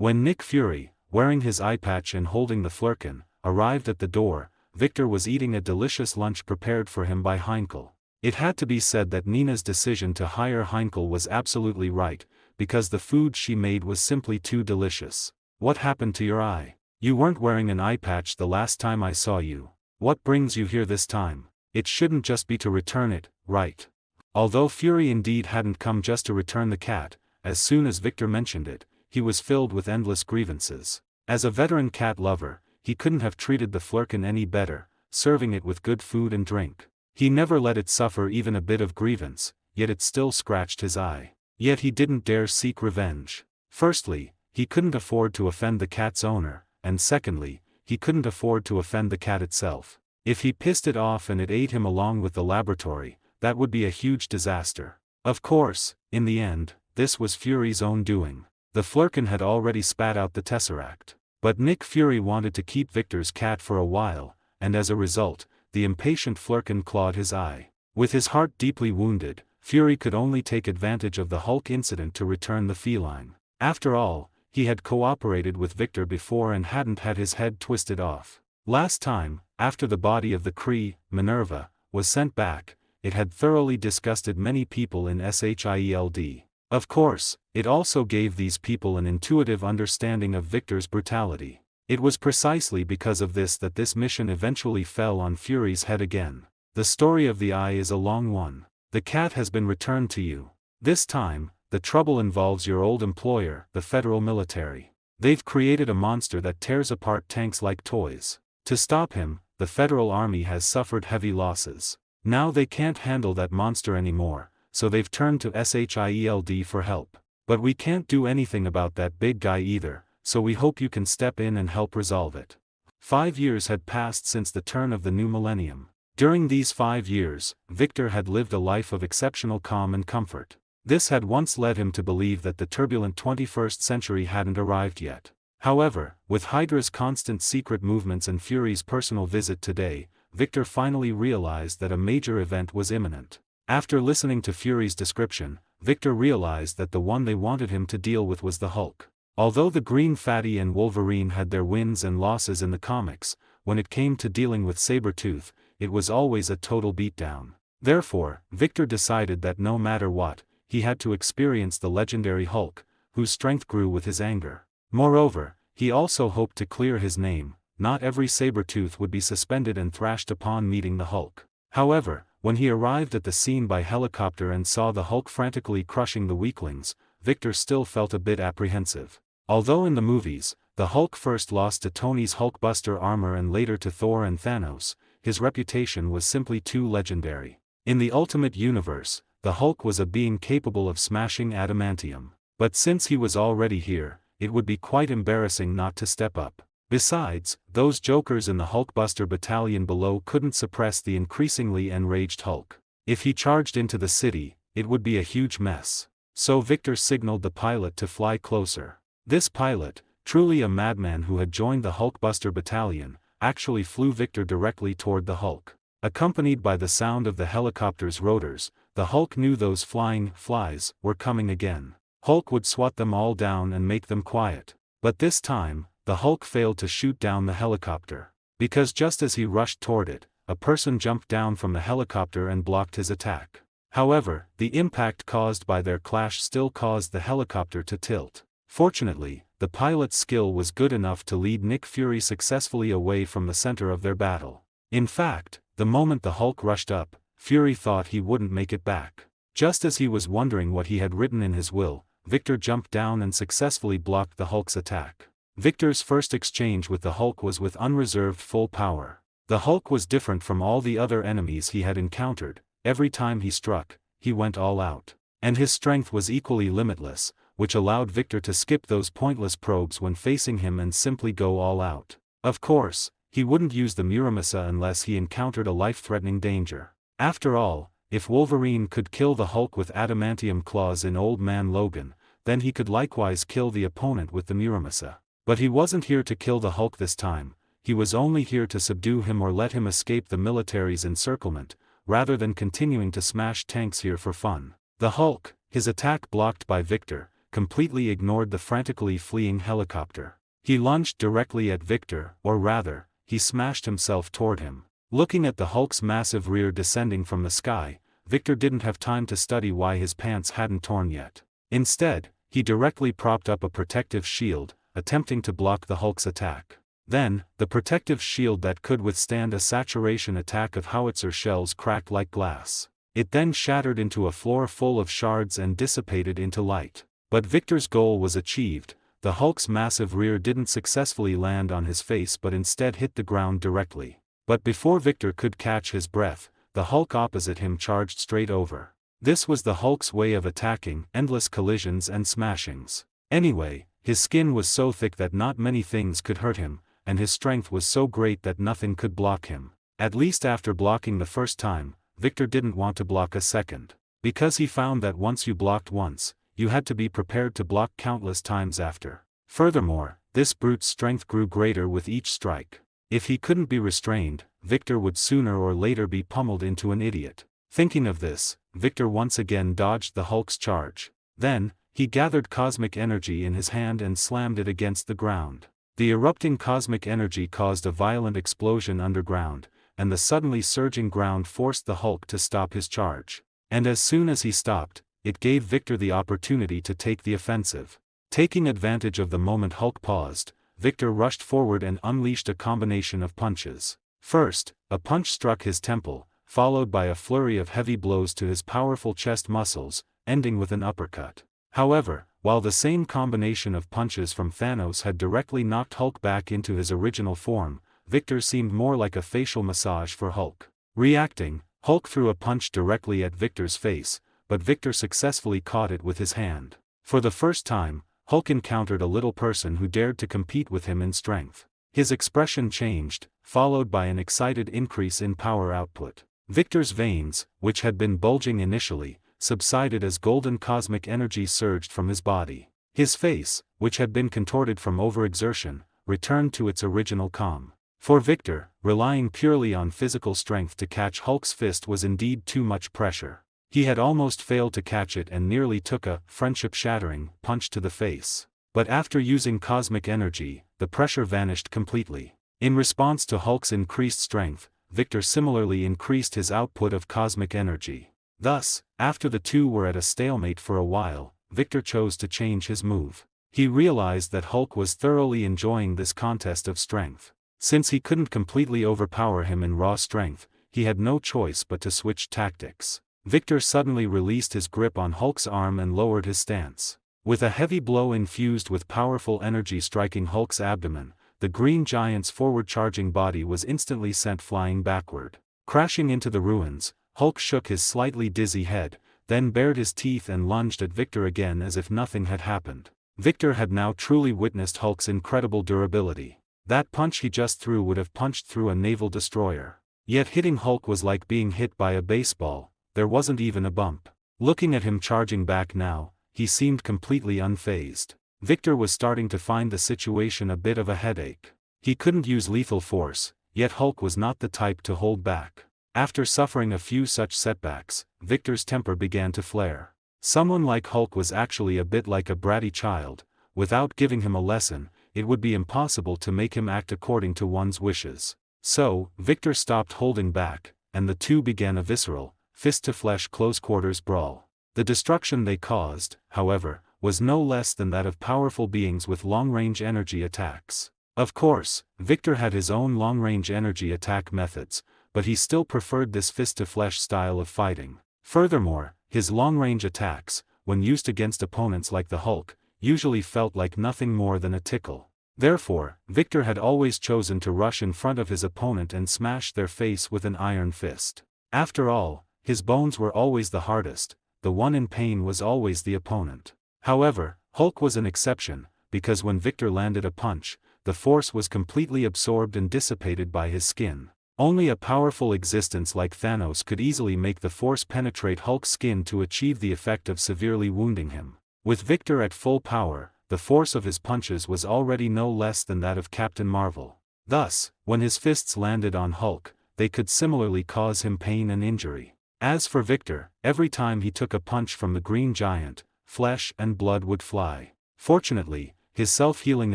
When Nick Fury, wearing his eye patch and holding the flurkin, arrived at the door, Victor was eating a delicious lunch prepared for him by Heinkel. It had to be said that Nina's decision to hire Heinkel was absolutely right, because the food she made was simply too delicious. What happened to your eye? You weren't wearing an eye patch the last time I saw you. What brings you here this time? It shouldn't just be to return it, right? Although Fury indeed hadn't come just to return the cat, as soon as Victor mentioned it, he was filled with endless grievances. As a veteran cat lover, he couldn't have treated the flurkin any better, serving it with good food and drink. He never let it suffer even a bit of grievance, yet it still scratched his eye. Yet he didn't dare seek revenge. Firstly, he couldn't afford to offend the cat's owner, and secondly, he couldn't afford to offend the cat itself. If he pissed it off and it ate him along with the laboratory, that would be a huge disaster. Of course, in the end, this was Fury's own doing. The flurkin had already spat out the tesseract. But Nick Fury wanted to keep Victor's cat for a while, and as a result, the impatient flurkin clawed his eye. With his heart deeply wounded, Fury could only take advantage of the Hulk incident to return the feline. After all, he had cooperated with Victor before and hadn't had his head twisted off. Last time, after the body of the Kree, Minerva, was sent back, it had thoroughly disgusted many people in SHIELD. Of course, it also gave these people an intuitive understanding of Victor's brutality. It was precisely because of this that this mission eventually fell on Fury's head again. The story of the eye is a long one. The cat has been returned to you. This time, the trouble involves your old employer, the federal military. They've created a monster that tears apart tanks like toys. To stop him, the federal army has suffered heavy losses. Now they can't handle that monster anymore, so they've turned to SHIELD for help. But we can't do anything about that big guy either, so we hope you can step in and help resolve it. 5 years had passed since the turn of the new millennium. During these 5 years, Victor had lived a life of exceptional calm and comfort. This had once led him to believe that the turbulent 21st century hadn't arrived yet. However, with Hydra's constant secret movements and Fury's personal visit today, Victor finally realized that a major event was imminent. After listening to Fury's description, Victor realized that the one they wanted him to deal with was the Hulk. Although the Green Fatty and Wolverine had their wins and losses in the comics, when it came to dealing with Sabretooth, it was always a total beatdown. Therefore, Victor decided that no matter what, he had to experience the legendary Hulk, whose strength grew with his anger. Moreover, he also hoped to clear his name. Not every Sabretooth would be suspended and thrashed upon meeting the Hulk. However, when he arrived at the scene by helicopter and saw the Hulk frantically crushing the weaklings, Victor still felt a bit apprehensive. Although in the movies, the Hulk first lost to Tony's Hulkbuster armor and later to Thor and Thanos, his reputation was simply too legendary. In the Ultimate Universe, the Hulk was a being capable of smashing adamantium. But since he was already here, it would be quite embarrassing not to step up. Besides, those jokers in the Hulkbuster battalion below couldn't suppress the increasingly enraged Hulk. If he charged into the city, it would be a huge mess. So Victor signaled the pilot to fly closer. This pilot, truly a madman who had joined the Hulkbuster battalion, actually flew Victor directly toward the Hulk. Accompanied by the sound of the helicopter's rotors, the Hulk knew those flying flies were coming again. Hulk would swat them all down and make them quiet. But this time, the Hulk failed to shoot down the helicopter. Because just as he rushed toward it, a person jumped down from the helicopter and blocked his attack. However, the impact caused by their clash still caused the helicopter to tilt. Fortunately, the pilot's skill was good enough to lead Nick Fury successfully away from the center of their battle. In fact, the moment the Hulk rushed up, Fury thought he wouldn't make it back. Just as he was wondering what he had written in his will, Victor jumped down and successfully blocked the Hulk's attack. Victor's first exchange with the Hulk was with unreserved full power. The Hulk was different from all the other enemies he had encountered. Every time he struck, he went all out. And his strength was equally limitless, which allowed Victor to skip those pointless probes when facing him and simply go all out. Of course, he wouldn't use the Muramasa unless he encountered a life-threatening danger. After all, if Wolverine could kill the Hulk with adamantium claws in Old Man Logan, then he could likewise kill the opponent with the Muramasa. But he wasn't here to kill the Hulk this time, he was only here to subdue him or let him escape the military's encirclement, rather than continuing to smash tanks here for fun. The Hulk, his attack blocked by Victor, completely ignored the frantically fleeing helicopter. He lunged directly at Victor, or rather, he smashed himself toward him. Looking at the Hulk's massive rear descending from the sky, Victor didn't have time to study why his pants hadn't torn yet. Instead, he directly propped up a protective shield, attempting to block the Hulk's attack. Then, the protective shield that could withstand a saturation attack of howitzer shells cracked like glass. It then shattered into a floor full of shards and dissipated into light. But Victor's goal was achieved. The Hulk's massive rear didn't successfully land on his face but instead hit the ground directly. But before Victor could catch his breath, the Hulk opposite him charged straight over. This was the Hulk's way of attacking, endless collisions and smashings. Anyway, his skin was so thick that not many things could hurt him, and his strength was so great that nothing could block him. At least after blocking the first time, Victor didn't want to block a second. Because he found that once you blocked once, you had to be prepared to block countless times after. Furthermore, this brute's strength grew greater with each strike. If he couldn't be restrained, Victor would sooner or later be pummeled into an idiot. Thinking of this, Victor once again dodged the Hulk's charge. Then, he gathered cosmic energy in his hand and slammed it against the ground. The erupting cosmic energy caused a violent explosion underground, and the suddenly surging ground forced the Hulk to stop his charge. And as soon as he stopped, it gave Victor the opportunity to take the offensive. Taking advantage of the moment Hulk paused, Victor rushed forward and unleashed a combination of punches. First, a punch struck his temple, followed by a flurry of heavy blows to his powerful chest muscles, ending with an uppercut. However, while the same combination of punches from Thanos had directly knocked Hulk back into his original form, Victor seemed more like a facial massage for Hulk. Reacting, Hulk threw a punch directly at Victor's face, but Victor successfully caught it with his hand. For the first time, Hulk encountered a little person who dared to compete with him in strength. His expression changed, followed by an excited increase in power output. Victor's veins, which had been bulging initially, subsided as golden cosmic energy surged from his body. His face, which had been contorted from overexertion, returned to its original calm. For Victor, relying purely on physical strength to catch Hulk's fist was indeed too much pressure. He had almost failed to catch it and nearly took a friendship-shattering punch to the face. But after using cosmic energy, the pressure vanished completely. In response to Hulk's increased strength, Victor similarly increased his output of cosmic energy. Thus, after the two were at a stalemate for a while, Victor chose to change his move. He realized that Hulk was thoroughly enjoying this contest of strength. Since he couldn't completely overpower him in raw strength, he had no choice but to switch tactics. Victor suddenly released his grip on Hulk's arm and lowered his stance. With a heavy blow infused with powerful energy striking Hulk's abdomen, the Green Giant's forward-charging body was instantly sent flying backward. Crashing into the ruins, Hulk shook his slightly dizzy head, then bared his teeth and lunged at Victor again as if nothing had happened. Victor had now truly witnessed Hulk's incredible durability. That punch he just threw would have punched through a naval destroyer. Yet hitting Hulk was like being hit by a baseball, there wasn't even a bump. Looking at him charging back now, he seemed completely unfazed. Victor was starting to find the situation a bit of a headache. He couldn't use lethal force, yet Hulk was not the type to hold back. After suffering a few such setbacks, Victor's temper began to flare. Someone like Hulk was actually a bit like a bratty child. Without giving him a lesson, it would be impossible to make him act according to one's wishes. So, Victor stopped holding back, and the two began a visceral, fist-to-flesh close-quarters brawl. The destruction they caused, however, was no less than that of powerful beings with long-range energy attacks. Of course, Victor had his own long-range energy attack methods, but he still preferred this fist-to-flesh style of fighting. Furthermore, his long-range attacks, when used against opponents like the Hulk, usually felt like nothing more than a tickle. Therefore, Victor had always chosen to rush in front of his opponent and smash their face with an iron fist. After all, his bones were always the hardest, the one in pain was always the opponent. However, Hulk was an exception, because when Victor landed a punch, the force was completely absorbed and dissipated by his skin. Only a powerful existence like Thanos could easily make the force penetrate Hulk's skin to achieve the effect of severely wounding him. With Victor at full power, the force of his punches was already no less than that of Captain Marvel. Thus, when his fists landed on Hulk, they could similarly cause him pain and injury. As for Victor, every time he took a punch from the Green Giant, flesh and blood would fly. Fortunately, his self-healing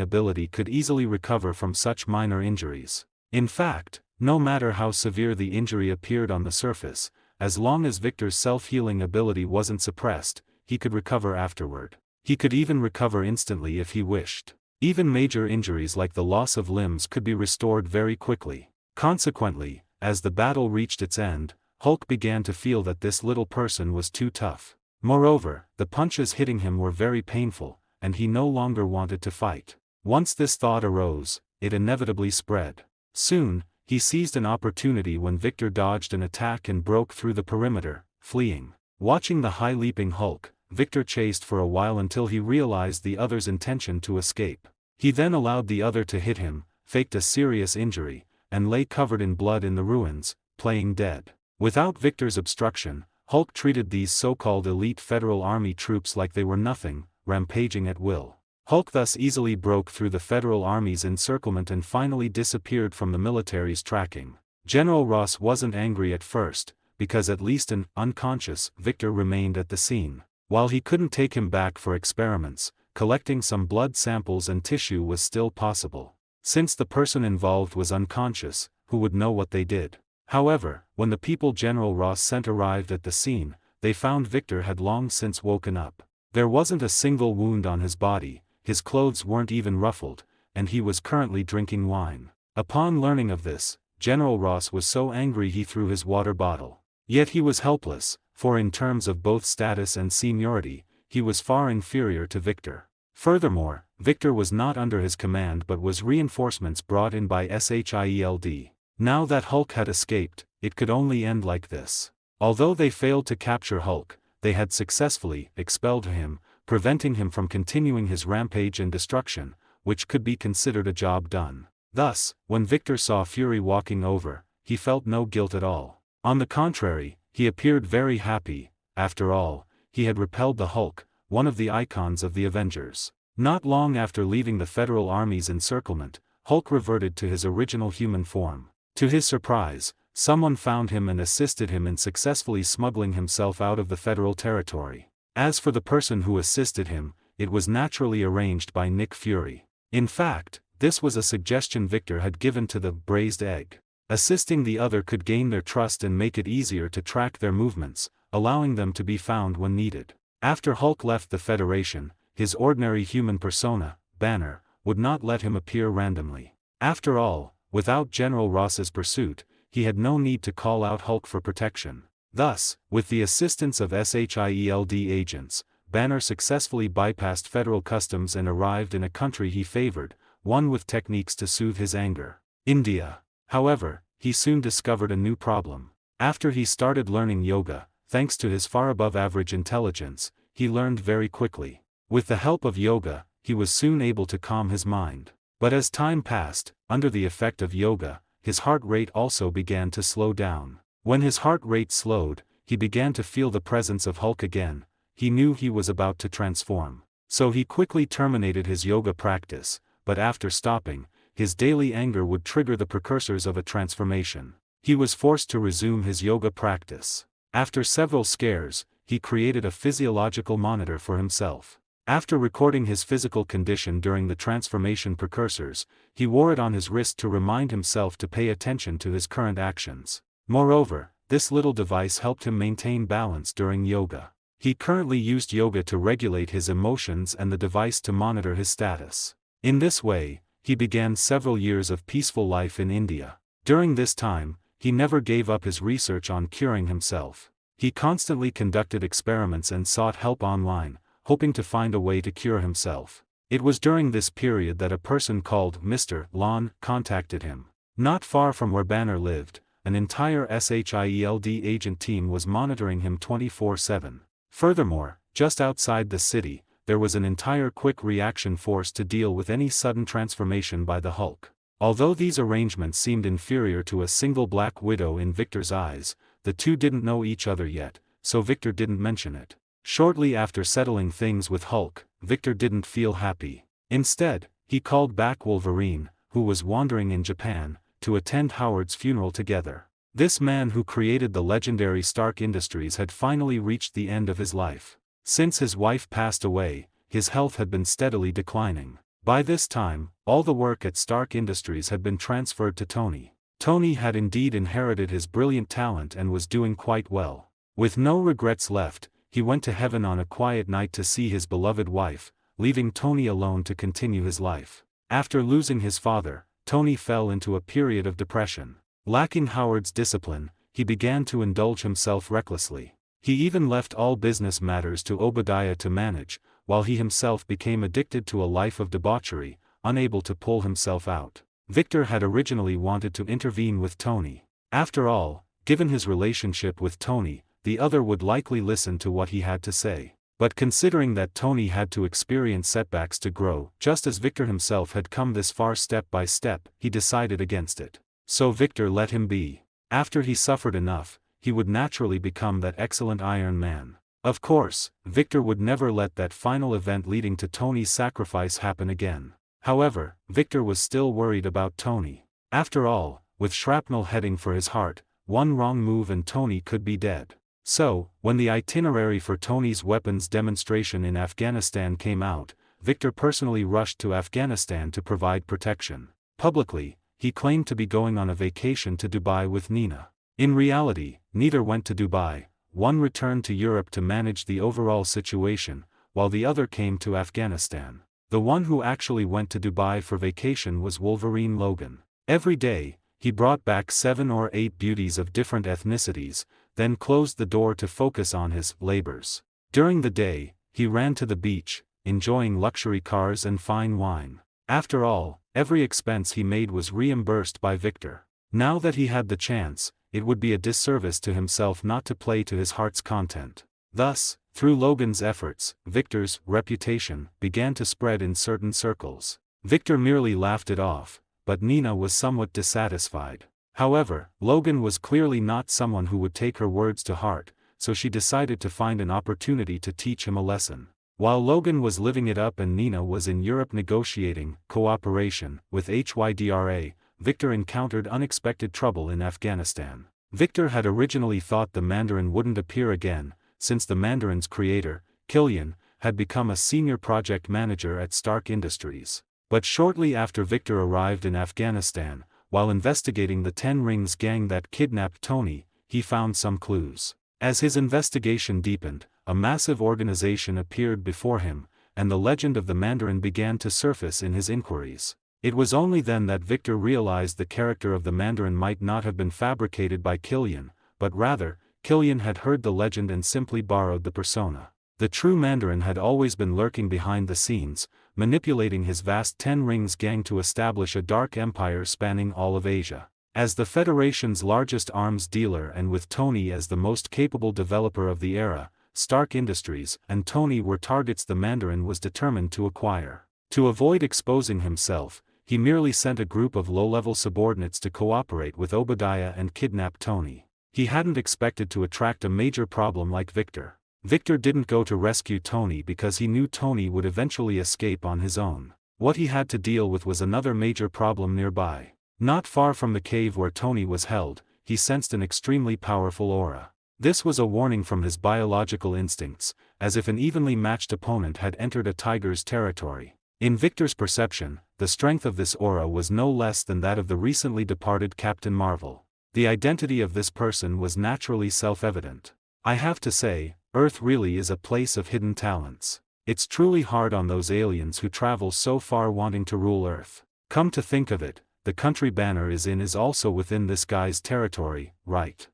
ability could easily recover from such minor injuries. In fact, no matter how severe the injury appeared on the surface, as long as Victor's self-healing ability wasn't suppressed, he could recover afterward. He could even recover instantly if he wished. Even major injuries like the loss of limbs could be restored very quickly. Consequently, as the battle reached its end, Hulk began to feel that this little person was too tough. Moreover, the punches hitting him were very painful, and he no longer wanted to fight. Once this thought arose, it inevitably spread. Soon, he seized an opportunity when Victor dodged an attack and broke through the perimeter, fleeing. Watching the high-leaping Hulk, Victor chased for a while until he realized the other's intention to escape. He then allowed the other to hit him, faked a serious injury, and lay covered in blood in the ruins, playing dead. Without Victor's obstruction, Hulk treated these so-called elite Federal Army troops like they were nothing, rampaging at will. Hulk thus easily broke through the Federal Army's encirclement and finally disappeared from the military's tracking. General Ross wasn't angry at first, because at least an unconscious Victor remained at the scene. While he couldn't take him back for experiments, collecting some blood samples and tissue was still possible. Since the person involved was unconscious, who would know what they did? However, when the people General Ross sent arrived at the scene, they found Victor had long since woken up. There wasn't a single wound on his body, his clothes weren't even ruffled, and he was currently drinking wine. Upon learning of this, General Ross was so angry he threw his water bottle. Yet he was helpless, for in terms of both status and seniority, he was far inferior to Victor. Furthermore, Victor was not under his command but was reinforcements brought in by SHIELD. Now that Hulk had escaped, it could only end like this. Although they failed to capture Hulk, they had successfully expelled him, preventing him from continuing his rampage and destruction, which could be considered a job done. Thus, when Victor saw Fury walking over, he felt no guilt at all. On the contrary, he appeared very happy. After all, he had repelled the Hulk, one of the icons of the Avengers. Not long after leaving the Federal Army's encirclement, Hulk reverted to his original human form. To his surprise, someone found him and assisted him in successfully smuggling himself out of the Federal territory. As for the person who assisted him, it was naturally arranged by Nick Fury. In fact, this was a suggestion Victor had given to the braised egg. Assisting the other could gain their trust and make it easier to track their movements, allowing them to be found when needed. After Hulk left the Federation, his ordinary human persona, Banner, would not let him appear randomly. After all, without General Ross's pursuit, he had no need to call out Hulk for protection. Thus, with the assistance of SHIELD agents, Banner successfully bypassed federal customs and arrived in a country he favored, one with techniques to soothe his anger: India. However, he soon discovered a new problem. After he started learning yoga, thanks to his far above average intelligence, he learned very quickly. With the help of yoga, he was soon able to calm his mind. But as time passed, under the effect of yoga, his heart rate also began to slow down. When his heart rate slowed, he began to feel the presence of Hulk again. He knew he was about to transform. So he quickly terminated his yoga practice, but after stopping, his daily anger would trigger the precursors of a transformation. He was forced to resume his yoga practice. After several scares, he created a physiological monitor for himself. After recording his physical condition during the transformation precursors, he wore it on his wrist to remind himself to pay attention to his current actions. Moreover, this little device helped him maintain balance during yoga. He currently used yoga to regulate his emotions and the device to monitor his status. In this way, he began several years of peaceful life in India. During this time, he never gave up his research on curing himself. He constantly conducted experiments and sought help online, hoping to find a way to cure himself. It was during this period that a person called Mr. Lon contacted him. Not far from where Banner lived, an entire SHIELD agent team was monitoring him 24/7. Furthermore, just outside the city, there was an entire quick reaction force to deal with any sudden transformation by the Hulk. Although these arrangements seemed inferior to a single Black Widow in Victor's eyes, the two didn't know each other yet, so Victor didn't mention it. Shortly after settling things with Hulk, Victor didn't feel happy. Instead, he called back Wolverine, who was wandering in Japan, to attend Howard's funeral together. This man who created the legendary Stark Industries had finally reached the end of his life. Since his wife passed away, his health had been steadily declining. By this time, all the work at Stark Industries had been transferred to Tony. Tony had indeed inherited his brilliant talent and was doing quite well. With no regrets left, he went to heaven on a quiet night to see his beloved wife, leaving Tony alone to continue his life. After losing his father, Tony fell into a period of depression. Lacking Howard's discipline, he began to indulge himself recklessly. He even left all business matters to Obadiah to manage, while he himself became addicted to a life of debauchery, unable to pull himself out. Victor had originally wanted to intervene with Tony. After all, given his relationship with Tony, the other would likely listen to what he had to say. But considering that Tony had to experience setbacks to grow, just as Victor himself had come this far step by step, he decided against it. So Victor let him be. After he suffered enough, he would naturally become that excellent Iron Man. Of course, Victor would never let that final event leading to Tony's sacrifice happen again. However, Victor was still worried about Tony. After all, with shrapnel heading for his heart, one wrong move and Tony could be dead. So, when the itinerary for Tony's weapons demonstration in Afghanistan came out, Victor personally rushed to Afghanistan to provide protection. Publicly, he claimed to be going on a vacation to Dubai with Nina. In reality, neither went to Dubai. One returned to Europe to manage the overall situation, while the other came to Afghanistan. The one who actually went to Dubai for vacation was Wolverine Logan. Every day, he brought back 7 or 8 beauties of different ethnicities, then closed the door to focus on his labors. During the day, he ran to the beach, enjoying luxury cars and fine wine. After all, every expense he made was reimbursed by Victor. Now that he had the chance, it would be a disservice to himself not to play to his heart's content. Thus, through Logan's efforts, Victor's reputation began to spread in certain circles. Victor merely laughed it off, but Nina was somewhat dissatisfied. However, Logan was clearly not someone who would take her words to heart, so she decided to find an opportunity to teach him a lesson. While Logan was living it up and Nina was in Europe negotiating cooperation with HYDRA, Victor encountered unexpected trouble in Afghanistan. Victor had originally thought the Mandarin wouldn't appear again, since the Mandarin's creator, Killian, had become a senior project manager at Stark Industries. But shortly after Victor arrived in Afghanistan, while investigating the Ten Rings gang that kidnapped Tony, he found some clues. As his investigation deepened, a massive organization appeared before him, and the legend of the Mandarin began to surface in his inquiries. It was only then that Victor realized the character of the Mandarin might not have been fabricated by Killian, but rather, Killian had heard the legend and simply borrowed the persona. The true Mandarin had always been lurking behind the scenes, manipulating his vast Ten Rings gang to establish a dark empire spanning all of Asia. As the Federation's largest arms dealer and with Tony as the most capable developer of the era, Stark Industries and Tony were targets the Mandarin was determined to acquire. To avoid exposing himself, he merely sent a group of low-level subordinates to cooperate with Obadiah and kidnap Tony. He hadn't expected to attract a major problem like Victor. Victor didn't go to rescue Tony because he knew Tony would eventually escape on his own. What he had to deal with was another major problem nearby. Not far from the cave where Tony was held, he sensed an extremely powerful aura. This was a warning from his biological instincts, as if an evenly matched opponent had entered a tiger's territory. In Victor's perception, the strength of this aura was no less than that of the recently departed Captain Marvel. The identity of this person was naturally self-evident. I have to say, Earth really is a place of hidden talents. It's truly hard on those aliens who travel so far wanting to rule Earth. Come to think of it, the country Banner is in is also within this guy's territory, right?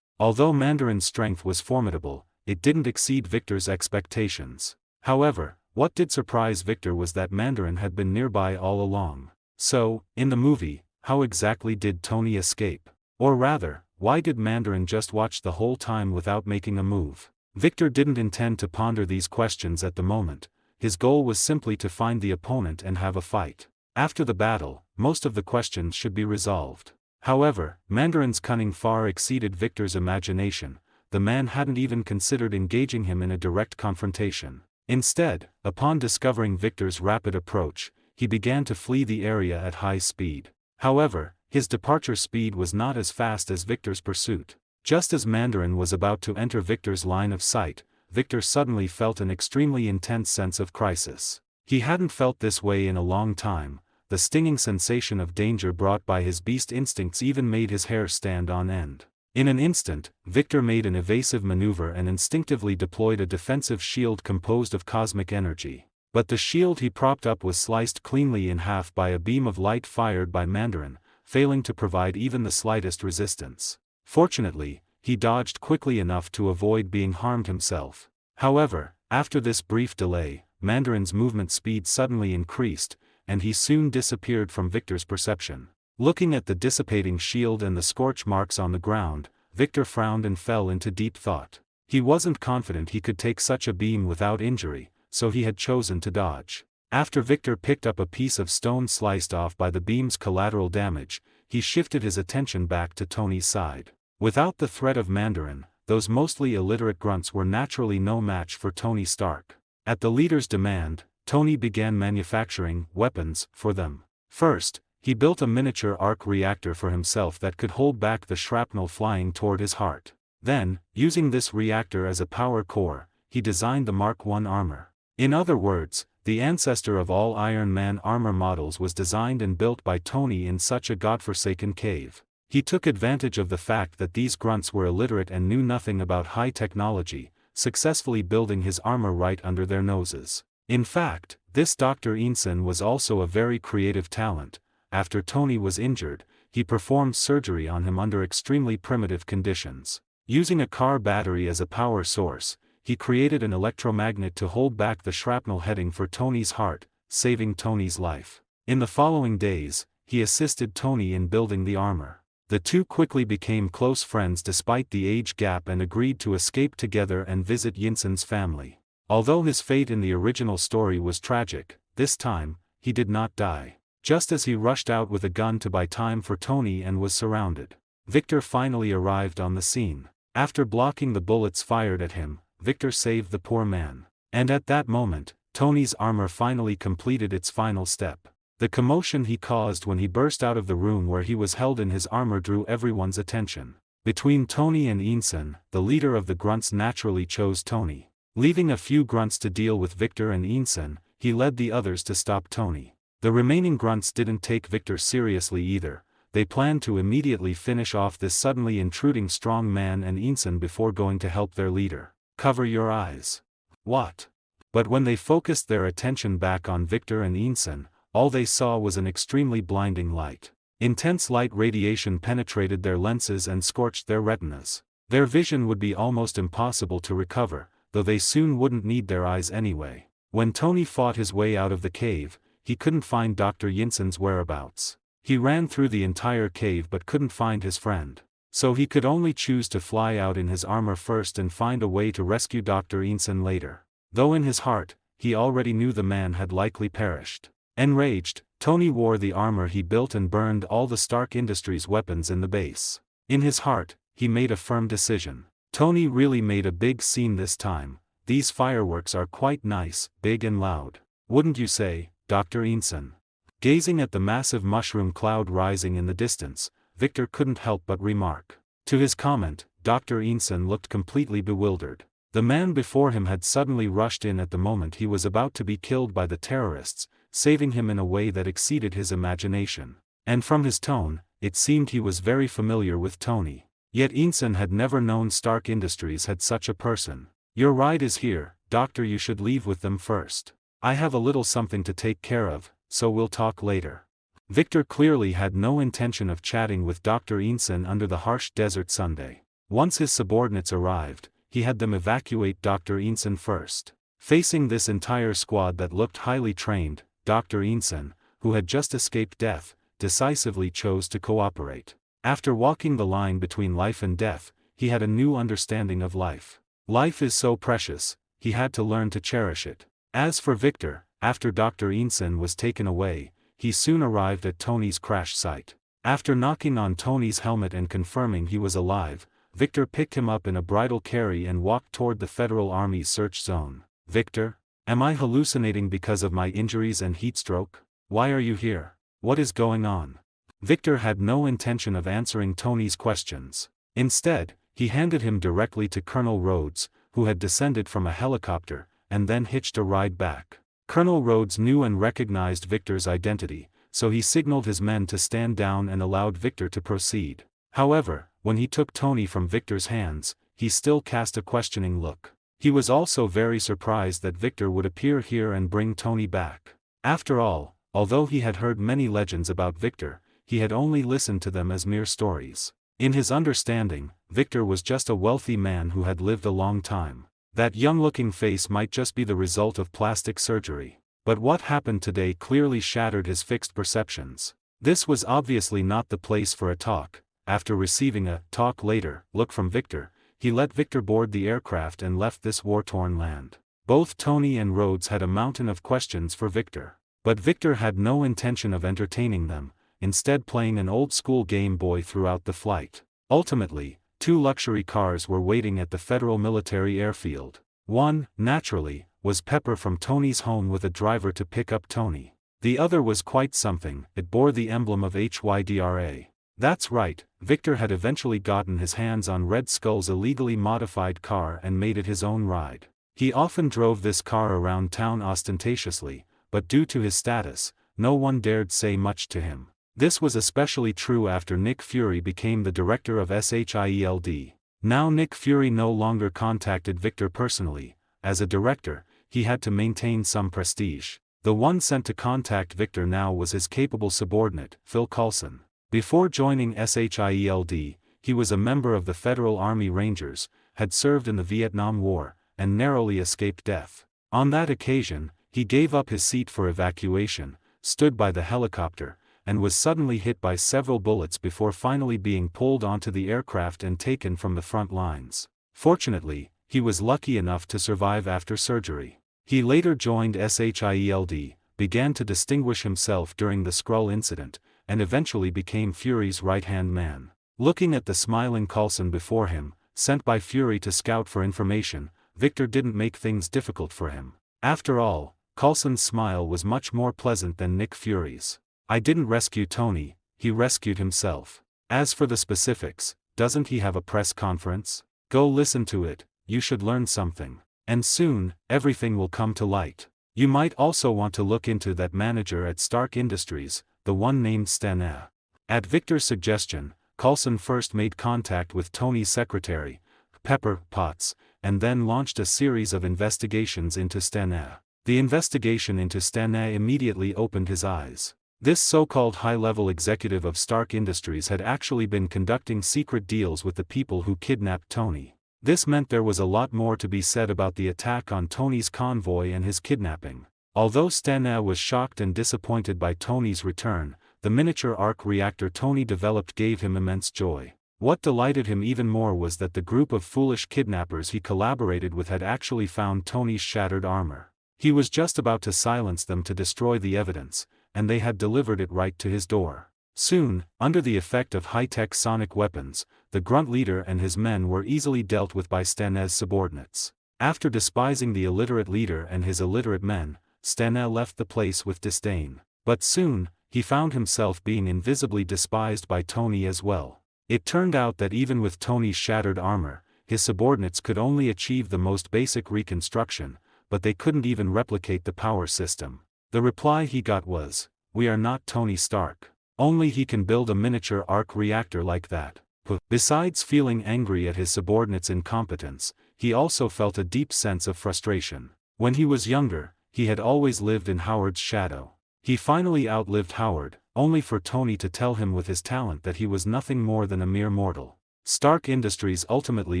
Although Mandarin's strength was formidable, it didn't exceed Victor's expectations. However, what did surprise Victor was that Mandarin had been nearby all along. So, in the movie, how exactly did Tony escape? Or rather, why did Mandarin just watch the whole time without making a move? Victor didn't intend to ponder these questions at the moment. His goal was simply to find the opponent and have a fight. After the battle, most of the questions should be resolved. However, Mandarin's cunning far exceeded Victor's imagination. The man hadn't even considered engaging him in a direct confrontation. Instead, upon discovering Victor's rapid approach, he began to flee the area at high speed. However, his departure speed was not as fast as Victor's pursuit. Just as Mandarin was about to enter Victor's line of sight, Victor suddenly felt an extremely intense sense of crisis. He hadn't felt this way in a long time. The stinging sensation of danger brought by his beast instincts even made his hair stand on end. In an instant, Victor made an evasive maneuver and instinctively deployed a defensive shield composed of cosmic energy. But the shield he propped up was sliced cleanly in half by a beam of light fired by Mandarin, failing to provide even the slightest resistance. Fortunately, he dodged quickly enough to avoid being harmed himself. However, after this brief delay, Mandarin's movement speed suddenly increased, and he soon disappeared from Victor's perception. Looking at the dissipating shield and the scorch marks on the ground, Victor frowned and fell into deep thought. He wasn't confident he could take such a beam without injury, so he had chosen to dodge. After Victor picked up a piece of stone sliced off by the beam's collateral damage, he shifted his attention back to Tony's side. Without the threat of Mandarin, those mostly illiterate grunts were naturally no match for Tony Stark. At the leader's demand, Tony began manufacturing weapons for them. First, he built a miniature arc reactor for himself that could hold back the shrapnel flying toward his heart. Then, using this reactor as a power core, he designed the Mark I armor. In other words, the ancestor of all Iron Man armor models was designed and built by Tony in such a godforsaken cave. He took advantage of the fact that these grunts were illiterate and knew nothing about high technology, successfully building his armor right under their noses. In fact, this Dr. Einstein was also a very creative talent. After Tony was injured, he performed surgery on him under extremely primitive conditions. Using a car battery as a power source, he created an electromagnet to hold back the shrapnel heading for Tony's heart, saving Tony's life. In the following days, he assisted Tony in building the armor. The two quickly became close friends despite the age gap and agreed to escape together and visit Yinsen's family. Although his fate in the original story was tragic, this time, he did not die. Just as he rushed out with a gun to buy time for Tony and was surrounded, Victor finally arrived on the scene. After blocking the bullets fired at him, Victor saved the poor man. And at that moment, Tony's armor finally completed its final step. The commotion he caused when he burst out of the room where he was held in his armor drew everyone's attention. Between Tony and Einstein, the leader of the grunts naturally chose Tony. Leaving a few grunts to deal with Victor and Einstein, he led the others to stop Tony. The remaining grunts didn't take Victor seriously either. They planned to immediately finish off this suddenly intruding strong man and Einstein before going to help their leader. Cover your eyes. What? But when they focused their attention back on Victor and Einstein, all they saw was an extremely blinding light. Intense light radiation penetrated their lenses and scorched their retinas. Their vision would be almost impossible to recover, though they soon wouldn't need their eyes anyway. When Tony fought his way out of the cave, he couldn't find Dr. Yinsen's whereabouts. He ran through the entire cave but couldn't find his friend. So he could only choose to fly out in his armor first and find a way to rescue Dr. Einstein later. Though in his heart, he already knew the man had likely perished. Enraged, Tony wore the armor he built and burned all the Stark Industries weapons in the base. In his heart, he made a firm decision. Tony really made a big scene this time. These fireworks are quite nice, big and loud. Wouldn't you say, Dr. Einstein? Gazing at the massive mushroom cloud rising in the distance, Victor couldn't help but remark. To his comment, Dr. Einstein looked completely bewildered. The man before him had suddenly rushed in at the moment he was about to be killed by the terrorists, saving him in a way that exceeded his imagination. And from his tone, it seemed he was very familiar with Tony. Yet Einstein had never known Stark Industries had such a person. Your ride is here, Doctor. You should leave with them first. I have a little something to take care of, so we'll talk later. Victor clearly had no intention of chatting with Dr. Einstein under the harsh desert Sunday. Once his subordinates arrived, he had them evacuate Dr. Einstein first. Facing this entire squad that looked highly trained, Dr. Einstein, who had just escaped death, decisively chose to cooperate. After walking the line between life and death, he had a new understanding of life. Life is so precious, he had to learn to cherish it. As for Victor, after Dr. Einstein was taken away, he soon arrived at Tony's crash site. After knocking on Tony's helmet and confirming he was alive, Victor picked him up in a bridal carry and walked toward the Federal Army's search zone. Victor? Am I hallucinating because of my injuries and heatstroke? Why are you here? What is going on? Victor had no intention of answering Tony's questions. Instead, he handed him directly to Colonel Rhodes, who had descended from a helicopter, and then hitched a ride back. Colonel Rhodes knew and recognized Victor's identity, so he signaled his men to stand down and allowed Victor to proceed. However, when he took Tony from Victor's hands, he still cast a questioning look. He was also very surprised that Victor would appear here and bring Tony back. After all, although he had heard many legends about Victor, he had only listened to them as mere stories. In his understanding, Victor was just a wealthy man who had lived a long time. That young-looking face might just be the result of plastic surgery. But what happened today clearly shattered his fixed perceptions. This was obviously not the place for a talk. After receiving a "talk later" look from Victor, he let Victor board the aircraft and left this war-torn land. Both Tony and Rhodes had a mountain of questions for Victor. But Victor had no intention of entertaining them, instead playing an old-school Game Boy throughout the flight. Ultimately, 2 luxury cars were waiting at the Federal Military Airfield. One, naturally, was Pepper from Tony's home with a driver to pick up Tony. The other was quite something. It bore the emblem of HYDRA. That's right, Victor had eventually gotten his hands on Red Skull's illegally modified car and made it his own ride. He often drove this car around town ostentatiously, but due to his status, no one dared say much to him. This was especially true after Nick Fury became the director of SHIELD. Now Nick Fury no longer contacted Victor personally. As a director, he had to maintain some prestige. The one sent to contact Victor now was his capable subordinate, Phil Coulson. Before joining SHIELD, he was a member of the Federal Army Rangers, had served in the Vietnam War, and narrowly escaped death. On that occasion, he gave up his seat for evacuation, stood by the helicopter, and was suddenly hit by several bullets before finally being pulled onto the aircraft and taken from the front lines. Fortunately, he was lucky enough to survive after surgery. He later joined SHIELD, began to distinguish himself during the Skrull incident, and eventually became Fury's right-hand man. Looking at the smiling Coulson before him, sent by Fury to scout for information, Victor didn't make things difficult for him. After all, Coulson's smile was much more pleasant than Nick Fury's. "I didn't rescue Tony, he rescued himself. As for the specifics, doesn't he have a press conference? Go listen to it, you should learn something. And soon, everything will come to light. You might also want to look into that manager at Stark Industries, the one named Stana." At Victor's suggestion, Coulson first made contact with Tony's secretary, Pepper Potts, and then launched a series of investigations into Stana. The investigation into Stana immediately opened his eyes. This so-called high-level executive of Stark Industries had actually been conducting secret deals with the people who kidnapped Tony. This meant there was a lot more to be said about the attack on Tony's convoy and his kidnapping. Although Stana was shocked and disappointed by Tony's return, the miniature arc reactor Tony developed gave him immense joy. What delighted him even more was that the group of foolish kidnappers he collaborated with had actually found Tony's shattered armor. He was just about to silence them to destroy the evidence, and they had delivered it right to his door. Soon, under the effect of high-tech sonic weapons, the Grunt leader and his men were easily dealt with by Stana's subordinates. After despising the illiterate leader and his illiterate men, Stana left the place with disdain. But soon, he found himself being invisibly despised by Tony as well. It turned out that even with Tony's shattered armor, his subordinates could only achieve the most basic reconstruction, but they couldn't even replicate the power system. The reply he got was, "We are not Tony Stark. Only he can build a miniature arc reactor like that." Besides feeling angry at his subordinates' incompetence, he also felt a deep sense of frustration. When he was younger, he had always lived in Howard's shadow. He finally outlived Howard, only for Tony to tell him with his talent that he was nothing more than a mere mortal. Stark Industries ultimately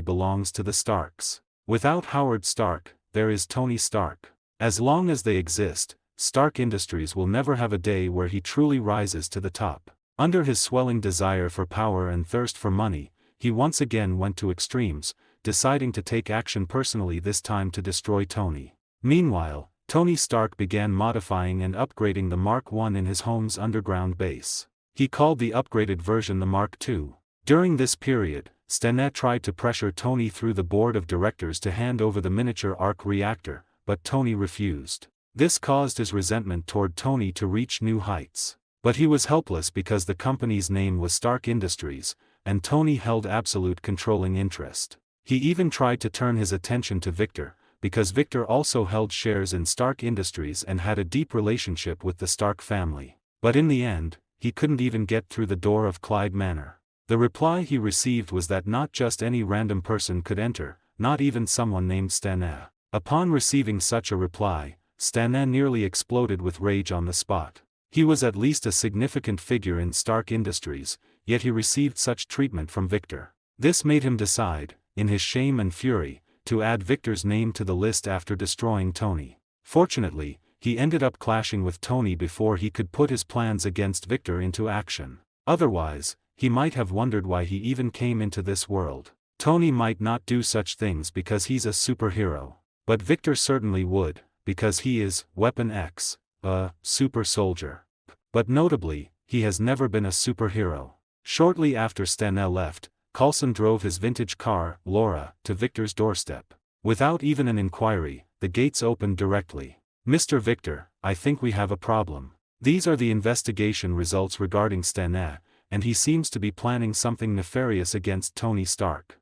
belongs to the Starks. Without Howard Stark, there is Tony Stark. As long as they exist, Stark Industries will never have a day where he truly rises to the top. Under his swelling desire for power and thirst for money, he once again went to extremes, deciding to take action personally, this time to destroy Tony. Meanwhile, Tony Stark began modifying and upgrading the Mark I in his home's underground base. He called the upgraded version the Mark II. During this period, Stana tried to pressure Tony through the board of directors to hand over the miniature arc reactor, but Tony refused. This caused his resentment toward Tony to reach new heights. But he was helpless because the company's name was Stark Industries, and Tony held absolute controlling interest. He even tried to turn his attention to Victor, because Victor also held shares in Stark Industries and had a deep relationship with the Stark family. But in the end, he couldn't even get through the door of Clyde Manor. The reply he received was that not just any random person could enter, not even someone named Stanley. Upon receiving such a reply, Stanley nearly exploded with rage on the spot. He was at least a significant figure in Stark Industries, yet he received such treatment from Victor. This made him decide, in his shame and fury, to add Victor's name to the list after destroying Tony. Fortunately, he ended up clashing with Tony before he could put his plans against Victor into action. Otherwise, he might have wondered why he even came into this world. Tony might not do such things because he's a superhero. But Victor certainly would, because he is, Weapon X, a super soldier. But notably, he has never been a superhero. Shortly after Stanley left, Coulson drove his vintage car, Laura, to Victor's doorstep. Without even an inquiry, the gates opened directly. "Mr. Victor, I think we have a problem. These are the investigation results regarding Stanley, and he seems to be planning something nefarious against Tony Stark."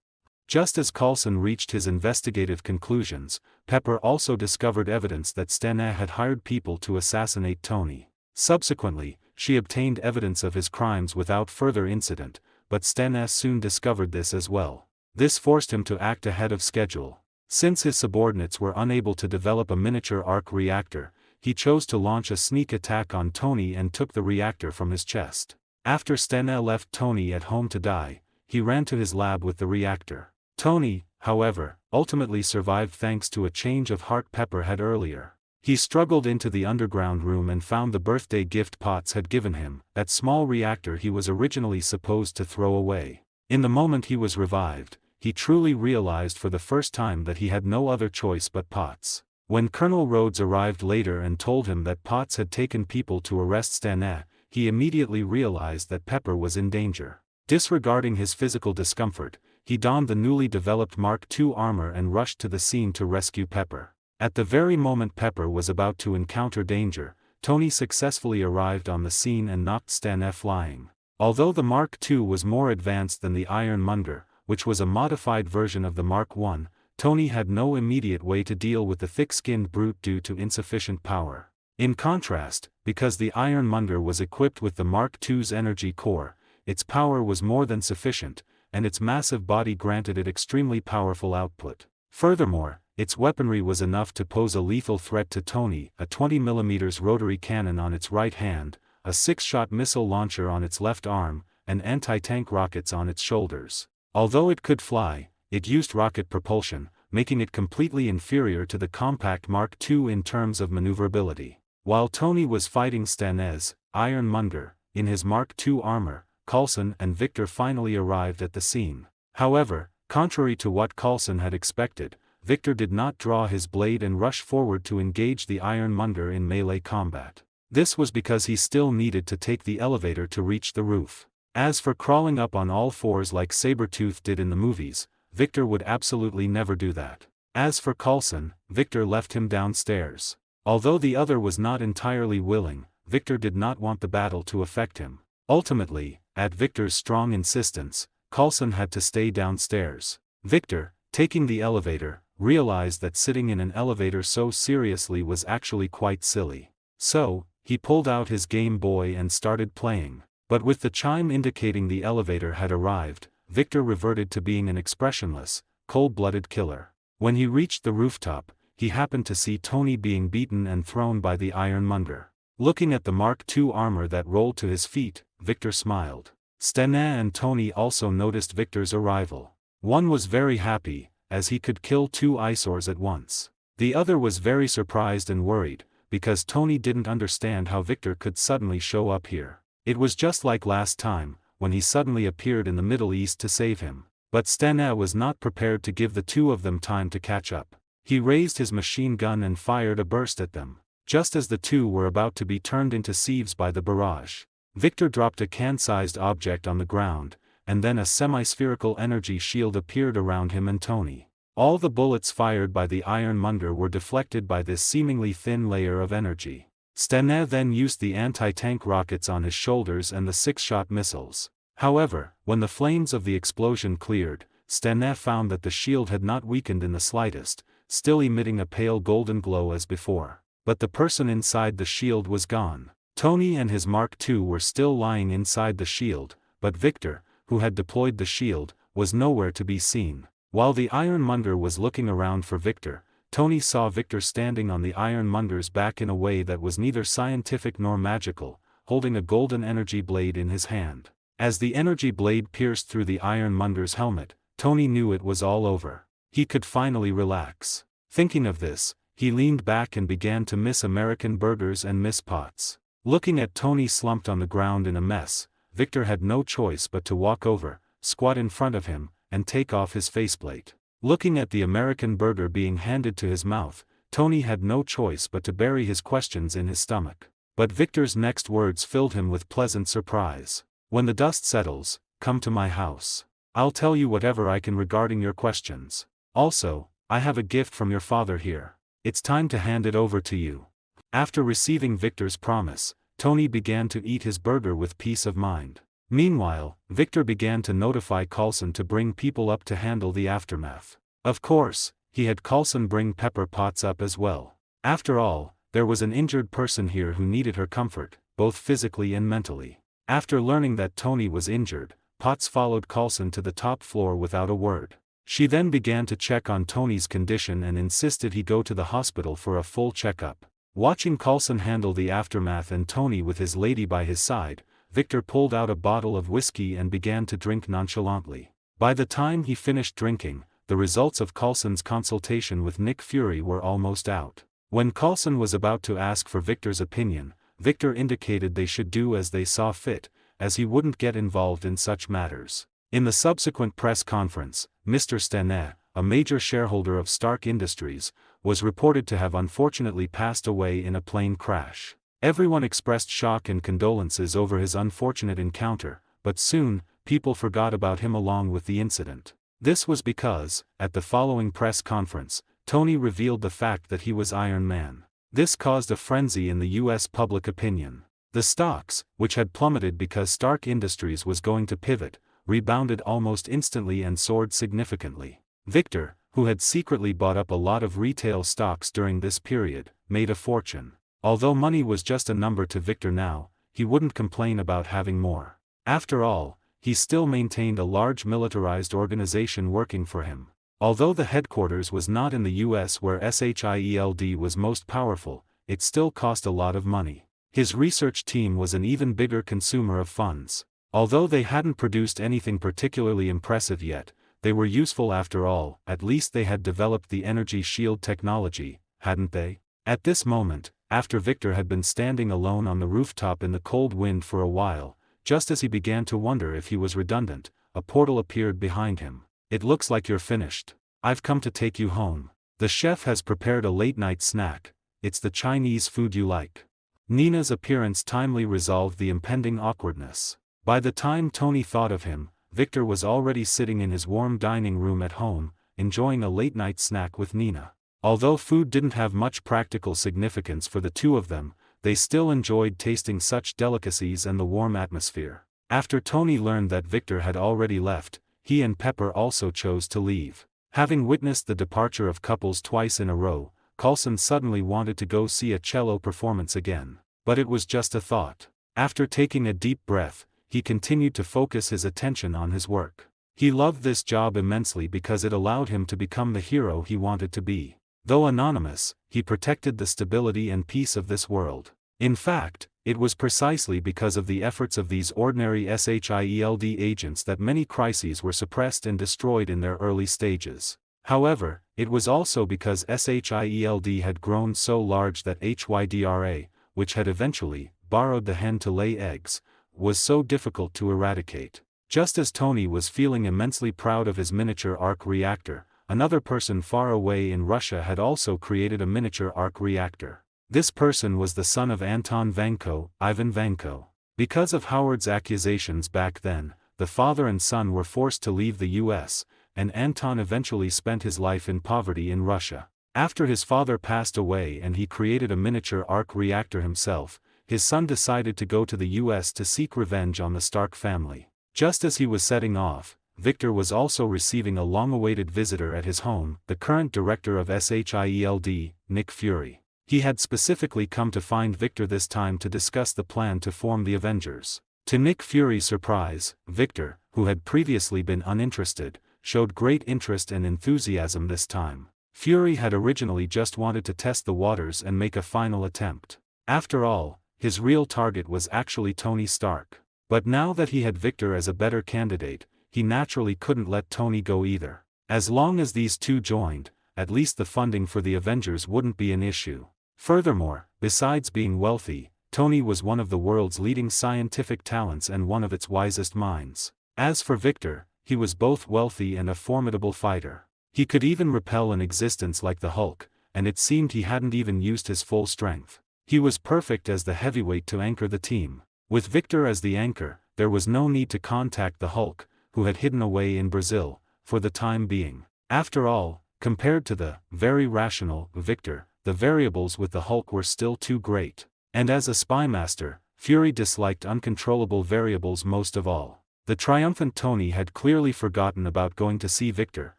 Just as Coulson reached his investigative conclusions, Pepper also discovered evidence that Stanley had hired people to assassinate Tony. Subsequently, she obtained evidence of his crimes without further incident, but Stanley soon discovered this as well. This forced him to act ahead of schedule. Since his subordinates were unable to develop a miniature arc reactor, he chose to launch a sneak attack on Tony and took the reactor from his chest. After Stanley left Tony at home to die, he ran to his lab with the reactor. Tony, however, ultimately survived thanks to a change of heart Pepper had earlier. He struggled into the underground room and found the birthday gift Potts had given him, that small reactor he was originally supposed to throw away. In the moment he was revived, he truly realized for the first time that he had no other choice but Potts. When Colonel Rhodes arrived later and told him that Potts had taken people to arrest Stanley, he immediately realized that Pepper was in danger. Disregarding his physical discomfort, he donned the newly developed Mark II armor and rushed to the scene to rescue Pepper. At the very moment Pepper was about to encounter danger, Tony successfully arrived on the scene and knocked Stanley flying. Although the Mark II was more advanced than the Ironmonger, which was a modified version of the Mark I, Tony had no immediate way to deal with the thick-skinned brute due to insufficient power. In contrast, because the Ironmonger was equipped with the Mark II's energy core, its power was more than sufficient, and its massive body granted it extremely powerful output. Furthermore, its weaponry was enough to pose a lethal threat to Tony, a 20mm rotary cannon on its right hand, a 6-shot missile launcher on its left arm, and anti-tank rockets on its shoulders. Although it could fly, it used rocket propulsion, making it completely inferior to the compact Mark II in terms of maneuverability. While Tony was fighting Stanley's Ironmonger in his Mark II armor, Coulson and Victor finally arrived at the scene. However, contrary to what Coulson had expected, Victor did not draw his blade and rush forward to engage the Ironmonger in melee combat. This was because he still needed to take the elevator to reach the roof. As for crawling up on all fours like Sabretooth did in the movies, Victor would absolutely never do that. As for Coulson, Victor left him downstairs. Although the other was not entirely willing, Victor did not want the battle to affect him. Ultimately, at Victor's strong insistence, Coulson had to stay downstairs. Victor, taking the elevator, realized that sitting in an elevator so seriously was actually quite silly. So, he pulled out his Game Boy and started playing. But with the chime indicating the elevator had arrived, Victor reverted to being an expressionless, cold-blooded killer. When he reached the rooftop, he happened to see Tony being beaten and thrown by the Ironmonger. Looking at the Mark II armor that rolled to his feet, Victor smiled. Stanley and Tony also noticed Victor's arrival. One was very happy, as he could kill 2 eyesores at once. The other was very surprised and worried, because Tony didn't understand how Victor could suddenly show up here. It was just like last time, when he suddenly appeared in the Middle East to save him. But Stanley was not prepared to give the two of them time to catch up. He raised his machine gun and fired a burst at them. Just as the two were about to be turned into sieves by the barrage, Victor dropped a can-sized object on the ground, and then a semi-spherical energy shield appeared around him and Tony. All the bullets fired by the Ironmonger were deflected by this seemingly thin layer of energy. Stanley then used the anti-tank rockets on his shoulders and the 6-shot missiles. However, when the flames of the explosion cleared, Stanley found that the shield had not weakened in the slightest, still emitting a pale golden glow as before. But the person inside the shield was gone. Tony and his Mark II were still lying inside the shield, but Victor, who had deployed the shield, was nowhere to be seen. While the Ironmonger was looking around for Victor, Tony saw Victor standing on the Ironmonger's back in a way that was neither scientific nor magical, holding a golden energy blade in his hand. As the energy blade pierced through the Ironmonger's helmet, Tony knew it was all over. He could finally relax. Thinking of this, he leaned back and began to miss American burgers and miss Potts. Looking at Tony slumped on the ground in a mess, Victor had no choice but to walk over, squat in front of him, and take off his faceplate. Looking at the American burger being handed to his mouth, Tony had no choice but to bury his questions in his stomach. But Victor's next words filled him with pleasant surprise. "When the dust settles, come to my house. I'll tell you whatever I can regarding your questions. Also, I have a gift from your father here. It's time to hand it over to you." After receiving Victor's promise, Tony began to eat his burger with peace of mind. Meanwhile, Victor began to notify Coulson to bring people up to handle the aftermath. Of course, he had Coulson bring Pepper Potts up as well. After all, there was an injured person here who needed her comfort, both physically and mentally. After learning that Tony was injured, Potts followed Coulson to the top floor without a word. She then began to check on Tony's condition and insisted he go to the hospital for a full checkup. Watching Coulson handle the aftermath and Tony with his lady by his side, Victor pulled out a bottle of whiskey and began to drink nonchalantly. By the time he finished drinking, the results of Coulson's consultation with Nick Fury were almost out. When Coulson was about to ask for Victor's opinion, Victor indicated they should do as they saw fit, as he wouldn't get involved in such matters. In the subsequent press conference, Mr. Stanley, a major shareholder of Stark Industries, was reported to have unfortunately passed away in a plane crash. Everyone expressed shock and condolences over his unfortunate encounter, but soon, people forgot about him along with the incident. This was because, at the following press conference, Tony revealed the fact that he was Iron Man. This caused a frenzy in the US public opinion. The stocks, which had plummeted because Stark Industries was going to pivot, rebounded almost instantly and soared significantly. Victor, who had secretly bought up a lot of retail stocks during this period, made a fortune. Although money was just a number to Victor now, he wouldn't complain about having more. After all, he still maintained a large militarized organization working for him. Although the headquarters was not in the US where SHIELD was most powerful, it still cost a lot of money. His research team was an even bigger consumer of funds. Although they hadn't produced anything particularly impressive yet, they were useful after all. At least they had developed the energy shield technology, hadn't they? At this moment, after Victor had been standing alone on the rooftop in the cold wind for a while, just as he began to wonder if he was redundant, a portal appeared behind him. "It looks like you're finished. I've come to take you home. The chef has prepared a late-night snack. It's the Chinese food you like." Nina's appearance timely resolved the impending awkwardness. By the time Tony thought of him, Victor was already sitting in his warm dining room at home, enjoying a late-night snack with Nina. Although food didn't have much practical significance for the two of them, they still enjoyed tasting such delicacies and the warm atmosphere. After Tony learned that Victor had already left, he and Pepper also chose to leave. Having witnessed the departure of couples twice in a row, Coulson suddenly wanted to go see a cello performance again. But it was just a thought. After taking a deep breath, he continued to focus his attention on his work. He loved this job immensely because it allowed him to become the hero he wanted to be. Though anonymous, he protected the stability and peace of this world. In fact, it was precisely because of the efforts of these ordinary SHIELD agents that many crises were suppressed and destroyed in their early stages. However, it was also because SHIELD had grown so large that HYDRA, which had eventually borrowed the hen to lay eggs, was so difficult to eradicate. Just as Tony was feeling immensely proud of his miniature arc reactor, another person far away in Russia had also created a miniature arc reactor. This person was the son of Anton Vanko, Ivan Vanko. Because of Howard's accusations back then, the father and son were forced to leave the US, and Anton eventually spent his life in poverty in Russia. After his father passed away and he created a miniature arc reactor himself, his son decided to go to the US to seek revenge on the Stark family. Just as he was setting off, Victor was also receiving a long-awaited visitor at his home, the current director of SHIELD, Nick Fury. He had specifically come to find Victor this time to discuss the plan to form the Avengers. To Nick Fury's surprise, Victor, who had previously been uninterested, showed great interest and enthusiasm this time. Fury had originally just wanted to test the waters and make a final attempt. After all, his real target was actually Tony Stark. But now that he had Victor as a better candidate, he naturally couldn't let Tony go either. As long as these two joined, at least the funding for the Avengers wouldn't be an issue. Furthermore, besides being wealthy, Tony was one of the world's leading scientific talents and one of its wisest minds. As for Victor, he was both wealthy and a formidable fighter. He could even repel an existence like the Hulk, and it seemed he hadn't even used his full strength. He was perfect as the heavyweight to anchor the team. With Victor as the anchor, there was no need to contact the Hulk, who had hidden away in Brazil, for the time being. After all, compared to the very rational Victor, the variables with the Hulk were still too great. And as a spymaster, Fury disliked uncontrollable variables most of all. The triumphant Tony had clearly forgotten about going to see Victor,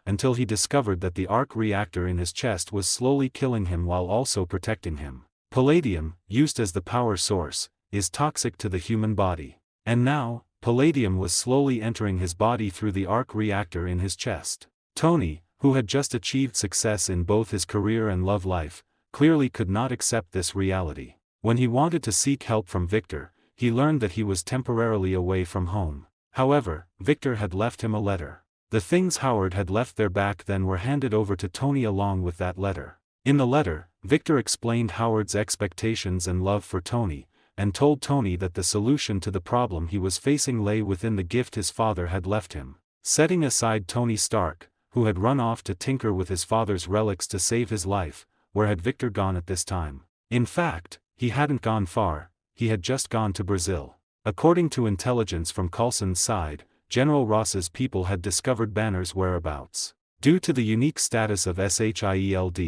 until he discovered that the arc reactor in his chest was slowly killing him while also protecting him. Palladium, used as the power source, is toxic to the human body. And now, palladium was slowly entering his body through the arc reactor in his chest. Tony, who had just achieved success in both his career and love life, clearly could not accept this reality. When he wanted to seek help from Victor, he learned that he was temporarily away from home. However, Victor had left him a letter. The things Howard had left there back then were handed over to Tony along with that letter. In the letter, Victor explained Howard's expectations and love for Tony, and told Tony that the solution to the problem he was facing lay within the gift his father had left him. Setting aside Tony Stark, who had run off to tinker with his father's relics to save his life, where had Victor gone at this time? In fact, he hadn't gone far, he had just gone to Brazil. According to intelligence from Coulson's side, General Ross's people had discovered Banner's whereabouts. Due to the unique status of SHIELD,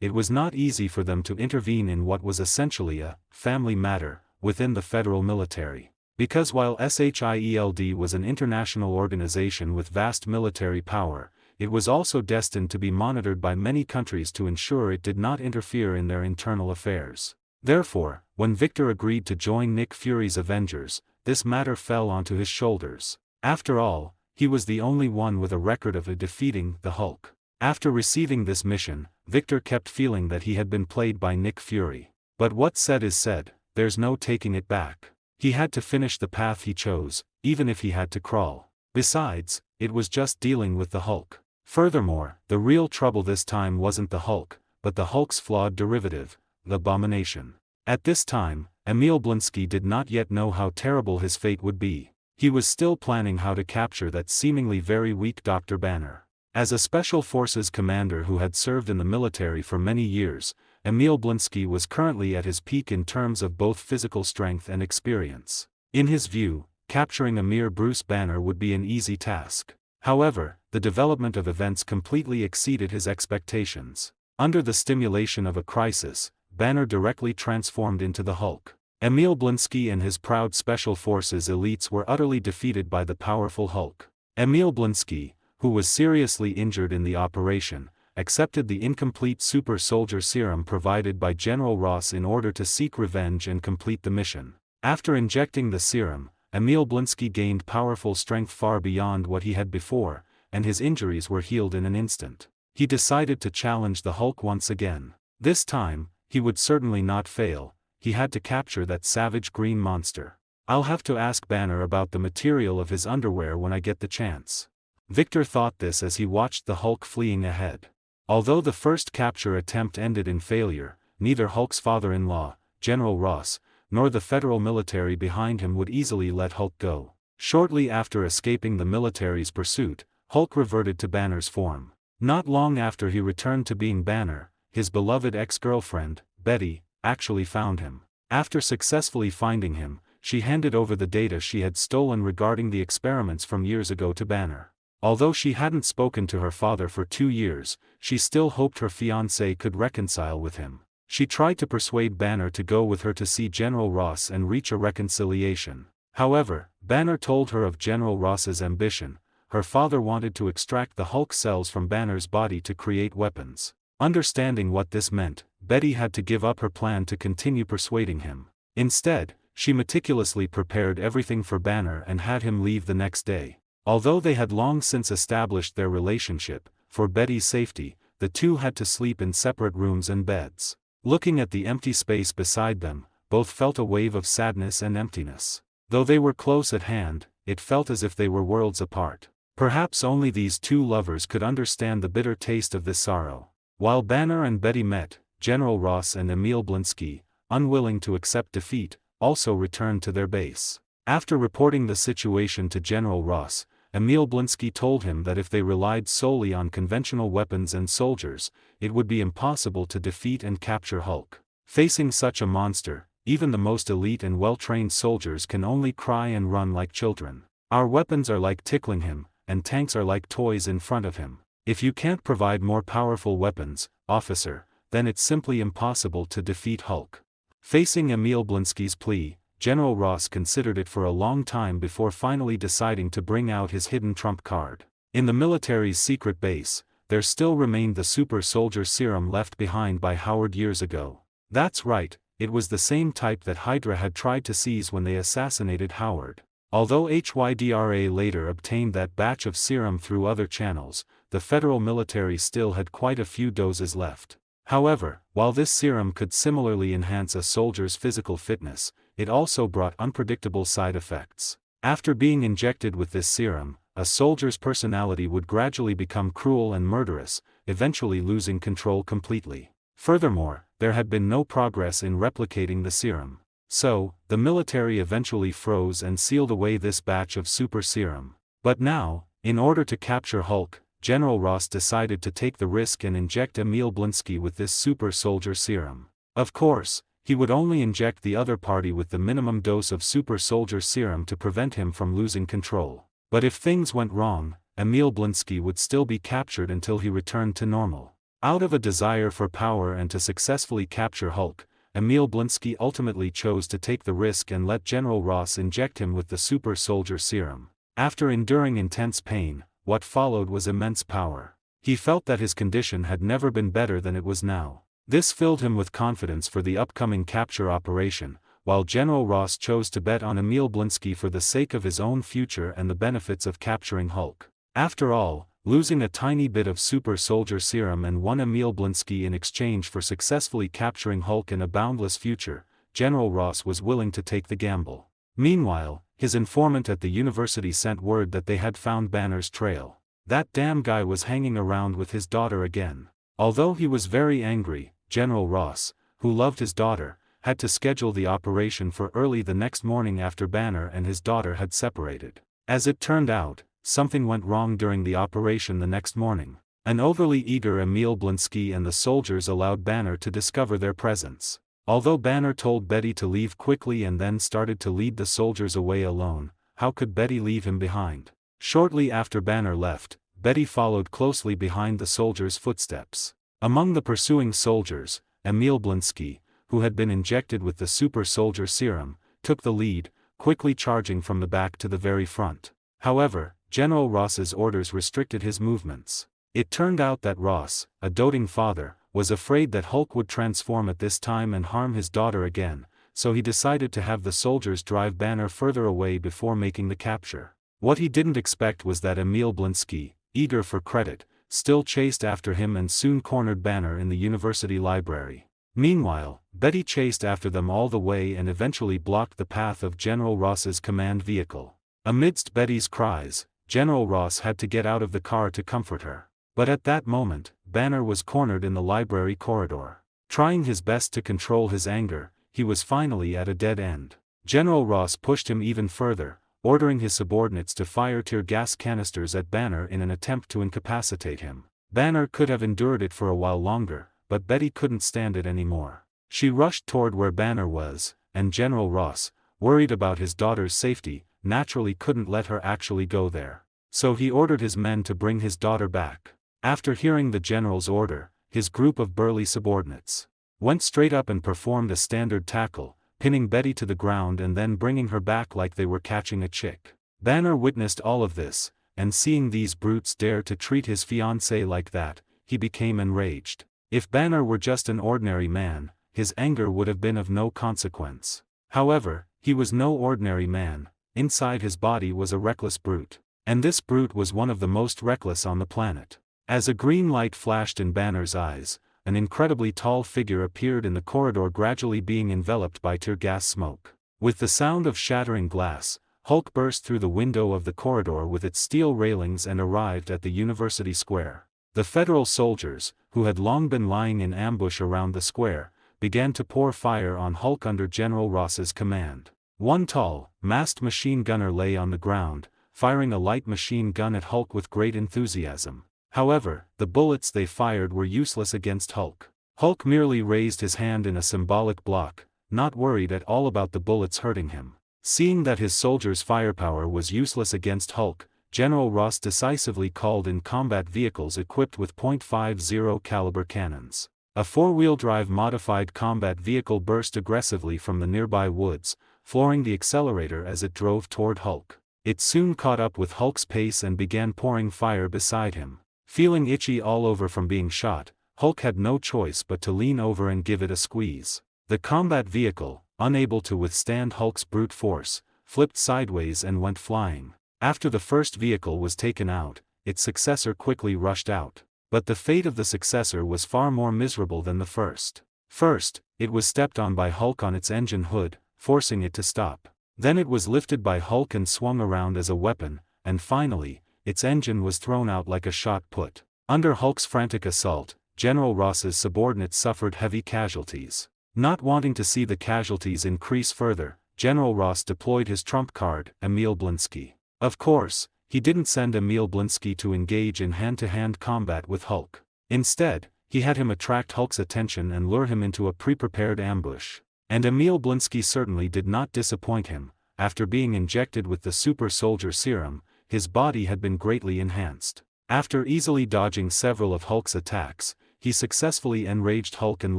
it was not easy for them to intervene in what was essentially a family matter within the federal military. Because while SHIELD was an international organization with vast military power, it was also destined to be monitored by many countries to ensure it did not interfere in their internal affairs. Therefore, when Victor agreed to join Nick Fury's Avengers, this matter fell onto his shoulders. After all, he was the only one with a record of defeating the Hulk. After receiving this mission, Victor kept feeling that he had been played by Nick Fury. But what's said is said, there's no taking it back. He had to finish the path he chose, even if he had to crawl. Besides, it was just dealing with the Hulk. Furthermore, the real trouble this time wasn't the Hulk, but the Hulk's flawed derivative, the Abomination. At this time, Emil Blinsky did not yet know how terrible his fate would be. He was still planning how to capture that seemingly very weak Dr. Banner. As a Special Forces commander who had served in the military for many years, Emil Blinsky was currently at his peak in terms of both physical strength and experience. In his view, capturing a mere Bruce Banner would be an easy task. However, the development of events completely exceeded his expectations. Under the stimulation of a crisis, Banner directly transformed into the Hulk. Emil Blinsky and his proud Special Forces elites were utterly defeated by the powerful Hulk. Emil Blinsky, who was seriously injured in the operation, accepted the incomplete super soldier serum provided by General Ross in order to seek revenge and complete the mission. After injecting the serum, Emil Blinsky gained powerful strength far beyond what he had before, and his injuries were healed in an instant. He decided to challenge the Hulk once again. This time, he would certainly not fail. He had to capture that savage green monster. I'll have to ask Banner about the material of his underwear when I get the chance. Victor thought this as he watched the Hulk fleeing ahead. Although the first capture attempt ended in failure, neither Hulk's father-in-law, General Ross, nor the federal military behind him would easily let Hulk go. Shortly after escaping the military's pursuit, Hulk reverted to Banner's form. Not long after he returned to being Banner, his beloved ex-girlfriend, Betty, actually found him. After successfully finding him, she handed over the data she had stolen regarding the experiments from years ago to Banner. Although she hadn't spoken to her father for 2 years, she still hoped her fiancé could reconcile with him. She tried to persuade Banner to go with her to see General Ross and reach a reconciliation. However, Banner told her of General Ross's ambition, her father wanted to extract the Hulk cells from Banner's body to create weapons. Understanding what this meant, Betty had to give up her plan to continue persuading him. Instead, she meticulously prepared everything for Banner and had him leave the next day. Although they had long since established their relationship, for Betty's safety, the two had to sleep in separate rooms and beds. Looking at the empty space beside them, both felt a wave of sadness and emptiness. Though they were close at hand, it felt as if they were worlds apart. Perhaps only these two lovers could understand the bitter taste of this sorrow. While Banner and Betty met, General Ross and Emil Blinsky, unwilling to accept defeat, also returned to their base. After reporting the situation to General Ross, Emil Blinsky told him that if they relied solely on conventional weapons and soldiers, it would be impossible to defeat and capture Hulk. Facing such a monster, even the most elite and well-trained soldiers can only cry and run like children. Our weapons are like tickling him, and tanks are like toys in front of him. If you can't provide more powerful weapons, officer, then it's simply impossible to defeat Hulk. Facing Emil Blinsky's plea, General Ross considered it for a long time before finally deciding to bring out his hidden trump card. In the military's secret base, there still remained the super soldier serum left behind by Howard years ago. That's right, it was the same type that Hydra had tried to seize when they assassinated Howard. Although HYDRA later obtained that batch of serum through other channels, the federal military still had quite a few doses left. However, while this serum could similarly enhance a soldier's physical fitness, it also brought unpredictable side effects. After being injected with this serum, a soldier's personality would gradually become cruel and murderous, eventually losing control completely. Furthermore, there had been no progress in replicating the serum. So, the military eventually froze and sealed away this batch of super serum. But now, in order to capture Hulk, General Ross decided to take the risk and inject Emil Blinsky with this super soldier serum. Of course, he would only inject the other party with the minimum dose of super soldier serum to prevent him from losing control. But if things went wrong, Emil Blinsky would still be captured until he returned to normal. Out of a desire for power and to successfully capture Hulk, Emil Blinsky ultimately chose to take the risk and let General Ross inject him with the super soldier serum. After enduring intense pain, what followed was immense power. He felt that his condition had never been better than it was now. This filled him with confidence for the upcoming capture operation, while General Ross chose to bet on Emil Blinsky for the sake of his own future and the benefits of capturing Hulk. After all, losing a tiny bit of super soldier serum and one Emil Blinsky in exchange for successfully capturing Hulk in a boundless future, General Ross was willing to take the gamble. Meanwhile, his informant at the university sent word that they had found Banner's trail. That damn guy was hanging around with his daughter again. Although he was very angry, General Ross, who loved his daughter, had to schedule the operation for early the next morning after Banner and his daughter had separated. As it turned out, something went wrong during the operation the next morning. An overly eager Emil Blinsky and the soldiers allowed Banner to discover their presence. Although Banner told Betty to leave quickly and then started to lead the soldiers away alone, how could Betty leave him behind? Shortly after Banner left, Betty followed closely behind the soldiers' footsteps. Among the pursuing soldiers, Emil Blinsky, who had been injected with the super soldier serum, took the lead, quickly charging from the back to the very front. However, General Ross's orders restricted his movements. It turned out that Ross, a doting father, was afraid that Hulk would transform at this time and harm his daughter again, so he decided to have the soldiers drive Banner further away before making the capture. What he didn't expect was that Emil Blinsky, eager for credit, still chased after him and soon cornered Banner in the university library. Meanwhile, Betty chased after them all the way and eventually blocked the path of General Ross's command vehicle. Amidst Betty's cries, General Ross had to get out of the car to comfort her. But at that moment, Banner was cornered in the library corridor. Trying his best to control his anger, he was finally at a dead end. General Ross pushed him even further, ordering his subordinates to fire tear gas canisters at Banner in an attempt to incapacitate him. Banner could have endured it for a while longer, but Betty couldn't stand it anymore. She rushed toward where Banner was, and General Ross, worried about his daughter's safety, naturally couldn't let her actually go there. So he ordered his men to bring his daughter back. After hearing the general's order, his group of burly subordinates went straight up and performed a standard tackle, pinning Betty to the ground and then bringing her back like they were catching a chick. Banner witnessed all of this, and seeing these brutes dare to treat his fiancée like that, he became enraged. If Banner were just an ordinary man, his anger would have been of no consequence. However, he was no ordinary man. Inside his body was a reckless brute. And this brute was one of the most reckless on the planet. As a green light flashed in Banner's eyes, an incredibly tall figure appeared in the corridor, gradually being enveloped by tear gas smoke. With the sound of shattering glass, Hulk burst through the window of the corridor with its steel railings and arrived at the University Square. The Federal soldiers, who had long been lying in ambush around the square, began to pour fire on Hulk under General Ross's command. One tall, masked machine gunner lay on the ground, firing a light machine gun at Hulk with great enthusiasm. However, the bullets they fired were useless against Hulk. Hulk merely raised his hand in a symbolic block, not worried at all about the bullets hurting him. Seeing that his soldiers' firepower was useless against Hulk, General Ross decisively called in combat vehicles equipped with .50 caliber cannons. A four-wheel drive modified combat vehicle burst aggressively from the nearby woods, flooring the accelerator as it drove toward Hulk. It soon caught up with Hulk's pace and began pouring fire beside him. Feeling itchy all over from being shot, Hulk had no choice but to lean over and give it a squeeze. The combat vehicle, unable to withstand Hulk's brute force, flipped sideways and went flying. After the first vehicle was taken out, its successor quickly rushed out. But the fate of the successor was far more miserable than the first. First, it was stepped on by Hulk on its engine hood, forcing it to stop. Then it was lifted by Hulk and swung around as a weapon, and finally, its engine was thrown out like a shot put. Under Hulk's frantic assault, General Ross's subordinates suffered heavy casualties. Not wanting to see the casualties increase further, General Ross deployed his trump card, Emil Blinsky. Of course, he didn't send Emil Blinsky to engage in hand-to-hand combat with Hulk. Instead, he had him attract Hulk's attention and lure him into a pre-prepared ambush. And Emil Blinsky certainly did not disappoint him. After being injected with the super soldier serum, his body had been greatly enhanced. After easily dodging several of Hulk's attacks, he successfully enraged Hulk and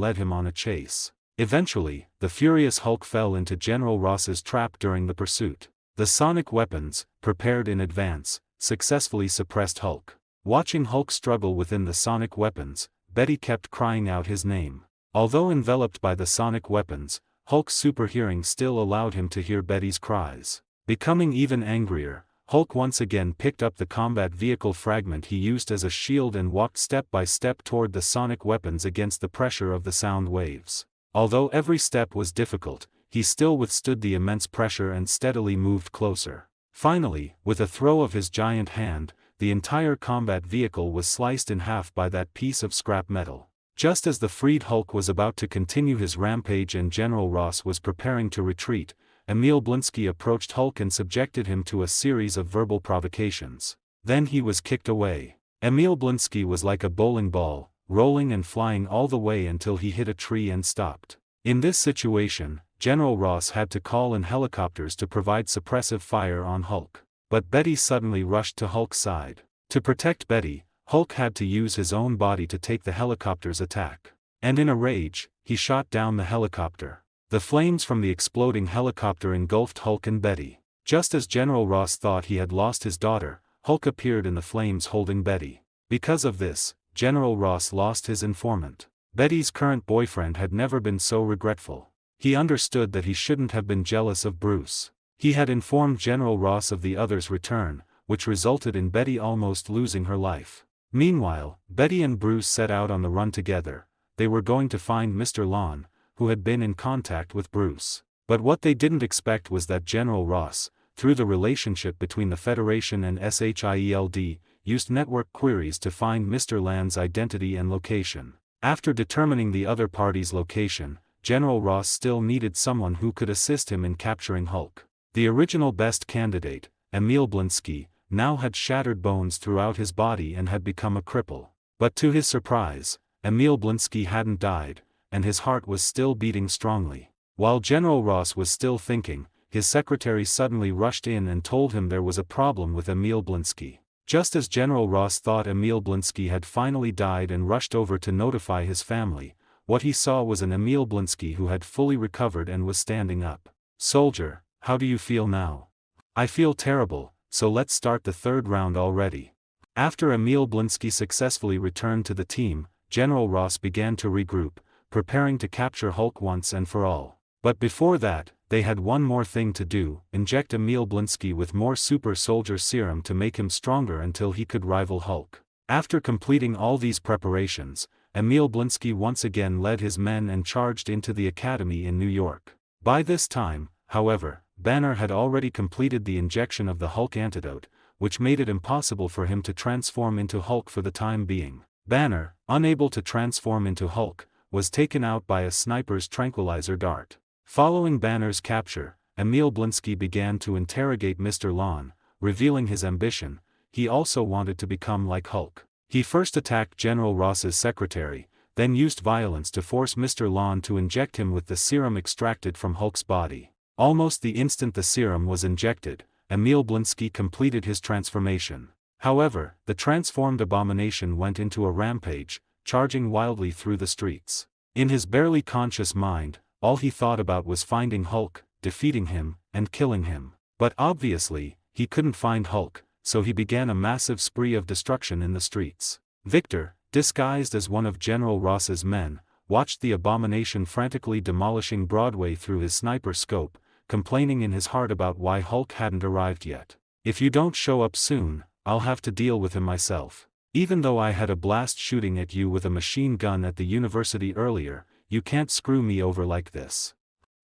led him on a chase. Eventually, the furious Hulk fell into General Ross's trap during the pursuit. The sonic weapons, prepared in advance, successfully suppressed Hulk. Watching Hulk struggle within the sonic weapons, Betty kept crying out his name. Although enveloped by the sonic weapons, Hulk's super hearing still allowed him to hear Betty's cries. Becoming even angrier, Hulk once again picked up the combat vehicle fragment he used as a shield and walked step by step toward the sonic weapons against the pressure of the sound waves. Although every step was difficult, he still withstood the immense pressure and steadily moved closer. Finally, with a throw of his giant hand, the entire combat vehicle was sliced in half by that piece of scrap metal. Just as the freed Hulk was about to continue his rampage and General Ross was preparing to retreat, Emil Blinsky approached Hulk and subjected him to a series of verbal provocations. Then he was kicked away. Emil Blinsky was like a bowling ball, rolling and flying all the way until he hit a tree and stopped. In this situation, General Ross had to call in helicopters to provide suppressive fire on Hulk. But Betty suddenly rushed to Hulk's side. To protect Betty, Hulk had to use his own body to take the helicopter's attack. And in a rage, he shot down the helicopter. The flames from the exploding helicopter engulfed Hulk and Betty. Just as General Ross thought he had lost his daughter, Hulk appeared in the flames holding Betty. Because of this, General Ross lost his informant. Betty's current boyfriend had never been so regretful. He understood that he shouldn't have been jealous of Bruce. He had informed General Ross of the other's return, which resulted in Betty almost losing her life. Meanwhile, Betty and Bruce set out on the run together. They were going to find Mr. Lon, who had been in contact with Bruce. But what they didn't expect was that General Ross, through the relationship between the Federation and SHIELD, used network queries to find Mr. Lan's identity and location. After determining the other party's location, General Ross still needed someone who could assist him in capturing Hulk. The original best candidate, Emil Blinsky, now had shattered bones throughout his body and had become a cripple. But to his surprise, Emil Blinsky hadn't died, and his heart was still beating strongly. While General Ross was still thinking, his secretary suddenly rushed in and told him there was a problem with Emil Blinsky. Just as General Ross thought Emil Blinsky had finally died and rushed over to notify his family, what he saw was an Emil Blinsky who had fully recovered and was standing up. "Soldier, how do you feel now?" "I feel terrible," so let's start the third round already. After Emil Blinsky successfully returned to the team, General Ross began to regroup, preparing to capture Hulk once and for all. But before that, they had one more thing to do: inject Emil Blinsky with more super soldier serum to make him stronger until he could rival Hulk. After completing all these preparations, Emil Blinsky once again led his men and charged into the academy in New York. By this time, however, Banner had already completed the injection of the Hulk antidote, which made it impossible for him to transform into Hulk for the time being. Banner, unable to transform into Hulk, was taken out by a sniper's tranquilizer dart. Following Banner's capture, Emil Blinsky began to interrogate Mr. Lon, revealing his ambition. He also wanted to become like Hulk. He first attacked General Ross's secretary, then used violence to force Mr. Lon to inject him with the serum extracted from Hulk's body. Almost the instant the serum was injected, Emil Blinsky completed his transformation. However, the transformed abomination went into a rampage, charging wildly through the streets. In his barely conscious mind, all he thought about was finding Hulk, defeating him, and killing him. But obviously, he couldn't find Hulk, so he began a massive spree of destruction in the streets. Victor, disguised as one of General Ross's men, watched the abomination frantically demolishing Broadway through his sniper scope, complaining in his heart about why Hulk hadn't arrived yet. "If you don't show up soon, I'll have to deal with him myself. Even though I had a blast shooting at you with a machine gun at the university earlier, you can't screw me over like this."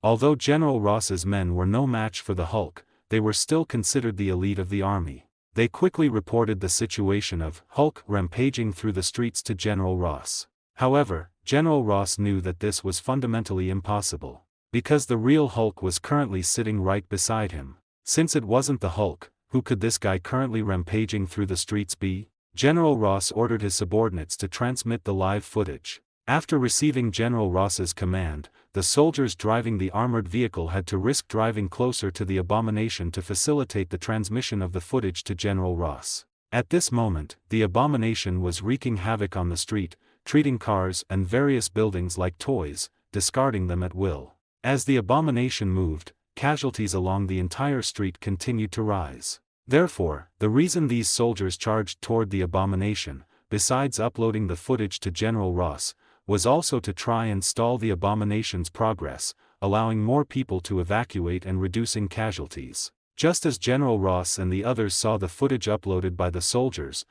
Although General Ross's men were no match for the Hulk, they were still considered the elite of the army. They quickly reported the situation of Hulk rampaging through the streets to General Ross. However, General Ross knew that this was fundamentally impossible, because the real Hulk was currently sitting right beside him. Since it wasn't the Hulk, who could this guy currently rampaging through the streets be? General Ross ordered his subordinates to transmit the live footage. After receiving General Ross's command, the soldiers driving the armored vehicle had to risk driving closer to the abomination to facilitate the transmission of the footage to General Ross. At this moment, the abomination was wreaking havoc on the street, treating cars and various buildings like toys, discarding them at will. As the abomination moved, casualties along the entire street continued to rise. Therefore, the reason these soldiers charged toward the abomination, besides uploading the footage to General Ross, was also to try and stall the abomination's progress, allowing more people to evacuate and reducing casualties. Just as General Ross and the others saw the footage uploaded by the soldiers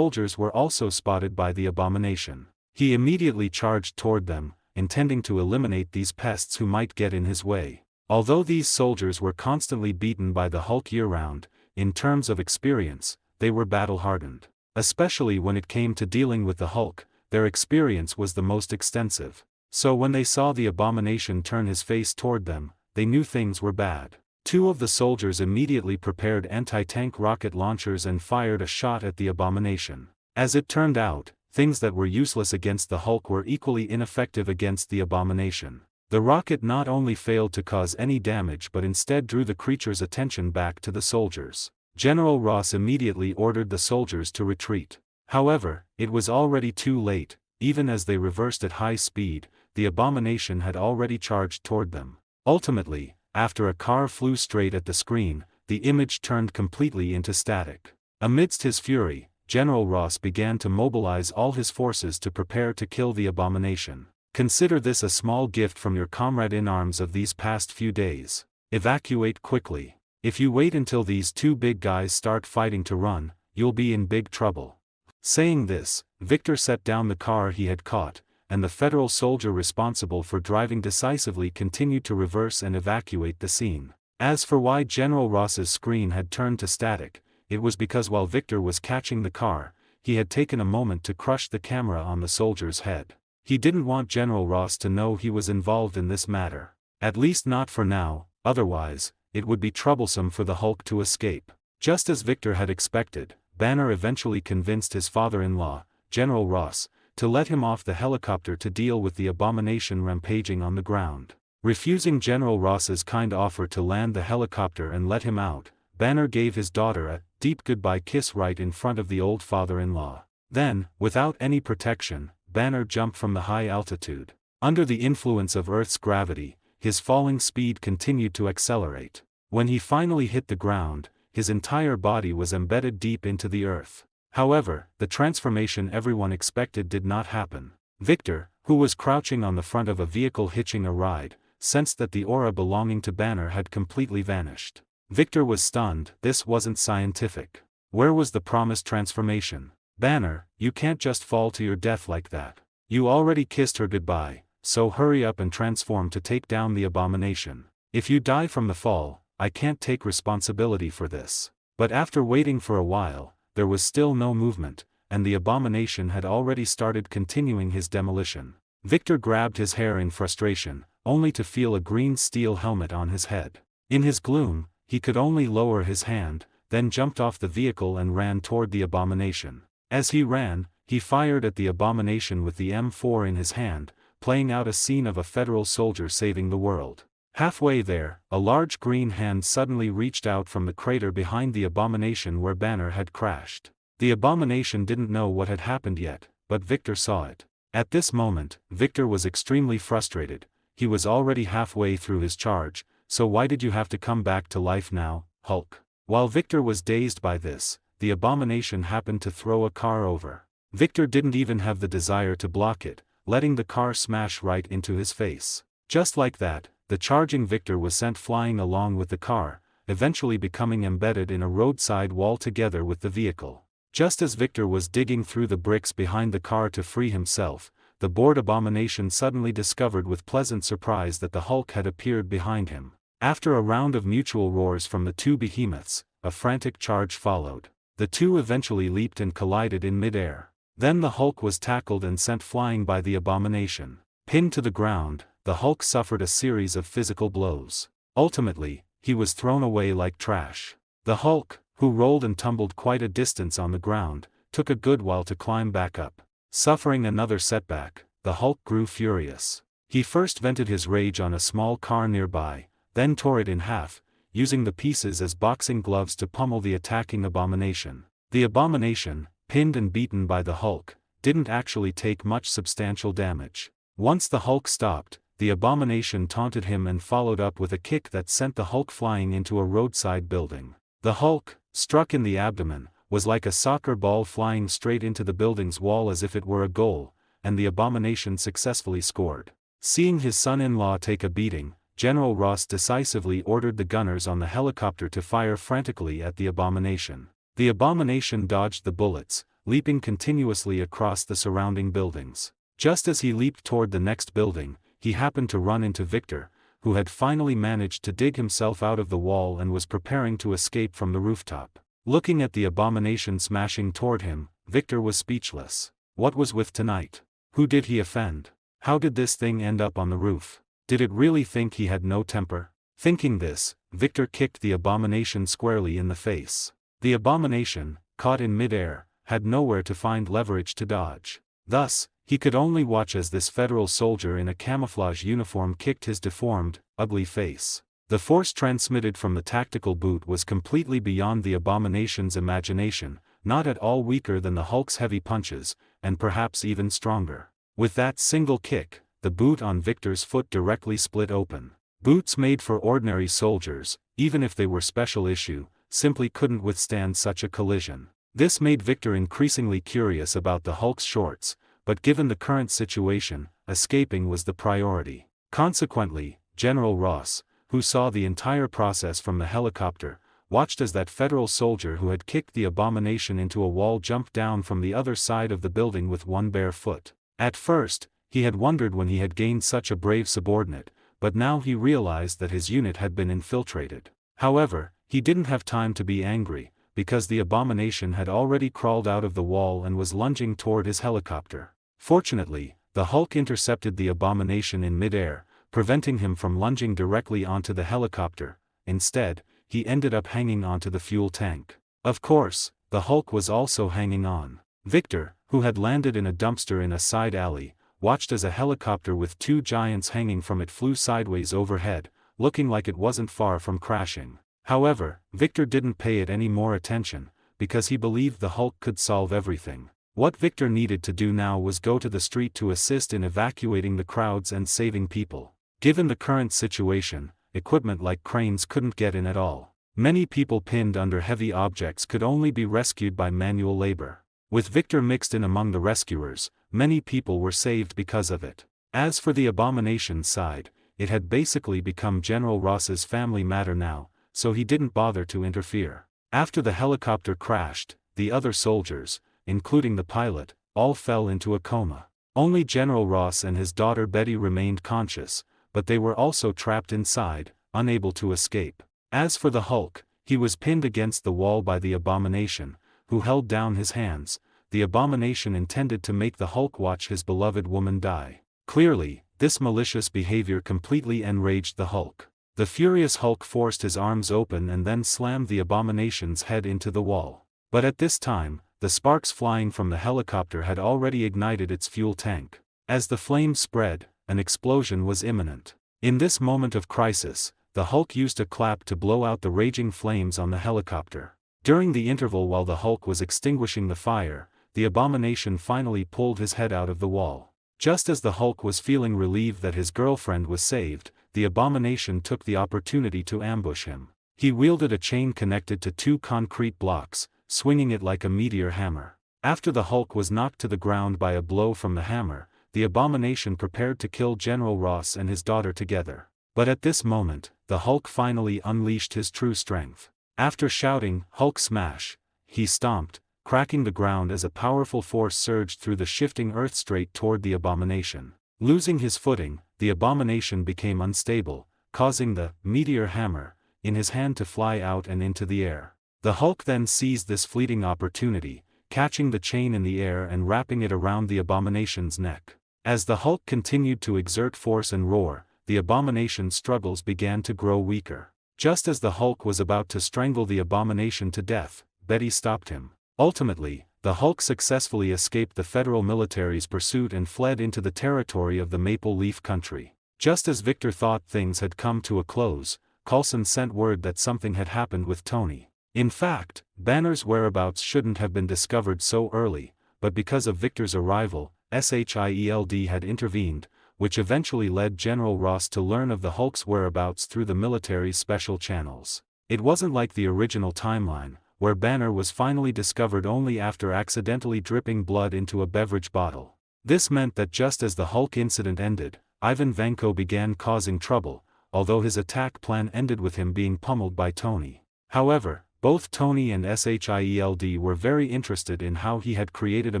were also spotted by the abomination. He immediately charged toward them, intending to eliminate these pests who might get in his way. Although these soldiers were constantly beaten by the Hulk year-round, in terms of experience, they were battle-hardened. Especially when it came to dealing with the Hulk, their experience was the most extensive. So when they saw the abomination turn his face toward them, they knew things were bad. Two of the soldiers immediately prepared anti-tank rocket launchers and fired a shot at the abomination. As it turned out, things that were useless against the Hulk were equally ineffective against the abomination. The rocket not only failed to cause any damage but instead drew the creature's attention back to the soldiers. General Ross immediately ordered the soldiers to retreat. However, it was already too late. Even as they reversed at high speed, the abomination had already charged toward them. Ultimately, after a car flew straight at the screen, the image turned completely into static. Amidst his fury, General Ross began to mobilize all his forces to prepare to kill the abomination. Consider this a small gift from your comrade in arms of these past few days. Evacuate quickly. If you wait until these two big guys start fighting to run, you'll be in big trouble. Saying this, Victor set down the car he had caught, and the federal soldier responsible for driving decisively continued to reverse and evacuate the scene. As for why General Ross's screen had turned to static, it was because while Victor was catching the car, he had taken a moment to crush the camera on the soldier's head. He didn't want General Ross to know he was involved in this matter. At least not for now, otherwise, it would be troublesome for the Hulk to escape. Just as Victor had expected, Banner eventually convinced his father-in-law, General Ross, to let him off the helicopter to deal with the abomination rampaging on the ground. Refusing General Ross's kind offer to land the helicopter and let him out, Banner gave his daughter a deep goodbye kiss right in front of the old father-in-law. Then, without any protection, Banner jumped from the high altitude. Under the influence of Earth's gravity, his falling speed continued to accelerate. When he finally hit the ground, his entire body was embedded deep into the earth. However, the transformation everyone expected did not happen. Victor, who was crouching on the front of a vehicle hitching a ride, sensed that the aura belonging to Banner had completely vanished. Victor was stunned. This wasn't scientific. Where was the promised transformation? Banner, you can't just fall to your death like that. You already kissed her goodbye, so hurry up and transform to take down the abomination. If you die from the fall, I can't take responsibility for this. But after waiting for a while, there was still no movement, and the abomination had already started continuing his demolition. Victor grabbed his hair in frustration, only to feel a green steel helmet on his head. In his gloom, he could only lower his hand, then jumped off the vehicle and ran toward the abomination. As he ran, he fired at the abomination with the M4 in his hand, playing out a scene of a federal soldier saving the world. Halfway there, a large green hand suddenly reached out from the crater behind the abomination where Banner had crashed. The abomination didn't know what had happened yet, but Victor saw it. At this moment, Victor was extremely frustrated. He was already halfway through his charge, so why did you have to come back to life now, Hulk? While Victor was dazed by this, the abomination happened to throw a car over. Victor didn't even have the desire to block it, letting the car smash right into his face. Just like that, the charging Victor was sent flying along with the car, eventually becoming embedded in a roadside wall together with the vehicle. Just as Victor was digging through the bricks behind the car to free himself, the bored abomination suddenly discovered with pleasant surprise that the Hulk had appeared behind him. After a round of mutual roars from the two behemoths, a frantic charge followed. The two eventually leaped and collided in midair. Then the Hulk was tackled and sent flying by the abomination. Pinned to the ground, the Hulk suffered a series of physical blows. Ultimately, he was thrown away like trash. The Hulk, who rolled and tumbled quite a distance on the ground, took a good while to climb back up. Suffering another setback, the Hulk grew furious. He first vented his rage on a small car nearby, then tore it in half, using the pieces as boxing gloves to pummel the attacking abomination. The abomination, pinned and beaten by the Hulk, didn't actually take much substantial damage. Once the Hulk stopped, the abomination taunted him and followed up with a kick that sent the Hulk flying into a roadside building. The Hulk, struck in the abdomen, was like a soccer ball flying straight into the building's wall as if it were a goal, and the abomination successfully scored. Seeing his son-in-law take a beating, General Ross decisively ordered the gunners on the helicopter to fire frantically at the abomination. The abomination dodged the bullets, leaping continuously across the surrounding buildings. Just as he leaped toward the next building, he happened to run into Victor, who had finally managed to dig himself out of the wall and was preparing to escape from the rooftop. Looking at the abomination smashing toward him, Victor was speechless. What was with tonight? Who did he offend? How did this thing end up on the roof? Did it really think he had no temper? Thinking this, Victor kicked the abomination squarely in the face. The abomination, caught in midair, had nowhere to find leverage to dodge. Thus, he could only watch as this federal soldier in a camouflage uniform kicked his deformed, ugly face. The force transmitted from the tactical boot was completely beyond the abomination's imagination, not at all weaker than the Hulk's heavy punches, and perhaps even stronger. With that single kick, the boot on Victor's foot directly split open. Boots made for ordinary soldiers, even if they were special issue, simply couldn't withstand such a collision. This made Victor increasingly curious about the Hulk's shorts, but given the current situation, escaping was the priority. Consequently, General Ross, who saw the entire process from the helicopter, watched as that federal soldier who had kicked the abomination into a wall jumped down from the other side of the building with one bare foot. At first, he had wondered when he had gained such a brave subordinate, but now he realized that his unit had been infiltrated. However, he didn't have time to be angry, because the abomination had already crawled out of the wall and was lunging toward his helicopter. Fortunately, the Hulk intercepted the abomination in midair, preventing him from lunging directly onto the helicopter. Instead, he ended up hanging onto the fuel tank. Of course, the Hulk was also hanging on. Victor, who had landed in a dumpster in a side alley, watched as a helicopter with two giants hanging from it flew sideways overhead, looking like it wasn't far from crashing. However, Victor didn't pay it any more attention, because he believed the Hulk could solve everything. What Victor needed to do now was go to the street to assist in evacuating the crowds and saving people. Given the current situation, equipment like cranes couldn't get in at all. Many people pinned under heavy objects could only be rescued by manual labor. With Victor mixed in among the rescuers, many people were saved because of it. As for the abomination side, it had basically become General Ross's family matter now, so he didn't bother to interfere. After the helicopter crashed, the other soldiers, including the pilot, all fell into a coma. Only General Ross and his daughter Betty remained conscious, but they were also trapped inside, unable to escape. As for the Hulk, he was pinned against the wall by the abomination, who held down his hands. The abomination intended to make the Hulk watch his beloved woman die. Clearly, this malicious behavior completely enraged the Hulk. The furious Hulk forced his arms open and then slammed the abomination's head into the wall. But at this time, the sparks flying from the helicopter had already ignited its fuel tank. As the flames spread, an explosion was imminent. In this moment of crisis, the Hulk used a clap to blow out the raging flames on the helicopter. During the interval while the Hulk was extinguishing the fire, the abomination finally pulled his head out of the wall. Just as the Hulk was feeling relieved that his girlfriend was saved, the abomination took the opportunity to ambush him. He wielded a chain connected to 2 concrete blocks, swinging it like a meteor hammer. After the Hulk was knocked to the ground by a blow from the hammer, the abomination prepared to kill General Ross and his daughter together. But at this moment, the Hulk finally unleashed his true strength. After shouting, "Hulk smash!" he stomped, cracking the ground as a powerful force surged through the shifting earth straight toward the abomination. Losing his footing, the abomination became unstable, causing the meteor hammer in his hand to fly out and into the air. The Hulk then seized this fleeting opportunity, catching the chain in the air and wrapping it around the abomination's neck. As the Hulk continued to exert force and roar, the abomination's struggles began to grow weaker. Just as the Hulk was about to strangle the abomination to death, Betty stopped him. Ultimately, the Hulk successfully escaped the federal military's pursuit and fled into the territory of the Maple Leaf Country. Just as Victor thought things had come to a close, Coulson sent word that something had happened with Tony. In fact, Banner's whereabouts shouldn't have been discovered so early, but because of Victor's arrival, SHIELD had intervened, which eventually led General Ross to learn of the Hulk's whereabouts through the military's special channels. It wasn't like the original timeline, where Banner was finally discovered only after accidentally dripping blood into a beverage bottle. This meant that just as the Hulk incident ended, Ivan Vanko began causing trouble, although his attack plan ended with him being pummeled by Tony. However, both Tony and SHIELD were very interested in how he had created a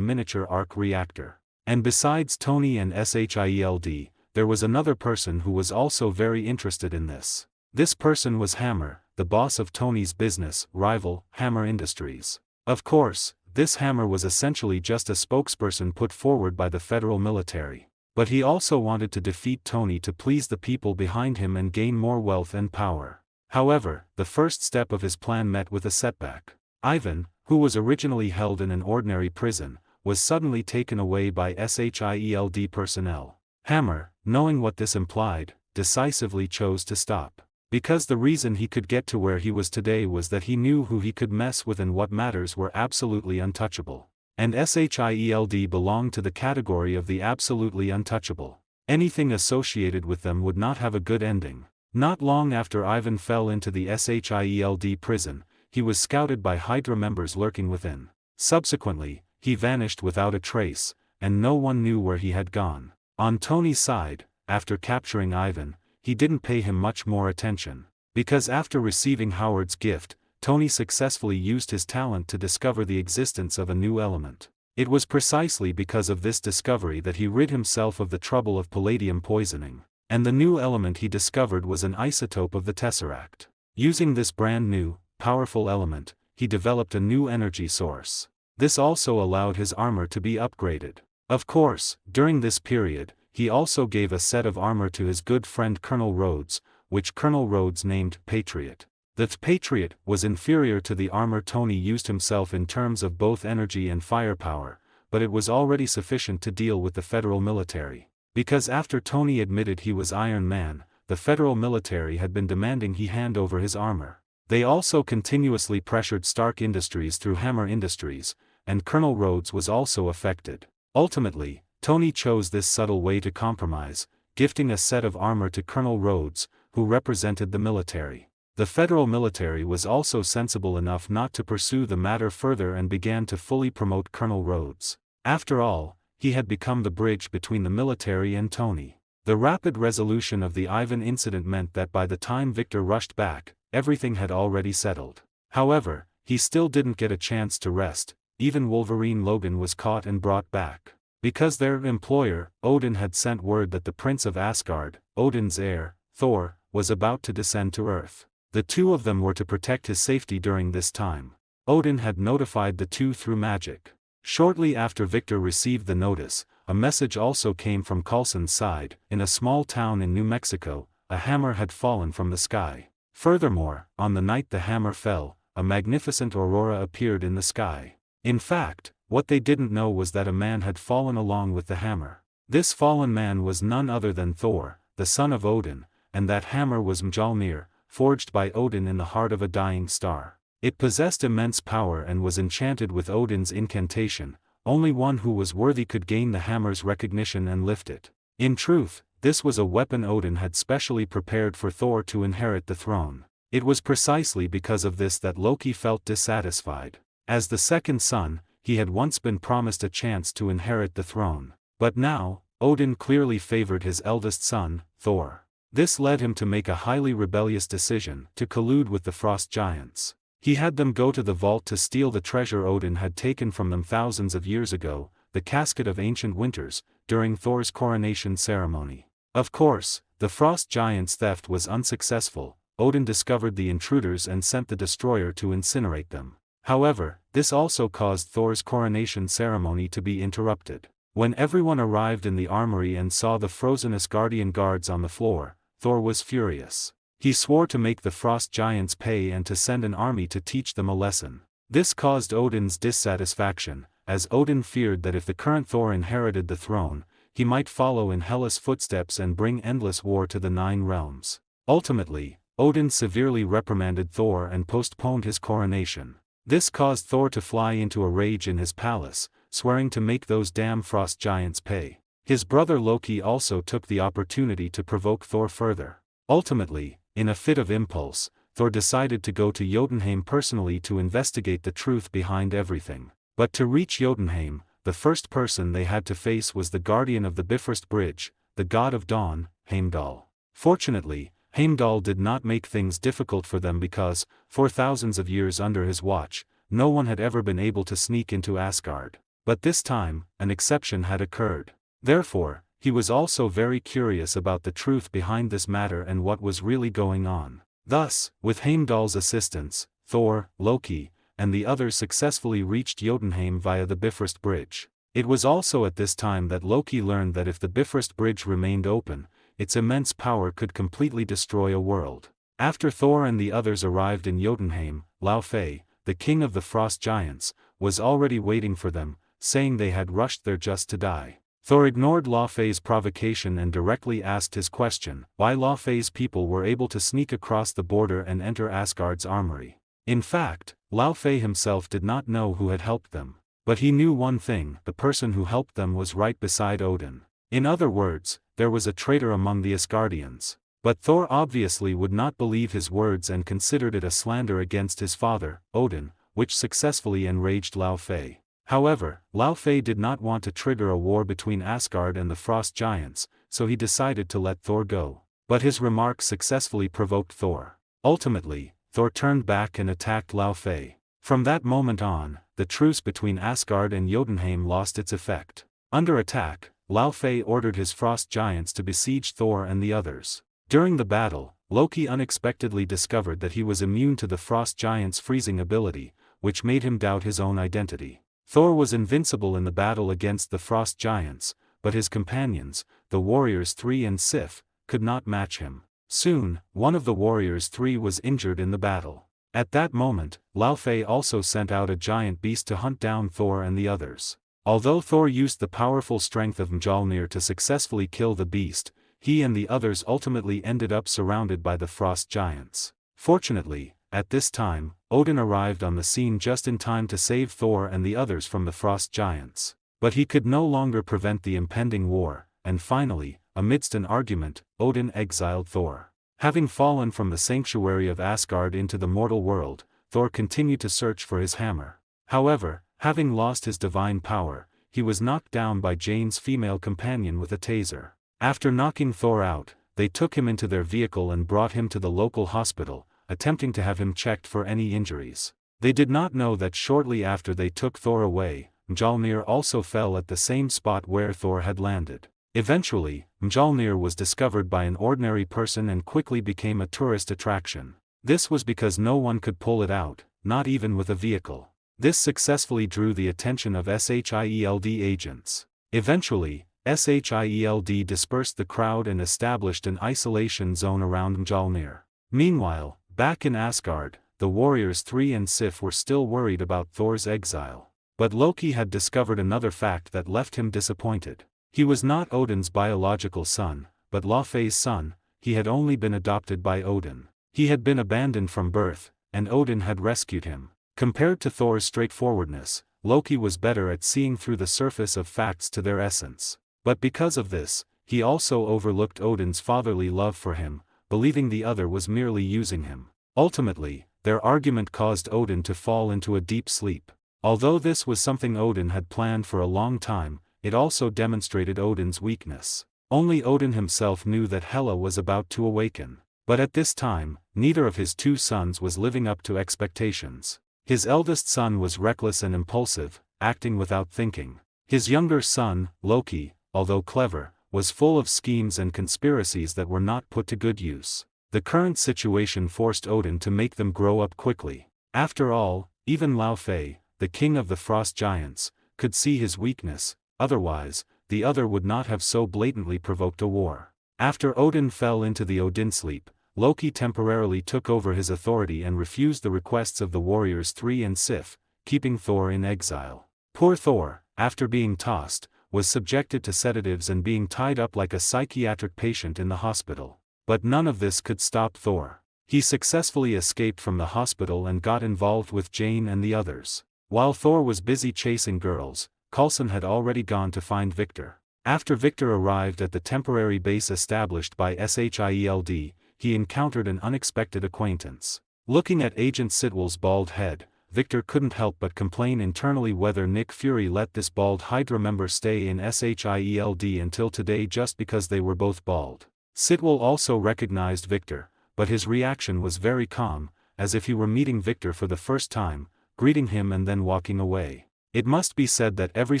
miniature arc reactor. And besides Tony and SHIELD, there was another person who was also very interested in this. This person was Hammer, the boss of Tony's business rival, Hammer Industries. Of course, this Hammer was essentially just a spokesperson put forward by the federal military. But he also wanted to defeat Tony to please the people behind him and gain more wealth and power. However, the first step of his plan met with a setback. Ivan, who was originally held in an ordinary prison, was suddenly taken away by SHIELD personnel. Hammer, knowing what this implied, decisively chose to stop. Because the reason he could get to where he was today was that he knew who he could mess with and what matters were absolutely untouchable. And SHIELD belonged to the category of the absolutely untouchable. Anything associated with them would not have a good ending. Not long after Ivan fell into the SHIELD prison, he was scouted by Hydra members lurking within. Subsequently, he vanished without a trace, and no one knew where he had gone. On Tony's side, after capturing Ivan, he didn't pay him much more attention. Because after receiving Howard's gift, Tony successfully used his talent to discover the existence of a new element. It was precisely because of this discovery that he rid himself of the trouble of palladium poisoning. And the new element he discovered was an isotope of the Tesseract. Using this brand new, powerful element, he developed a new energy source. This also allowed his armor to be upgraded. Of course, during this period, he also gave a set of armor to his good friend Colonel Rhodes, which Colonel Rhodes named Patriot. The Patriot was inferior to the armor Tony used himself in terms of both energy and firepower, but it was already sufficient to deal with the federal military. Because after Tony admitted he was Iron Man, the federal military had been demanding he hand over his armor. They also continuously pressured Stark Industries through Hammer Industries, and Colonel Rhodes was also affected. Ultimately, Tony chose this subtle way to compromise, gifting a set of armor to Colonel Rhodes, who represented the military. The federal military was also sensible enough not to pursue the matter further and began to fully promote Colonel Rhodes. After all, he had become the bridge between the military and Tony. The rapid resolution of the Ivan incident meant that by the time Victor rushed back, everything had already settled. However, he still didn't get a chance to rest. Even Wolverine Logan was caught and brought back. Because their employer, Odin, had sent word that the Prince of Asgard, Odin's heir, Thor, was about to descend to Earth. The two of them were to protect his safety during this time. Odin had notified the two through magic. Shortly after Victor received the notice, a message also came from Coulson's side. In a small town in New Mexico, a hammer had fallen from the sky. Furthermore, on the night the hammer fell, a magnificent aurora appeared in the sky. In fact, what they didn't know was that a man had fallen along with the hammer. This fallen man was none other than Thor, the son of Odin, and that hammer was Mjolnir, forged by Odin in the heart of a dying star. It possessed immense power and was enchanted with Odin's incantation. Only one who was worthy could gain the hammer's recognition and lift it. In truth, this was a weapon Odin had specially prepared for Thor to inherit the throne. It was precisely because of this that Loki felt dissatisfied. As the second son, he had once been promised a chance to inherit the throne. But now, Odin clearly favored his eldest son, Thor. This led him to make a highly rebellious decision to collude with the Frost Giants. He had them go to the vault to steal the treasure Odin had taken from them thousands of years ago, the casket of ancient winters, during Thor's coronation ceremony. Of course, the Frost Giants' theft was unsuccessful. Odin discovered the intruders and sent the destroyer to incinerate them. However, this also caused Thor's coronation ceremony to be interrupted. When everyone arrived in the armory and saw the frozen Asgardian guards on the floor, Thor was furious. He swore to make the Frost Giants pay and to send an army to teach them a lesson. This caused Odin's dissatisfaction, as Odin feared that if the current Thor inherited the throne, he might follow in Hela's footsteps and bring endless war to the Nine Realms. Ultimately, Odin severely reprimanded Thor and postponed his coronation. This caused Thor to fly into a rage in his palace, swearing to make those damn Frost Giants pay. His brother Loki also took the opportunity to provoke Thor further. Ultimately, in a fit of impulse, Thor decided to go to Jotunheim personally to investigate the truth behind everything. But to reach Jotunheim, the first person they had to face was the guardian of the Bifrost Bridge, the god of dawn, Heimdall. Fortunately, Heimdall did not make things difficult for them because, for thousands of years under his watch, no one had ever been able to sneak into Asgard. But this time, an exception had occurred. Therefore, he was also very curious about the truth behind this matter and what was really going on. Thus, with Heimdall's assistance, Thor, Loki, and the others successfully reached Jotunheim via the Bifrost Bridge. It was also at this time that Loki learned that if the Bifrost Bridge remained open, its immense power could completely destroy a world. After Thor and the others arrived in Jotunheim, Laufey, the king of the Frost Giants, was already waiting for them, saying they had rushed there just to die. Thor ignored Laufey's provocation and directly asked his question, why Laufey's people were able to sneak across the border and enter Asgard's armory. In fact, Laufey himself did not know who had helped them. But he knew one thing: the person who helped them was right beside Odin. In other words, there was a traitor among the Asgardians. But Thor obviously would not believe his words and considered it a slander against his father, Odin, which successfully enraged Laufey. However, Laufey did not want to trigger a war between Asgard and the Frost Giants, so he decided to let Thor go. But his remarks successfully provoked Thor. Ultimately, Thor turned back and attacked Laufey. From that moment on, the truce between Asgard and Jotunheim lost its effect. Under attack, Laufey ordered his Frost Giants to besiege Thor and the others. During the battle, Loki unexpectedly discovered that he was immune to the Frost Giants' freezing ability, which made him doubt his own identity. Thor was invincible in the battle against the Frost Giants, but his companions, the Warriors 3 and Sif, could not match him. Soon, one of the Warriors 3 was injured in the battle. At that moment, Laufey also sent out a giant beast to hunt down Thor and the others. Although Thor used the powerful strength of Mjolnir to successfully kill the beast, he and the others ultimately ended up surrounded by the Frost Giants. Fortunately, at this time, Odin arrived on the scene just in time to save Thor and the others from the Frost Giants. But he could no longer prevent the impending war, and finally, amidst an argument, Odin exiled Thor. Having fallen from the sanctuary of Asgard into the mortal world, Thor continued to search for his hammer. However, having lost his divine power, he was knocked down by Jane's female companion with a taser. After knocking Thor out, they took him into their vehicle and brought him to the local hospital, attempting to have him checked for any injuries. They did not know that shortly after they took Thor away, Mjolnir also fell at the same spot where Thor had landed. Eventually, Mjolnir was discovered by an ordinary person and quickly became a tourist attraction. This was because no one could pull it out, not even with a vehicle. This successfully drew the attention of SHIELD agents. Eventually, SHIELD dispersed the crowd and established an isolation zone around Mjolnir. Meanwhile, back in Asgard, the warriors Three and Sif were still worried about Thor's exile. But Loki had discovered another fact that left him disappointed. He was not Odin's biological son, but Laufey's son. He had only been adopted by Odin. He had been abandoned from birth, and Odin had rescued him. Compared to Thor's straightforwardness, Loki was better at seeing through the surface of facts to their essence. But because of this, he also overlooked Odin's fatherly love for him, believing the other was merely using him. Ultimately, their argument caused Odin to fall into a deep sleep. Although this was something Odin had planned for a long time, it also demonstrated Odin's weakness. Only Odin himself knew that Hela was about to awaken. But at this time, neither of his two sons was living up to expectations. His eldest son was reckless and impulsive, acting without thinking. His younger son, Loki, although clever, was full of schemes and conspiracies that were not put to good use. The current situation forced Odin to make them grow up quickly. After all, even Laufey, the king of the frost giants, could see his weakness. Otherwise, the other would not have so blatantly provoked a war. After Odin fell into the Odin sleep, Loki temporarily took over his authority and refused the requests of the warriors Three and Sif, keeping Thor in exile. Poor Thor, after being tossed, was subjected to sedatives and being tied up like a psychiatric patient in the hospital. But none of this could stop Thor. He successfully escaped from the hospital and got involved with Jane and the others. While Thor was busy chasing girls, Coulson had already gone to find Victor. After Victor arrived at the temporary base established by SHIELD, he encountered an unexpected acquaintance. Looking at Agent Sitwell's bald head, Victor couldn't help but complain internally whether Nick Fury let this bald Hydra member stay in SHIELD until today just because they were both bald. Sitwell also recognized Victor, but his reaction was very calm, as if he were meeting Victor for the first time, greeting him and then walking away. It must be said that every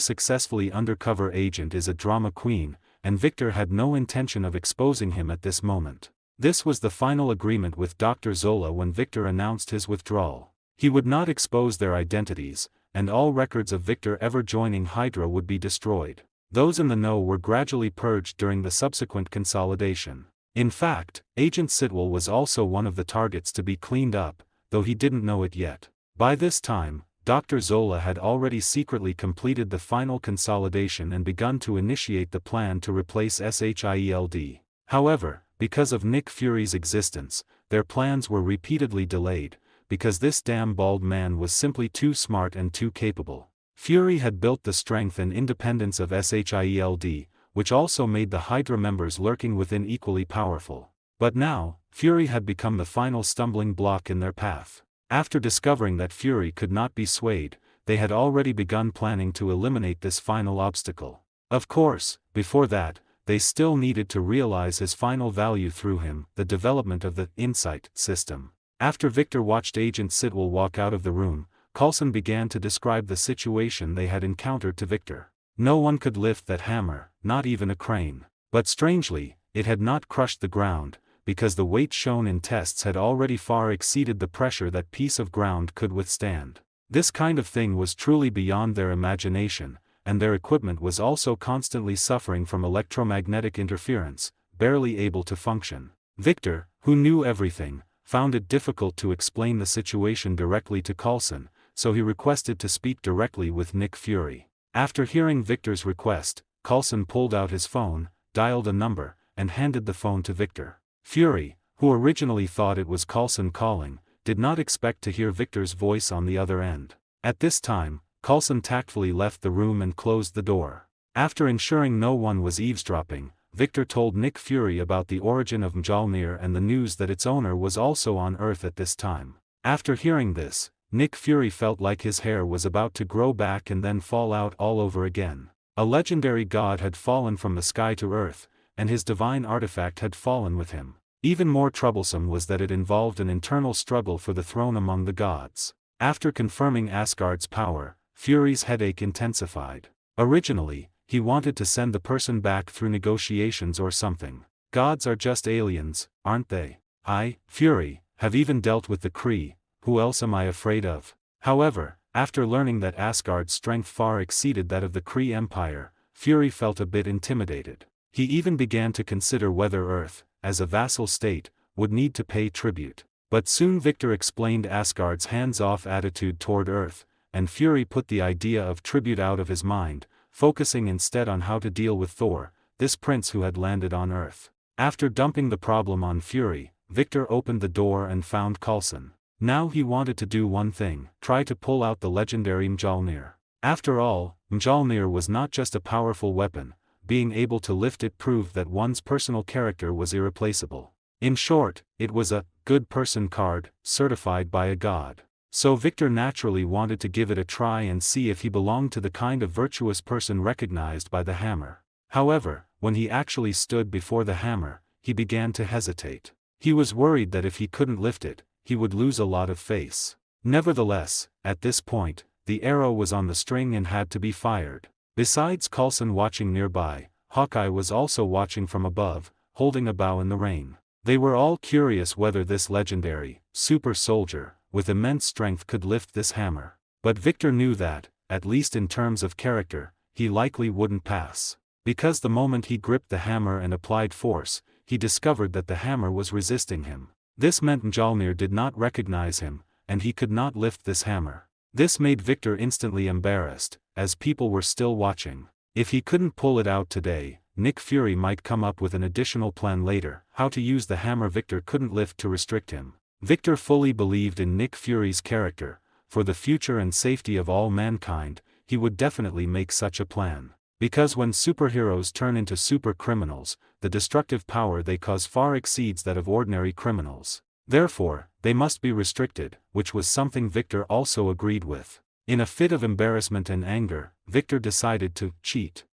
successfully undercover agent is a drama queen, and Victor had no intention of exposing him at this moment. This was the final agreement with Dr. Zola when Victor announced his withdrawal. He would not expose their identities, and all records of Victor ever joining Hydra would be destroyed. Those in the know were gradually purged during the subsequent consolidation. In fact, Agent Sitwell was also one of the targets to be cleaned up, though he didn't know it yet. By this time, Dr. Zola had already secretly completed the final consolidation and begun to initiate the plan to replace SHIELD. However, because of Nick Fury's existence, their plans were repeatedly delayed, because this damn bald man was simply too smart and too capable. Fury had built the strength and independence of SHIELD, which also made the Hydra members lurking within equally powerful. But now, Fury had become the final stumbling block in their path. After discovering that Fury could not be swayed, they had already begun planning to eliminate this final obstacle. Of course, before that, they still needed to realize his final value through him, the development of the Insight system. After Victor watched Agent Sitwell walk out of the room, Coulson began to describe the situation they had encountered to Victor. No one could lift that hammer, not even a crane. But strangely, it had not crushed the ground, because the weight shown in tests had already far exceeded the pressure that piece of ground could withstand. This kind of thing was truly beyond their imagination, and their equipment was also constantly suffering from electromagnetic interference, barely able to function. Victor, who knew everything, found it difficult to explain the situation directly to Coulson, so he requested to speak directly with Nick Fury. After hearing Victor's request, Coulson pulled out his phone, dialed a number, and handed the phone to Victor. Fury, who originally thought it was Coulson calling, did not expect to hear Victor's voice on the other end. At this time, Coulson tactfully left the room and closed the door. After ensuring no one was eavesdropping, Victor told Nick Fury about the origin of Mjolnir and the news that its owner was also on Earth at this time. After hearing this, Nick Fury felt like his hair was about to grow back and then fall out all over again. A legendary god had fallen from the sky to Earth, and his divine artifact had fallen with him. Even more troublesome was that it involved an internal struggle for the throne among the gods. After confirming Asgard's power, Fury's headache intensified. Originally, he wanted to send the person back through negotiations or something. Gods are just aliens, aren't they? I, Fury, have even dealt with the Kree, who else am I afraid of? However, after learning that Asgard's strength far exceeded that of the Kree Empire, Fury felt a bit intimidated. He even began to consider whether Earth, as a vassal state, would need to pay tribute. But soon Victor explained Asgard's hands-off attitude toward Earth, and Fury put the idea of tribute out of his mind, focusing instead on how to deal with Thor, this prince who had landed on Earth. After dumping the problem on Fury, Victor opened the door and found Coulson. Now he wanted to do one thing: try to pull out the legendary Mjolnir. After all, Mjolnir was not just a powerful weapon, being able to lift it proved that one's personal character was irreplaceable. In short, it was a good person card, certified by a god. So Victor naturally wanted to give it a try and see if he belonged to the kind of virtuous person recognized by the hammer. However, when he actually stood before the hammer, he began to hesitate. He was worried that if he couldn't lift it, he would lose a lot of face. Nevertheless, at this point, the arrow was on the string and had to be fired. Besides Coulson watching nearby, Hawkeye was also watching from above, holding a bow in the rain. They were all curious whether this legendary, super soldier, with immense strength could lift this hammer. But Victor knew that, at least in terms of character, he likely wouldn't pass. Because the moment he gripped the hammer and applied force, he discovered that the hammer was resisting him. This meant Mjolnir did not recognize him, and he could not lift this hammer. This made Victor instantly embarrassed, as people were still watching. If he couldn't pull it out today, Nick Fury might come up with an additional plan later: how to use the hammer Victor couldn't lift to restrict him. Victor fully believed in Nick Fury's character. For the future and safety of all mankind, he would definitely make such a plan. Because when superheroes turn into super criminals, the destructive power they cause far exceeds that of ordinary criminals. Therefore, they must be restricted, which was something Victor also agreed with. In a fit of embarrassment and anger, Victor decided to cheat.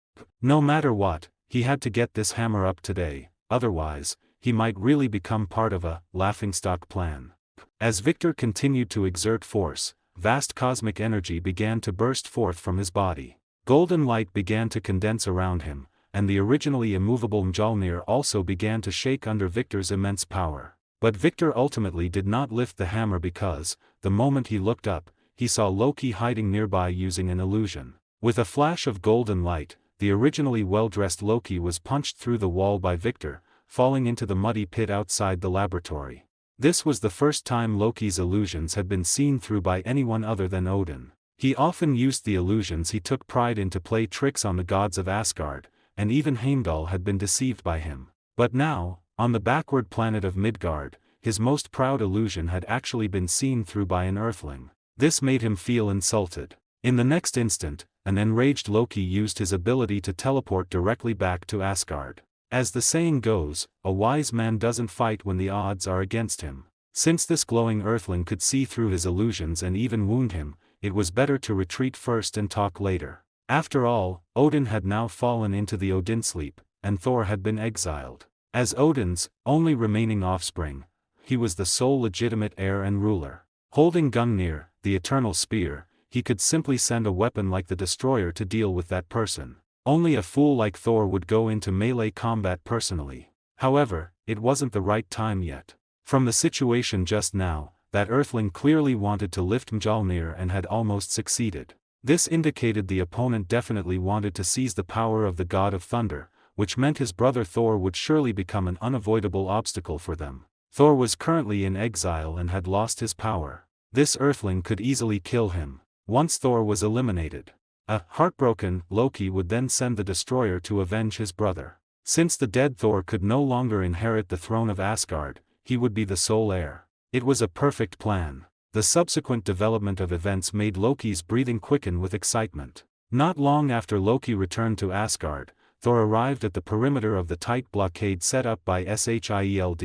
No matter what, he had to get this hammer up today, otherwise, he might really become part of a laughingstock plan. As Victor continued to exert force, vast cosmic energy began to burst forth from his body. Golden light began to condense around him, and the originally immovable Mjolnir also began to shake under Victor's immense power. But Victor ultimately did not lift the hammer because, the moment he looked up, he saw Loki hiding nearby using an illusion. With a flash of golden light, the originally well-dressed Loki was punched through the wall by Victor, falling into the muddy pit outside the laboratory. This was the first time Loki's illusions had been seen through by anyone other than Odin. He often used the illusions he took pride in to play tricks on the gods of Asgard, and even Heimdall had been deceived by him. But now, on the backward planet of Midgard, his most proud illusion had actually been seen through by an Earthling. This made him feel insulted. In the next instant, an enraged Loki used his ability to teleport directly back to Asgard. As the saying goes, a wise man doesn't fight when the odds are against him. Since this glowing Earthling could see through his illusions and even wound him, it was better to retreat first and talk later. After all, Odin had now fallen into the Odin sleep, and Thor had been exiled. As Odin's only remaining offspring, he was the sole legitimate heir and ruler. Holding Gungnir, the eternal spear, he could simply send a weapon like the destroyer to deal with that person. Only a fool like Thor would go into melee combat personally. However, it wasn't the right time yet. From the situation just now, that Earthling clearly wanted to lift Mjolnir and had almost succeeded. This indicated the opponent definitely wanted to seize the power of the god of thunder, which meant his brother Thor would surely become an unavoidable obstacle for them. Thor was currently in exile and had lost his power. This Earthling could easily kill him. Once Thor was eliminated, a heartbroken Loki would then send the destroyer to avenge his brother. Since the dead Thor could no longer inherit the throne of Asgard, he would be the sole heir. It was a perfect plan. The subsequent development of events made Loki's breathing quicken with excitement. Not long after Loki returned to Asgard, Thor arrived at the perimeter of the tight blockade set up by Shield.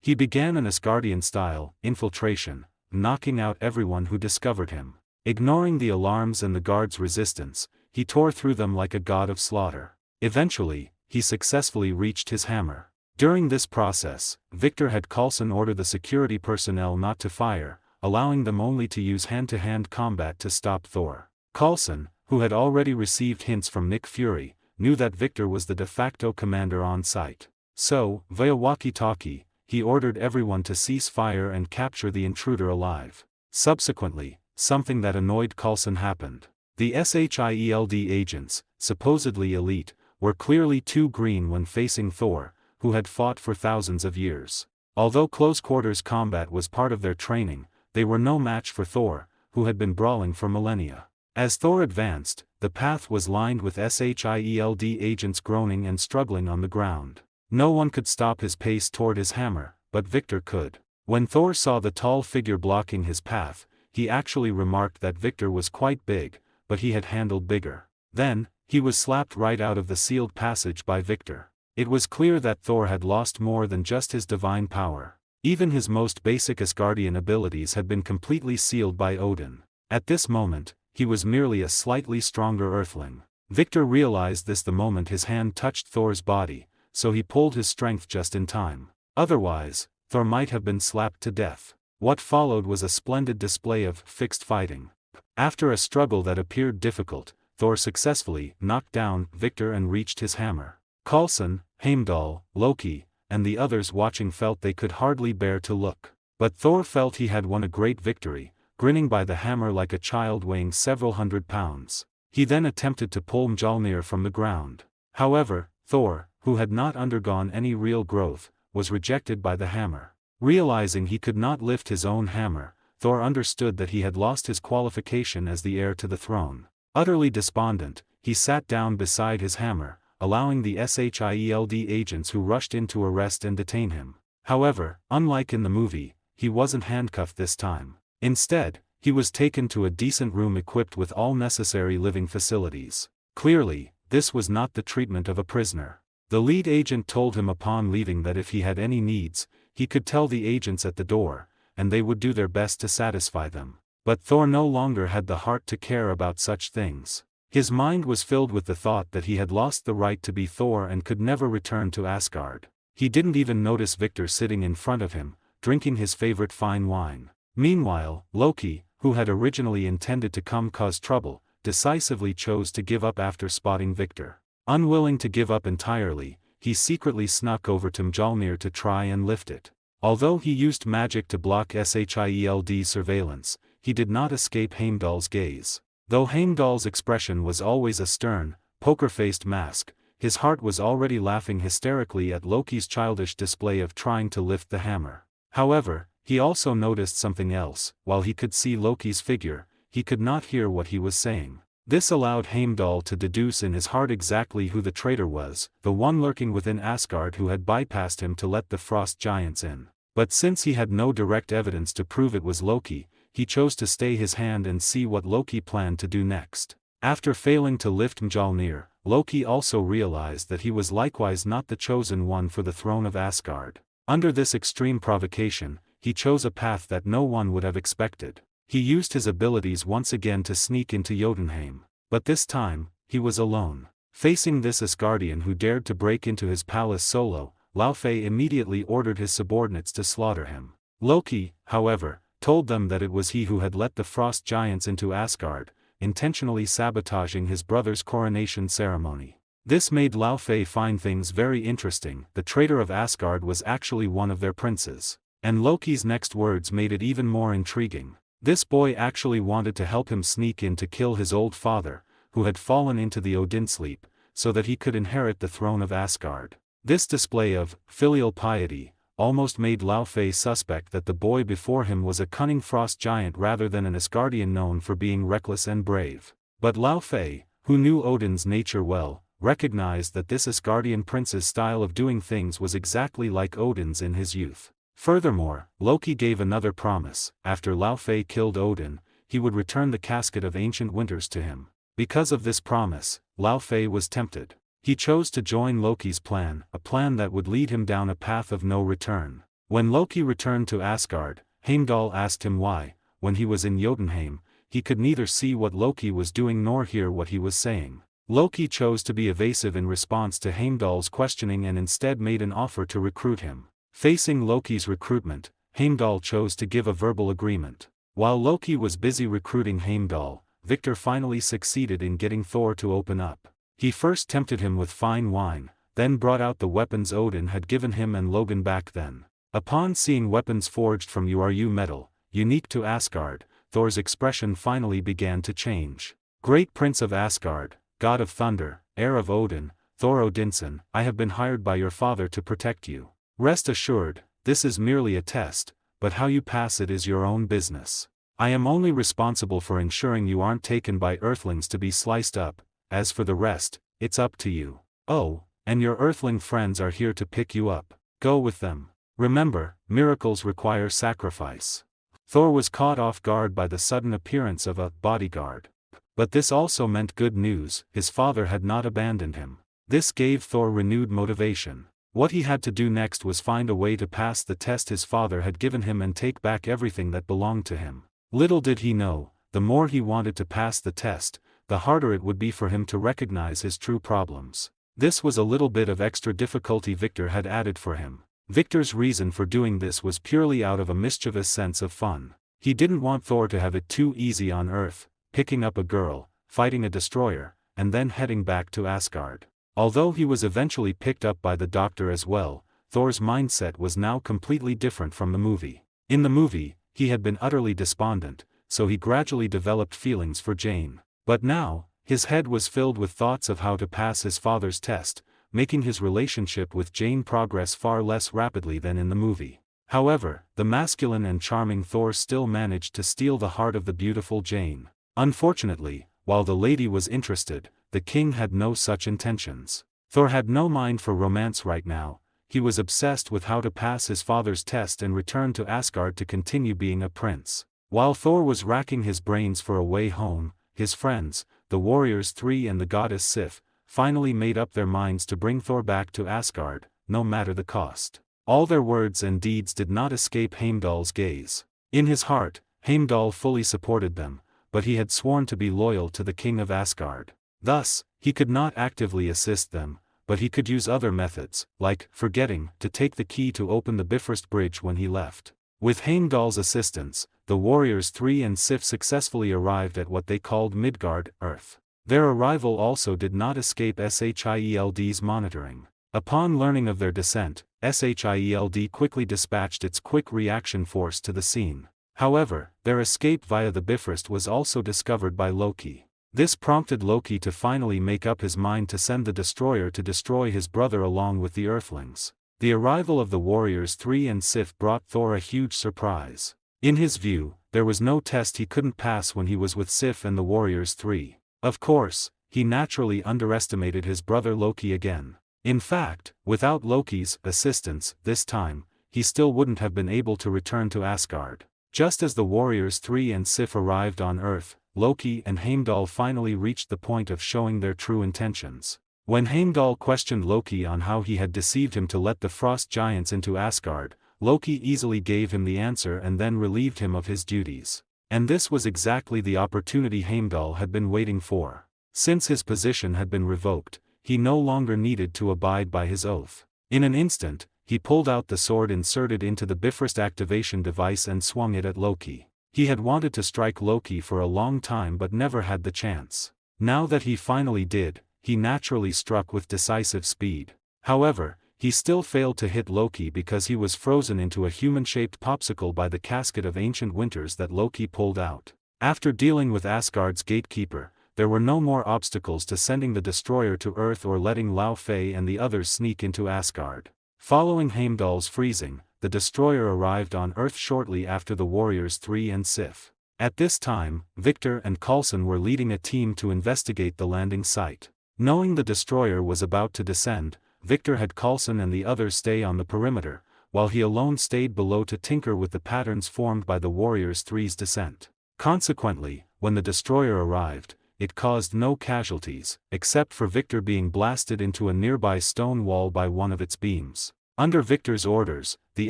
He began an Asgardian-style infiltration, knocking out everyone who discovered him. Ignoring the alarms and the guards' resistance, he tore through them like a god of slaughter. Eventually, he successfully reached his hammer. During this process, Victor had Coulson order the security personnel not to fire, allowing them only to use hand-to-hand combat to stop Thor. Coulson, who had already received hints from Nick Fury, knew that Victor was the de facto commander on site. So, via walkie-talkie, he ordered everyone to cease fire and capture the intruder alive. Subsequently, something that annoyed Coulson happened. The Shield agents, supposedly elite, were clearly too green when facing Thor, who had fought for thousands of years. Although close-quarters combat was part of their training, they were no match for Thor, who had been brawling for millennia. As Thor advanced, the path was lined with Shield agents groaning and struggling on the ground. No one could stop his pace toward his hammer, but Victor could. When Thor saw the tall figure blocking his path, he actually remarked that Victor was quite big, but he had handled bigger. Then, he was slapped right out of the sealed passage by Victor. It was clear that Thor had lost more than just his divine power. Even his most basic Asgardian abilities had been completely sealed by Odin. At this moment, he was merely a slightly stronger earthling. Victor realized this the moment his hand touched Thor's body, so he pulled his strength just in time. Otherwise, Thor might have been slapped to death. What followed was a splendid display of fixed fighting. After a struggle that appeared difficult, Thor successfully knocked down Victor and reached his hammer. Coulson, Heimdall, Loki, and the others watching felt they could hardly bear to look. But Thor felt he had won a great victory, grinning by the hammer like a child weighing several hundred pounds. He then attempted to pull Mjolnir from the ground. However, Thor, who had not undergone any real growth, was rejected by the hammer. Realizing he could not lift his own hammer, Thor understood that he had lost his qualification as the heir to the throne. Utterly despondent, he sat down beside his hammer, allowing the Shield agents who rushed in to arrest and detain him. However, unlike in the movie, he wasn't handcuffed this time. Instead, he was taken to a decent room equipped with all necessary living facilities. Clearly, this was not the treatment of a prisoner. The lead agent told him upon leaving that if he had any needs, he could tell the agents at the door, and they would do their best to satisfy them. But Thor no longer had the heart to care about such things. His mind was filled with the thought that he had lost the right to be Thor and could never return to Asgard. He didn't even notice Victor sitting in front of him, drinking his favorite fine wine. Meanwhile, Loki, who had originally intended to come cause trouble, decisively chose to give up after spotting Victor. Unwilling to give up entirely, he secretly snuck over to Mjolnir to try and lift it. Although he used magic to block Shield surveillance, he did not escape Heimdall's gaze. Though Heimdall's expression was always a stern, poker-faced mask, his heart was already laughing hysterically at Loki's childish display of trying to lift the hammer. However, he also noticed something else. While he could see Loki's figure, he could not hear what he was saying. This allowed Heimdall to deduce in his heart exactly who the traitor was, the one lurking within Asgard who had bypassed him to let the frost giants in. But since he had no direct evidence to prove it was Loki, he chose to stay his hand and see what Loki planned to do next. After failing to lift Mjolnir, Loki also realized that he was likewise not the chosen one for the throne of Asgard. Under this extreme provocation, he chose a path that no one would have expected. He used his abilities once again to sneak into Jotunheim. But this time, he was alone. Facing this Asgardian who dared to break into his palace solo, Laufey immediately ordered his subordinates to slaughter him. Loki, however, told them that it was he who had let the frost giants into Asgard, intentionally sabotaging his brother's coronation ceremony. This made Laufey find things very interesting. The traitor of Asgard was actually one of their princes. And Loki's next words made it even more intriguing. This boy actually wanted to help him sneak in to kill his old father, who had fallen into the Odin sleep, so that he could inherit the throne of Asgard. This display of filial piety almost made Laufey suspect that the boy before him was a cunning frost giant rather than an Asgardian known for being reckless and brave. But Laufey, who knew Odin's nature well, recognized that this Asgardian prince's style of doing things was exactly like Odin's in his youth. Furthermore, Loki gave another promise. After Laufey killed Odin, he would return the casket of ancient winters to him. Because of this promise, Laufey was tempted. He chose to join Loki's plan, a plan that would lead him down a path of no return. When Loki returned to Asgard, Heimdall asked him why, when he was in Jotunheim, he could neither see what Loki was doing nor hear what he was saying. Loki chose to be evasive in response to Heimdall's questioning and instead made an offer to recruit him. Facing Loki's recruitment, Heimdall chose to give a verbal agreement. While Loki was busy recruiting Heimdall, Victor finally succeeded in getting Thor to open up. He first tempted him with fine wine, then brought out the weapons Odin had given him and Logan back then. Upon seeing weapons forged from URU metal, unique to Asgard, Thor's expression finally began to change. "Great Prince of Asgard, God of Thunder, heir of Odin, Thor Odinson, I have been hired by your father to protect you. Rest assured, this is merely a test, but how you pass it is your own business. I am only responsible for ensuring you aren't taken by Earthlings to be sliced up, as for the rest, it's up to you. Oh, and your Earthling friends are here to pick you up. Go with them. Remember, miracles require sacrifice." Thor was caught off guard by the sudden appearance of a bodyguard. But this also meant good news, his father had not abandoned him. This gave Thor renewed motivation. What he had to do next was find a way to pass the test his father had given him and take back everything that belonged to him. Little did he know, the more he wanted to pass the test, the harder it would be for him to recognize his true problems. This was a little bit of extra difficulty Victor had added for him. Victor's reason for doing this was purely out of a mischievous sense of fun. He didn't want Thor to have it too easy on Earth, picking up a girl, fighting a destroyer, and then heading back to Asgard. Although he was eventually picked up by the Doctor as well, Thor's mindset was now completely different from the movie. In the movie, he had been utterly despondent, so he gradually developed feelings for Jane. But now, his head was filled with thoughts of how to pass his father's test, making his relationship with Jane progress far less rapidly than in the movie. However, the masculine and charming Thor still managed to steal the heart of the beautiful Jane. Unfortunately, while the lady was interested, the king had no such intentions. Thor had no mind for romance right now, he was obsessed with how to pass his father's test and return to Asgard to continue being a prince. While Thor was racking his brains for a way home, his friends, the Warriors 3 and the goddess Sif, finally made up their minds to bring Thor back to Asgard, no matter the cost. All their words and deeds did not escape Heimdall's gaze. In his heart, Heimdall fully supported them, but he had sworn to be loyal to the king of Asgard. Thus, he could not actively assist them, but he could use other methods, like forgetting to take the key to open the Bifrost Bridge when he left. With Heimdall's assistance, the Warriors 3 and Sif successfully arrived at what they called Midgard, Earth. Their arrival also did not escape SHIELD's monitoring. Upon learning of their descent, SHIELD quickly dispatched its quick reaction force to the scene. However, their escape via the Bifrost was also discovered by Loki. This prompted Loki to finally make up his mind to send the destroyer to destroy his brother along with the Earthlings. The arrival of the Warriors 3 and Sif brought Thor a huge surprise. In his view, there was no test he couldn't pass when he was with Sif and the Warriors 3. Of course, he naturally underestimated his brother Loki again. In fact, without Loki's assistance this time, he still wouldn't have been able to return to Asgard. Just as the Warriors 3 and Sif arrived on Earth, Loki and Heimdall finally reached the point of showing their true intentions. When Heimdall questioned Loki on how he had deceived him to let the frost giants into Asgard, Loki easily gave him the answer and then relieved him of his duties. And this was exactly the opportunity Heimdall had been waiting for. Since his position had been revoked, he no longer needed to abide by his oath. In an instant, he pulled out the sword inserted into the Bifrost activation device and swung it at Loki. He had wanted to strike Loki for a long time but never had the chance. Now that he finally did, he naturally struck with decisive speed. However, he still failed to hit Loki because he was frozen into a human-shaped popsicle by the casket of ancient winters that Loki pulled out. After dealing with Asgard's gatekeeper, there were no more obstacles to sending the destroyer to Earth or letting Lao Fei and the others sneak into Asgard. Following Heimdall's freezing, the destroyer arrived on Earth shortly after the Warriors 3 and Sif. At this time, Victor and Coulson were leading a team to investigate the landing site. Knowing the destroyer was about to descend, Victor had Coulson and the others stay on the perimeter, while he alone stayed below to tinker with the patterns formed by the Warriors 3's descent. Consequently, when the destroyer arrived, it caused no casualties, except for Victor being blasted into a nearby stone wall by one of its beams. Under Victor's orders, the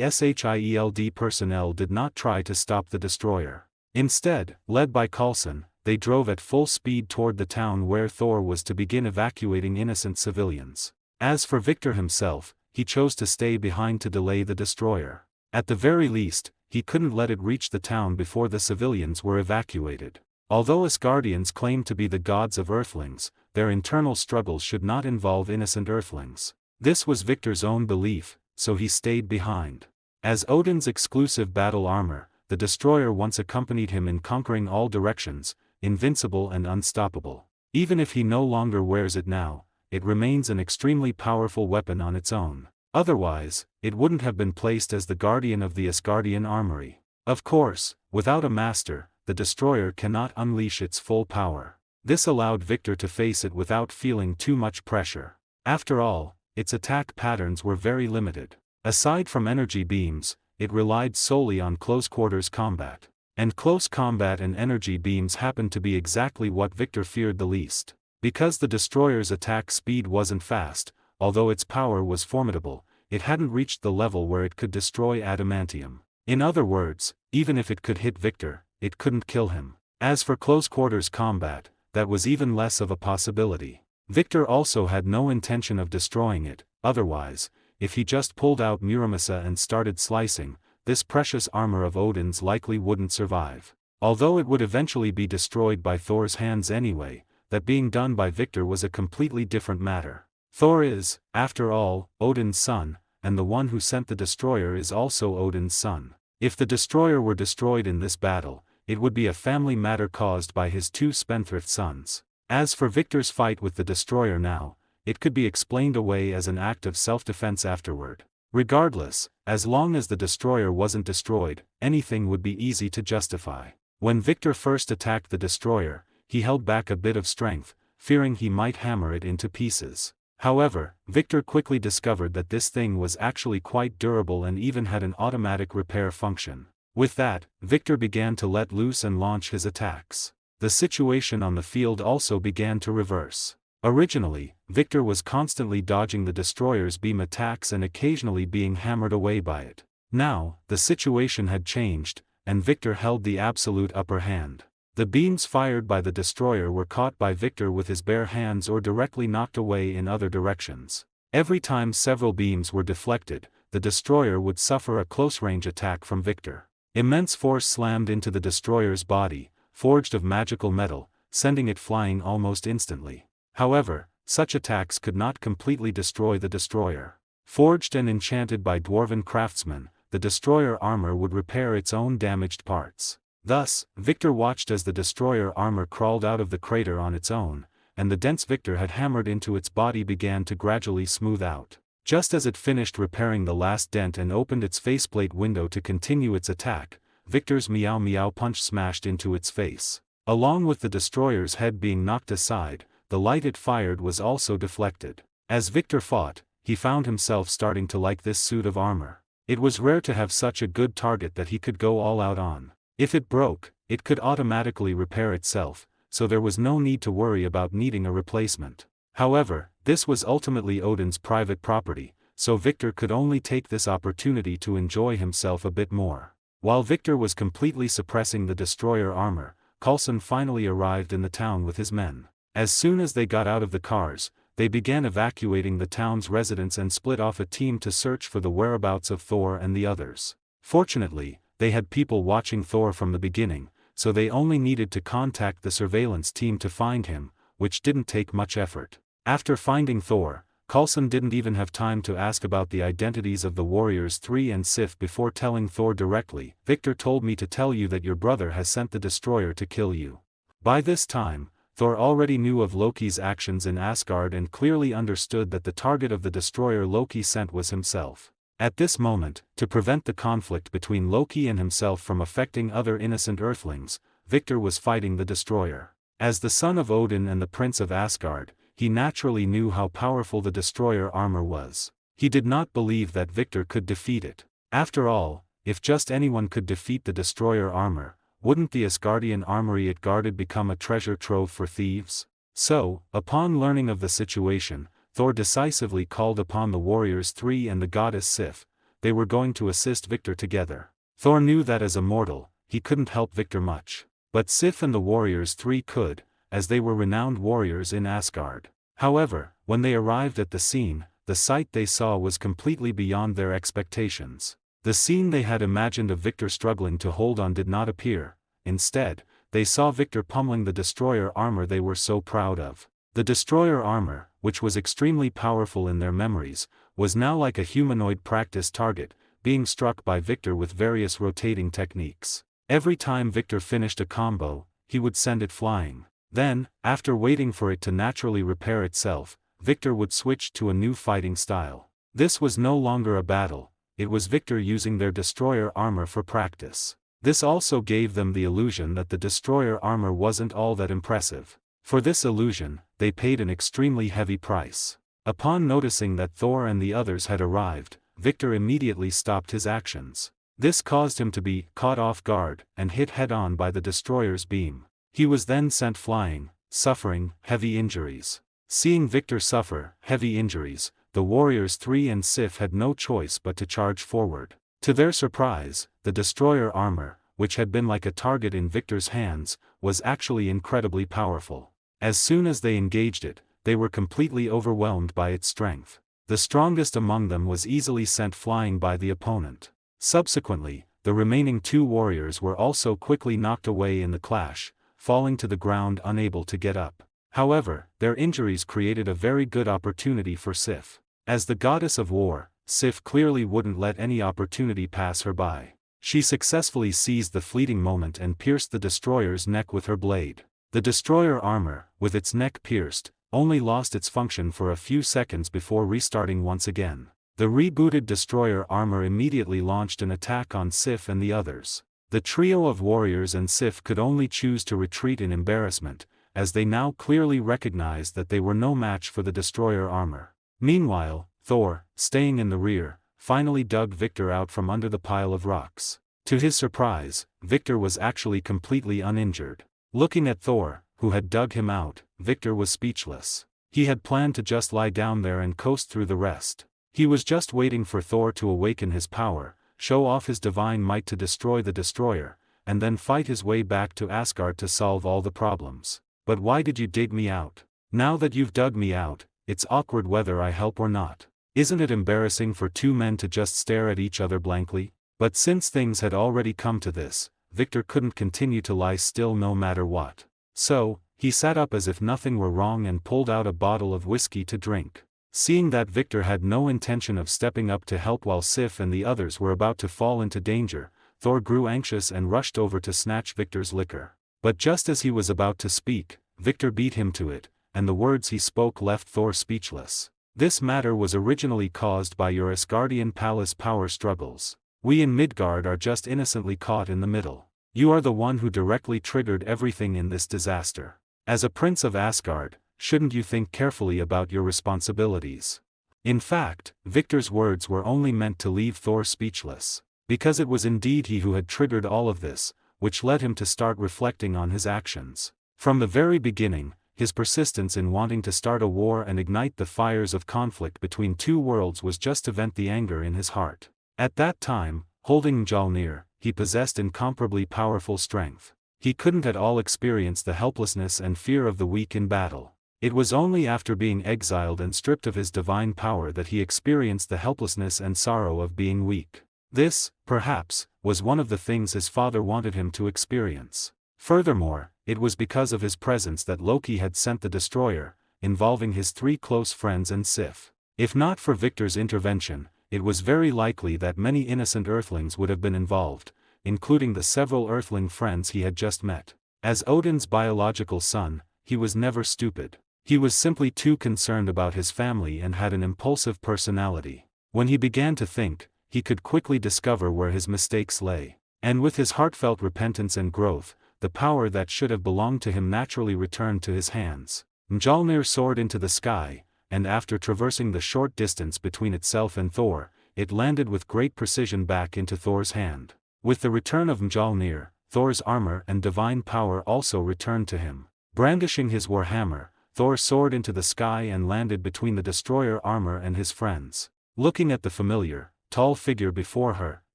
SHIELD personnel did not try to stop the destroyer. Instead, led by Coulson, they drove at full speed toward the town where Thor was to begin evacuating innocent civilians. As for Victor himself, he chose to stay behind to delay the destroyer. At the very least, he couldn't let it reach the town before the civilians were evacuated. Although Asgardians claim to be the gods of Earthlings, their internal struggles should not involve innocent Earthlings. This was Victor's own belief, so he stayed behind. As Odin's exclusive battle armor, the destroyer once accompanied him in conquering all directions, invincible and unstoppable. Even if he no longer wears it now, it remains an extremely powerful weapon on its own. Otherwise, it wouldn't have been placed as the guardian of the Asgardian armory. Of course, without a master, the destroyer cannot unleash its full power. This allowed Victor to face it without feeling too much pressure. After all, its attack patterns were very limited. Aside from energy beams, it relied solely on close-quarters combat. And close combat and energy beams happened to be exactly what Victor feared the least. Because the destroyer's attack speed wasn't fast, although its power was formidable, it hadn't reached the level where it could destroy adamantium. In other words, even if it could hit Victor, it couldn't kill him. As for close-quarters combat, that was even less of a possibility. Victor also had no intention of destroying it. Otherwise, if he just pulled out Muramasa and started slicing, this precious armor of Odin's likely wouldn't survive. Although it would eventually be destroyed by Thor's hands anyway, that being done by Victor was a completely different matter. Thor is, after all, Odin's son, and the one who sent the destroyer is also Odin's son. If the destroyer were destroyed in this battle, it would be a family matter caused by his two spendthrift sons. As for Victor's fight with the destroyer now, it could be explained away as an act of self-defense afterward. Regardless, as long as the destroyer wasn't destroyed, anything would be easy to justify. When Victor first attacked the destroyer, he held back a bit of strength, fearing he might hammer it into pieces. However, Victor quickly discovered that this thing was actually quite durable and even had an automatic repair function. With that, Victor began to let loose and launch his attacks. The situation on the field also began to reverse. Originally, Victor was constantly dodging the destroyer's beam attacks and occasionally being hammered away by it. Now, the situation had changed, and Victor held the absolute upper hand. The beams fired by the destroyer were caught by Victor with his bare hands or directly knocked away in other directions. Every time several beams were deflected, the destroyer would suffer a close-range attack from Victor. Immense force slammed into the destroyer's body, forged of magical metal, sending it flying almost instantly. However, such attacks could not completely destroy the destroyer. Forged and enchanted by dwarven craftsmen, the destroyer armor would repair its own damaged parts. Thus, Victor watched as the destroyer armor crawled out of the crater on its own, and the dents Victor had hammered into its body began to gradually smooth out. Just as it finished repairing the last dent and opened its faceplate window to continue its attack, Victor's Meow Meow punch smashed into its face. Along with the destroyer's head being knocked aside, the light it fired was also deflected. As Victor fought, he found himself starting to like this suit of armor. It was rare to have such a good target that he could go all out on. If it broke, it could automatically repair itself, so there was no need to worry about needing a replacement. However, this was ultimately Odin's private property, so Victor could only take this opportunity to enjoy himself a bit more. While Victor was completely suppressing the destroyer armor, Coulson finally arrived in the town with his men. As soon as they got out of the cars, they began evacuating the town's residents and split off a team to search for the whereabouts of Thor and the others. Fortunately, they had people watching Thor from the beginning, so they only needed to contact the surveillance team to find him, which didn't take much effort. After finding Thor, Coulson didn't even have time to ask about the identities of the warriors 3 and Sif before telling Thor directly, "Victor told me to tell you that your brother has sent the destroyer to kill you." By this time, Thor already knew of Loki's actions in Asgard and clearly understood that the target of the destroyer Loki sent was himself. At this moment, to prevent the conflict between Loki and himself from affecting other innocent Earthlings, Victor was fighting the destroyer. As the son of Odin and the prince of Asgard, he naturally knew how powerful the destroyer armor was. He did not believe that Victor could defeat it. After all, if just anyone could defeat the destroyer armor, wouldn't the Asgardian armory it guarded become a treasure trove for thieves? So, upon learning of the situation, Thor decisively called upon the warriors three and the goddess Sif. They were going to assist Victor together. Thor knew that as a mortal, he couldn't help Victor much. But Sif and the warriors three could, as they were renowned warriors in Asgard. However, when they arrived at the scene, the sight they saw was completely beyond their expectations. The scene they had imagined of Victor struggling to hold on did not appear. Instead, they saw Victor pummeling the destroyer armor they were so proud of. The destroyer armor, which was extremely powerful in their memories, was now like a humanoid practice target, being struck by Victor with various rotating techniques. Every time Victor finished a combo, he would send it flying. Then, after waiting for it to naturally repair itself, Victor would switch to a new fighting style. This was no longer a battle, it was Victor using their destroyer armor for practice. This also gave them the illusion that the destroyer armor wasn't all that impressive. For this illusion, they paid an extremely heavy price. Upon noticing that Thor and the others had arrived, Victor immediately stopped his actions. This caused him to be caught off guard and hit head-on by the destroyer's beam. He was then sent flying, suffering heavy injuries. Seeing Victor suffer heavy injuries, the warriors three and Sif had no choice but to charge forward. To their surprise, the destroyer armor, which had been like a target in Victor's hands, was actually incredibly powerful. As soon as they engaged it, they were completely overwhelmed by its strength. The strongest among them was easily sent flying by the opponent. Subsequently, the remaining two warriors were also quickly knocked away in the clash, falling to the ground unable to get up. However, their injuries created a very good opportunity for Sif. As the goddess of war, Sif clearly wouldn't let any opportunity pass her by. She successfully seized the fleeting moment and pierced the destroyer's neck with her blade. The destroyer armor, with its neck pierced, only lost its function for a few seconds before restarting once again. The rebooted destroyer armor immediately launched an attack on Sif and the others. The trio of warriors and Sif could only choose to retreat in embarrassment, as they now clearly recognized that they were no match for the destroyer armor. Meanwhile, Thor, staying in the rear, finally dug Victor out from under the pile of rocks. To his surprise, Victor was actually completely uninjured. Looking at Thor, who had dug him out, Victor was speechless. He had planned to just lie down there and coast through the rest. He was just waiting for Thor to awaken his power, show off his divine might to destroy the destroyer, and then fight his way back to Asgard to solve all the problems. But why did you dig me out? Now that you've dug me out, it's awkward whether I help or not. Isn't it embarrassing for two men to just stare at each other blankly? But since things had already come to this, Victor couldn't continue to lie still no matter what. So, he sat up as if nothing were wrong and pulled out a bottle of whiskey to drink. Seeing that Victor had no intention of stepping up to help while Sif and the others were about to fall into danger, Thor grew anxious and rushed over to snatch Victor's liquor. But just as he was about to speak, Victor beat him to it, and the words he spoke left Thor speechless. This matter was originally caused by your Asgardian palace power struggles. We in Midgard are just innocently caught in the middle. You are the one who directly triggered everything in this disaster. As a prince of Asgard, shouldn't you think carefully about your responsibilities? In fact, Victor's words were only meant to leave Thor speechless. Because it was indeed he who had triggered all of this, which led him to start reflecting on his actions. From the very beginning, his persistence in wanting to start a war and ignite the fires of conflict between two worlds was just to vent the anger in his heart. At that time, holding Mjolnir, he possessed incomparably powerful strength. He couldn't at all experience the helplessness and fear of the weak in battle. It was only after being exiled and stripped of his divine power that he experienced the helplessness and sorrow of being weak. This, perhaps, was one of the things his father wanted him to experience. Furthermore, it was because of his presence that Loki had sent the destroyer, involving his three close friends and Sif. If not for Victor's intervention, it was very likely that many innocent Earthlings would have been involved, including the several Earthling friends he had just met. As Odin's biological son, he was never stupid. He was simply too concerned about his family and had an impulsive personality. When he began to think, he could quickly discover where his mistakes lay. And with his heartfelt repentance and growth, the power that should have belonged to him naturally returned to his hands. Mjolnir soared into the sky, and after traversing the short distance between itself and Thor, it landed with great precision back into Thor's hand. With the return of Mjolnir, Thor's armor and divine power also returned to him. Brandishing his warhammer, Thor soared into the sky and landed between the destroyer armor and his friends. Looking at the familiar, tall figure before her,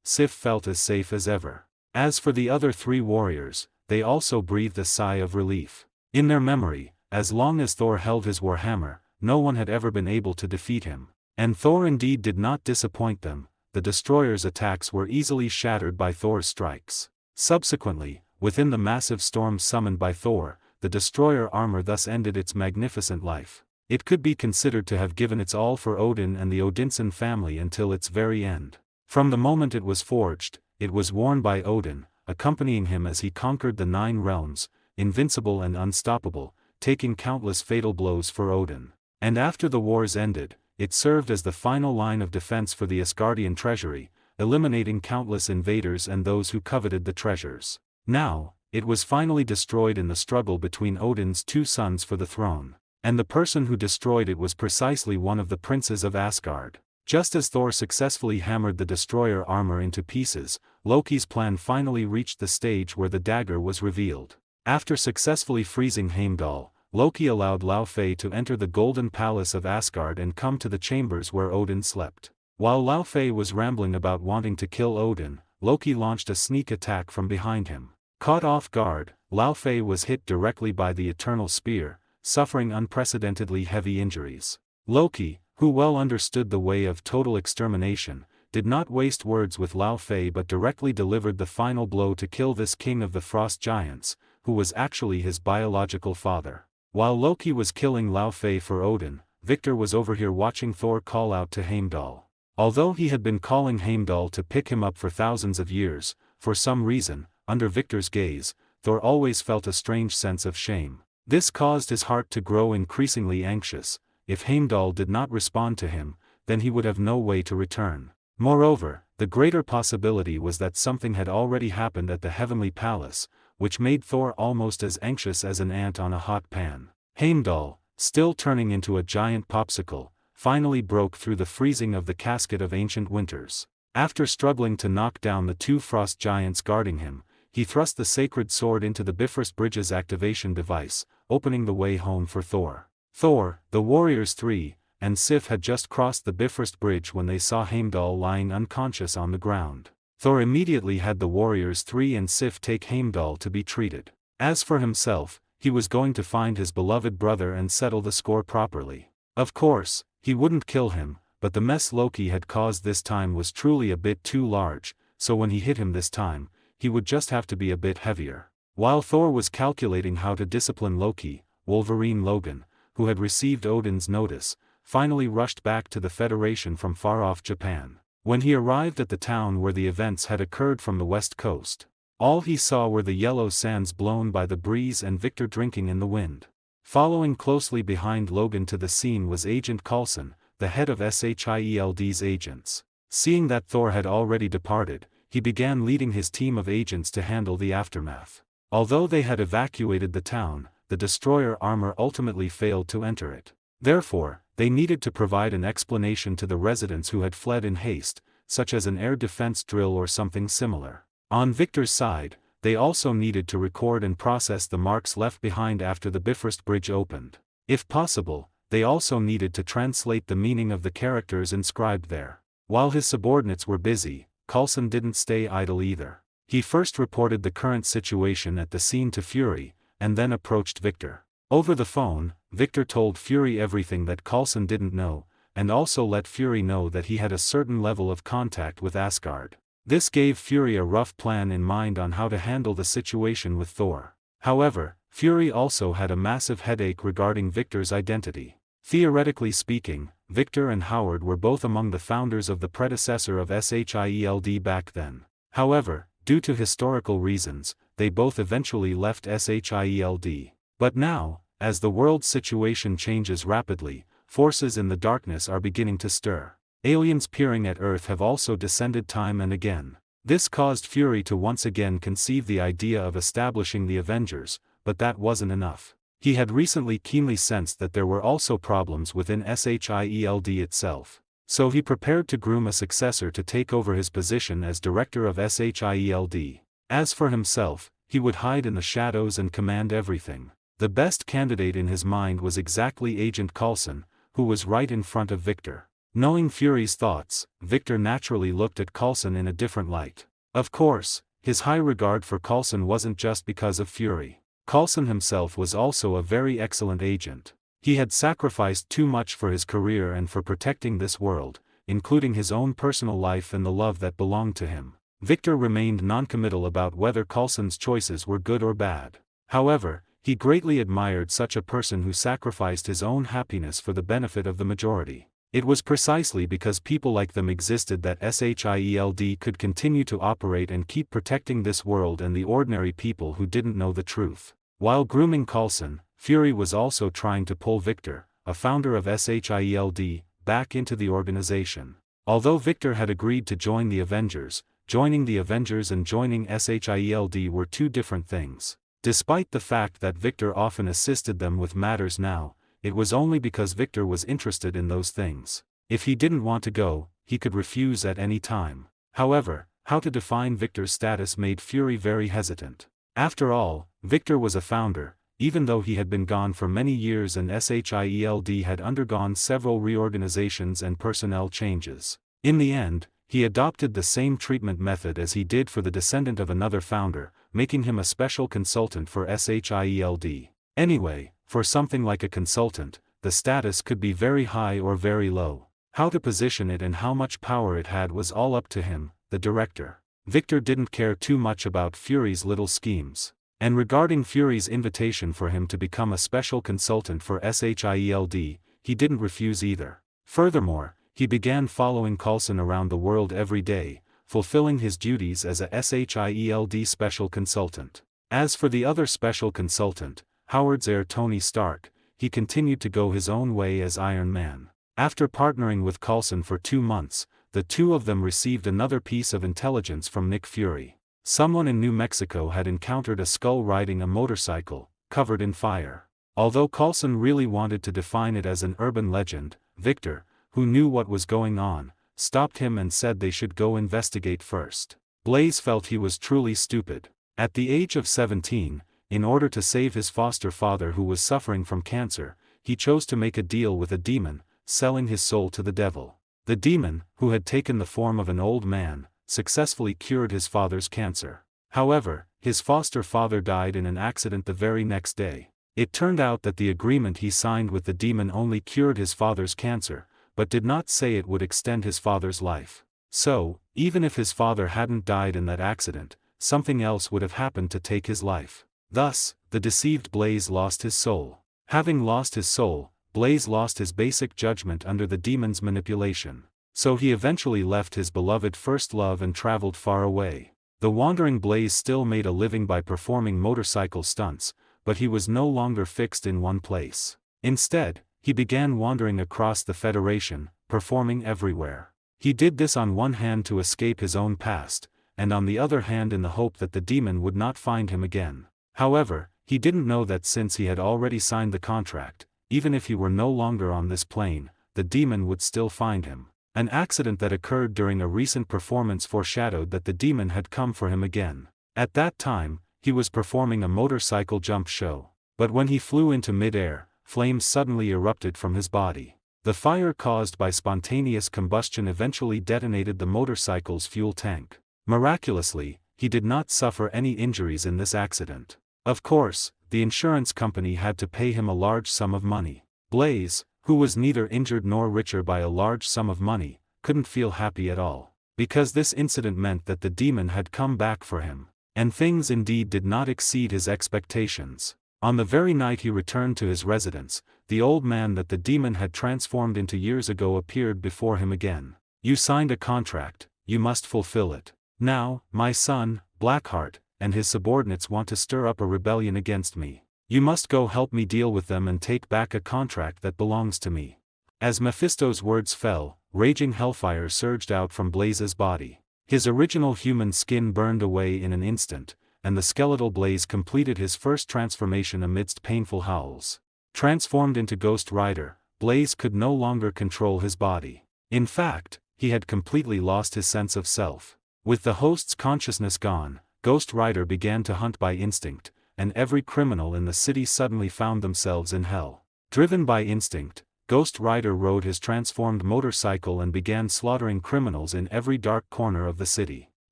Sif felt as safe as ever. As for the other three warriors, they also breathed a sigh of relief. In their memory, as long as Thor held his warhammer, no one had ever been able to defeat him. And Thor indeed did not disappoint them. The destroyer's attacks were easily shattered by Thor's strikes. Subsequently, within the massive storm summoned by Thor, the destroyer armor thus ended its magnificent life. It could be considered to have given its all for Odin and the Odinson family until its very end. From the moment it was forged, it was worn by Odin, accompanying him as he conquered the 9 realms, invincible and unstoppable, taking countless fatal blows for Odin. And after the wars ended, it served as the final line of defense for the Asgardian treasury, eliminating countless invaders and those who coveted the treasures. Now, it was finally destroyed in the struggle between Odin's 2 sons for the throne. And the person who destroyed it was precisely one of the princes of Asgard. Just as Thor successfully hammered the destroyer armor into pieces, Loki's plan finally reached the stage where the dagger was revealed. After successfully freezing Heimdall, Loki allowed Laufey to enter the golden palace of Asgard and come to the chambers where Odin slept. While Laufey was rambling about wanting to kill Odin, Loki launched a sneak attack from behind him. Caught off guard, Laufey was hit directly by the eternal spear, suffering unprecedentedly heavy injuries. Loki, who well understood the way of total extermination, did not waste words with Laufey but directly delivered the final blow to kill this king of the frost giants, who was actually his biological father. While Loki was killing Laufey for Odin, Victor was over here watching Thor call out to Heimdall. Although he had been calling Heimdall to pick him up for thousands of years, for some reason, under Victor's gaze, Thor always felt a strange sense of shame. This caused his heart to grow increasingly anxious. If Heimdall did not respond to him, then he would have no way to return. Moreover, the greater possibility was that something had already happened at the heavenly palace, which made Thor almost as anxious as an ant on a hot pan. Heimdall, still turning into a giant popsicle, finally broke through the freezing of the casket of ancient winters. After struggling to knock down the 2 frost giants guarding him, he thrust the sacred sword into the Bifrost Bridge's activation device, opening the way home for Thor. Thor, the warriors 3, and Sif had just crossed the Bifrost Bridge when they saw Heimdall lying unconscious on the ground. Thor immediately had the warriors 3 and Sif take Heimdall to be treated. As for himself, he was going to find his beloved brother and settle the score properly. Of course, he wouldn't kill him, but the mess Loki had caused this time was truly a bit too large, so when he hit him this time, he would just have to be a bit heavier. While Thor was calculating how to discipline Loki, Wolverine Logan, who had received Odin's notice, finally rushed back to the Federation from far-off Japan. When he arrived at the town where the events had occurred from the west coast, all he saw were the yellow sands blown by the breeze and Victor drinking in the wind. Following closely behind Logan to the scene was Agent Coulson, the head of SHIELD's agents. Seeing that Thor had already departed, he began leading his team of agents to handle the aftermath. Although they had evacuated the town, the destroyer armor ultimately failed to enter it. Therefore, they needed to provide an explanation to the residents who had fled in haste, such as an air defense drill or something similar. On Victor's side, they also needed to record and process the marks left behind after the Bifrost Bridge opened. If possible, they also needed to translate the meaning of the characters inscribed there. While his subordinates were busy, Coulson didn't stay idle either. He first reported the current situation at the scene to Fury, and then approached Victor. Over the phone, Victor told Fury everything that Coulson didn't know, and also let Fury know that he had a certain level of contact with Asgard. This gave Fury a rough plan in mind on how to handle the situation with Thor. However, Fury also had a massive headache regarding Victor's identity. Theoretically speaking, Victor and Howard were both among the founders of the predecessor of SHIELD back then. However, due to historical reasons, they both eventually left SHIELD. But now, as the world's situation changes rapidly, forces in the darkness are beginning to stir. Aliens peering at Earth have also descended time and again. This caused Fury to once again conceive the idea of establishing the Avengers, but that wasn't enough. He had recently keenly sensed that there were also problems within SHIELD itself. So he prepared to groom a successor to take over his position as director of SHIELD. As for himself, he would hide in the shadows and command everything. The best candidate in his mind was exactly Agent Coulson, who was right in front of Victor. Knowing Fury's thoughts, Victor naturally looked at Coulson in a different light. Of course, his high regard for Coulson wasn't just because of Fury. Coulson himself was also a very excellent agent. He had sacrificed too much for his career and for protecting this world, including his own personal life and the love that belonged to him. Victor remained noncommittal about whether Coulson's choices were good or bad. However, he greatly admired such a person who sacrificed his own happiness for the benefit of the majority. It was precisely because people like them existed that SHIELD could continue to operate and keep protecting this world and the ordinary people who didn't know the truth. While grooming Coulson, Fury was also trying to pull Victor, a founder of SHIELD, back into the organization. Although Victor had agreed to join the Avengers, joining the Avengers and joining SHIELD were two different things. Despite the fact that Victor often assisted them with matters now, it was only because Victor was interested in those things. If he didn't want to go, he could refuse at any time. However, how to define Victor's status made Fury very hesitant. After all, Victor was a founder, even though he had been gone for many years and SHIELD had undergone several reorganizations and personnel changes. In the end, he adopted the same treatment method as he did for the descendant of another founder, making him a special consultant for SHIELD. Anyway, for something like a consultant, the status could be very high or very low. How to position it and how much power it had was all up to him, the director. Victor didn't care too much about Fury's little schemes. And regarding Fury's invitation for him to become a special consultant for SHIELD, he didn't refuse either. Furthermore, he began following Coulson around the world every day, fulfilling his duties as a SHIELD special consultant. As for the other special consultant, Howard's heir Tony Stark, he continued to go his own way as Iron Man. After partnering with Coulson for 2 months, the two of them received another piece of intelligence from Nick Fury. Someone in New Mexico had encountered a skull riding a motorcycle, covered in fire. Although Coulson really wanted to define it as an urban legend, Victor, who knew what was going on, stopped him and said they should go investigate first. Blaze felt he was truly stupid. At the age of 17, in order to save his foster father who was suffering from cancer, he chose to make a deal with a demon, selling his soul to the devil. The demon, who had taken the form of an old man, successfully cured his father's cancer. However, his foster father died in an accident the very next day. It turned out that the agreement he signed with the demon only cured his father's cancer, but did not say it would extend his father's life. So, even if his father hadn't died in that accident, something else would have happened to take his life. Thus, the deceived Blaze lost his soul. Having lost his soul, Blaze lost his basic judgment under the demon's manipulation. So he eventually left his beloved first love and traveled far away. The wandering Blaze still made a living by performing motorcycle stunts, but he was no longer fixed in one place. Instead, he began wandering across the Federation, performing everywhere. He did this on one hand to escape his own past, and on the other hand in the hope that the demon would not find him again. However, he didn't know that since he had already signed the contract, even if he were no longer on this plane, the demon would still find him. An accident that occurred during a recent performance foreshadowed that the demon had come for him again. At that time, he was performing a motorcycle jump show. But when he flew into mid-air, flames suddenly erupted from his body. The fire caused by spontaneous combustion eventually detonated the motorcycle's fuel tank. Miraculously, he did not suffer any injuries in this accident. Of course, the insurance company had to pay him a large sum of money. Blaze, who was neither injured nor richer by a large sum of money, couldn't feel happy at all. Because this incident meant that the demon had come back for him. And things indeed did not exceed his expectations. On the very night he returned to his residence, the old man that the demon had transformed into years ago appeared before him again. "You signed a contract, you must fulfill it. Now, my son, Blackheart, and his subordinates want to stir up a rebellion against me. You must go help me deal with them and take back a contract that belongs to me." As Mephisto's words fell, raging hellfire surged out from Blaze's body. His original human skin burned away in an instant, and the skeletal Blaze completed his first transformation amidst painful howls. Transformed into Ghost Rider, Blaze could no longer control his body. In fact, he had completely lost his sense of self. With the host's consciousness gone, Ghost Rider began to hunt by instinct, and every criminal in the city suddenly found themselves in hell. Driven by instinct, Ghost Rider rode his transformed motorcycle and began slaughtering criminals in every dark corner of the city.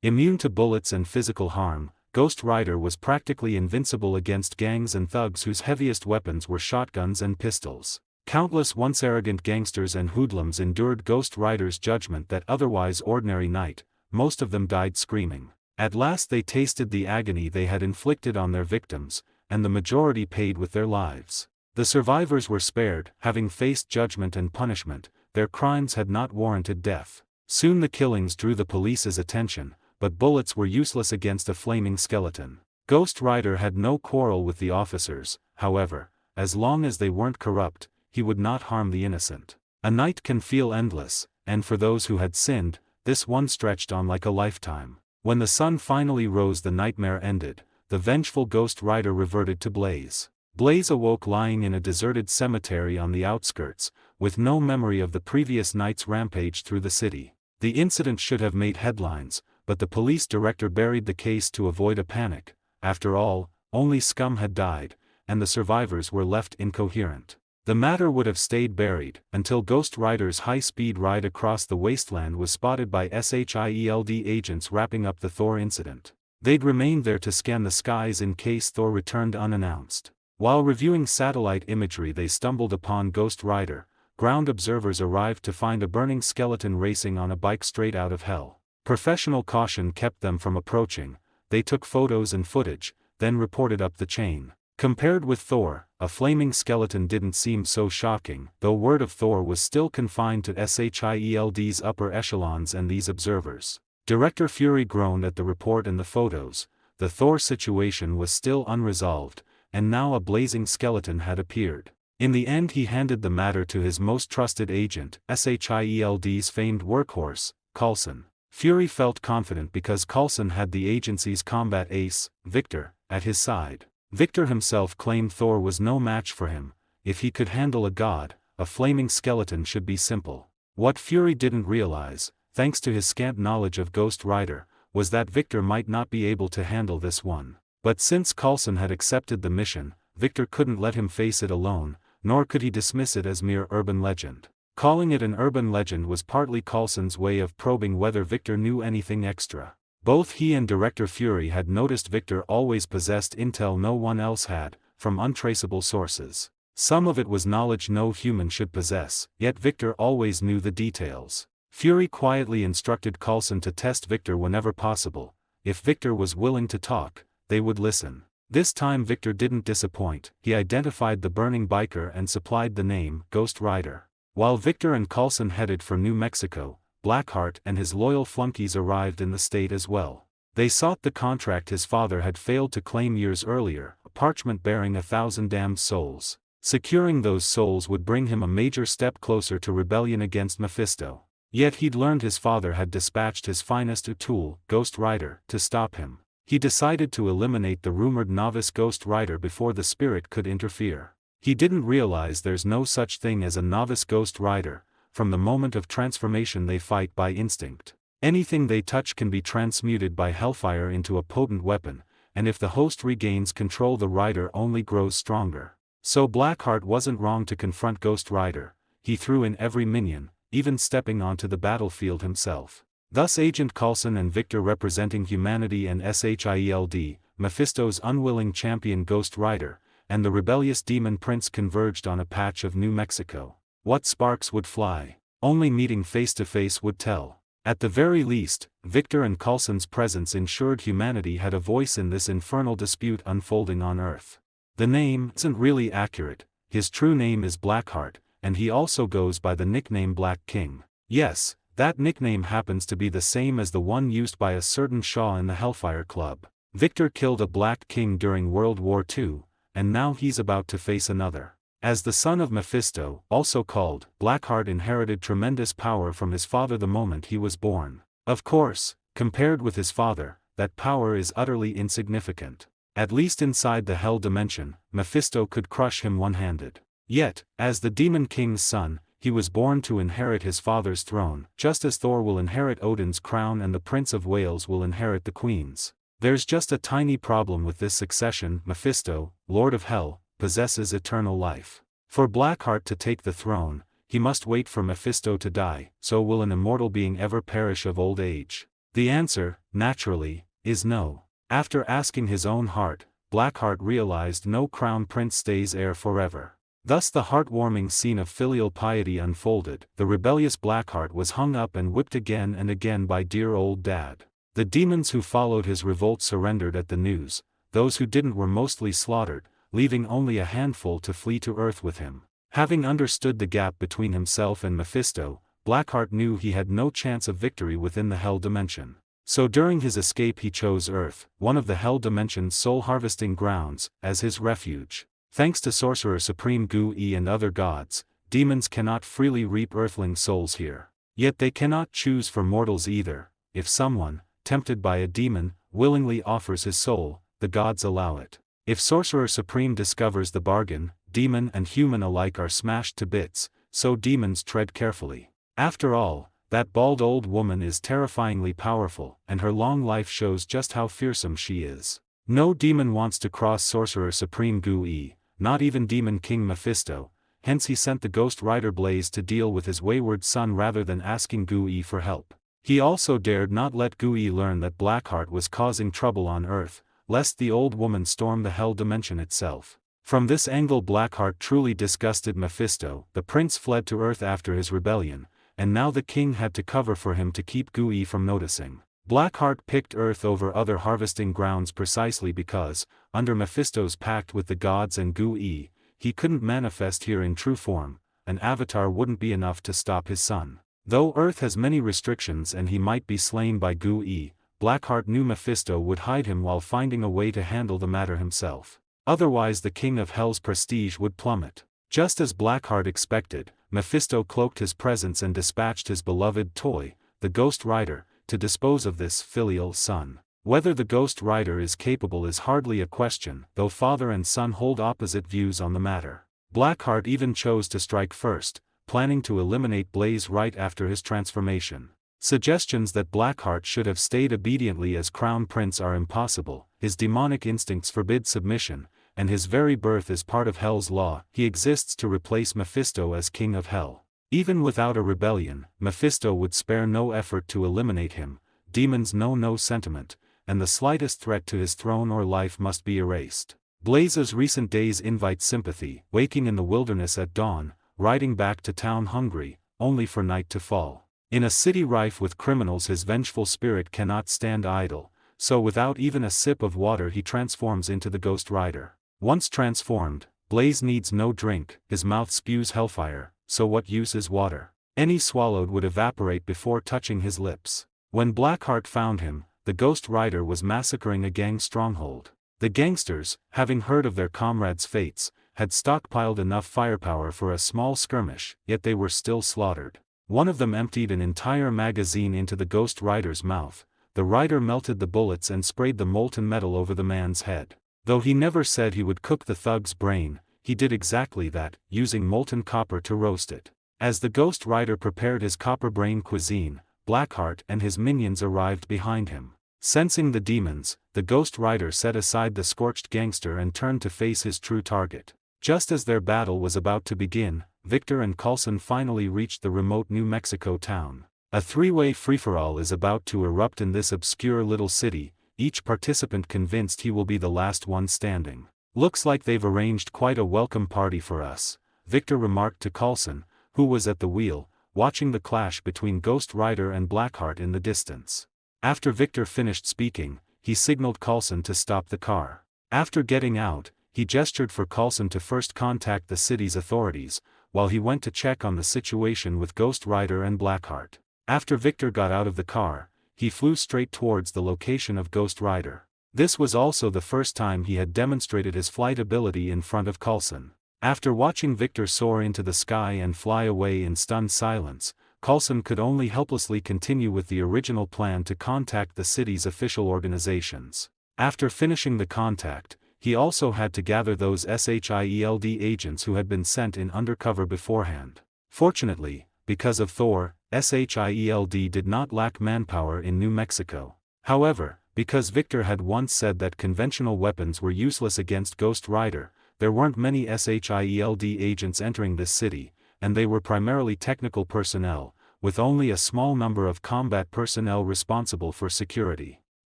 Immune to bullets and physical harm, Ghost Rider was practically invincible against gangs and thugs whose heaviest weapons were shotguns and pistols. Countless once arrogant gangsters and hoodlums endured Ghost Rider's judgment that otherwise ordinary night. Most of them died screaming. At last they tasted the agony they had inflicted on their victims, and the majority paid with their lives. The survivors were spared, having faced judgment and punishment. Their crimes had not warranted death. Soon the killings drew the police's attention, but bullets were useless against a flaming skeleton. Ghost Rider had no quarrel with the officers, however, as long as they weren't corrupt, he would not harm the innocent. A night can feel endless, and for those who had sinned, this one stretched on like a lifetime. When the sun finally rose, the nightmare ended. The vengeful Ghost Rider reverted to Blaze. Blaze awoke lying in a deserted cemetery on the outskirts, with no memory of the previous night's rampage through the city. The incident should have made headlines, but the police director buried the case to avoid a panic. After all, only scum had died, and the survivors were left incoherent. The matter would have stayed buried, until Ghost Rider's high-speed ride across the wasteland was spotted by SHIELD agents wrapping up the Thor incident. They'd remained there to scan the skies in case Thor returned unannounced. While reviewing satellite imagery, they stumbled upon Ghost Rider. Ground observers arrived to find a burning skeleton racing on a bike straight out of hell. Professional caution kept them from approaching. They took photos and footage, then reported up the chain. Compared with Thor, a flaming skeleton didn't seem so shocking, though word of Thor was still confined to SHIELD's upper echelons and these observers. Director Fury groaned at the report and the photos. The Thor situation was still unresolved, and now a blazing skeleton had appeared. In the end, he handed the matter to his most trusted agent, SHIELD's famed workhorse, Coulson. Fury felt confident because Coulson had the agency's combat ace, Victor, at his side. Victor himself claimed Thor was no match for him. If he could handle a god, a flaming skeleton should be simple. What Fury didn't realize, thanks to his scant knowledge of Ghost Rider, was that Victor might not be able to handle this one. But since Coulson had accepted the mission, Victor couldn't let him face it alone, nor could he dismiss it as mere urban legend. Calling it an urban legend was partly Coulson's way of probing whether Victor knew anything extra. Both he and Director Fury had noticed Victor always possessed intel no one else had, from untraceable sources. Some of it was knowledge no human should possess, yet Victor always knew the details. Fury quietly instructed Coulson to test Victor whenever possible. If Victor was willing to talk, they would listen. This time Victor didn't disappoint. He identified the burning biker and supplied the name, Ghost Rider. While Victor and Coulson headed for New Mexico, Blackheart and his loyal flunkies arrived in the state as well. They sought the contract his father had failed to claim years earlier, a parchment bearing 1,000 damned souls. Securing those souls would bring him a major step closer to rebellion against Mephisto. Yet he'd learned his father had dispatched his finest tool, Ghost Rider, to stop him. He decided to eliminate the rumored novice Ghost Rider before the spirit could interfere. He didn't realize there's no such thing as a novice Ghost Rider. From the moment of transformation they fight by instinct. Anything they touch can be transmuted by hellfire into a potent weapon, and if the host regains control, the rider only grows stronger. So Blackheart wasn't wrong to confront Ghost Rider. He threw in every minion, even stepping onto the battlefield himself. Thus Agent Coulson and Victor representing humanity and SHIELD, Mephisto's unwilling champion Ghost Rider, and the rebellious demon prince converged on a patch of New Mexico. What sparks would fly? Only meeting face to face would tell. At the very least, Victor and Coulson's presence ensured humanity had a voice in this infernal dispute unfolding on Earth. The name isn't really accurate. His true name is Blackheart, and he also goes by the nickname Black King. Yes, that nickname happens to be the same as the one used by a certain Shaw in the Hellfire Club. Victor killed a Black King during World War II, and now he's about to face another. As the son of Mephisto, also called, Blackheart inherited tremendous power from his father the moment he was born. Of course, compared with his father, that power is utterly insignificant. At least inside the Hell dimension, Mephisto could crush him one-handed. Yet, as the Demon King's son, he was born to inherit his father's throne, just as Thor will inherit Odin's crown and the Prince of Wales will inherit the Queen's. There's just a tiny problem with this succession. Mephisto, Lord of Hell, possesses eternal life. For Blackheart to take the throne, he must wait for Mephisto to die. So will an immortal being ever perish of old age? The answer, naturally, is no. After asking his own heart, Blackheart realized no crown prince stays heir forever. Thus the heartwarming scene of filial piety unfolded. The rebellious Blackheart was hung up and whipped again and again by dear old dad. The demons who followed his revolt surrendered at the news. Those who didn't were mostly slaughtered, leaving only a handful to flee to Earth with him. Having understood the gap between himself and Mephisto, Blackheart knew he had no chance of victory within the Hell dimension. So during his escape he chose Earth, one of the Hell dimension's soul-harvesting grounds, as his refuge. Thanks to Sorcerer Supreme Gu-E and other gods, demons cannot freely reap earthling souls here. Yet they cannot choose for mortals either. If someone, tempted by a demon, willingly offers his soul, the gods allow it. If Sorcerer Supreme discovers the bargain, demon and human alike are smashed to bits, so demons tread carefully. After all, that bald old woman is terrifyingly powerful, and her long life shows just how fearsome she is. No demon wants to cross Sorcerer Supreme Gu-E, not even Demon King Mephisto, hence he sent the Ghost Rider Blaze to deal with his wayward son rather than asking Gu-E for help. He also dared not let Gu-E learn that Blackheart was causing trouble on Earth, lest the old woman storm the Hell dimension itself. From this angle Blackheart truly disgusted Mephisto. The prince fled to Earth after his rebellion, and now the king had to cover for him to keep Gu-E from noticing. Blackheart picked Earth over other harvesting grounds precisely because, under Mephisto's pact with the gods and Gu-E, he couldn't manifest here in true form. An avatar wouldn't be enough to stop his son. Though Earth has many restrictions and he might be slain by Gu-E, Blackheart knew Mephisto would hide him while finding a way to handle the matter himself. Otherwise the King of Hell's prestige would plummet. Just as Blackheart expected, Mephisto cloaked his presence and dispatched his beloved toy, the Ghost Rider, to dispose of this filial son. Whether the Ghost Rider is capable is hardly a question, though father and son hold opposite views on the matter. Blackheart even chose to strike first, planning to eliminate Blaze right after his transformation. Suggestions that Blackheart should have stayed obediently as Crown Prince are impossible. His demonic instincts forbid submission, and his very birth is part of Hell's law. He exists to replace Mephisto as King of Hell. Even without a rebellion, Mephisto would spare no effort to eliminate him. Demons know no sentiment, and the slightest threat to his throne or life must be erased. Blaze's recent days invite sympathy, waking in the wilderness at dawn, riding back to town hungry, only for night to fall. In a city rife with criminals his vengeful spirit cannot stand idle, so without even a sip of water he transforms into the Ghost Rider. Once transformed, Blaze needs no drink, his mouth spews hellfire, so what use is water? Any swallowed would evaporate before touching his lips. When Blackheart found him, the Ghost Rider was massacring a gang stronghold. The gangsters, having heard of their comrades' fates, had stockpiled enough firepower for a small skirmish, yet they were still slaughtered. One of them emptied an entire magazine into the Ghost Rider's mouth. The rider melted the bullets and sprayed the molten metal over the man's head. Though he never said he would cook the thug's brain, he did exactly that, using molten copper to roast it. As the Ghost Rider prepared his copper brain cuisine, Blackheart and his minions arrived behind him. Sensing the demons, the Ghost Rider set aside the scorched gangster and turned to face his true target. Just as their battle was about to begin, Victor and Coulson finally reached the remote New Mexico town. A three-way free-for-all is about to erupt in this obscure little city, each participant convinced he will be the last one standing. "Looks like they've arranged quite a welcome party for us," Victor remarked to Coulson, who was at the wheel, watching the clash between Ghost Rider and Blackheart in the distance. After Victor finished speaking, he signaled Coulson to stop the car. After getting out, he gestured for Coulson to first contact the city's authorities, while he went to check on the situation with Ghost Rider and Blackheart. After Victor got out of the car, he flew straight towards the location of Ghost Rider. This was also the first time he had demonstrated his flight ability in front of Coulson. After watching Victor soar into the sky and fly away in stunned silence, Coulson could only helplessly continue with the original plan to contact the city's official organizations. After finishing the contact, he also had to gather those SHIELD agents who had been sent in undercover beforehand. Fortunately, because of Thor, SHIELD did not lack manpower in New Mexico. However, Because Victor had once said that conventional weapons were useless against Ghost Rider, there weren't many SHIELD agents entering this city, and they were primarily technical personnel, with only a small number of combat personnel responsible for security.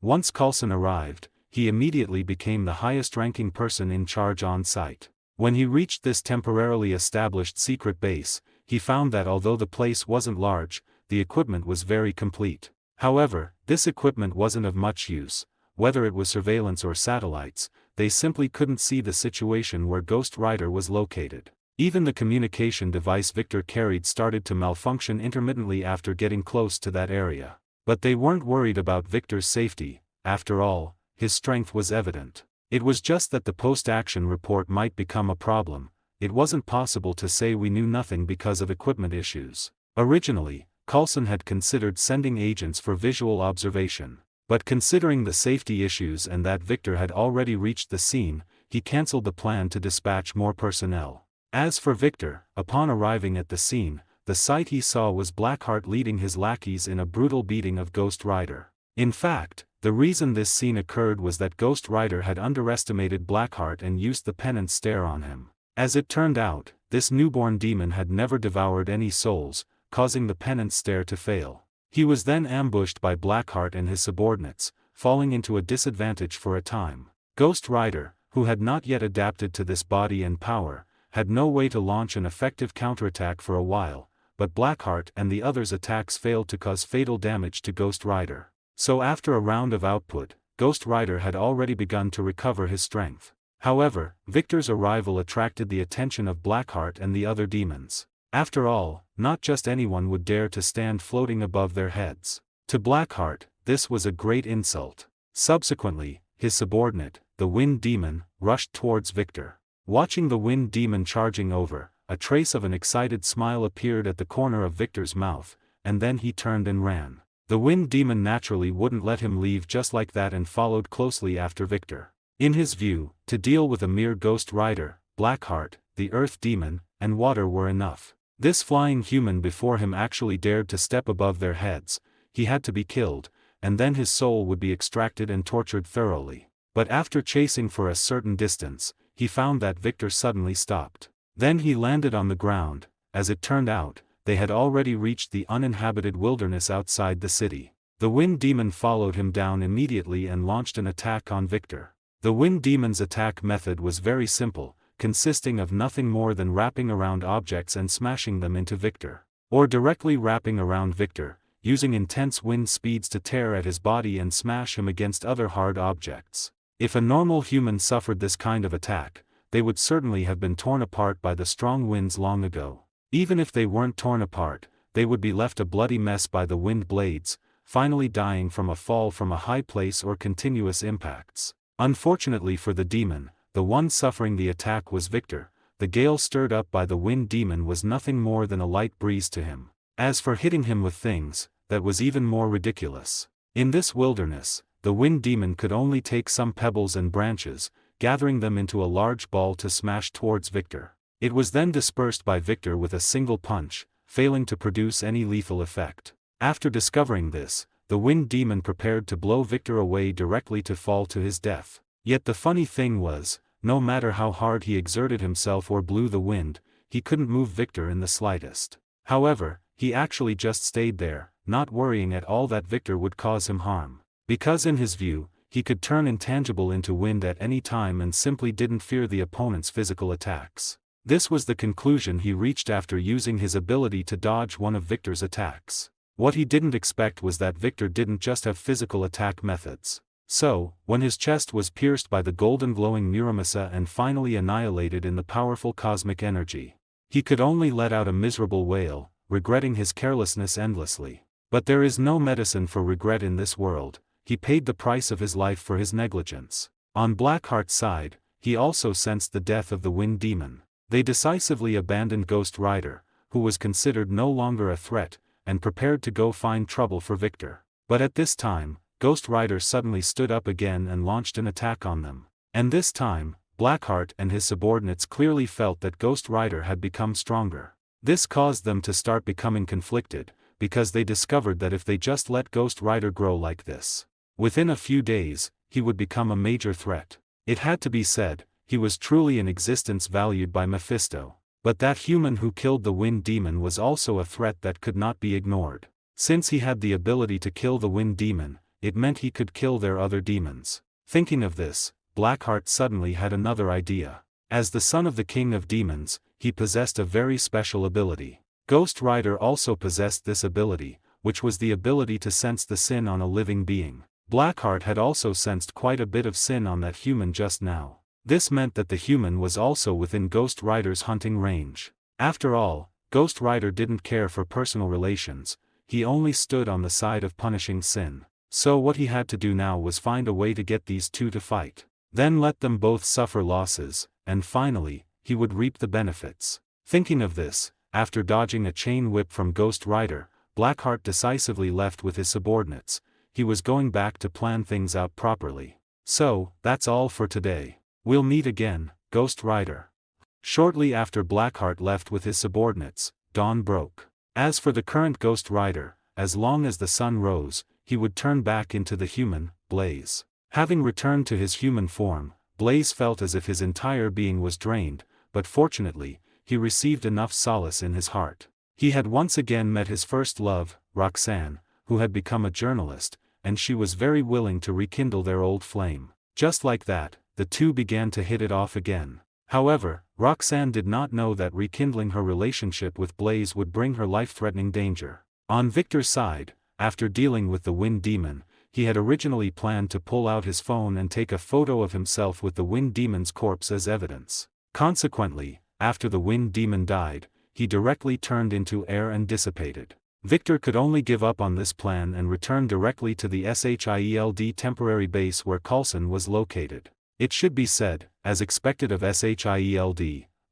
Once Coulson arrived, he immediately became the highest-ranking person in charge on site. When he reached this temporarily established secret base, he found that although the place wasn't large, the equipment was very complete. However, this equipment wasn't of much use. Whether it was surveillance or satellites, they simply couldn't see the situation where Ghost Rider was located. Even the communication device Victor carried started to malfunction intermittently after getting close to that area. But they weren't worried about Victor's safety. After all, his strength was evident. It was just that the post-action report might become a problem. It wasn't possible to say we knew nothing because of equipment issues. Originally, Coulson had considered sending agents for visual observation. But considering the safety issues and that Victor had already reached the scene, he cancelled the plan to dispatch more personnel. As for Victor, upon arriving at the scene, the sight he saw was Blackheart leading his lackeys in a brutal beating of Ghost Rider. In fact, the reason this scene occurred was that Ghost Rider had underestimated Blackheart and used the penance stare on him. As it turned out, this newborn demon had never devoured any souls, causing the penance stare to fail. He was then ambushed by Blackheart and his subordinates, falling into a disadvantage for a time. Ghost Rider, who had not yet adapted to this body and power, had no way to launch an effective counterattack for a while, but Blackheart and the others' attacks failed to cause fatal damage to Ghost Rider. So after a round of output, Ghost Rider had already begun to recover his strength. However, Victor's arrival attracted the attention of Blackheart and the other demons. After all, not just anyone would dare to stand floating above their heads. To Blackheart, this was a great insult. Subsequently, his subordinate, the Wind Demon, rushed towards Victor. Watching the Wind Demon charging over, a trace of an excited smile appeared at the corner of Victor's mouth, and then he turned and ran. The Wind Demon naturally wouldn't let him leave just like that and followed closely after Victor. In his view, to deal with a mere Ghost Rider, Blackheart, the Earth Demon, and water were enough. This flying human before him actually dared to step above their heads. He had to be killed, and then his soul would be extracted and tortured thoroughly. But after chasing for a certain distance, he found that Victor suddenly stopped. Then he landed on the ground. As it turned out, they had already reached the uninhabited wilderness outside the city. The Wind Demon followed him down immediately and launched an attack on Victor. The Wind Demon's attack method was very simple, consisting of nothing more than wrapping around objects and smashing them into Victor. Or directly wrapping around Victor, using intense wind speeds to tear at his body and smash him against other hard objects. If a normal human suffered this kind of attack, they would certainly have been torn apart by the strong winds long ago. Even if they weren't torn apart, they would be left a bloody mess by the wind blades, finally dying from a fall from a high place or continuous impacts. Unfortunately for the demon, the one suffering the attack was Victor. The gale stirred up by the Wind Demon was nothing more than a light breeze to him. As for hitting him with things, that was even more ridiculous. In this wilderness, the Wind Demon could only take some pebbles and branches, gathering them into a large ball to smash towards Victor. It was then dispersed by Victor with a single punch, failing to produce any lethal effect. After discovering this, the Wind Demon prepared to blow Victor away directly to fall to his death. Yet the funny thing was, no matter how hard he exerted himself or blew the wind, he couldn't move Victor in the slightest. However, he actually just stayed there, not worrying at all that Victor would cause him harm. Because in his view, he could turn intangible into wind at any time and simply didn't fear the opponent's physical attacks. This was the conclusion he reached after using his ability to dodge one of Victor's attacks. What he didn't expect was that Victor didn't just have physical attack methods. So, when his chest was pierced by the golden glowing Muramasa and finally annihilated in the powerful cosmic energy, he could only let out a miserable wail, regretting his carelessness endlessly. But there is no medicine for regret in this world. He paid the price of his life for his negligence. On Blackheart's side, he also sensed the death of the Wind Demon. They decisively abandoned Ghost Rider, who was considered no longer a threat, and prepared to go find trouble for Victor. But at this time, Ghost Rider suddenly stood up again and launched an attack on them. And this time, Blackheart and his subordinates clearly felt that Ghost Rider had become stronger. This caused them to start becoming conflicted, because they discovered that if they just let Ghost Rider grow like this, Within a few days, he would become a major threat. It had to be said, he was truly an existence valued by Mephisto. But that human who killed the Wind Demon was also a threat that could not be ignored. Since he had the ability to kill the Wind Demon, it meant he could kill their other demons. Thinking of this, Blackheart suddenly had another idea. As the son of the King of Demons, he possessed a very special ability. Ghost Rider also possessed this ability, which was the ability to sense the sin on a living being. Blackheart had also sensed quite a bit of sin on that human just now. This meant that the human was also within Ghost Rider's hunting range. After all, Ghost Rider didn't care for personal relations, he only stood on the side of punishing sin. So what he had to do now was find a way to get these two to fight. Then let them both suffer losses, and finally, he would reap the benefits. Thinking of this, after dodging a chain whip from Ghost Rider, Blackheart decisively left with his subordinates. He was going back to plan things out properly. So, that's all for today. We'll meet again, Ghost Rider. Shortly after Blackheart left with his subordinates, dawn broke. As for the current Ghost Rider, as long as the sun rose, he would turn back into the human, Blaze. Having returned to his human form, Blaze felt as if his entire being was drained, but fortunately, he received enough solace in his heart. He had once again met his first love, Roxanne, who had become a journalist, and she was very willing to rekindle their old flame. Just like that, the two began to hit it off again. However, Roxanne did not know that rekindling her relationship with Blaze would bring her life-threatening danger. On Victor's side, after dealing with the Wind Demon, he had originally planned to pull out his phone and take a photo of himself with the Wind Demon's corpse as evidence. Consequently, after the Wind Demon died, he directly turned into air and dissipated. Victor could only give up on this plan and return directly to the SHIELD temporary base where Coulson was located. It should be said, as expected of SHIELD,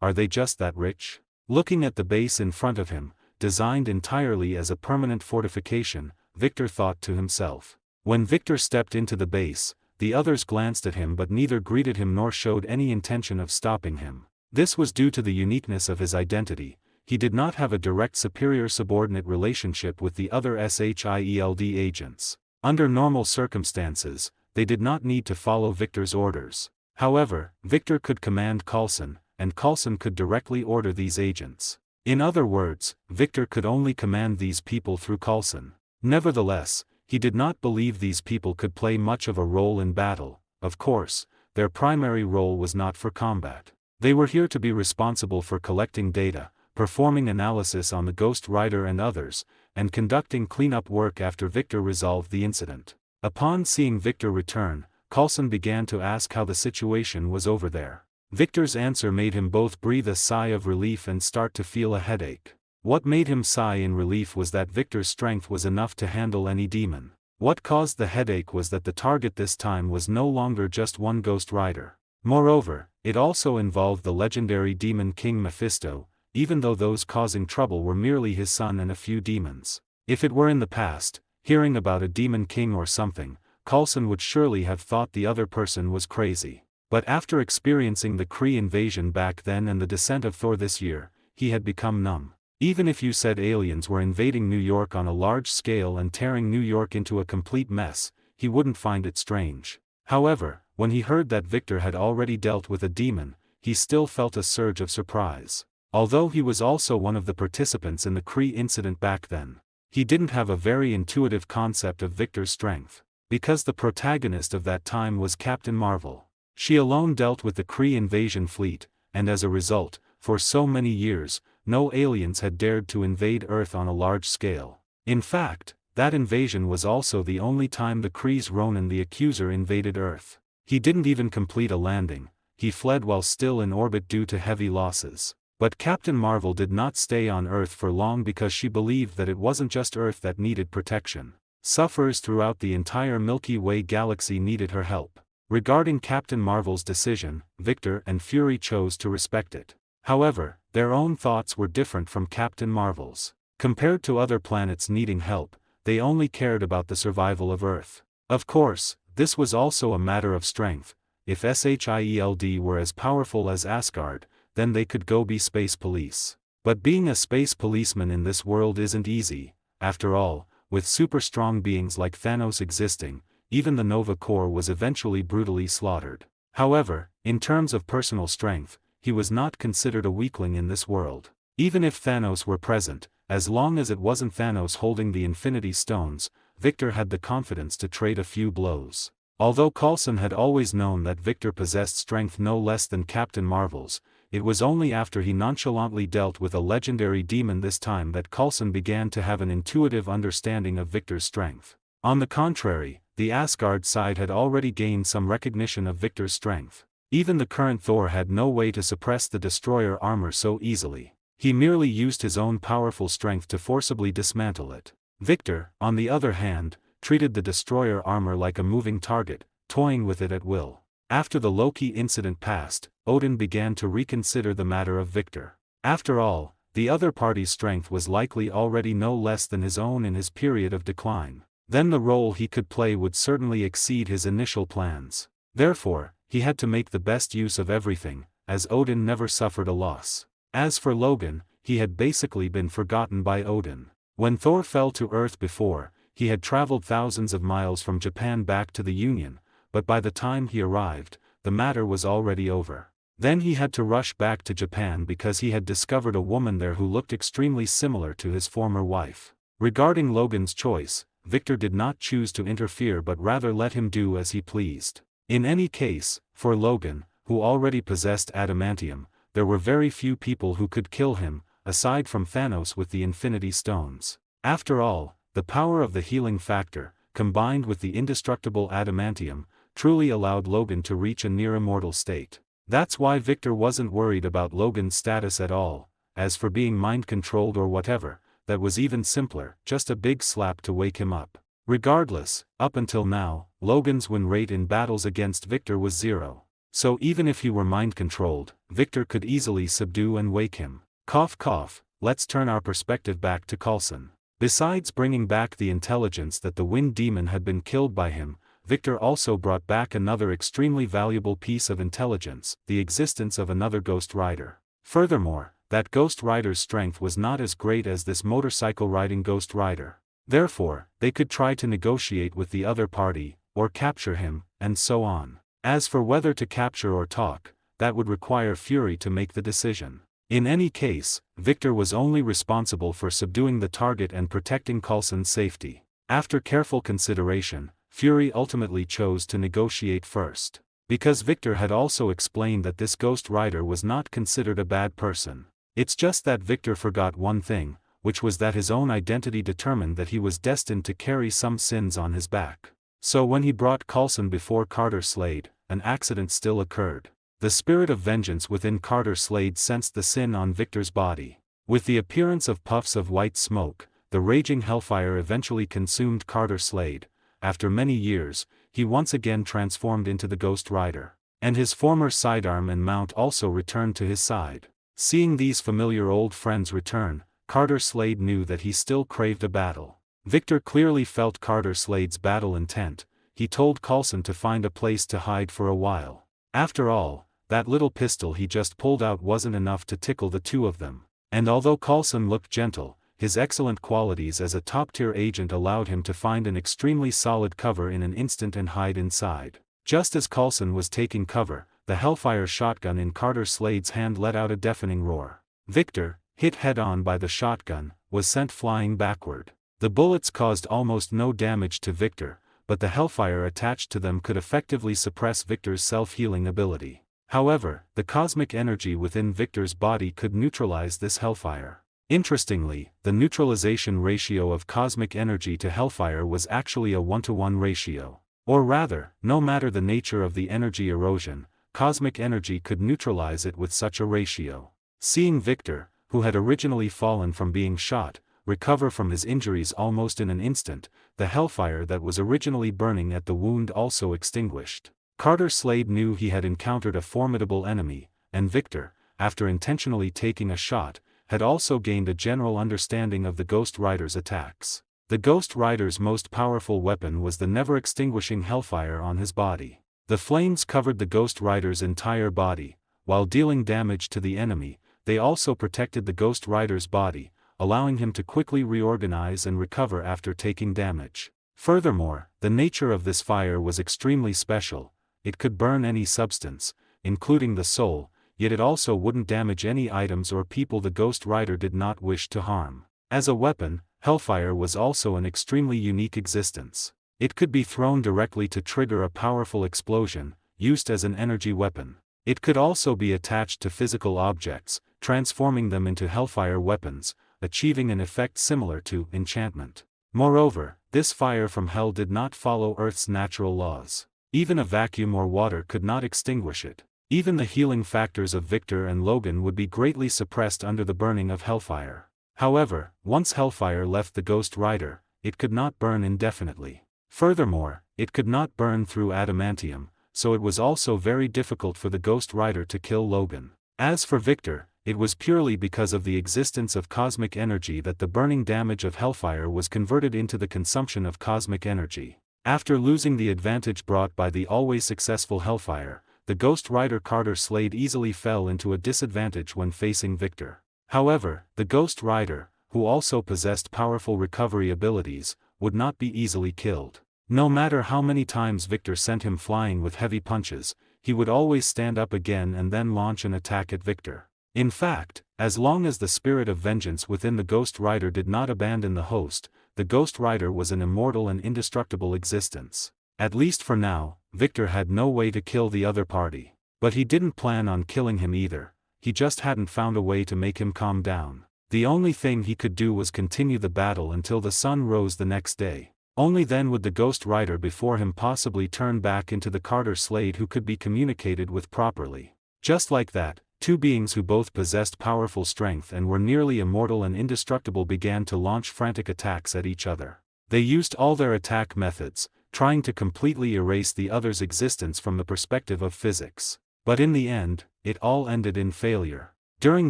are they just that rich? Looking at the base in front of him, designed entirely as a permanent fortification, Victor thought to himself. When Victor stepped into the base, the others glanced at him but neither greeted him nor showed any intention of stopping him. This was due to the uniqueness of his identity. He did not have a direct superior-subordinate relationship with the other SHIELD agents. Under normal circumstances, they did not need to follow Victor's orders. However, Victor could command Coulson, and Coulson could directly order these agents. In other words, Victor could only command these people through Coulson. Nevertheless, he did not believe these people could play much of a role in battle. Of course, their primary role was not for combat. They were here to be responsible for collecting data, performing analysis on the Ghost Rider and others, and conducting cleanup work after Victor resolved the incident. Upon seeing Victor return, Coulson began to ask how the situation was over there. Victor's answer made him both breathe a sigh of relief and start to feel a headache. What made him sigh in relief was that Victor's strength was enough to handle any demon. What caused the headache was that the target this time was no longer just one Ghost Rider. Moreover, it also involved the legendary demon king Mephisto, even though those causing trouble were merely his son and a few demons. If it were in the past, hearing about a demon king or something, Coulson would surely have thought the other person was crazy. But after experiencing the Kree invasion back then and the descent of Thor this year, he had become numb. Even if you said aliens were invading New York on a large scale and tearing New York into a complete mess, he wouldn't find it strange. However, when he heard that Victor had already dealt with a demon, he still felt a surge of surprise. Although he was also one of the participants in the Kree incident back then, he didn't have a very intuitive concept of Victor's strength. Because the protagonist of that time was Captain Marvel. She alone dealt with the Kree invasion fleet, and as a result, for so many years, no aliens had dared to invade Earth on a large scale. In fact, that invasion was also the only time the Kree's Ronan the Accuser invaded Earth. He didn't even complete a landing, he fled while still in orbit due to heavy losses. But Captain Marvel did not stay on Earth for long because she believed that it wasn't just Earth that needed protection. Sufferers throughout the entire Milky Way galaxy needed her help. Regarding Captain Marvel's decision, Victor and Fury chose to respect it. However, their own thoughts were different from Captain Marvel's. Compared to other planets needing help, they only cared about the survival of Earth. Of course, this was also a matter of strength. If SHIELD were as powerful as Asgard, then they could go be space police. But being a space policeman in this world isn't easy. After all, with super strong beings like Thanos existing, even the Nova Corps was eventually brutally slaughtered. However, in terms of personal strength, he was not considered a weakling in this world. Even if Thanos were present, as long as it wasn't Thanos holding the Infinity Stones, Victor had the confidence to trade a few blows. Although Coulson had always known that Victor possessed strength no less than Captain Marvel's, it was only after he nonchalantly dealt with a legendary demon this time that Coulson began to have an intuitive understanding of Victor's strength. On the contrary, the Asgard side had already gained some recognition of Victor's strength. Even the current Thor had no way to suppress the destroyer armor so easily. He merely used his own powerful strength to forcibly dismantle it. Victor, on the other hand, treated the destroyer armor like a moving target, toying with it at will. After the Loki incident passed, Odin began to reconsider the matter of Victor. After all, the other party's strength was likely already no less than his own in his period of decline. Then the role he could play would certainly exceed his initial plans. Therefore, he had to make the best use of everything, as Odin never suffered a loss. As for Logan, he had basically been forgotten by Odin. When Thor fell to Earth before, he had traveled thousands of miles from Japan back to the Union, but by the time he arrived, the matter was already over. Then he had to rush back to Japan because he had discovered a woman there who looked extremely similar to his former wife. Regarding Logan's choice, Victor did not choose to interfere but rather let him do as he pleased. In any case, for Logan, who already possessed adamantium, there were very few people who could kill him, aside from Thanos with the Infinity Stones. After all, the power of the healing factor, combined with the indestructible adamantium, truly allowed Logan to reach a near-immortal state. That's why Victor wasn't worried about Logan's status at all. As for being mind-controlled or whatever, that was even simpler, just a big slap to wake him up. Regardless, up until now, Logan's win rate in battles against Victor was 0. So even if he were mind-controlled, Victor could easily subdue and wake him. Cough cough, let's turn our perspective back to Coulson. Besides bringing back the intelligence that the Wind Demon had been killed by him, Victor also brought back another extremely valuable piece of intelligence, the existence of another Ghost Rider. Furthermore, that Ghost Rider's strength was not as great as this motorcycle-riding Ghost Rider. Therefore, they could try to negotiate with the other party, or capture him, and so on. As for whether to capture or talk, that would require Fury to make the decision. In any case, Victor was only responsible for subduing the target and protecting Coulson's safety. After careful consideration, Fury ultimately chose to negotiate first. Because Victor had also explained that this Ghost Rider was not considered a bad person. It's just that Victor forgot one thing, which was that his own identity determined that he was destined to carry some sins on his back. So when he brought Coulson before Carter Slade, an accident still occurred. The spirit of vengeance within Carter Slade sensed the sin on Victor's body. With the appearance of puffs of white smoke, the raging hellfire eventually consumed Carter Slade. After many years, he once again transformed into the Ghost Rider. And his former sidearm and mount also returned to his side. Seeing these familiar old friends return, Carter Slade knew that he still craved a battle. Victor clearly felt Carter Slade's battle intent. He told Coulson to find a place to hide for a while. After all, that little pistol he just pulled out wasn't enough to tickle the two of them. And although Coulson looked gentle, his excellent qualities as a top-tier agent allowed him to find an extremely solid cover in an instant and hide inside. Just as Coulson was taking cover, the Hellfire shotgun in Carter Slade's hand let out a deafening roar. Victor, hit head-on by the shotgun, was sent flying backward. The bullets caused almost no damage to Victor, but the Hellfire attached to them could effectively suppress Victor's self-healing ability. However, the cosmic energy within Victor's body could neutralize this Hellfire. Interestingly, the neutralization ratio of cosmic energy to Hellfire was actually a 1-to-1 ratio. Or rather, no matter the nature of the energy erosion, cosmic energy could neutralize it with such a ratio. Seeing Victor, who had originally fallen from being shot, recover from his injuries almost in an instant, the Hellfire that was originally burning at the wound also extinguished. Carter Slade knew he had encountered a formidable enemy, and Victor, after intentionally taking a shot, had also gained a general understanding of the Ghost Rider's attacks. The Ghost Rider's most powerful weapon was the never-extinguishing Hellfire on his body. The flames covered the Ghost Rider's entire body. While dealing damage to the enemy, they also protected the Ghost Rider's body, allowing him to quickly reorganize and recover after taking damage. Furthermore, the nature of this fire was extremely special. It could burn any substance, including the soul, yet it also wouldn't damage any items or people the Ghost Rider did not wish to harm. As a weapon, hellfire was also an extremely unique existence. It could be thrown directly to trigger a powerful explosion, used as an energy weapon. It could also be attached to physical objects, transforming them into hellfire weapons, achieving an effect similar to enchantment. Moreover, this fire from hell did not follow Earth's natural laws. Even a vacuum or water could not extinguish it. Even the healing factors of Victor and Logan would be greatly suppressed under the burning of hellfire. However, once hellfire left the Ghost Rider, it could not burn indefinitely. Furthermore, it could not burn through adamantium, so it was also very difficult for the Ghost Rider to kill Logan. As for Victor, it was purely because of the existence of cosmic energy that the burning damage of hellfire was converted into the consumption of cosmic energy. After losing the advantage brought by the always successful hellfire, the Ghost Rider Carter Slade easily fell into a disadvantage when facing Victor. However, the Ghost Rider, who also possessed powerful recovery abilities, would not be easily killed. No matter how many times Victor sent him flying with heavy punches, he would always stand up again and then launch an attack at Victor. In fact, as long as the spirit of vengeance within the Ghost Rider did not abandon the host, the Ghost Rider was an immortal and indestructible existence. At least for now, Victor had no way to kill the other party. But he didn't plan on killing him either, he just hadn't found a way to make him calm down. The only thing he could do was continue the battle until the sun rose the next day. Only then would the Ghost Rider before him possibly turn back into the Carter Slade who could be communicated with properly. Just like that, two beings who both possessed powerful strength and were nearly immortal and indestructible began to launch frantic attacks at each other. They used all their attack methods, trying to completely erase the other's existence from the perspective of physics. But in the end, it all ended in failure. During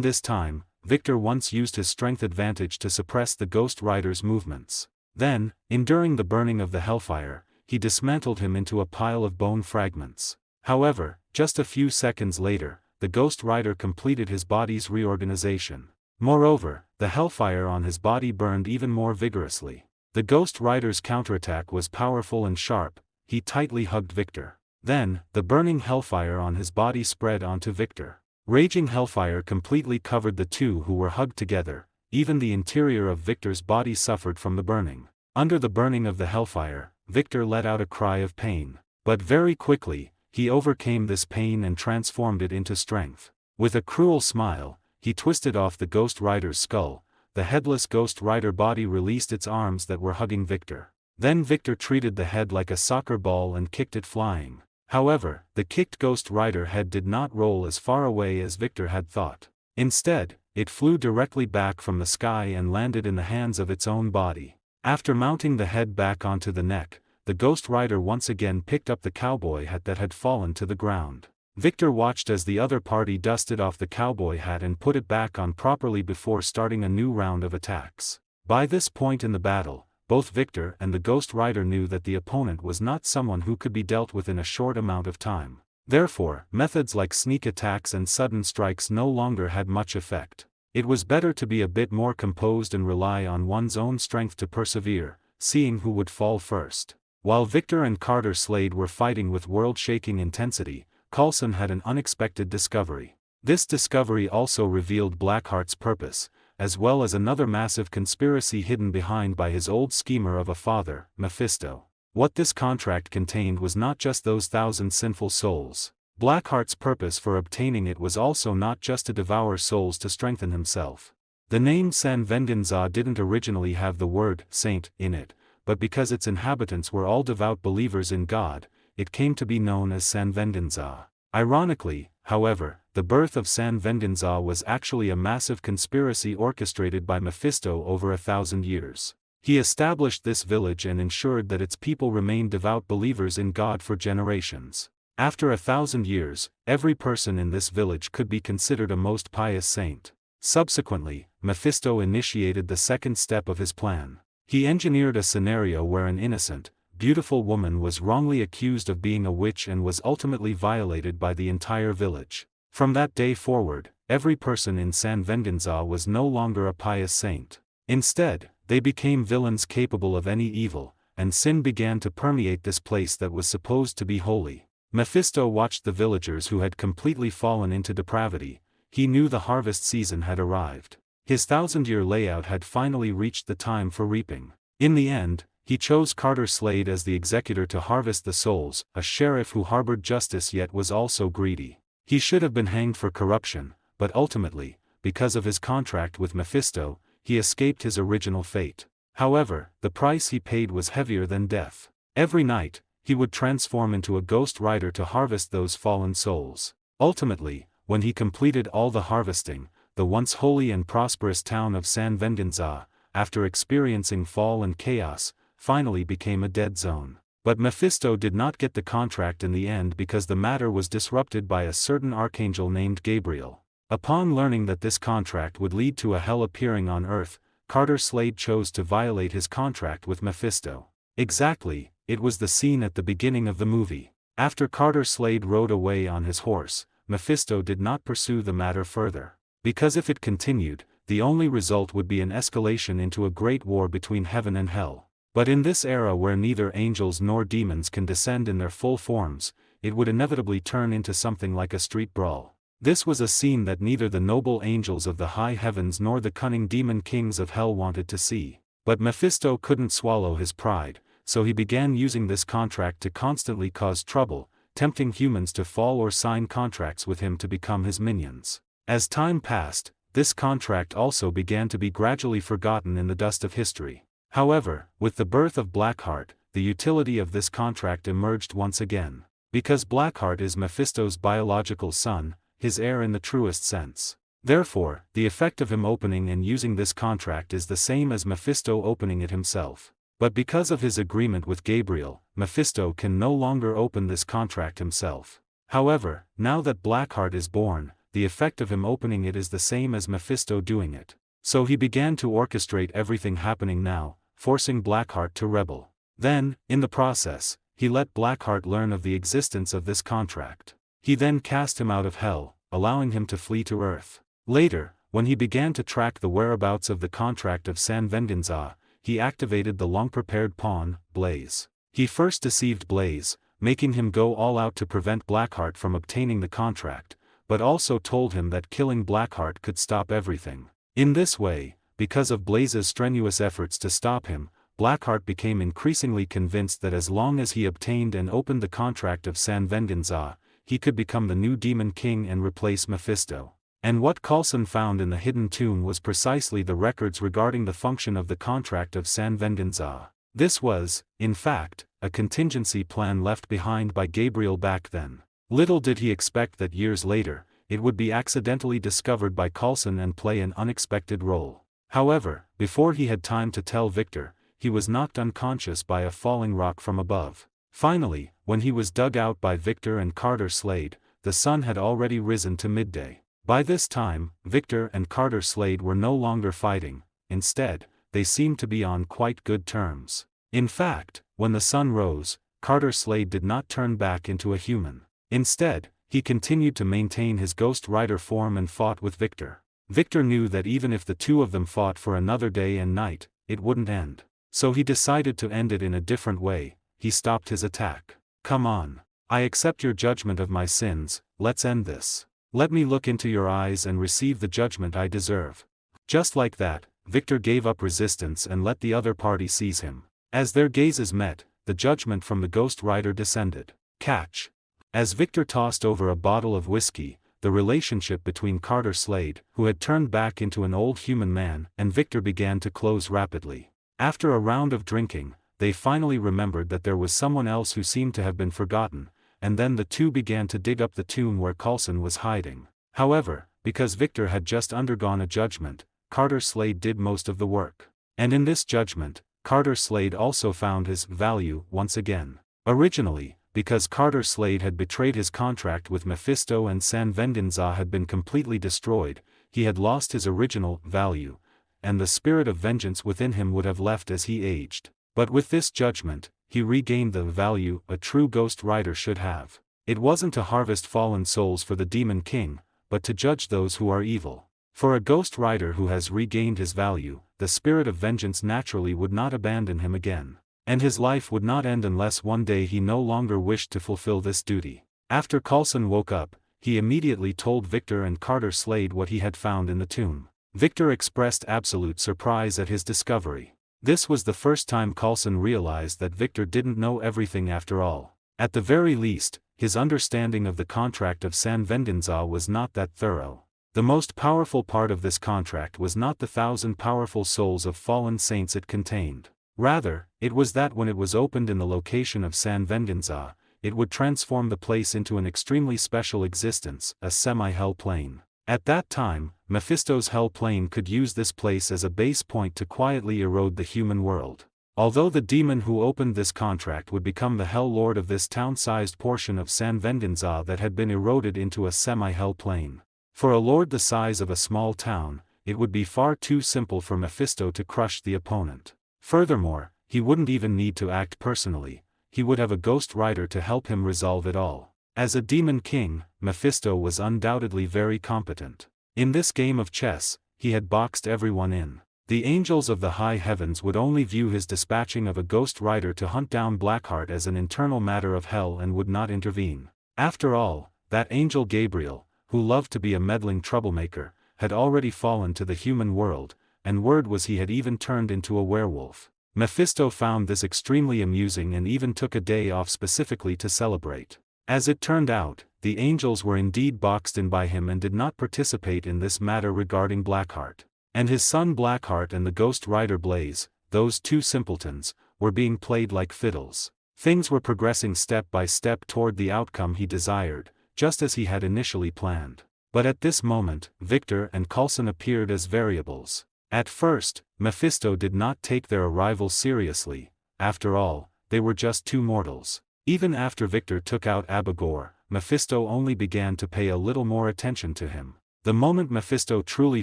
this time, Victor once used his strength advantage to suppress the Ghost Rider's movements. Then, enduring the burning of the hellfire, he dismantled him into a pile of bone fragments. However, just a few seconds later, the Ghost Rider completed his body's reorganization. Moreover, the hellfire on his body burned even more vigorously. The Ghost Rider's counterattack was powerful and sharp. He tightly hugged Victor. Then, the burning hellfire on his body spread onto Victor. Raging hellfire completely covered the two who were hugged together. Even the interior of Victor's body suffered from the burning. Under the burning of the hellfire, Victor let out a cry of pain. But very quickly, he overcame this pain and transformed it into strength. With a cruel smile, he twisted off the Ghost Rider's skull. The headless Ghost Rider body released its arms that were hugging Victor. Then Victor treated the head like a soccer ball and kicked it flying. However, the kicked Ghost Rider head did not roll as far away as Victor had thought. Instead, it flew directly back from the sky and landed in the hands of its own body. After mounting the head back onto the neck, the Ghost Rider once again picked up the cowboy hat that had fallen to the ground. Victor watched as the other party dusted off the cowboy hat and put it back on properly before starting a new round of attacks. By this point in the battle, both Victor and the Ghost Rider knew that the opponent was not someone who could be dealt with in a short amount of time. Therefore, methods like sneak attacks and sudden strikes no longer had much effect. It was better to be a bit more composed and rely on one's own strength to persevere, seeing who would fall first. While Victor and Carter Slade were fighting with world-shaking intensity, Coulson had an unexpected discovery. This discovery also revealed Blackheart's purpose, as well as another massive conspiracy hidden behind by his old schemer of a father, Mephisto. What this contract contained was not just those 1,000 sinful souls. Blackheart's purpose for obtaining it was also not just to devour souls to strengthen himself. The name San Venganza didn't originally have the word saint in it, but because its inhabitants were all devout believers in God, it came to be known as San Venganza. Ironically, however, the birth of San Venganza was actually a massive conspiracy orchestrated by Mephisto over 1,000 years. He established this village and ensured that its people remained devout believers in God for generations. After 1,000 years, every person in this village could be considered a most pious saint. Subsequently, Mephisto initiated the second step of his plan. He engineered a scenario where an innocent, beautiful woman was wrongly accused of being a witch and was ultimately violated by the entire village. From that day forward, every person in San Venganza was no longer a pious saint. Instead, they became villains capable of any evil, and sin began to permeate this place that was supposed to be holy. Mephisto watched the villagers who had completely fallen into depravity. He knew the harvest season had arrived. His thousand-year layout had finally reached the time for reaping. In the end, he chose Carter Slade as the executor to harvest the souls, a sheriff who harbored justice yet was also greedy. He should have been hanged for corruption, but ultimately, because of his contract with Mephisto, he escaped his original fate. However, the price he paid was heavier than death. Every night, he would transform into a ghost rider to harvest those fallen souls. Ultimately, when he completed all the harvesting, the once holy and prosperous town of San Venganza, after experiencing fall and chaos, finally became a dead zone. But Mephisto did not get the contract in the end because the matter was disrupted by a certain archangel named Gabriel. Upon learning that this contract would lead to a hell appearing on Earth, Carter Slade chose to violate his contract with Mephisto. Exactly, it was the scene at the beginning of the movie. After Carter Slade rode away on his horse, Mephisto did not pursue the matter further. Because if it continued, the only result would be an escalation into a great war between heaven and hell. But in this era where neither angels nor demons can descend in their full forms, it would inevitably turn into something like a street brawl. This was a scene that neither the noble angels of the high heavens nor the cunning demon kings of hell wanted to see. But Mephisto couldn't swallow his pride, so he began using this contract to constantly cause trouble, tempting humans to fall or sign contracts with him to become his minions. As time passed, this contract also began to be gradually forgotten in the dust of history. However, with the birth of Blackheart, the utility of this contract emerged once again. Because Blackheart is Mephisto's biological son, his heir in the truest sense. Therefore, the effect of him opening and using this contract is the same as Mephisto opening it himself. But because of his agreement with Gabriel, Mephisto can no longer open this contract himself. However, now that Blackheart is born, the effect of him opening it is the same as Mephisto doing it. So he began to orchestrate everything happening now, forcing Blackheart to rebel. Then, in the process, he let Blackheart learn of the existence of this contract. He then cast him out of hell, allowing him to flee to Earth. Later, when he began to track the whereabouts of the contract of San Venganza, he activated the long-prepared pawn, Blaze. He first deceived Blaze, making him go all out to prevent Blackheart from obtaining the contract, but also told him that killing Blackheart could stop everything. In this way, because of Blaze's strenuous efforts to stop him, Blackheart became increasingly convinced that as long as he obtained and opened the contract of San Venganza, he could become the new Demon King and replace Mephisto. And what Coulson found in the hidden tomb was precisely the records regarding the function of the contract of San Venganza. This was, in fact, a contingency plan left behind by Gabriel back then. Little did he expect that years later, it would be accidentally discovered by Coulson and play an unexpected role. However, before he had time to tell Victor, he was knocked unconscious by a falling rock from above. Finally, when he was dug out by Victor and Carter Slade, the sun had already risen to midday. By this time, Victor and Carter Slade were no longer fighting. Instead, they seemed to be on quite good terms. In fact, when the sun rose, Carter Slade did not turn back into a human. Instead, he continued to maintain his Ghost Rider form and fought with Victor. Victor knew that even if the two of them fought for another day and night, it wouldn't end. So he decided to end it in a different way. He stopped his attack. "Come on. I accept your judgment of my sins, let's end this. Let me look into your eyes and receive the judgment I deserve." Just like that, Victor gave up resistance and let the other party seize him. As their gazes met, the judgment from the Ghost Rider descended. Catch. As Victor tossed over a bottle of whiskey, the relationship between Carter Slade, who had turned back into an old human man, and Victor began to close rapidly. After a round of drinking, they finally remembered that there was someone else who seemed to have been forgotten, and then the two began to dig up the tomb where Coulson was hiding. However, because Victor had just undergone a judgment, Carter Slade did most of the work. And in this judgment, Carter Slade also found his value once again. Originally, because Carter Slade had betrayed his contract with Mephisto and San Venganza had been completely destroyed, he had lost his original value, and the spirit of vengeance within him would have left as he aged. But with this judgment, he regained the value a true Ghost Rider should have. It wasn't to harvest fallen souls for the Demon King, but to judge those who are evil. For a Ghost Rider who has regained his value, the spirit of vengeance naturally would not abandon him again. And his life would not end unless one day he no longer wished to fulfill this duty. After Coulson woke up, he immediately told Victor and Carter Slade what he had found in the tomb. Victor expressed absolute surprise at his discovery. This was the first time Coulson realized that Victor didn't know everything after all. At the very least, his understanding of the contract of San Vendinza was not that thorough. The most powerful part of this contract was not the 1,000 powerful souls of fallen saints it contained. Rather, it was that when it was opened in the location of San Vendinza, it would transform the place into an extremely special existence, a semi-hell plane. At that time, Mephisto's hell plane could use this place as a base point to quietly erode the human world. Although the demon who opened this contract would become the hell lord of this town-sized portion of San Vendinza that had been eroded into a semi-hell plane. For a lord the size of a small town, it would be far too simple for Mephisto to crush the opponent. Furthermore, he wouldn't even need to act personally, he would have a ghost rider to help him resolve it all. As a demon king, Mephisto was undoubtedly very competent. In this game of chess, he had boxed everyone in. The angels of the high heavens would only view his dispatching of a ghost rider to hunt down Blackheart as an internal matter of hell and would not intervene. After all, that angel Gabriel, who loved to be a meddling troublemaker, had already fallen to the human world, and word was he had even turned into a werewolf. Mephisto found this extremely amusing and even took a day off specifically to celebrate. As it turned out, the angels were indeed boxed in by him and did not participate in this matter regarding Blackheart. And his son Blackheart and the ghost rider Blaze, those two simpletons, were being played like fiddles. Things were progressing step by step toward the outcome he desired, just as he had initially planned. But at this moment, Victor and Coulson appeared as variables. At first, Mephisto did not take their arrival seriously. After all, they were just two mortals. Even after Victor took out Abigor, Mephisto only began to pay a little more attention to him. The moment Mephisto truly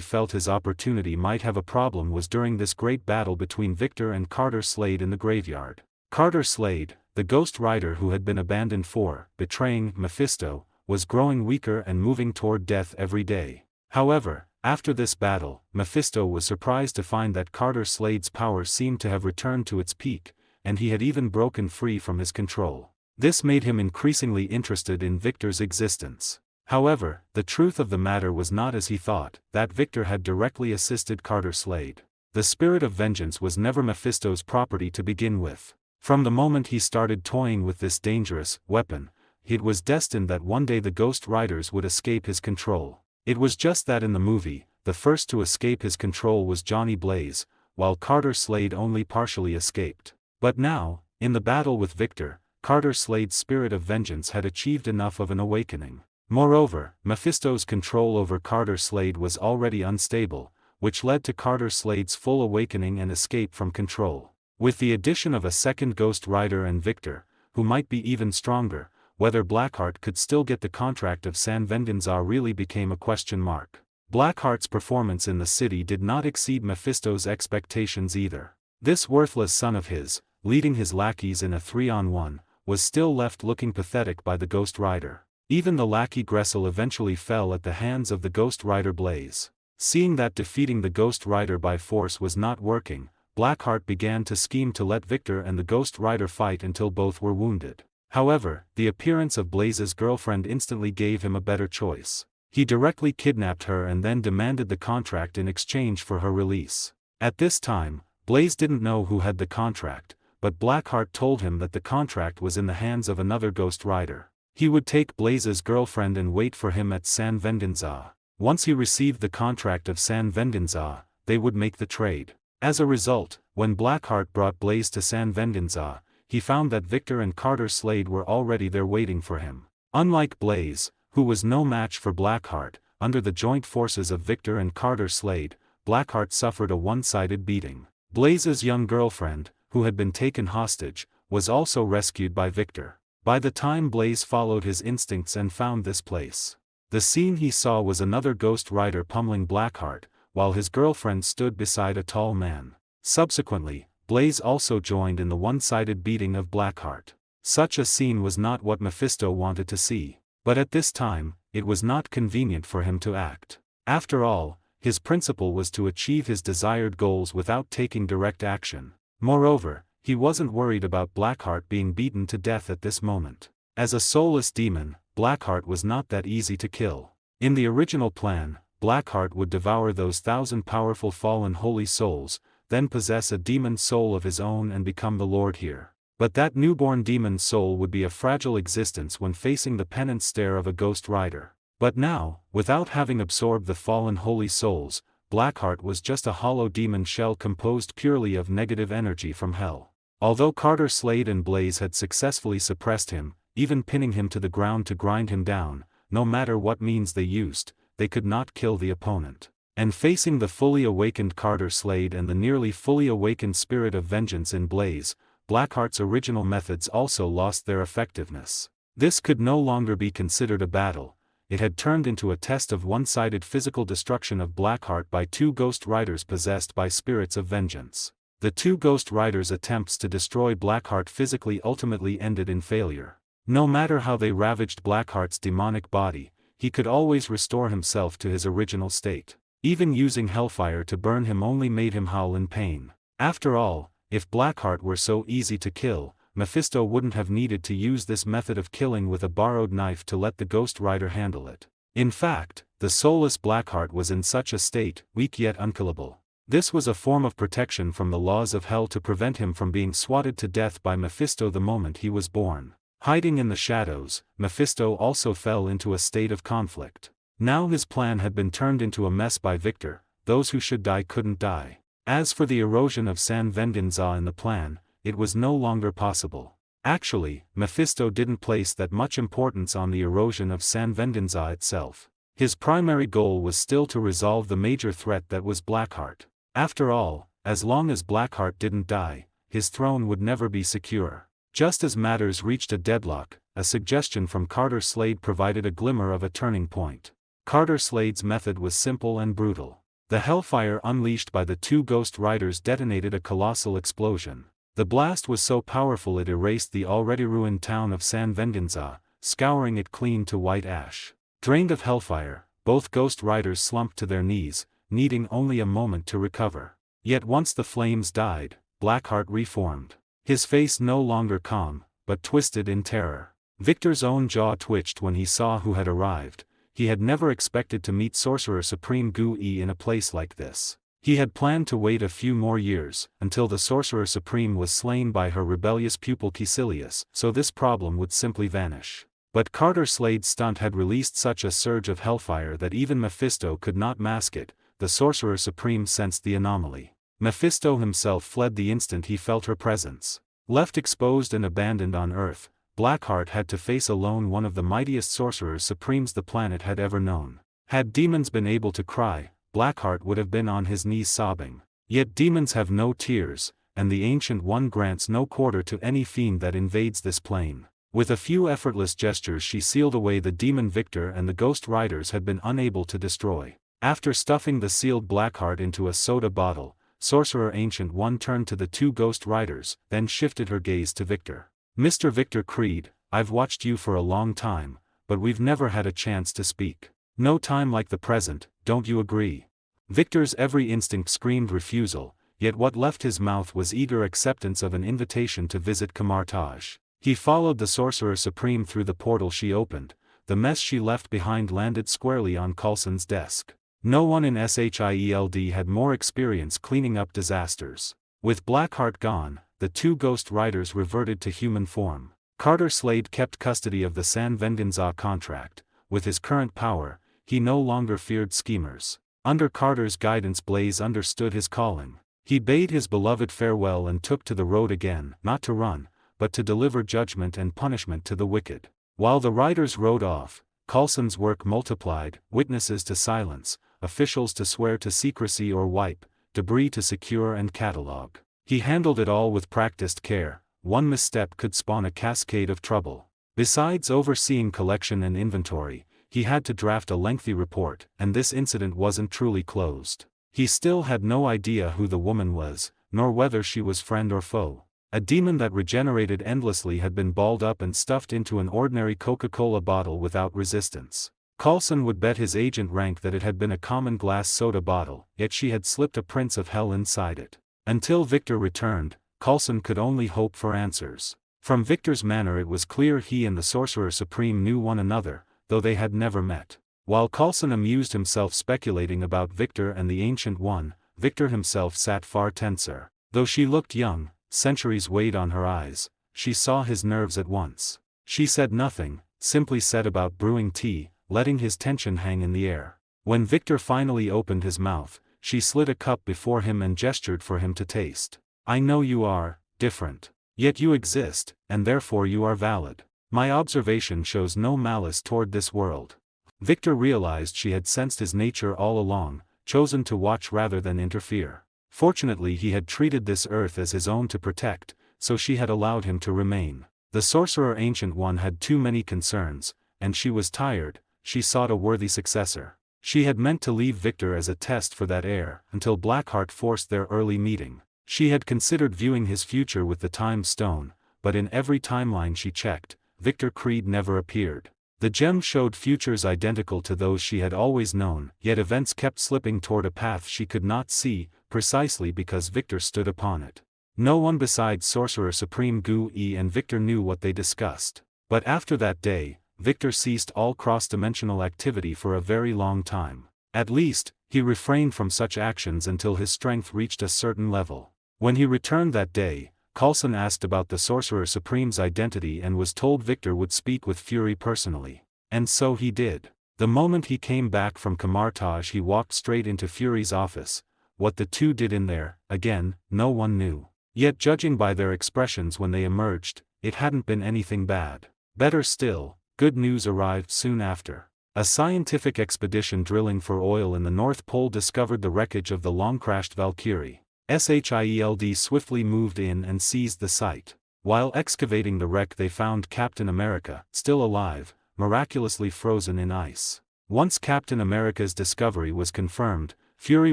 felt his opportunity might have a problem was during this great battle between Victor and Carter Slade in the graveyard. Carter Slade, the ghost rider who had been abandoned for betraying Mephisto, was growing weaker and moving toward death every day. However, after this battle, Mephisto was surprised to find that Carter Slade's power seemed to have returned to its peak, and he had even broken free from his control. This made him increasingly interested in Victor's existence. However, the truth of the matter was not as he thought, that Victor had directly assisted Carter Slade. The spirit of vengeance was never Mephisto's property to begin with. From the moment he started toying with this dangerous weapon, it was destined that one day the Ghost Riders would escape his control. It was just that in the movie, the first to escape his control was Johnny Blaze, while Carter Slade only partially escaped. But now, in the battle with Victor, Carter Slade's spirit of vengeance had achieved enough of an awakening. Moreover, Mephisto's control over Carter Slade was already unstable, which led to Carter Slade's full awakening and escape from control. With the addition of a second Ghost Rider and Victor, who might be even stronger, whether Blackheart could still get the contract of San Vendinza really became a question mark. Blackheart's performance in the city did not exceed Mephisto's expectations either. This worthless son of his, leading his lackeys in a 3-on-1, was still left looking pathetic by the Ghost Rider. Even the lackey Gressel eventually fell at the hands of the Ghost Rider Blaze. Seeing that defeating the Ghost Rider by force was not working, Blackheart began to scheme to let Victor and the Ghost Rider fight until both were wounded. However, the appearance of Blaze's girlfriend instantly gave him a better choice. He directly kidnapped her and then demanded the contract in exchange for her release. At this time, Blaze didn't know who had the contract, but Blackheart told him that the contract was in the hands of another Ghost Rider. He would take Blaze's girlfriend and wait for him at San Vendinza. Once he received the contract of San Vendinza, they would make the trade. As a result, when Blackheart brought Blaze to San Vendinza, he found that Victor and Carter Slade were already there waiting for him. Unlike Blaze, who was no match for Blackheart, under the joint forces of Victor and Carter Slade, Blackheart suffered a one-sided beating. Blaze's young girlfriend, who had been taken hostage, was also rescued by Victor. By the time Blaze followed his instincts and found this place, the scene he saw was another Ghost Rider pummeling Blackheart, while his girlfriend stood beside a tall man. Subsequently, Blaze also joined in the one-sided beating of Blackheart. Such a scene was not what Mephisto wanted to see, but at this time, it was not convenient for him to act. After all, his principle was to achieve his desired goals without taking direct action. Moreover, he wasn't worried about Blackheart being beaten to death at this moment. As a soulless demon, Blackheart was not that easy to kill. In the original plan, Blackheart would devour those 1,000 powerful fallen holy souls, then possess a demon soul of his own and become the lord here. But that newborn demon soul would be a fragile existence when facing the penance stare of a Ghost Rider. But now, without having absorbed the fallen holy souls, Blackheart was just a hollow demon shell composed purely of negative energy from hell. Although Carter Slade and Blaze had successfully suppressed him, even pinning him to the ground to grind him down, no matter what means they used, they could not kill the opponent. And facing the fully awakened Carter Slade and the nearly fully awakened spirit of vengeance in Blaze, Blackheart's original methods also lost their effectiveness. This could no longer be considered a battle. It had turned into a test of one-sided physical destruction of Blackheart by two Ghost Riders possessed by spirits of vengeance. The two Ghost Riders' attempts to destroy Blackheart physically ultimately ended in failure. No matter how they ravaged Blackheart's demonic body, he could always restore himself to his original state. Even using hellfire to burn him only made him howl in pain. After all, if Blackheart were so easy to kill, Mephisto wouldn't have needed to use this method of killing with a borrowed knife to let the Ghost Rider handle it. In fact, the soulless Blackheart was in such a state, weak yet unkillable. This was a form of protection from the laws of hell to prevent him from being swatted to death by Mephisto the moment he was born. Hiding in the shadows, Mephisto also fell into a state of conflict. Now his plan had been turned into a mess by Victor. Those who should die couldn't die. As for the erosion of San Venganza in the plan, it was no longer possible. Actually, Mephisto didn't place that much importance on the erosion of San Venganza itself. His primary goal was still to resolve the major threat that was Blackheart. After all, as long as Blackheart didn't die, his throne would never be secure. Just as matters reached a deadlock, a suggestion from Carter Slade provided a glimmer of a turning point. Carter Slade's method was simple and brutal. The hellfire unleashed by the two Ghost Riders detonated a colossal explosion. The blast was so powerful it erased the already ruined town of San Venganza, scouring it clean to white ash. Drained of hellfire, both Ghost Riders slumped to their knees, needing only a moment to recover. Yet once the flames died, Blackheart reformed. His face no longer calm, but twisted in terror. Victor's own jaw twitched when he saw who had arrived. He had never expected to meet Sorcerer Supreme Gu-E in a place like this. He had planned to wait a few more years, until the Sorcerer Supreme was slain by her rebellious pupil Caecilius, so this problem would simply vanish. But Carter Slade's stunt had released such a surge of hellfire that even Mephisto could not mask it. The Sorcerer Supreme sensed the anomaly. Mephisto himself fled the instant he felt her presence. Left exposed and abandoned on Earth, Blackheart had to face alone one of the mightiest Sorcerers Supremes the planet had ever known. Had demons been able to cry, Blackheart would have been on his knees sobbing. Yet demons have no tears, and the Ancient One grants no quarter to any fiend that invades this plane. With a few effortless gestures she sealed away the demon Victor and the Ghost Riders had been unable to destroy. After stuffing the sealed Blackheart into a soda bottle, Sorcerer Ancient One turned to the two Ghost Riders, then shifted her gaze to Victor. Mr. Victor Creed, I've watched you for a long time, but we've never had a chance to speak. No time like the present, don't you agree? Victor's every instinct screamed refusal, yet what left his mouth was eager acceptance of an invitation to visit Camartage. He followed the Sorcerer Supreme through the portal she opened. The mess she left behind landed squarely on Coulson's desk. No one in SHIELD had more experience cleaning up disasters. With Blackheart gone, the two Ghost Riders reverted to human form. Carter Slade kept custody of the San Venganza contract. With his current power, he no longer feared schemers. Under Carter's guidance Blaze understood his calling. He bade his beloved farewell and took to the road again, not to run, but to deliver judgment and punishment to the wicked. While the riders rode off, Coulson's work multiplied, witnesses to silence, officials to swear to secrecy or wipe, debris to secure and catalog. He handled it all with practiced care. One misstep could spawn a cascade of trouble. Besides overseeing collection and inventory, he had to draft a lengthy report, and this incident wasn't truly closed. He still had no idea who the woman was, nor whether she was friend or foe. A demon that regenerated endlessly had been balled up and stuffed into an ordinary Coca-Cola bottle without resistance. Coulson would bet his agent rank that it had been a common glass soda bottle, yet she had slipped a Prince of Hell inside it. Until Victor returned, Coulson could only hope for answers. From Victor's manner it was clear he and the Sorcerer Supreme knew one another, though they had never met. While Coulson amused himself speculating about Victor and the Ancient One, Victor himself sat far tenser. Though she looked young, centuries weighed on her eyes, she saw his nerves at once. She said nothing, simply set about brewing tea, letting his tension hang in the air. When Victor finally opened his mouth, she slid a cup before him and gestured for him to taste. I know you are different. Yet you exist, and therefore you are valid. My observation shows no malice toward this world. Victor realized she had sensed his nature all along, chosen to watch rather than interfere. Fortunately he had treated this earth as his own to protect, so she had allowed him to remain. The Sorcerer Ancient One had too many concerns, and she was tired. She sought a worthy successor. She had meant to leave Victor as a test for that heir, until Blackheart forced their early meeting. She had considered viewing his future with the Time Stone, but in every timeline she checked, Victor Creed never appeared. The gem showed futures identical to those she had always known, yet events kept slipping toward a path she could not see, precisely because Victor stood upon it. No one besides Sorcerer Supreme Gu-E and Victor knew what they discussed. But after that day, Victor ceased all cross-dimensional activity for a very long time. At least, he refrained from such actions until his strength reached a certain level. When he returned that day, Coulson asked about the Sorcerer Supreme's identity and was told Victor would speak with Fury personally. And so he did. The moment he came back from Camartage he walked straight into Fury's office. What the two did in there, again, no one knew. Yet judging by their expressions when they emerged, it hadn't been anything bad. Better still, good news arrived soon after. A scientific expedition drilling for oil in the North Pole discovered the wreckage of the long-crashed Valkyrie. SHIELD swiftly moved in and seized the site. While excavating the wreck they found Captain America, still alive, miraculously frozen in ice. Once Captain America's discovery was confirmed, Fury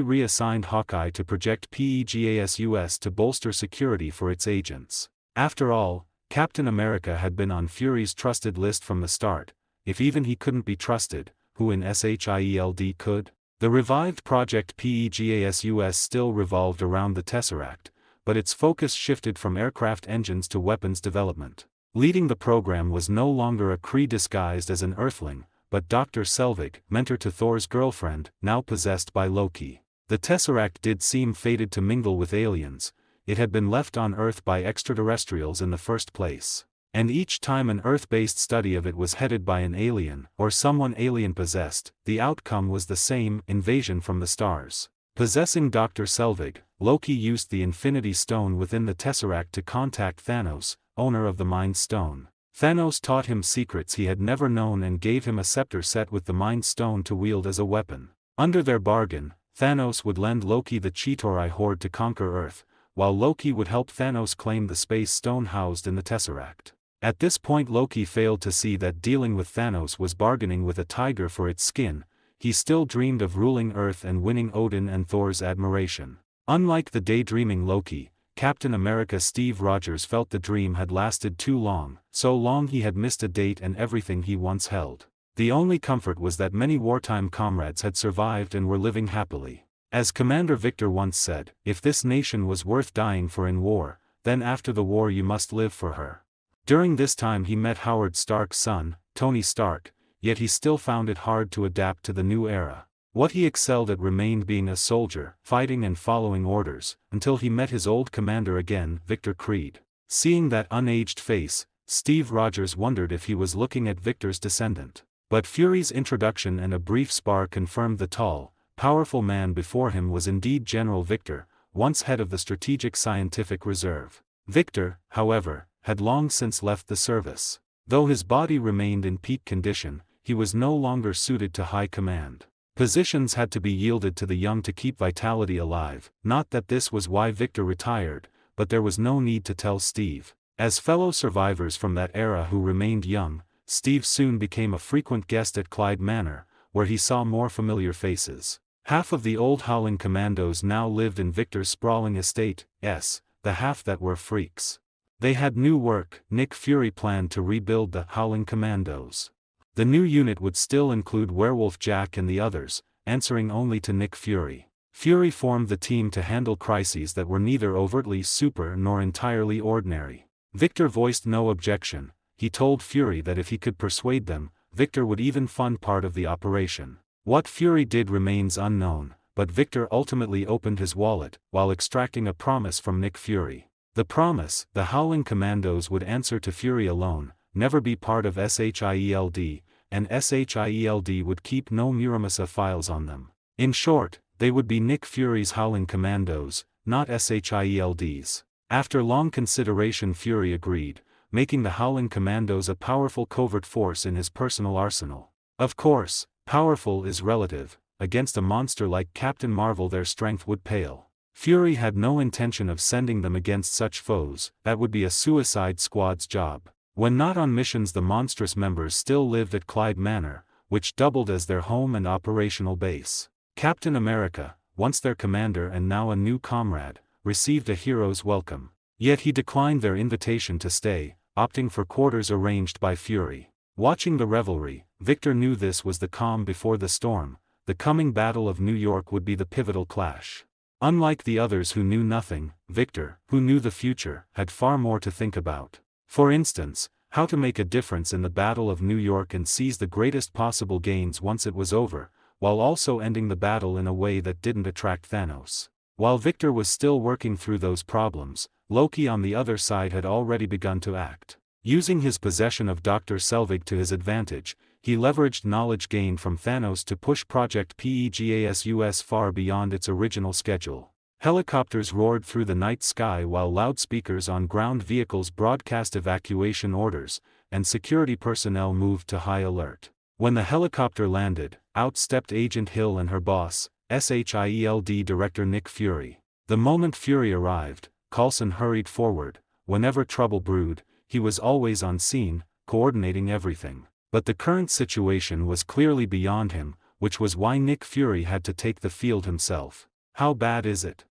reassigned Hawkeye to Project PEGASUS to bolster security for its agents. After all, Captain America had been on Fury's trusted list from the start. If even he couldn't be trusted, who in SHIELD could? The revived Project PEGASUS still revolved around the Tesseract, but its focus shifted from aircraft engines to weapons development. Leading the program was no longer a Kree disguised as an Earthling, but Dr. Selvig, mentor to Thor's girlfriend, now possessed by Loki. The Tesseract did seem fated to mingle with aliens. It had been left on Earth by extraterrestrials in the first place. And each time an Earth-based study of it was headed by an alien, or someone alien-possessed, the outcome was the same: invasion from the stars. Possessing Dr. Selvig, Loki used the Infinity Stone within the Tesseract to contact Thanos, owner of the Mind Stone. Thanos taught him secrets he had never known and gave him a scepter set with the Mind Stone to wield as a weapon. Under their bargain, Thanos would lend Loki the Cheetori Horde to conquer Earth, while Loki would help Thanos claim the Space Stone housed in the Tesseract. At this point Loki failed to see that dealing with Thanos was bargaining with a tiger for its skin. He still dreamed of ruling Earth and winning Odin and Thor's admiration. Unlike the daydreaming Loki, Captain America Steve Rogers felt the dream had lasted too long, so long he had missed a date and everything he once held. The only comfort was that many wartime comrades had survived and were living happily. As Commander Victor once said, if this nation was worth dying for in war, then after the war you must live for her. During this time he met Howard Stark's son, Tony Stark, yet he still found it hard to adapt to the new era. What he excelled at remained being a soldier, fighting and following orders, until he met his old commander again, Victor Creed. Seeing that unaged face, Steve Rogers wondered if he was looking at Victor's descendant. But Fury's introduction and a brief spar confirmed the tall, powerful man before him was indeed General Victor, once head of the Strategic Scientific Reserve. Victor, however, had long since left the service. Though his body remained in peak condition, he was no longer suited to high command. Positions had to be yielded to the young to keep vitality alive. Not that this was why Victor retired, but there was no need to tell Steve. As fellow survivors from that era who remained young, Steve soon became a frequent guest at Clyde Manor, where he saw more familiar faces. Half of the old Howling Commandos now lived in Victor's sprawling estate, the half that were freaks. They had new work. Nick Fury planned to rebuild the Howling Commandos. The new unit would still include Werewolf Jack and the others, answering only to Nick Fury. Fury formed the team to handle crises that were neither overtly super nor entirely ordinary. Victor voiced no objection. He told Fury that if he could persuade them, Victor would even fund part of the operation. What Fury did remains unknown, but Victor ultimately opened his wallet, while extracting a promise from Nick Fury. The promise: the Howling Commandos would answer to Fury alone, never be part of SHIELD, and SHIELD would keep no Muramasa files on them. In short, they would be Nick Fury's Howling Commandos, not SHIELD's. After long consideration, Fury agreed, making the Howling Commandos a powerful covert force in his personal arsenal. Of course, powerful is relative. Against a monster like Captain Marvel their strength would pale. Fury had no intention of sending them against such foes. That would be a Suicide Squad's job. When not on missions, the monstrous members still lived at Clyde Manor, which doubled as their home and operational base. Captain America, once their commander and now a new comrade, received a hero's welcome. Yet he declined their invitation to stay, opting for quarters arranged by Fury. Watching the revelry, Victor knew this was the calm before the storm. The coming Battle of New York would be the pivotal clash. Unlike the others who knew nothing, Victor, who knew the future, had far more to think about. For instance, how to make a difference in the Battle of New York and seize the greatest possible gains once it was over, while also ending the battle in a way that didn't attract Thanos. While Victor was still working through those problems, Loki on the other side had already begun to act. Using his possession of Dr. Selvig to his advantage, he leveraged knowledge gained from Thanos to push Project Pegasus far beyond its original schedule. Helicopters roared through the night sky while loudspeakers on ground vehicles broadcast evacuation orders, and security personnel moved to high alert. When the helicopter landed, out stepped Agent Hill and her boss, SHIELD Director Nick Fury. The moment Fury arrived, Coulson hurried forward. Whenever trouble brewed, he was always on scene, coordinating everything. But the current situation was clearly beyond him, which was why Nick Fury had to take the field himself. How bad is it?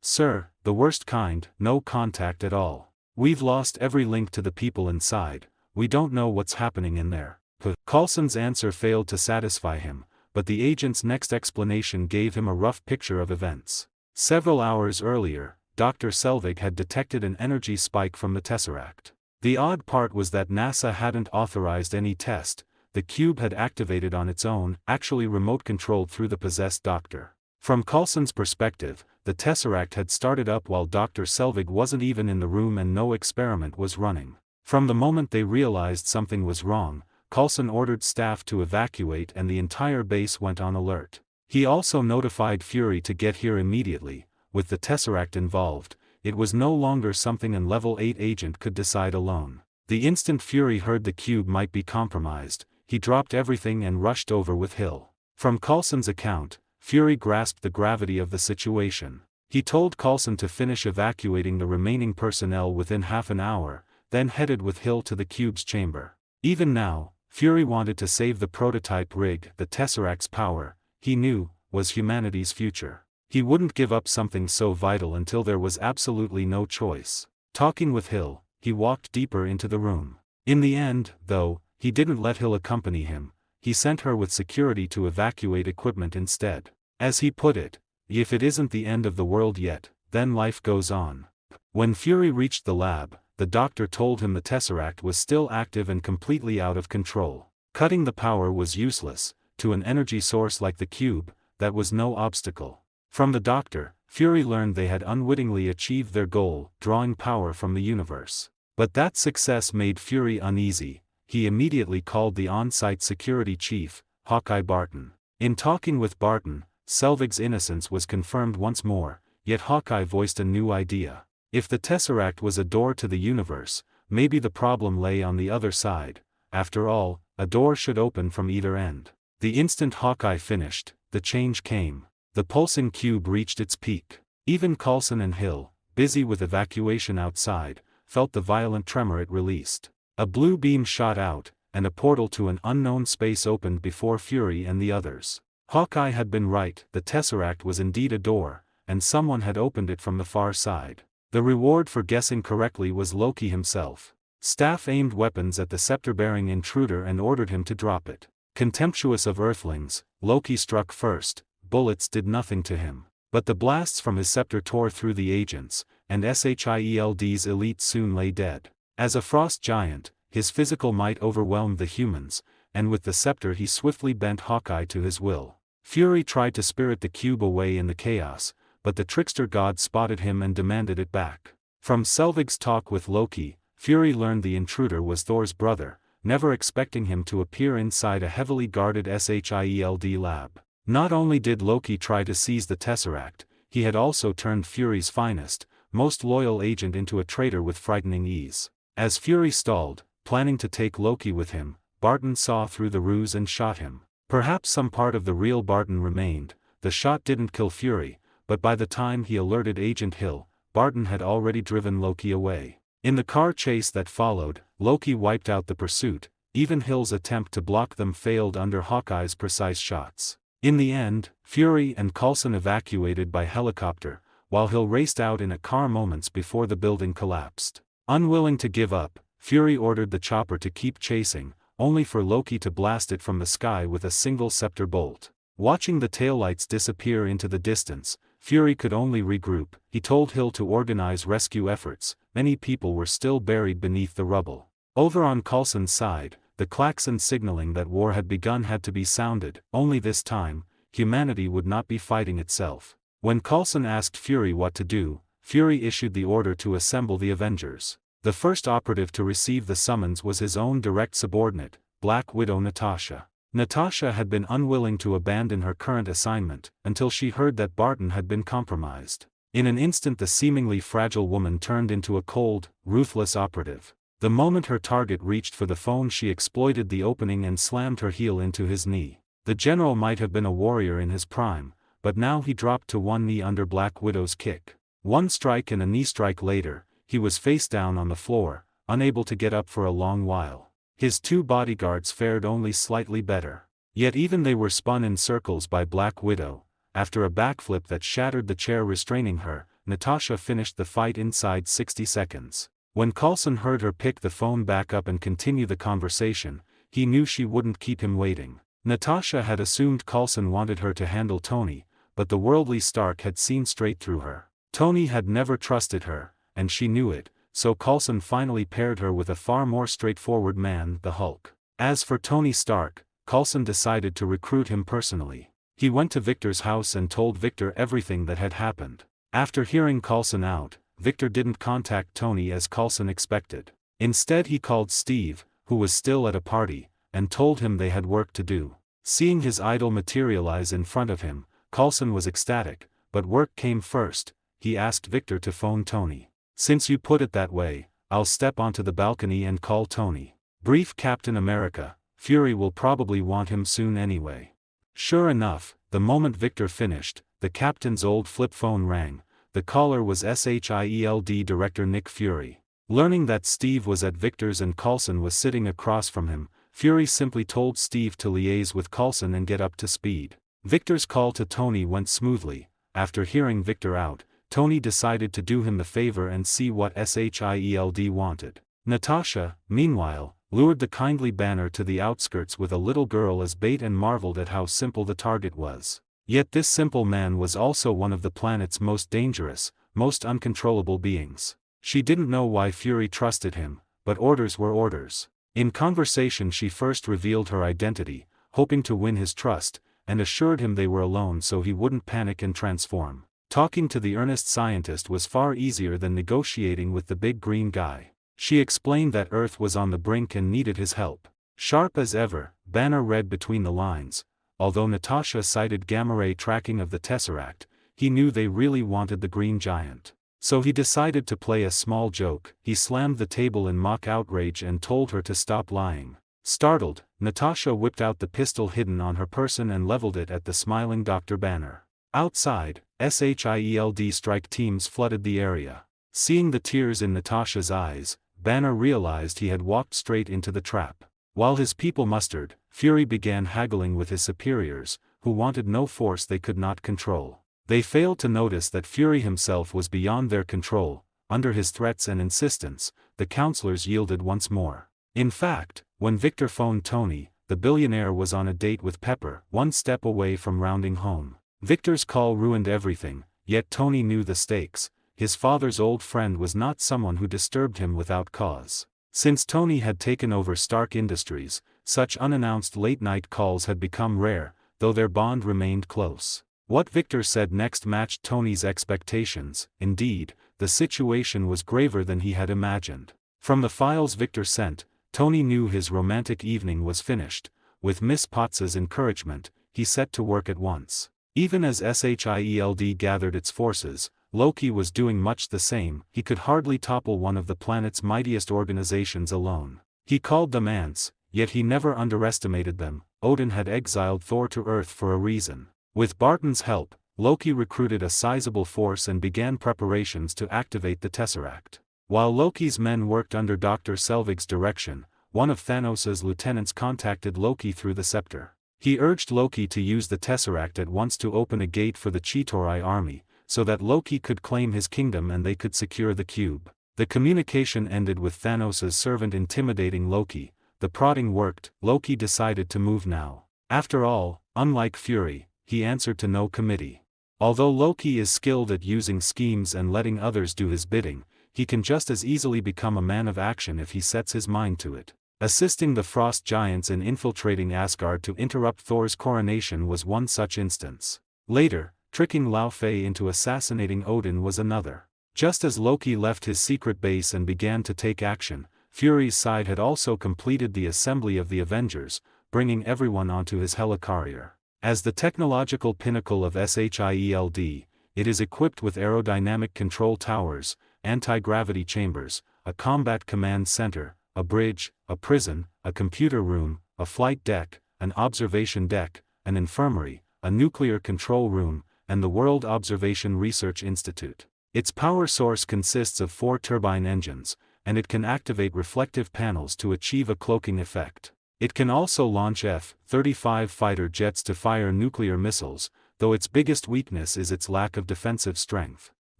Sir, the worst kind, no contact at all. We've lost every link to the people inside, we don't know what's happening in there. Coulson's answer failed to satisfy him, but the agent's next explanation gave him a rough picture of events. Several hours earlier, Dr. Selvig had detected an energy spike from the Tesseract. The odd part was that NASA hadn't authorized any test. The cube had activated on its own, actually remote-controlled through the possessed doctor. From Coulson's perspective, the Tesseract had started up while Dr. Selvig wasn't even in the room and no experiment was running. From the moment they realized something was wrong, Coulson ordered staff to evacuate and the entire base went on alert. He also notified Fury to get here immediately. With the Tesseract involved, it was no longer something a Level 8 agent could decide alone. The instant Fury heard the cube might be compromised, he dropped everything and rushed over with Hill. From Coulson's account, Fury grasped the gravity of the situation. He told Coulson to finish evacuating the remaining personnel within half an hour, then headed with Hill to the cube's chamber. Even now, Fury wanted to save the prototype rig. The Tesseract's power, he knew, was humanity's future. He wouldn't give up something so vital until there was absolutely no choice. Talking with Hill, he walked deeper into the room. In the end, though, he didn't let Hill accompany him. He sent her with security to evacuate equipment instead. As he put it, if it isn't the end of the world yet, then life goes on. When Fury reached the lab, the doctor told him the Tesseract was still active and completely out of control. Cutting the power was useless. To an energy source like the cube, that was no obstacle. From the doctor, Fury learned they had unwittingly achieved their goal, drawing power from the universe. But that success made Fury uneasy. He immediately called the on-site security chief, Hawkeye Barton. In talking with Barton, Selvig's innocence was confirmed once more, yet Hawkeye voiced a new idea. If the Tesseract was a door to the universe, maybe the problem lay on the other side. After all, a door should open from either end. The instant Hawkeye finished, the change came. The pulsing cube reached its peak. Even Coulson and Hill, busy with evacuation outside, felt the violent tremor it released. A blue beam shot out, and a portal to an unknown space opened before Fury and the others. Hawkeye had been right, the Tesseract was indeed a door, and someone had opened it from the far side. The reward for guessing correctly was Loki himself. Staff aimed weapons at the scepter-bearing intruder and ordered him to drop it. Contemptuous of Earthlings, Loki struck first. Bullets did nothing to him. But the blasts from his scepter tore through the agents, and Shield's elite soon lay dead. As a frost giant, his physical might overwhelmed the humans, and with the scepter he swiftly bent Hawkeye to his will. Fury tried to spirit the cube away in the chaos, but the trickster god spotted him and demanded it back. From Selvig's talk with Loki, Fury learned the intruder was Thor's brother, never expecting him to appear inside a heavily guarded Shield lab. Not only did Loki try to seize the Tesseract, he had also turned Fury's finest, most loyal agent into a traitor with frightening ease. As Fury stalled, planning to take Loki with him, Barton saw through the ruse and shot him. Perhaps some part of the real Barton remained. The shot didn't kill Fury, but by the time he alerted Agent Hill, Barton had already driven Loki away. In the car chase that followed, Loki wiped out the pursuit. Even Hill's attempt to block them failed under Hawkeye's precise shots. In the end, Fury and Coulson evacuated by helicopter, while Hill raced out in a car moments before the building collapsed. Unwilling to give up, Fury ordered the chopper to keep chasing, only for Loki to blast it from the sky with a single scepter bolt. Watching the taillights disappear into the distance, Fury could only regroup. He told Hill to organize rescue efforts. Many people were still buried beneath the rubble. Over on Coulson's side, the klaxon signaling that war had begun had to be sounded, only this time, humanity would not be fighting itself. When Coulson asked Fury what to do, Fury issued the order to assemble the Avengers. The first operative to receive the summons was his own direct subordinate, Black Widow Natasha. Natasha had been unwilling to abandon her current assignment, until she heard that Barton had been compromised. In an instant the seemingly fragile woman turned into a cold, ruthless operative. The moment her target reached for the phone she exploited the opening and slammed her heel into his knee. The general might have been a warrior in his prime, but now he dropped to one knee under Black Widow's kick. One strike and a knee strike later, he was face down on the floor, unable to get up for a long while. His two bodyguards fared only slightly better. Yet even they were spun in circles by Black Widow. After a backflip that shattered the chair restraining her, Natasha finished the fight inside 60 seconds. When Coulson heard her pick the phone back up and continue the conversation, he knew she wouldn't keep him waiting. Natasha had assumed Coulson wanted her to handle Tony, but the worldly Stark had seen straight through her. Tony had never trusted her, and she knew it, so Coulson finally paired her with a far more straightforward man, the Hulk. As for Tony Stark, Coulson decided to recruit him personally. He went to Victor's house and told Victor everything that had happened. After hearing Coulson out, Victor didn't contact Tony as Coulson expected. Instead he called Steve, who was still at a party, and told him they had work to do. Seeing his idol materialize in front of him, Coulson was ecstatic, but work came first. He asked Victor to phone Tony. "Since you put it that way, I'll step onto the balcony and call Tony. Brief Captain America, Fury will probably want him soon anyway." Sure enough, the moment Victor finished, the captain's old flip phone rang. The caller was SHIELD Director Nick Fury. Learning that Steve was at Victor's and Coulson was sitting across from him, Fury simply told Steve to liaise with Coulson and get up to speed. Victor's call to Tony went smoothly. After hearing Victor out, Tony decided to do him the favor and see what SHIELD wanted. Natasha, meanwhile, lured the kindly Banner to the outskirts with a little girl as bait and marveled at how simple the target was. Yet this simple man was also one of the planet's most dangerous, most uncontrollable beings. She didn't know why Fury trusted him, but orders were orders. In conversation she first revealed her identity, hoping to win his trust, and assured him they were alone so he wouldn't panic and transform. Talking to the earnest scientist was far easier than negotiating with the big green guy. She explained that Earth was on the brink and needed his help. Sharp as ever, Banner read between the lines. Although Natasha cited gamma-ray tracking of the Tesseract, he knew they really wanted the Green Giant. So he decided to play a small joke. He slammed the table in mock outrage and told her to stop lying. Startled, Natasha whipped out the pistol hidden on her person and leveled it at the smiling Dr. Banner. Outside, SHIELD strike teams flooded the area. Seeing the tears in Natasha's eyes, Banner realized he had walked straight into the trap. While his people mustered, Fury began haggling with his superiors, who wanted no force they could not control. They failed to notice that Fury himself was beyond their control. Under his threats and insistence, the counselors yielded once more. In fact, when Victor phoned Tony, the billionaire was on a date with Pepper, one step away from rounding home. Victor's call ruined everything, yet Tony knew the stakes. His father's old friend was not someone who disturbed him without cause. Since Tony had taken over Stark Industries, such unannounced late-night calls had become rare, though their bond remained close. What Victor said next matched Tony's expectations. Indeed, the situation was graver than he had imagined. From the files Victor sent, Tony knew his romantic evening was finished. With Miss Potts's encouragement, he set to work at once. Even as SHIELD gathered its forces, Loki was doing much the same. He could hardly topple one of the planet's mightiest organizations alone. He called them ants, yet he never underestimated them. Odin had exiled Thor to Earth for a reason. With Barton's help, Loki recruited a sizable force and began preparations to activate the Tesseract. While Loki's men worked under Dr. Selvig's direction, one of Thanos' lieutenants contacted Loki through the scepter. He urged Loki to use the Tesseract at once to open a gate for the Chitauri army, so that Loki could claim his kingdom and they could secure the cube. The communication ended with Thanos' servant intimidating Loki. The prodding worked. Loki decided to move now. After all, unlike Fury, he answered to no committee. Although Loki is skilled at using schemes and letting others do his bidding, he can just as easily become a man of action if he sets his mind to it. Assisting the Frost Giants in infiltrating Asgard to interrupt Thor's coronation was one such instance. Later, tricking Laufey into assassinating Odin was another. Just as Loki left his secret base and began to take action, Fury's side had also completed the assembly of the Avengers, bringing everyone onto his helicarrier. As the technological pinnacle of SHIELD, it is equipped with aerodynamic control towers, anti-gravity chambers, a combat command center, a bridge, a prison, a computer room, a flight deck, an observation deck, an infirmary, a nuclear control room, and the World Observation Research Institute. Its power source consists of 4 turbine engines, and it can activate reflective panels to achieve a cloaking effect. It can also launch F-35 fighter jets to fire nuclear missiles, though its biggest weakness is its lack of defensive strength.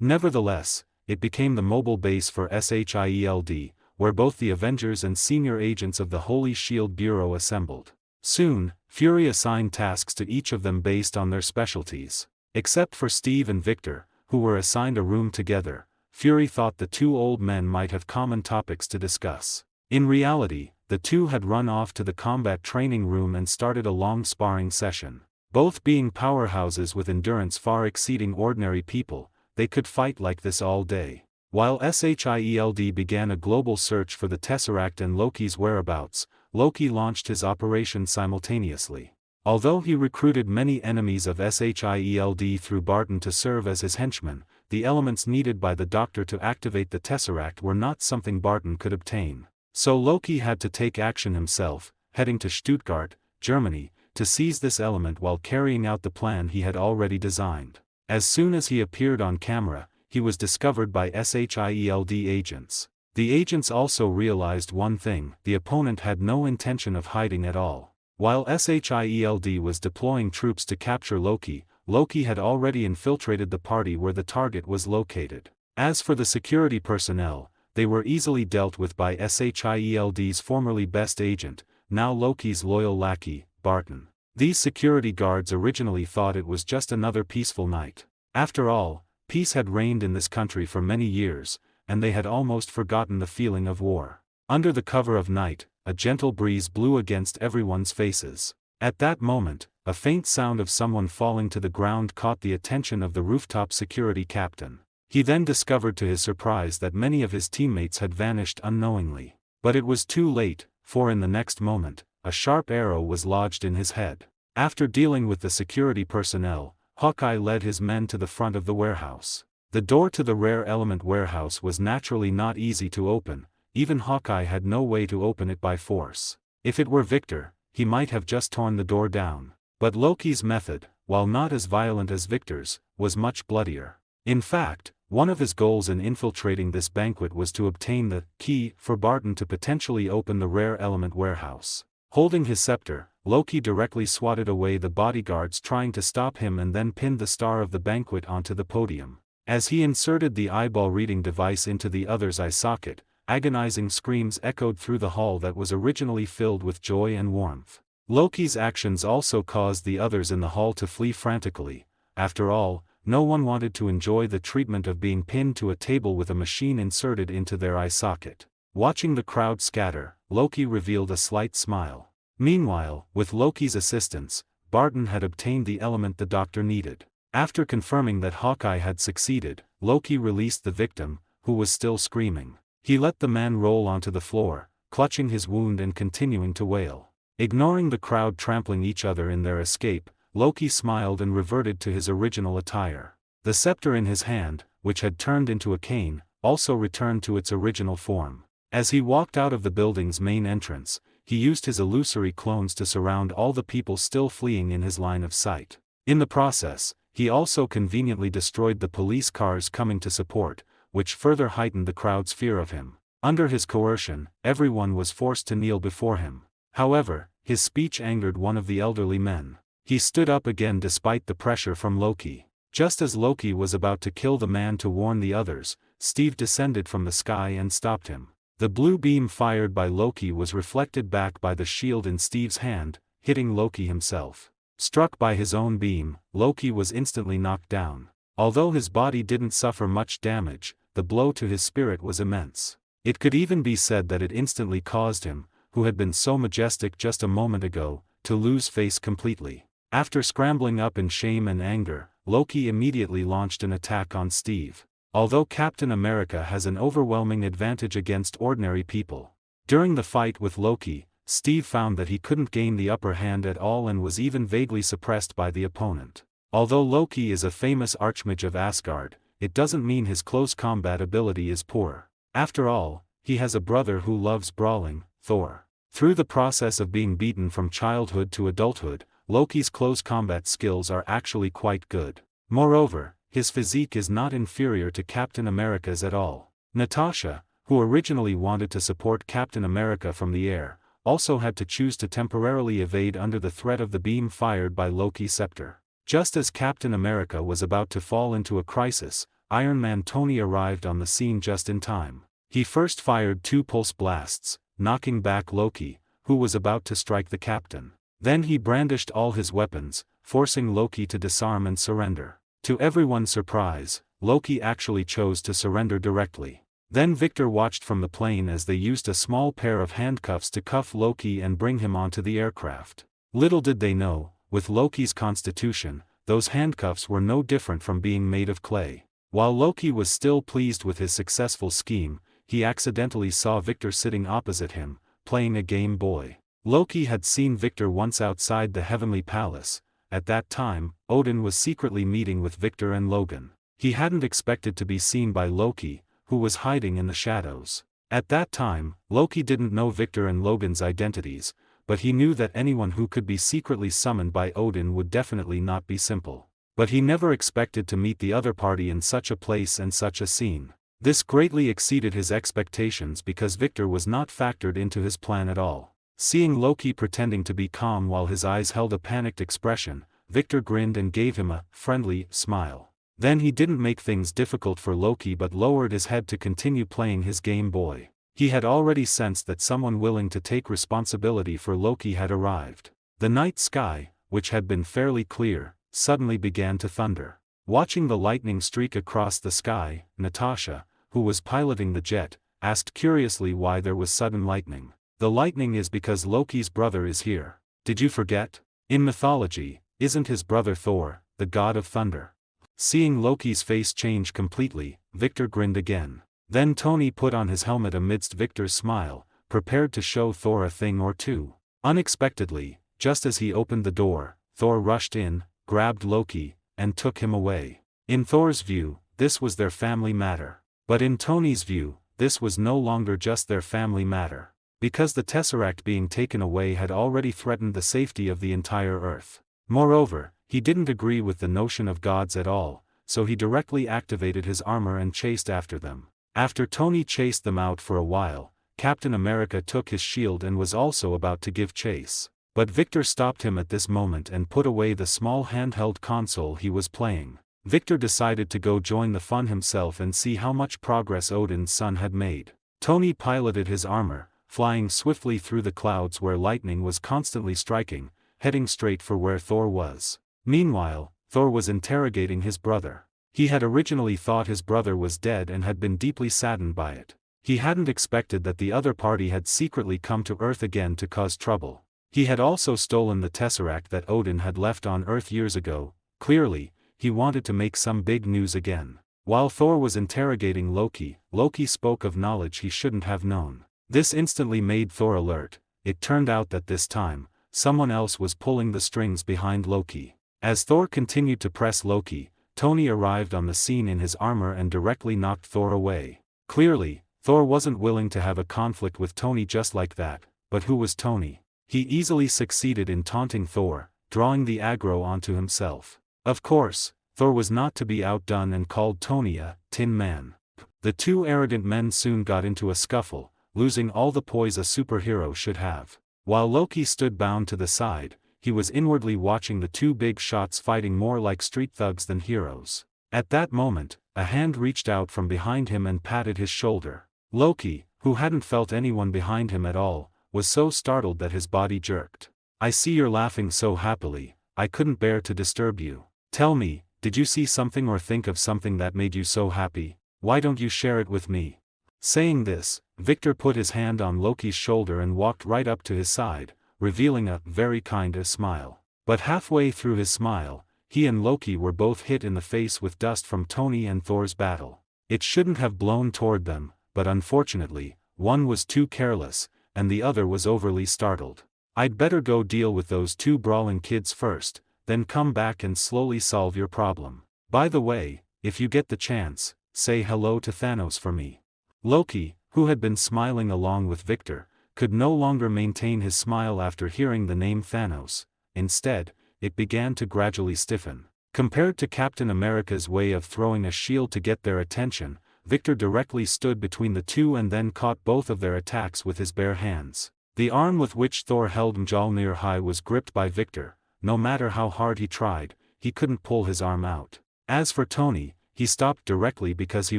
Nevertheless, it became the mobile base for SHIELD, where both the Avengers and senior agents of the Holy Shield Bureau assembled. Soon, Fury assigned tasks to each of them based on their specialties. Except for Steve and Victor, who were assigned a room together, Fury thought the 2 old men might have common topics to discuss. In reality, the 2 had run off to the combat training room and started a long sparring session. Both being powerhouses with endurance far exceeding ordinary people, they could fight like this all day. While SHIELD began a global search for the Tesseract and Loki's whereabouts, Loki launched his operation simultaneously. Although he recruited many enemies of SHIELD through Barton to serve as his henchmen, the elements needed by the Doctor to activate the Tesseract were not something Barton could obtain. So Loki had to take action himself, heading to Stuttgart, Germany, to seize this element while carrying out the plan he had already designed. As soon as he appeared on camera, he was discovered by SHIELD agents. The agents also realized one thing: the opponent had no intention of hiding at all. While SHIELD was deploying troops to capture Loki, Loki had already infiltrated the party where the target was located. As for the security personnel, they were easily dealt with by SHIELD's formerly best agent, now Loki's loyal lackey, Barton. These security guards originally thought it was just another peaceful night. After all, peace had reigned in this country for many years, and they had almost forgotten the feeling of war. Under the cover of night, a gentle breeze blew against everyone's faces. At that moment, a faint sound of someone falling to the ground caught the attention of the rooftop security captain. He then discovered to his surprise that many of his teammates had vanished unknowingly. But it was too late, for in the next moment, a sharp arrow was lodged in his head. After dealing with the security personnel, Hawkeye led his men to the front of the warehouse. The door to the rare element warehouse was naturally not easy to open. Even Hawkeye had no way to open it by force. If it were Victor, he might have just torn the door down. But Loki's method, while not as violent as Victor's, was much bloodier. In fact, one of his goals in infiltrating this banquet was to obtain the key for Barton to potentially open the rare element warehouse. Holding his scepter, Loki directly swatted away the bodyguards trying to stop him and then pinned the star of the banquet onto the podium. As he inserted the eyeball reading device into the other's eye socket, agonizing screams echoed through the hall that was originally filled with joy and warmth. Loki's actions also caused the others in the hall to flee frantically. After all, no one wanted to enjoy the treatment of being pinned to a table with a machine inserted into their eye socket. Watching the crowd scatter, Loki revealed a slight smile. Meanwhile, with Loki's assistance, Barton had obtained the element the doctor needed. After confirming that Hawkeye had succeeded, Loki released the victim, who was still screaming. He let the man roll onto the floor, clutching his wound and continuing to wail. Ignoring the crowd trampling each other in their escape, Loki smiled and reverted to his original attire. The scepter in his hand, which had turned into a cane, also returned to its original form. As he walked out of the building's main entrance, he used his illusory clones to surround all the people still fleeing in his line of sight. In the process, he also conveniently destroyed the police cars coming to support, which further heightened the crowd's fear of him. Under his coercion, everyone was forced to kneel before him. However, his speech angered one of the elderly men. He stood up again despite the pressure from Loki. Just as Loki was about to kill the man to warn the others, Steve descended from the sky and stopped him. The blue beam fired by Loki was reflected back by the shield in Steve's hand, hitting Loki himself. Struck by his own beam, Loki was instantly knocked down. Although his body didn't suffer much damage, the blow to his spirit was immense. It could even be said that it instantly caused him, who had been so majestic just a moment ago, to lose face completely. After scrambling up in shame and anger, Loki immediately launched an attack on Steve. Although Captain America has an overwhelming advantage against ordinary people, during the fight with Loki, Steve found that he couldn't gain the upper hand at all and was even vaguely suppressed by the opponent. Although Loki is a famous archmage of Asgard, it doesn't mean his close combat ability is poor. After all, he has a brother who loves brawling, Thor. Through the process of being beaten from childhood to adulthood, Loki's close combat skills are actually quite good. Moreover, his physique is not inferior to Captain America's at all. Natasha, who originally wanted to support Captain America from the air, also had to choose to temporarily evade under the threat of the beam fired by Loki's scepter. Just as Captain America was about to fall into a crisis, Iron Man Tony arrived on the scene just in time. He first fired 2 pulse blasts, knocking back Loki, who was about to strike the captain. Then he brandished all his weapons, forcing Loki to disarm and surrender. To everyone's surprise, Loki actually chose to surrender directly. Then Victor watched from the plane as they used a small pair of handcuffs to cuff Loki and bring him onto the aircraft. Little did they know, with Loki's constitution, those handcuffs were no different from being made of clay. While Loki was still pleased with his successful scheme, he accidentally saw Victor sitting opposite him, playing a Game Boy. Loki had seen Victor once outside the Heavenly Palace. At that time, Odin was secretly meeting with Victor and Logan. He hadn't expected to be seen by Loki, who was hiding in the shadows. At that time, Loki didn't know Victor and Logan's identities, but he knew that anyone who could be secretly summoned by Odin would definitely not be simple. But he never expected to meet the other party in such a place and such a scene. This greatly exceeded his expectations because Victor was not factored into his plan at all. Seeing Loki pretending to be calm while his eyes held a panicked expression, Victor grinned and gave him a friendly smile. Then he didn't make things difficult for Loki but lowered his head to continue playing his Game Boy. He had already sensed that someone willing to take responsibility for Loki had arrived. The night sky, which had been fairly clear, suddenly began to thunder. Watching the lightning streak across the sky, Natasha, who was piloting the jet, asked curiously why there was sudden lightning. The lightning is because Loki's brother is here. Did you forget? In mythology, isn't his brother Thor, the god of thunder? Seeing Loki's face change completely, Victor grinned again. Then Tony put on his helmet amidst Victor's smile, prepared to show Thor a thing or two. Unexpectedly, just as he opened the door, Thor rushed in, grabbed Loki, and took him away. In Thor's view, this was their family matter. But in Tony's view, this was no longer just their family matter. Because the Tesseract being taken away had already threatened the safety of the entire Earth. Moreover, he didn't agree with the notion of gods at all, so he directly activated his armor and chased after them. After Tony chased them out for a while, Captain America took his shield and was also about to give chase. But Victor stopped him at this moment and put away the small handheld console he was playing. Victor decided to go join the fun himself and see how much progress Odin's son had made. Tony piloted his armor, flying swiftly through the clouds where lightning was constantly striking, heading straight for where Thor was. Meanwhile, Thor was interrogating his brother. He had originally thought his brother was dead and had been deeply saddened by it. He hadn't expected that the other party had secretly come to Earth again to cause trouble. He had also stolen the tesseract that Odin had left on Earth years ago. Clearly, he wanted to make some big news again. While Thor was interrogating Loki, Loki spoke of knowledge he shouldn't have known. This instantly made Thor alert. It turned out that this time, someone else was pulling the strings behind Loki. As Thor continued to press Loki, Tony arrived on the scene in his armor and directly knocked Thor away. Clearly, Thor wasn't willing to have a conflict with Tony just like that, but who was Tony? He easily succeeded in taunting Thor, drawing the aggro onto himself. Of course, Thor was not to be outdone and called Tony a Tin Man. The two arrogant men soon got into a scuffle, losing all the poise a superhero should have. While Loki stood bound to the side, he was inwardly watching the two big shots fighting more like street thugs than heroes. At that moment, a hand reached out from behind him and patted his shoulder. Loki, who hadn't felt anyone behind him at all, was so startled that his body jerked. "I see you're laughing so happily, I couldn't bear to disturb you. Tell me, did you see something or think of something that made you so happy? Why don't you share it with me?" Saying this, Victor put his hand on Loki's shoulder and walked right up to his side, revealing a very kind smile. But halfway through his smile, he and Loki were both hit in the face with dust from Tony and Thor's battle. It shouldn't have blown toward them, but unfortunately, one was too careless, and the other was overly startled. "I'd better go deal with those two brawling kids first, then come back and slowly solve your problem. By the way, if you get the chance, say hello to Thanos for me." Loki, who had been smiling along with Victor, could no longer maintain his smile after hearing the name Thanos. Instead, it began to gradually stiffen. Compared to Captain America's way of throwing a shield to get their attention, Victor directly stood between the two and then caught both of their attacks with his bare hands. The arm with which Thor held Mjolnir high was gripped by Victor. No matter how hard he tried, he couldn't pull his arm out. As for Tony, he stopped directly because he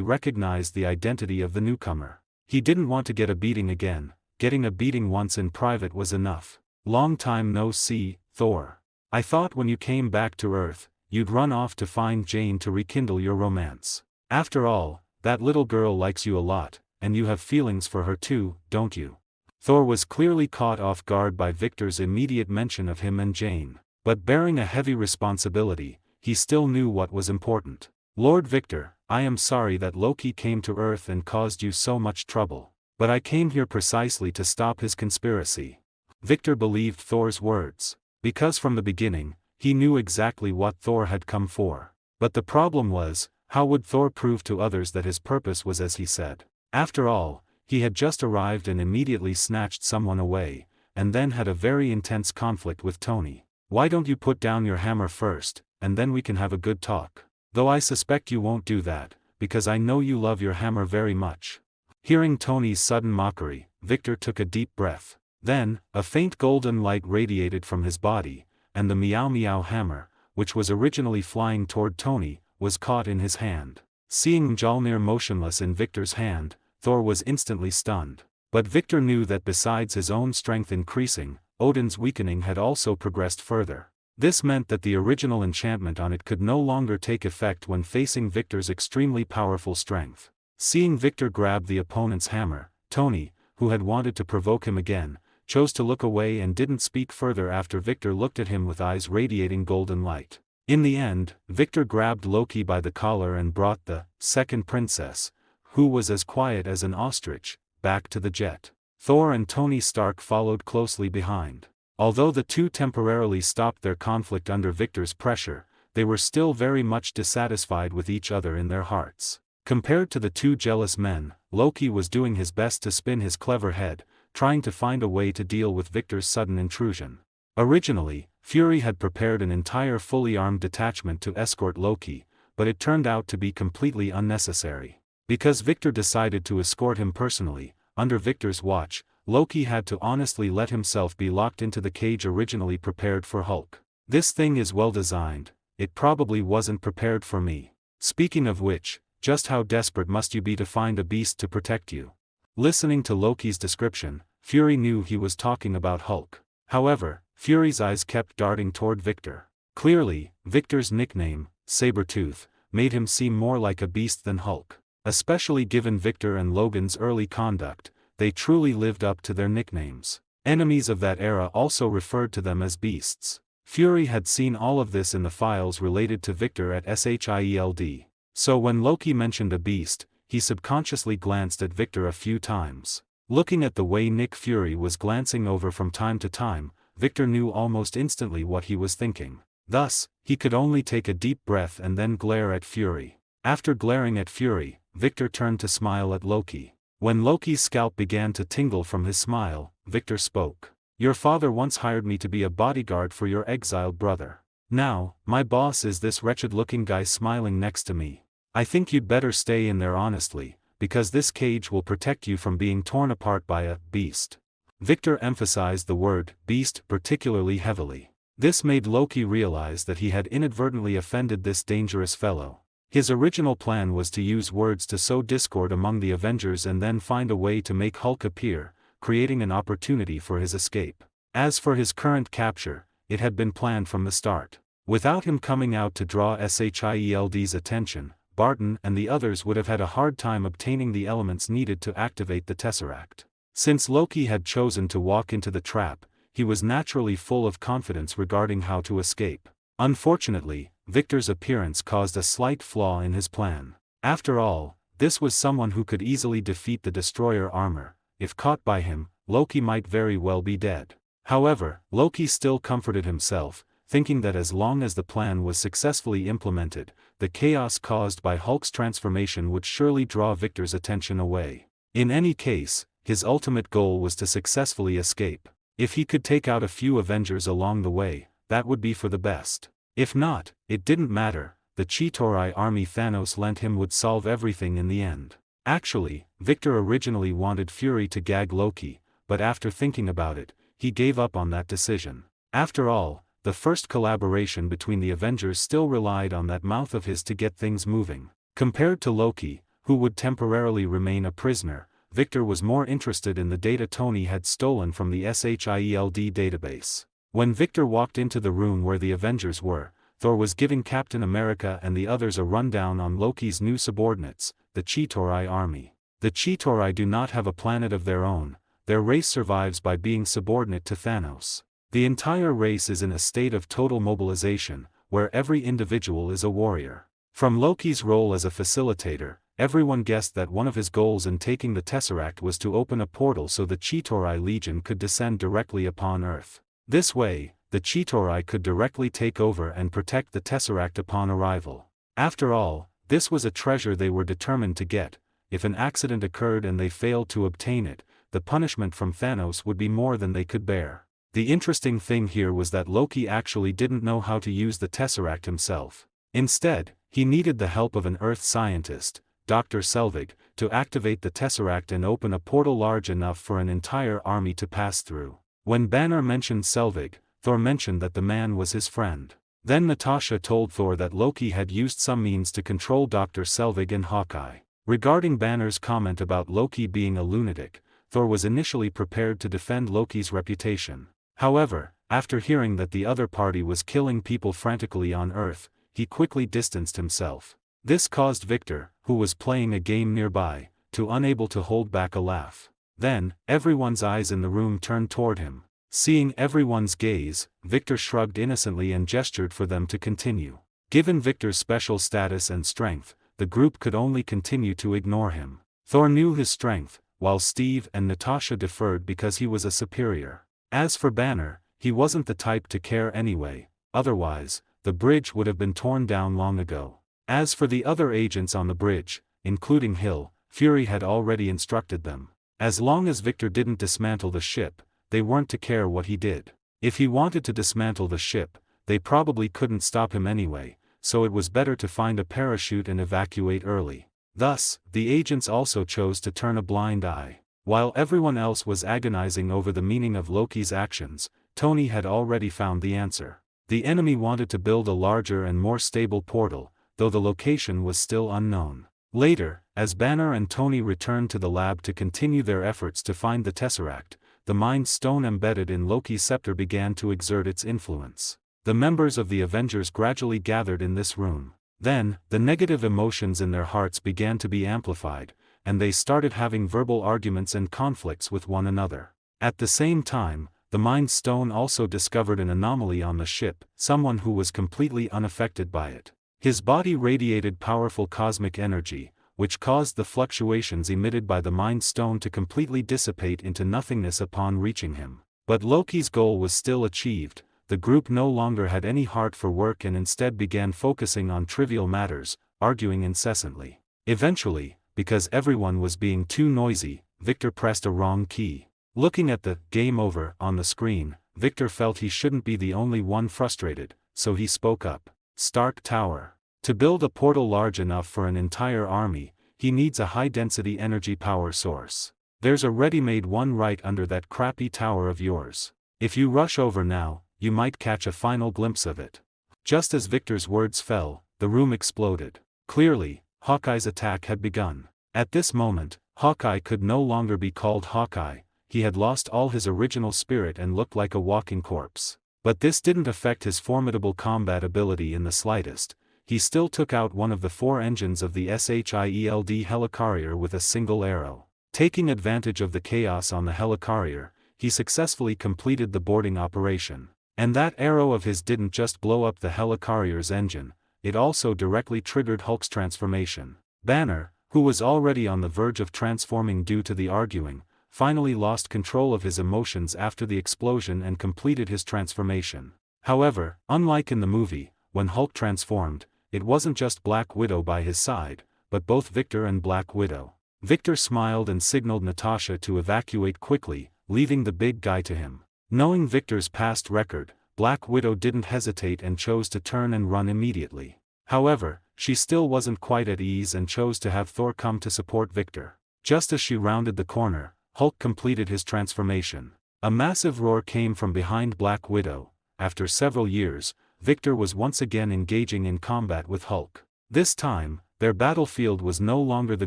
recognized the identity of the newcomer. He didn't want to get a beating again. Getting a beating once in private was enough. "Long time no see, Thor. I thought when you came back to Earth, you'd run off to find Jane to rekindle your romance. After all, that little girl likes you a lot, and you have feelings for her too, don't you?" Thor was clearly caught off guard by Victor's immediate mention of him and Jane. But bearing a heavy responsibility, he still knew what was important. "Lord Victor, I am sorry that Loki came to Earth and caused you so much trouble. But I came here precisely to stop his conspiracy." Victor believed Thor's words. Because from the beginning, he knew exactly what Thor had come for. But the problem was, how would Thor prove to others that his purpose was as he said? After all, he had just arrived and immediately snatched someone away, and then had a very intense conflict with Tony. "Why don't you put down your hammer first, and then we can have a good talk? Though I suspect you won't do that, because I know you love your hammer very much." Hearing Tony's sudden mockery, Victor took a deep breath. Then, a faint golden light radiated from his body, and the Meow Meow hammer, which was originally flying toward Tony, was caught in his hand. Seeing Mjolnir motionless in Victor's hand, Thor was instantly stunned. But Victor knew that besides his own strength increasing, Odin's weakening had also progressed further. This meant that the original enchantment on it could no longer take effect when facing Victor's extremely powerful strength. Seeing Victor grab the opponent's hammer, Tony, who had wanted to provoke him again, chose to look away and didn't speak further after Victor looked at him with eyes radiating golden light. In the end, Victor grabbed Loki by the collar and brought the second princess, who was as quiet as an ostrich, back to the jet. Thor and Tony Stark followed closely behind. Although the two temporarily stopped their conflict under Victor's pressure, they were still very much dissatisfied with each other in their hearts. Compared to the two jealous men, Loki was doing his best to spin his clever head, trying to find a way to deal with Victor's sudden intrusion. Originally, Fury had prepared an entire fully armed detachment to escort Loki, but it turned out to be completely unnecessary. Because Victor decided to escort him personally, under Victor's watch, Loki had to honestly let himself be locked into the cage originally prepared for Hulk. "This thing is well designed, it probably wasn't prepared for me. Speaking of which, just how desperate must you be to find a beast to protect you?" Listening to Loki's description, Fury knew he was talking about Hulk. However, Fury's eyes kept darting toward Victor. Clearly, Victor's nickname, Sabretooth, made him seem more like a beast than Hulk. Especially given Victor and Logan's early conduct, they truly lived up to their nicknames. Enemies of that era also referred to them as beasts. Fury had seen all of this in the files related to Victor at SHIELD. So when Loki mentioned a beast, he subconsciously glanced at Victor a few times. Looking at the way Nick Fury was glancing over from time to time, Victor knew almost instantly what he was thinking. Thus, he could only take a deep breath and then glare at Fury. After glaring at Fury, Victor turned to smile at Loki. When Loki's scalp began to tingle from his smile, Victor spoke. "Your father once hired me to be a bodyguard for your exiled brother. Now, my boss is this wretched-looking guy smiling next to me. I think you'd better stay in there honestly, because this cage will protect you from being torn apart by a beast." Victor emphasized the word beast particularly heavily. This made Loki realize that he had inadvertently offended this dangerous fellow. His original plan was to use words to sow discord among the Avengers and then find a way to make Hulk appear, creating an opportunity for his escape. As for his current capture, it had been planned from the start. Without him coming out to draw SHIELD's attention, Barton and the others would have had a hard time obtaining the elements needed to activate the Tesseract. Since Loki had chosen to walk into the trap, he was naturally full of confidence regarding how to escape. Unfortunately, Victor's appearance caused a slight flaw in his plan. After all, this was someone who could easily defeat the destroyer armor. If caught by him, Loki might very well be dead. However, Loki still comforted himself, thinking that as long as the plan was successfully implemented, the chaos caused by Hulk's transformation would surely draw Victor's attention away. In any case, his ultimate goal was to successfully escape. If he could take out a few Avengers along the way, that would be for the best. If not, it didn't matter, the Chitauri army Thanos lent him would solve everything in the end. Actually, Victor originally wanted Fury to gag Loki, but after thinking about it, he gave up on that decision. After all, the first collaboration between the Avengers still relied on that mouth of his to get things moving. Compared to Loki, who would temporarily remain a prisoner, Victor was more interested in the data Tony had stolen from the SHIELD database. When Victor walked into the room where the Avengers were, Thor was giving Captain America and the others a rundown on Loki's new subordinates, the Chitauri army. The Chitauri do not have a planet of their own, their race survives by being subordinate to Thanos. The entire race is in a state of total mobilization, where every individual is a warrior. From Loki's role as a facilitator, everyone guessed that one of his goals in taking the Tesseract was to open a portal so the Chitauri Legion could descend directly upon Earth. This way, the Chitauri could directly take over and protect the Tesseract upon arrival. After all, this was a treasure they were determined to get. If an accident occurred and they failed to obtain it, the punishment from Thanos would be more than they could bear. The interesting thing here was that Loki actually didn't know how to use the Tesseract himself. Instead, he needed the help of an Earth scientist, Dr. Selvig, to activate the Tesseract and open a portal large enough for an entire army to pass through. When Banner mentioned Selvig, Thor mentioned that the man was his friend. Then Natasha told Thor that Loki had used some means to control Dr. Selvig and Hawkeye. Regarding Banner's comment about Loki being a lunatic, Thor was initially prepared to defend Loki's reputation. However, after hearing that the other party was killing people frantically on Earth, he quickly distanced himself. This caused Victor, who was playing a game nearby, to unable to hold back a laugh. Then, everyone's eyes in the room turned toward him. Seeing everyone's gaze, Victor shrugged innocently and gestured for them to continue. Given Victor's special status and strength, the group could only continue to ignore him. Thor knew his strength, while Steve and Natasha deferred because he was a superior. As for Banner, he wasn't the type to care anyway, otherwise, the bridge would have been torn down long ago. As for the other agents on the bridge, including Hill, Fury had already instructed them. As long as Victor didn't dismantle the ship, they weren't to care what he did. If he wanted to dismantle the ship, they probably couldn't stop him anyway, so it was better to find a parachute and evacuate early. Thus, the agents also chose to turn a blind eye. While everyone else was agonizing over the meaning of Loki's actions, Tony had already found the answer. The enemy wanted to build a larger and more stable portal, though the location was still unknown. Later, as Banner and Tony returned to the lab to continue their efforts to find the Tesseract, the Mind Stone embedded in Loki's scepter began to exert its influence. The members of the Avengers gradually gathered in this room. Then, the negative emotions in their hearts began to be amplified, and they started having verbal arguments and conflicts with one another. At the same time, the Mind Stone also discovered an anomaly on the ship, someone who was completely unaffected by it. His body radiated powerful cosmic energy, which caused the fluctuations emitted by the Mind Stone to completely dissipate into nothingness upon reaching him. But Loki's goal was still achieved. The group no longer had any heart for work and instead began focusing on trivial matters, arguing incessantly. Eventually, because everyone was being too noisy, Victor pressed a wrong key. Looking at the "game over" on the screen, Victor felt he shouldn't be the only one frustrated, so he spoke up. Stark Tower. To build a portal large enough for an entire army, he needs a high-density energy power source. There's a ready-made one right under that crappy tower of yours. If you rush over now, you might catch a final glimpse of it. Just as Victor's words fell, the room exploded. Clearly, Hawkeye's attack had begun. At this moment, Hawkeye could no longer be called Hawkeye. He had lost all his original spirit and looked like a walking corpse. But this didn't affect his formidable combat ability in the slightest. He still took out one of the 4 engines of the SHIELD helicarrier with a single arrow. Taking advantage of the chaos on the helicarrier, he successfully completed the boarding operation. And that arrow of his didn't just blow up the helicarrier's engine, it also directly triggered Hulk's transformation. Banner, who was already on the verge of transforming due to the arguing, finally lost control of his emotions after the explosion and completed his transformation. However, unlike in the movie, when Hulk transformed, it wasn't just Black Widow by his side, but both Victor and Black Widow. Victor smiled and signaled Natasha to evacuate quickly, leaving the big guy to him. Knowing Victor's past record, Black Widow didn't hesitate and chose to turn and run immediately. However, she still wasn't quite at ease and chose to have Thor come to support Victor. Just as she rounded the corner, Hulk completed his transformation. A massive roar came from behind Black Widow. After several years, Victor was once again engaging in combat with Hulk. This time, their battlefield was no longer the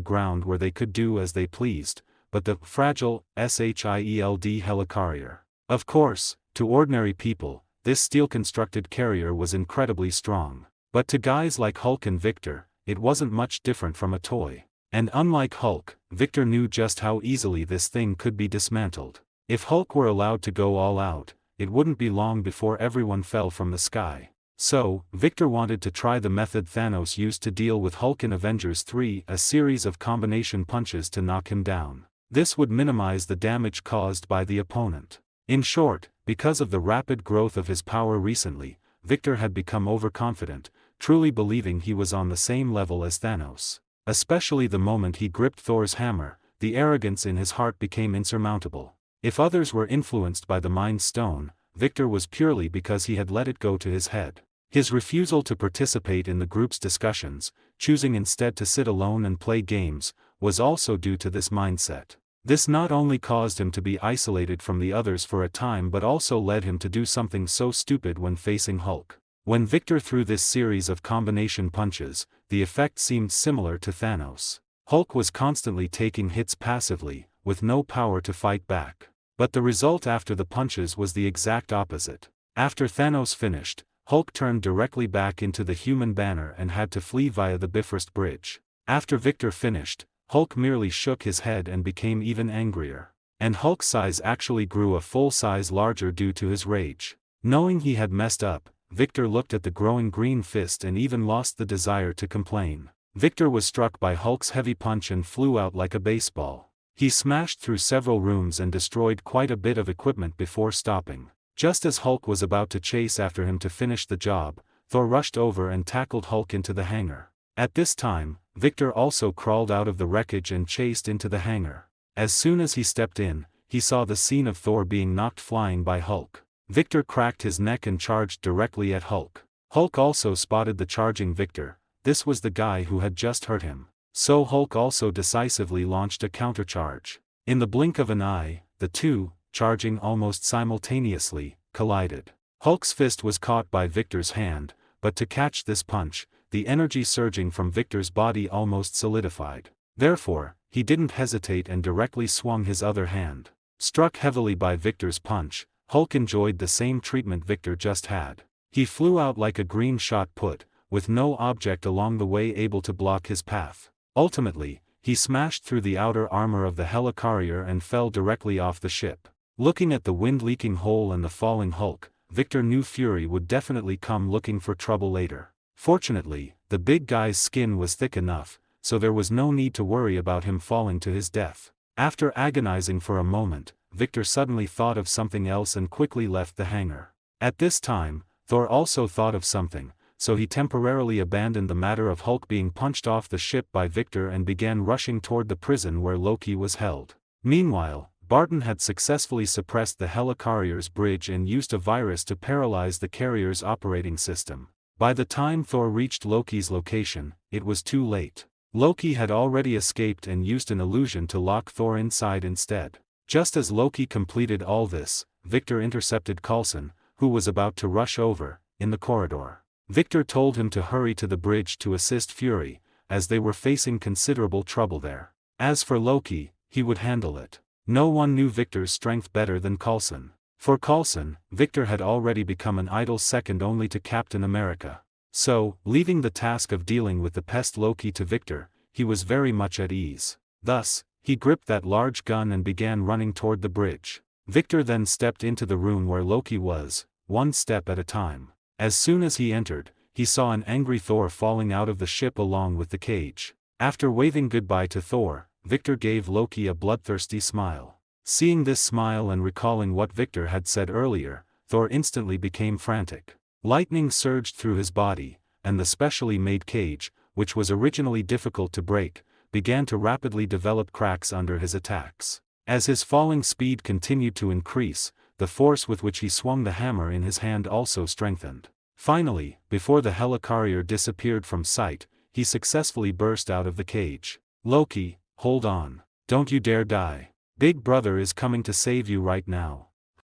ground where they could do as they pleased, but the fragile SHIELD helicarrier. Of course, to ordinary people, this steel-constructed carrier was incredibly strong. But to guys like Hulk and Victor, it wasn't much different from a toy. And unlike Hulk, Victor knew just how easily this thing could be dismantled. If Hulk were allowed to go all out, it wouldn't be long before everyone fell from the sky. So, Victor wanted to try the method Thanos used to deal with Hulk in Avengers 3, a series of combination punches to knock him down. This would minimize the damage caused by the opponent. In short, because of the rapid growth of his power recently, Victor had become overconfident, truly believing he was on the same level as Thanos. Especially the moment he gripped Thor's hammer, the arrogance in his heart became insurmountable. If others were influenced by the Mind Stone, Victor was purely because he had let it go to his head. His refusal to participate in the group's discussions, choosing instead to sit alone and play games, was also due to this mindset. This not only caused him to be isolated from the others for a time but also led him to do something so stupid when facing Hulk. When Victor threw this series of combination punches, the effect seemed similar to Thanos. Hulk was constantly taking hits passively, with no power to fight back. But the result after the punches was the exact opposite. After Thanos finished, Hulk turned directly back into the human Banner and had to flee via the Bifrost Bridge. After Victor finished, Hulk merely shook his head and became even angrier. And Hulk's size actually grew a full size larger due to his rage. Knowing he had messed up, Victor looked at the growing green fist and even lost the desire to complain. Victor was struck by Hulk's heavy punch and flew out like a baseball. He smashed through several rooms and destroyed quite a bit of equipment before stopping. Just as Hulk was about to chase after him to finish the job, Thor rushed over and tackled Hulk into the hangar. At this time, Victor also crawled out of the wreckage and chased into the hangar. As soon as he stepped in, he saw the scene of Thor being knocked flying by Hulk. Victor cracked his neck and charged directly at Hulk. Hulk also spotted the charging Victor. This was the guy who had just hurt him. So Hulk also decisively launched a countercharge. In the blink of an eye, the two, charging almost simultaneously, collided. Hulk's fist was caught by Victor's hand, but to catch this punch, the energy surging from Victor's body almost solidified. Therefore, he didn't hesitate and directly swung his other hand. Struck heavily by Victor's punch, Hulk enjoyed the same treatment Victor just had. He flew out like a green shot put, with no object along the way able to block his path. Ultimately, he smashed through the outer armor of the helicarrier and fell directly off the ship. Looking at the wind-leaking hole and the falling hulk, Victor knew Fury would definitely come looking for trouble later. Fortunately, the big guy's skin was thick enough, so there was no need to worry about him falling to his death. After agonizing for a moment, Victor suddenly thought of something else and quickly left the hangar. At this time, Thor also thought of something, so he temporarily abandoned the matter of Hulk being punched off the ship by Victor and began rushing toward the prison where Loki was held. Meanwhile, Barton had successfully suppressed the helicarrier's bridge and used a virus to paralyze the carrier's operating system. By the time Thor reached Loki's location, it was too late. Loki had already escaped and used an illusion to lock Thor inside instead. Just as Loki completed all this, Victor intercepted Coulson, who was about to rush over, in the corridor. Victor told him to hurry to the bridge to assist Fury, as they were facing considerable trouble there. As for Loki, he would handle it. No one knew Victor's strength better than Coulson. For Coulson, Victor had already become an idle second only to Captain America. So, leaving the task of dealing with the pest Loki to Victor, he was very much at ease. Thus, he gripped that large gun and began running toward the bridge. Victor then stepped into the room where Loki was, one step at a time. As soon as he entered, he saw an angry Thor falling out of the ship along with the cage. After waving goodbye to Thor, Victor gave Loki a bloodthirsty smile. Seeing this smile and recalling what Victor had said earlier, Thor instantly became frantic. Lightning surged through his body, and the specially made cage, which was originally difficult to break, began to rapidly develop cracks under his attacks. As his falling speed continued to increase, the force with which he swung the hammer in his hand also strengthened. Finally, before the helicarrier disappeared from sight, he successfully burst out of the cage. "Loki, hold on. Don't you dare die. Big Brother is coming to save you right now."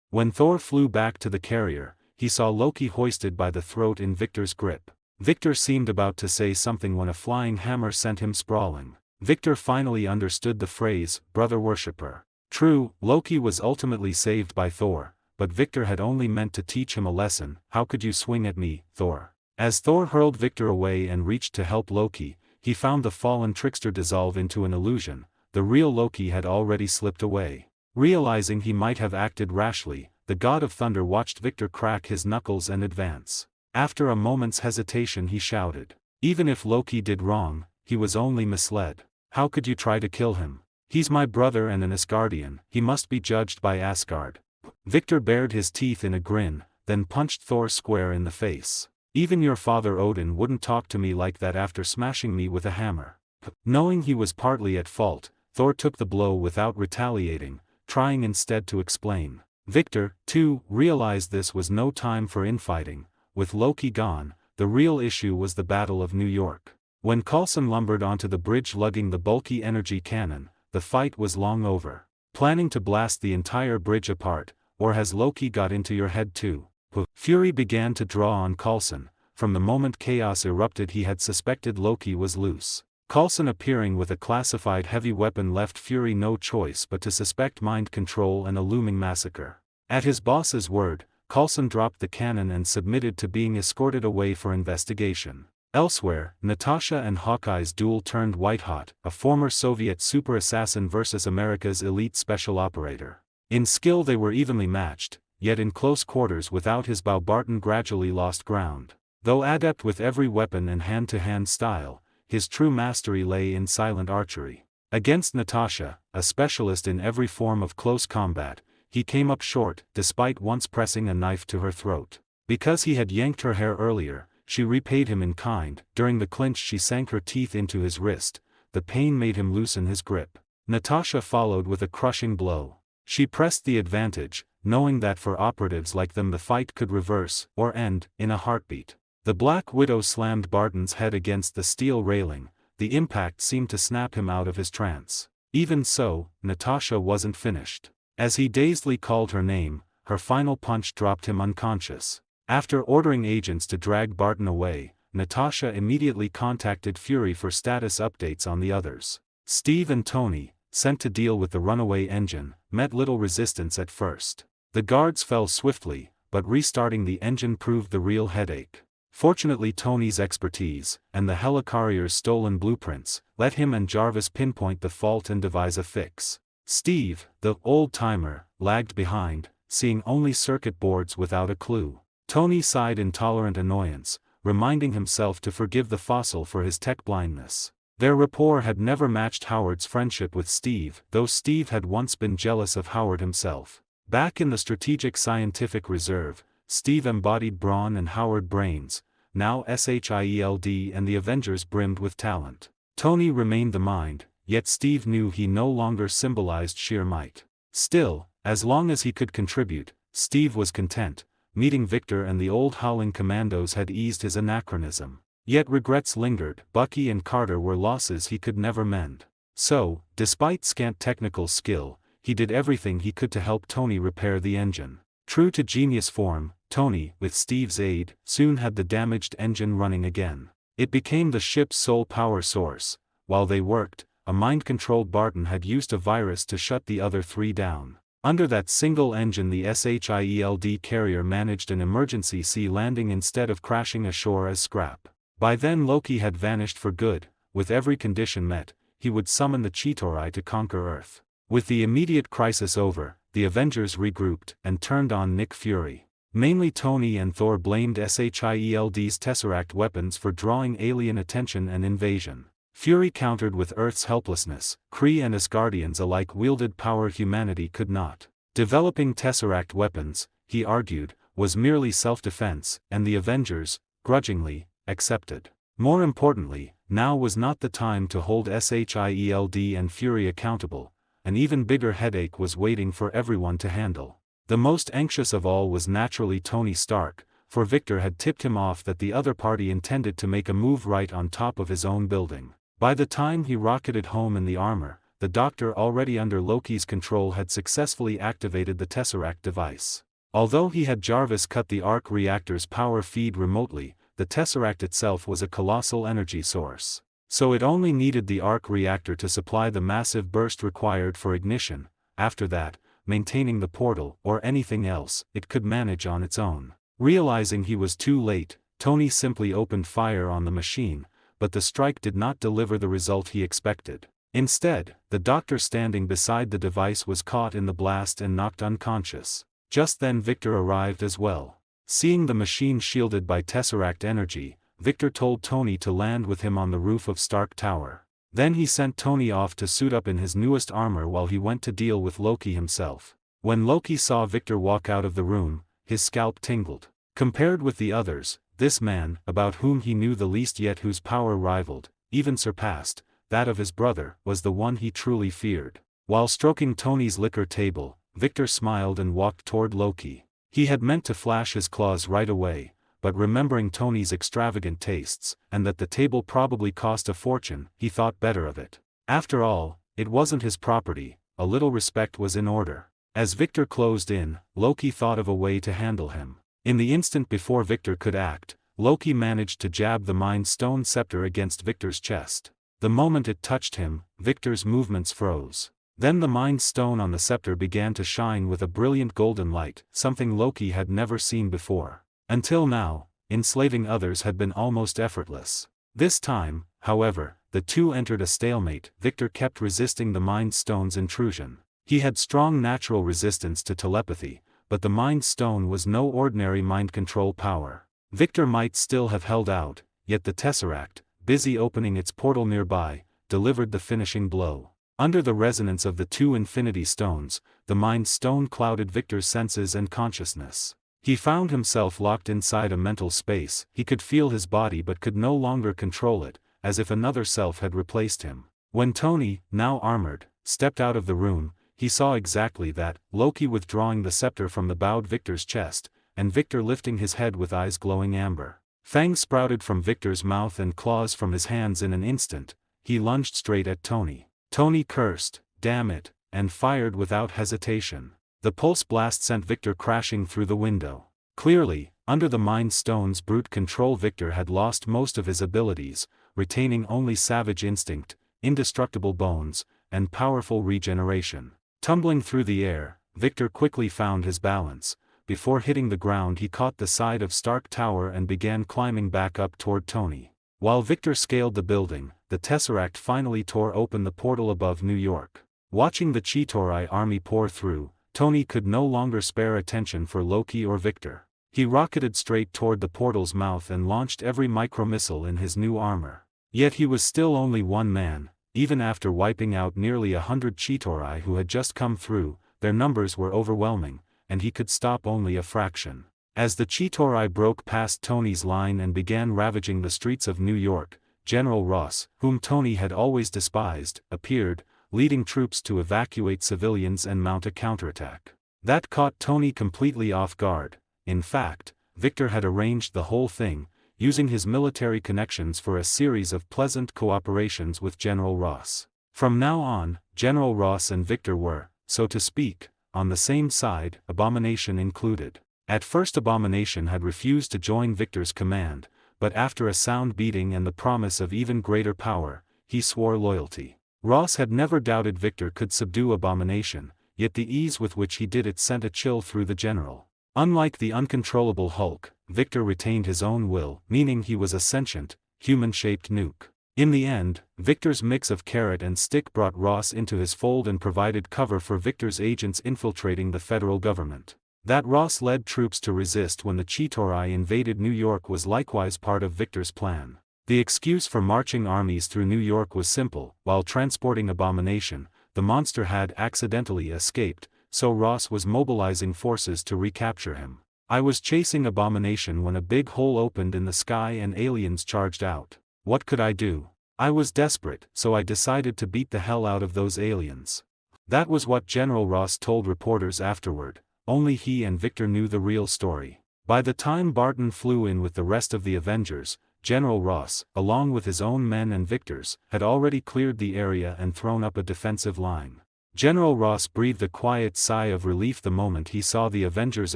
When Thor flew back to the carrier, he saw Loki hoisted by the throat in Victor's grip. Victor seemed about to say something when a flying hammer sent him sprawling. Victor finally understood the phrase, brother worshipper. True, Loki was ultimately saved by Thor, but Victor had only meant to teach him a lesson. How could you swing at me, Thor? As Thor hurled Victor away and reached to help Loki, he found the fallen trickster dissolve into an illusion. The real Loki had already slipped away. Realizing he might have acted rashly, the god of thunder watched Victor crack his knuckles and advance. After a moment's hesitation he shouted. Even if Loki did wrong, he was only misled. How could you try to kill him? He's my brother and an Asgardian, he must be judged by Asgard. Victor bared his teeth in a grin, then punched Thor square in the face. Even your father Odin wouldn't talk to me like that after smashing me with a hammer. Knowing he was partly at fault, Thor took the blow without retaliating, trying instead to explain. Victor, too, realized this was no time for infighting. With Loki gone, the real issue was the Battle of New York. When Coulson lumbered onto the bridge lugging the bulky energy cannon, the fight was long over. Planning to blast the entire bridge apart, or has Loki got into your head too? Fury began to draw on Coulson. From the moment chaos erupted he had suspected Loki was loose. Coulson appearing with a classified heavy weapon left Fury no choice but to suspect mind control and a looming massacre. At his boss's word, Coulson dropped the cannon and submitted to being escorted away for investigation. Elsewhere, Natasha and Hawkeye's duel turned white-hot, a former Soviet super assassin versus America's elite special operator. In skill they were evenly matched, yet in close quarters without his bow Barton gradually lost ground. Though adept with every weapon and hand-to-hand style, his true mastery lay in silent archery. Against Natasha, a specialist in every form of close combat, he came up short, despite once pressing a knife to her throat. Because he had yanked her hair earlier, she repaid him in kind. During the clinch she sank her teeth into his wrist. The pain made him loosen his grip. Natasha followed with a crushing blow. She pressed the advantage, knowing that for operatives like them the fight could reverse, or end, in a heartbeat. The Black Widow slammed Barton's head against the steel railing. The impact seemed to snap him out of his trance. Even so, Natasha wasn't finished. As he dazedly called her name, her final punch dropped him unconscious. After ordering agents to drag Barton away, Natasha immediately contacted Fury for status updates on the others. Steve and Tony, sent to deal with the runaway engine, met little resistance at first. The guards fell swiftly, but restarting the engine proved the real headache. Fortunately, Tony's expertise, and the helicarrier's stolen blueprints, let him and Jarvis pinpoint the fault and devise a fix. Steve, the old-timer, lagged behind, seeing only circuit boards without a clue. Tony sighed in tolerant annoyance, reminding himself to forgive the fossil for his tech blindness. Their rapport had never matched Howard's friendship with Steve, though Steve had once been jealous of Howard himself. Back in the Strategic Scientific Reserve, Steve embodied brawn and Howard brains. Now SHIELD and the Avengers brimmed with talent. Tony remained the mind, yet Steve knew he no longer symbolized sheer might. Still, as long as he could contribute, Steve was content. Meeting Victor and the old Howling Commandos had eased his anachronism. Yet regrets lingered. Bucky and Carter were losses he could never mend. So, despite scant technical skill, he did everything he could to help Tony repair the engine. True to genius form, Tony, with Steve's aid, soon had the damaged engine running again. It became the ship's sole power source. While they worked, a mind-controlled Barton had used a virus to shut the other three down. Under that single engine, the SHIELD carrier managed an emergency sea landing instead of crashing ashore as scrap. By then Loki had vanished for good. With every condition met, he would summon the Cheetori to conquer Earth. With the immediate crisis over, the Avengers regrouped and turned on Nick Fury. Mainly Tony and Thor blamed SHIELD's Tesseract weapons for drawing alien attention and invasion. Fury countered with Earth's helplessness. Kree and Asgardians alike wielded power humanity could not. Developing Tesseract weapons, he argued, was merely self-defense, and the Avengers, grudgingly, accepted. More importantly, now was not the time to hold SHIELD and Fury accountable. An even bigger headache was waiting for everyone to handle. The most anxious of all was naturally Tony Stark, for Victor had tipped him off that the other party intended to make a move right on top of his own building. By the time he rocketed home in the armor, the Doctor, already under Loki's control, had successfully activated the Tesseract device. Although he had Jarvis cut the arc reactor's power feed remotely, the Tesseract itself was a colossal energy source. So it only needed the arc reactor to supply the massive burst required for ignition. After that, maintaining the portal, or anything else, it could manage on its own. Realizing he was too late, Tony simply opened fire on the machine, but the strike did not deliver the result he expected. Instead, the Doctor standing beside the device was caught in the blast and knocked unconscious. Just then Victor arrived as well. Seeing the machine shielded by Tesseract energy, Victor told Tony to land with him on the roof of Stark Tower. Then he sent Tony off to suit up in his newest armor while he went to deal with Loki himself. When Loki saw Victor walk out of the room, his scalp tingled. Compared with the others, this man, about whom he knew the least yet whose power rivaled, even surpassed, that of his brother, was the one he truly feared. While stroking Tony's liquor table, Victor smiled and walked toward Loki. He had meant to flash his claws right away, but remembering Tony's extravagant tastes, and that the table probably cost a fortune, he thought better of it. After all, it wasn't his property, a little respect was in order. As Victor closed in, Loki thought of a way to handle him. In the instant before Victor could act, Loki managed to jab the Mind Stone scepter against Victor's chest. The moment it touched him, Victor's movements froze. Then the Mind Stone on the scepter began to shine with a brilliant golden light, something Loki had never seen before. Until now, enslaving others had been almost effortless. This time, however, the two entered a stalemate. Victor kept resisting the Mind Stone's intrusion. He had strong natural resistance to telepathy, but the Mind Stone was no ordinary mind control power. Victor might still have held out, yet the Tesseract, busy opening its portal nearby, delivered the finishing blow. Under the resonance of the two Infinity Stones, the Mind Stone clouded Victor's senses and consciousness. He found himself locked inside a mental space. He could feel his body but could no longer control it, as if another self had replaced him. When Tony, now armored, stepped out of the room, he saw exactly that, Loki withdrawing the scepter from the bowed Victor's chest, and Victor lifting his head with eyes glowing amber. Fangs sprouted from Victor's mouth and claws from his hands in an instant. He lunged straight at Tony. Tony cursed, "Damn it," and fired without hesitation. The pulse blast sent Victor crashing through the window. Clearly, under the Mind Stone's brute control, Victor had lost most of his abilities, retaining only savage instinct, indestructible bones, and powerful regeneration. Tumbling through the air, Victor quickly found his balance, before hitting the ground he caught the side of Stark Tower and began climbing back up toward Tony. While Victor scaled the building, the Tesseract finally tore open the portal above New York. Watching the Chitauri army pour through, Tony could no longer spare attention for Loki or Victor. He rocketed straight toward the portal's mouth and launched every micromissile in his new armor. Yet he was still only one man. Even after wiping out nearly 100 Chitauri who had just come through, their numbers were overwhelming, and he could stop only a fraction. As the Chitauri broke past Tony's line and began ravaging the streets of New York, General Ross, whom Tony had always despised, appeared, leading troops to evacuate civilians and mount a counterattack. That caught Tony completely off guard. In fact, Victor had arranged the whole thing, using his military connections for a series of pleasant cooperations with General Ross. From now on, General Ross and Victor were, so to speak, on the same side, Abomination included. At first Abomination had refused to join Victor's command, but after a sound beating and the promise of even greater power, he swore loyalty. Ross had never doubted Victor could subdue Abomination, yet the ease with which he did it sent a chill through the general. Unlike the uncontrollable Hulk, Victor retained his own will, meaning he was a sentient, human-shaped nuke. In the end, Victor's mix of carrot and stick brought Ross into his fold and provided cover for Victor's agents infiltrating the federal government. That Ross led troops to resist when the Chitauri invaded New York was likewise part of Victor's plan. The excuse for marching armies through New York was simple: while transporting Abomination, the monster had accidentally escaped, so Ross was mobilizing forces to recapture him. I was chasing Abomination when a big hole opened in the sky and aliens charged out. What could I do? I was desperate, so I decided to beat the hell out of those aliens. That was what General Ross told reporters afterward. Only he and Victor knew the real story. By the time Barton flew in with the rest of the Avengers, General Ross, along with his own men and Victor's, had already cleared the area and thrown up a defensive line. General Ross breathed a quiet sigh of relief the moment he saw the Avengers'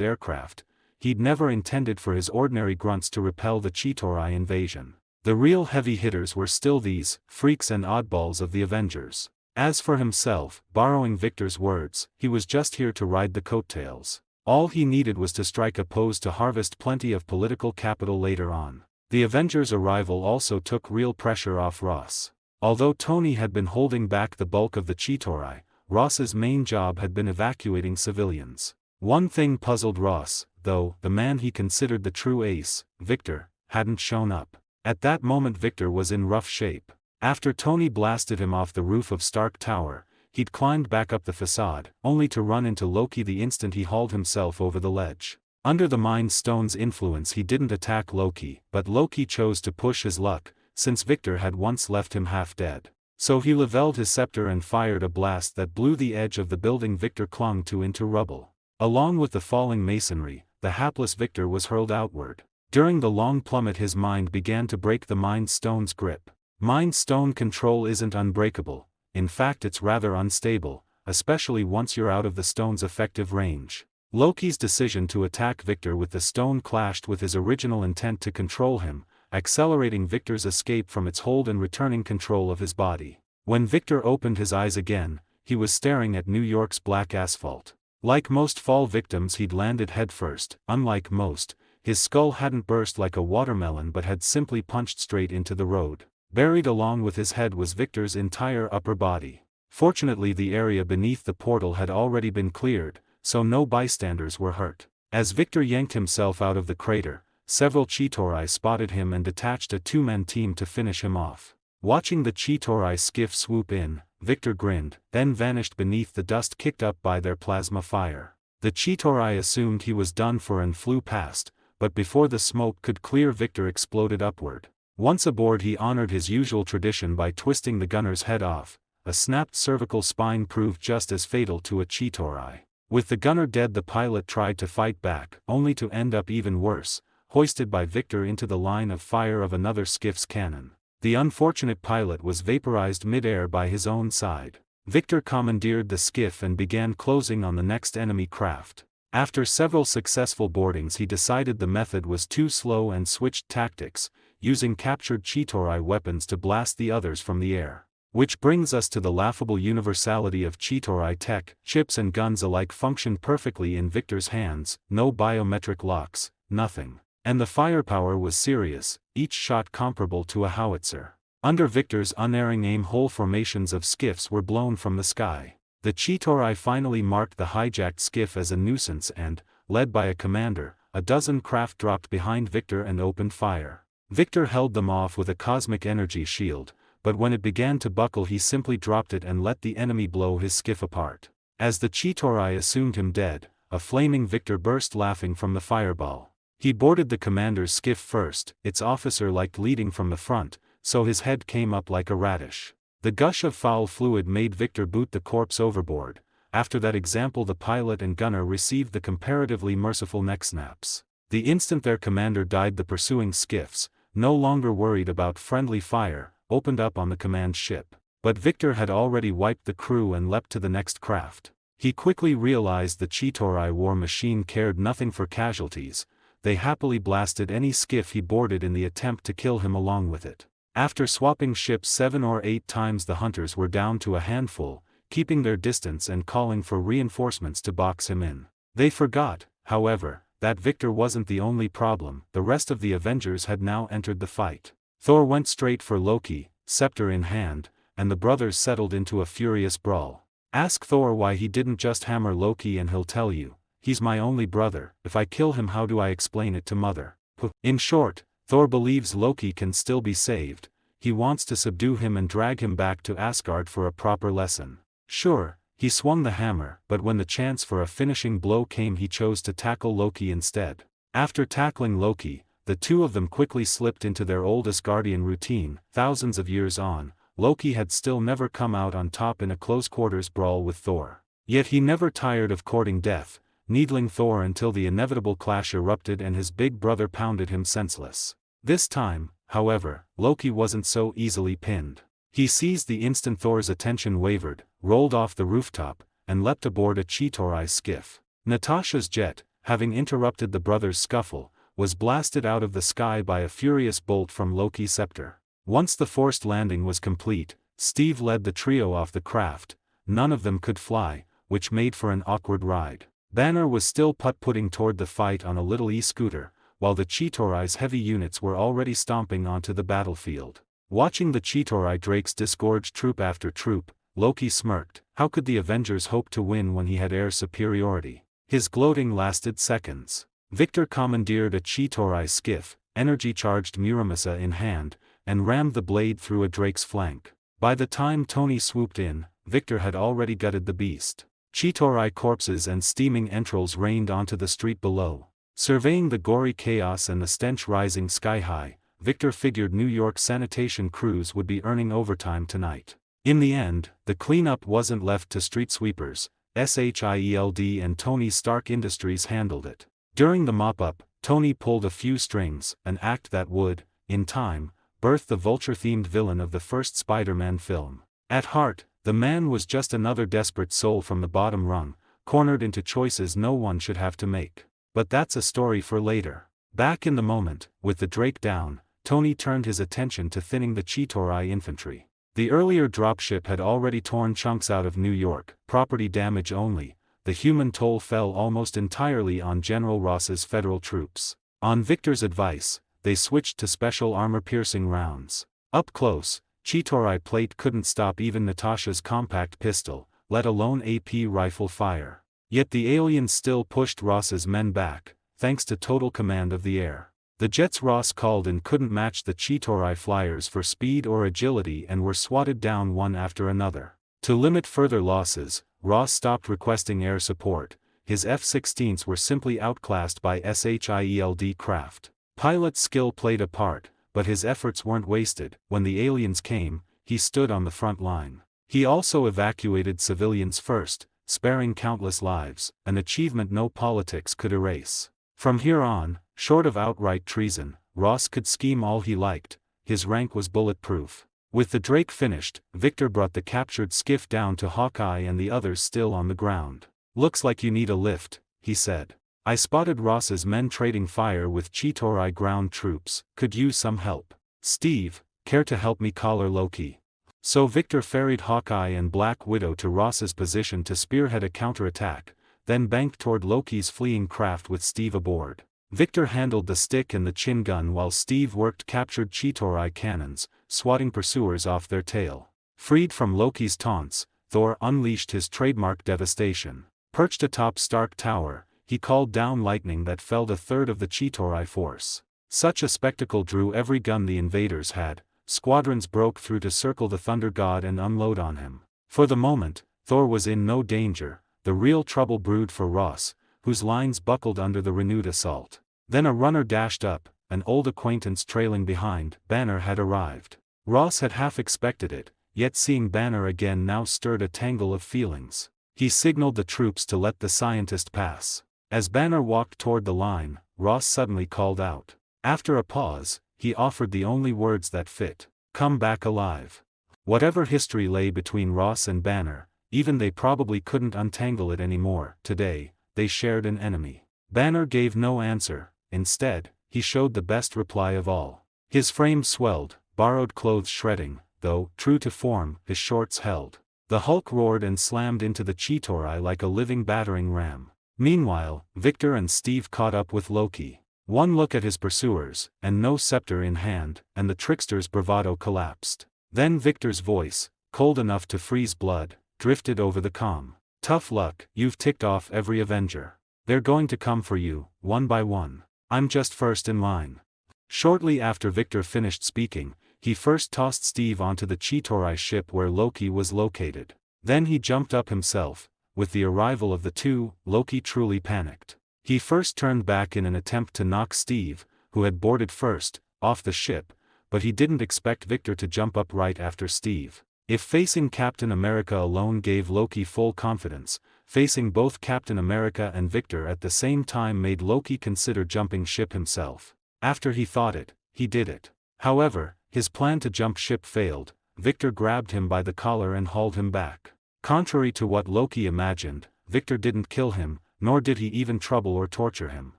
aircraft. He'd never intended for his ordinary grunts to repel the Chitauri invasion. The real heavy hitters were still these freaks and oddballs of the Avengers. As for himself, borrowing Victor's words, he was just here to ride the coattails. All he needed was to strike a pose to harvest plenty of political capital later on. The Avengers' arrival also took real pressure off Ross. Although Tony had been holding back the bulk of the Chitauri, Ross's main job had been evacuating civilians. One thing puzzled Ross, though: the man he considered the true ace, Victor, hadn't shown up. At that moment Victor was in rough shape. After Tony blasted him off the roof of Stark Tower, he'd climbed back up the facade, only to run into Loki the instant he hauled himself over the ledge. Under the Mind Stone's influence he didn't attack Loki, but Loki chose to push his luck, since Victor had once left him half dead. So he levelled his scepter and fired a blast that blew the edge of the building Victor clung to into rubble. Along with the falling masonry, the hapless Victor was hurled outward. During the long plummet his mind began to break the Mind Stone's grip. Mind Stone control isn't unbreakable, in fact it's rather unstable, especially once you're out of the stone's effective range. Loki's decision to attack Victor with the stone clashed with his original intent to control him, accelerating Victor's escape from its hold and returning control of his body. When Victor opened his eyes again, he was staring at New York's black asphalt. Like most fall victims he'd landed headfirst. Unlike most, his skull hadn't burst like a watermelon but had simply punched straight into the road. Buried along with his head was Victor's entire upper body. Fortunately the area beneath the portal had already been cleared, so no bystanders were hurt. As Victor yanked himself out of the crater, several Chitauri spotted him and detached a two-man team to finish him off. Watching the Chitauri skiff swoop in, Victor grinned, then vanished beneath the dust kicked up by their plasma fire. The Chitauri assumed he was done for and flew past, but before the smoke could clear Victor exploded upward. Once aboard he honored his usual tradition by twisting the gunner's head off. A snapped cervical spine proved just as fatal to a Chitauri. With the gunner dead the pilot tried to fight back, only to end up even worse, hoisted by Victor into the line of fire of another skiff's cannon. The unfortunate pilot was vaporized mid-air by his own side. Victor commandeered the skiff and began closing on the next enemy craft. After several successful boardings he decided the method was too slow and switched tactics, using captured Chitauri weapons to blast the others from the air. Which brings us to the laughable universality of Chitauri tech. Chips and guns alike functioned perfectly in Victor's hands, no biometric locks, nothing. And the firepower was serious, each shot comparable to a howitzer. Under Victor's unerring aim, whole formations of skiffs were blown from the sky. The Chitauri finally marked the hijacked skiff as a nuisance and, led by a commander, a dozen craft dropped behind Victor and opened fire. Victor held them off with a cosmic energy shield, but when it began to buckle he simply dropped it and let the enemy blow his skiff apart. As the Chitauri assumed him dead, a flaming Victor burst laughing from the fireball. He boarded the commander's skiff first. Its officer liked leading from the front, so his head came up like a radish. The gush of foul fluid made Victor boot the corpse overboard. After that example the pilot and gunner received the comparatively merciful neck snaps. The instant their commander died the pursuing skiffs, no longer worried about friendly fire, opened up on the command ship. But Victor had already wiped the crew and leapt to the next craft. He quickly realized the Chitauri war machine cared nothing for casualties. They happily blasted any skiff he boarded in the attempt to kill him along with it. After swapping ships 7 or 8 times the hunters were down to a handful, keeping their distance and calling for reinforcements to box him in. They forgot, however, that Victor wasn't the only problem. The rest of the Avengers had now entered the fight. Thor went straight for Loki, scepter in hand, and the brothers settled into a furious brawl. Ask Thor why he didn't just hammer Loki and he'll tell you, he's my only brother. If I kill him, how do I explain it to Mother? In short, Thor believes Loki can still be saved. He wants to subdue him and drag him back to Asgard for a proper lesson. Sure, he swung the hammer, but when the chance for a finishing blow came he chose to tackle Loki instead. After tackling Loki, the two of them quickly slipped into their old Asgardian routine. Thousands of years on, Loki had still never come out on top in a close-quarters brawl with Thor. Yet he never tired of courting death, needling Thor until the inevitable clash erupted and his big brother pounded him senseless. This time, however, Loki wasn't so easily pinned. He seized the instant Thor's attention wavered, rolled off the rooftop, and leapt aboard a Chitauri skiff. Natasha's jet, having interrupted the brothers' scuffle, was blasted out of the sky by a furious bolt from Loki's scepter. Once the forced landing was complete, Steve led the trio off the craft. None of them could fly, which made for an awkward ride. Banner was still putt-putting toward the fight on a little e-scooter, while the Chitauri's heavy units were already stomping onto the battlefield. Watching the Chitauri drakes disgorge troop after troop, Loki smirked. How could the Avengers hope to win when he had air superiority? His gloating lasted seconds. Victor commandeered a Chitauri skiff, energy-charged Muramasa in hand, and rammed the blade through a drake's flank. By the time Tony swooped in, Victor had already gutted the beast. Chitauri corpses and steaming entrails rained onto the street below. Surveying the gory chaos and the stench rising sky-high, Victor figured New York sanitation crews would be earning overtime tonight. In the end, the cleanup wasn't left to street sweepers. SHIELD and Tony Stark Industries handled it. During the mop-up, Tony pulled a few strings, an act that would, in time, birth the Vulture-themed villain of the first Spider-Man film. At heart, the man was just another desperate soul from the bottom rung, cornered into choices no one should have to make. But that's a story for later. Back in the moment, with the Drake down, Tony turned his attention to thinning the Chitauri infantry. The earlier dropship had already torn chunks out of New York, property damage only. The human toll fell almost entirely on General Ross's federal troops. On Victor's advice, they switched to special armor-piercing rounds. Up close, Chitauri plate couldn't stop even Natasha's compact pistol, let alone AP rifle fire. Yet the aliens still pushed Ross's men back, thanks to total command of the air. The jets Ross called in couldn't match the Chitauri flyers for speed or agility and were swatted down one after another. To limit further losses, Ross stopped requesting air support. His F-16s were simply outclassed by SHIELD craft. Pilot skill played a part, but his efforts weren't wasted. When the aliens came, he stood on the front line. He also evacuated civilians first, sparing countless lives, an achievement no politics could erase. From here on, short of outright treason, Ross could scheme all he liked. His rank was bulletproof. With the Drake finished, Victor brought the captured skiff down to Hawkeye and the others still on the ground. "Looks like you need a lift," he said. "I spotted Ross's men trading fire with Chitauri ground troops. Could use some help. Steve, care to help me collar Loki?" So Victor ferried Hawkeye and Black Widow to Ross's position to spearhead a counterattack, then banked toward Loki's fleeing craft with Steve aboard. Victor handled the stick and the chin gun while Steve worked captured Chitauri cannons, swatting pursuers off their tail. Freed from Loki's taunts, Thor unleashed his trademark devastation. Perched atop Stark Tower, he called down lightning that felled a third of the Chitauri force. Such a spectacle drew every gun the invaders had. Squadrons broke through to circle the Thunder God and unload on him. For the moment, Thor was in no danger. The real trouble brewed for Ross, whose lines buckled under the renewed assault. Then a runner dashed up, an old acquaintance trailing behind. Banner had arrived. Ross had half expected it, yet seeing Banner again now stirred a tangle of feelings. He signaled the troops to let the scientist pass. As Banner walked toward the line, Ross suddenly called out. After a pause, he offered the only words that fit. Come back alive. Whatever history lay between Ross and Banner, even they probably couldn't untangle it anymore. Today, they shared an enemy. Banner gave no answer. Instead, he showed the best reply of all. His frame swelled, borrowed clothes shredding, though, true to form, his shorts held. The Hulk roared and slammed into the Chitauri like a living battering ram. Meanwhile, Victor and Steve caught up with Loki. One look at his pursuers, and no scepter in hand, and the trickster's bravado collapsed. Then Victor's voice, cold enough to freeze blood, drifted over the comm. Tough luck, you've ticked off every Avenger. They're going to come for you, one by one. I'm just first in line. Shortly after Victor finished speaking, he first tossed Steve onto the Chitauri ship where Loki was located. Then he jumped up himself. With the arrival of the two, Loki truly panicked. He first turned back in an attempt to knock Steve, who had boarded first, off the ship, but he didn't expect Victor to jump up right after Steve. If facing Captain America alone gave Loki full confidence, facing both Captain America and Victor at the same time made Loki consider jumping ship himself. After he thought it, he did it. However, his plan to jump ship failed. Victor grabbed him by the collar and hauled him back. Contrary to what Loki imagined, Victor didn't kill him, nor did he even trouble or torture him.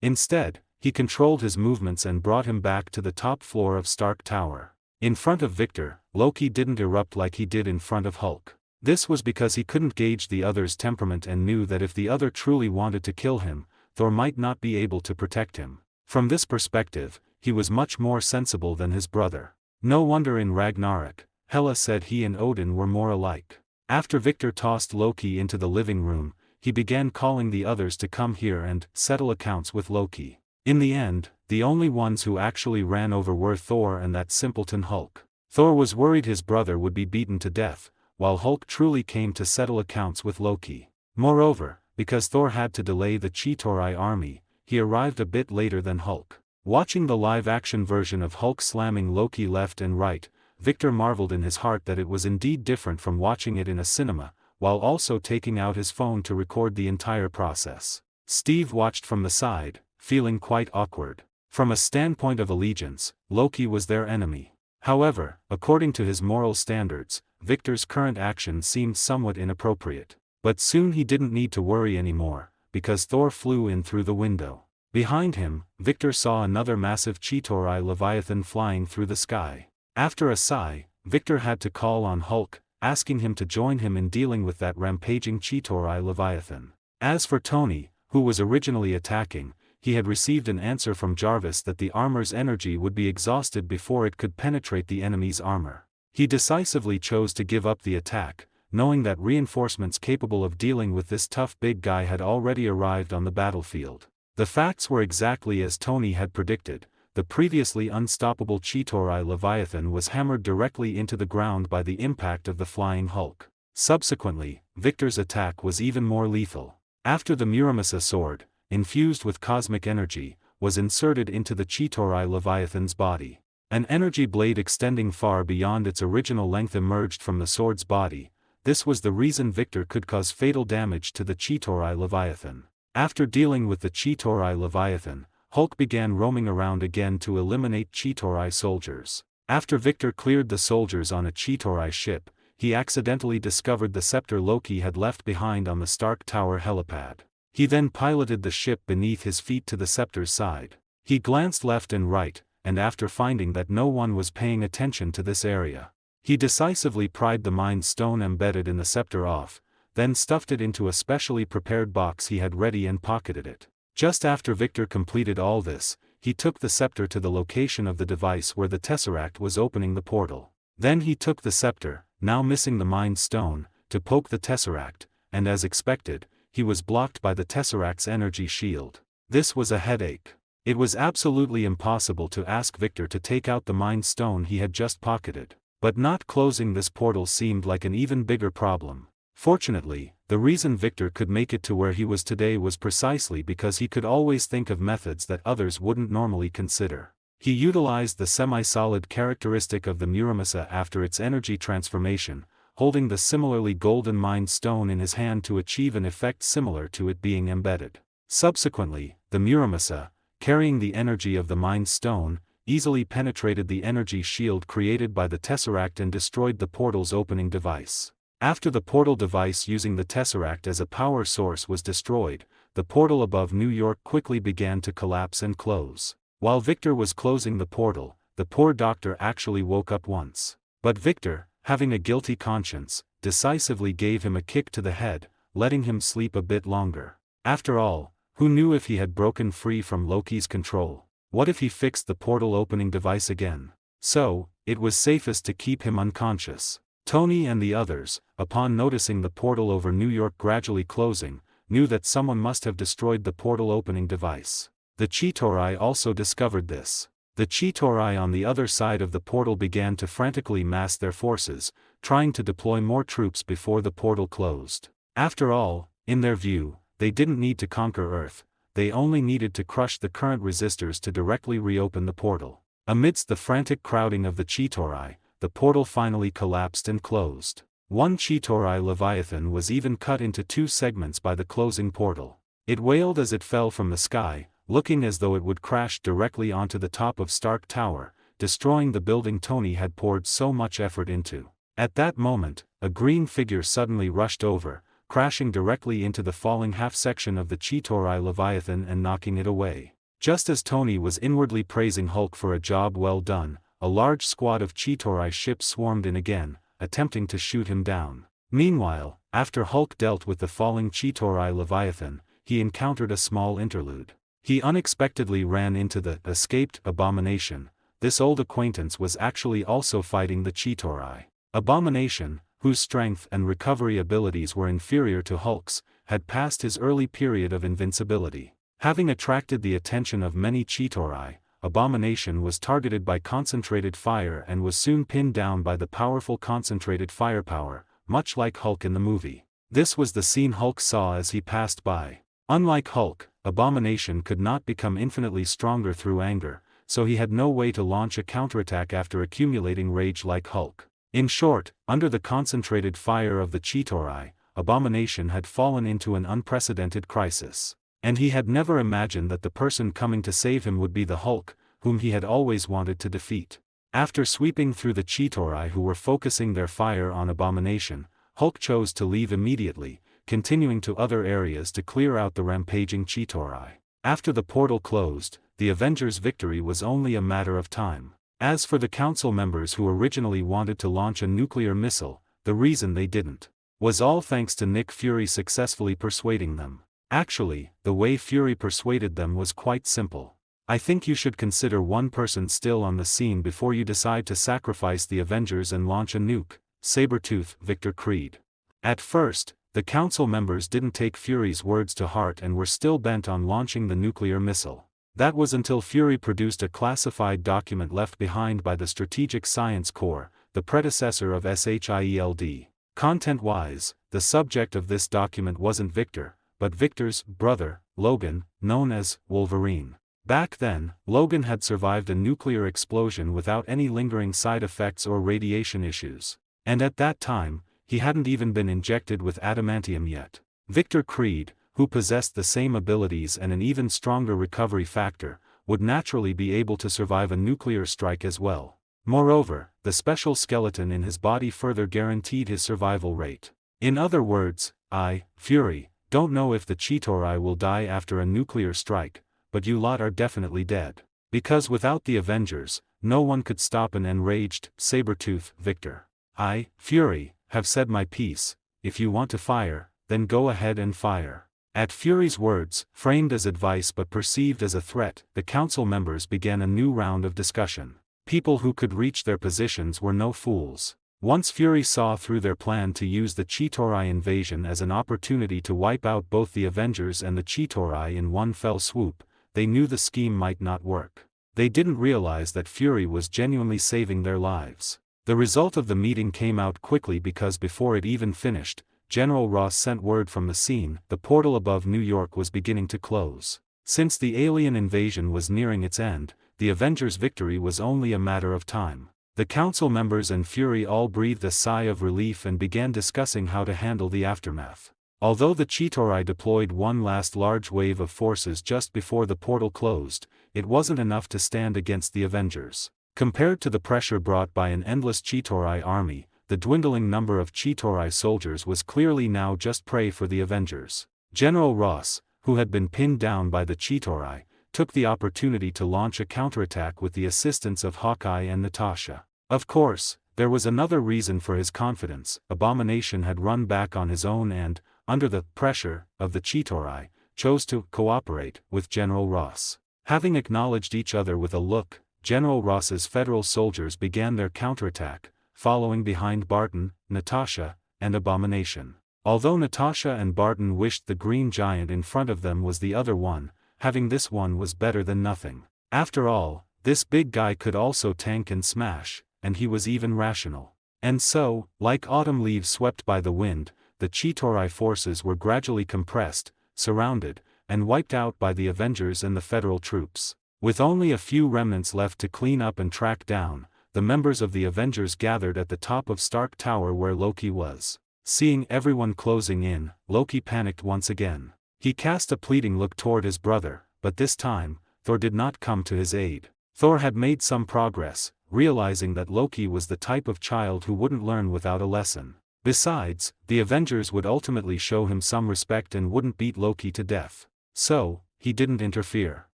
Instead, he controlled his movements and brought him back to the top floor of Stark Tower. In front of Victor, Loki didn't erupt like he did in front of Hulk. This was because he couldn't gauge the other's temperament and knew that if the other truly wanted to kill him, Thor might not be able to protect him. From this perspective, he was much more sensible than his brother. No wonder in Ragnarok, Hela said he and Odin were more alike. After Victor tossed Loki into the living room, he began calling the others to come here and settle accounts with Loki. In the end, the only ones who actually ran over were Thor and that simpleton Hulk. Thor was worried his brother would be beaten to death, while Hulk truly came to settle accounts with Loki. Moreover, because Thor had to delay the Chitauri army, he arrived a bit later than Hulk. Watching the live-action version of Hulk slamming Loki left and right, Victor marveled in his heart that it was indeed different from watching it in a cinema, while also taking out his phone to record the entire process. Steve watched from the side, feeling quite awkward. From a standpoint of allegiance, Loki was their enemy. However, according to his moral standards, Victor's current action seemed somewhat inappropriate. But soon he didn't need to worry anymore, because Thor flew in through the window. Behind him, Victor saw another massive Chitauri Leviathan flying through the sky. After a sigh, Victor had to call on Hulk, asking him to join him in dealing with that rampaging Chitauri Leviathan. As for Tony, who was originally attacking, he had received an answer from Jarvis that the armor's energy would be exhausted before it could penetrate the enemy's armor. He decisively chose to give up the attack, knowing that reinforcements capable of dealing with this tough big guy had already arrived on the battlefield. The facts were exactly as Tony had predicted. The previously unstoppable Chitauri Leviathan was hammered directly into the ground by the impact of the flying Hulk. Subsequently, Victor's attack was even more lethal. After the Muramasa sword, infused with cosmic energy, was inserted into the Chitauri Leviathan's body. An energy blade extending far beyond its original length emerged from the sword's body. This was the reason Victor could cause fatal damage to the Chitauri Leviathan. After dealing with the Chitauri Leviathan, Hulk began roaming around again to eliminate Chitauri soldiers. After Victor cleared the soldiers on a Chitauri ship, he accidentally discovered the scepter Loki had left behind on the Stark Tower helipad. He then piloted the ship beneath his feet to the scepter's side. He glanced left and right, and after finding that no one was paying attention to this area, He decisively pried the Mind Stone embedded in the scepter off, then stuffed it into a specially prepared box he had ready and pocketed it. Just after Victor completed all this, he took the scepter to the location of the device where the Tesseract was opening the portal. Then he took the scepter, now missing the Mind Stone, to poke the Tesseract, and as expected, he was blocked by the Tesseract's energy shield. This was a headache. It was absolutely impossible to ask Victor to take out the Mind Stone he had just pocketed. But not closing this portal seemed like an even bigger problem. Fortunately, the reason Victor could make it to where he was today was precisely because he could always think of methods that others wouldn't normally consider. He utilized the semi-solid characteristic of the Muramasa after its energy transformation, holding the similarly golden Mind Stone in his hand to achieve an effect similar to it being embedded. Subsequently, the Muramasa, carrying the energy of the Mind Stone, easily penetrated the energy shield created by the Tesseract and destroyed the portal's opening device. After the portal device using the Tesseract as a power source was destroyed, the portal above New York quickly began to collapse and close. While Victor was closing the portal, the poor doctor actually woke up once. But Victor, having a guilty conscience, decisively gave him a kick to the head, letting him sleep a bit longer. After all, who knew if he had broken free from Loki's control? What if he fixed the portal opening device again? So, it was safest to keep him unconscious. Tony and the others, upon noticing the portal over New York gradually closing, knew that someone must have destroyed the portal opening device. The Chitauri also discovered this. The Chitauri on the other side of the portal began to frantically mass their forces, trying to deploy more troops before the portal closed. After all, in their view, they didn't need to conquer Earth, they only needed to crush the current resistors to directly reopen the portal. Amidst the frantic crowding of the Chitauri, the portal finally collapsed and closed. One Chitauri Leviathan was even cut into 2 segments by the closing portal. It wailed as it fell from the sky, looking as though it would crash directly onto the top of Stark Tower, destroying the building Tony had poured so much effort into. At that moment, a green figure suddenly rushed over, crashing directly into the falling half-section of the Chitauri Leviathan and knocking it away. Just as Tony was inwardly praising Hulk for a job well done, a large squad of Chitauri ships swarmed in again, attempting to shoot him down. Meanwhile, after Hulk dealt with the falling Chitauri Leviathan, he encountered a small interlude. He unexpectedly ran into the escaped Abomination. This old acquaintance was actually also fighting the Chitauri. Abomination, whose strength and recovery abilities were inferior to Hulk's, had passed his early period of invincibility. Having attracted the attention of many Chitauri, Abomination was targeted by concentrated fire and was soon pinned down by the powerful concentrated firepower, much like Hulk in the movie. This was the scene Hulk saw as he passed by. Unlike Hulk, Abomination could not become infinitely stronger through anger, so he had no way to launch a counterattack after accumulating rage like Hulk. In short, under the concentrated fire of the Chitauri, Abomination had fallen into an unprecedented crisis. And he had never imagined that the person coming to save him would be the Hulk, whom he had always wanted to defeat. After sweeping through the Chitauri who were focusing their fire on Abomination, Hulk chose to leave immediately, continuing to other areas to clear out the rampaging Chitauri. After the portal closed, the Avengers' victory was only a matter of time. As for the council members who originally wanted to launch a nuclear missile, the reason they didn't was all thanks to Nick Fury successfully persuading them. Actually, the way Fury persuaded them was quite simple. I think you should consider one person still on the scene before you decide to sacrifice the Avengers and launch a nuke, Sabretooth, Victor Creed. At first, the council members didn't take Fury's words to heart and were still bent on launching the nuclear missile. That was until Fury produced a classified document left behind by the Strategic Science Corps, the predecessor of SHIELD. Content-wise, the subject of this document wasn't Victor, but Victor's brother, Logan, known as Wolverine. Back then, Logan had survived a nuclear explosion without any lingering side effects or radiation issues. And at that time, he hadn't even been injected with adamantium yet. Victor Creed, who possessed the same abilities and an even stronger recovery factor, would naturally be able to survive a nuclear strike as well. Moreover, the special skeleton in his body further guaranteed his survival rate. In other words, I, Fury, don't know if the Chitauri will die after a nuclear strike, but you lot are definitely dead. Because without the Avengers, no one could stop an enraged, saber-tooth Victor. I, Fury, have said my piece. If you want to fire, then go ahead and fire. At Fury's words, framed as advice but perceived as a threat, the council members began a new round of discussion. People who could reach their positions were no fools. Once Fury saw through their plan to use the Chitauri invasion as an opportunity to wipe out both the Avengers and the Chitauri in one fell swoop, they knew the scheme might not work. They didn't realize that Fury was genuinely saving their lives. The result of the meeting came out quickly because before it even finished, General Ross sent word from the scene. The portal above New York was beginning to close. Since the alien invasion was nearing its end, the Avengers' victory was only a matter of time. The council members and Fury all breathed a sigh of relief and began discussing how to handle the aftermath. Although the Chitauri deployed one last large wave of forces just before the portal closed, it wasn't enough to stand against the Avengers. Compared to the pressure brought by an endless Chitauri army, the dwindling number of Chitauri soldiers was clearly now just prey for the Avengers. General Ross, who had been pinned down by the Chitauri, took the opportunity to launch a counterattack with the assistance of Hawkeye and Natasha. Of course, there was another reason for his confidence. Abomination had run back on his own and, under the pressure of the Chitauri, chose to cooperate with General Ross. Having acknowledged each other with a look, General Ross's federal soldiers began their counterattack, following behind Barton, Natasha, and Abomination. Although Natasha and Barton wished the Green Giant in front of them was the other one, having this one was better than nothing. After all, this big guy could also tank and smash, and he was even rational. And so, like autumn leaves swept by the wind, the Chitauri forces were gradually compressed, surrounded, and wiped out by the Avengers and the federal troops. With only a few remnants left to clean up and track down, the members of the Avengers gathered at the top of Stark Tower where Loki was. Seeing everyone closing in, Loki panicked once again. He cast a pleading look toward his brother, but this time, Thor did not come to his aid. Thor had made some progress, realizing that Loki was the type of child who wouldn't learn without a lesson. Besides, the Avengers would ultimately show him some respect and wouldn't beat Loki to death. So, he didn't interfere.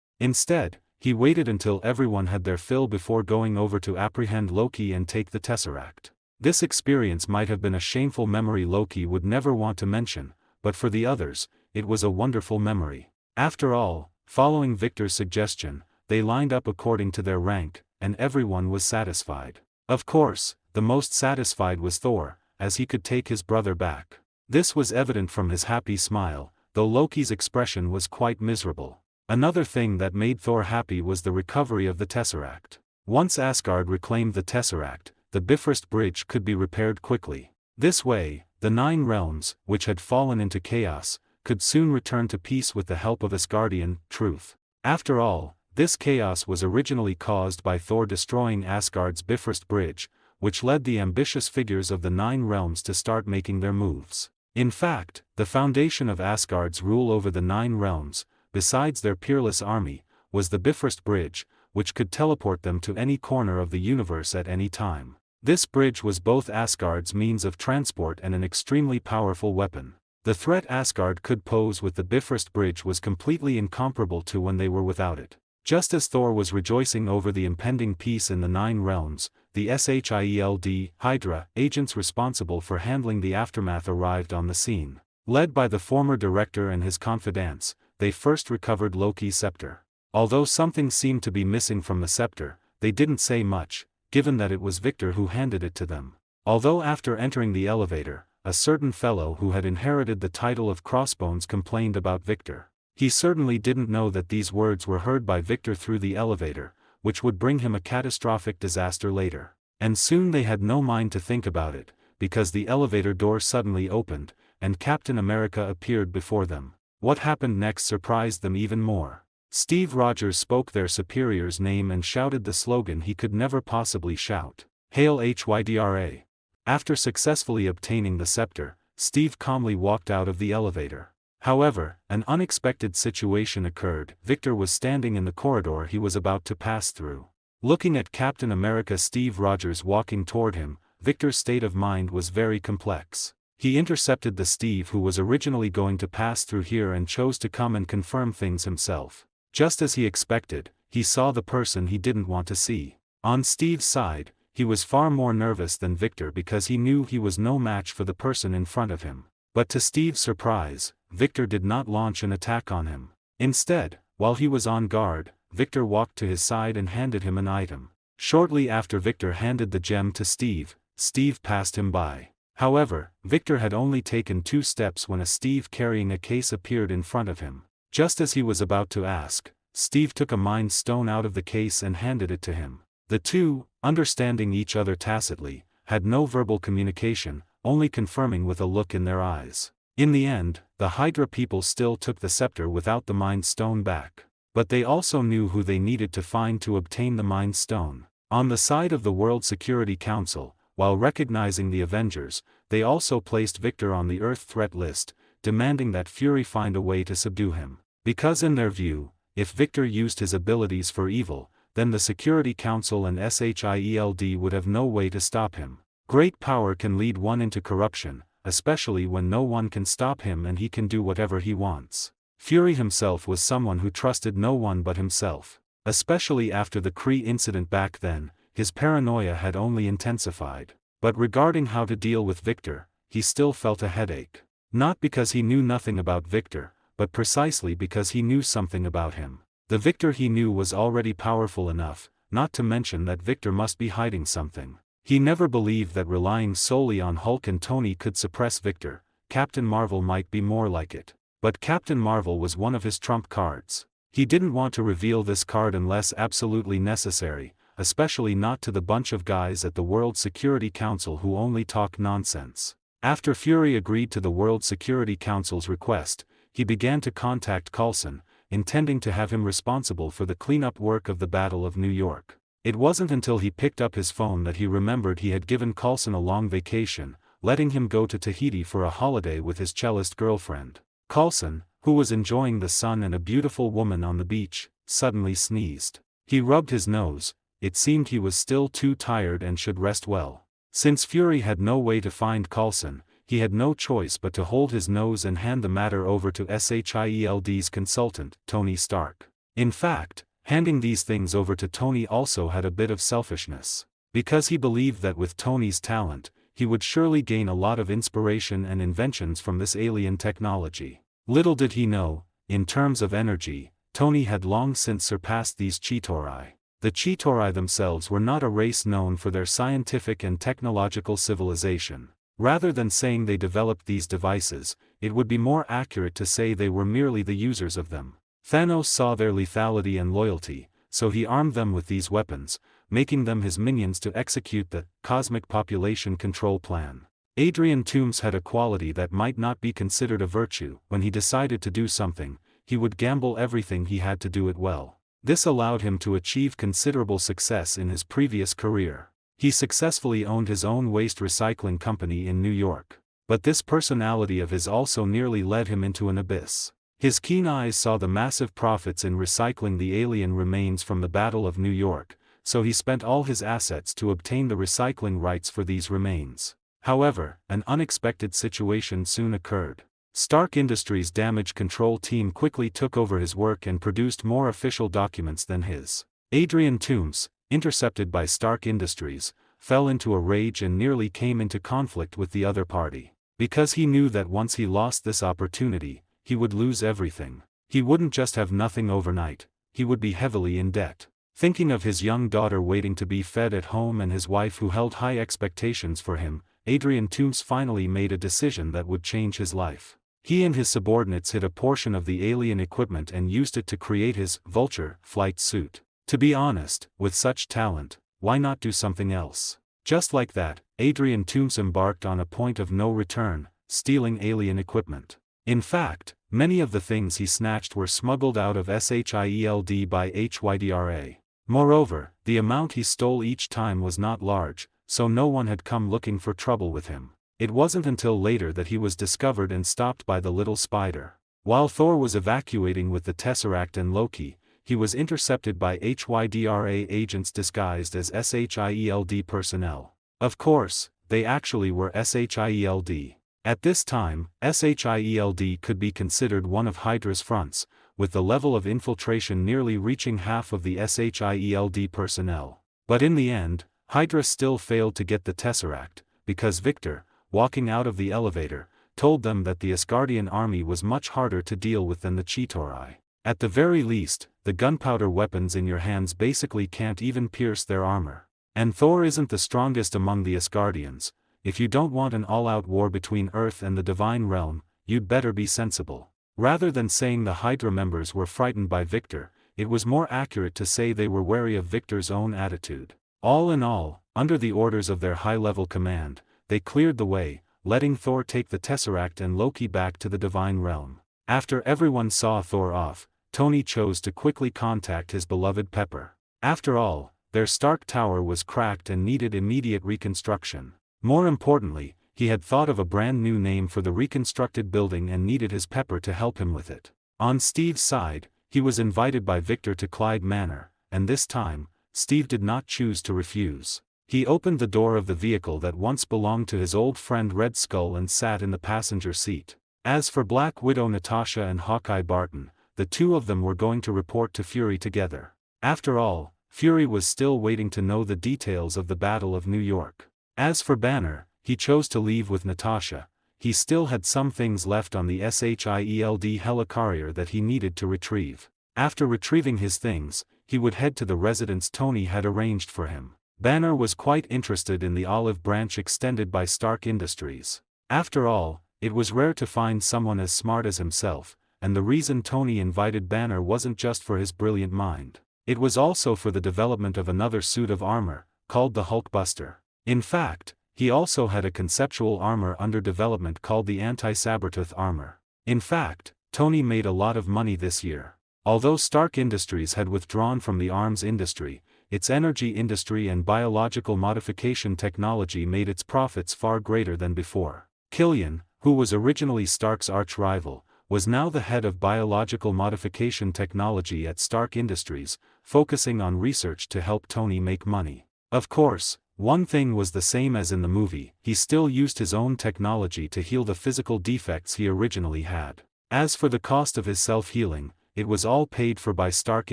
Instead, he waited until everyone had their fill before going over to apprehend Loki and take the Tesseract. This experience might have been a shameful memory Loki would never want to mention, but for the others, it was a wonderful memory. After all, following Victor's suggestion, they lined up according to their rank, and everyone was satisfied. Of course, the most satisfied was Thor, as he could take his brother back. This was evident from his happy smile, though Loki's expression was quite miserable. Another thing that made Thor happy was the recovery of the Tesseract. Once Asgard reclaimed the Tesseract, the Bifrost Bridge could be repaired quickly. This way, the 9 realms, which had fallen into chaos, could soon return to peace with the help of Asgardian truth. After all, this chaos was originally caused by Thor destroying Asgard's Bifrost Bridge, which led the ambitious figures of the 9 realms to start making their moves. In fact, the foundation of Asgard's rule over the 9 realms, besides their peerless army, was the Bifrost Bridge, which could teleport them to any corner of the universe at any time. This bridge was both Asgard's means of transport and an extremely powerful weapon. The threat Asgard could pose with the Bifrost Bridge was completely incomparable to when they were without it. Just as Thor was rejoicing over the impending peace in the 9 realms, the SHIELD Hydra agents responsible for handling the aftermath arrived on the scene. Led by the former director and his confidants, they first recovered Loki's scepter. Although something seemed to be missing from the scepter, they didn't say much, given that it was Victor who handed it to them. Although after entering the elevator, a certain fellow who had inherited the title of Crossbones complained about Victor. He certainly didn't know that these words were heard by Victor through the elevator, which would bring him a catastrophic disaster later. And soon they had no mind to think about it, because the elevator door suddenly opened, and Captain America appeared before them. What happened next surprised them even more. Steve Rogers spoke their superior's name and shouted the slogan he could never possibly shout. Hail Hydra! After successfully obtaining the scepter, Steve calmly walked out of the elevator. However, an unexpected situation occurred. Victor was standing in the corridor he was about to pass through. Looking at Captain America Steve Rogers walking toward him, Victor's state of mind was very complex. He intercepted the Steve who was originally going to pass through here and chose to come and confirm things himself. Just as he expected, he saw the person he didn't want to see. On Steve's side, he was far more nervous than Victor because he knew he was no match for the person in front of him. But to Steve's surprise, Victor did not launch an attack on him. Instead, while he was on guard, Victor walked to his side and handed him an item. Shortly after Victor handed the gem to Steve, Steve passed him by. However, Victor had only taken 2 steps when a Steve carrying a case appeared in front of him. Just as he was about to ask, Steve took a mind stone out of the case and handed it to him. The two, understanding each other tacitly, had no verbal communication, only confirming with a look in their eyes. In the end, the Hydra people still took the scepter without the Mind Stone back. But they also knew who they needed to find to obtain the Mind Stone. On the side of the World Security Council, while recognizing the Avengers, they also placed Victor on the Earth threat list, demanding that Fury find a way to subdue him. Because in their view, if Victor used his abilities for evil, then the Security Council and SHIELD would have no way to stop him. Great power can lead one into corruption, especially when no one can stop him and he can do whatever he wants. Fury himself was someone who trusted no one but himself. Especially after the Kree incident back then, his paranoia had only intensified. But regarding how to deal with Victor, he still felt a headache. Not because he knew nothing about Victor, but precisely because he knew something about him. The Victor he knew was already powerful enough, not to mention that Victor must be hiding something. He never believed that relying solely on Hulk and Tony could suppress Victor. Captain Marvel might be more like it. But Captain Marvel was one of his trump cards. He didn't want to reveal this card unless absolutely necessary, especially not to the bunch of guys at the World Security Council who only talk nonsense. After Fury agreed to the World Security Council's request, he began to contact Coulson, intending to have him responsible for the cleanup work of the Battle of New York. It wasn't until he picked up his phone that he remembered he had given Coulson a long vacation, letting him go to Tahiti for a holiday with his cellist girlfriend. Coulson, who was enjoying the sun and a beautiful woman on the beach, suddenly sneezed. He rubbed his nose. It seemed he was still too tired and should rest well. Since Fury had no way to find Coulson, he had no choice but to hold his nose and hand the matter over to SHIELD's consultant, Tony Stark. In fact, handing these things over to Tony also had a bit of selfishness. Because he believed that with Tony's talent, he would surely gain a lot of inspiration and inventions from this alien technology. Little did he know, in terms of energy, Tony had long since surpassed these Cheetori. The Cheetori themselves were not a race known for their scientific and technological civilization. Rather than saying they developed these devices, it would be more accurate to say they were merely the users of them. Thanos saw their lethality and loyalty, so he armed them with these weapons, making them his minions to execute the Cosmic Population Control Plan. Adrian Toomes had a quality that might not be considered a virtue. When he decided to do something, he would gamble everything he had to do it well. This allowed him to achieve considerable success in his previous career. He successfully owned his own waste recycling company in New York. But this personality of his also nearly led him into an abyss. His keen eyes saw the massive profits in recycling the alien remains from the Battle of New York, so he spent all his assets to obtain the recycling rights for these remains. However, an unexpected situation soon occurred. Stark Industries' damage control team quickly took over his work and produced more official documents than his. Adrian Toomes, intercepted by Stark Industries, fell into a rage and nearly came into conflict with the other party. Because he knew that once he lost this opportunity, he would lose everything. He wouldn't just have nothing overnight, he would be heavily in debt. Thinking of his young daughter waiting to be fed at home and his wife who held high expectations for him, Adrian Toomes finally made a decision that would change his life. He and his subordinates hid a portion of the alien equipment and used it to create his Vulture flight suit. To be honest, with such talent, why not do something else? Just like that, Adrian Toomes embarked on a point of no return, stealing alien equipment. In fact, many of the things he snatched were smuggled out of SHIELD by HYDRA. Moreover, the amount he stole each time was not large, so no one had come looking for trouble with him. It wasn't until later that he was discovered and stopped by the little spider. While Thor was evacuating with the Tesseract and Loki, he was intercepted by HYDRA agents disguised as SHIELD personnel. Of course, they actually were SHIELD. At this time, SHIELD could be considered one of Hydra's fronts, with the level of infiltration nearly reaching half of the SHIELD personnel. But in the end, Hydra still failed to get the Tesseract, because Victor, walking out of the elevator, told them that the Asgardian army was much harder to deal with than the Chitauri. At the very least, the gunpowder weapons in your hands basically can't even pierce their armor. And Thor isn't the strongest among the Asgardians. If you don't want an all-out war between Earth and the Divine Realm, you'd better be sensible. Rather than saying the Hydra members were frightened by Victor, it was more accurate to say they were wary of Victor's own attitude. All in all, under the orders of their high-level command, they cleared the way, letting Thor take the Tesseract and Loki back to the Divine Realm. After everyone saw Thor off, Tony chose to quickly contact his beloved Pepper. After all, their Stark Tower was cracked and needed immediate reconstruction. More importantly, he had thought of a brand new name for the reconstructed building and needed his Pepper to help him with it. On Steve's side, he was invited by Victor to Clyde Manor, and this time, Steve did not choose to refuse. He opened the door of the vehicle that once belonged to his old friend Red Skull and sat in the passenger seat. As for Black Widow Natasha and Hawkeye Barton, the two of them were going to report to Fury together. After all, Fury was still waiting to know the details of the Battle of New York. As for Banner, he chose to leave with Natasha. He still had some things left on the SHIELD helicarrier that he needed to retrieve. After retrieving his things, he would head to the residence Tony had arranged for him. Banner was quite interested in the olive branch extended by Stark Industries. After all, it was rare to find someone as smart as himself, and the reason Tony invited Banner wasn't just for his brilliant mind. It was also for the development of another suit of armor, called the Hulkbuster. In fact, he also had a conceptual armor under development called the anti-sabretooth armor. In fact, Tony made a lot of money this year. Although Stark Industries had withdrawn from the arms industry, its energy industry and biological modification technology made its profits far greater than before. Killian, who was originally Stark's arch-rival, was now the head of biological modification technology at Stark Industries, focusing on research to help Tony make money. Of course, one thing was the same as in the movie: he still used his own technology to heal the physical defects he originally had. As for the cost of his self-healing, it was all paid for by Stark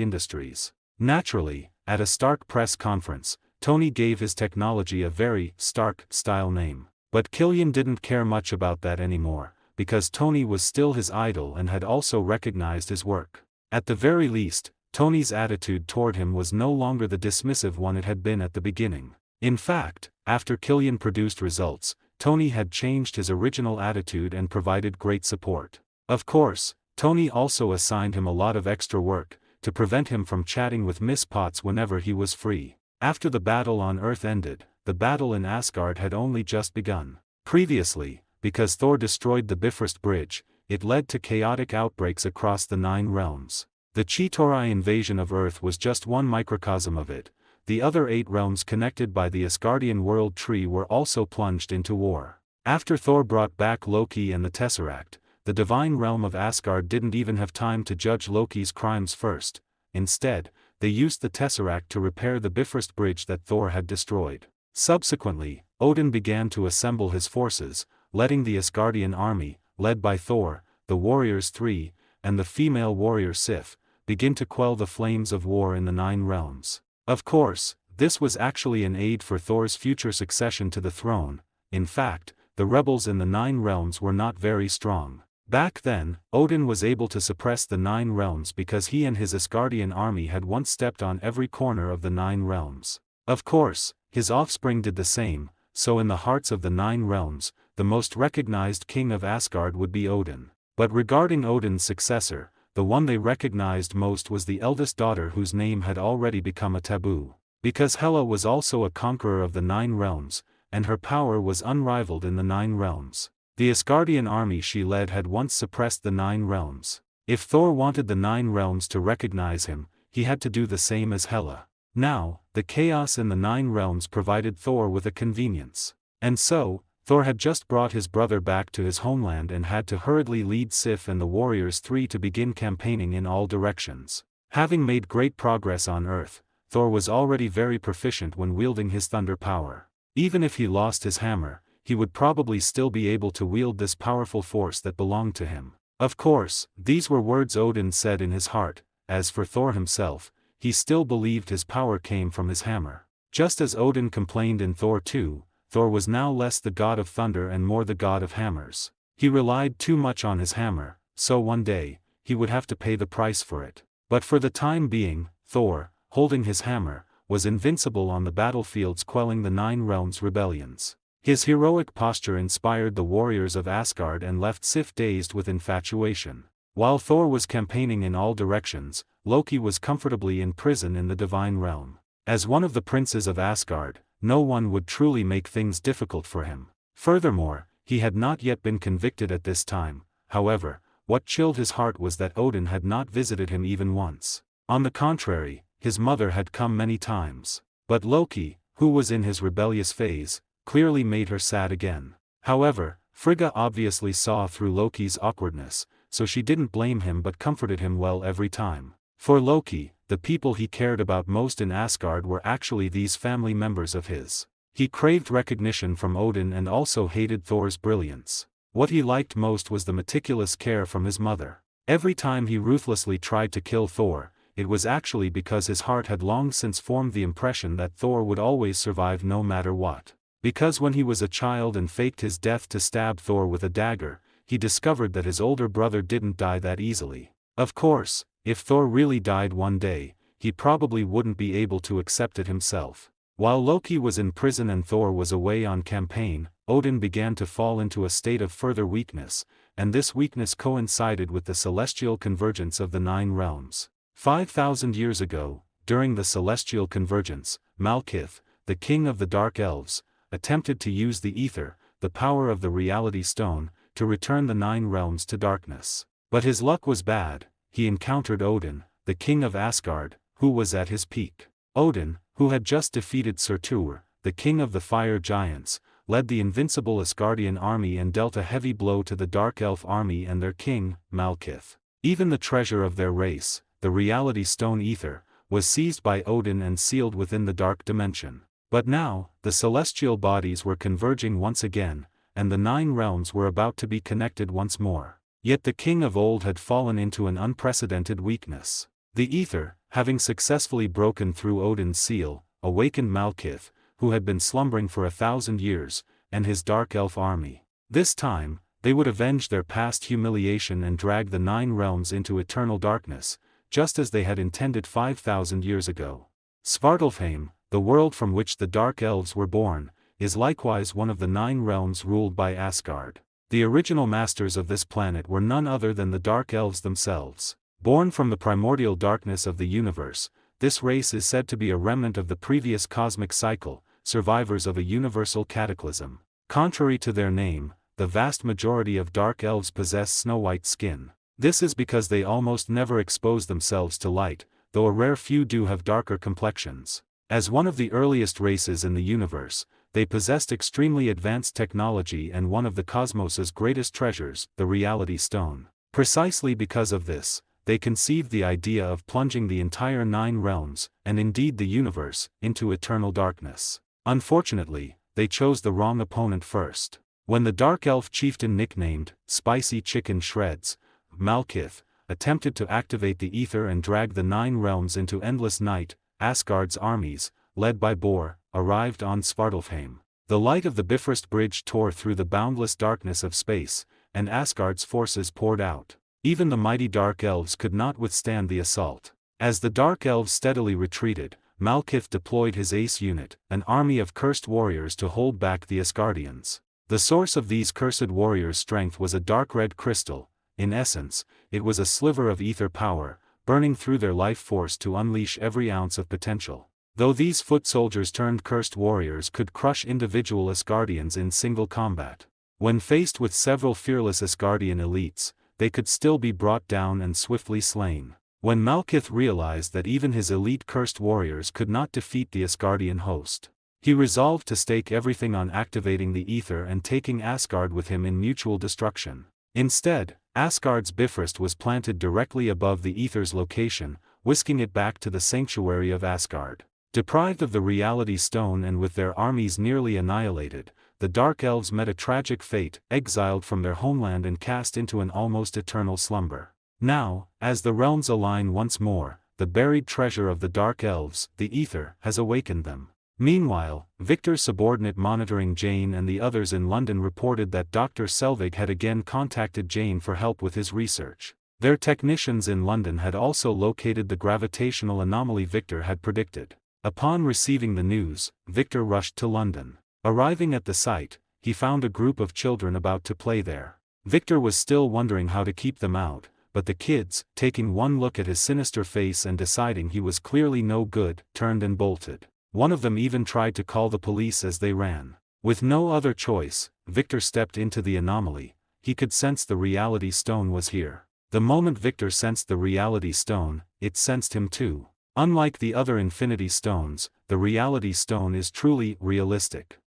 Industries. Naturally, at a Stark press conference, Tony gave his technology a very Stark-style name. But Killian didn't care much about that anymore, because Tony was still his idol and had also recognized his work. At the very least, Tony's attitude toward him was no longer the dismissive one it had been at the beginning. In fact, after Killian produced results, Tony had changed his original attitude and provided great support. Of course, Tony also assigned him a lot of extra work, to prevent him from chatting with Miss Potts whenever he was free. After the battle on Earth ended, the battle in Asgard had only just begun. Previously, because Thor destroyed the Bifrost Bridge, it led to chaotic outbreaks across the 9 realms. The Chitauri invasion of Earth was just one microcosm of it. The other 8 realms connected by the Asgardian world tree were also plunged into war. After Thor brought back Loki and the Tesseract, the divine realm of Asgard didn't even have time to judge Loki's crimes first. Instead, they used the Tesseract to repair the Bifrost Bridge that Thor had destroyed. Subsequently, Odin began to assemble his forces, letting the Asgardian army, led by Thor, the Warriors 3, and the female warrior Sif, begin to quell the flames of war in the 9 realms. Of course, this was actually an aid for Thor's future succession to the throne. In fact, the rebels in the 9 realms were not very strong. Back then, Odin was able to suppress the 9 realms because he and his Asgardian army had once stepped on every corner of the 9 realms. Of course, his offspring did the same, so in the hearts of the 9 realms, the most recognized king of Asgard would be Odin. But regarding Odin's successor, the one they recognized most was the eldest daughter whose name had already become a taboo. Because Hela was also a conqueror of the 9 realms, and her power was unrivaled in the 9 realms. The Asgardian army she led had once suppressed the 9 realms. If Thor wanted the 9 realms to recognize him, he had to do the same as Hela. Now, the chaos in the 9 realms provided Thor with a convenience. And so, Thor had just brought his brother back to his homeland and had to hurriedly lead Sif and the Warriors 3 to begin campaigning in all directions. Having made great progress on Earth, Thor was already very proficient when wielding his thunder power. Even if he lost his hammer, he would probably still be able to wield this powerful force that belonged to him. Of course, these were words Odin said in his heart. As for Thor himself, he still believed his power came from his hammer. Just as Odin complained in Thor 2, Thor was now less the god of thunder and more the god of hammers. He relied too much on his hammer, so one day, he would have to pay the price for it. But for the time being, Thor, holding his hammer, was invincible on the battlefields, quelling the Nine Realms' rebellions. His heroic posture inspired the warriors of Asgard and left Sif dazed with infatuation. While Thor was campaigning in all directions, Loki was comfortably in prison in the divine realm. As one of the princes of Asgard, no one would truly make things difficult for him. Furthermore, he had not yet been convicted at this time. However, what chilled his heart was that Odin had not visited him even once. On the contrary, his mother had come many times. But Loki, who was in his rebellious phase, clearly made her sad again. However, Frigga obviously saw through Loki's awkwardness, so she didn't blame him but comforted him well every time. For Loki, the people he cared about most in Asgard were actually these family members of his. He craved recognition from Odin and also hated Thor's brilliance. What he liked most was the meticulous care from his mother. Every time he ruthlessly tried to kill Thor, it was actually because his heart had long since formed the impression that Thor would always survive no matter what. Because when he was a child and faked his death to stab Thor with a dagger, he discovered that his older brother didn't die that easily. Of course, if Thor really died one day, he probably wouldn't be able to accept it himself. While Loki was in prison and Thor was away on campaign, Odin began to fall into a state of further weakness, and this weakness coincided with the celestial convergence of the Nine Realms. 5,000 years ago, during the celestial convergence, Malekith, the king of the Dark Elves, attempted to use the ether, the power of the reality stone, to return the Nine Realms to darkness. But his luck was bad. He encountered Odin, the king of Asgard, who was at his peak. Odin, who had just defeated Surtur, the king of the fire giants, led the invincible Asgardian army and dealt a heavy blow to the Dark Elf army and their king, Malekith. Even the treasure of their race, the reality stone ether, was seized by Odin and sealed within the dark dimension. But now, the celestial bodies were converging once again, and the Nine Realms were about to be connected once more. Yet the king of old had fallen into an unprecedented weakness. The ether, having successfully broken through Odin's seal, awakened Malekith, who had been slumbering for 1,000 years, and his Dark Elf army. This time, they would avenge their past humiliation and drag the Nine Realms into eternal darkness, just as they had intended 5,000 years ago. Svartalfheim, the world from which the Dark Elves were born, is likewise one of the Nine Realms ruled by Asgard. The original masters of this planet were none other than the Dark Elves themselves. Born from the primordial darkness of the universe, this race is said to be a remnant of the previous cosmic cycle, survivors of a universal cataclysm. Contrary to their name, the vast majority of Dark Elves possess snow-white skin. This is because they almost never expose themselves to light, though a rare few do have darker complexions. As one of the earliest races in the universe, they possessed extremely advanced technology and one of the cosmos's greatest treasures, the Reality Stone. Precisely because of this, they conceived the idea of plunging the entire Nine Realms, and indeed the universe, into eternal darkness. Unfortunately, they chose the wrong opponent first. When the Dark Elf chieftain nicknamed Spicy Chicken Shreds, Malekith, attempted to activate the ether and drag the Nine Realms into endless night, Asgard's armies, led by Bor, arrived on Svartalfheim. The light of the Bifrost Bridge tore through the boundless darkness of space, and Asgard's forces poured out. Even the mighty Dark Elves could not withstand the assault. As the Dark Elves steadily retreated, Malekith deployed his ace unit, an army of cursed warriors to hold back the Asgardians. The source of these cursed warriors' strength was a dark red crystal. In essence, it was a sliver of ether power, burning through their life force to unleash every ounce of potential. Though these foot soldiers turned cursed warriors could crush individual Asgardians in single combat. When faced with several fearless Asgardian elites, they could still be brought down and swiftly slain. When Malekith realized that even his elite cursed warriors could not defeat the Asgardian host, he resolved to stake everything on activating the ether and taking Asgard with him in mutual destruction. Instead, Asgard's Bifrost was planted directly above the ether's location, whisking it back to the sanctuary of Asgard. Deprived of the Reality Stone and with their armies nearly annihilated, the Dark Elves met a tragic fate, exiled from their homeland and cast into an almost eternal slumber. Now, as the realms align once more, the buried treasure of the Dark Elves, the ether, has awakened them. Meanwhile, Victor's subordinate monitoring Jane and the others in London reported that Dr. Selvig had again contacted Jane for help with his research. Their technicians in London had also located the gravitational anomaly Victor had predicted. Upon receiving the news, Victor rushed to London. Arriving at the site, he found a group of children about to play there. Victor was still wondering how to keep them out, but the kids, taking one look at his sinister face and deciding he was clearly no good, turned and bolted. One of them even tried to call the police as they ran. With no other choice, Victor stepped into the anomaly. He could sense the reality stone was here. The moment Victor sensed the reality stone, it sensed him too. Unlike the other infinity stones, the reality stone is truly realistic.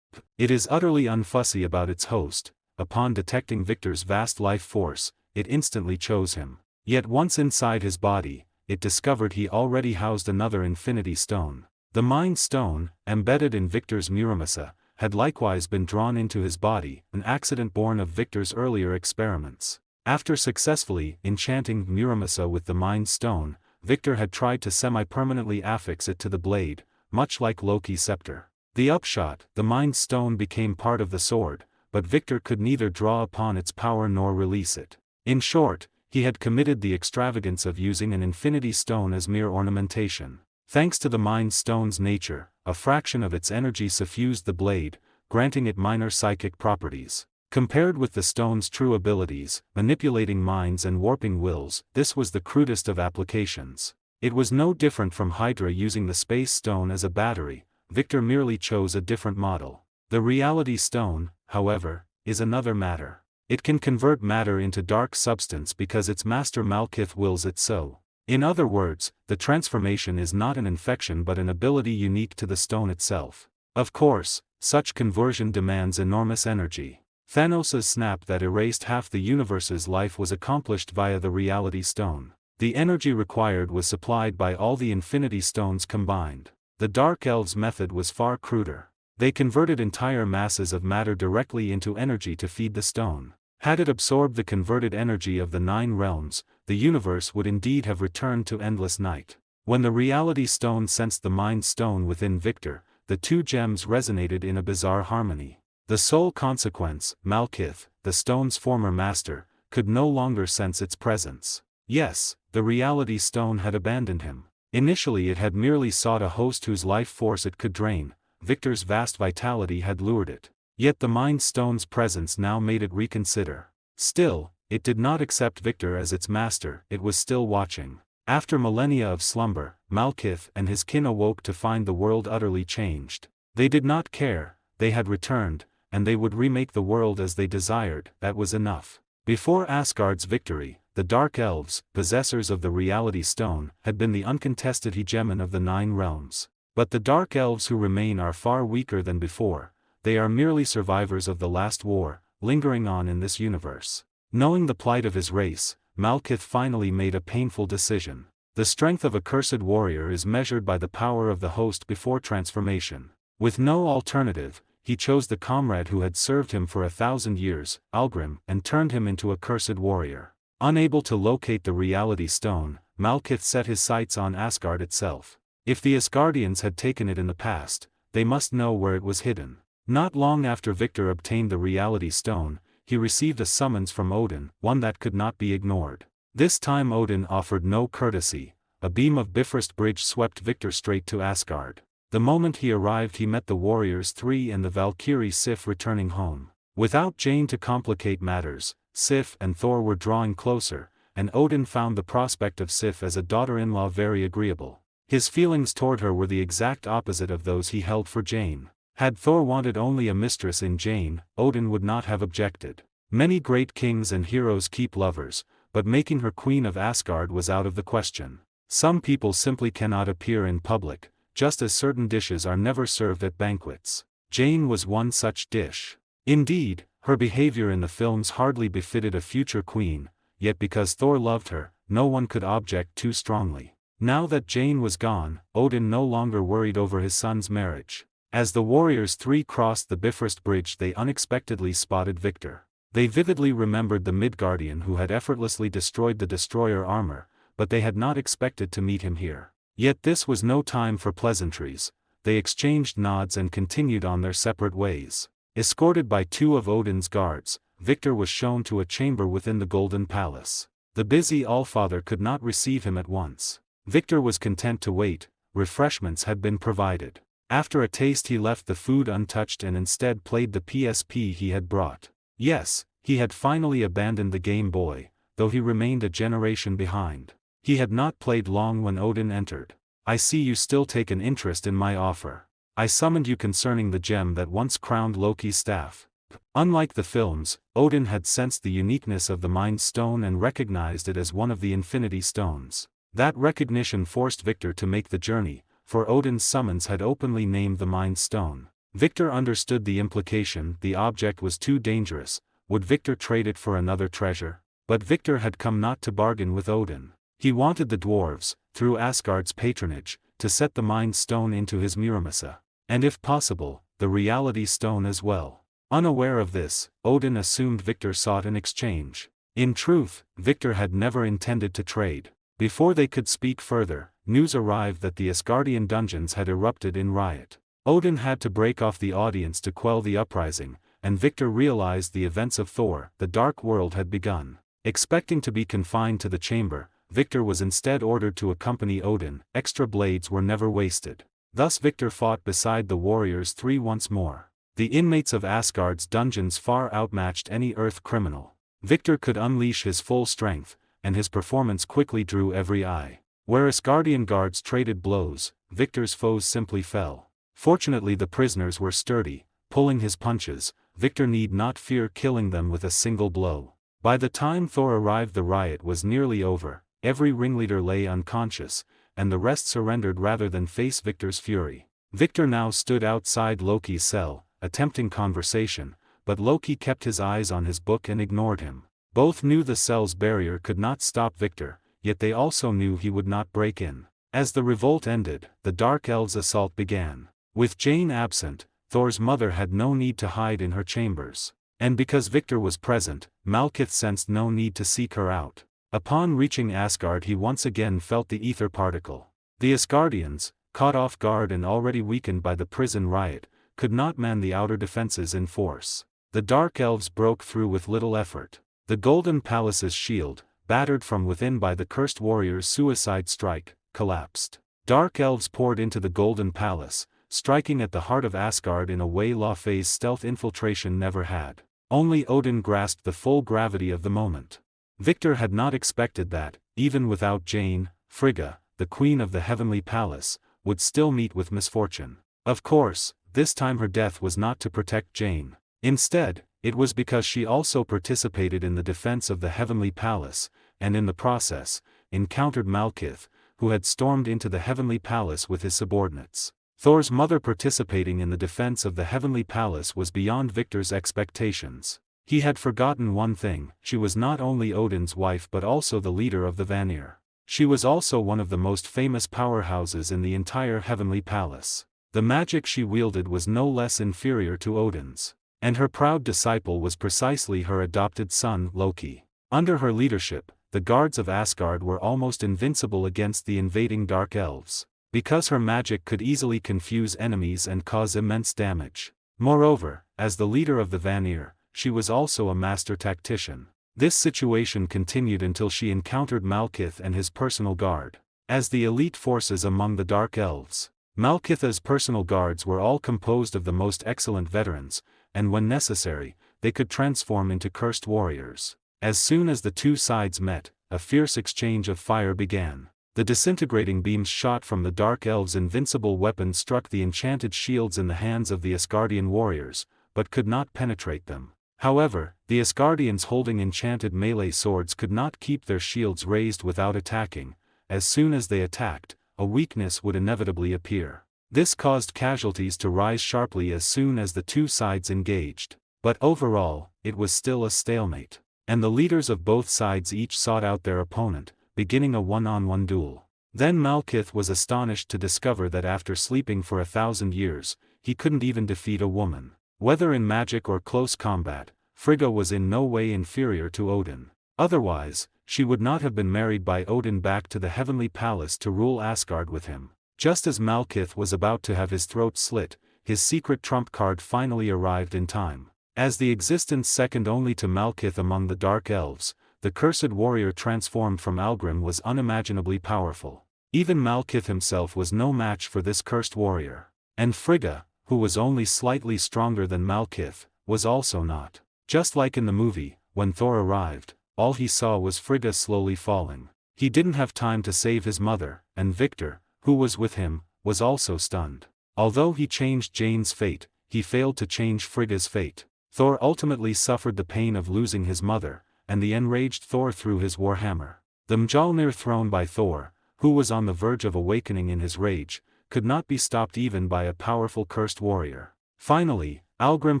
It is utterly unfussy about its host. Upon detecting Victor's vast life force, it instantly chose him. Yet once inside his body, it discovered he already housed another infinity stone. The Mind Stone, embedded in Victor's Muramasa, had likewise been drawn into his body, an accident born of Victor's earlier experiments. After successfully enchanting Muramasa with the Mind Stone, Victor had tried to semi-permanently affix it to the blade, much like Loki's scepter. The upshot, the Mind Stone became part of the sword, but Victor could neither draw upon its power nor release it. In short, he had committed the extravagance of using an infinity stone as mere ornamentation. Thanks to the Mind Stone's nature, a fraction of its energy suffused the blade, granting it minor psychic properties. Compared with the stone's true abilities, manipulating minds and warping wills, this was the crudest of applications. It was no different from Hydra using the Space Stone as a battery. Victor merely chose a different model. The Reality Stone, however, is another matter. It can convert matter into dark substance because its master Malkith wills it so. In other words, the transformation is not an infection but an ability unique to the stone itself. Of course, such conversion demands enormous energy. Thanos' snap that erased half the universe's life was accomplished via the Reality Stone. The energy required was supplied by all the Infinity Stones combined. The Dark Elves' method was far cruder. They converted entire masses of matter directly into energy to feed the stone. Had it absorbed the converted energy of the 9 realms, the universe would indeed have returned to endless night. When the Reality Stone sensed the Mind Stone within Victor, the two gems resonated in a bizarre harmony. The sole consequence, Malkith, the stone's former master, could no longer sense its presence. Yes, the Reality Stone had abandoned him. Initially it had merely sought a host whose life force it could drain. Victor's vast vitality had lured it. Yet the Mind Stone's presence now made it reconsider. Still, it did not accept Victor as its master, it was still watching. After millennia of slumber, Malkith and his kin awoke to find the world utterly changed. They did not care, they had returned, and they would remake the world as they desired. That was enough. Before Asgard's victory, the Dark Elves, possessors of the Reality Stone, had been the uncontested hegemon of the 9 realms. But the Dark Elves who remain are far weaker than before. They are merely survivors of the last war, lingering on in this universe. Knowing the plight of his race, Malkith finally made a painful decision. The strength of a cursed warrior is measured by the power of the host before transformation. With no alternative, he chose the comrade who had served him for 1,000 years, Algrim, and turned him into a cursed warrior. Unable to locate the Reality Stone, Malkith set his sights on Asgard itself. If the Asgardians had taken it in the past, they must know where it was hidden. Not long after Victor obtained the Reality Stone, he received a summons from Odin, one that could not be ignored. This time Odin offered no courtesy. A beam of Bifrost Bridge swept Victor straight to Asgard. The moment he arrived he met the Warriors 3 and the Valkyrie Sif returning home. Without Jane to complicate matters, Sif and Thor were drawing closer, and Odin found the prospect of Sif as a daughter-in-law very agreeable. His feelings toward her were the exact opposite of those he held for Jane. Had Thor wanted only a mistress in Jane, Odin would not have objected. Many great kings and heroes keep lovers, but making her queen of Asgard was out of the question. Some people simply cannot appear in public, just as certain dishes are never served at banquets. Jane was one such dish. Indeed, her behavior in the films hardly befitted a future queen, yet because Thor loved her, no one could object too strongly. Now that Jane was gone, Odin no longer worried over his son's marriage. As the Warriors 3 crossed the Bifrost Bridge they unexpectedly spotted Victor. They vividly remembered the Midgardian who had effortlessly destroyed the destroyer armor, but they had not expected to meet him here. Yet this was no time for pleasantries. they exchanged nods and continued on their separate ways. Escorted by two of Odin's guards, Victor was shown to a chamber within the Golden Palace. The busy Allfather could not receive him at once. Victor was content to wait. Refreshments had been provided. After a taste he left the food untouched and instead played the PSP he had brought. Yes, he had finally abandoned the Game Boy, though he remained a generation behind. He had not played long when Odin entered. "I see you still take an interest in my offer. I summoned you concerning the gem that once crowned Loki's staff." Unlike the films, Odin had sensed the uniqueness of the Mind Stone and recognized it as one of the Infinity Stones. That recognition forced Victor to make the journey, for Odin's summons had openly named the Mind Stone. Victor understood the implication: the object was too dangerous. Would Victor trade it for another treasure? But Victor had come not to bargain with Odin. He wanted the dwarves, through Asgard's patronage, to set the Mind Stone into his Muramasa. And if possible, the Reality Stone as well. Unaware of this, Odin assumed Victor sought an exchange. In truth, Victor had never intended to trade. Before they could speak further, news arrived that the Asgardian dungeons had erupted in riot. Odin had to break off the audience to quell the uprising, and Victor realized the events of Thor, the Dark World, had begun. Expecting to be confined to the chamber, Victor was instead ordered to accompany Odin. Extra blades were never wasted. Thus Victor fought beside the warriors three once more. The inmates of Asgard's dungeons far outmatched any Earth criminal. Victor could unleash his full strength, and his performance quickly drew every eye. Where Asgardian guards traded blows, Victor's foes simply fell. Fortunately the prisoners were sturdy, pulling his punches. Victor need not fear killing them with a single blow. By the time Thor arrived the riot was nearly over. Every ringleader lay unconscious, and the rest surrendered rather than face Victor's fury. Victor now stood outside Loki's cell, attempting conversation, but Loki kept his eyes on his book and ignored him. Both knew the cell's barrier could not stop Victor, yet they also knew he would not break in. As the revolt ended, the Dark Elves' assault began. With Jane absent, Thor's mother had no need to hide in her chambers. And because Victor was present, Malekith sensed no need to seek her out. Upon reaching Asgard he once again felt the ether particle. The Asgardians, caught off guard and already weakened by the prison riot, could not man the outer defenses in force. The Dark Elves broke through with little effort. The Golden Palace's shield, battered from within by the cursed warrior's suicide strike, collapsed. Dark Elves poured into the Golden Palace, striking at the heart of Asgard in a way Laufey's stealth infiltration never had. Only Odin grasped the full gravity of the moment. Victor had not expected that, even without Jane, Frigga, the queen of the Heavenly Palace, would still meet with misfortune. Of course, this time her death was not to protect Jane. Instead, it was because she also participated in the defense of the Heavenly Palace, and in the process, encountered Malekith, who had stormed into the Heavenly Palace with his subordinates. Thor's mother participating in the defense of the Heavenly Palace was beyond Victor's expectations. He had forgotten one thing: she was not only Odin's wife but also the leader of the Vanir. She was also one of the most famous powerhouses in the entire Heavenly Palace. The magic she wielded was no less inferior to Odin's. And her proud disciple was precisely her adopted son, Loki. Under her leadership, the guards of Asgard were almost invincible against the invading Dark Elves. Because her magic could easily confuse enemies and cause immense damage. Moreover, as the leader of the Vanir, she was also a master tactician. This situation continued until she encountered Malekith and his personal guard. As the elite forces among the Dark Elves, Malekith's personal guards were all composed of the most excellent veterans, and when necessary, they could transform into cursed warriors. As soon as the two sides met, a fierce exchange of fire began. The disintegrating beams shot from the Dark Elves' invincible weapons struck the enchanted shields in the hands of the Asgardian warriors, but could not penetrate them. However, the Asgardians holding enchanted melee swords could not keep their shields raised without attacking. As soon as they attacked, a weakness would inevitably appear. This caused casualties to rise sharply as soon as the two sides engaged. But overall, it was still a stalemate. And the leaders of both sides each sought out their opponent, beginning a one-on-one duel. Then Malekith was astonished to discover that after sleeping for 1,000 years, he couldn't even defeat a woman. Whether in magic or close combat, Frigga was in no way inferior to Odin. Otherwise, she would not have been married by Odin back to the Heavenly Palace to rule Asgard with him. Just as Malkith was about to have his throat slit, his secret trump card finally arrived in time. As the existence second only to Malkith among the Dark Elves, the cursed warrior transformed from Algrim was unimaginably powerful. Even Malkith himself was no match for this cursed warrior. And Frigga, who was only slightly stronger than Malkith, was also not. Just like in the movie, when Thor arrived, all he saw was Frigga slowly falling. He didn't have time to save his mother, and Victor, who was with him, was also stunned. Although he changed Jane's fate, he failed to change Frigga's fate. Thor ultimately suffered the pain of losing his mother, and the enraged Thor threw his warhammer. The Mjolnir thrown by Thor, who was on the verge of awakening in his rage, could not be stopped even by a powerful cursed warrior. Finally, Algrim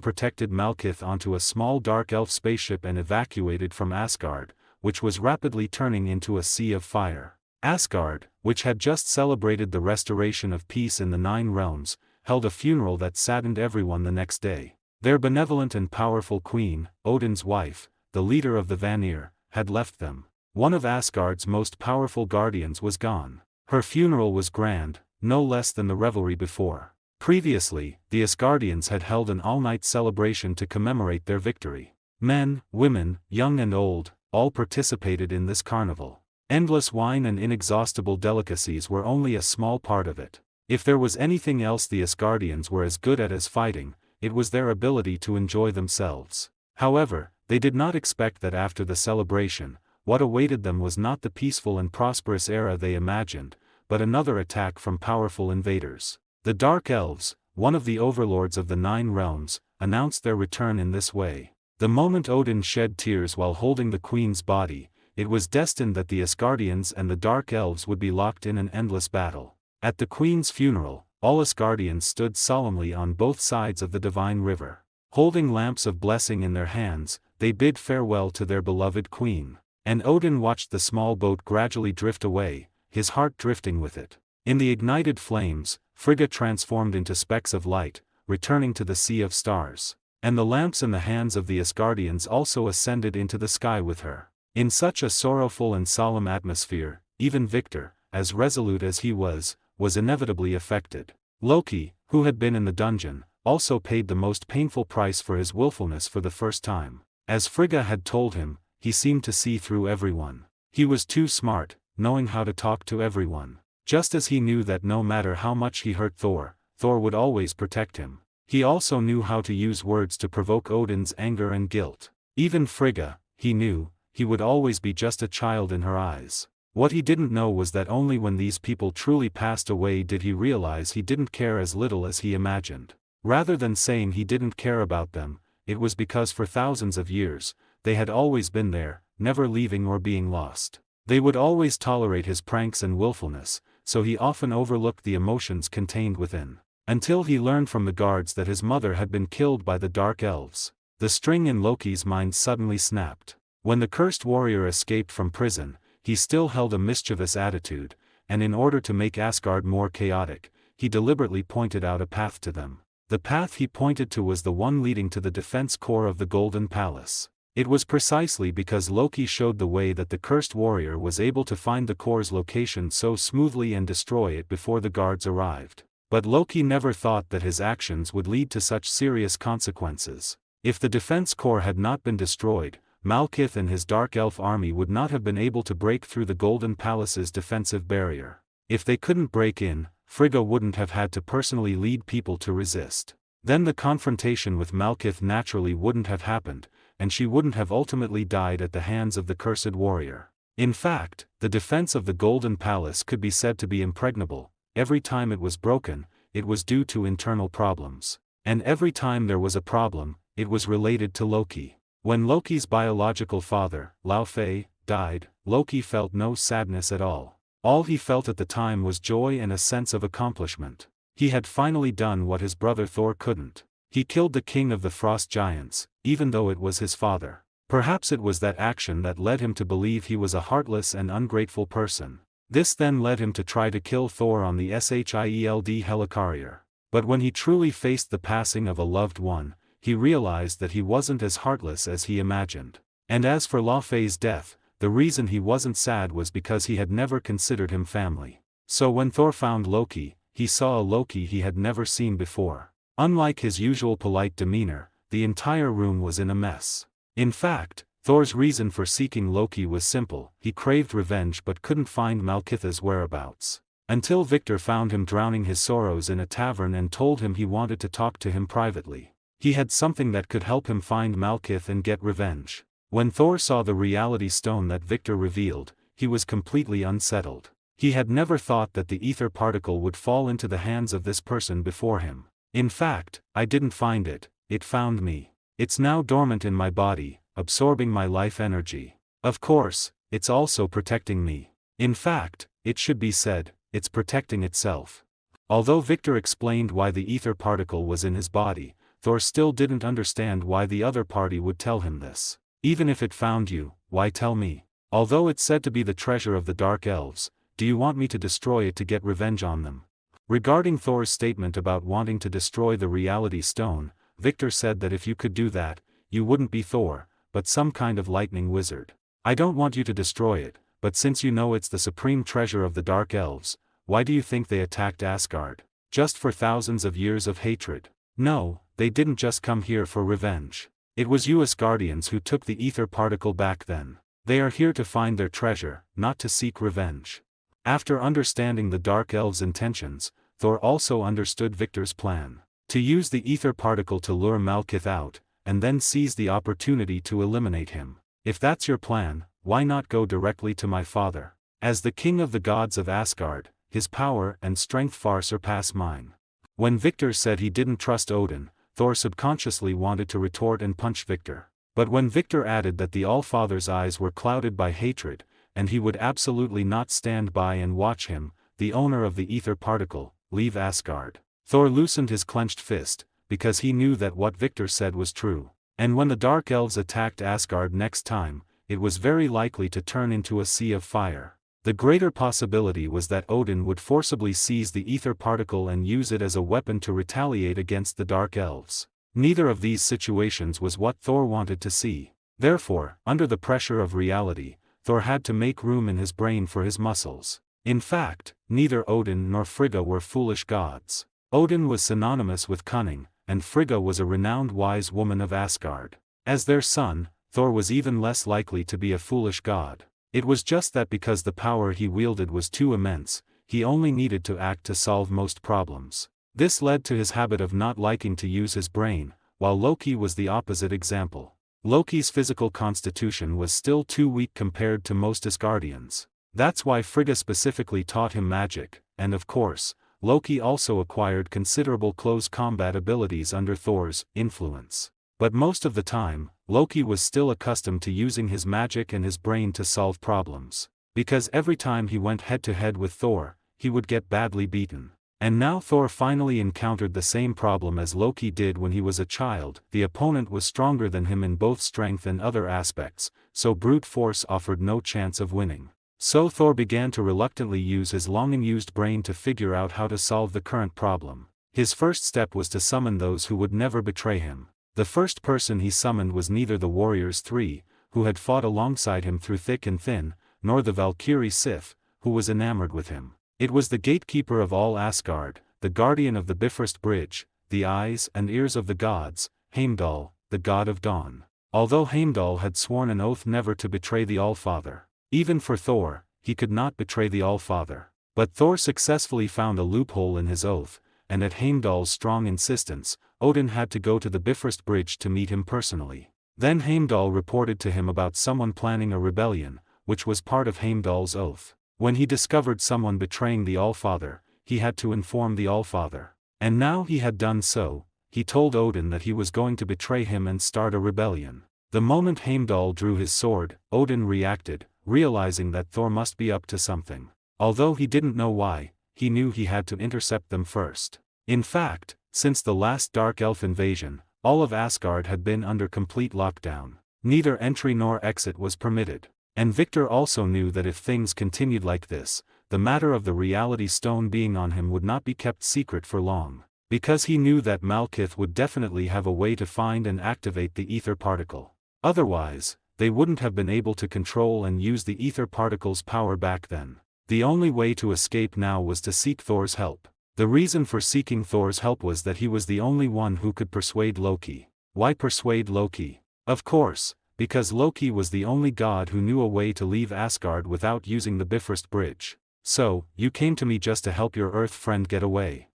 protected Malkith onto a small dark elf spaceship and evacuated from Asgard, which was rapidly turning into a sea of fire. Asgard, which had just celebrated the restoration of peace in the Nine Realms, held a funeral that saddened everyone the next day. Their benevolent and powerful queen, Odin's wife, the leader of the Vanir, had left them. One of Asgard's most powerful guardians was gone. Her funeral was grand, no less than the revelry before. Previously, the Asgardians had held an all-night celebration to commemorate their victory. Men, women, young and old, all participated in this carnival. Endless wine and inexhaustible delicacies were only a small part of it. If there was anything else the Asgardians were as good at as fighting, it was their ability to enjoy themselves. However, they did not expect that after the celebration, what awaited them was not the peaceful and prosperous era they imagined, but another attack from powerful invaders. The Dark Elves, one of the overlords of the Nine Realms, announced their return in this way. The moment Odin shed tears while holding the queen's body, it was destined that the Asgardians and the Dark Elves would be locked in an endless battle. At the queen's funeral, all Asgardians stood solemnly on both sides of the divine river. Holding lamps of blessing in their hands, they bid farewell to their beloved queen. And Odin watched the small boat gradually drift away, his heart drifting with it. In the ignited flames, Frigga transformed into specks of light, returning to the sea of stars. And the lamps in the hands of the Asgardians also ascended into the sky with her. In such a sorrowful and solemn atmosphere, even Victor, as resolute as he was inevitably affected. Loki, who had been in the dungeon, also paid the most painful price for his willfulness for the first time. As Frigga had told him, he seemed to see through everyone. He was too smart, knowing how to talk to everyone. Just as he knew that no matter how much he hurt Thor, Thor would always protect him. He also knew how to use words to provoke Odin's anger and guilt. Even Frigga, he knew, he would always be just a child in her eyes. What he didn't know was that only when these people truly passed away did he realize he didn't care as little as he imagined. Rather than saying he didn't care about them, it was because for thousands of years, they had always been there, never leaving or being lost. They would always tolerate his pranks and willfulness, so he often overlooked the emotions contained within. Until he learned from the guards that his mother had been killed by the Dark Elves. The string in Loki's mind suddenly snapped. When the cursed warrior escaped from prison, he still held a mischievous attitude, and in order to make Asgard more chaotic, he deliberately pointed out a path to them. The path he pointed to was the one leading to the defense core of the Golden Palace. It was precisely because Loki showed the way that the cursed warrior was able to find the core's location so smoothly and destroy it before the guards arrived. But Loki never thought that his actions would lead to such serious consequences. If the defense core had not been destroyed, Malkith and his Dark Elf army would not have been able to break through the Golden Palace's defensive barrier. If they couldn't break in, Frigga wouldn't have had to personally lead people to resist. Then the confrontation with Malkith naturally wouldn't have happened, and she wouldn't have ultimately died at the hands of the cursed warrior. In fact, the defense of the Golden Palace could be said to be impregnable. Every time it was broken, it was due to internal problems. And every time there was a problem, it was related to Loki. When Loki's biological father, Laufey, died, Loki felt no sadness at all. All he felt at the time was joy and a sense of accomplishment. He had finally done what his brother Thor couldn't. He killed the king of the frost giants, even though it was his father. Perhaps it was that action that led him to believe he was a heartless and ungrateful person. This then led him to try to kill Thor on the Shield helicarrier. But when he truly faced the passing of a loved one, he realized that he wasn't as heartless as he imagined. And as for Laufey's death, the reason he wasn't sad was because he had never considered him family. So when Thor found Loki, he saw a Loki he had never seen before. Unlike his usual polite demeanor, the entire room was in a mess. In fact, Thor's reason for seeking Loki was simple: he craved revenge but couldn't find Malkitha's whereabouts. Until Victor found him drowning his sorrows in a tavern and told him he wanted to talk to him privately. He had something that could help him find Malkith and get revenge. When Thor saw the reality stone that Victor revealed, he was completely unsettled. He had never thought that the ether particle would fall into the hands of this person before him. In fact, I didn't find it, it found me. It's now dormant in my body, absorbing my life energy. Of course, it's also protecting me. In fact, it should be said, it's protecting itself. Although Victor explained why the ether particle was in his body, Thor still didn't understand why the other party would tell him this. Even if it found you, why tell me? Although it's said to be the treasure of the Dark Elves, do you want me to destroy it to get revenge on them? Regarding Thor's statement about wanting to destroy the reality stone, Victor said that if you could do that, you wouldn't be Thor, but some kind of lightning wizard. I don't want you to destroy it, but since you know it's the supreme treasure of the Dark Elves, why do you think they attacked Asgard? Just for thousands of years of hatred? No, they didn't just come here for revenge. It was you Asgardians who took the ether particle back then. They are here to find their treasure, not to seek revenge. After understanding the Dark Elves' intentions, Thor also understood Victor's plan. To use the ether particle to lure Malkith out, and then seize the opportunity to eliminate him. If that's your plan, why not go directly to my father? As the king of the gods of Asgard, his power and strength far surpass mine. When Victor said he didn't trust Odin, Thor subconsciously wanted to retort and punch Victor. But when Victor added that the All-Father's eyes were clouded by hatred, and he would absolutely not stand by and watch him, the owner of the ether particle, leave Asgard, Thor loosened his clenched fist, because he knew that what Victor said was true. And when the Dark Elves attacked Asgard next time, it was very likely to turn into a sea of fire. The greater possibility was that Odin would forcibly seize the ether particle and use it as a weapon to retaliate against the Dark Elves. Neither of these situations was what Thor wanted to see. Therefore, under the pressure of reality, Thor had to make room in his brain for his muscles. In fact, neither Odin nor Frigga were foolish gods. Odin was synonymous with cunning, and Frigga was a renowned wise woman of Asgard. As their son, Thor was even less likely to be a foolish god. It was just that because the power he wielded was too immense, he only needed to act to solve most problems. This led to his habit of not liking to use his brain, while Loki was the opposite example. Loki's physical constitution was still too weak compared to most Asgardians. That's why Frigga specifically taught him magic, and of course, Loki also acquired considerable close combat abilities under Thor's influence. But most of the time, Loki was still accustomed to using his magic and his brain to solve problems. Because every time he went head-to-head with Thor, he would get badly beaten. And now Thor finally encountered the same problem as Loki did when he was a child. The opponent was stronger than him in both strength and other aspects, so brute force offered no chance of winning. So Thor began to reluctantly use his long-unused brain to figure out how to solve the current problem. His first step was to summon those who would never betray him. The first person he summoned was neither the Warriors Three, who had fought alongside him through thick and thin, nor the Valkyrie Sif, who was enamored with him. It was the gatekeeper of all Asgard, the guardian of the Bifrost Bridge, the eyes and ears of the gods, Heimdall, the god of dawn. Although Heimdall had sworn an oath never to betray the Allfather, even for Thor, he could not betray the Allfather. But Thor successfully found a loophole in his oath, and at Heimdall's strong insistence, Odin had to go to the Bifrost Bridge to meet him personally. Then Heimdall reported to him about someone planning a rebellion, which was part of Heimdall's oath. When he discovered someone betraying the Allfather, he had to inform the Allfather. And now he had done so, he told Odin that he was going to betray him and start a rebellion. The moment Heimdall drew his sword, Odin reacted, realizing that Thor must be up to something. Although he didn't know why, he knew he had to intercept them first. In fact, since the last Dark Elf invasion, all of Asgard had been under complete lockdown. Neither entry nor exit was permitted. And Victor also knew that if things continued like this, the matter of the reality stone being on him would not be kept secret for long. Because he knew that Malkith would definitely have a way to find and activate the ether particle. Otherwise, they wouldn't have been able to control and use the ether particle's power back then. The only way to escape now was to seek Thor's help. The reason for seeking Thor's help was that he was the only one who could persuade Loki. Why persuade Loki? Of course, because Loki was the only god who knew a way to leave Asgard without using the Bifrost Bridge. So, you came to me just to help your Earth friend get away.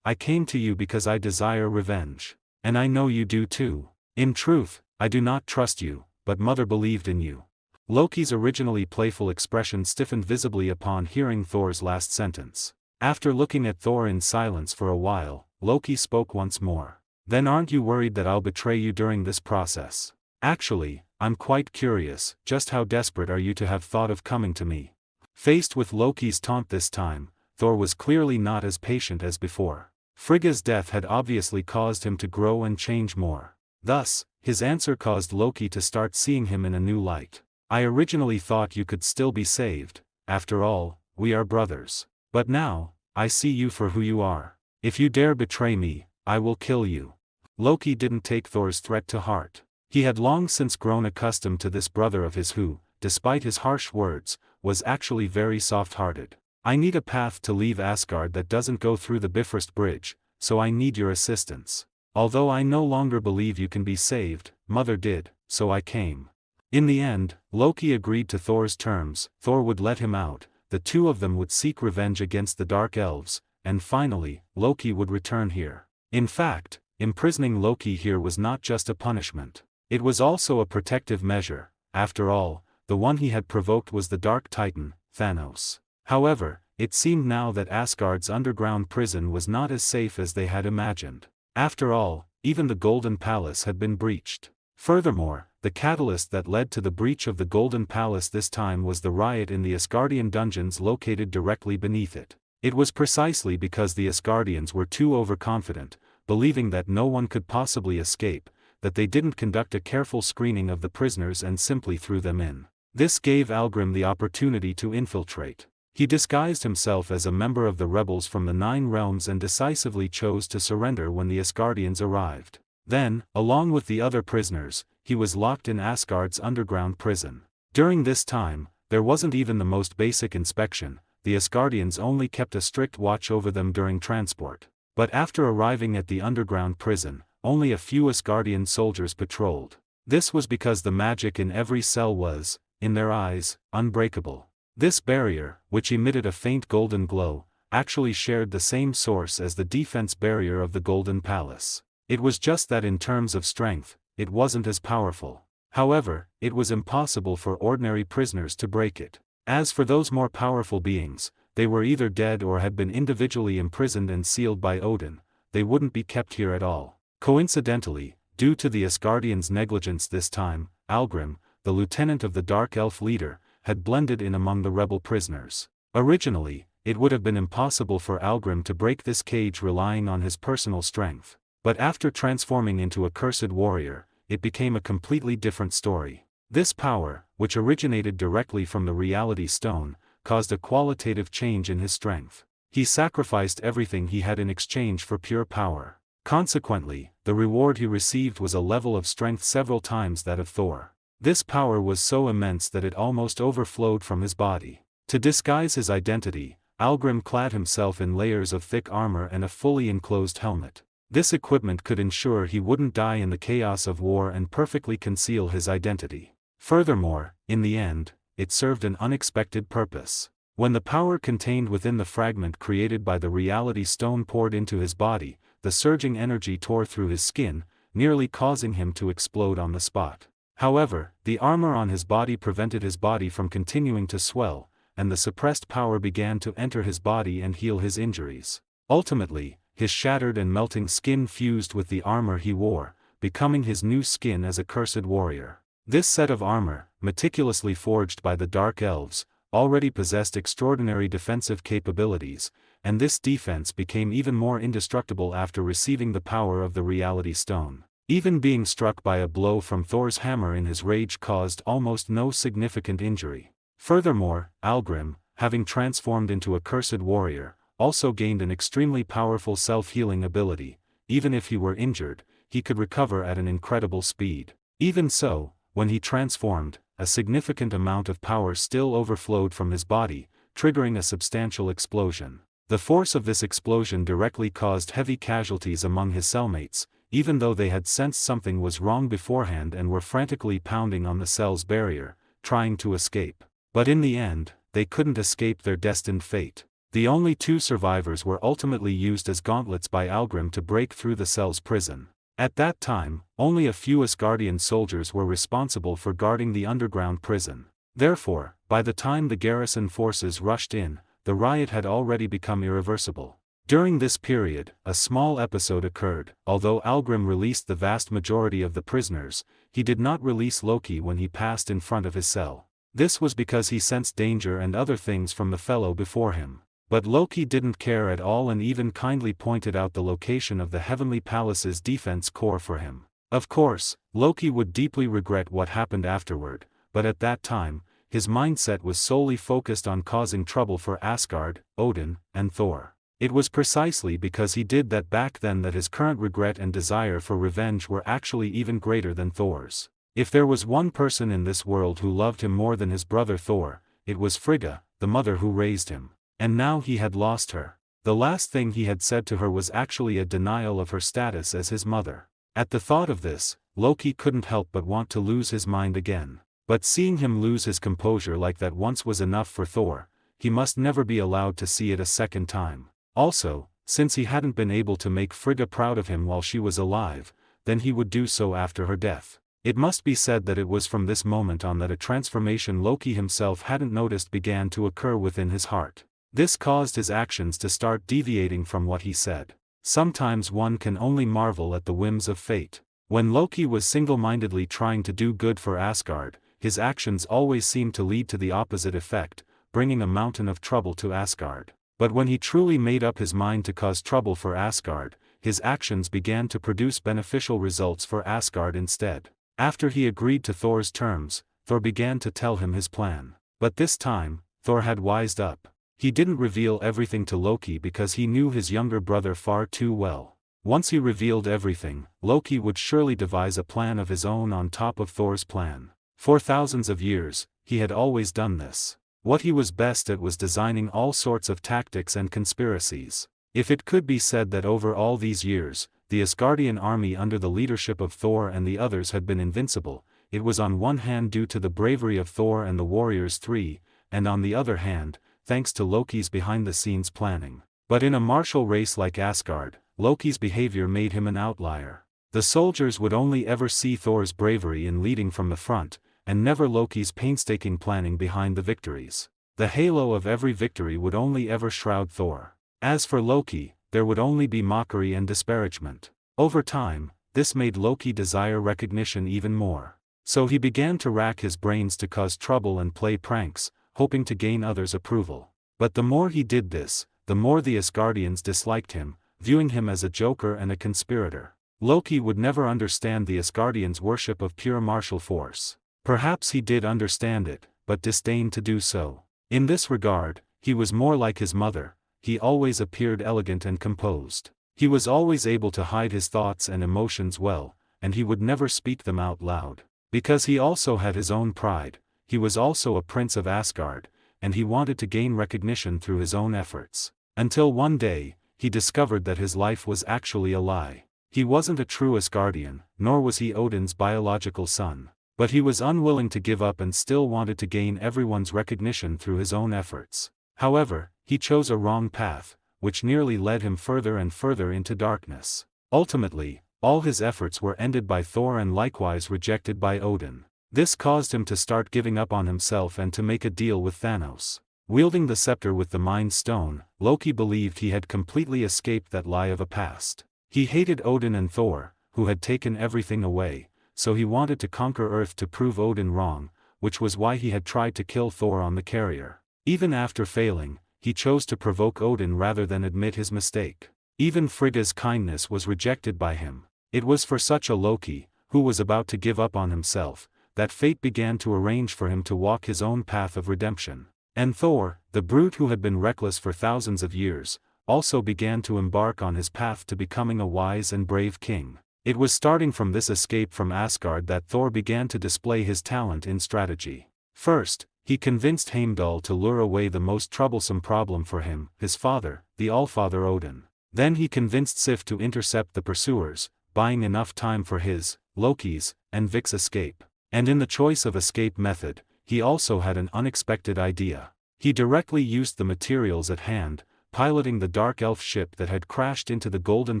I came to you because I desire revenge. And I know you do too. In truth, I do not trust you, but Mother believed in you. Loki's originally playful expression stiffened visibly upon hearing Thor's last sentence. After looking at Thor in silence for a while, Loki spoke once more. Then aren't you worried that I'll betray you during this process? Actually, I'm quite curious, just how desperate are you to have thought of coming to me? Faced with Loki's taunt this time, Thor was clearly not as patient as before. Frigga's death had obviously caused him to grow and change more. Thus, his answer caused Loki to start seeing him in a new light. I originally thought you could still be saved, after all, we are brothers. But now, I see you for who you are. If you dare betray me, I will kill you. Loki didn't take Thor's threat to heart. He had long since grown accustomed to this brother of his who, despite his harsh words, was actually very soft-hearted. I need a path to leave Asgard that doesn't go through the Bifrost Bridge, so I need your assistance. Although I no longer believe you can be saved, Mother did, so I came. In the end, Loki agreed to Thor's terms. Thor would let him out, the two of them would seek revenge against the Dark Elves, and finally, Loki would return here. In fact, imprisoning Loki here was not just a punishment. It was also a protective measure. After all, the one he had provoked was the Dark Titan, Thanos. However, it seemed now that Asgard's underground prison was not as safe as they had imagined. After all, even the Golden Palace had been breached. Furthermore, the catalyst that led to the breach of the Golden Palace this time was the riot in the Asgardian dungeons located directly beneath it. It was precisely because the Asgardians were too overconfident, believing that no one could possibly escape, that they didn't conduct a careful screening of the prisoners and simply threw them in. This gave Algrim the opportunity to infiltrate. He disguised himself as a member of the rebels from the Nine Realms and decisively chose to surrender when the Asgardians arrived. Then, along with the other prisoners, he was locked in Asgard's underground prison. During this time, there wasn't even the most basic inspection. The Asgardians only kept a strict watch over them during transport. But after arriving at the underground prison, only a few Asgardian soldiers patrolled. This was because the magic in every cell was, in their eyes, unbreakable. This barrier, which emitted a faint golden glow, actually shared the same source as the defense barrier of the Golden Palace. It was just that in terms of strength, it wasn't as powerful. However, it was impossible for ordinary prisoners to break it. As for those more powerful beings, they were either dead or had been individually imprisoned and sealed by Odin. They wouldn't be kept here at all. Coincidentally, due to the Asgardians' negligence this time, Algrim, the lieutenant of the Dark Elf leader, had blended in among the rebel prisoners. Originally, it would have been impossible for Algrim to break this cage relying on his personal strength. But after transforming into a cursed warrior, it became a completely different story. This power, which originated directly from the Reality Stone, caused a qualitative change in his strength. He sacrificed everything he had in exchange for pure power. Consequently, the reward he received was a level of strength several times that of Thor. This power was so immense that it almost overflowed from his body. To disguise his identity, Algrim clad himself in layers of thick armor and a fully enclosed helmet. This equipment could ensure he wouldn't die in the chaos of war and perfectly conceal his identity. Furthermore, in the end, it served an unexpected purpose. When the power contained within the fragment created by the Reality Stone poured into his body, the surging energy tore through his skin, nearly causing him to explode on the spot. However, the armor on his body prevented his body from continuing to swell, and the suppressed power began to enter his body and heal his injuries. Ultimately, his shattered and melting skin fused with the armor he wore, becoming his new skin as a cursed warrior. This set of armor, meticulously forged by the Dark Elves, already possessed extraordinary defensive capabilities, and this defense became even more indestructible after receiving the power of the Reality Stone. Even being struck by a blow from Thor's hammer in his rage caused almost no significant injury. Furthermore, Algrim, having transformed into a cursed warrior, also gained an extremely powerful self-healing ability. Even if he were injured, he could recover at an incredible speed. Even so, when he transformed, a significant amount of power still overflowed from his body, triggering a substantial explosion. The force of this explosion directly caused heavy casualties among his cellmates, even though they had sensed something was wrong beforehand and were frantically pounding on the cell's barrier, trying to escape. But in the end, they couldn't escape their destined fate. The only 2 survivors were ultimately used as gauntlets by Algrim to break through the cell's prison. At that time, only a few Asgardian soldiers were responsible for guarding the underground prison. Therefore, by the time the garrison forces rushed in, the riot had already become irreversible. During this period, a small episode occurred. Although Algrim released the vast majority of the prisoners, he did not release Loki when he passed in front of his cell. This was because he sensed danger and other things from the fellow before him. But Loki didn't care at all and even kindly pointed out the location of the Heavenly Palace's defense core for him. Of course, Loki would deeply regret what happened afterward, but at that time, his mindset was solely focused on causing trouble for Asgard, Odin, and Thor. It was precisely because he did that back then that his current regret and desire for revenge were actually even greater than Thor's. If there was one person in this world who loved him more than his brother Thor, it was Frigga, the mother who raised him. And now he had lost her. The last thing he had said to her was actually a denial of her status as his mother. At the thought of this, Loki couldn't help but want to lose his mind again. But seeing him lose his composure like that once was enough for Thor. He must never be allowed to see it a second time. Also, since he hadn't been able to make Frigga proud of him while she was alive, then he would do so after her death. It must be said that it was from this moment on that a transformation Loki himself hadn't noticed began to occur within his heart. This caused his actions to start deviating from what he said. Sometimes one can only marvel at the whims of fate. When Loki was single-mindedly trying to do good for Asgard, his actions always seemed to lead to the opposite effect, bringing a mountain of trouble to Asgard. But when he truly made up his mind to cause trouble for Asgard, his actions began to produce beneficial results for Asgard instead. After he agreed to Thor's terms, Thor began to tell him his plan. But this time, Thor had wised up. He didn't reveal everything to Loki because he knew his younger brother far too well. Once he revealed everything, Loki would surely devise a plan of his own on top of Thor's plan. For thousands of years, he had always done this. What he was best at was designing all sorts of tactics and conspiracies. If it could be said that over all these years, the Asgardian army under the leadership of Thor and the others had been invincible, it was on one hand due to the bravery of Thor and the Warriors 3, and on the other hand, thanks to Loki's behind-the-scenes planning. But in a martial race like Asgard, Loki's behavior made him an outlier. The soldiers would only ever see Thor's bravery in leading from the front, and never Loki's painstaking planning behind the victories. The halo of every victory would only ever shroud Thor. As for Loki, there would only be mockery and disparagement. Over time, this made Loki desire recognition even more. So he began to rack his brains to cause trouble and play pranks, hoping to gain others' approval. But the more he did this, the more the Asgardians disliked him, viewing him as a joker and a conspirator. Loki would never understand the Asgardians' worship of pure martial force. Perhaps he did understand it, but disdained to do so. In this regard, he was more like his mother. He always appeared elegant and composed. He was always able to hide his thoughts and emotions well, and he would never speak them out loud. Because he also had his own pride, he was also a prince of Asgard, and he wanted to gain recognition through his own efforts. Until one day, he discovered that his life was actually a lie. He wasn't a true Asgardian, nor was he Odin's biological son. But he was unwilling to give up and still wanted to gain everyone's recognition through his own efforts. However, he chose a wrong path, which nearly led him further and further into darkness. Ultimately, all his efforts were ended by Thor and likewise rejected by Odin. This caused him to start giving up on himself and to make a deal with Thanos. Wielding the scepter with the Mind Stone, Loki believed he had completely escaped that lie of a past. He hated Odin and Thor, who had taken everything away, so he wanted to conquer Earth to prove Odin wrong, which was why he had tried to kill Thor on the carrier. Even after failing, he chose to provoke Odin rather than admit his mistake. Even Frigga's kindness was rejected by him. It was for such a Loki, who was about to give up on himself, that fate began to arrange for him to walk his own path of redemption. And Thor, the brute who had been reckless for thousands of years, also began to embark on his path to becoming a wise and brave king. It was starting from this escape from Asgard that Thor began to display his talent in strategy. First, He convinced Heimdall to lure away the most troublesome problem for him, his father, the Allfather Odin. Then he convinced Sif to intercept the pursuers, buying enough time for his, Loki's, and Vic's escape. And in the choice of escape method, he also had an unexpected idea. He directly used the materials at hand, piloting the dark elf ship that had crashed into the Golden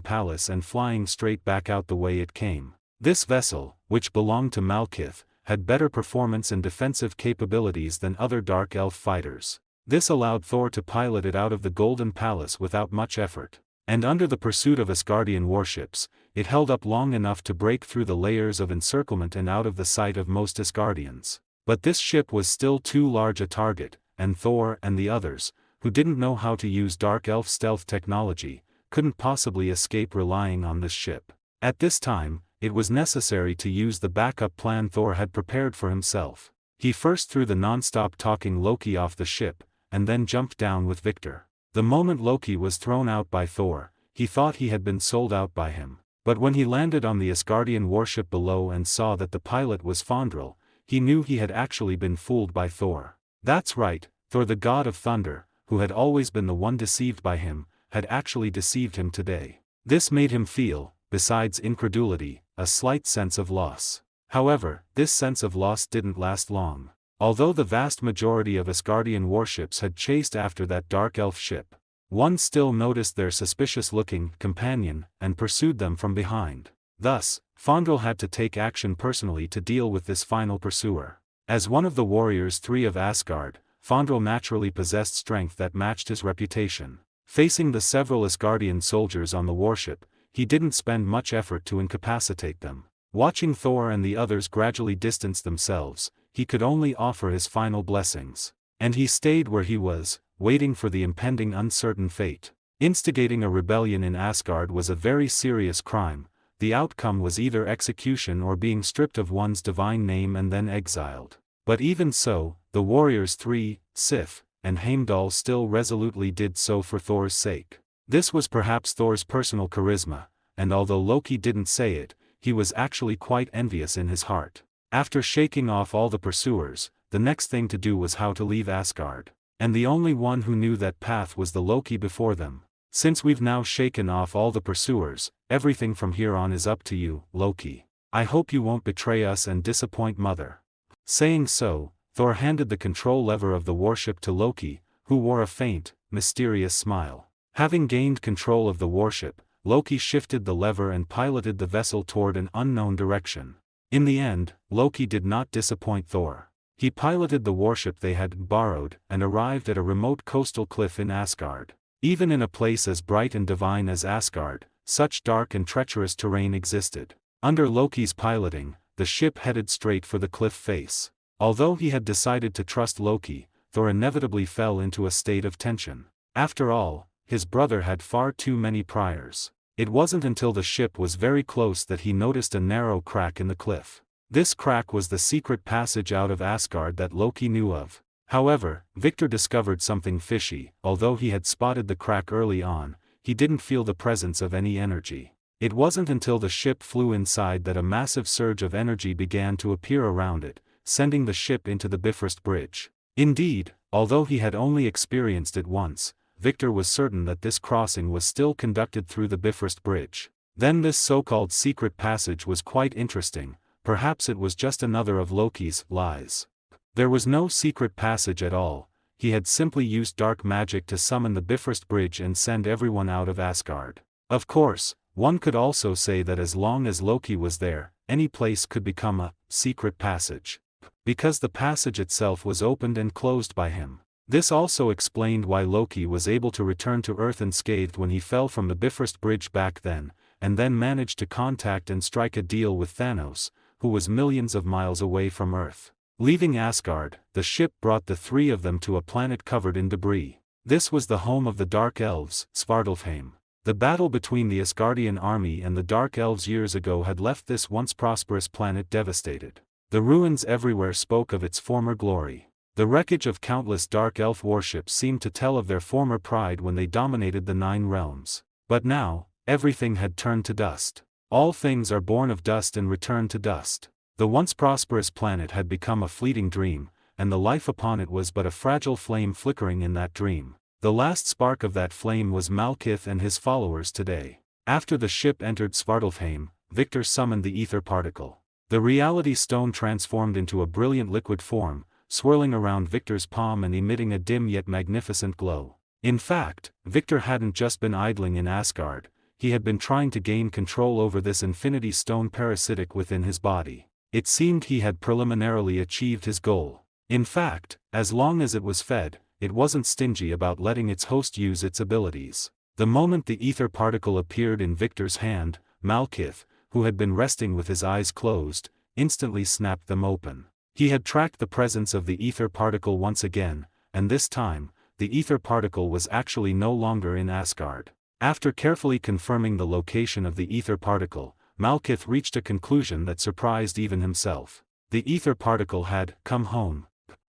Palace and flying straight back out the way it came. This vessel, which belonged to Malkith, had better performance and defensive capabilities than other dark elf fighters. This allowed Thor to pilot it out of the Golden Palace without much effort. And under the pursuit of Asgardian warships, it held up long enough to break through the layers of encirclement and out of the sight of most Asgardians. But this ship was still too large a target, and Thor and the others, who didn't know how to use dark elf stealth technology, couldn't possibly escape relying on this ship. At this time, it was necessary to use the backup plan Thor had prepared for himself. He first threw the non-stop talking Loki off the ship, and then jumped down with Victor. The moment Loki was thrown out by Thor, he thought he had been sold out by him. But when he landed on the Asgardian warship below and saw that the pilot was Fandral, he knew he had actually been fooled by Thor. That's right, Thor the god of thunder, who had always been the one deceived by him, had actually deceived him today. This made him feel, besides incredulity, a slight sense of loss. However, this sense of loss didn't last long. Although the vast majority of Asgardian warships had chased after that dark elf ship, one still noticed their suspicious-looking companion and pursued them from behind. Thus, Fandral had to take action personally to deal with this final pursuer. As one of the warriors three of Asgard, Fandral naturally possessed strength that matched his reputation. Facing the several Asgardian soldiers on the warship, he didn't spend much effort to incapacitate them. Watching Thor and the others gradually distance themselves, he could only offer his final blessings. And he stayed where he was, waiting for the impending uncertain fate. Instigating a rebellion in Asgard was a very serious crime. The outcome was either execution or being stripped of one's divine name and then exiled. But even so, the warriors three, Sif, and Heimdall still resolutely did so for Thor's sake. This was perhaps Thor's personal charisma, and although Loki didn't say it, he was actually quite envious in his heart. After shaking off all the pursuers, the next thing to do was how to leave Asgard. And the only one who knew that path was the Loki before them. Since we've now shaken off all the pursuers, everything from here on is up to you, Loki. I hope you won't betray us and disappoint Mother. Saying so, Thor handed the control lever of the warship to Loki, who wore a faint, mysterious smile. Having gained control of the warship, Loki shifted the lever and piloted the vessel toward an unknown direction. In the end, Loki did not disappoint Thor. He piloted the warship they had borrowed and arrived at a remote coastal cliff in Asgard. Even in a place as bright and divine as Asgard, such dark and treacherous terrain existed. Under Loki's piloting, the ship headed straight for the cliff face. Although he had decided to trust Loki, Thor inevitably fell into a state of tension. After all, his brother had far too many priors. It wasn't until the ship was very close that he noticed a narrow crack in the cliff. This crack was the secret passage out of Asgard that Loki knew of. However, Victor discovered something fishy. Although he had spotted the crack early on, he didn't feel the presence of any energy. It wasn't until the ship flew inside that a massive surge of energy began to appear around it, sending the ship into the Bifrost Bridge. Indeed, although he had only experienced it once, Victor was certain that this crossing was still conducted through the Bifrost Bridge. Then this so-called secret passage was quite interesting. Perhaps it was just another of Loki's lies. There was no secret passage at all. He had simply used dark magic to summon the Bifrost Bridge and send everyone out of Asgard. Of course, one could also say that as long as Loki was there, any place could become a secret passage. Because the passage itself was opened and closed by him. This also explained why Loki was able to return to Earth unscathed when he fell from the Bifrost Bridge back then, and then managed to contact and strike a deal with Thanos, who was millions of miles away from Earth. Leaving Asgard, the ship brought the three of them to a planet covered in debris. This was the home of the Dark Elves, Svartalfheim. The battle between the Asgardian army and the Dark Elves years ago had left this once prosperous planet devastated. The ruins everywhere spoke of its former glory. The wreckage of countless Dark Elf warships seemed to tell of their former pride when they dominated the Nine Realms. But now, everything had turned to dust. All things are born of dust and return to dust. The once prosperous planet had become a fleeting dream, and the life upon it was but a fragile flame flickering in that dream. The last spark of that flame was Malkith and his followers today. After the ship entered Svartalfheim, Victor summoned the ether particle. The reality stone transformed into a brilliant liquid form, swirling around Victor's palm and emitting a dim yet magnificent glow. In fact, Victor hadn't just been idling in Asgard, he had been trying to gain control over this infinity stone parasitic within his body. It seemed he had preliminarily achieved his goal. In fact, as long as it was fed, it wasn't stingy about letting its host use its abilities. The moment the ether particle appeared in Victor's hand, Malkith, who had been resting with his eyes closed, instantly snapped them open. He had tracked the presence of the ether particle once again, and this time, the ether particle was actually no longer in Asgard. After carefully confirming the location of the ether particle, Malkith reached a conclusion that surprised even himself. The ether particle had come home.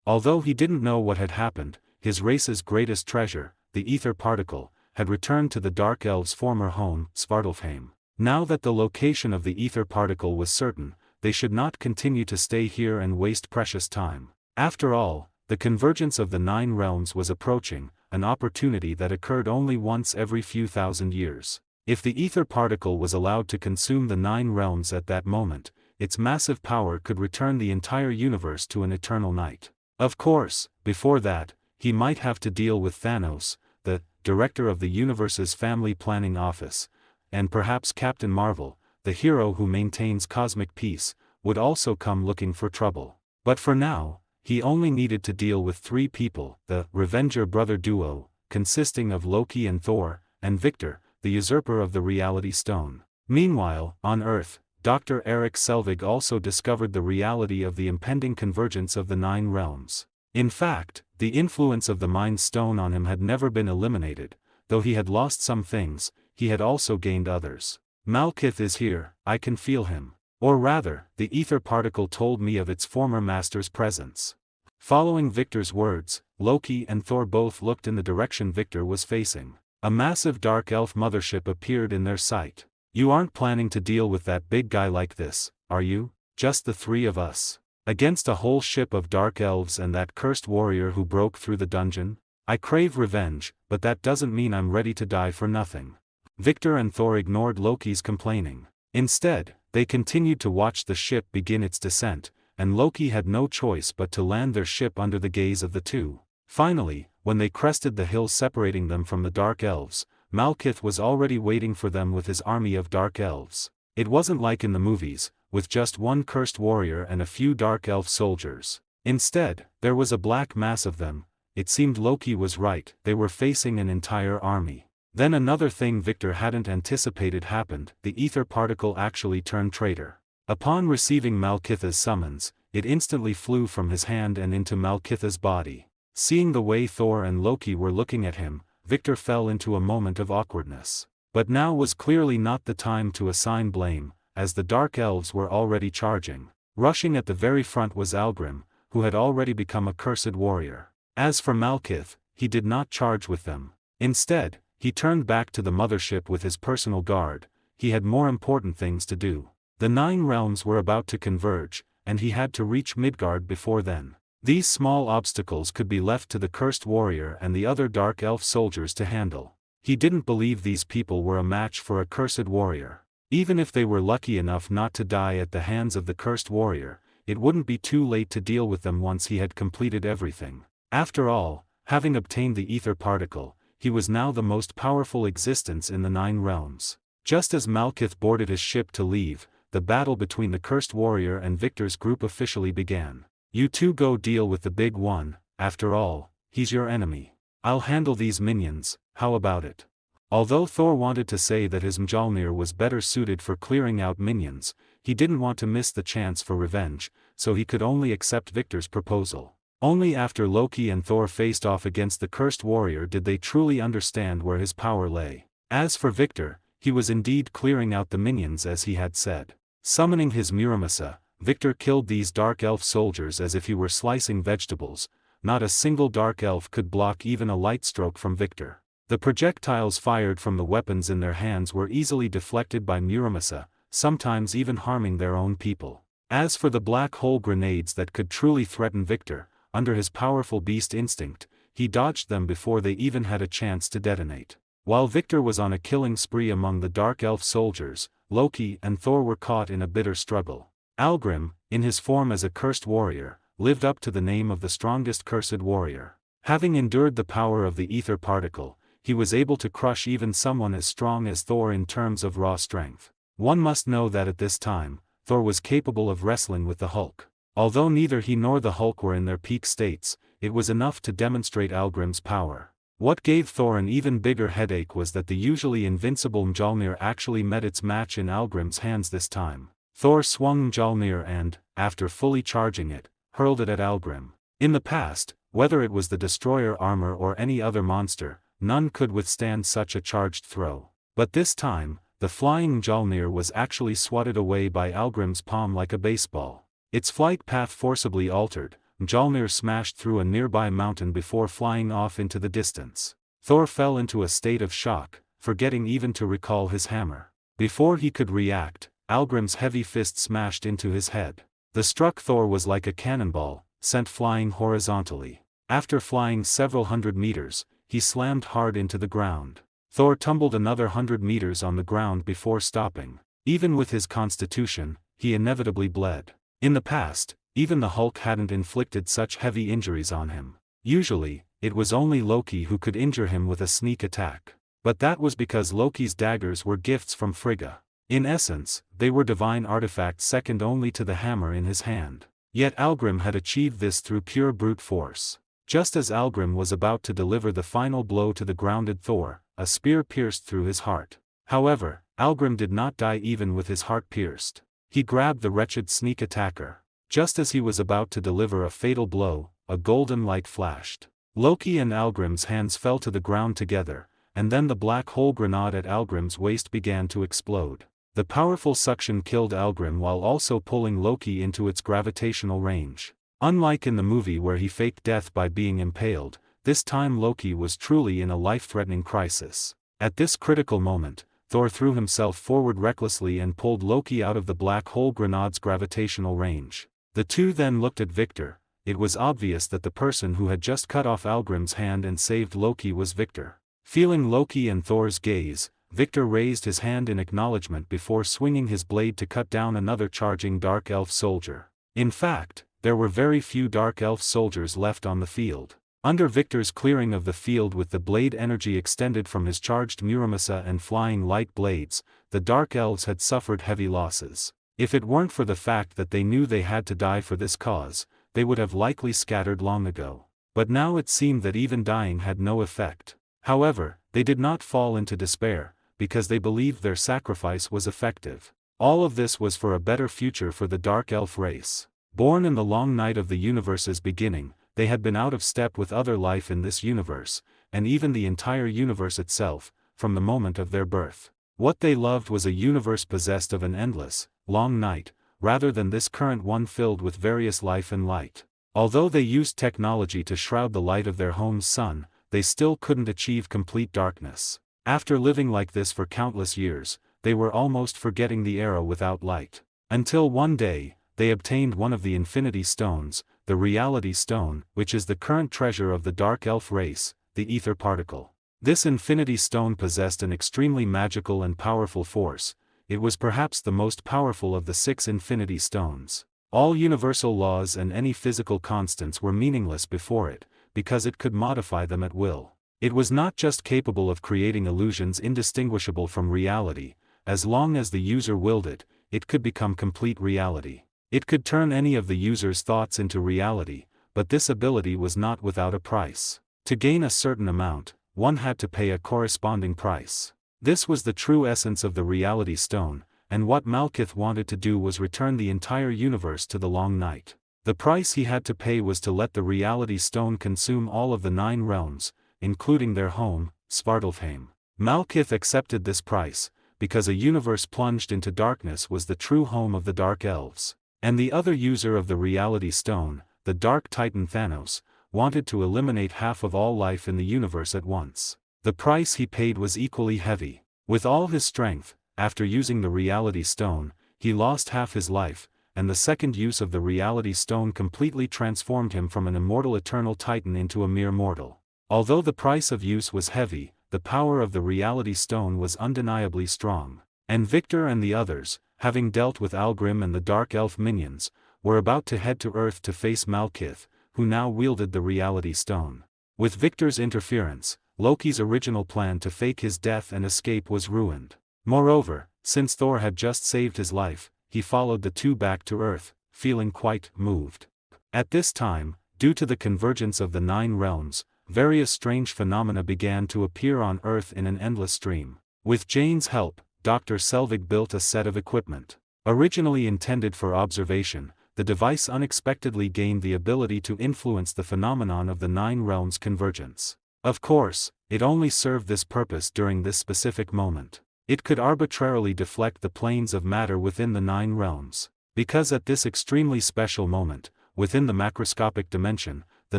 Although he didn't know what had happened, his race's greatest treasure, the ether particle, had returned to the Dark Elves' former home, Svartalfheim. Now that the location of the ether particle was certain, they should not continue to stay here and waste precious time. After all, the convergence of the 9 realms was approaching, an opportunity that occurred only once every few thousand years. If the ether particle was allowed to consume the 9 realms at that moment, its massive power could return the entire universe to an eternal night. Of course, before that, he might have to deal with Thanos, the director of the universe's family planning office, and perhaps Captain Marvel, the hero who maintains cosmic peace, would also come looking for trouble. But for now, he only needed to deal with 3 people, the Revenger brother duo, consisting of Loki and Thor, and Victor, the usurper of the Reality Stone. Meanwhile, on Earth, Dr. Eric Selvig also discovered the reality of the impending convergence of the 9 realms. In fact, the influence of the Mind Stone on him had never been eliminated. Though he had lost some things, he had also gained others. Malkith is here, I can feel him. Or rather, the ether particle told me of its former master's presence. Following Victor's words, Loki and Thor both looked in the direction Victor was facing. A massive dark elf mothership appeared in their sight. You aren't planning to deal with that big guy like this, are you? Just the 3 of us? Against a whole ship of dark elves and that cursed warrior who broke through the dungeon? I crave revenge, but that doesn't mean I'm ready to die for nothing. Victor and Thor ignored Loki's complaining. Instead, they continued to watch the ship begin its descent, and Loki had no choice but to land their ship under the gaze of the 2. Finally, when they crested the hill separating them from the Dark Elves, Malkith was already waiting for them with his army of Dark Elves. It wasn't like in the movies, with just one cursed warrior and a few Dark Elf soldiers. Instead, there was a black mass of them. It seemed Loki was right, they were facing an entire army. Then another thing Victor hadn't anticipated happened, the ether particle actually turned traitor. Upon receiving Malkith's summons, it instantly flew from his hand and into Malkith's body. Seeing the way Thor and Loki were looking at him, Victor fell into a moment of awkwardness. But now was clearly not the time to assign blame, as the Dark Elves were already charging. Rushing at the very front was Algrim, who had already become a cursed warrior. As for Malkith, he did not charge with them. Instead, he turned back to the mothership with his personal guard. He had more important things to do. The 9 realms were about to converge, and he had to reach Midgard before then. These small obstacles could be left to the cursed warrior and the other dark elf soldiers to handle. He didn't believe these people were a match for a cursed warrior. Even if they were lucky enough not to die at the hands of the cursed warrior, it wouldn't be too late to deal with them once he had completed everything. After all, having obtained the ether particle, he was now the most powerful existence in the 9 realms. Just as Malkith boarded his ship to leave, the battle between the cursed warrior and Victor's group officially began. You 2 go deal with the big one, after all, he's your enemy. I'll handle these minions, how about it? Although Thor wanted to say that his Mjolnir was better suited for clearing out minions, he didn't want to miss the chance for revenge, so he could only accept Victor's proposal. Only after Loki and Thor faced off against the cursed warrior did they truly understand where his power lay. As for Victor, he was indeed clearing out the minions as he had said. Summoning his Muramasa, Victor killed these dark elf soldiers as if he were slicing vegetables. Not a single dark elf could block even a light stroke from Victor. The projectiles fired from the weapons in their hands were easily deflected by Muramasa, sometimes even harming their own people. As for the black hole grenades that could truly threaten Victor, under his powerful beast instinct, he dodged them before they even had a chance to detonate. While Victor was on a killing spree among the Dark Elf soldiers, Loki and Thor were caught in a bitter struggle. Algrim, in his form as a cursed warrior, lived up to the name of the strongest cursed warrior. Having endured the power of the ether particle, he was able to crush even someone as strong as Thor in terms of raw strength. One must know that at this time, Thor was capable of wrestling with the Hulk. Although neither he nor the Hulk were in their peak states, it was enough to demonstrate Algrim's power. What gave Thor an even bigger headache was that the usually invincible Mjolnir actually met its match in Algrim's hands this time. Thor swung Mjolnir and, after fully charging it, hurled it at Algrim. In the past, whether it was the destroyer armor or any other monster, none could withstand such a charged throw. But this time, the flying Mjolnir was actually swatted away by Algrim's palm like a baseball. Its flight path forcibly altered, Mjolnir smashed through a nearby mountain before flying off into the distance. Thor fell into a state of shock, forgetting even to recall his hammer. Before he could react, Algrim's heavy fist smashed into his head. The struck Thor was like a cannonball, sent flying horizontally. After flying several hundred meters, he slammed hard into the ground. Thor tumbled another 100 meters on the ground before stopping. Even with his constitution, he inevitably bled. In the past, even the Hulk hadn't inflicted such heavy injuries on him. Usually, it was only Loki who could injure him with a sneak attack. But that was because Loki's daggers were gifts from Frigga. In essence, they were divine artifacts second only to the hammer in his hand. Yet Algrim had achieved this through pure brute force. Just as Algrim was about to deliver the final blow to the grounded Thor, a spear pierced through his heart. However, Algrim did not die even with his heart pierced. He grabbed the wretched sneak attacker. Just as he was about to deliver a fatal blow, a golden light flashed. Loki and Algrim's hands fell to the ground together, and then the black hole grenade at Algrim's waist began to explode. The powerful suction killed Algrim while also pulling Loki into its gravitational range. Unlike in the movie where he faked death by being impaled, this time Loki was truly in a life-threatening crisis. At this critical moment, Thor threw himself forward recklessly and pulled Loki out of the black hole grenade's gravitational range. The two then looked at Victor. It was obvious that the person who had just cut off Algrim's hand and saved Loki was Victor. Feeling Loki and Thor's gaze, Victor raised his hand in acknowledgement before swinging his blade to cut down another charging Dark Elf soldier. In fact, there were very few Dark Elf soldiers left on the field. Under Victor's clearing of the field with the blade energy extended from his charged Muramasa and flying light blades, the Dark Elves had suffered heavy losses. If it weren't for the fact that they knew they had to die for this cause, they would have likely scattered long ago. But now it seemed that even dying had no effect. However, they did not fall into despair, because they believed their sacrifice was effective. All of this was for a better future for the Dark Elf race. Born in the long night of the universe's beginning, they had been out of step with other life in this universe, and even the entire universe itself, from the moment of their birth. What they loved was a universe possessed of an endless, long night, rather than this current one filled with various life and light. Although they used technology to shroud the light of their home's sun, they still couldn't achieve complete darkness. After living like this for countless years, they were almost forgetting the era without light. Until one day, they obtained one of the Infinity Stones, the Reality Stone, which is the current treasure of the Dark Elf race, the Ether Particle. This Infinity Stone possessed an extremely magical and powerful force. It was perhaps the most powerful of the 6 Infinity Stones. All universal laws and any physical constants were meaningless before it, because it could modify them at will. It was not just capable of creating illusions indistinguishable from reality. As long as the user willed it, it could become complete reality. It could turn any of the user's thoughts into reality, but this ability was not without a price. To gain a certain amount, one had to pay a corresponding price. This was the true essence of the Reality Stone, and what Malekith wanted to do was return the entire universe to the long night. The price he had to pay was to let the Reality Stone consume all of the 9 realms, including their home, Svartalfheim. Malekith accepted this price, because a universe plunged into darkness was the true home of the Dark Elves. And the other user of the Reality Stone, the Dark Titan Thanos, wanted to eliminate half of all life in the universe at once. The price he paid was equally heavy. With all his strength, after using the Reality Stone, he lost half his life, and the second use of the reality stone completely transformed him from an immortal eternal titan into a mere mortal. Although the price of use was heavy, the power of the reality stone was undeniably strong. And Victor and the others, having dealt with Algrim and the Dark Elf minions, were about to head to Earth to face Malekith, who now wielded the reality stone. With Victor's interference, Loki's original plan to fake his death and escape was ruined. Moreover, since Thor had just saved his life, he followed the two back to Earth, feeling quite moved. At this time, due to the convergence of the 9 realms, various strange phenomena began to appear on Earth in an endless stream. With Jane's help, Dr. Selvig built a set of equipment. Originally intended for observation, the device unexpectedly gained the ability to influence the phenomenon of the 9 realms' convergence. Of course, it only served this purpose during this specific moment. It could arbitrarily deflect the planes of matter within the 9 realms. Because at this extremely special moment, within the macroscopic dimension, the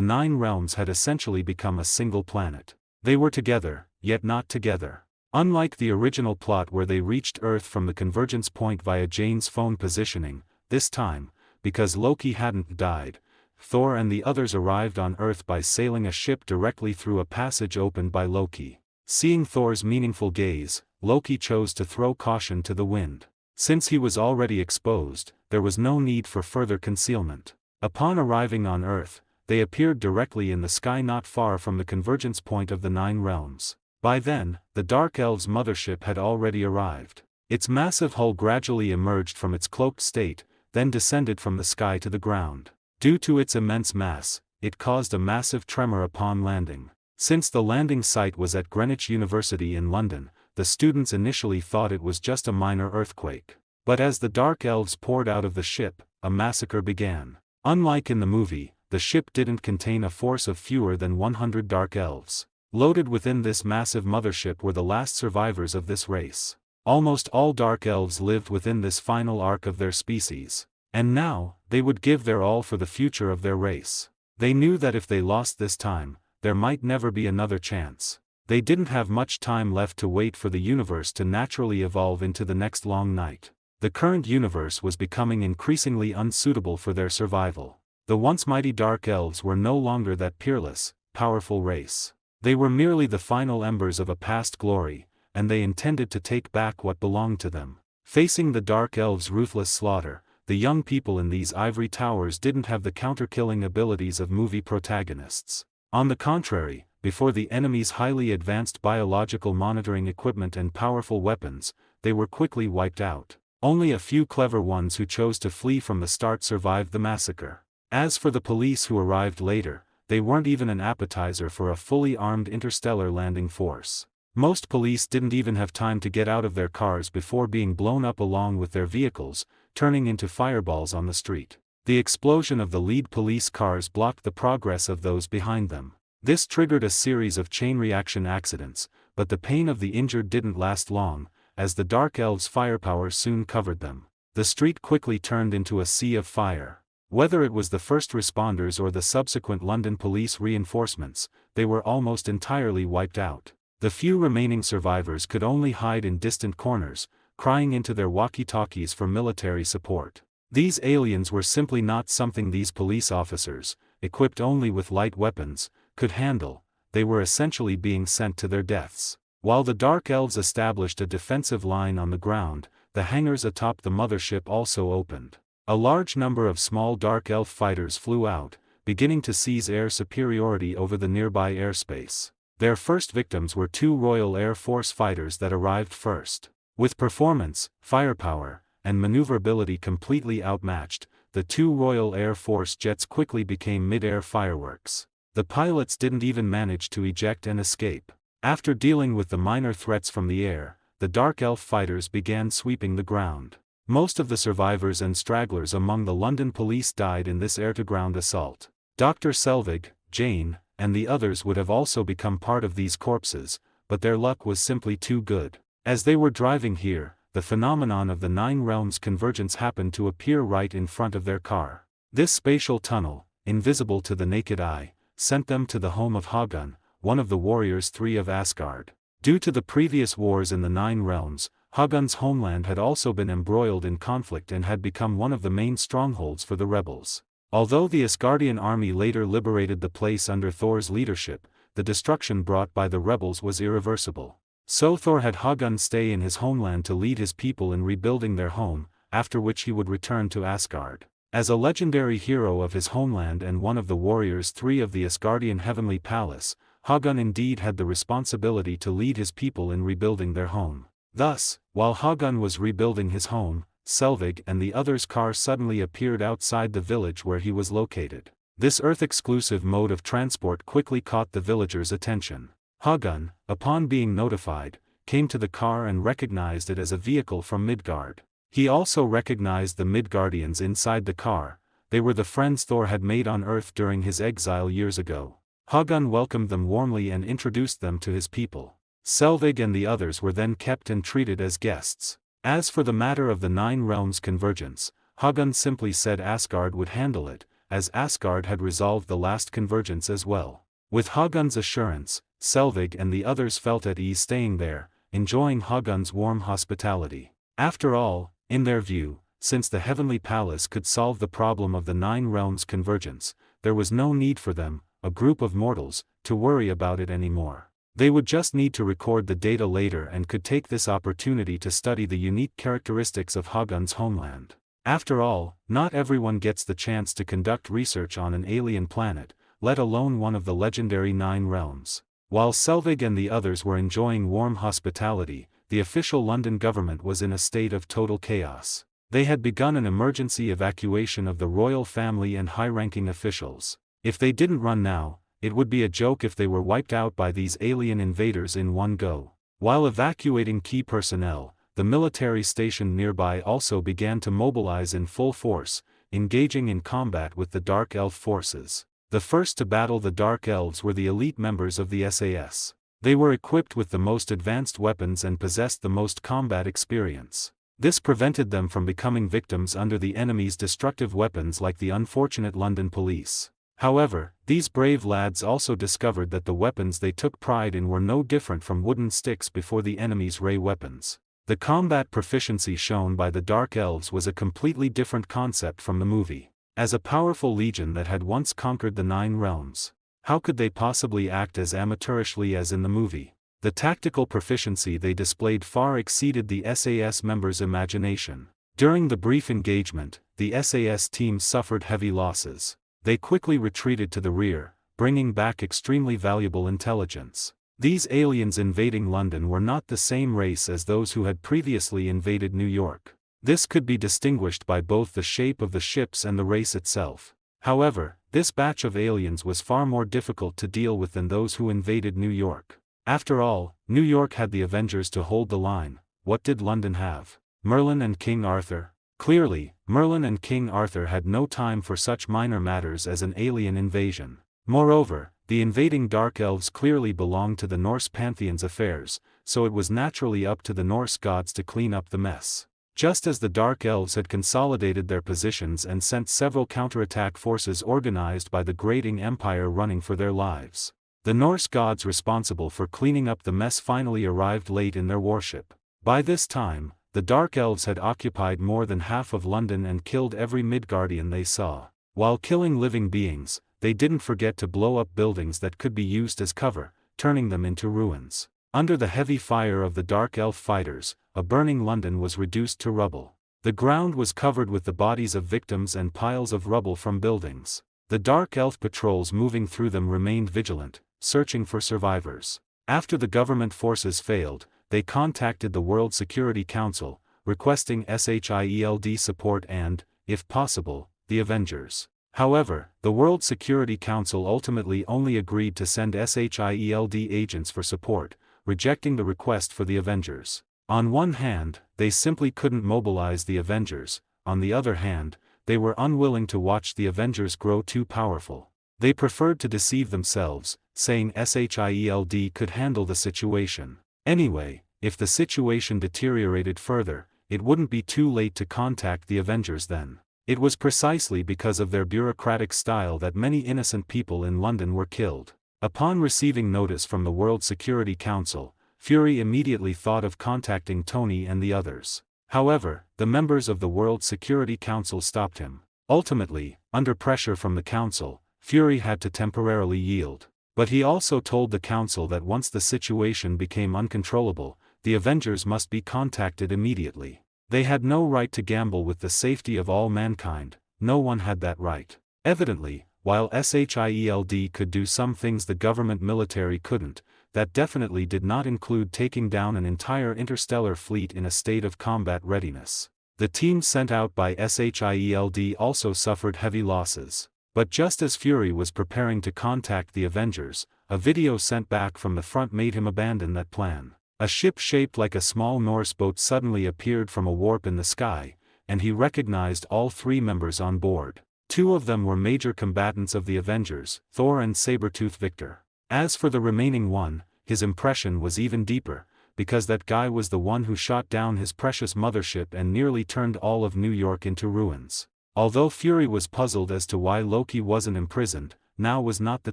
9 realms had essentially become a single planet. They were together, yet not together. Unlike the original plot where they reached Earth from the convergence point via Jane's phone positioning, this time, because Loki hadn't died, Thor and the others arrived on Earth by sailing a ship directly through a passage opened by Loki. Seeing Thor's meaningful gaze, Loki chose to throw caution to the wind. Since he was already exposed, there was no need for further concealment. Upon arriving on Earth, they appeared directly in the sky not far from the convergence point of the 9 realms. By then, the Dark Elves' mothership had already arrived. Its massive hull gradually emerged from its cloaked state, then descended from the sky to the ground. Due to its immense mass, it caused a massive tremor upon landing. Since the landing site was at Greenwich University in London, the students initially thought it was just a minor earthquake. But as the Dark Elves poured out of the ship, a massacre began. Unlike in the movie, the ship didn't contain a force of fewer than 100 Dark Elves. Loaded within this massive mothership were the last survivors of this race. Almost all Dark Elves lived within this final arc of their species. And now, they would give their all for the future of their race. They knew that if they lost this time, there might never be another chance. They didn't have much time left to wait for the universe to naturally evolve into the next long night. The current universe was becoming increasingly unsuitable for their survival. The once mighty Dark Elves were no longer that peerless, powerful race. They were merely the final embers of a past glory, and they intended to take back what belonged to them. Facing the Dark Elves' ruthless slaughter, the young people in these ivory towers didn't have the counter-killing abilities of movie protagonists. On the contrary, before the enemy's highly advanced biological monitoring equipment and powerful weapons, they were quickly wiped out. Only a few clever ones who chose to flee from the start survived the massacre. As for the police who arrived later, they weren't even an appetizer for a fully armed interstellar landing force. Most police didn't even have time to get out of their cars before being blown up along with their vehicles, turning into fireballs on the street. The explosion of the lead police cars blocked the progress of those behind them. This triggered a series of chain reaction accidents, but the pain of the injured didn't last long, as the Dark Elves' firepower soon covered them. The street quickly turned into a sea of fire. Whether it was the first responders or the subsequent London police reinforcements, they were almost entirely wiped out. The few remaining survivors could only hide in distant corners, crying into their walkie-talkies for military support. These aliens were simply not something these police officers, equipped only with light weapons, could handle. They were essentially being sent to their deaths. While the Dark Elves established a defensive line on the ground, the hangars atop the mothership also opened. A large number of small Dark Elf fighters flew out, beginning to seize air superiority over the nearby airspace. Their first victims were 2 Royal Air Force fighters that arrived first. With performance, firepower, and maneuverability completely outmatched, the 2 Royal Air Force jets quickly became mid-air fireworks. The pilots didn't even manage to eject and escape. After dealing with the minor threats from the air, the Dark Elf fighters began sweeping the ground. Most of the survivors and stragglers among the London police died in this air-to-ground assault. Dr. Selvig, Jane, and the others would have also become part of these corpses, but their luck was simply too good. As they were driving here, the phenomenon of the 9 realms convergence happened to appear right in front of their car. This spatial tunnel, invisible to the naked eye, sent them to the home of Hagun, one of the warriors 3 of Asgard. Due to the previous wars in the 9 realms, Hagun's homeland had also been embroiled in conflict and had become one of the main strongholds for the rebels. Although the Asgardian army later liberated the place under Thor's leadership, the destruction brought by the rebels was irreversible. So Thor had Hagun stay in his homeland to lead his people in rebuilding their home, after which he would return to Asgard. As a legendary hero of his homeland and one of the warriors three of the Asgardian heavenly palace, Hagun indeed had the responsibility to lead his people in rebuilding their home. Thus, while Hagun was rebuilding his home, Selvig and the others' car suddenly appeared outside the village where he was located. This Earth-exclusive mode of transport quickly caught the villagers' attention. Hagun, upon being notified, came to the car and recognized it as a vehicle from Midgard. He also recognized the Midgardians inside the car. They were the friends Thor had made on Earth during his exile years ago. Hagun welcomed them warmly and introduced them to his people. Selvig and the others were then kept and treated as guests. As for the matter of the Nine Realms convergence, Hagun simply said Asgard would handle it, as Asgard had resolved the last convergence as well. With Hagun's assurance, Selvig and the others felt at ease staying there, enjoying Hagun's warm hospitality. After all, in their view, since the Heavenly Palace could solve the problem of the Nine Realms convergence, there was no need for them, a group of mortals, to worry about it anymore. They would just need to record the data later and could take this opportunity to study the unique characteristics of Hagun's homeland. After all, not everyone gets the chance to conduct research on an alien planet, let alone one of the legendary Nine Realms. While Selvig and the others were enjoying warm hospitality, the official London government was in a state of total chaos. They had begun an emergency evacuation of the royal family and high-ranking officials. If they didn't run now, it would be a joke if they were wiped out by these alien invaders in one go. While evacuating key personnel, the military stationed nearby also began to mobilize in full force, engaging in combat with the Dark Elf forces. The first to battle the Dark Elves were the elite members of the SAS. They were equipped with the most advanced weapons and possessed the most combat experience. This prevented them from becoming victims under the enemy's destructive weapons like the unfortunate London police. However, these brave lads also discovered that the weapons they took pride in were no different from wooden sticks before the enemy's ray weapons. The combat proficiency shown by the Dark Elves was a completely different concept from the movie. As a powerful legion that had once conquered the Nine Realms, how could they possibly act as amateurishly as in the movie? The tactical proficiency they displayed far exceeded the SAS members' imagination. During the brief engagement, the SAS team suffered heavy losses. They quickly retreated to the rear, bringing back extremely valuable intelligence. These aliens invading London were not the same race as those who had previously invaded New York. This could be distinguished by both the shape of the ships and the race itself. However, this batch of aliens was far more difficult to deal with than those who invaded New York. After all, New York had the Avengers to hold the line. What did London have? Merlin and King Arthur? Clearly, Merlin and King Arthur had no time for such minor matters as an alien invasion. Moreover, the invading Dark Elves clearly belonged to the Norse pantheon's affairs, so it was naturally up to the Norse gods to clean up the mess. Just as the Dark Elves had consolidated their positions and sent several counterattack forces organized by the Grating Empire running for their lives, the Norse gods responsible for cleaning up the mess finally arrived late in their warship. By this time, the Dark Elves had occupied more than half of London and killed every Midgardian they saw. While killing living beings, they didn't forget to blow up buildings that could be used as cover, turning them into ruins. Under the heavy fire of the Dark Elf fighters, a burning London was reduced to rubble. The ground was covered with the bodies of victims and piles of rubble from buildings. The Dark Elf patrols moving through them remained vigilant, searching for survivors. After the government forces failed, they contacted the World Security Council, requesting SHIELD support and, if possible, the Avengers. However, the World Security Council ultimately only agreed to send SHIELD agents for support, rejecting the request for the Avengers. On one hand, they simply couldn't mobilize the Avengers, on the other hand, they were unwilling to watch the Avengers grow too powerful. They preferred to deceive themselves, saying SHIELD could handle the situation. Anyway, if the situation deteriorated further, it wouldn't be too late to contact the Avengers then. It was precisely because of their bureaucratic style that many innocent people in London were killed. Upon receiving notice from the World Security Council, Fury immediately thought of contacting Tony and the others. However, the members of the World Security Council stopped him. Ultimately, under pressure from the Council, Fury had to temporarily yield. But he also told the Council that once the situation became uncontrollable, the Avengers must be contacted immediately. They had no right to gamble with the safety of all mankind. No one had that right. Evidently, while SHIELD could do some things the government military couldn't, that definitely did not include taking down an entire interstellar fleet in a state of combat readiness. The team sent out by SHIELD also suffered heavy losses. But just as Fury was preparing to contact the Avengers, a video sent back from the front made him abandon that plan. A ship shaped like a small Norse boat suddenly appeared from a warp in the sky, and he recognized all 3 members on board. 2 of them were major combatants of the Avengers, Thor and Sabretooth Victor. As for the remaining one, his impression was even deeper, because that guy was the one who shot down his precious mothership and nearly turned all of New York into ruins. Although Fury was puzzled as to why Loki wasn't imprisoned, now was not the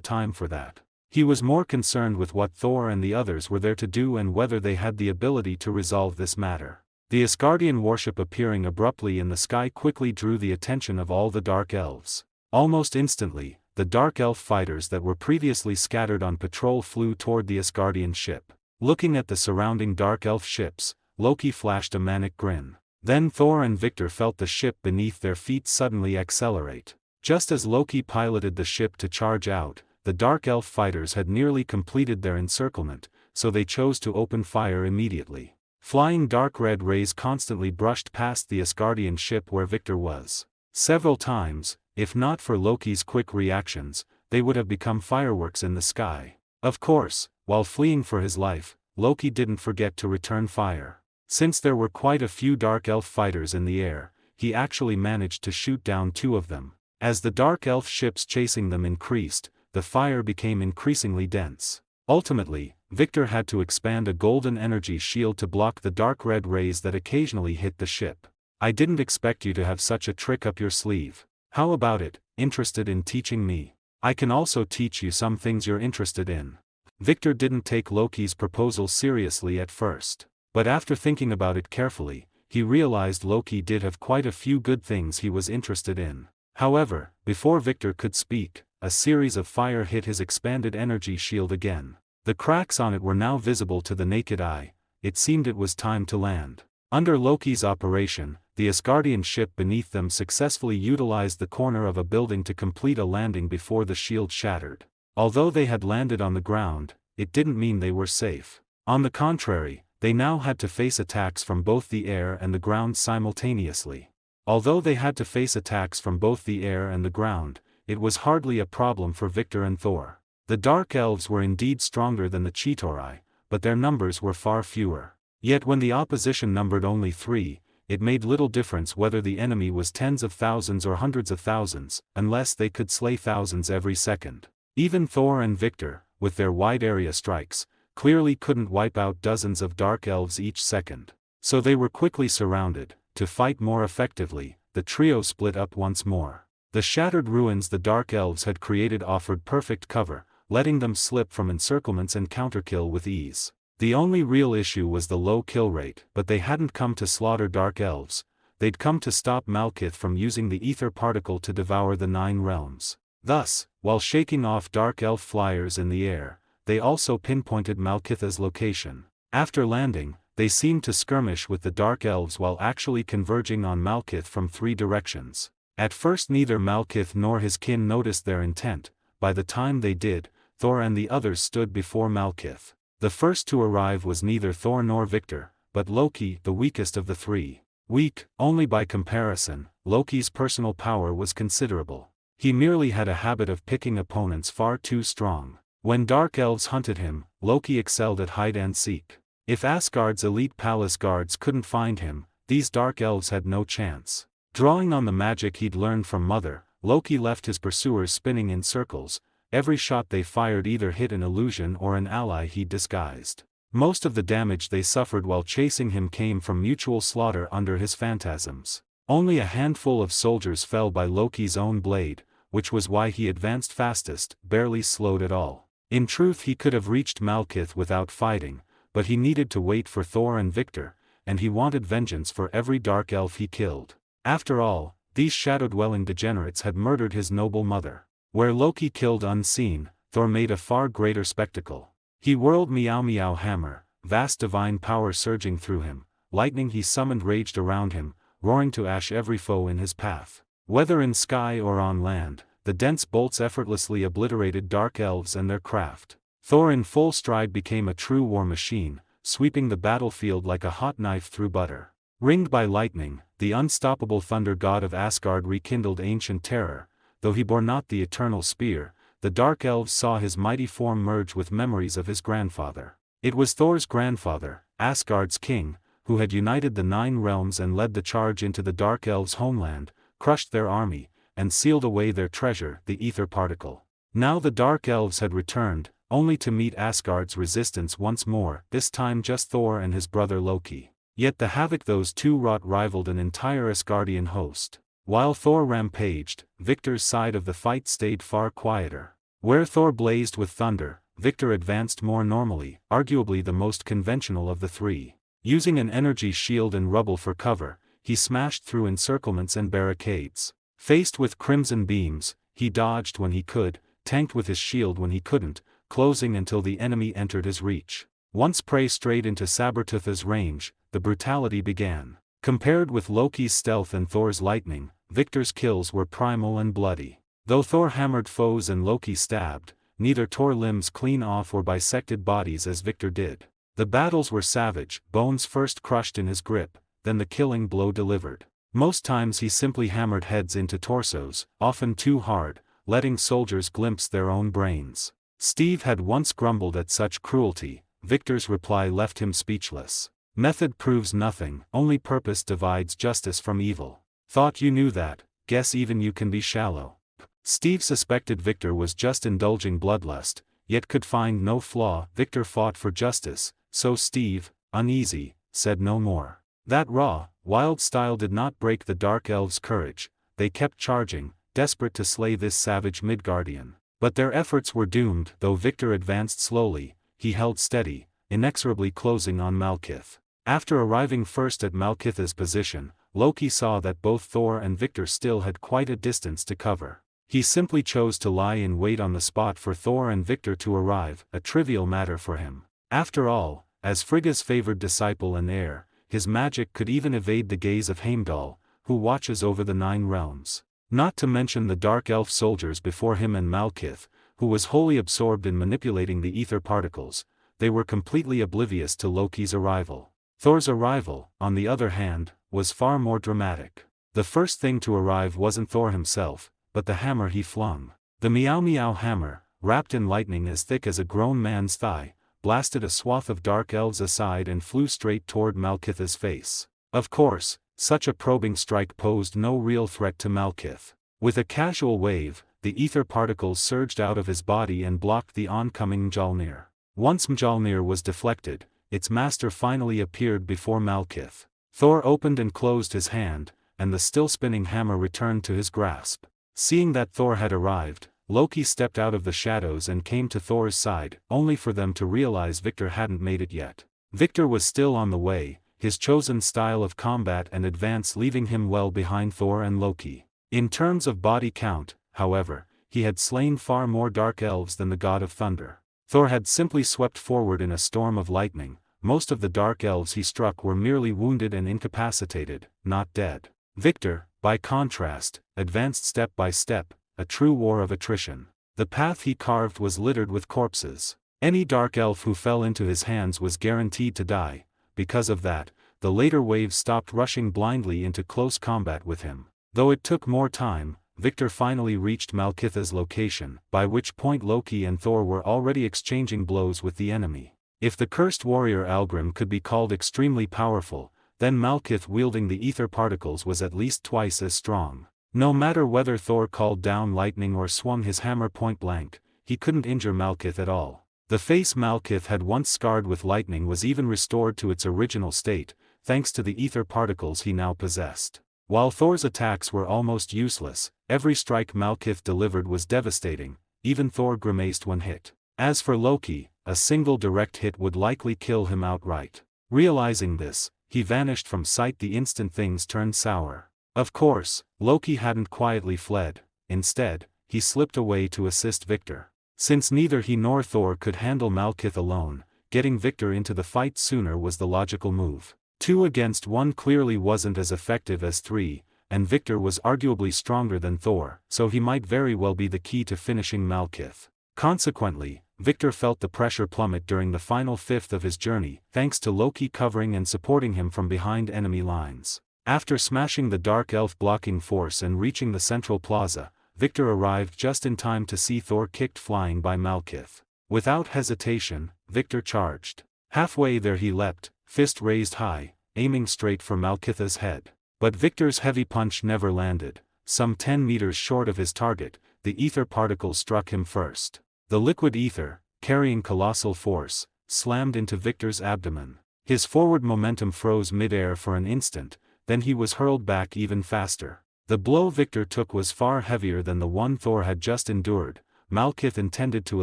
time for that. He was more concerned with what Thor and the others were there to do and whether they had the ability to resolve this matter. The Asgardian warship appearing abruptly in the sky quickly drew the attention of all the Dark Elves. Almost instantly, the Dark Elf fighters that were previously scattered on patrol flew toward the Asgardian ship. Looking at the surrounding Dark Elf ships, Loki flashed a manic grin. Then Thor and Victor felt the ship beneath their feet suddenly accelerate. Just as Loki piloted the ship to charge out, the Dark Elf fighters had nearly completed their encirclement, so they chose to open fire immediately. Flying dark red rays constantly brushed past the Asgardian ship where Victor was. Several times, if not for Loki's quick reactions, they would have become fireworks in the sky. Of course, while fleeing for his life, Loki didn't forget to return fire. Since there were quite a few Dark Elf fighters in the air, he actually managed to shoot down 2 of them. As the Dark Elf ships chasing them increased, the fire became increasingly dense. Ultimately, Victor had to expand a golden energy shield to block the dark red rays that occasionally hit the ship. I didn't expect you to have such a trick up your sleeve. How about it, interested in teaching me? I can also teach you some things you're interested in. Victor didn't take Loki's proposal seriously at first. But after thinking about it carefully, he realized Loki did have quite a few good things he was interested in. However, before Victor could speak, a series of fire hit his expanded energy shield again. The cracks on it were now visible to the naked eye. It seemed it was time to land. Under Loki's operation, the Asgardian ship beneath them successfully utilized the corner of a building to complete a landing before the shield shattered. Although they had landed on the ground, it didn't mean they were safe. On the contrary, they now had to face attacks from both the air and the ground simultaneously. Although they had to face attacks from both the air and the ground, it was hardly a problem for Victor and Thor. The Dark Elves were indeed stronger than the Chitauri, but their numbers were far fewer. Yet when the opposition numbered only 3, it made little difference whether the enemy was tens of thousands or hundreds of thousands, unless they could slay thousands every second. Even Thor and Victor, with their wide-area strikes, clearly couldn't wipe out dozens of Dark Elves each second. So they were quickly surrounded. To fight more effectively, the trio split up once more. The shattered ruins the Dark Elves had created offered perfect cover, letting them slip from encirclements and counterkill with ease. The only real issue was the low kill rate, but they hadn't come to slaughter Dark Elves. They'd come to stop Malekith from using the ether particle to devour the 9 realms. Thus, while shaking off Dark Elf flyers in the air, they also pinpointed Malekith's location. After landing, they seemed to skirmish with the Dark Elves while actually converging on Malekith from 3 directions. At first neither Malekith nor his kin noticed their intent. By the time they did, Thor and the others stood before Malekith. The first to arrive was neither Thor nor Victor, but Loki, the weakest of the 3. Weak, only by comparison, Loki's personal power was considerable. He merely had a habit of picking opponents far too strong. When Dark Elves hunted him, Loki excelled at hide and seek. If Asgard's elite palace guards couldn't find him, these Dark Elves had no chance. Drawing on the magic he'd learned from Mother, Loki left his pursuers spinning in circles. Every shot they fired either hit an illusion or an ally he'd disguised. Most of the damage they suffered while chasing him came from mutual slaughter under his phantasms. Only a handful of soldiers fell by Loki's own blade, which was why he advanced fastest, barely slowed at all. In truth he could have reached Malekith without fighting, but he needed to wait for Thor and Victor, and he wanted vengeance for every dark elf he killed. After all, these shadow-dwelling degenerates had murdered his noble mother. Where Loki killed unseen, Thor made a far greater spectacle. He whirled Meow Meow hammer, vast divine power surging through him. Lightning he summoned raged around him, roaring to ash every foe in his path. Whether in sky or on land, the dense bolts effortlessly obliterated dark elves and their craft. Thor in full stride became a true war machine, sweeping the battlefield like a hot knife through butter. Ringed by lightning, the unstoppable thunder god of Asgard rekindled ancient terror. Though he bore not the eternal spear, the dark elves saw his mighty form merge with memories of his grandfather. It was Thor's grandfather, Asgard's king, who had united the 9 realms and led the charge into the dark elves' homeland, crushed their army, and sealed away their treasure, the ether particle. Now the dark elves had returned, only to meet Asgard's resistance once more, this time just Thor and his brother Loki. Yet the havoc those two wrought rivaled an entire Asgardian host. While Thor rampaged, Victor's side of the fight stayed far quieter. Where Thor blazed with thunder, Victor advanced more normally, arguably the most conventional of the three. Using an energy shield and rubble for cover, he smashed through encirclements and barricades. Faced with crimson beams, he dodged when he could, tanked with his shield when he couldn't, closing until the enemy entered his reach. Once prey strayed into Sabretooth's range, the brutality began. Compared with Loki's stealth and Thor's lightning, Victor's kills were primal and bloody. Though Thor hammered foes and Loki stabbed, neither tore limbs clean off or bisected bodies as Victor did. The battles were savage, bones first crushed in his grip, then the killing blow delivered. Most times he simply hammered heads into torsos, often too hard, letting soldiers glimpse their own brains. Steve had once grumbled at such cruelty. Victor's reply left him speechless. Method proves nothing, only purpose divides justice from evil. Thought you knew that, guess even you can be shallow. Steve suspected Victor was just indulging bloodlust, yet could find no flaw. Victor fought for justice, so Steve, uneasy, said no more. That raw, wild style did not break the dark elves' courage. They kept charging, desperate to slay this savage Midgardian. But their efforts were doomed. Though Victor advanced slowly, he held steady, inexorably closing on Malekith. After arriving first at Malekith's position, Loki saw that both Thor and Victor still had quite a distance to cover. He simply chose to lie in wait on the spot for Thor and Victor to arrive, a trivial matter for him. After all, as Frigga's favored disciple and heir, his magic could even evade the gaze of Heimdall, who watches over the 9 realms. Not to mention the dark elf soldiers before him and Malekith, who was wholly absorbed in manipulating the ether particles. They were completely oblivious to Loki's arrival. Thor's arrival, on the other hand, was far more dramatic. The first thing to arrive wasn't Thor himself, but the hammer he flung. The Meow Meow hammer, wrapped in lightning as thick as a grown man's thigh, blasted a swath of dark elves aside and flew straight toward Malekith's face. Of course, such a probing strike posed no real threat to Malekith. With a casual wave, the ether particles surged out of his body and blocked the oncoming Mjolnir. Once Mjolnir was deflected, its master finally appeared before Malekith. Thor opened and closed his hand, and the still-spinning hammer returned to his grasp. Seeing that Thor had arrived, Loki stepped out of the shadows and came to Thor's side, only for them to realize Victor hadn't made it yet. Victor was still on the way, his chosen style of combat and advance leaving him well behind Thor and Loki. In terms of body count, however, he had slain far more dark elves than the god of thunder. Thor had simply swept forward in a storm of lightning. Most of the dark elves he struck were merely wounded and incapacitated, not dead. Victor, by contrast, advanced step by step, a true war of attrition. The path he carved was littered with corpses. Any dark elf who fell into his hands was guaranteed to die. Because of that, the later waves stopped rushing blindly into close combat with him. Though it took more time, Victor finally reached Malekith's location, by which point Loki and Thor were already exchanging blows with the enemy. If the cursed warrior Algrim could be called extremely powerful, then Malekith wielding the ether particles was at least twice as strong. No matter whether Thor called down lightning or swung his hammer point blank, he couldn't injure Malekith at all. The face Malekith had once scarred with lightning was even restored to its original state, thanks to the ether particles he now possessed. While Thor's attacks were almost useless, every strike Malekith delivered was devastating. Even Thor grimaced when hit. As for Loki, a single direct hit would likely kill him outright. Realizing this, he vanished from sight the instant things turned sour. Of course, Loki hadn't quietly fled. Instead, he slipped away to assist Victor. Since neither he nor Thor could handle Malekith alone, getting Victor into the fight sooner was the logical move. 2 against 1 clearly wasn't as effective as 3, and Victor was arguably stronger than Thor, so he might very well be the key to finishing Malekith. Consequently, Victor felt the pressure plummet during the final fifth of his journey, thanks to Loki covering and supporting him from behind enemy lines. After smashing the Dark Elf blocking force and reaching the central plaza, Victor arrived just in time to see Thor kicked flying by Malekith. Without hesitation, Victor charged. Halfway there he leapt, fist raised high, aiming straight for Malekith's head. But Victor's heavy punch never landed. Some 10 meters short of his target, the ether particle struck him first. The liquid ether, carrying colossal force, slammed into Victor's abdomen. His forward momentum froze mid-air for an instant, then he was hurled back even faster. The blow Victor took was far heavier than the one Thor had just endured. Malekith intended to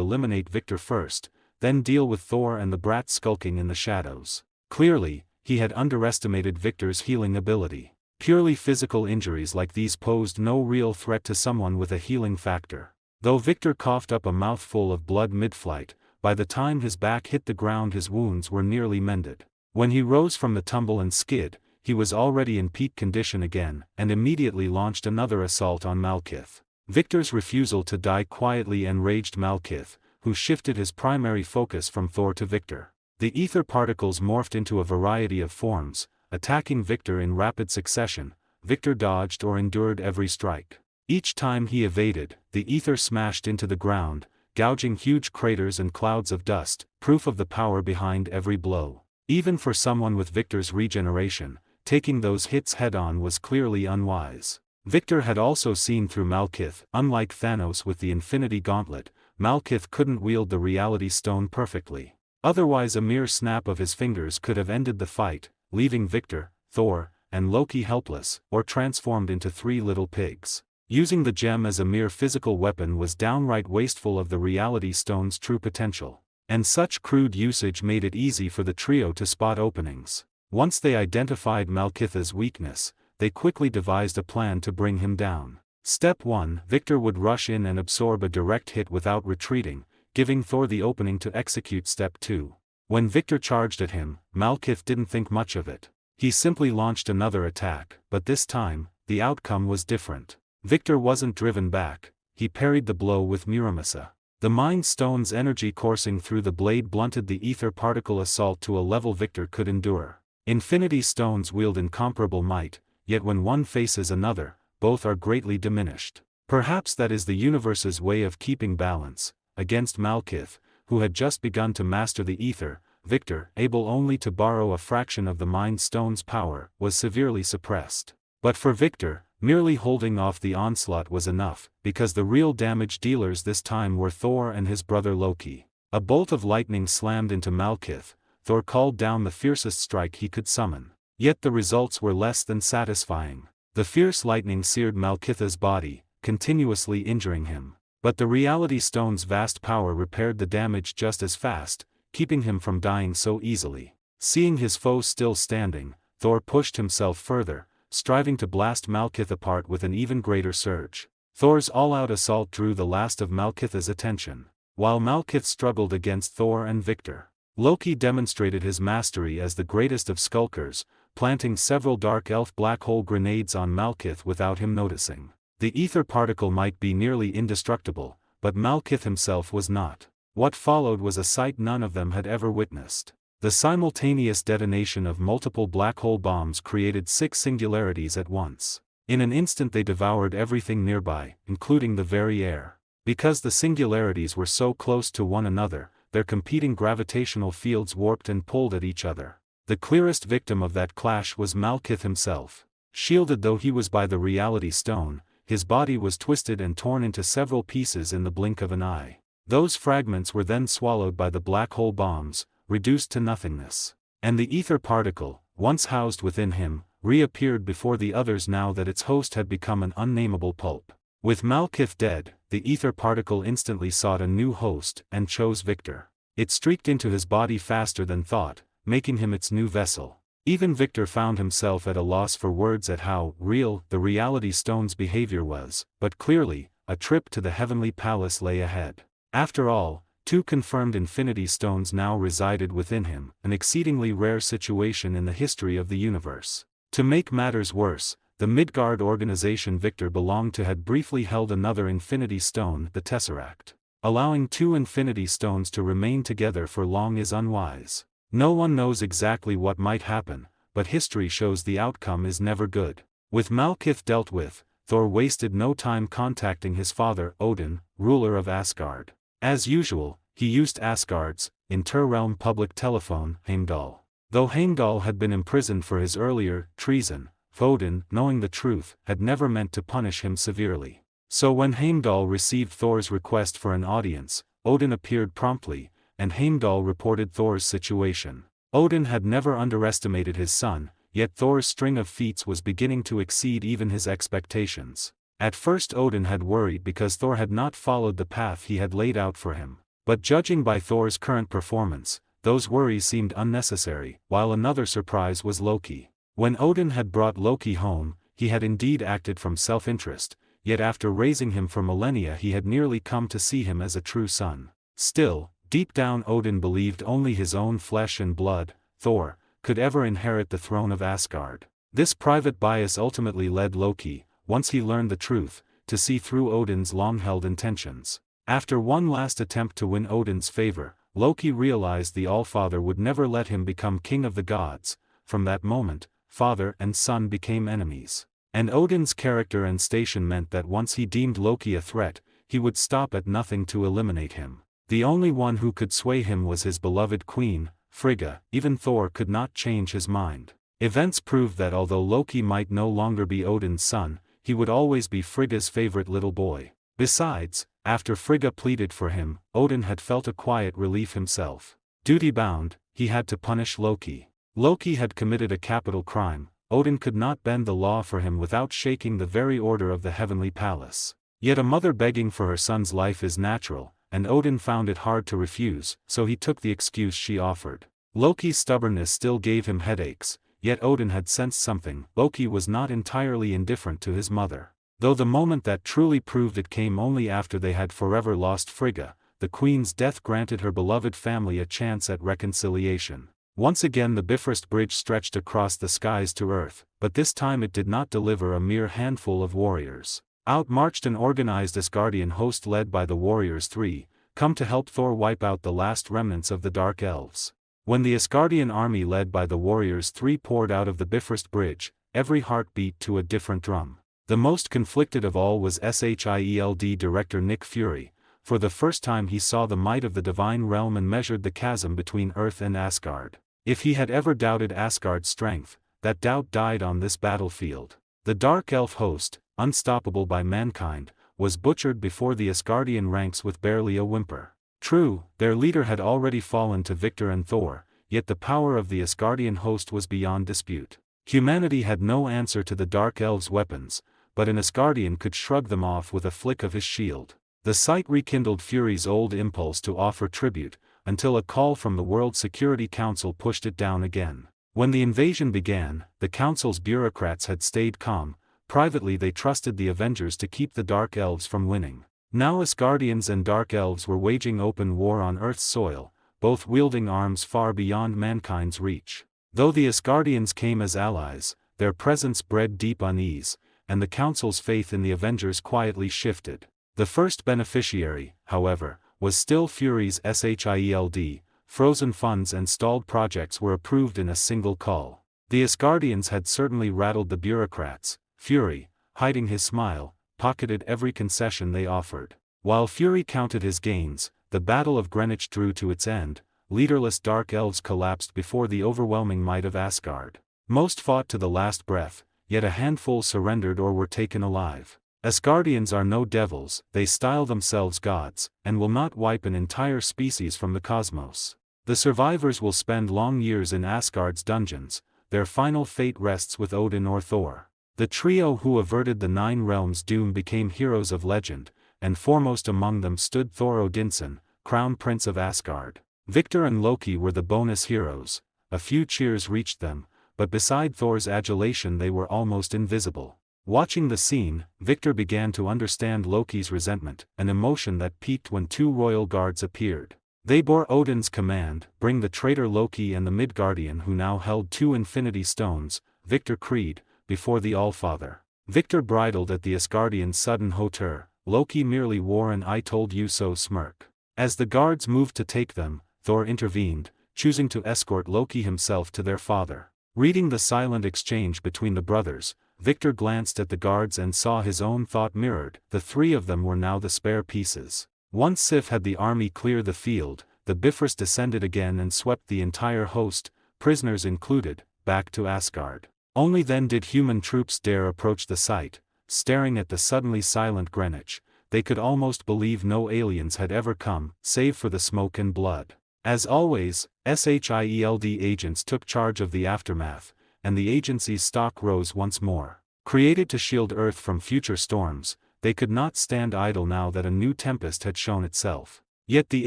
eliminate Victor first, then deal with Thor and the brat skulking in the shadows. Clearly, he had underestimated Victor's healing ability. Purely physical injuries like these posed no real threat to someone with a healing factor. Though Victor coughed up a mouthful of blood mid-flight, by the time his back hit the ground his wounds were nearly mended. When he rose from the tumble and skid, he was already in peak condition again, and immediately launched another assault on Malekith. Victor's refusal to die quietly enraged Malekith, who shifted his primary focus from Thor to Victor. The ether particles morphed into a variety of forms, attacking Victor in rapid succession. Victor dodged or endured every strike. Each time he evaded, the ether smashed into the ground, gouging huge craters and clouds of dust, proof of the power behind every blow. Even for someone with Victor's regeneration, taking those hits head-on was clearly unwise. Victor had also seen through Malekith. Unlike Thanos with the Infinity Gauntlet, Malekith couldn't wield the Reality Stone perfectly. Otherwise a mere snap of his fingers could have ended the fight, leaving Victor, Thor, and Loki helpless, or transformed into 3 little pigs. Using the gem as a mere physical weapon was downright wasteful of the Reality Stone's true potential. And such crude usage made it easy for the trio to spot openings. Once they identified Malekith's weakness, they quickly devised a plan to bring him down. Step 1: Victor would rush in and absorb a direct hit without retreating, giving Thor the opening to execute Step 2. When Victor charged at him, Malekith didn't think much of it. He simply launched another attack, but this time, the outcome was different. Victor wasn't driven back, he parried the blow with Muramasa. The Mind Stone's energy coursing through the blade blunted the ether particle assault to a level Victor could endure. Infinity Stones wield incomparable might, yet when one faces another, both are greatly diminished. Perhaps that is the universe's way of keeping balance. Against Malekith, who had just begun to master the ether, Victor, able only to borrow a fraction of the Mind Stone's power, was severely suppressed. But for Victor, merely holding off the onslaught was enough, because the real damage dealers this time were Thor and his brother Loki. A bolt of lightning slammed into Malekith. Thor called down the fiercest strike he could summon. Yet the results were less than satisfying. The fierce lightning seared Malekith's body, continuously injuring him. But the Reality Stone's vast power repaired the damage just as fast, keeping him from dying so easily. Seeing his foe still standing, Thor pushed himself further, striving to blast Malekith apart with an even greater surge. Thor's all-out assault drew the last of Malekith's attention. While Malekith struggled against Thor and Victor, Loki demonstrated his mastery as the greatest of skulkers, planting several Dark Elf black hole grenades on Malekith without him noticing. The ether particle might be nearly indestructible, but Malekith himself was not. What followed was a sight none of them had ever witnessed. The simultaneous detonation of multiple black hole bombs created 6 singularities at once. In an instant they devoured everything nearby, including the very air. Because the singularities were so close to one another, their competing gravitational fields warped and pulled at each other. The clearest victim of that clash was Malekith himself. Shielded though he was by the Reality Stone, his body was twisted and torn into several pieces in the blink of an eye. Those fragments were then swallowed by the black hole bombs, reduced to nothingness. And the ether particle, once housed within him, reappeared before the others now that its host had become an unnameable pulp. With Malekith dead, the ether particle instantly sought a new host and chose Victor. It streaked into his body faster than thought, making him its new vessel. Even Victor found himself at a loss for words at how real the reality stone's behavior was, but clearly, a trip to the heavenly palace lay ahead. After all, 2 confirmed infinity stones now resided within him, an exceedingly rare situation in the history of the universe. To make matters worse, the Midgard organization Victor belonged to had briefly held another infinity stone, the Tesseract. Allowing 2 infinity stones to remain together for long is unwise. No one knows exactly what might happen, but history shows the outcome is never good. With Malekith dealt with, Thor wasted no time contacting his father, Odin, ruler of Asgard. As usual, he used Asgard's inter-realm public telephone, Heimdall. Though Heimdall had been imprisoned for his earlier treason, Odin, knowing the truth, had never meant to punish him severely. So when Heimdall received Thor's request for an audience, Odin appeared promptly, and Heimdall reported Thor's situation. Odin had never underestimated his son, yet Thor's string of feats was beginning to exceed even his expectations. At first Odin had worried because Thor had not followed the path he had laid out for him. But judging by Thor's current performance, those worries seemed unnecessary, while another surprise was Loki. When Odin had brought Loki home, he had indeed acted from self-interest, yet after raising him for millennia he had nearly come to see him as a true son. Still, deep down Odin believed only his own flesh and blood, Thor, could ever inherit the throne of Asgard. This private bias ultimately led Loki, once he learned the truth, to see through Odin's long-held intentions. After one last attempt to win Odin's favor, Loki realized the Allfather would never let him become king of the gods. From that moment, father and son became enemies. And Odin's character and station meant that once he deemed Loki a threat, he would stop at nothing to eliminate him. The only one who could sway him was his beloved queen, Frigga. Even Thor could not change his mind. Events proved that although Loki might no longer be Odin's son, he would always be Frigga's favorite little boy. Besides, after Frigga pleaded for him, Odin had felt a quiet relief himself. Duty-bound, he had to punish Loki. Loki had committed a capital crime. Odin could not bend the law for him without shaking the very order of the heavenly palace. Yet a mother begging for her son's life is natural, and Odin found it hard to refuse, so he took the excuse she offered. Loki's stubbornness still gave him headaches, yet Odin had sensed something. Loki was not entirely indifferent to his mother. Though the moment that truly proved it came only after they had forever lost Frigga, the queen's death granted her beloved family a chance at reconciliation. Once again the Bifrost Bridge stretched across the skies to Earth, but this time it did not deliver a mere handful of warriors. Out marched an organized Asgardian host led by the Warriors 3, come to help Thor wipe out the last remnants of the Dark Elves. When the Asgardian army led by the Warriors 3 poured out of the Bifrost Bridge, every heart beat to a different drum. The most conflicted of all was SHIELD director Nick Fury. For the first time he saw the might of the divine realm and measured the chasm between Earth and Asgard. If he had ever doubted Asgard's strength, that doubt died on this battlefield. The Dark Elf host, unstoppable by mankind, was butchered before the Asgardian ranks with barely a whimper. True, their leader had already fallen to Victor and Thor, yet the power of the Asgardian host was beyond dispute. Humanity had no answer to the Dark Elves' weapons, but an Asgardian could shrug them off with a flick of his shield. The sight rekindled Fury's old impulse to offer tribute, until a call from the World Security Council pushed it down again. When the invasion began, the Council's bureaucrats had stayed calm. Privately they trusted the Avengers to keep the Dark Elves from winning. Now Asgardians and Dark Elves were waging open war on Earth's soil, both wielding arms far beyond mankind's reach. Though the Asgardians came as allies, their presence bred deep unease, and the Council's faith in the Avengers quietly shifted. The first beneficiary, however, was still Fury's SHIELD. Frozen funds and stalled projects were approved in a single call. The Asgardians had certainly rattled the bureaucrats. Fury, hiding his smile, pocketed every concession they offered. While Fury counted his gains, the Battle of Greenwich drew to its end. Leaderless Dark Elves collapsed before the overwhelming might of Asgard. Most fought to the last breath, yet a handful surrendered or were taken alive. Asgardians are no devils, they style themselves gods, and will not wipe an entire species from the cosmos. The survivors will spend long years in Asgard's dungeons. Their final fate rests with Odin or Thor. The trio who averted the Nine Realms' doom became heroes of legend, and foremost among them stood Thor Odinson, Crown Prince of Asgard. Victor and Loki were the bonus heroes. A few cheers reached them, but beside Thor's adulation they were almost invisible. Watching the scene, Victor began to understand Loki's resentment, an emotion that peaked when two royal guards appeared. They bore Odin's command, bring the traitor Loki and the Midgardian who now held 2 Infinity Stones, Victor Creed, before the Allfather. Victor bridled at the Asgardian's sudden hauteur. Loki merely wore an "I told you so" smirk. As the guards moved to take them, Thor intervened, choosing to escort Loki himself to their father. Reading the silent exchange between the brothers, Victor glanced at the guards and saw his own thought mirrored. The 3 of them were now the spare pieces. Once Sif had the army clear the field, the Bifrost descended again and swept the entire host, prisoners included, back to Asgard. Only then did human troops dare approach the site. Staring at the suddenly silent Greenwich, they could almost believe no aliens had ever come, save for the smoke and blood. As always, SHIELD agents took charge of the aftermath, and the agency's stock rose once more. Created to shield Earth from future storms, they could not stand idle now that a new tempest had shown itself. Yet the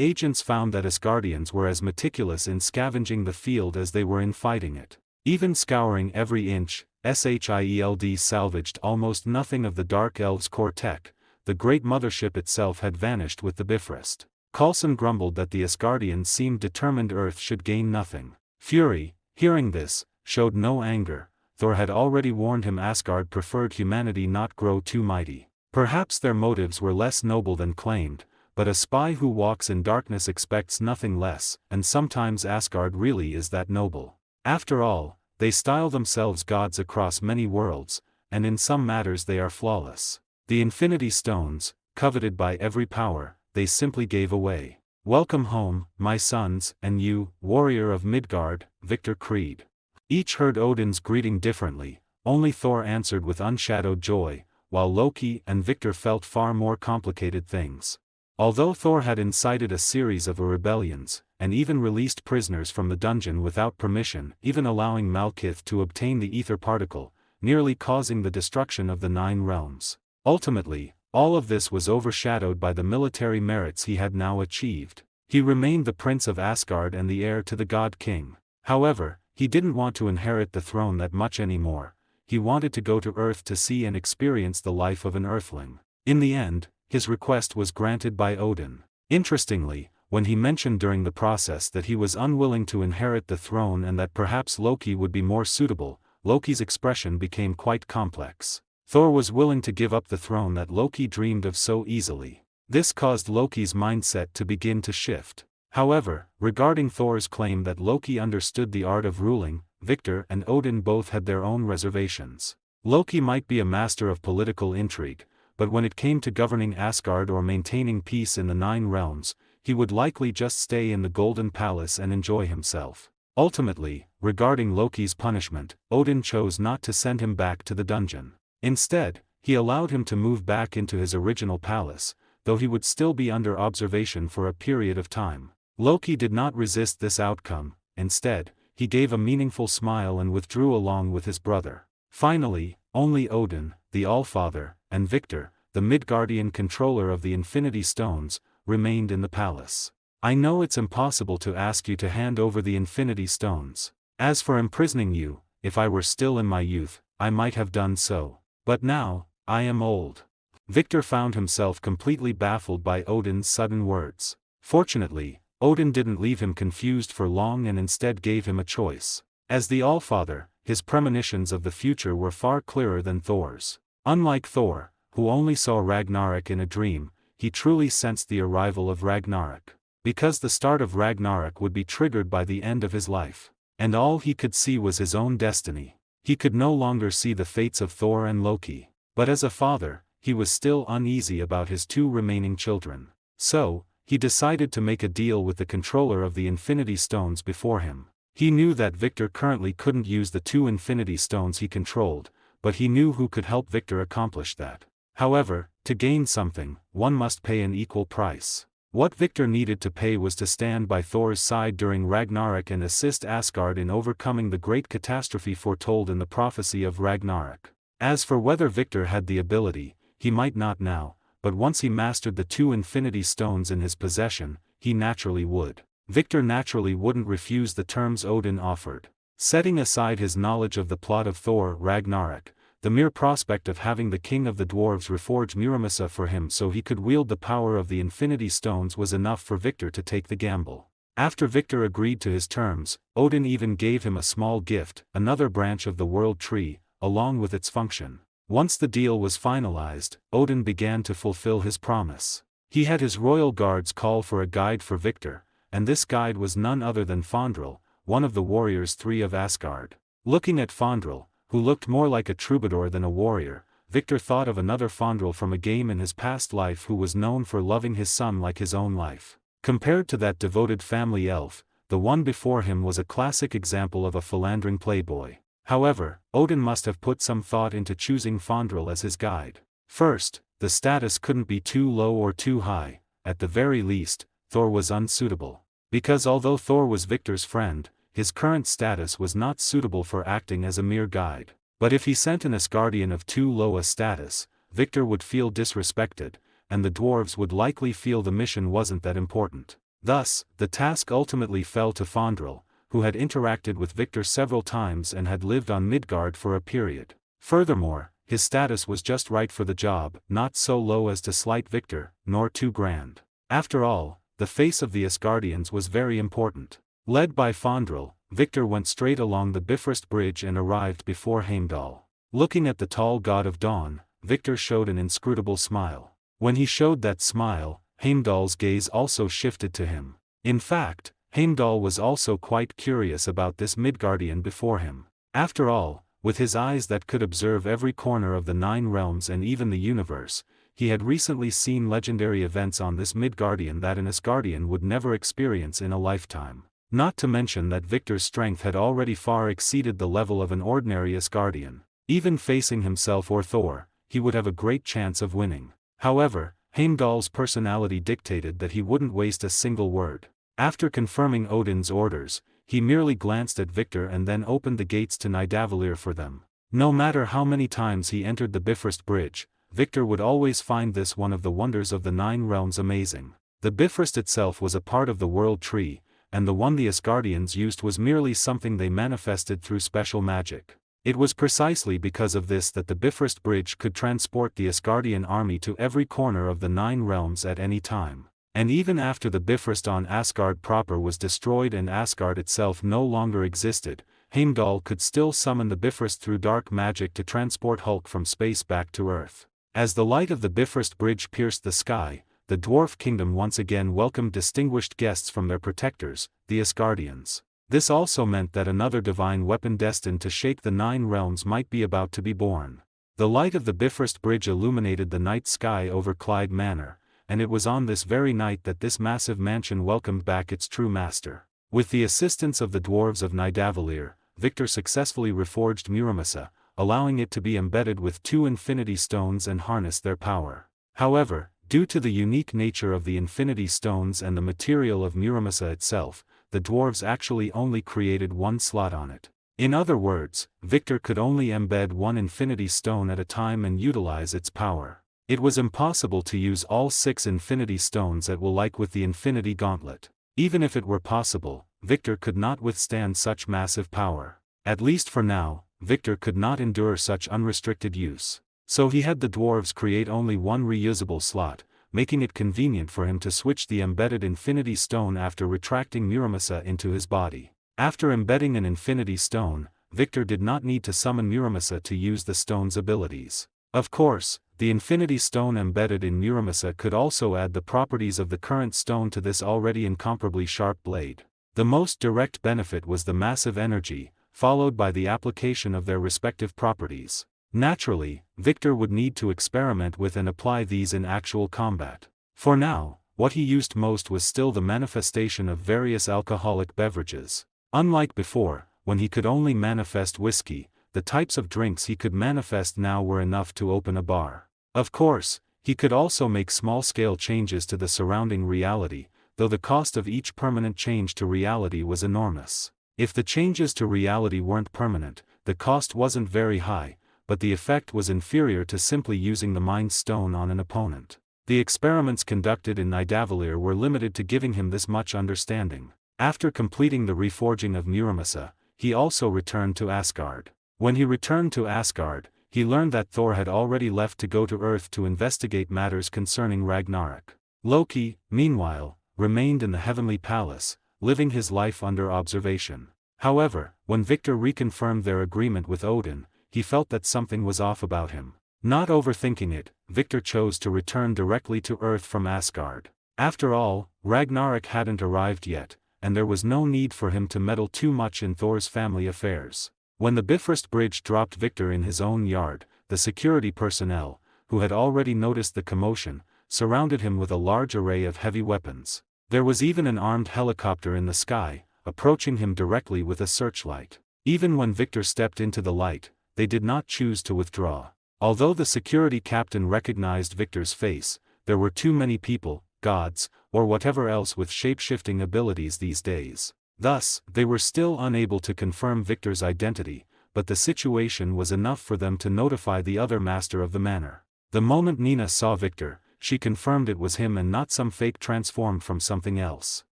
agents found that Asgardians were as meticulous in scavenging the field as they were in fighting it. Even scouring every inch, SHIELD salvaged almost nothing of the Dark Elves' core tech. The great mothership itself had vanished with the Bifrost. Coulson grumbled that the Asgardians seemed determined Earth should gain nothing. Fury, hearing this, showed no anger. Thor had already warned him Asgard preferred humanity not grow too mighty. Perhaps their motives were less noble than claimed, but a spy who walks in darkness expects nothing less, and sometimes Asgard really is that noble. After all, they style themselves gods across many worlds, and in some matters they are flawless. The Infinity Stones, coveted by every power, they simply gave away. Welcome home, my sons, and you, warrior of Midgard, Victor Creed. Each heard Odin's greeting differently. Only Thor answered with unshadowed joy, while Loki and Victor felt far more complicated things. Although Thor had incited a series of rebellions, and even released prisoners from the dungeon without permission, even allowing Malekith to obtain the ether particle, nearly causing the destruction of the 9 realms. Ultimately, all of this was overshadowed by the military merits he had now achieved. He remained the Prince of Asgard and the heir to the God King. However, he didn't want to inherit the throne that much anymore. He wanted to go to Earth to see and experience the life of an Earthling. In the end, his request was granted by Odin. Interestingly, when he mentioned during the process that he was unwilling to inherit the throne and that perhaps Loki would be more suitable, Loki's expression became quite complex. Thor was willing to give up the throne that Loki dreamed of so easily. This caused Loki's mindset to begin to shift. However, regarding Thor's claim that Loki understood the art of ruling, Victor and Odin both had their own reservations. Loki might be a master of political intrigue, but when it came to governing Asgard or maintaining peace in the 9 realms, he would likely just stay in the Golden Palace and enjoy himself. Ultimately, regarding Loki's punishment, Odin chose not to send him back to the dungeon. Instead, he allowed him to move back into his original palace, though he would still be under observation for a period of time. Loki did not resist this outcome. Instead, he gave a meaningful smile and withdrew along with his brother. Finally, only Odin, the Allfather, and Victor, the Midgardian controller of the Infinity Stones, remained in the palace. I know it's impossible to ask you to hand over the Infinity Stones. As for imprisoning you, if I were still in my youth, I might have done so. But now, I am old. Victor found himself completely baffled by Odin's sudden words. Fortunately, Odin didn't leave him confused for long and instead gave him a choice. As the Allfather, his premonitions of the future were far clearer than Thor's. Unlike Thor, who only saw Ragnarok in a dream, he truly sensed the arrival of Ragnarok. Because the start of Ragnarok would be triggered by the end of his life. And all he could see was his own destiny. He could no longer see the fates of Thor and Loki. But as a father, he was still uneasy about his 2 remaining children. So, he decided to make a deal with the controller of the Infinity Stones before him. He knew that Victor currently couldn't use the 2 Infinity Stones he controlled, but he knew who could help Victor accomplish that. However, to gain something, one must pay an equal price. What Victor needed to pay was to stand by Thor's side during Ragnarok and assist Asgard in overcoming the great catastrophe foretold in the prophecy of Ragnarok. As for whether Victor had the ability, he might not now, but once he mastered the 2 Infinity Stones in his possession, he naturally would. Victor naturally wouldn't refuse the terms Odin offered. Setting aside his knowledge of the plot of Thor Ragnarok, the mere prospect of having the king of the dwarves reforge Muramasa for him so he could wield the power of the Infinity Stones was enough for Victor to take the gamble. After Victor agreed to his terms, Odin even gave him a small gift, another branch of the World Tree, along with its function. Once the deal was finalized, Odin began to fulfill his promise. He had his royal guards call for a guide for Victor, and this guide was none other than Fandral, one of the warriors three of Asgard. Looking at Fandral, who looked more like a troubadour than a warrior, Victor thought of another Fandral from a game in his past life who was known for loving his son like his own life. Compared to that devoted family elf, the one before him was a classic example of a philandering playboy. However, Odin must have put some thought into choosing Fandral as his guide. First, the status couldn't be too low or too high. At the very least, Thor was unsuitable. Because although Thor was Victor's friend, his current status was not suitable for acting as a mere guide. But if he sent an Asgardian of too low a status, Victor would feel disrespected, and the dwarves would likely feel the mission wasn't that important. Thus, the task ultimately fell to Fandral, who had interacted with Victor several times and had lived on Midgard for a period. Furthermore, his status was just right for the job, not so low as to slight Victor, nor too grand. After all, the face of the Asgardians was very important. Led by Fandral, Victor went straight along the Bifrost Bridge and arrived before Heimdall. Looking at the tall god of dawn, Victor showed an inscrutable smile. When he showed that smile, Heimdall's gaze also shifted to him. In fact, Heimdall was also quite curious about this Midgardian before him. After all, with his eyes that could observe every corner of the 9 realms and even the universe, he had recently seen legendary events on this Midgardian that an Asgardian would never experience in a lifetime. Not to mention that Victor's strength had already far exceeded the level of an ordinary Asgardian. Even facing himself or Thor, he would have a great chance of winning. However, Heimdall's personality dictated that he wouldn't waste a single word. After confirming Odin's orders, he merely glanced at Victor and then opened the gates to Nidavellir for them. No matter how many times he entered the Bifrost Bridge, Victor would always find this one of the wonders of the 9 realms amazing. The Bifrost itself was a part of the World Tree, and the one the Asgardians used was merely something they manifested through special magic. It was precisely because of this that the Bifrost Bridge could transport the Asgardian army to every corner of the 9 realms at any time. And even after the Bifrost on Asgard proper was destroyed and Asgard itself no longer existed, Heimdall could still summon the Bifrost through dark magic to transport Hulk from space back to Earth. As the light of the Bifrost Bridge pierced the sky, the Dwarf Kingdom once again welcomed distinguished guests from their protectors, the Asgardians. This also meant that another divine weapon destined to shake the 9 realms might be about to be born. The light of the Bifrost Bridge illuminated the night sky over Clyde Manor, and it was on this very night that this massive mansion welcomed back its true master. With the assistance of the dwarves of Nidavellir, Victor successfully reforged Muramasa, allowing it to be embedded with 2 Infinity Stones and harness their power. However, due to the unique nature of the Infinity Stones and the material of Muramasa itself, the dwarves actually only created 1 slot on it. In other words, Victor could only embed 1 Infinity Stone at a time and utilize its power. It was impossible to use all 6 Infinity Stones at will like with the Infinity Gauntlet. Even if it were possible, Victor could not withstand such massive power. At least for now, Victor could not endure such unrestricted use. So he had the dwarves create only 1 reusable slot, making it convenient for him to switch the embedded Infinity Stone after retracting Muramasa into his body. After embedding an Infinity Stone, Victor did not need to summon Muramasa to use the stone's abilities. Of course, the Infinity Stone embedded in Muramasa could also add the properties of the current stone to this already incomparably sharp blade. The most direct benefit was the massive energy, followed by the application of their respective properties. Naturally, Victor would need to experiment with and apply these in actual combat. For now, what he used most was still the manifestation of various alcoholic beverages. Unlike before, when he could only manifest whiskey, the types of drinks he could manifest now were enough to open a bar. Of course, he could also make small-scale changes to the surrounding reality, though the cost of each permanent change to reality was enormous. If the changes to reality weren't permanent, the cost wasn't very high, but the effect was inferior to simply using the Mind Stone on an opponent. The experiments conducted in Nidavellir were limited to giving him this much understanding. After completing the reforging of Muramasa, he also returned to Asgard. When he returned to Asgard, he learned that Thor had already left to go to Earth to investigate matters concerning Ragnarok. Loki, meanwhile, remained in the heavenly palace, living his life under observation. However, when Victor reconfirmed their agreement with Odin, he felt that something was off about him. Not overthinking it, Victor chose to return directly to Earth from Asgard. After all, Ragnarok hadn't arrived yet, and there was no need for him to meddle too much in Thor's family affairs. When the Bifrost Bridge dropped Victor in his own yard, the security personnel, who had already noticed the commotion, surrounded him with a large array of heavy weapons. There was even an armed helicopter in the sky, approaching him directly with a searchlight. Even when Victor stepped into the light, they did not choose to withdraw. Although the security captain recognized Victor's face, there were too many people, gods, or whatever else with shape-shifting abilities these days. Thus, they were still unable to confirm Victor's identity, but the situation was enough for them to notify the other master of the manor. The moment Nina saw Victor, she confirmed it was him and not some fake transformed from something else.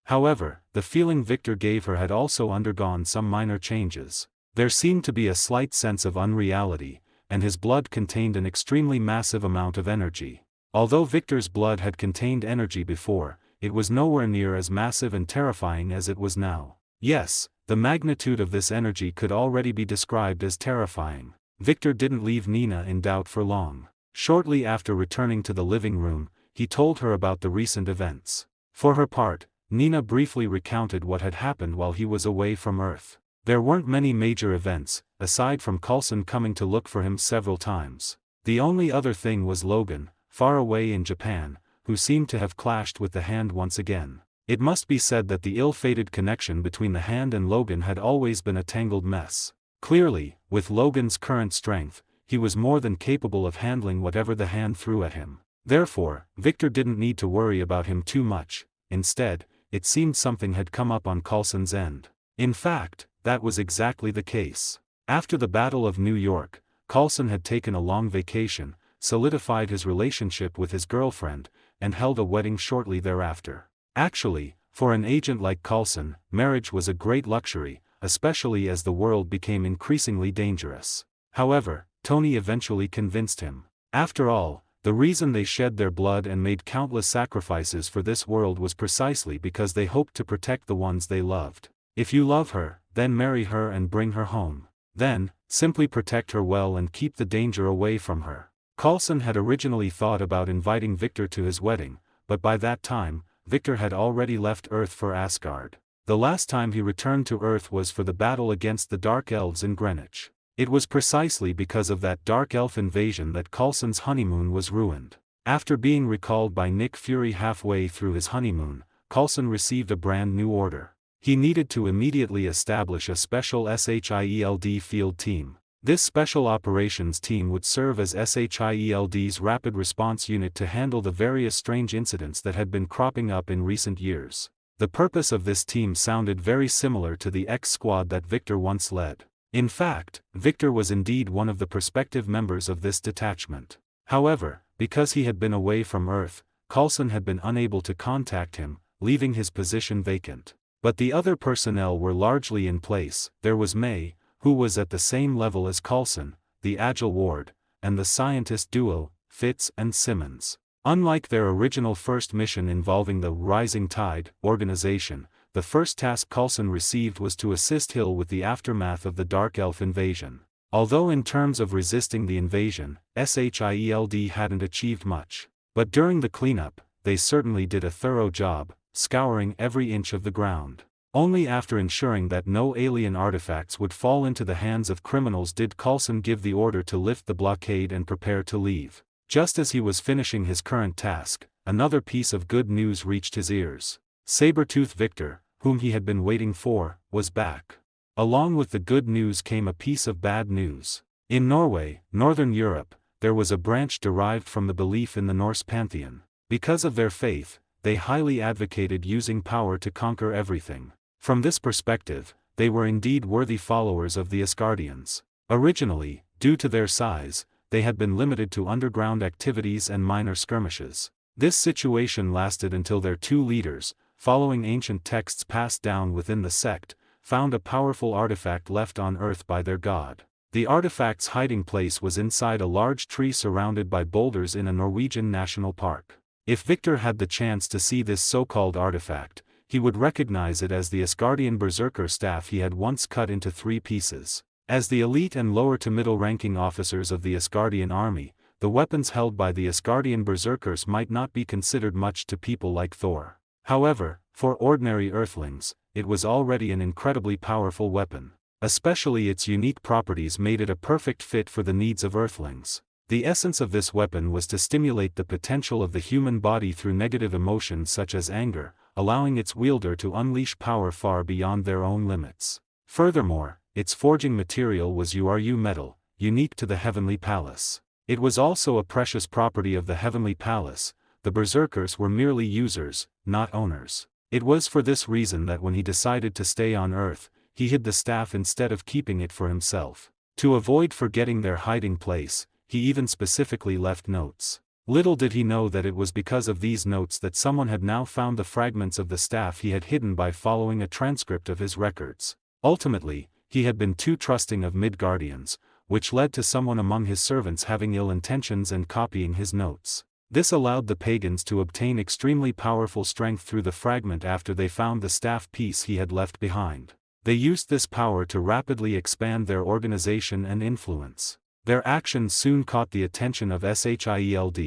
However, the feeling Victor gave her had also undergone some minor changes. There seemed to be a slight sense of unreality, and his blood contained an extremely massive amount of energy. Although Victor's blood had contained energy before, it was nowhere near as massive and terrifying as it was now. Yes, the magnitude of this energy could already be described as terrifying. Victor didn't leave Nina in doubt for long. Shortly after returning to the living room, he told her about the recent events. For her part, Nina briefly recounted what had happened while he was away from Earth. There weren't many major events, aside from Coulson coming to look for him several times. The only other thing was Logan, far away in Japan, who seemed to have clashed with the Hand once again. It must be said that the ill-fated connection between the Hand and Logan had always been a tangled mess. Clearly, with Logan's current strength, he was more than capable of handling whatever the Hand threw at him. Therefore, Victor didn't need to worry about him too much. Instead, it seemed something had come up on Coulson's end. In fact, that was exactly the case. After the Battle of New York, Coulson had taken a long vacation, solidified his relationship with his girlfriend, and held a wedding shortly thereafter. Actually, for an agent like Coulson, marriage was a great luxury, especially as the world became increasingly dangerous. However, Tony eventually convinced him. After all, the reason they shed their blood and made countless sacrifices for this world was precisely because they hoped to protect the ones they loved. If you love her, then marry her and bring her home. Then, simply protect her well and keep the danger away from her. Coulson had originally thought about inviting Victor to his wedding, but by that time, Victor had already left Earth for Asgard. The last time he returned to Earth was for the battle against the Dark Elves in Greenwich. It was precisely because of that Dark Elf invasion that Coulson's honeymoon was ruined. After being recalled by Nick Fury halfway through his honeymoon, Coulson received a brand new order. He needed to immediately establish a special SHIELD field team. This special operations team would serve as SHIELD's rapid response unit to handle the various strange incidents that had been cropping up in recent years. The purpose of this team sounded very similar to the X squad that Victor once led. In fact, Victor was indeed one of the prospective members of this detachment. However, because he had been away from Earth, Coulson had been unable to contact him, leaving his position vacant. But the other personnel were largely in place. There was May, who was at the same level as Coulson, the Agile Ward, and the scientist duo, Fitz and Simmons. Unlike their original first mission involving the Rising Tide organization, the first task Coulson received was to assist Hill with the aftermath of the Dark Elf invasion. Although in terms of resisting the invasion, SHIELD hadn't achieved much. But during the cleanup, they certainly did a thorough job, scouring every inch of the ground. Only after ensuring that no alien artifacts would fall into the hands of criminals did Coulson give the order to lift the blockade and prepare to leave. Just as he was finishing his current task, another piece of good news reached his ears. Sabretooth Victor, whom he had been waiting for, was back. Along with the good news came a piece of bad news. In Norway, Northern Europe, there was a branch derived from the belief in the Norse pantheon. Because of their faith, they highly advocated using power to conquer everything. From this perspective, they were indeed worthy followers of the Asgardians. Originally, due to their size, they had been limited to underground activities and minor skirmishes. This situation lasted until their two leaders, following ancient texts passed down within the sect, found a powerful artifact left on Earth by their god. The artifact's hiding place was inside a large tree surrounded by boulders in a Norwegian national park. If Victor had the chance to see this so-called artifact, he would recognize it as the Asgardian berserker staff he had once cut into 3 pieces. As the elite and lower to middle ranking officers of the Asgardian army, the weapons held by the Asgardian berserkers might not be considered much to people like Thor. However, for ordinary earthlings, it was already an incredibly powerful weapon. Especially its unique properties made it a perfect fit for the needs of earthlings. The essence of this weapon was to stimulate the potential of the human body through negative emotions such as anger, allowing its wielder to unleash power far beyond their own limits. Furthermore, its forging material was Uru metal, unique to the Heavenly Palace. It was also a precious property of the Heavenly Palace. The berserkers were merely users, not owners. It was for this reason that when he decided to stay on Earth, he hid the staff instead of keeping it for himself. To avoid forgetting their hiding place, he even specifically left notes. Little did he know that it was because of these notes that someone had now found the fragments of the staff he had hidden by following a transcript of his records. Ultimately, he had been too trusting of Midgardians, which led to someone among his servants having ill intentions and copying his notes. This allowed the pagans to obtain extremely powerful strength through the fragment after they found the staff piece he had left behind. They used this power to rapidly expand their organization and influence. Their actions soon caught the attention of Shield.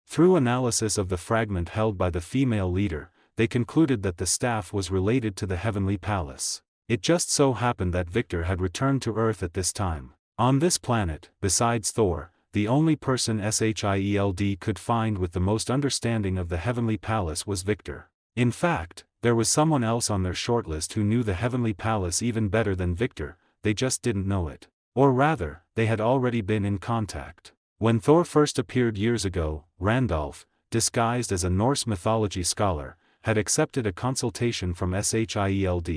Through analysis of the fragment held by the female leader, they concluded that the staff was related to the Heavenly Palace. It just so happened that Victor had returned to Earth at this time. On this planet, besides Thor, the only person Shield could find with the most understanding of the Heavenly Palace was Victor. In fact, there was someone else on their shortlist who knew the Heavenly Palace even better than Victor, they just didn't know it. Or rather, they had already been in contact. When Thor first appeared years ago, Randolph, disguised as a Norse mythology scholar, had accepted a consultation from Shield.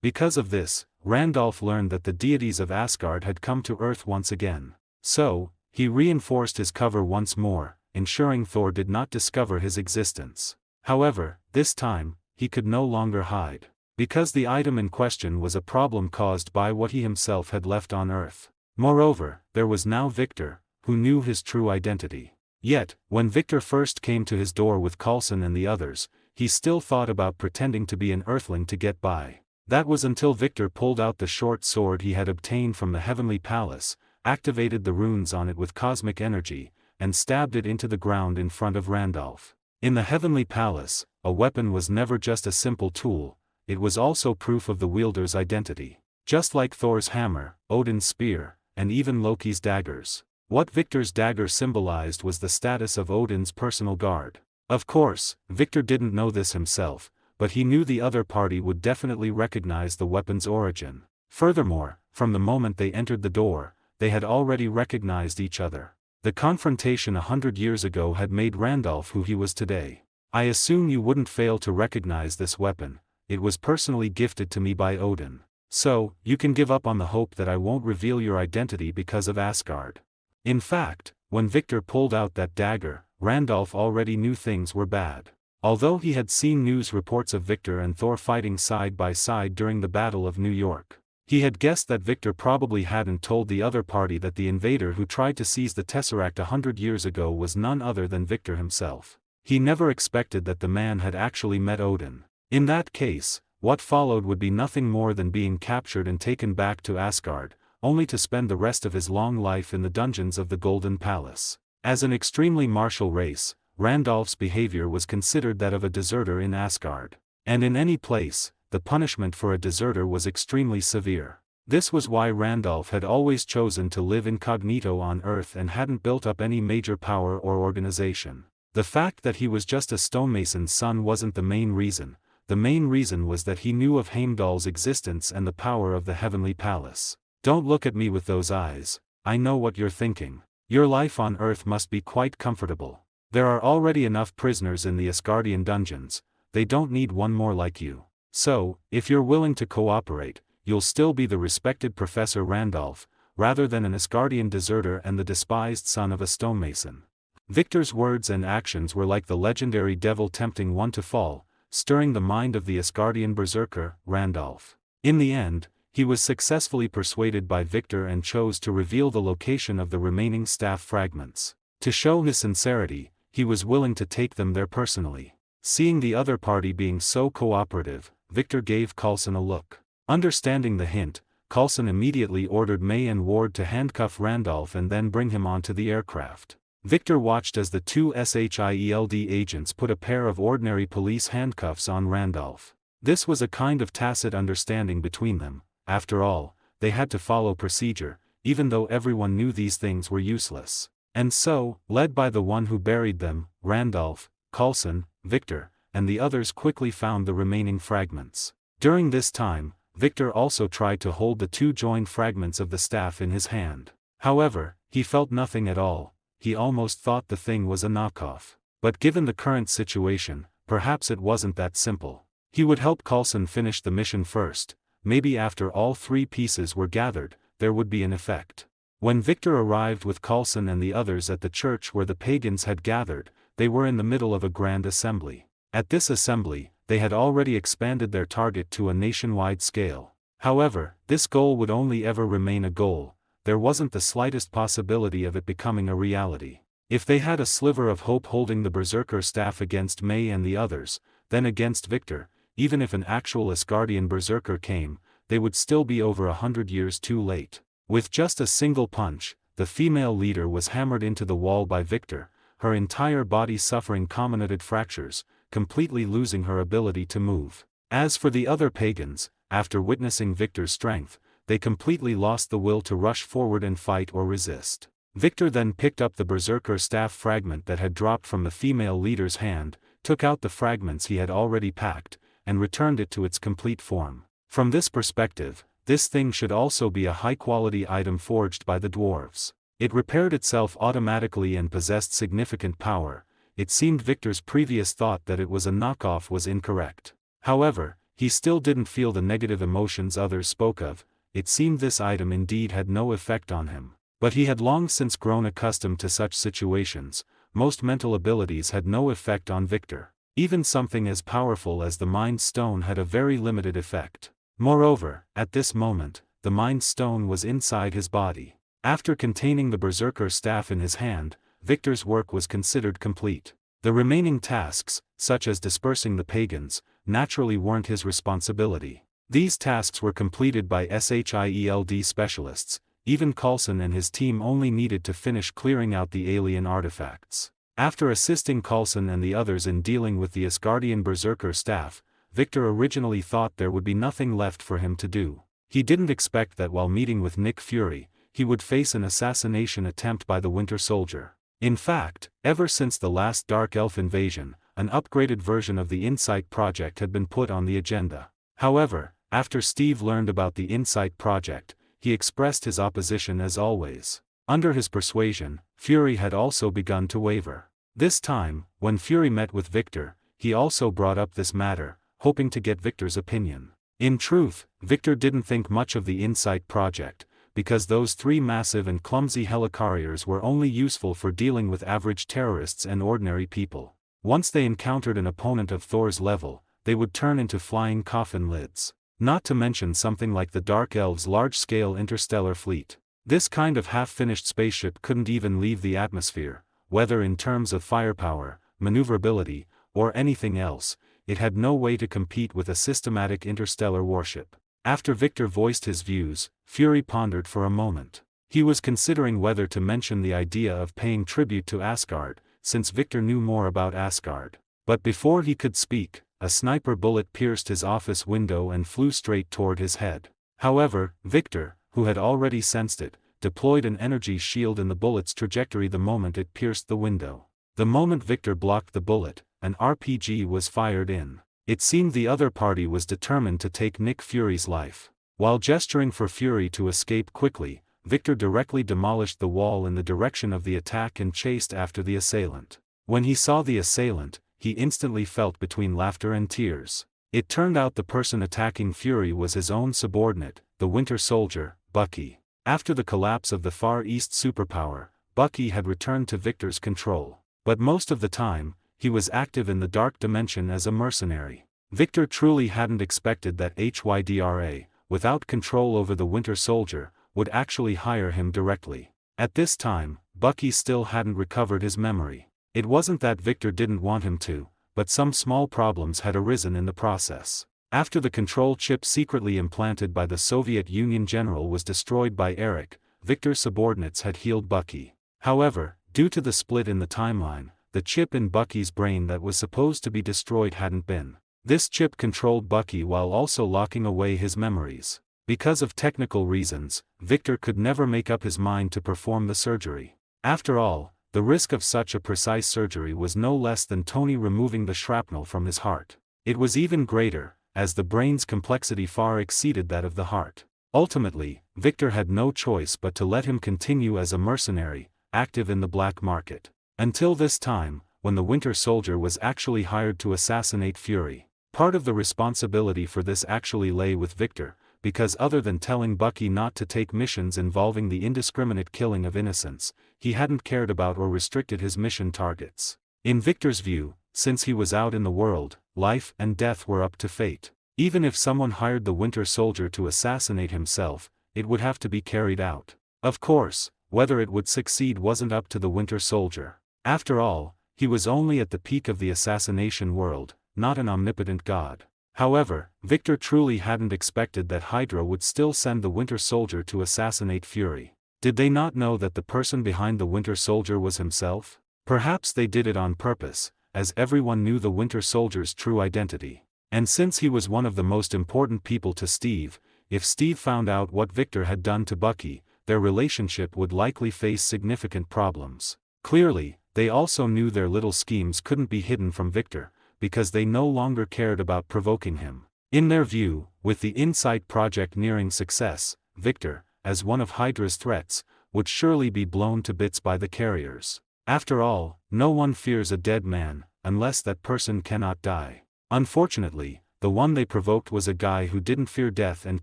Because of this, Randolph learned that the deities of Asgard had come to Earth once again. So, he reinforced his cover once more, ensuring Thor did not discover his existence. However, this time, he could no longer hide. Because the item in question was a problem caused by what he himself had left on Earth. Moreover, there was now Victor, who knew his true identity. Yet, when Victor first came to his door with Coulson and the others, he still thought about pretending to be an Earthling to get by. That was until Victor pulled out the short sword he had obtained from the Heavenly Palace, activated the runes on it with cosmic energy, and stabbed it into the ground in front of Randolph. In the Heavenly Palace, a weapon was never just a simple tool, it was also proof of the wielder's identity. Just like Thor's hammer, Odin's spear, and even Loki's daggers. What Victor's dagger symbolized was the status of Odin's personal guard. Of course, Victor didn't know this himself, but he knew the other party would definitely recognize the weapon's origin. Furthermore, from the moment they entered the door, they had already recognized each other. The confrontation 100 years ago had made Randolph who he was today. I assume you wouldn't fail to recognize this weapon. It was personally gifted to me by Odin. So, you can give up on the hope that I won't reveal your identity because of Asgard. In fact, when Victor pulled out that dagger, Randolph already knew things were bad. Although he had seen news reports of Victor and Thor fighting side by side during the Battle of New York, he had guessed that Victor probably hadn't told the other party that the invader who tried to seize the Tesseract 100 years ago was none other than Victor himself. He never expected that the man had actually met Odin. In that case, what followed would be nothing more than being captured and taken back to Asgard, only to spend the rest of his long life in the dungeons of the Golden Palace. As an extremely martial race, Randolph's behavior was considered that of a deserter in Asgard. And in any place, the punishment for a deserter was extremely severe. This was why Randolph had always chosen to live incognito on Earth and hadn't built up any major power or organization. The fact that he was just a stonemason's son wasn't the main reason. The main reason was that he knew of Heimdall's existence and the power of the Heavenly Palace. Don't look at me with those eyes, I know what you're thinking. Your life on Earth must be quite comfortable. There are already enough prisoners in the Asgardian dungeons, they don't need one more like you. So, if you're willing to cooperate, you'll still be the respected Professor Randolph, rather than an Asgardian deserter and the despised son of a stonemason. Victor's words and actions were like the legendary devil tempting one to fall, stirring the mind of the Asgardian berserker, Randolph. In the end, he was successfully persuaded by Victor and chose to reveal the location of the remaining staff fragments. To show his sincerity, he was willing to take them there personally. Seeing the other party being so cooperative, Victor gave Coulson a look. Understanding the hint, Coulson immediately ordered May and Ward to handcuff Randolph and then bring him onto the aircraft. Victor watched as the two SHIELD agents put a pair of ordinary police handcuffs on Randolph. This was a kind of tacit understanding between them. After all, they had to follow procedure, even though everyone knew these things were useless. And so, led by the one who buried them, Randolph, Coulson, Victor, and the others quickly found the remaining fragments. During this time, Victor also tried to hold the two joined fragments of the staff in his hand. However, he felt nothing at all. He almost thought the thing was a knockoff. But given the current situation, perhaps it wasn't that simple. He would help Coulson finish the mission first. Maybe after all three pieces were gathered, there would be an effect. When Victor arrived with Coulson and the others at the church where the pagans had gathered, they were in the middle of a grand assembly. At this assembly, they had already expanded their target to a nationwide scale. However, this goal would only ever remain a goal. There wasn't the slightest possibility of it becoming a reality. If they had a sliver of hope holding the berserker staff against May and the others, then against Victor, even if an actual Asgardian berserker came, they would still be over 100 years too late. With just a single punch, the female leader was hammered into the wall by Victor, her entire body suffering comminuted fractures, completely losing her ability to move. As for the other pagans, after witnessing Victor's strength, they completely lost the will to rush forward and fight or resist. Victor then picked up the berserker staff fragment that had dropped from the female leader's hand, took out the fragments he had already packed, and returned it to its complete form. From this perspective, this thing should also be a high-quality item forged by the dwarves. It repaired itself automatically and possessed significant power. It seemed Victor's previous thought that it was a knockoff was incorrect. However, he still didn't feel the negative emotions others spoke of. It seemed this item indeed had no effect on him. But he had long since grown accustomed to such situations. Most mental abilities had no effect on Victor. Even something as powerful as the Mind Stone had a very limited effect. Moreover, at this moment, the Mind Stone was inside his body. After containing the berserker staff in his hand, Victor's work was considered complete. The remaining tasks, such as dispersing the pagans, naturally weren't his responsibility. These tasks were completed by SHIELD specialists. Even Coulson and his team only needed to finish clearing out the alien artifacts. After assisting Coulson and the others in dealing with the Asgardian berserker staff, Victor originally thought there would be nothing left for him to do. He didn't expect that while meeting with Nick Fury, he would face an assassination attempt by the Winter Soldier. In fact, ever since the last Dark Elf invasion, an upgraded version of the Insight Project had been put on the agenda. However, after Steve learned about the Insight Project, he expressed his opposition as always. Under his persuasion, Fury had also begun to waver. This time, when Fury met with Victor, he also brought up this matter, hoping to get Victor's opinion. In truth, Victor didn't think much of the Insight Project, because those three massive and clumsy helicarriers were only useful for dealing with average terrorists and ordinary people. Once they encountered an opponent of Thor's level, they would turn into flying coffin lids. Not to mention something like the Dark Elves' large-scale interstellar fleet. This kind of half-finished spaceship couldn't even leave the atmosphere, whether in terms of firepower, maneuverability, or anything else. It had no way to compete with a systematic interstellar warship. After Victor voiced his views, Fury pondered for a moment. He was considering whether to mention the idea of paying tribute to Asgard, since Victor knew more about Asgard. But before he could speak, a sniper bullet pierced his office window and flew straight toward his head. However, Victor, who had already sensed it, deployed an energy shield in the bullet's trajectory the moment it pierced the window. The moment Victor blocked the bullet, an RPG was fired in. It seemed the other party was determined to take Nick Fury's life. While gesturing for Fury to escape quickly, Victor directly demolished the wall in the direction of the attack and chased after the assailant. When he saw the assailant, he instantly felt between laughter and tears. It turned out the person attacking Fury was his own subordinate, the Winter Soldier, Bucky. After the collapse of the Far East superpower, Bucky had returned to Victor's control. But most of the time, he was active in the dark dimension as a mercenary. Victor truly hadn't expected that Hydra, without control over the Winter Soldier, would actually hire him directly. At this time, Bucky still hadn't recovered his memory. It wasn't that Victor didn't want him to, but some small problems had arisen in the process. After the control chip secretly implanted by the Soviet Union general was destroyed by Eric, Victor's subordinates had healed Bucky. However, due to the split in the timeline, the chip in Bucky's brain that was supposed to be destroyed hadn't been. This chip controlled Bucky while also locking away his memories. Because of technical reasons, Victor could never make up his mind to perform the surgery. After all, the risk of such a precise surgery was no less than Tony removing the shrapnel from his heart. It was even greater, as the brain's complexity far exceeded that of the heart. Ultimately, Victor had no choice but to let him continue as a mercenary, active in the black market. Until this time, when the Winter Soldier was actually hired to assassinate Fury. Part of the responsibility for this actually lay with Victor, because other than telling Bucky not to take missions involving the indiscriminate killing of innocents, he hadn't cared about or restricted his mission targets. In Victor's view, since he was out in the world, life and death were up to fate. Even if someone hired the Winter Soldier to assassinate himself, it would have to be carried out. Of course, whether it would succeed wasn't up to the Winter Soldier. After all, he was only at the peak of the assassination world, not an omnipotent god. However, Victor truly hadn't expected that Hydra would still send the Winter Soldier to assassinate Fury. Did they not know that the person behind the Winter Soldier was himself? Perhaps they did it on purpose, as everyone knew the Winter Soldier's true identity. And since he was one of the most important people to Steve, if Steve found out what Victor had done to Bucky, their relationship would likely face significant problems. Clearly, they also knew their little schemes couldn't be hidden from Victor, because they no longer cared about provoking him. In their view, with the Insight project nearing success, Victor, as one of Hydra's threats, would surely be blown to bits by the carriers. After all, no one fears a dead man, unless that person cannot die. Unfortunately, the one they provoked was a guy who didn't fear death and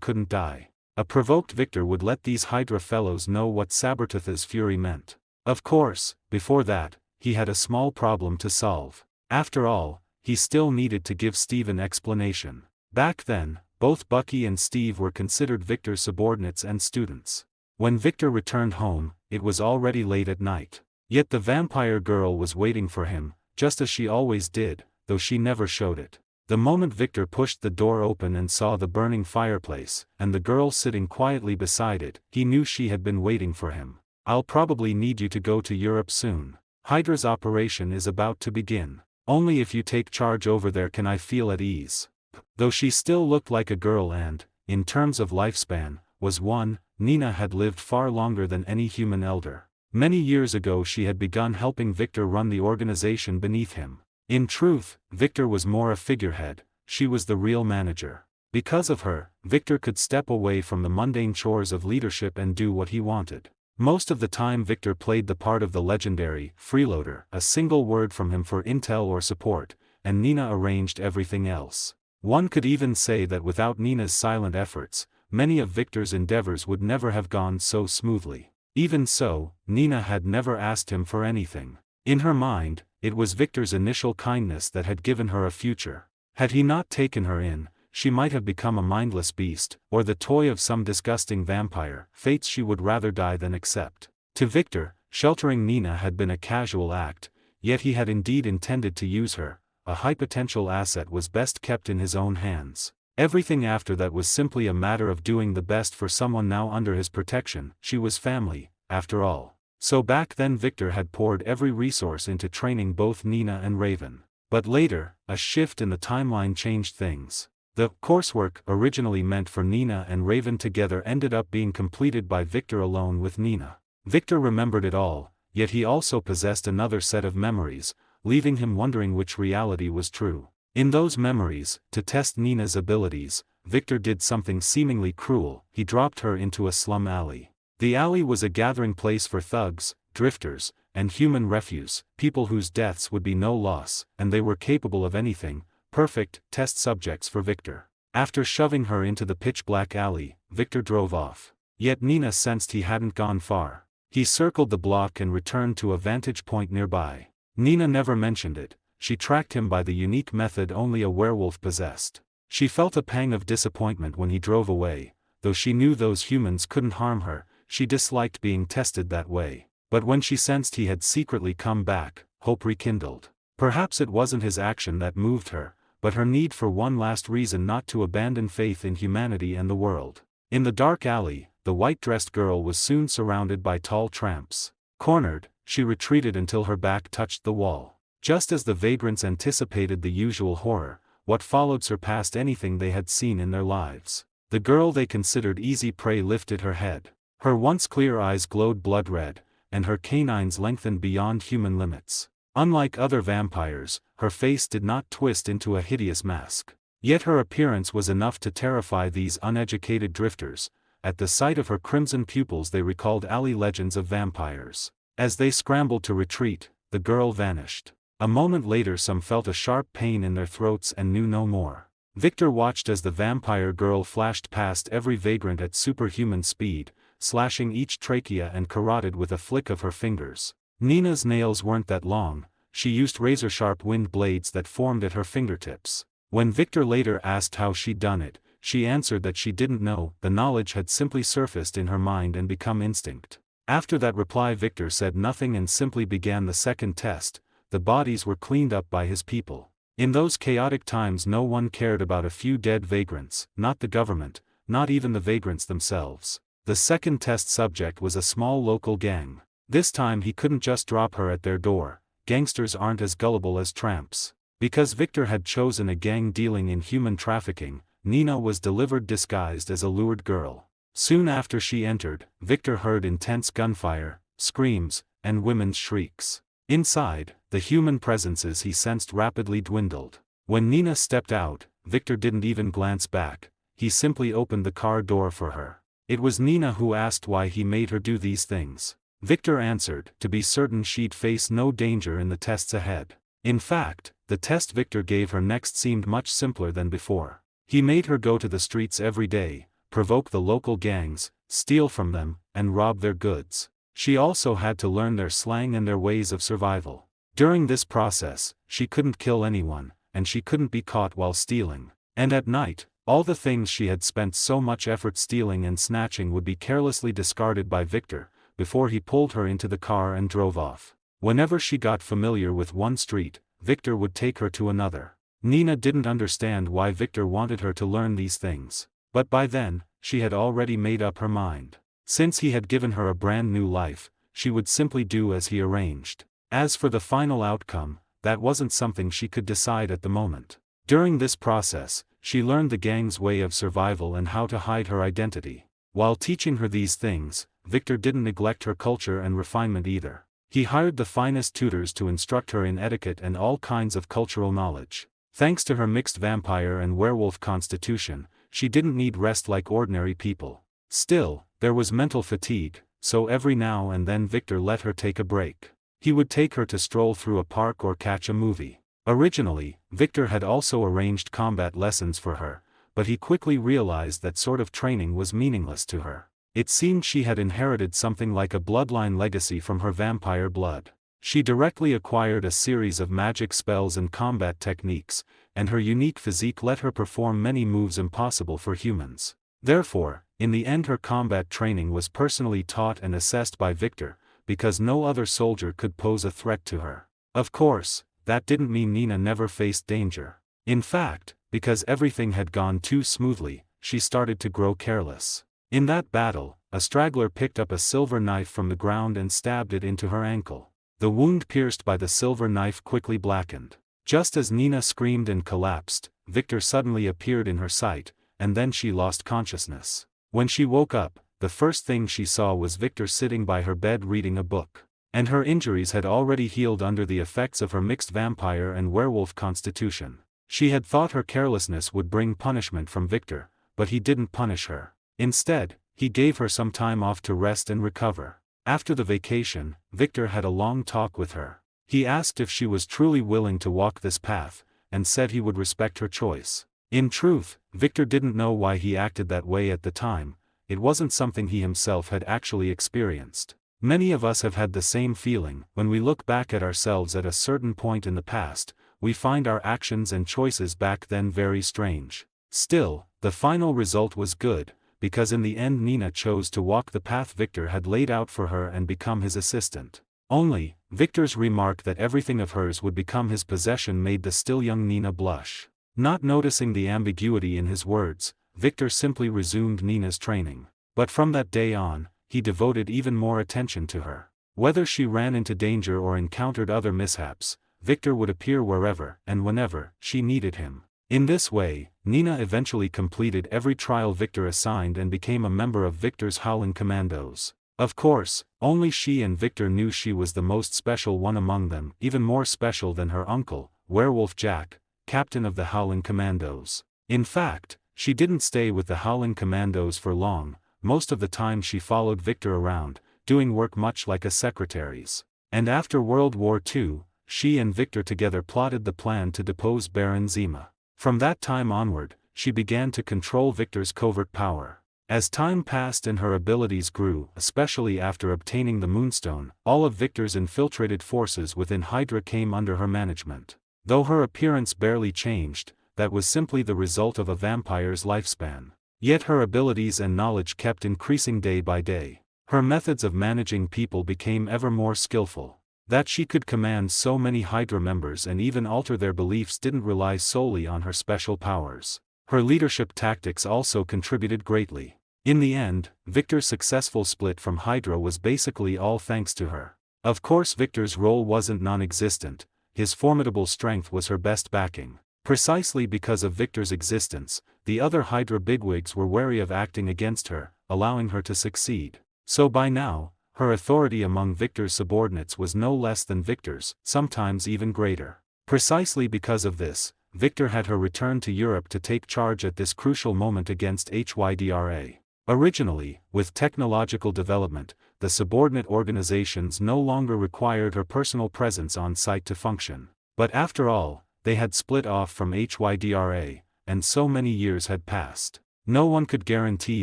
couldn't die. A provoked Victor would let these Hydra fellows know what Sabretooth's fury meant. Of course, before that, he had a small problem to solve. After all, he still needed to give Steve an explanation. Back then, both Bucky and Steve were considered Victor's subordinates and students. When Victor returned home, it was already late at night. Yet the vampire girl was waiting for him, just as she always did, though she never showed it. The moment Victor pushed the door open and saw the burning fireplace, and the girl sitting quietly beside it, he knew she had been waiting for him. "I'll probably need you to go to Europe soon. Hydra's operation is about to begin. Only if you take charge over there can I feel at ease." Though she still looked like a girl and, in terms of lifespan, was one, Nina had lived far longer than any human elder. Many years ago she had begun helping Victor run the organization beneath him. In truth, Victor was more a figurehead, she was the real manager. Because of her, Victor could step away from the mundane chores of leadership and do what he wanted. Most of the time Victor played the part of the legendary freeloader, a single word from him for intel or support, and Nina arranged everything else. One could even say that without Nina's silent efforts, many of Victor's endeavors would never have gone so smoothly. Even so, Nina had never asked him for anything. In her mind, it was Victor's initial kindness that had given her a future. Had he not taken her in, she might have become a mindless beast, or the toy of some disgusting vampire, fates she would rather die than accept. To Victor, sheltering Nina had been a casual act, yet he had indeed intended to use her. A high potential asset was best kept in his own hands. Everything after that was simply a matter of doing the best for someone now under his protection. She was family, after all. So back then Victor had poured every resource into training both Nina and Raven. But later, a shift in the timeline changed things. The coursework originally meant for Nina and Raven together ended up being completed by Victor alone with Nina. Victor remembered it all, yet he also possessed another set of memories, leaving him wondering which reality was true. In those memories, to test Nina's abilities, Victor did something seemingly cruel. He dropped her into a slum alley. The alley was a gathering place for thugs, drifters, and human refuse, people whose deaths would be no loss, and they were capable of anything. Perfect test subjects for Victor. After shoving her into the pitch-black alley, Victor drove off. Yet Nina sensed he hadn't gone far. He circled the block and returned to a vantage point nearby. Nina never mentioned it. She tracked him by the unique method only a werewolf possessed. She felt a pang of disappointment when he drove away. Though she knew those humans couldn't harm her, she disliked being tested that way. But when she sensed he had secretly come back, hope rekindled. Perhaps it wasn't his action that moved her, but her need for one last reason not to abandon faith in humanity and the world. In the dark alley, the white-dressed girl was soon surrounded by tall tramps. Cornered, she retreated until her back touched the wall. Just as the vagrants anticipated the usual horror, what followed surpassed anything they had seen in their lives. The girl they considered easy prey lifted her head. Her once clear eyes glowed blood red, and her canines lengthened beyond human limits. Unlike other vampires, her face did not twist into a hideous mask. Yet her appearance was enough to terrify these uneducated drifters. At the sight of her crimson pupils they recalled alley legends of vampires. As they scrambled to retreat, the girl vanished. A moment later some felt a sharp pain in their throats and knew no more. Victor watched as the vampire girl flashed past every vagrant at superhuman speed, slashing each trachea and carotid with a flick of her fingers. Nina's nails weren't that long, she used razor-sharp wind blades that formed at her fingertips. When Victor later asked how she'd done it, she answered that she didn't know, the knowledge had simply surfaced in her mind and become instinct. After that reply Victor said nothing and simply began the second test. The bodies were cleaned up by his people. In those chaotic times no one cared about a few dead vagrants, not the government, not even the vagrants themselves. The second test subject was a small local gang. This time he couldn't just drop her at their door. Gangsters aren't as gullible as tramps. Because Victor had chosen a gang dealing in human trafficking, Nina was delivered disguised as a lured girl. Soon after she entered, Victor heard intense gunfire, screams, and women's shrieks. Inside, the human presences he sensed rapidly dwindled. When Nina stepped out, Victor didn't even glance back. He simply opened the car door for her. It was Nina who asked why he made her do these things. Victor answered, to be certain she'd face no danger in the tests ahead. In fact, the test Victor gave her next seemed much simpler than before. He made her go to the streets every day, provoke the local gangs, steal from them, and rob their goods. She also had to learn their slang and their ways of survival. During this process, she couldn't kill anyone, and she couldn't be caught while stealing. And at night, all the things she had spent so much effort stealing and snatching would be carelessly discarded by Victor, before he pulled her into the car and drove off. Whenever she got familiar with one street, Victor would take her to another. Nina didn't understand why Victor wanted her to learn these things. But by then, she had already made up her mind. Since he had given her a brand new life, she would simply do as he arranged. As for the final outcome, that wasn't something she could decide at the moment. During this process, she learned the gang's way of survival and how to hide her identity. While teaching her these things, Victor didn't neglect her culture and refinement either. He hired the finest tutors to instruct her in etiquette and all kinds of cultural knowledge. Thanks to her mixed vampire and werewolf constitution, she didn't need rest like ordinary people. Still, there was mental fatigue, so every now and then Victor let her take a break. He would take her to stroll through a park or catch a movie. Originally, Victor had also arranged combat lessons for her, but he quickly realized that sort of training was meaningless to her. It seemed she had inherited something like a bloodline legacy from her vampire blood. She directly acquired a series of magic spells and combat techniques, and her unique physique let her perform many moves impossible for humans. Therefore, in the end her combat training was personally taught and assessed by Victor, because no other soldier could pose a threat to her. Of course, that didn't mean Nina never faced danger. In fact, because everything had gone too smoothly, she started to grow careless. In that battle, a straggler picked up a silver knife from the ground and stabbed it into her ankle. The wound pierced by the silver knife quickly blackened. Just as Nina screamed and collapsed, Victor suddenly appeared in her sight, and then she lost consciousness. When she woke up, the first thing she saw was Victor sitting by her bed reading a book. And her injuries had already healed under the effects of her mixed vampire and werewolf constitution. She had thought her carelessness would bring punishment from Victor, but he didn't punish her. Instead, he gave her some time off to rest and recover. After the vacation, Victor had a long talk with her. He asked if she was truly willing to walk this path, and said he would respect her choice. In truth, Victor didn't know why he acted that way at the time. It wasn't something he himself had actually experienced. Many of us have had the same feeling. When we look back at ourselves at a certain point in the past, we find our actions and choices back then very strange. Still, the final result was good, because in the end Nina chose to walk the path Victor had laid out for her and become his assistant. Only, Victor's remark that everything of hers would become his possession made the still young Nina blush. Not noticing the ambiguity in his words, Victor simply resumed Nina's training. But from that day on, he devoted even more attention to her. Whether she ran into danger or encountered other mishaps, Victor would appear wherever and whenever she needed him. In this way, Nina eventually completed every trial Victor assigned and became a member of Victor's Howling Commandos. Of course, only she and Victor knew she was the most special one among them, even more special than her uncle, Werewolf Jack, captain of the Howling Commandos. In fact, she didn't stay with the Howling Commandos for long. Most of the time she followed Victor around, doing work much like a secretary's. And after World War II, she and Victor together plotted the plan to depose Baron Zima. From that time onward, she began to control Victor's covert power. As time passed and her abilities grew, especially after obtaining the Moonstone, all of Victor's infiltrated forces within Hydra came under her management. Though her appearance barely changed, that was simply the result of a vampire's lifespan. Yet her abilities and knowledge kept increasing day by day. Her methods of managing people became ever more skillful. That she could command so many Hydra members and even alter their beliefs didn't rely solely on her special powers. Her leadership tactics also contributed greatly. In the end, Victor's successful split from Hydra was basically all thanks to her. Of course Victor's role wasn't non-existent, his formidable strength was her best backing. Precisely because of Victor's existence, the other Hydra bigwigs were wary of acting against her, allowing her to succeed. So by now, her authority among Victor's subordinates was no less than Victor's, sometimes even greater. Precisely because of this, Victor had her return to Europe to take charge at this crucial moment against HYDRA. Originally, with technological development, the subordinate organizations no longer required her personal presence on site to function. But after all, they had split off from HYDRA, and so many years had passed. No one could guarantee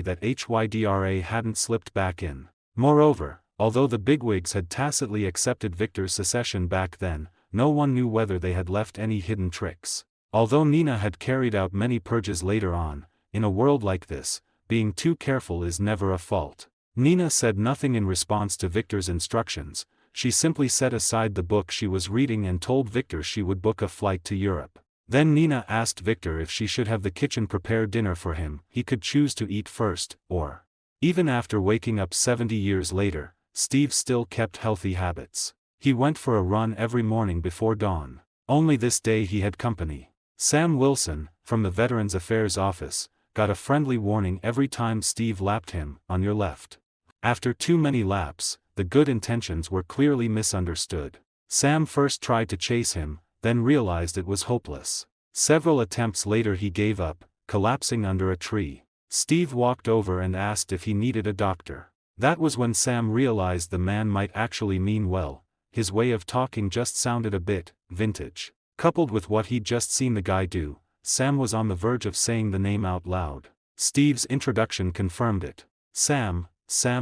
that HYDRA hadn't slipped back in. Moreover, although the bigwigs had tacitly accepted Victor's secession back then, no one knew whether they had left any hidden tricks. Although Nina had carried out many purges later on, in a world like this, being too careful is never a fault. Nina said nothing in response to Victor's instructions. She simply set aside the book she was reading and told Victor she would book a flight to Europe. Then Nina asked Victor if she should have the kitchen prepare dinner for him. He could choose to eat first, or... Even after waking up 70 years later, Steve still kept healthy habits. He went for a run every morning before dawn. Only this day he had company. Sam Wilson, from the Veterans Affairs office, got a friendly warning every time Steve lapped him, "On your left." After too many laps, the good intentions were clearly misunderstood. Sam first tried to chase him, then realized it was hopeless. Several attempts later he gave up, collapsing under a tree. Steve walked over and asked if he needed a doctor. That was when Sam realized the man might actually mean well. His way of talking just sounded a bit vintage. Coupled with what he'd just seen the guy do, Sam was on the verge of saying the name out loud. Steve's introduction confirmed it. Sam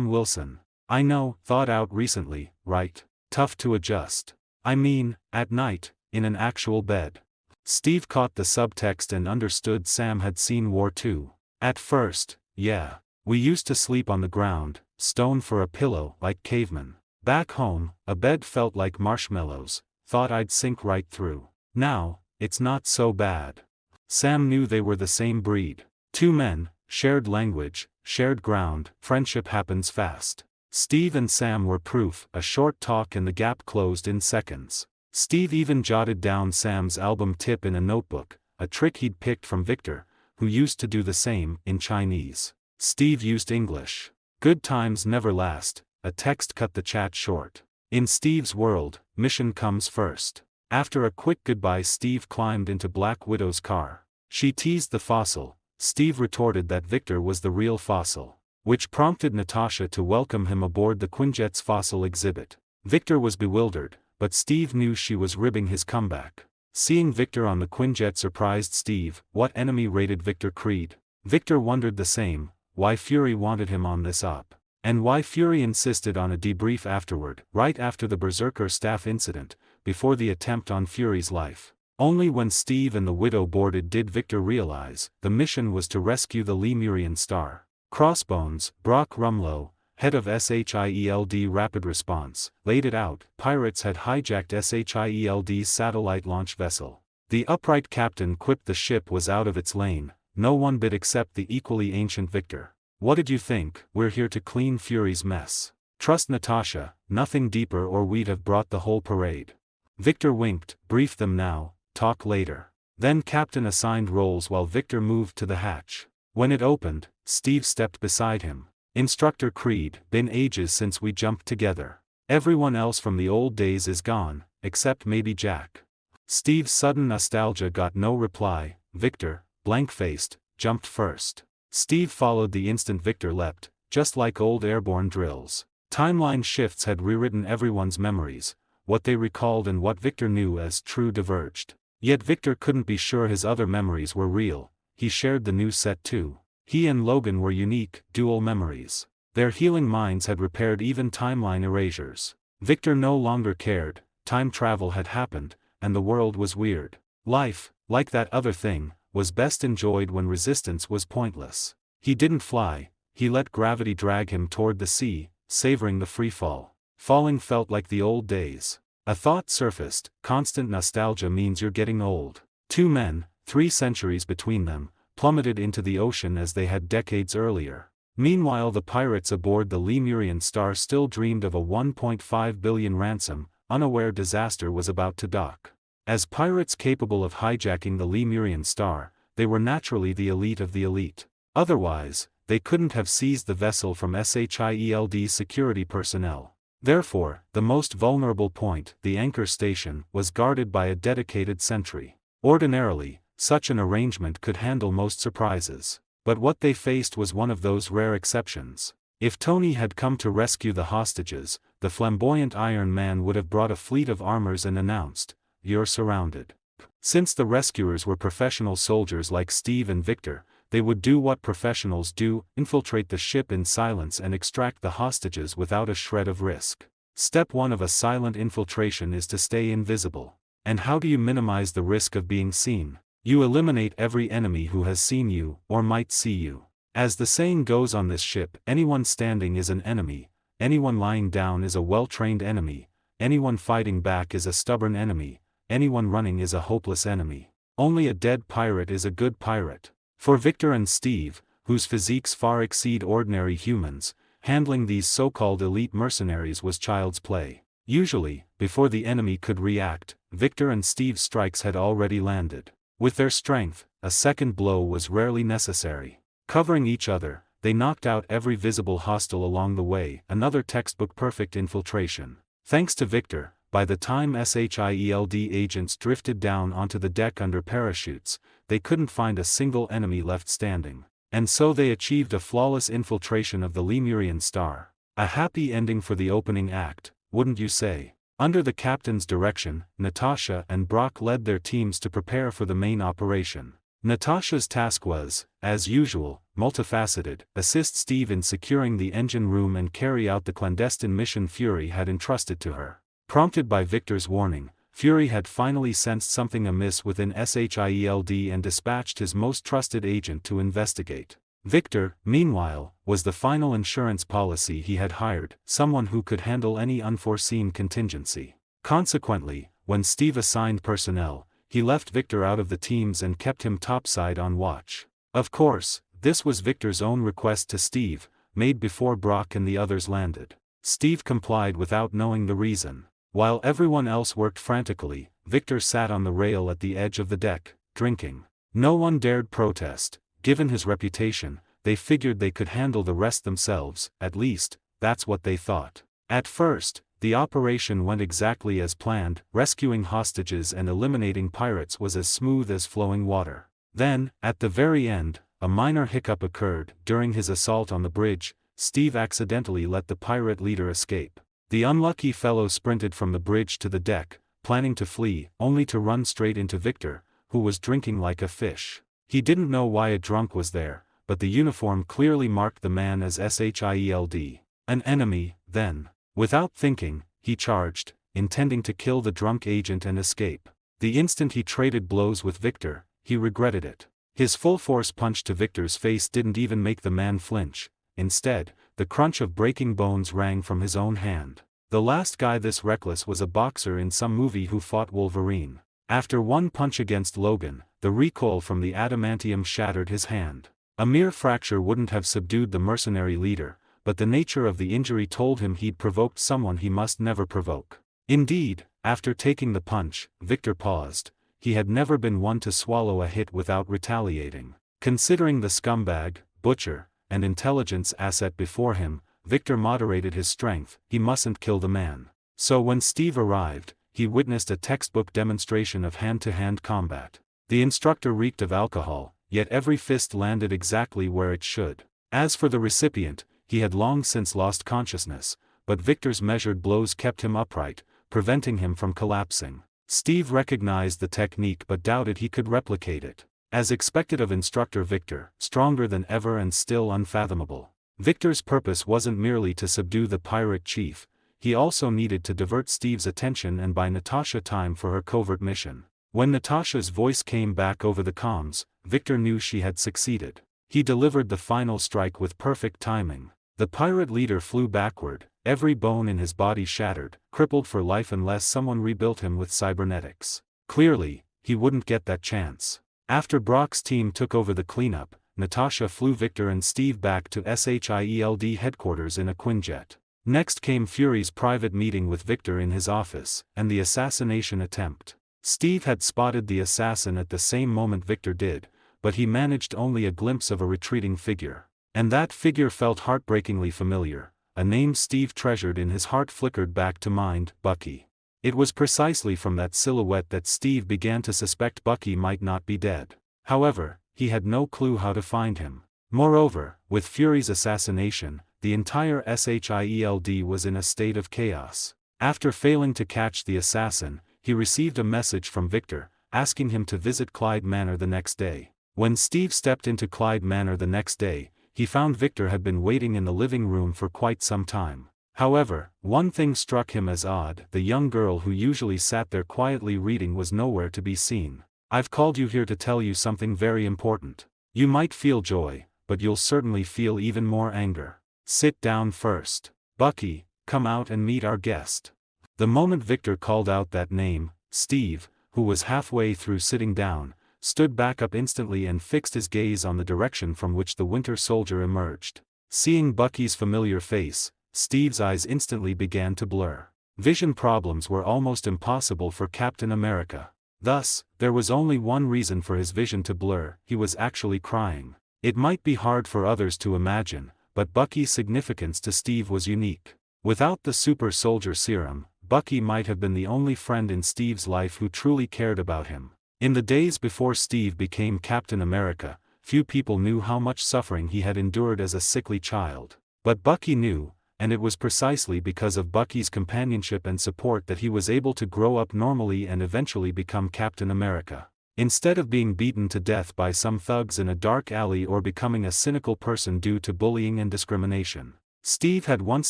Wilson. I know, thought out recently, right? Tough to adjust. I mean, at night, in an actual bed. Steve caught the subtext and understood Sam had seen War II. At first, yeah. We used to sleep on the ground, stone for a pillow, like cavemen. Back home, a bed felt like marshmallows, thought I'd sink right through. Now, it's not so bad. Sam knew they were the same breed. Two men, shared language, shared ground, friendship happens fast. Steve and Sam were proof. A short talk and the gap closed in seconds. Steve even jotted down Sam's album tip in a notebook, a trick he'd picked from Victor, who used to do the same, in Chinese. Steve used English. Good times never last, a text cut the chat short. In Steve's world, mission comes first. After a quick goodbye Steve climbed into Black Widow's car. She teased the fossil. Steve retorted that Victor was the real fossil, which prompted Natasha to welcome him aboard the Quinjet's fossil exhibit. Victor was bewildered, but Steve knew she was ribbing his comeback. Seeing Victor on the Quinjet surprised Steve. What enemy rated Victor Creed? Victor wondered the same, why Fury wanted him on this op. And why Fury insisted on a debrief afterward, right after the Berserker staff incident, before the attempt on Fury's life. Only when Steve and the Widow boarded did Victor realize the mission was to rescue the Lemurian star. Crossbones, Brock Rumlow, head of SHIELD Rapid Response, laid it out. Pirates had hijacked SHIELD's satellite launch vessel. The upright captain quipped the ship was out of its lane, no one bit except the equally ancient Victor. What did you think? We're here to clean Fury's mess. Trust Natasha, nothing deeper or we'd have brought the whole parade. Victor winked, brief them now, talk later. Then Captain assigned roles while Victor moved to the hatch. When it opened, Steve stepped beside him. Instructor Creed, been ages since we jumped together. Everyone else from the old days is gone, except maybe Jack. Steve's sudden nostalgia got no reply. Victor, blank-faced, jumped first. Steve followed the instant Victor leapt, just like old airborne drills. Timeline shifts had rewritten everyone's memories. What they recalled and what Victor knew as true diverged. Yet Victor couldn't be sure his other memories were real. He shared the new set too. He and Logan were unique, dual memories. Their healing minds had repaired even timeline erasures. Victor no longer cared, time travel had happened, and the world was weird. Life, like that other thing, was best enjoyed when resistance was pointless. He didn't fly, he let gravity drag him toward the sea, savoring the freefall. Falling felt like the old days. A thought surfaced, constant nostalgia means you're getting old. Two men, 3 centuries between them, plummeted into the ocean as they had decades earlier. Meanwhile the pirates aboard the Lemurian star still dreamed of a 1.5 billion ransom, unaware disaster was about to dock. As pirates capable of hijacking the Lemurian star, they were naturally the elite of the elite. Otherwise, they couldn't have seized the vessel from SHIELD security personnel. Therefore, the most vulnerable point, the anchor station, was guarded by a dedicated sentry. Ordinarily, such an arrangement could handle most surprises. But what they faced was one of those rare exceptions. If Tony had come to rescue the hostages, the flamboyant Iron Man would have brought a fleet of armors and announced, "You're surrounded." Since the rescuers were professional soldiers like Steve and Victor, they would do what professionals do, infiltrate the ship in silence and extract the hostages without a shred of risk. Step 1 of a silent infiltration is to stay invisible. And how do you minimize the risk of being seen? You eliminate every enemy who has seen you, or might see you. As the saying goes on this ship, anyone standing is an enemy, anyone lying down is a well-trained enemy, anyone fighting back is a stubborn enemy, anyone running is a hopeless enemy. Only a dead pirate is a good pirate. For Victor and Steve, whose physiques far exceed ordinary humans, handling these so-called elite mercenaries was child's play. Usually, before the enemy could react, Victor and Steve's strikes had already landed. With their strength, a second blow was rarely necessary. Covering each other, they knocked out every visible hostile along the way, another textbook perfect infiltration. Thanks to Victor, by the time SHIELD agents drifted down onto the deck under parachutes, they couldn't find a single enemy left standing. And so they achieved a flawless infiltration of the Lemurian star. A happy ending for the opening act, wouldn't you say? Under the captain's direction, Natasha and Brock led their teams to prepare for the main operation. Natasha's task was, as usual, multifaceted: assist Steve in securing the engine room and carry out the clandestine mission Fury had entrusted to her. Prompted by Victor's warning, Fury had finally sensed something amiss within SHIELD and dispatched his most trusted agent to investigate. Victor, meanwhile, was the final insurance policy he had hired, someone who could handle any unforeseen contingency. Consequently, when Steve assigned personnel, he left Victor out of the teams and kept him topside on watch. Of course, this was Victor's own request to Steve, made before Brock and the others landed. Steve complied without knowing the reason. While everyone else worked frantically, Victor sat on the rail at the edge of the deck, drinking. No one dared protest. Given his reputation, they figured they could handle the rest themselves, at least, that's what they thought. At first, the operation went exactly as planned, rescuing hostages and eliminating pirates was as smooth as flowing water. Then, at the very end, a minor hiccup occurred. During his assault on the bridge, Steve accidentally let the pirate leader escape. The unlucky fellow sprinted from the bridge to the deck, planning to flee, only to run straight into Victor, who was drinking like a fish. He didn't know why a drunk was there, but the uniform clearly marked the man as SHIELD. An enemy, then. Without thinking, he charged, intending to kill the drunk agent and escape. The instant he traded blows with Victor, he regretted it. His full-force punch to Victor's face didn't even make the man flinch. Instead, the crunch of breaking bones rang from his own hand. The last guy this reckless was a boxer in some movie who fought Wolverine. After one punch against Logan, the recoil from the adamantium shattered his hand. A mere fracture wouldn't have subdued the mercenary leader, but the nature of the injury told him he'd provoked someone he must never provoke. Indeed, after taking the punch, Victor paused. He had never been one to swallow a hit without retaliating. Considering the scumbag, butcher, and intelligence asset before him, Victor moderated his strength. He mustn't kill the man. So when Steve arrived, he witnessed a textbook demonstration of hand-to-hand combat. The instructor reeked of alcohol, yet every fist landed exactly where it should. As for the recipient, he had long since lost consciousness, but Victor's measured blows kept him upright, preventing him from collapsing. Steve recognized the technique but doubted he could replicate it. As expected of instructor Victor, stronger than ever and still unfathomable. Victor's purpose wasn't merely to subdue the pirate chief, he also needed to divert Steve's attention and buy Natasha time for her covert mission. When Natasha's voice came back over the comms, Victor knew she had succeeded. He delivered the final strike with perfect timing. The pirate leader flew backward, every bone in his body shattered, crippled for life unless someone rebuilt him with cybernetics. Clearly, he wouldn't get that chance. After Brock's team took over the cleanup, Natasha flew Victor and Steve back to SHIELD headquarters in a Quinjet. Next came Fury's private meeting with Victor in his office, and the assassination attempt. Steve had spotted the assassin at the same moment Victor did, but he managed only a glimpse of a retreating figure. And that figure felt heartbreakingly familiar. A name Steve treasured in his heart flickered back to mind: Bucky. It was precisely from that silhouette that Steve began to suspect Bucky might not be dead. However, he had no clue how to find him. Moreover, with Fury's assassination, the entire SHIELD was in a state of chaos. After failing to catch the assassin, he received a message from Victor, asking him to visit Clyde Manor the next day. When Steve stepped into Clyde Manor the next day, he found Victor had been waiting in the living room for quite some time. However, one thing struck him as odd: the young girl who usually sat there quietly reading was nowhere to be seen. "I've called you here to tell you something very important. You might feel joy, but you'll certainly feel even more anger. Sit down first. Bucky, come out and meet our guest." The moment Victor called out that name, Steve, who was halfway through sitting down, stood back up instantly and fixed his gaze on the direction from which the Winter Soldier emerged. Seeing Bucky's familiar face, Steve's eyes instantly began to blur. Vision problems were almost impossible for Captain America. Thus, there was only one reason for his vision to blur: he was actually crying. It might be hard for others to imagine, but Bucky's significance to Steve was unique. Without the super soldier serum, Bucky might have been the only friend in Steve's life who truly cared about him. In the days before Steve became Captain America, few people knew how much suffering he had endured as a sickly child. But Bucky knew, and it was precisely because of Bucky's companionship and support that he was able to grow up normally and eventually become Captain America. Instead of being beaten to death by some thugs in a dark alley or becoming a cynical person due to bullying and discrimination, Steve had once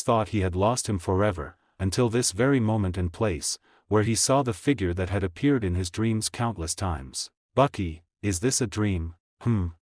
thought he had lost him forever, until this very moment and place, where he saw the figure that had appeared in his dreams countless times. "Bucky, is this a dream?"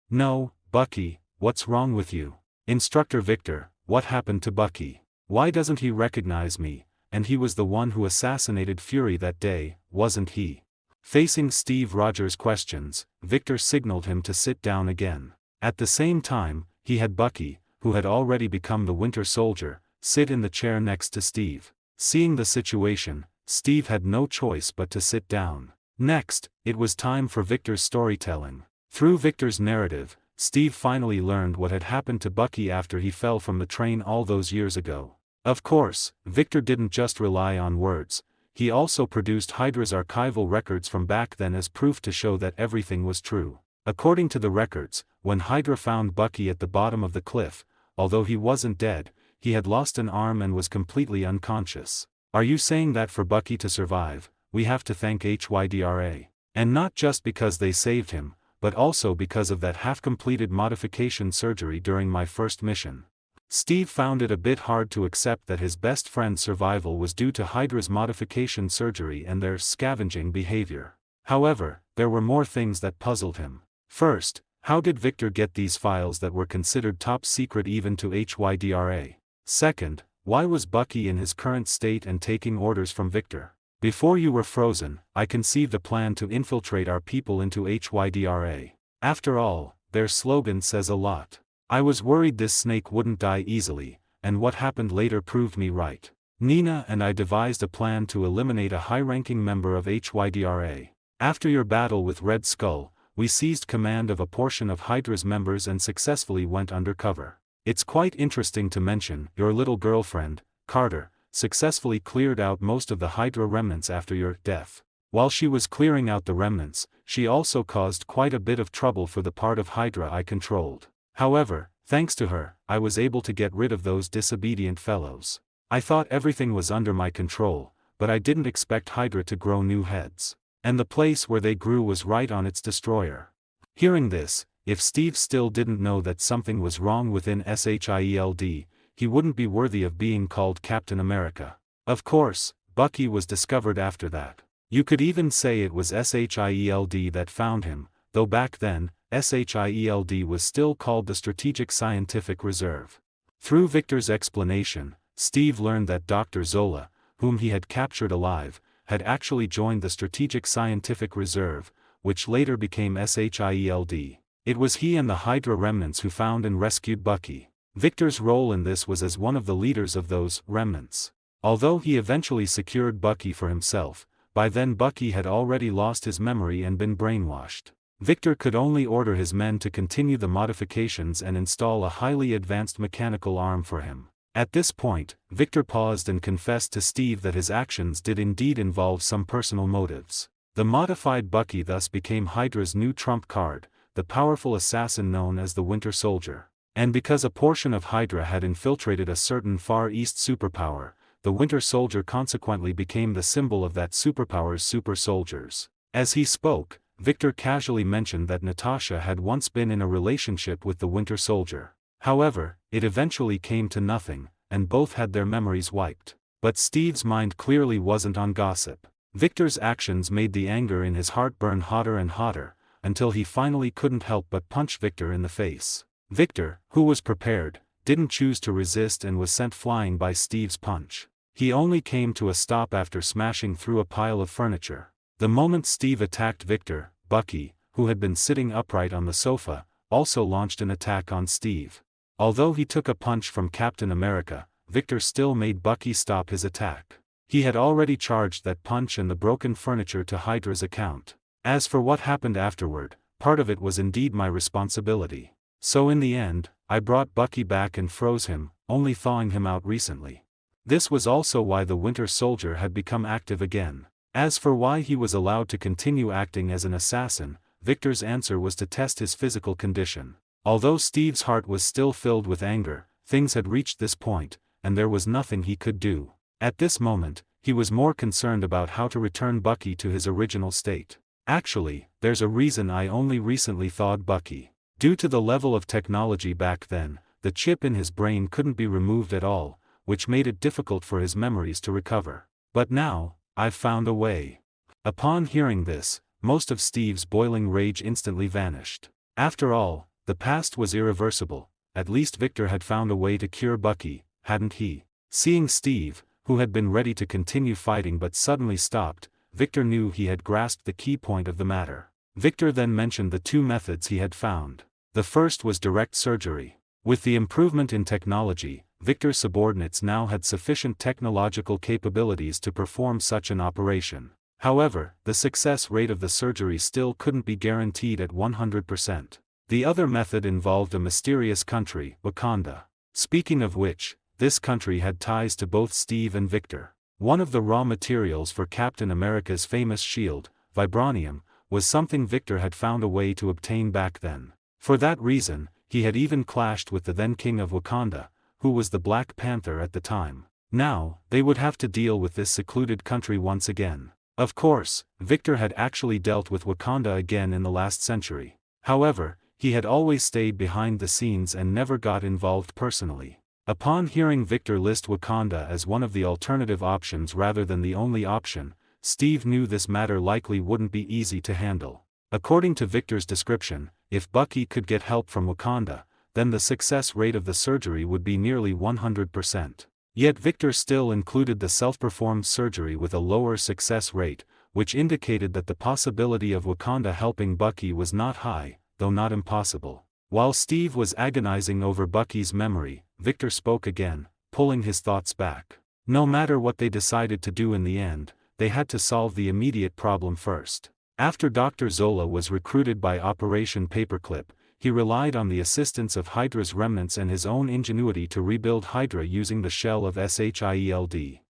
No, Bucky, what's wrong with you? Instructor Victor, what happened to Bucky? Why doesn't he recognize me? And he was the one who assassinated Fury that day, wasn't he? Facing Steve Rogers' questions, Victor signaled him to sit down again. At the same time, he had Bucky, who had already become the Winter Soldier, sit in the chair next to Steve. Seeing the situation, Steve had no choice but to sit down. Next, it was time for Victor's storytelling. Through Victor's narrative, Steve finally learned what had happened to Bucky after he fell from the train all those years ago. Of course, Victor didn't just rely on words, he also produced Hydra's archival records from back then as proof to show that everything was true. According to the records, when Hydra found Bucky at the bottom of the cliff, although he wasn't dead, he had lost an arm and was completely unconscious. Are you saying that for Bucky to survive, we have to thank HYDRA? And not just because they saved him, but also because of that half-completed modification surgery during my first mission. Steve found it a bit hard to accept that his best friend's survival was due to Hydra's modification surgery and their scavenging behavior. However, there were more things that puzzled him. First, how did Victor get these files that were considered top secret even to HYDRA? Second, why was Bucky in his current state and taking orders from Victor? Before you were frozen, I conceived a plan to infiltrate our people into HYDRA. After all, their slogan says a lot. I was worried this snake wouldn't die easily, and what happened later proved me right. Nina and I devised a plan to eliminate a high-ranking member of HYDRA. After your battle with Red Skull, we seized command of a portion of Hydra's members and successfully went undercover. It's quite interesting to mention, your little girlfriend, Carter, successfully cleared out most of the Hydra remnants after your death. While she was clearing out the remnants, she also caused quite a bit of trouble for the part of Hydra I controlled. However, thanks to her, I was able to get rid of those disobedient fellows. I thought everything was under my control, but I didn't expect Hydra to grow new heads. And the place where they grew was right on its destroyer. Hearing this, if Steve still didn't know that something was wrong within SHIELD, he wouldn't be worthy of being called Captain America. Of course, Bucky was discovered after that. You could even say it was SHIELD that found him, though back then, SHIELD was still called the Strategic Scientific Reserve. Through Victor's explanation, Steve learned that Dr. Zola, whom he had captured alive, had actually joined the Strategic Scientific Reserve, which later became SHIELD. It was he and the Hydra remnants who found and rescued Bucky. Victor's role in this was as one of the leaders of those remnants. Although he eventually secured Bucky for himself, by then Bucky had already lost his memory and been brainwashed. Victor could only order his men to continue the modifications and install a highly advanced mechanical arm for him. At this point, Victor paused and confessed to Steve that his actions did indeed involve some personal motives. The modified Bucky thus became Hydra's new trump card, the powerful assassin known as the Winter Soldier. And because a portion of Hydra had infiltrated a certain Far East superpower, the Winter Soldier consequently became the symbol of that superpower's super soldiers. As he spoke, Victor casually mentioned that Natasha had once been in a relationship with the Winter Soldier. However, it eventually came to nothing, and both had their memories wiped. But Steve's mind clearly wasn't on gossip. Victor's actions made the anger in his heart burn hotter and hotter, until he finally couldn't help but punch Victor in the face. Victor, who was prepared, didn't choose to resist and was sent flying by Steve's punch. He only came to a stop after smashing through a pile of furniture. The moment Steve attacked Victor, Bucky, who had been sitting upright on the sofa, also launched an attack on Steve. Although he took a punch from Captain America, Victor still made Bucky stop his attack. He had already charged that punch and the broken furniture to Hydra's account. As for what happened afterward, part of it was indeed my responsibility. So in the end, I brought Bucky back and froze him, only thawing him out recently. This was also why the Winter Soldier had become active again. As for why he was allowed to continue acting as an assassin, Victor's answer was to test his physical condition. Although Steve's heart was still filled with anger, things had reached this point, and there was nothing he could do. At this moment, he was more concerned about how to return Bucky to his original state. Actually, there's a reason I only recently thawed Bucky. Due to the level of technology back then, the chip in his brain couldn't be removed at all, which made it difficult for his memories to recover. But now, I've found a way. Upon hearing this, most of Steve's boiling rage instantly vanished. After all, the past was irreversible. At least Victor had found a way to cure Bucky, hadn't he? Seeing Steve, who had been ready to continue fighting but suddenly stopped, Victor knew he had grasped the key point of the matter. Victor then mentioned the two methods he had found. The first was direct surgery. With the improvement in technology, Victor's subordinates now had sufficient technological capabilities to perform such an operation. However, the success rate of the surgery still couldn't be guaranteed at 100%. The other method involved a mysterious country, Wakanda. Speaking of which, this country had ties to both Steve and Victor. One of the raw materials for Captain America's famous shield, vibranium, was something Victor had found a way to obtain back then. For that reason, he had even clashed with the then King of Wakanda, who was the Black Panther at the time. Now, they would have to deal with this secluded country once again. Of course, Victor had actually dealt with Wakanda again in the last century. However, he had always stayed behind the scenes and never got involved personally. Upon hearing Victor list Wakanda as one of the alternative options rather than the only option, Steve knew this matter likely wouldn't be easy to handle. According to Victor's description, if Bucky could get help from Wakanda, then the success rate of the surgery would be nearly 100%. Yet Victor still included the self-performed surgery with a lower success rate, which indicated that the possibility of Wakanda helping Bucky was not high, though not impossible. While Steve was agonizing over Bucky's memory, Victor spoke again, pulling his thoughts back. No matter what they decided to do in the end, they had to solve the immediate problem first. After Dr. Zola was recruited by Operation Paperclip, he relied on the assistance of Hydra's remnants and his own ingenuity to rebuild Hydra using the shell of SHIELD.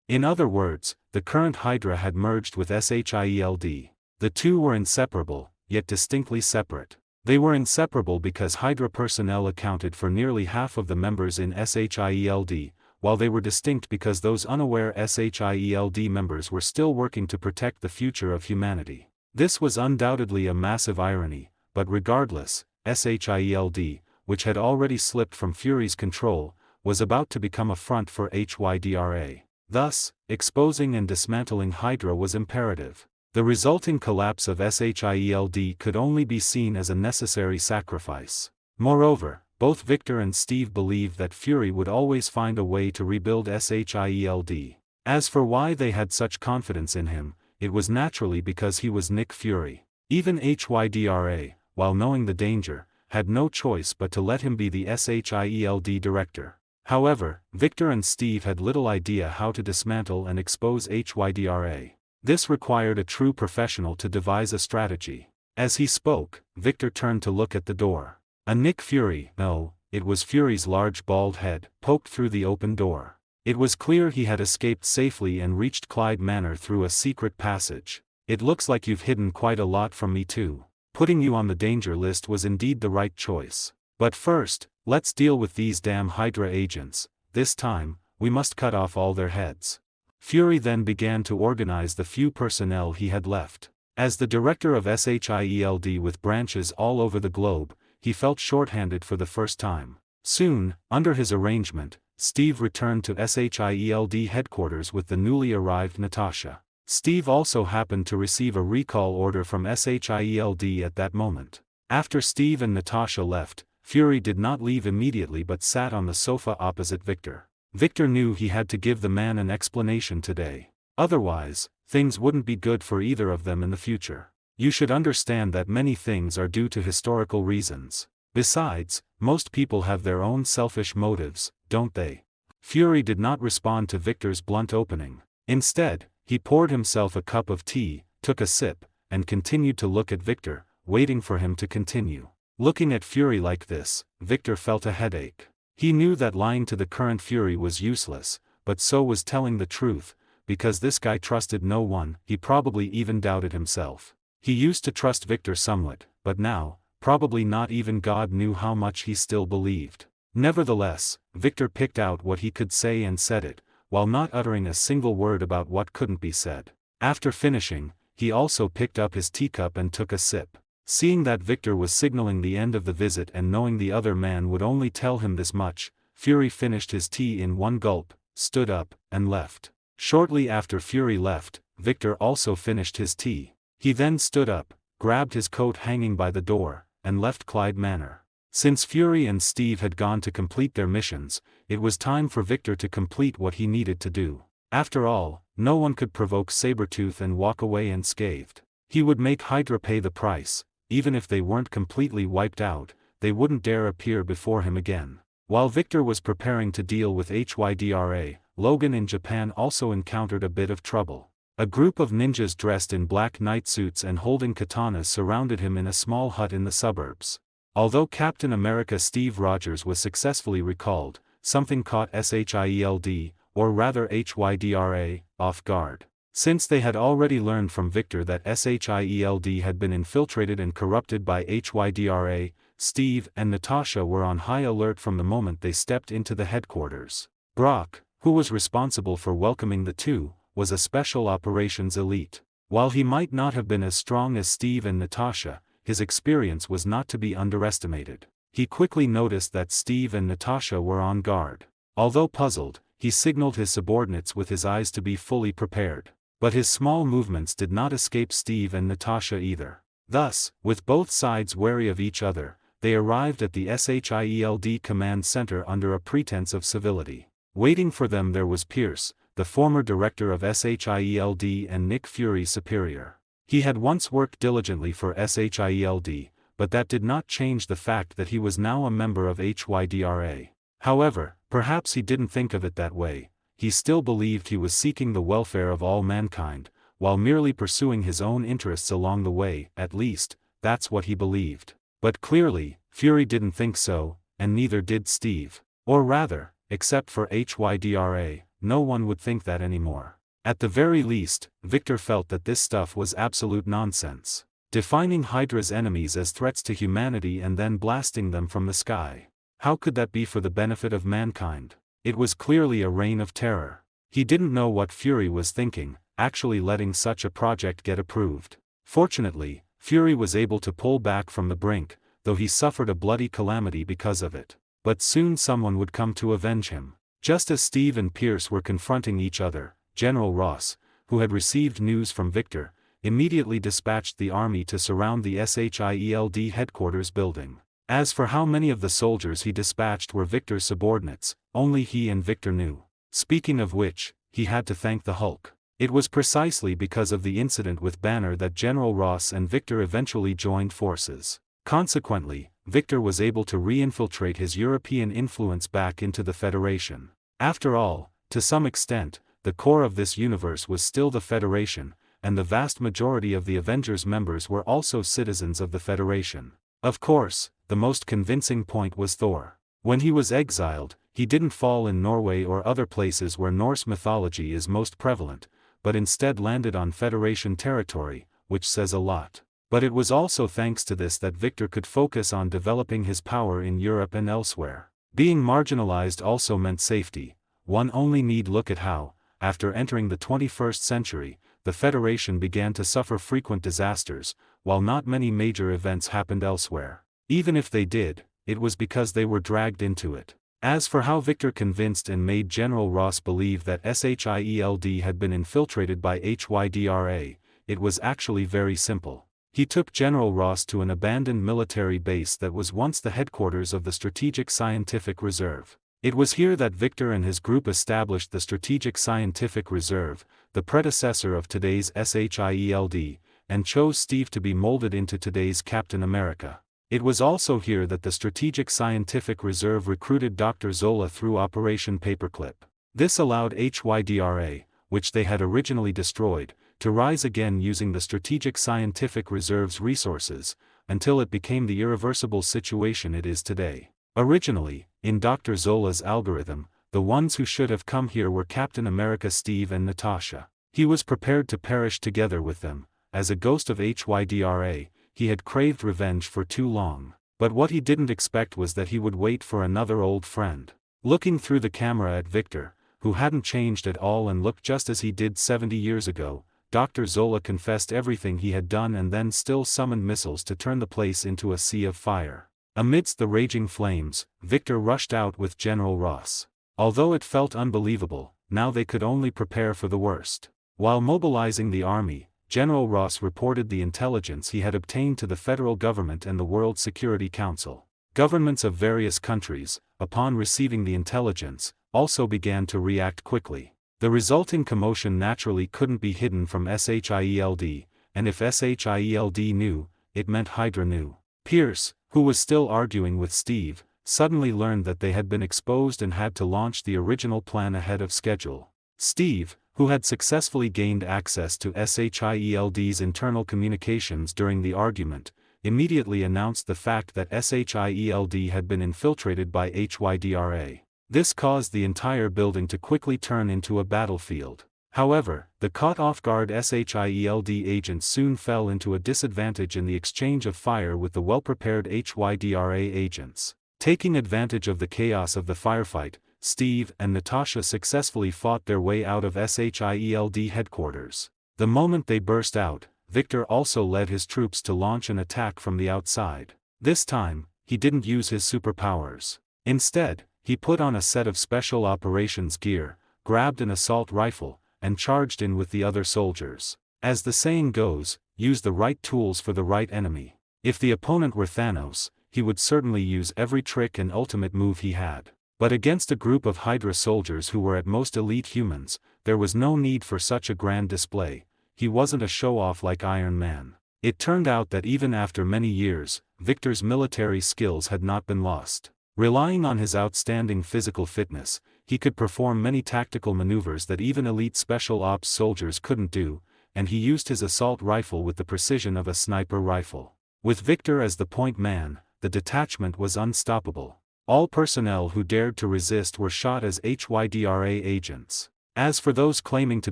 In other words, the current Hydra had merged with SHIELD. The two were inseparable, yet distinctly separate. They were inseparable because Hydra personnel accounted for nearly half of the members in SHIELD, while they were distinct because those unaware SHIELD members were still working to protect the future of humanity. This was undoubtedly a massive irony, but regardless, SHIELD, which had already slipped from Fury's control, was about to become a front for HYDRA. Thus, exposing and dismantling Hydra was imperative. The resulting collapse of SHIELD could only be seen as a necessary sacrifice. Moreover, both Victor and Steve believed that Fury would always find a way to rebuild SHIELD. As for why they had such confidence in him, it was naturally because he was Nick Fury. Even HYDRA, while knowing the danger, had no choice but to let him be the SHIELD director. However, Victor and Steve had little idea how to dismantle and expose HYDRA. This required a true professional to devise a strategy. As he spoke, Victor turned to look at the door. A Nick Fury, no, it was Fury's large bald head, poked through the open door. It was clear he had escaped safely and reached Clyde Manor through a secret passage. "It looks like you've hidden quite a lot from me too. Putting you on the danger list was indeed the right choice. But first, let's deal with these damn Hydra agents. This time, we must cut off all their heads." Fury then began to organize the few personnel he had left. As the director of SHIELD with branches all over the globe, he felt short-handed for the first time. Soon, under his arrangement, Steve returned to SHIELD headquarters with the newly arrived Natasha. Steve also happened to receive a recall order from SHIELD at that moment. After Steve and Natasha left, Fury did not leave immediately but sat on the sofa opposite Victor. Victor knew he had to give the man an explanation today. Otherwise, things wouldn't be good for either of them in the future. "You should understand that many things are due to historical reasons. Besides, most people have their own selfish motives, don't they?" Fury did not respond to Victor's blunt opening. Instead, he poured himself a cup of tea, took a sip, and continued to look at Victor, waiting for him to continue. Looking at Fury like this, Victor felt a headache. He knew that lying to the current Fury was useless, but so was telling the truth, because this guy trusted no one. He probably even doubted himself. He used to trust Victor somewhat, but now, probably not even God knew how much he still believed. Nevertheless, Victor picked out what he could say and said it, while not uttering a single word about what couldn't be said. After finishing, he also picked up his teacup and took a sip. Seeing that Victor was signaling the end of the visit and knowing the other man would only tell him this much, Fury finished his tea in one gulp, stood up, and left. Shortly after Fury left, Victor also finished his tea. He then stood up, grabbed his coat hanging by the door, and left Clyde Manor. Since Fury and Steve had gone to complete their missions, it was time for Victor to complete what he needed to do. After all, no one could provoke Sabretooth and walk away unscathed. He would make Hydra pay the price. Even if they weren't completely wiped out, they wouldn't dare appear before him again. While Victor was preparing to deal with HYDRA, Logan in Japan also encountered a bit of trouble. A group of ninjas dressed in black night suits and holding katanas surrounded him in a small hut in the suburbs. Although Captain America Steve Rogers was successfully recalled, something caught SHIELD, or rather HYDRA, off guard. Since they had already learned from Victor that SHIELD had been infiltrated and corrupted by HYDRA, Steve and Natasha were on high alert from the moment they stepped into the headquarters. Brock, who was responsible for welcoming the two, was a special operations elite. While he might not have been as strong as Steve and Natasha, his experience was not to be underestimated. He quickly noticed that Steve and Natasha were on guard. Although puzzled, he signaled his subordinates with his eyes to be fully prepared. But his small movements did not escape Steve and Natasha either. Thus, with both sides wary of each other, they arrived at the SHIELD command center under a pretense of civility. Waiting for them there was Pierce, the former director of SHIELD and Nick Fury's superior. He had once worked diligently for SHIELD, but that did not change the fact that he was now a member of HYDRA. However, perhaps he didn't think of it that way. He still believed he was seeking the welfare of all mankind, while merely pursuing his own interests along the way. At least, that's what he believed. But clearly, Fury didn't think so, and neither did Steve. Or rather, except for HYDRA, no one would think that anymore. At the very least, Victor felt that this stuff was absolute nonsense. Defining Hydra's enemies as threats to humanity and then blasting them from the sky. How could that be for the benefit of mankind? It was clearly a reign of terror. He didn't know what Fury was thinking, actually letting such a project get approved. Fortunately, Fury was able to pull back from the brink, though he suffered a bloody calamity because of it. But soon someone would come to avenge him. Just as Steve and Pierce were confronting each other, General Ross, who had received news from Victor, immediately dispatched the army to surround the SHIELD headquarters building. As for how many of the soldiers he dispatched were Victor's subordinates, only he and Victor knew. Speaking of which, he had to thank the Hulk. It was precisely because of the incident with Banner that General Ross and Victor eventually joined forces. Consequently, Victor was able to re-infiltrate his European influence back into the Federation. After all, to some extent, the core of this universe was still the Federation, and the vast majority of the Avengers members were also citizens of the Federation. Of course, the most convincing point was Thor. When he was exiled, he didn't fall in Norway or other places where Norse mythology is most prevalent, but instead landed on Federation territory, which says a lot. But it was also thanks to this that Victor could focus on developing his power in Europe and elsewhere. Being marginalized also meant safety. One only need look at how, after entering the 21st century, the Federation began to suffer frequent disasters, while not many major events happened elsewhere. Even if they did, it was because they were dragged into it. As for how Victor convinced and made General Ross believe that SHIELD had been infiltrated by HYDRA, it was actually very simple. He took General Ross to an abandoned military base that was once the headquarters of the Strategic Scientific Reserve. It was here that Victor and his group established the Strategic Scientific Reserve, the predecessor of today's SHIELD, and chose Steve to be molded into today's Captain America. It was also here that the Strategic Scientific Reserve recruited Dr. Zola through Operation Paperclip. This allowed HYDRA, which they had originally destroyed, to rise again using the Strategic Scientific Reserve's resources, until it became the irreversible situation it is today. Originally, in Dr. Zola's algorithm, the ones who should have come here were Captain America Steve and Natasha. He was prepared to perish together with them. As a ghost of HYDRA, he had craved revenge for too long. But what he didn't expect was that he would wait for another old friend. Looking through the camera at Victor, who hadn't changed at all and looked just as he did 70 years ago, Dr. Zola confessed everything he had done and then still summoned missiles to turn the place into a sea of fire. Amidst the raging flames, Victor rushed out with General Ross. Although it felt unbelievable, now they could only prepare for the worst. While mobilizing the army, General Ross reported the intelligence he had obtained to the federal government and the World Security Council. Governments of various countries, upon receiving the intelligence, also began to react quickly. The resulting commotion naturally couldn't be hidden from SHIELD, and if SHIELD knew, it meant Hydra knew. Pierce, who was still arguing with Steve, suddenly learned that they had been exposed and had to launch the original plan ahead of schedule. Steve, who had successfully gained access to SHIELD's internal communications during the argument, immediately announced the fact that SHIELD had been infiltrated by HYDRA. This caused the entire building to quickly turn into a battlefield. However, the caught-off-guard SHIELD agents soon fell into a disadvantage in the exchange of fire with the well-prepared HYDRA agents. Taking advantage of the chaos of the firefight, Steve and Natasha successfully fought their way out of SHIELD headquarters. The moment they burst out, Victor also led his troops to launch an attack from the outside. This time, he didn't use his superpowers. Instead, He put on a set of special operations gear, grabbed an assault rifle, and charged in with the other soldiers. As the saying goes, use the right tools for the right enemy. If the opponent were Thanos, he would certainly use every trick and ultimate move he had. But against a group of Hydra soldiers who were at most elite humans, there was no need for such a grand display. He wasn't a show-off like Iron Man. It turned out that even after many years, Victor's military skills had not been lost. Relying on his outstanding physical fitness, he could perform many tactical maneuvers that even elite special ops soldiers couldn't do, and he used his assault rifle with the precision of a sniper rifle. With Victor as the point man, the detachment was unstoppable. All personnel who dared to resist were shot as HYDRA agents. As for those claiming to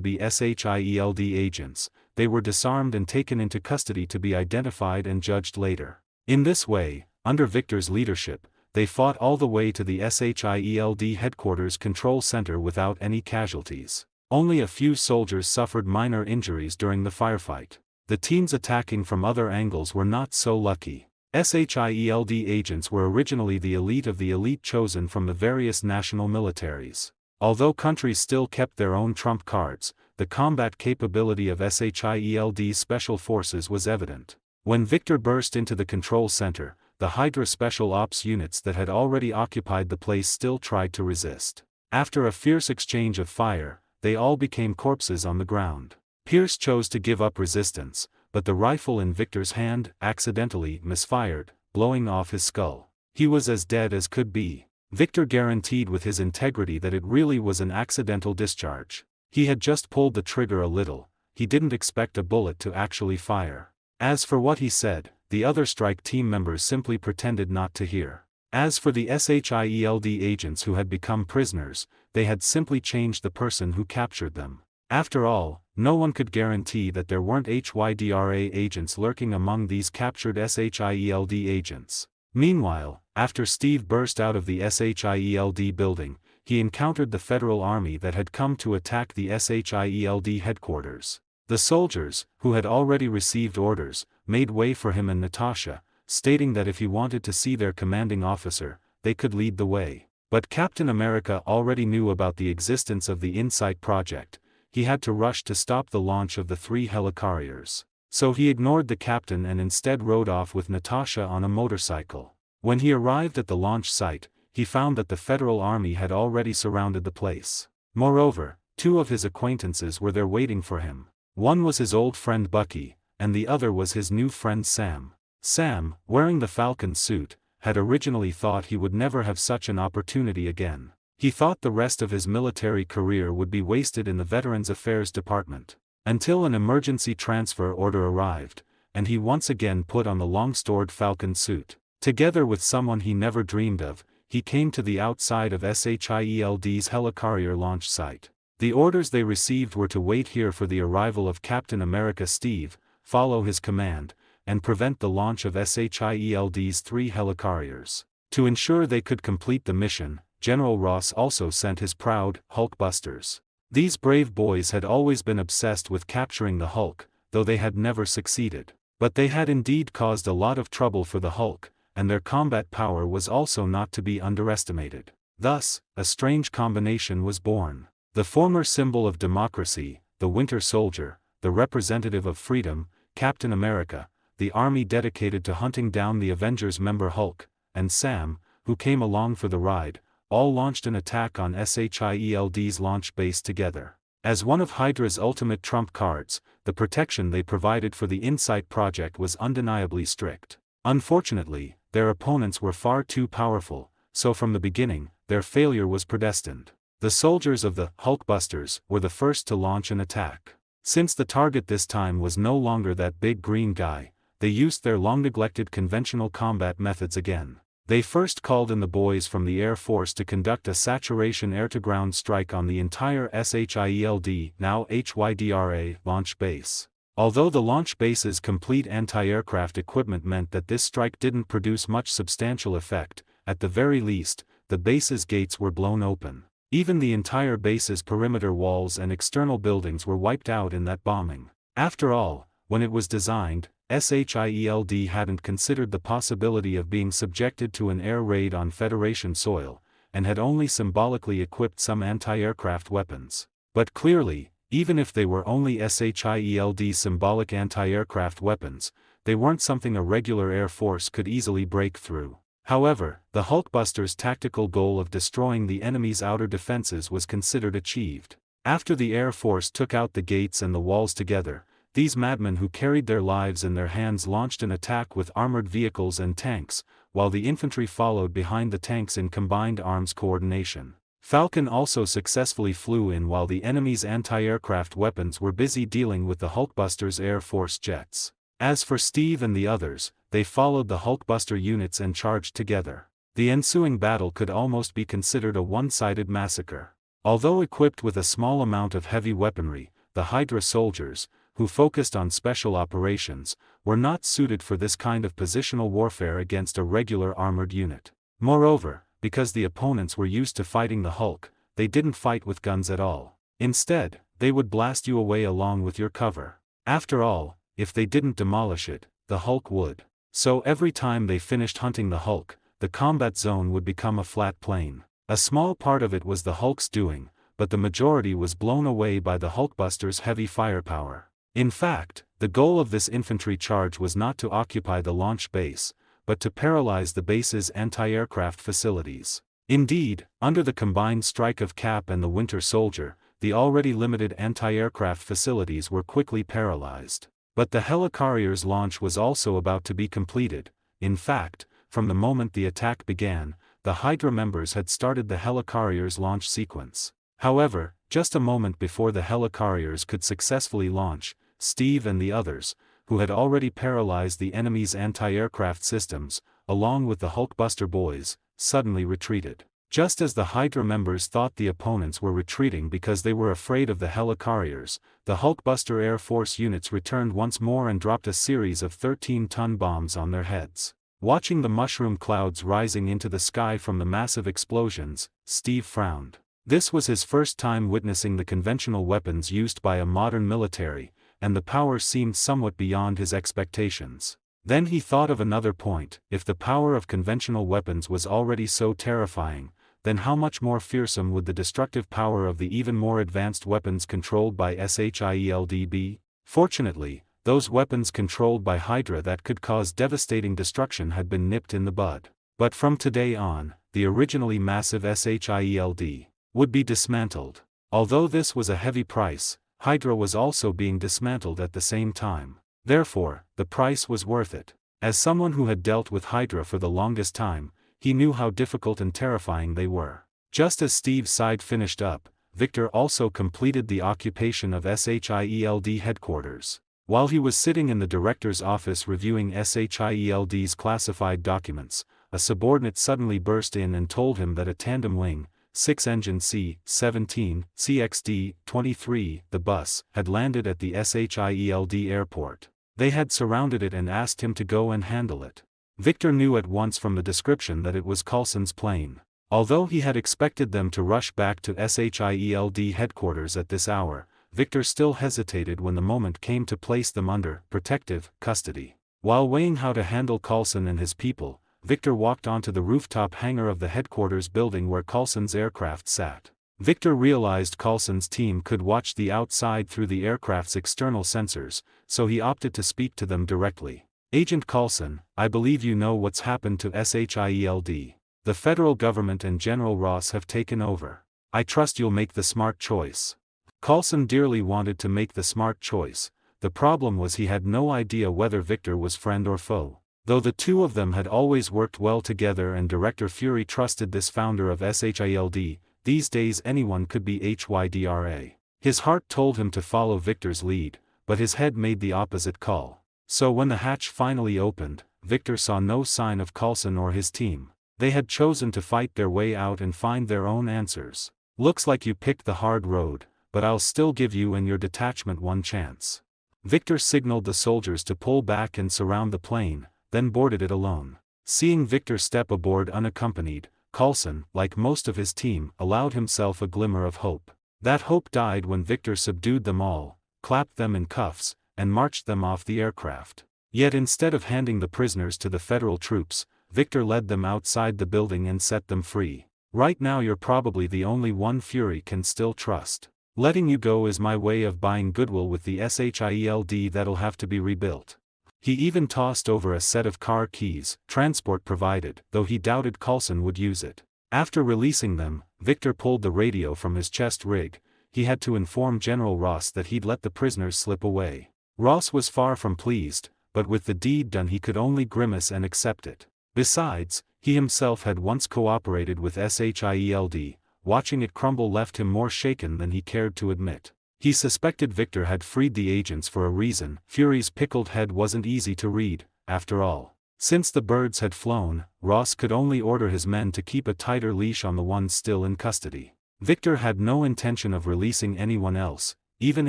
be SHIELD agents, they were disarmed and taken into custody to be identified and judged later. In this way, under Victor's leadership, they fought all the way to the SHIELD headquarters control center without any casualties. Only a few soldiers suffered minor injuries during the firefight. The teams attacking from other angles were not so lucky. SHIELD agents were originally the elite of the elite chosen from the various national militaries. Although countries still kept their own trump cards, the combat capability of SHIELD's special forces was evident. When Victor burst into the control center, the Hydra special ops units that had already occupied the place still tried to resist. After a fierce exchange of fire, they all became corpses on the ground. Pierce chose to give up resistance, but the rifle in Victor's hand accidentally misfired, blowing off his skull. He was as dead as could be. Victor guaranteed with his integrity that it really was an accidental discharge. He had just pulled the trigger a little, he didn't expect a bullet to actually fire. As for what he said, the other strike team members simply pretended not to hear. As for the SHIELD agents who had become prisoners, they had simply changed the person who captured them. After all, no one could guarantee that there weren't HYDRA agents lurking among these captured SHIELD agents. Meanwhile, after Steve burst out of the SHIELD building, he encountered the Federal Army that had come to attack the SHIELD headquarters. The soldiers, who had already received orders, made way for him and Natasha, stating that if he wanted to see their commanding officer, they could lead the way. But Captain America already knew about the existence of the Insight project. He had to rush to stop the launch of the 3 helicarriers. So he ignored the captain and instead rode off with Natasha on a motorcycle. When he arrived at the launch site, he found that the Federal Army had already surrounded the place. Moreover, 2 of his acquaintances were there waiting for him. One was his old friend Bucky, and the other was his new friend Sam. Sam, wearing the Falcon suit, had originally thought he would never have such an opportunity again. He thought the rest of his military career would be wasted in the Veterans Affairs Department. Until an emergency transfer order arrived, and he once again put on the long-stored Falcon suit. Together with someone he never dreamed of, he came to the outside of SHIELD's helicarrier launch site. The orders they received were to wait here for the arrival of Captain America Steve, follow his command, and prevent the launch of SHIELD's 3 helicarriers. To ensure they could complete the mission, General Ross also sent his proud Hulkbusters. These brave boys had always been obsessed with capturing the Hulk, though they had never succeeded. But they had indeed caused a lot of trouble for the Hulk, and their combat power was also not to be underestimated. Thus, a strange combination was born. The former symbol of democracy, the Winter Soldier, the representative of freedom, Captain America, the army dedicated to hunting down the Avengers member Hulk, and Sam, who came along for the ride, all launched an attack on SHIELD's launch base together. As one of Hydra's ultimate trump cards, the protection they provided for the Insight project was undeniably strict. Unfortunately, their opponents were far too powerful, so from the beginning, their failure was predestined. The soldiers of the Hulkbusters were the first to launch an attack. Since the target this time was no longer that big green guy, they used their long-neglected conventional combat methods again. They first called in the boys from the Air Force to conduct a saturation air-to-ground strike on the entire SHIELD, now HYDRA, launch base. Although the launch base's complete anti-aircraft equipment meant that this strike didn't produce much substantial effect, at the very least, the base's gates were blown open. Even the entire base's perimeter walls and external buildings were wiped out in that bombing. After all, when it was designed, SHIELD hadn't considered the possibility of being subjected to an air raid on Federation soil, and had only symbolically equipped some anti-aircraft weapons. But clearly, even if they were only SHIELD symbolic anti-aircraft weapons, they weren't something a regular air force could easily break through. However, the Hulkbuster's tactical goal of destroying the enemy's outer defenses was considered achieved. After the Air Force took out the gates and the walls together, these madmen who carried their lives in their hands launched an attack with armored vehicles and tanks, while the infantry followed behind the tanks in combined arms coordination. Falcon also successfully flew in while the enemy's anti-aircraft weapons were busy dealing with the Hulkbuster's Air Force jets. As for Steve and the others, they followed the Hulkbuster units and charged together. The ensuing battle could almost be considered a one-sided massacre. Although equipped with a small amount of heavy weaponry, the Hydra soldiers, who focused on special operations, were not suited for this kind of positional warfare against a regular armored unit. Moreover, because the opponents were used to fighting the Hulk, they didn't fight with guns at all. Instead, they would blast you away along with your cover. After all, if they didn't demolish it, the Hulk would. So every time they finished hunting the Hulk, the combat zone would become a flat plain. A small part of it was the Hulk's doing, but the majority was blown away by the Hulkbuster's heavy firepower. In fact, the goal of this infantry charge was not to occupy the launch base, but to paralyze the base's anti-aircraft facilities. Indeed, under the combined strike of Cap and the Winter Soldier, the already limited anti-aircraft facilities were quickly paralyzed. But the helicarrier's launch was also about to be completed. In fact, from the moment the attack began, the Hydra members had started the helicarrier's launch sequence. However, just a moment before the helicarriers could successfully launch, Steve and the others, who had already paralyzed the enemy's anti-aircraft systems, along with the Hulkbuster boys, suddenly retreated. Just as the Hydra members thought the opponents were retreating because they were afraid of the helicarriers, the Hulkbuster Air Force units returned once more and dropped a series of 13-ton bombs on their heads. Watching the mushroom clouds rising into the sky from the massive explosions, Steve frowned. This was his first time witnessing the conventional weapons used by a modern military, and the power seemed somewhat beyond his expectations. Then he thought of another point: if the power of conventional weapons was already so terrifying, then how much more fearsome would the destructive power of the even more advanced weapons controlled by SHIELD be? Fortunately, those weapons controlled by Hydra that could cause devastating destruction had been nipped in the bud. But from today on, the originally massive SHIELD would be dismantled. Although this was a heavy price, Hydra was also being dismantled at the same time. Therefore, the price was worth it. As someone who had dealt with Hydra for the longest time, he knew how difficult and terrifying they were. Just as Steve's side finished up, Victor also completed the occupation of SHIELD headquarters. While he was sitting in the director's office reviewing SHIELD's classified documents, a subordinate suddenly burst in and told him that a tandem wing, 6-engine C-17, CXD-23, the bus, had landed at the SHIELD airport. They had surrounded it and asked him to go and handle it. Victor knew at once from the description that it was Coulson's plane. Although he had expected them to rush back to SHIELD headquarters at this hour, Victor still hesitated when the moment came to place them under protective custody. While weighing how to handle Coulson and his people, Victor walked onto the rooftop hangar of the headquarters building where Coulson's aircraft sat. Victor realized Coulson's team could watch the outside through the aircraft's external sensors, so he opted to speak to them directly. "Agent Coulson, I believe you know what's happened to SHIELD. The federal government and General Ross have taken over. I trust you'll make the smart choice." Coulson dearly wanted to make the smart choice. The problem was he had no idea whether Victor was friend or foe. Though the two of them had always worked well together and Director Fury trusted this founder of SHIELD, these days anyone could be HYDRA. His heart told him to follow Victor's lead, but his head made the opposite call. So when the hatch finally opened, Victor saw no sign of Coulson or his team. They had chosen to fight their way out and find their own answers. "Looks like you picked the hard road, but I'll still give you and your detachment one chance." Victor signaled the soldiers to pull back and surround the plane, then boarded it alone. Seeing Victor step aboard unaccompanied, Coulson, like most of his team, allowed himself a glimmer of hope. That hope died when Victor subdued them all, clapped them in cuffs, and marched them off the aircraft. Yet instead of handing the prisoners to the federal troops, Victor led them outside the building and set them free. Right now you're probably the only one Fury can still trust. Letting you go is my way of buying goodwill with the SHIELD that'll have to be rebuilt. He even tossed over a set of car keys, transport provided, though he doubted Coulson would use it. After releasing them, Victor pulled the radio from his chest rig. He had to inform General Ross that he'd let the prisoners slip away. Ross was far from pleased, but with the deed done he could only grimace and accept it. Besides, he himself had once cooperated with SHIELD. Watching it crumble left him more shaken than he cared to admit. He suspected Victor had freed the agents for a reason. Fury's pickled head wasn't easy to read, after all. Since the birds had flown, Ross could only order his men to keep a tighter leash on the ones still in custody. Victor had no intention of releasing anyone else. Even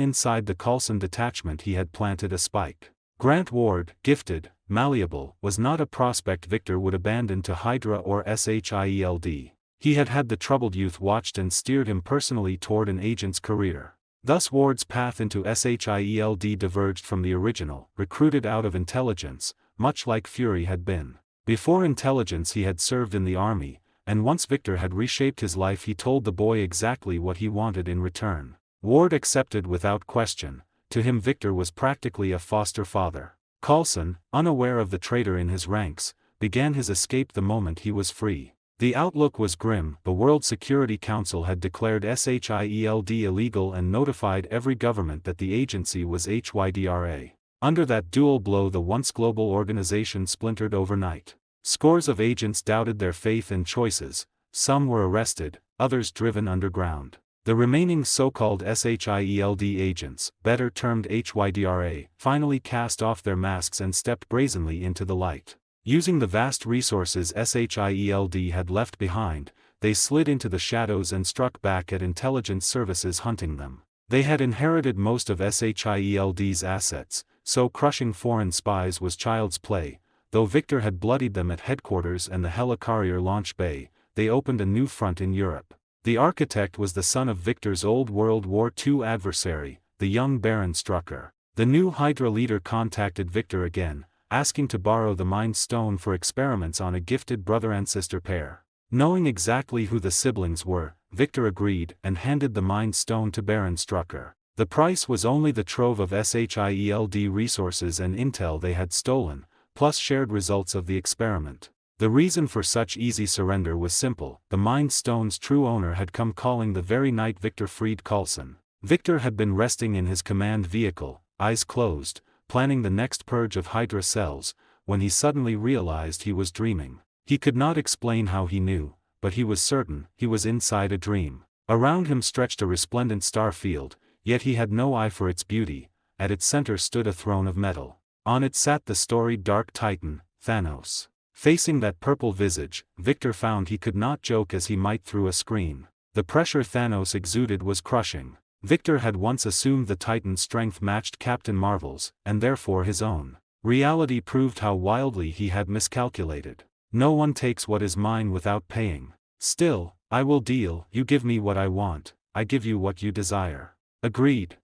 inside the Coulson detachment he had planted a spike. Grant Ward, gifted, malleable, was not a prospect Victor would abandon to Hydra or SHIELD. He had had the troubled youth watched and steered him personally toward an agent's career. Thus Ward's path into SHIELD diverged from the original, recruited out of intelligence, much like Fury had been. Before intelligence he had served in the army, and once Victor had reshaped his life he told the boy exactly what he wanted in return. Ward accepted without question. To him Victor was practically a foster father. Coulson, unaware of the traitor in his ranks, began his escape the moment he was free. The outlook was grim. The World Security Council had declared SHIELD illegal and notified every government that the agency was HYDRA. Under that dual blow the once global organization splintered overnight. Scores of agents doubted their faith and choices, some were arrested, others driven underground. The remaining so-called SHIELD agents, better termed HYDRA, finally cast off their masks and stepped brazenly into the light. Using the vast resources SHIELD had left behind, they slid into the shadows and struck back at intelligence services hunting them. They had inherited most of SHIELD's assets, so crushing foreign spies was child's play. Though Victor had bloodied them at headquarters and the helicarrier launch bay, they opened a new front in Europe. The architect was the son of Victor's old World War II adversary, the young Baron Strucker. The new Hydra leader contacted Victor again, asking to borrow the Mind Stone for experiments on a gifted brother and sister pair. Knowing exactly who the siblings were, Victor agreed and handed the Mind Stone to Baron Strucker. The price was only the trove of SHIELD resources and intel they had stolen, plus shared results of the experiment. The reason for such easy surrender was simple. The Mind Stone's true owner had come calling the very night Victor freed Coulson. Victor had been resting in his command vehicle, eyes closed, planning the next purge of Hydra cells, when he suddenly realized he was dreaming. He could not explain how he knew, but he was certain he was inside a dream. Around him stretched a resplendent star field, yet he had no eye for its beauty. At its center stood a throne of metal. On it sat the storied Dark Titan, Thanos. Facing that purple visage, Victor found he could not joke as he might through a screen. The pressure Thanos exuded was crushing. Victor had once assumed the Titan's strength matched Captain Marvel's, and therefore his own. Reality proved how wildly he had miscalculated. No one takes what is mine without paying. Still, I will deal. You give me what I want, I give you what you desire. Agreed.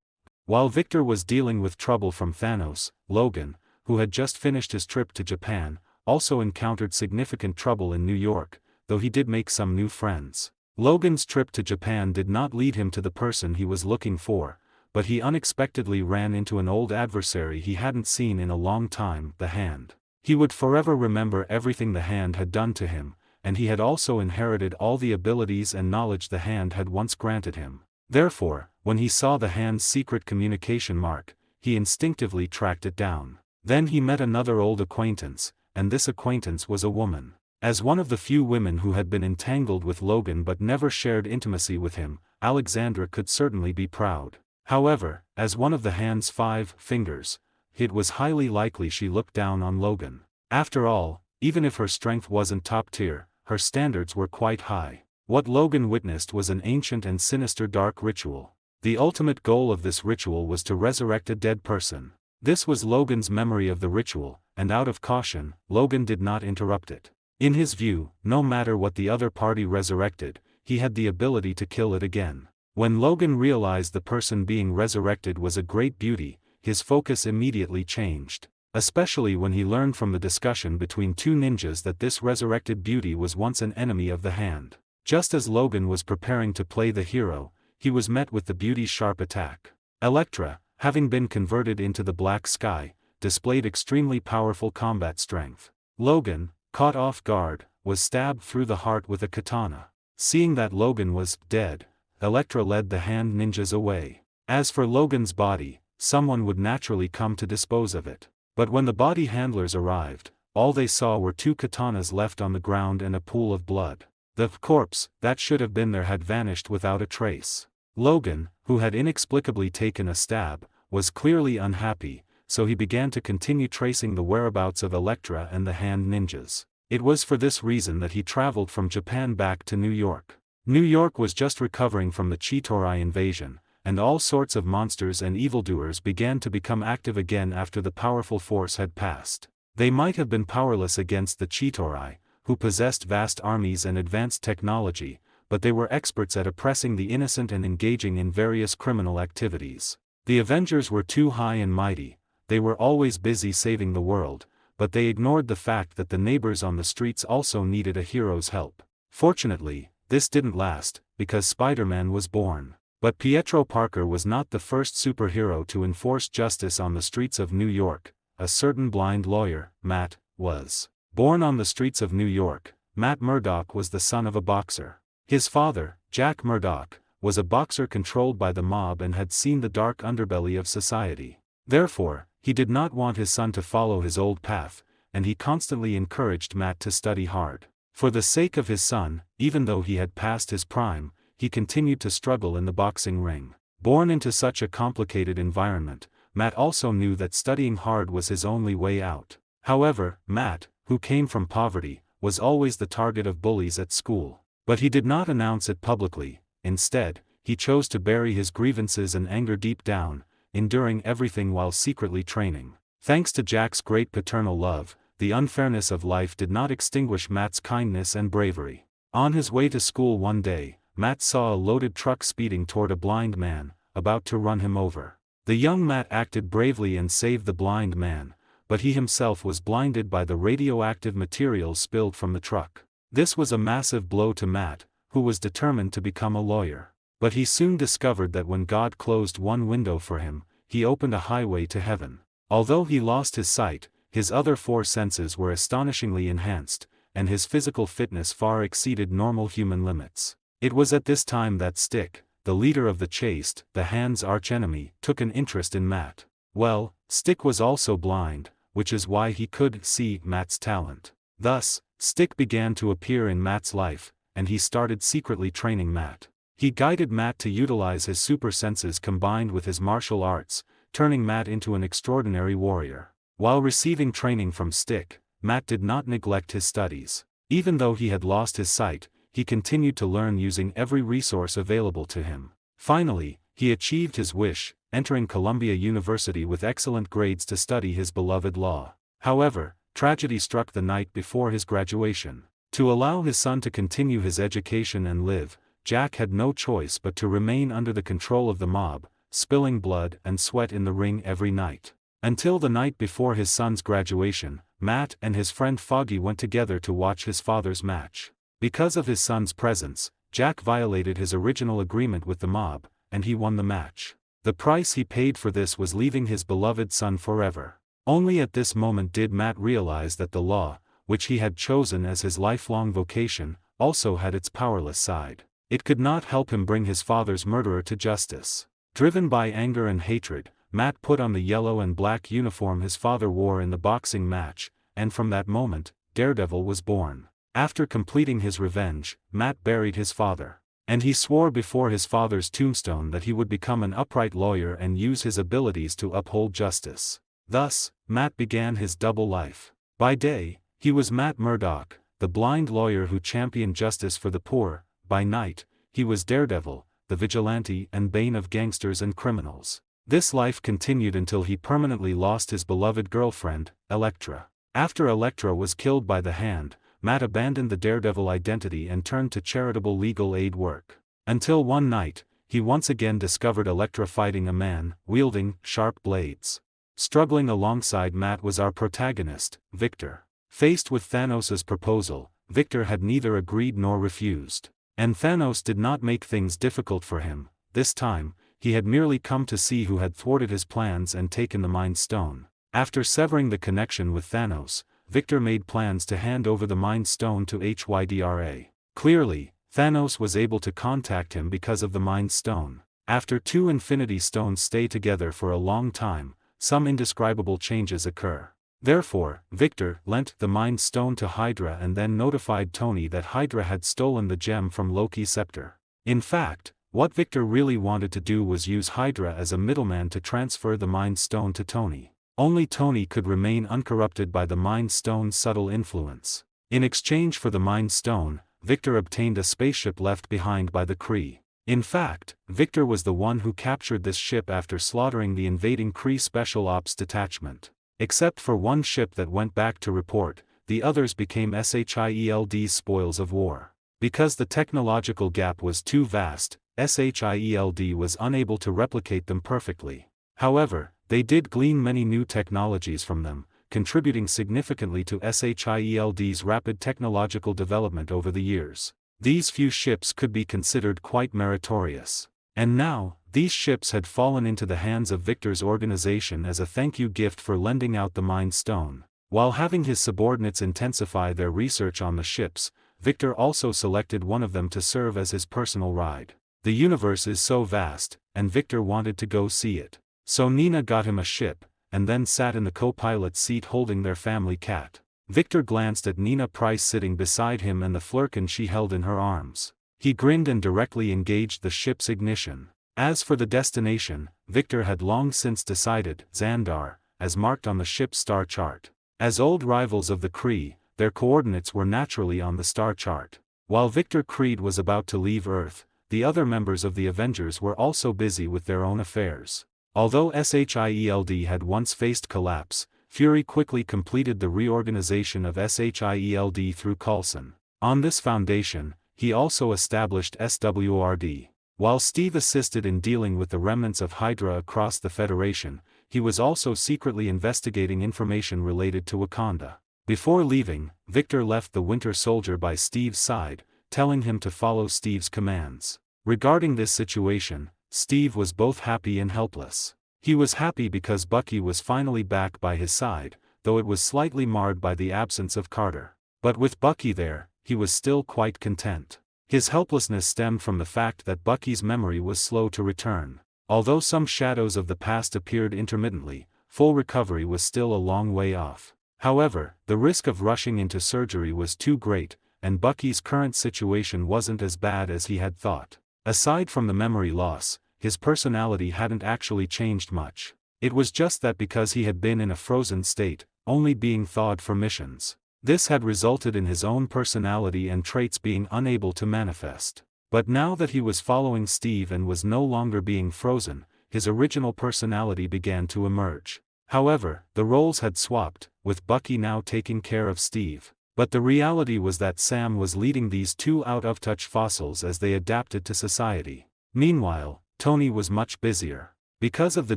While Victor was dealing with trouble from Thanos, Logan, who had just finished his trip to Japan, also encountered significant trouble in New York, though he did make some new friends. Logan's trip to Japan did not lead him to the person he was looking for, but he unexpectedly ran into an old adversary he hadn't seen in a long time, the Hand. He would forever remember everything the Hand had done to him, and he had also inherited all the abilities and knowledge the Hand had once granted him. Therefore, when he saw the Hand's secret communication mark, he instinctively tracked it down. Then he met another old acquaintance, and this acquaintance was a woman. As one of the few women who had been entangled with Logan but never shared intimacy with him, Alexandra could certainly be proud. However, as one of the Hand's 5 fingers, it was highly likely she looked down on Logan. After all, even if her strength wasn't top tier, her standards were quite high. What Logan witnessed was an ancient and sinister dark ritual. The ultimate goal of this ritual was to resurrect a dead person. This was Logan's memory of the ritual, and out of caution, Logan did not interrupt it. In his view, no matter what the other party resurrected, he had the ability to kill it again. When Logan realized the person being resurrected was a great beauty, his focus immediately changed. Especially when he learned from the discussion between 2 ninjas that this resurrected beauty was once an enemy of the Hand. Just as Logan was preparing to play the hero, he was met with the beauty's sharp attack. Elektra, having been converted into the Black Sky, displayed extremely powerful combat strength. Logan, caught off guard, was stabbed through the heart with a katana. Seeing that Logan was dead, Elektra led the hand ninjas away. As for Logan's body, someone would naturally come to dispose of it. But when the body handlers arrived, all they saw were 2 katanas left on the ground and a pool of blood. The corpse that should have been there had vanished without a trace. Logan, who had inexplicably taken a stab, was clearly unhappy, so he began to continue tracing the whereabouts of Elektra and the hand ninjas. It was for this reason that he traveled from Japan back to New York. New York was just recovering from the Chitauri invasion, and all sorts of monsters and evildoers began to become active again after the powerful force had passed. They might have been powerless against the Chitauri, who possessed vast armies and advanced technology, but they were experts at oppressing the innocent and engaging in various criminal activities. The Avengers were too high and mighty, they were always busy saving the world, but they ignored the fact that the neighbors on the streets also needed a hero's help. Fortunately, this didn't last, because Spider-Man was born. But Pietro Parker was not the first superhero to enforce justice on the streets of New York. A certain blind lawyer, Matt, was. Born on the streets of New York, Matt Murdock was the son of a boxer. His father, Jack Murdock, was a boxer controlled by the mob and had seen the dark underbelly of society. Therefore, he did not want his son to follow his old path, and he constantly encouraged Matt to study hard. For the sake of his son, even though he had passed his prime, he continued to struggle in the boxing ring. Born into such a complicated environment, Matt also knew that studying hard was his only way out. However, Matt, who came from poverty, was always the target of bullies at school. But he did not announce it publicly. Instead, he chose to bury his grievances and anger deep down, enduring everything while secretly training. Thanks to Jack's great paternal love, the unfairness of life did not extinguish Matt's kindness and bravery. On his way to school one day, Matt saw a loaded truck speeding toward a blind man, about to run him over. The young Matt acted bravely and saved the blind man, but he himself was blinded by the radioactive materials spilled from the truck. This was a massive blow to Matt, who was determined to become a lawyer. But he soon discovered that when God closed one window for him, he opened a highway to heaven. Although he lost his sight, his other 4 senses were astonishingly enhanced, and his physical fitness far exceeded normal human limits. It was at this time that Stick, the leader of the Chaste, the Hand's archenemy, took an interest in Matt. Well, Stick was also blind, which is why he could see Matt's talent. Thus, Stick began to appear in Matt's life, and he started secretly training Matt. He guided Matt to utilize his super senses combined with his martial arts, turning Matt into an extraordinary warrior. While receiving training from Stick, Matt did not neglect his studies. Even though he had lost his sight, he continued to learn using every resource available to him. Finally, he achieved his wish, entering Columbia University with excellent grades to study his beloved law. However, tragedy struck the night before his graduation. To allow his son to continue his education and live, Jack had no choice but to remain under the control of the mob, spilling blood and sweat in the ring every night. Until the night before his son's graduation, Matt and his friend Foggy went together to watch his father's match. Because of his son's presence, Jack violated his original agreement with the mob, and he won the match. The price he paid for this was leaving his beloved son forever. Only at this moment did Matt realize that the law, which he had chosen as his lifelong vocation, also had its powerless side. It could not help him bring his father's murderer to justice. Driven by anger and hatred, Matt put on the yellow and black uniform his father wore in the boxing match, and from that moment, Daredevil was born. After completing his revenge, Matt buried his father. And he swore before his father's tombstone that he would become an upright lawyer and use his abilities to uphold justice. Thus, Matt began his double life. By day, he was Matt Murdock, the blind lawyer who championed justice for the poor. By night, he was Daredevil, the vigilante and bane of gangsters and criminals. This life continued until he permanently lost his beloved girlfriend, Elektra. After Elektra was killed by the Hand, Matt abandoned the Daredevil identity and turned to charitable legal aid work. Until one night, he once again discovered Elektra fighting a man, wielding sharp blades. Struggling alongside Matt was our protagonist, Victor. Faced with Thanos' proposal, Victor had neither agreed nor refused. And Thanos did not make things difficult for him. This time, he had merely come to see who had thwarted his plans and taken the Mind Stone. After severing the connection with Thanos, Victor made plans to hand over the Mind Stone to Hydra. Clearly, Thanos was able to contact him because of the Mind Stone. After two Infinity Stones stay together for a long time, some indescribable changes occur. Therefore, Victor lent the Mind Stone to Hydra and then notified Tony that Hydra had stolen the gem from Loki's scepter. In fact, what Victor really wanted to do was use Hydra as a middleman to transfer the Mind Stone to Tony. Only Tony could remain uncorrupted by the Mind Stone's subtle influence. In exchange for the Mind Stone, Victor obtained a spaceship left behind by the Kree. In fact, Victor was the one who captured this ship after slaughtering the invading Kree Special Ops detachment. Except for one ship that went back to report, the others became SHIELD's spoils of war. Because the technological gap was too vast, SHIELD was unable to replicate them perfectly. However, they did glean many new technologies from them, contributing significantly to SHIELD's rapid technological development over the years. These few ships could be considered quite meritorious. And now, these ships had fallen into the hands of Victor's organization as a thank you gift for lending out the Mind Stone. While having his subordinates intensify their research on the ships, Victor also selected one of them to serve as his personal ride. The universe is so vast, and Victor wanted to go see it. So Nina got him a ship, and then sat in the co-pilot's seat holding their family cat. Victor glanced at Nina Price sitting beside him and the flurkin she held in her arms. He grinned and directly engaged the ship's ignition. As for the destination, Victor had long since decided, Xandar, as marked on the ship's star chart. As old rivals of the Kree, their coordinates were naturally on the star chart. While Victor Creed was about to leave Earth, the other members of the Avengers were also busy with their own affairs. Although SHIELD had once faced collapse, Fury quickly completed the reorganization of SHIELD through Coulson. On this foundation, he also established SWRD. While Steve assisted in dealing with the remnants of Hydra across the Federation, he was also secretly investigating information related to Wakanda. Before leaving, Victor left the Winter Soldier by Steve's side, telling him to follow Steve's commands. Regarding this situation, Steve was both happy and helpless. He was happy because Bucky was finally back by his side, though it was slightly marred by the absence of Carter. But with Bucky there, he was still quite content. His helplessness stemmed from the fact that Bucky's memory was slow to return. Although some shadows of the past appeared intermittently, full recovery was still a long way off. However, the risk of rushing into surgery was too great, and Bucky's current situation wasn't as bad as he had thought. Aside from the memory loss, his personality hadn't actually changed much. It was just that because he had been in a frozen state, only being thawed for missions. This had resulted in his own personality and traits being unable to manifest. But now that he was following Steve and was no longer being frozen, his original personality began to emerge. However, the roles had swapped, with Bucky now taking care of Steve. But the reality was that Sam was leading these two out-of-touch fossils as they adapted to society. Meanwhile, Tony was much busier. Because of the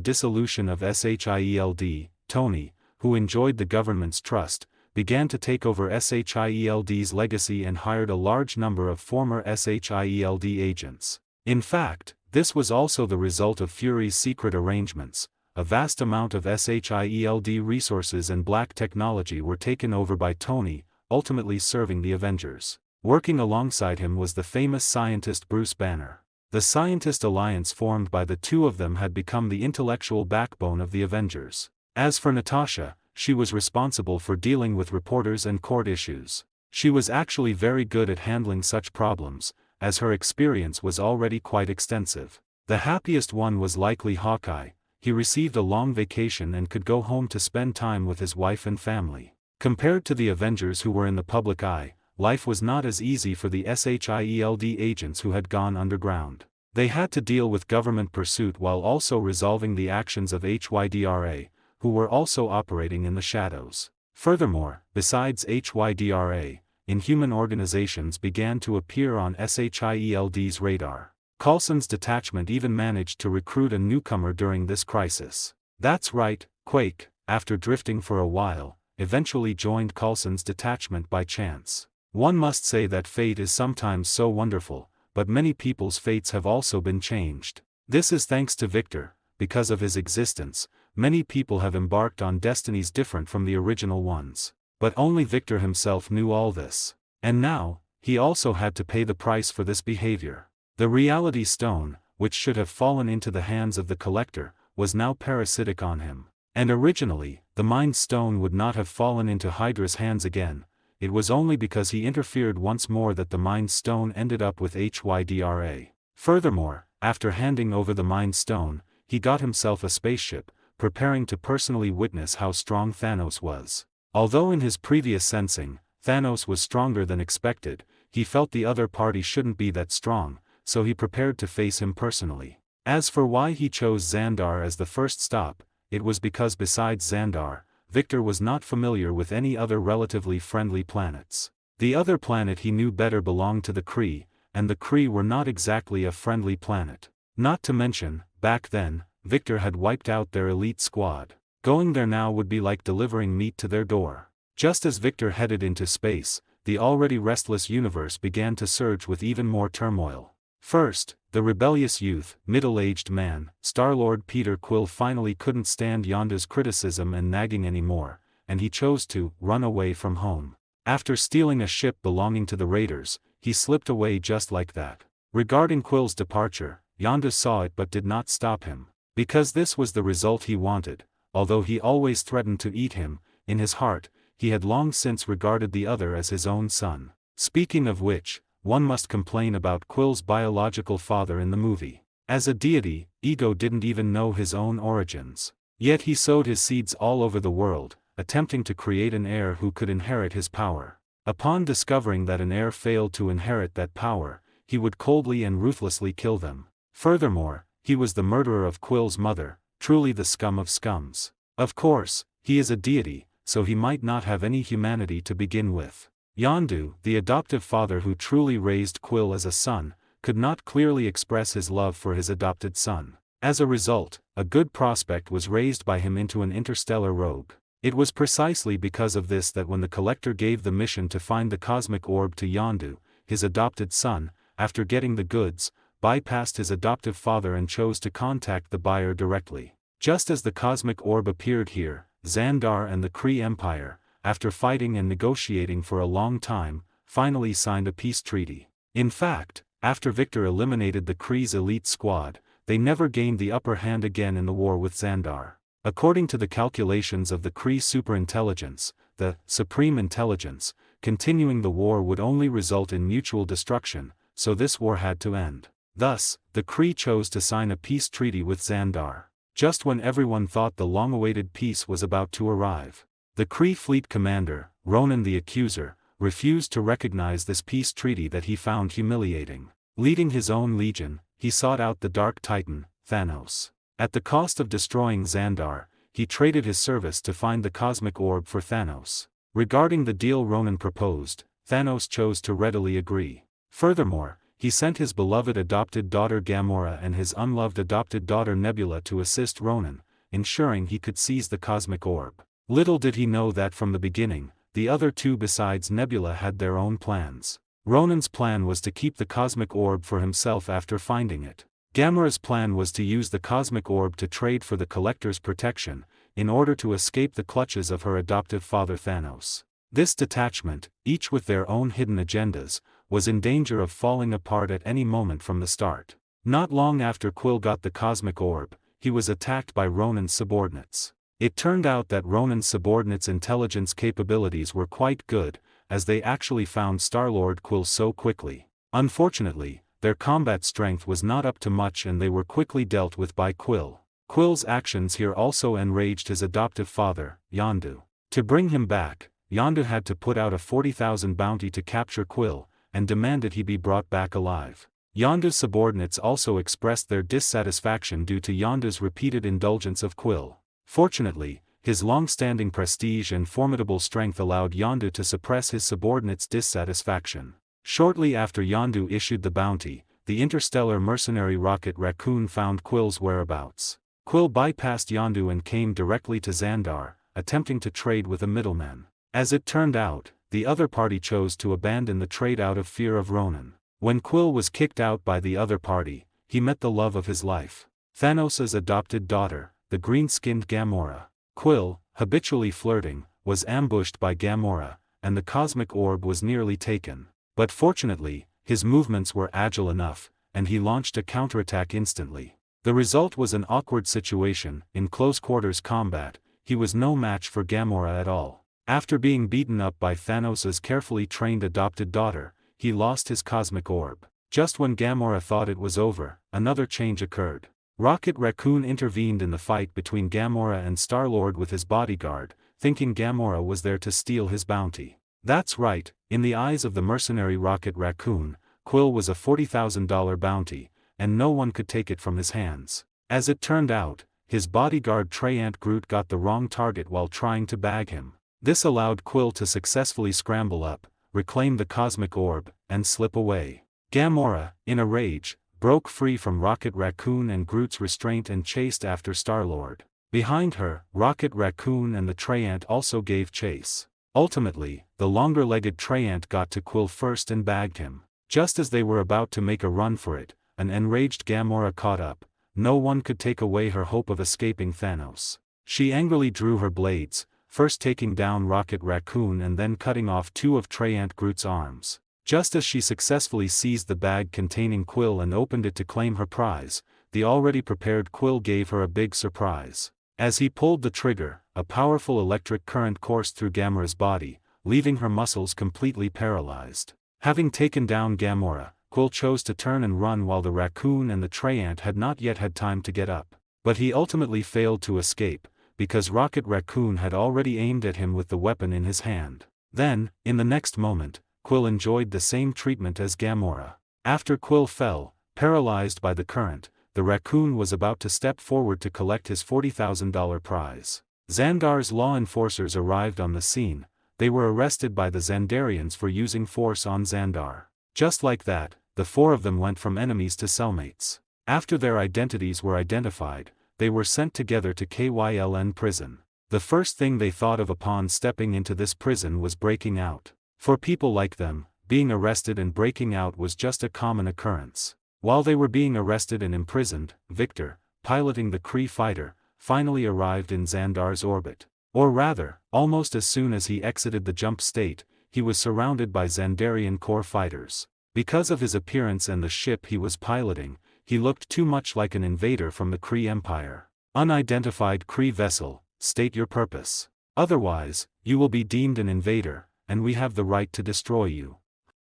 dissolution of SHIELD, Tony, who enjoyed the government's trust, began to take over SHIELD's legacy and hired a large number of former SHIELD agents. In fact, this was also the result of Fury's secret arrangements. A vast amount of SHIELD resources and black technology were taken over by Tony, ultimately serving the Avengers. Working alongside him was the famous scientist Bruce Banner. The Scientist Alliance formed by the two of them had become the intellectual backbone of the Avengers. As for Natasha, she was responsible for dealing with reporters and court issues. She was actually very good at handling such problems, as her experience was already quite extensive. The happiest one was likely Hawkeye. He received a long vacation and could go home to spend time with his wife and family. Compared to the Avengers who were in the public eye, life was not as easy for the SHIELD agents who had gone underground. They had to deal with government pursuit while also resolving the actions of HYDRA, who were also operating in the shadows. Furthermore, besides HYDRA, inhuman organizations began to appear on SHIELD's radar. Coulson's detachment even managed to recruit a newcomer during this crisis. That's right, Quake, after drifting for a while, eventually joined Coulson's detachment by chance. One must say that fate is sometimes so wonderful, but many people's fates have also been changed. This is thanks to Victor. Because of his existence, many people have embarked on destinies different from the original ones. But only Victor himself knew all this. And now, he also had to pay the price for this behavior. The reality stone, which should have fallen into the hands of the collector, was now parasitic on him. And originally, the mind stone would not have fallen into Hydra's hands again. It was only because he interfered once more that the mind stone ended up with Hydra. Furthermore, after handing over the mind stone, he got himself a spaceship, preparing to personally witness how strong Thanos was. Although in his previous sensing, Thanos was stronger than expected, he felt the other party shouldn't be that strong, so he prepared to face him personally. As for why he chose Xandar as the first stop, it was because besides Xandar, Victor was not familiar with any other relatively friendly planets. The other planet he knew better belonged to the Kree, and the Kree were not exactly a friendly planet. Not to mention, back then, Victor had wiped out their elite squad. Going there now would be like delivering meat to their door. Just as Victor headed into space, the already restless universe began to surge with even more turmoil. First, the rebellious youth, middle-aged man, Star-Lord Peter Quill finally couldn't stand Yondu's criticism and nagging anymore, and he chose to run away from home. After stealing a ship belonging to the raiders, he slipped away just like that. Regarding Quill's departure, Yondu saw it but did not stop him. Because this was the result he wanted, although he always threatened to eat him, in his heart, he had long since regarded the other as his own son. Speaking of which, one must complain about Quill's biological father in the movie. As a deity, Ego didn't even know his own origins. Yet he sowed his seeds all over the world, attempting to create an heir who could inherit his power. Upon discovering that an heir failed to inherit that power, he would coldly and ruthlessly kill them. Furthermore, he was the murderer of Quill's mother, truly the scum of scums. Of course, he is a deity, so he might not have any humanity to begin with. Yondu, the adoptive father who truly raised Quill as a son, could not clearly express his love for his adopted son. As a result, a good prospect was raised by him into an interstellar rogue. It was precisely because of this that when the collector gave the mission to find the cosmic orb to Yondu, his adopted son, after getting the goods, bypassed his adoptive father and chose to contact the buyer directly. Just as the cosmic orb appeared here, Xandar and the Kree Empire, after fighting and negotiating for a long time, finally signed a peace treaty. In fact, after Victor eliminated the Kree's elite squad, they never gained the upper hand again in the war with Xandar. According to the calculations of the Kree superintelligence, the Supreme Intelligence, continuing the war would only result in mutual destruction, so this war had to end. Thus, the Kree chose to sign a peace treaty with Xandar. Just when everyone thought the long-awaited peace was about to arrive. The Kree fleet commander, Ronan the Accuser, refused to recognize this peace treaty that he found humiliating. Leading his own legion, he sought out the Dark Titan, Thanos. At the cost of destroying Xandar, he traded his service to find the cosmic orb for Thanos. Regarding the deal Ronan proposed, Thanos chose to readily agree. Furthermore, he sent his beloved adopted daughter Gamora and his unloved adopted daughter Nebula to assist Ronan, ensuring he could seize the cosmic orb. Little did he know that from the beginning, the other two besides Nebula had their own plans. Ronan's plan was to keep the cosmic orb for himself after finding it. Gamora's plan was to use the cosmic orb to trade for the Collector's protection, in order to escape the clutches of her adoptive father Thanos. This detachment, each with their own hidden agendas, was in danger of falling apart at any moment from the start. Not long after Quill got the cosmic orb, he was attacked by Ronan's subordinates. It turned out that Ronan's subordinates' intelligence capabilities were quite good, as they actually found Star-Lord Quill so quickly. Unfortunately, their combat strength was not up to much and they were quickly dealt with by Quill. Quill's actions here also enraged his adoptive father, Yondu. To bring him back, Yondu had to put out a 40,000 bounty to capture Quill, and demanded he be brought back alive. Yondu's subordinates also expressed their dissatisfaction due to Yondu's repeated indulgence of Quill. Fortunately, his long-standing prestige and formidable strength allowed Yondu to suppress his subordinates' dissatisfaction. Shortly after Yondu issued the bounty, the interstellar mercenary rocket Raccoon found Quill's whereabouts. Quill bypassed Yondu and came directly to Xandar, attempting to trade with a middleman. As it turned out, the other party chose to abandon the trade out of fear of Ronan. When Quill was kicked out by the other party, he met the love of his life. Thanos' adopted daughter, the green-skinned Gamora. Quill, habitually flirting, was ambushed by Gamora, and the cosmic orb was nearly taken. But fortunately, his movements were agile enough, and he launched a counterattack instantly. The result was an awkward situation. In close-quarters combat, he was no match for Gamora at all. After being beaten up by Thanos' carefully trained adopted daughter, he lost his cosmic orb. Just when Gamora thought it was over, another change occurred. Rocket Raccoon intervened in the fight between Gamora and Star-Lord with his bodyguard, thinking Gamora was there to steal his bounty. That's right, in the eyes of the mercenary Rocket Raccoon, Quill was a $40,000 bounty, and no one could take it from his hands. As it turned out, his bodyguard Treyant Groot got the wrong target while trying to bag him. This allowed Quill to successfully scramble up, reclaim the cosmic orb, and slip away. Gamora, in a rage, broke free from Rocket Raccoon and Groot's restraint and chased after Star-Lord. Behind her, Rocket Raccoon and the Treyant also gave chase. Ultimately, the longer-legged Treyant got to Quill first and bagged him. Just as they were about to make a run for it, an enraged Gamora caught up. No one could take away her hope of escaping Thanos. She angrily drew her blades, first taking down Rocket Raccoon and then cutting off two of Treyant Groot's arms. Just as she successfully seized the bag containing Quill and opened it to claim her prize, the already prepared Quill gave her a big surprise. As he pulled the trigger, a powerful electric current coursed through Gamora's body, leaving her muscles completely paralyzed. Having taken down Gamora, Quill chose to turn and run while the Raccoon and the Treyant had not yet had time to get up. But he ultimately failed to escape, because Rocket Raccoon had already aimed at him with the weapon in his hand. Then, in the next moment, Quill enjoyed the same treatment as Gamora. After Quill fell, paralyzed by the current, the Raccoon was about to step forward to collect his $40,000 prize. Xandar's law enforcers arrived on the scene. They were arrested by the Xandarians for using force on Xandar. Just like that, the four of them went from enemies to cellmates. After their identities were identified, they were sent together to KYLN prison. The first thing they thought of upon stepping into this prison was breaking out. For people like them, being arrested and breaking out was just a common occurrence. While they were being arrested and imprisoned, Victor, piloting the Kree fighter, finally arrived in Xandar's orbit. Or rather, almost as soon as he exited the jump state, he was surrounded by Xandarian core fighters. Because of his appearance and the ship he was piloting, he looked too much like an invader from the Kree Empire. Unidentified Kree vessel, state your purpose. Otherwise, you will be deemed an invader, and we have the right to destroy you.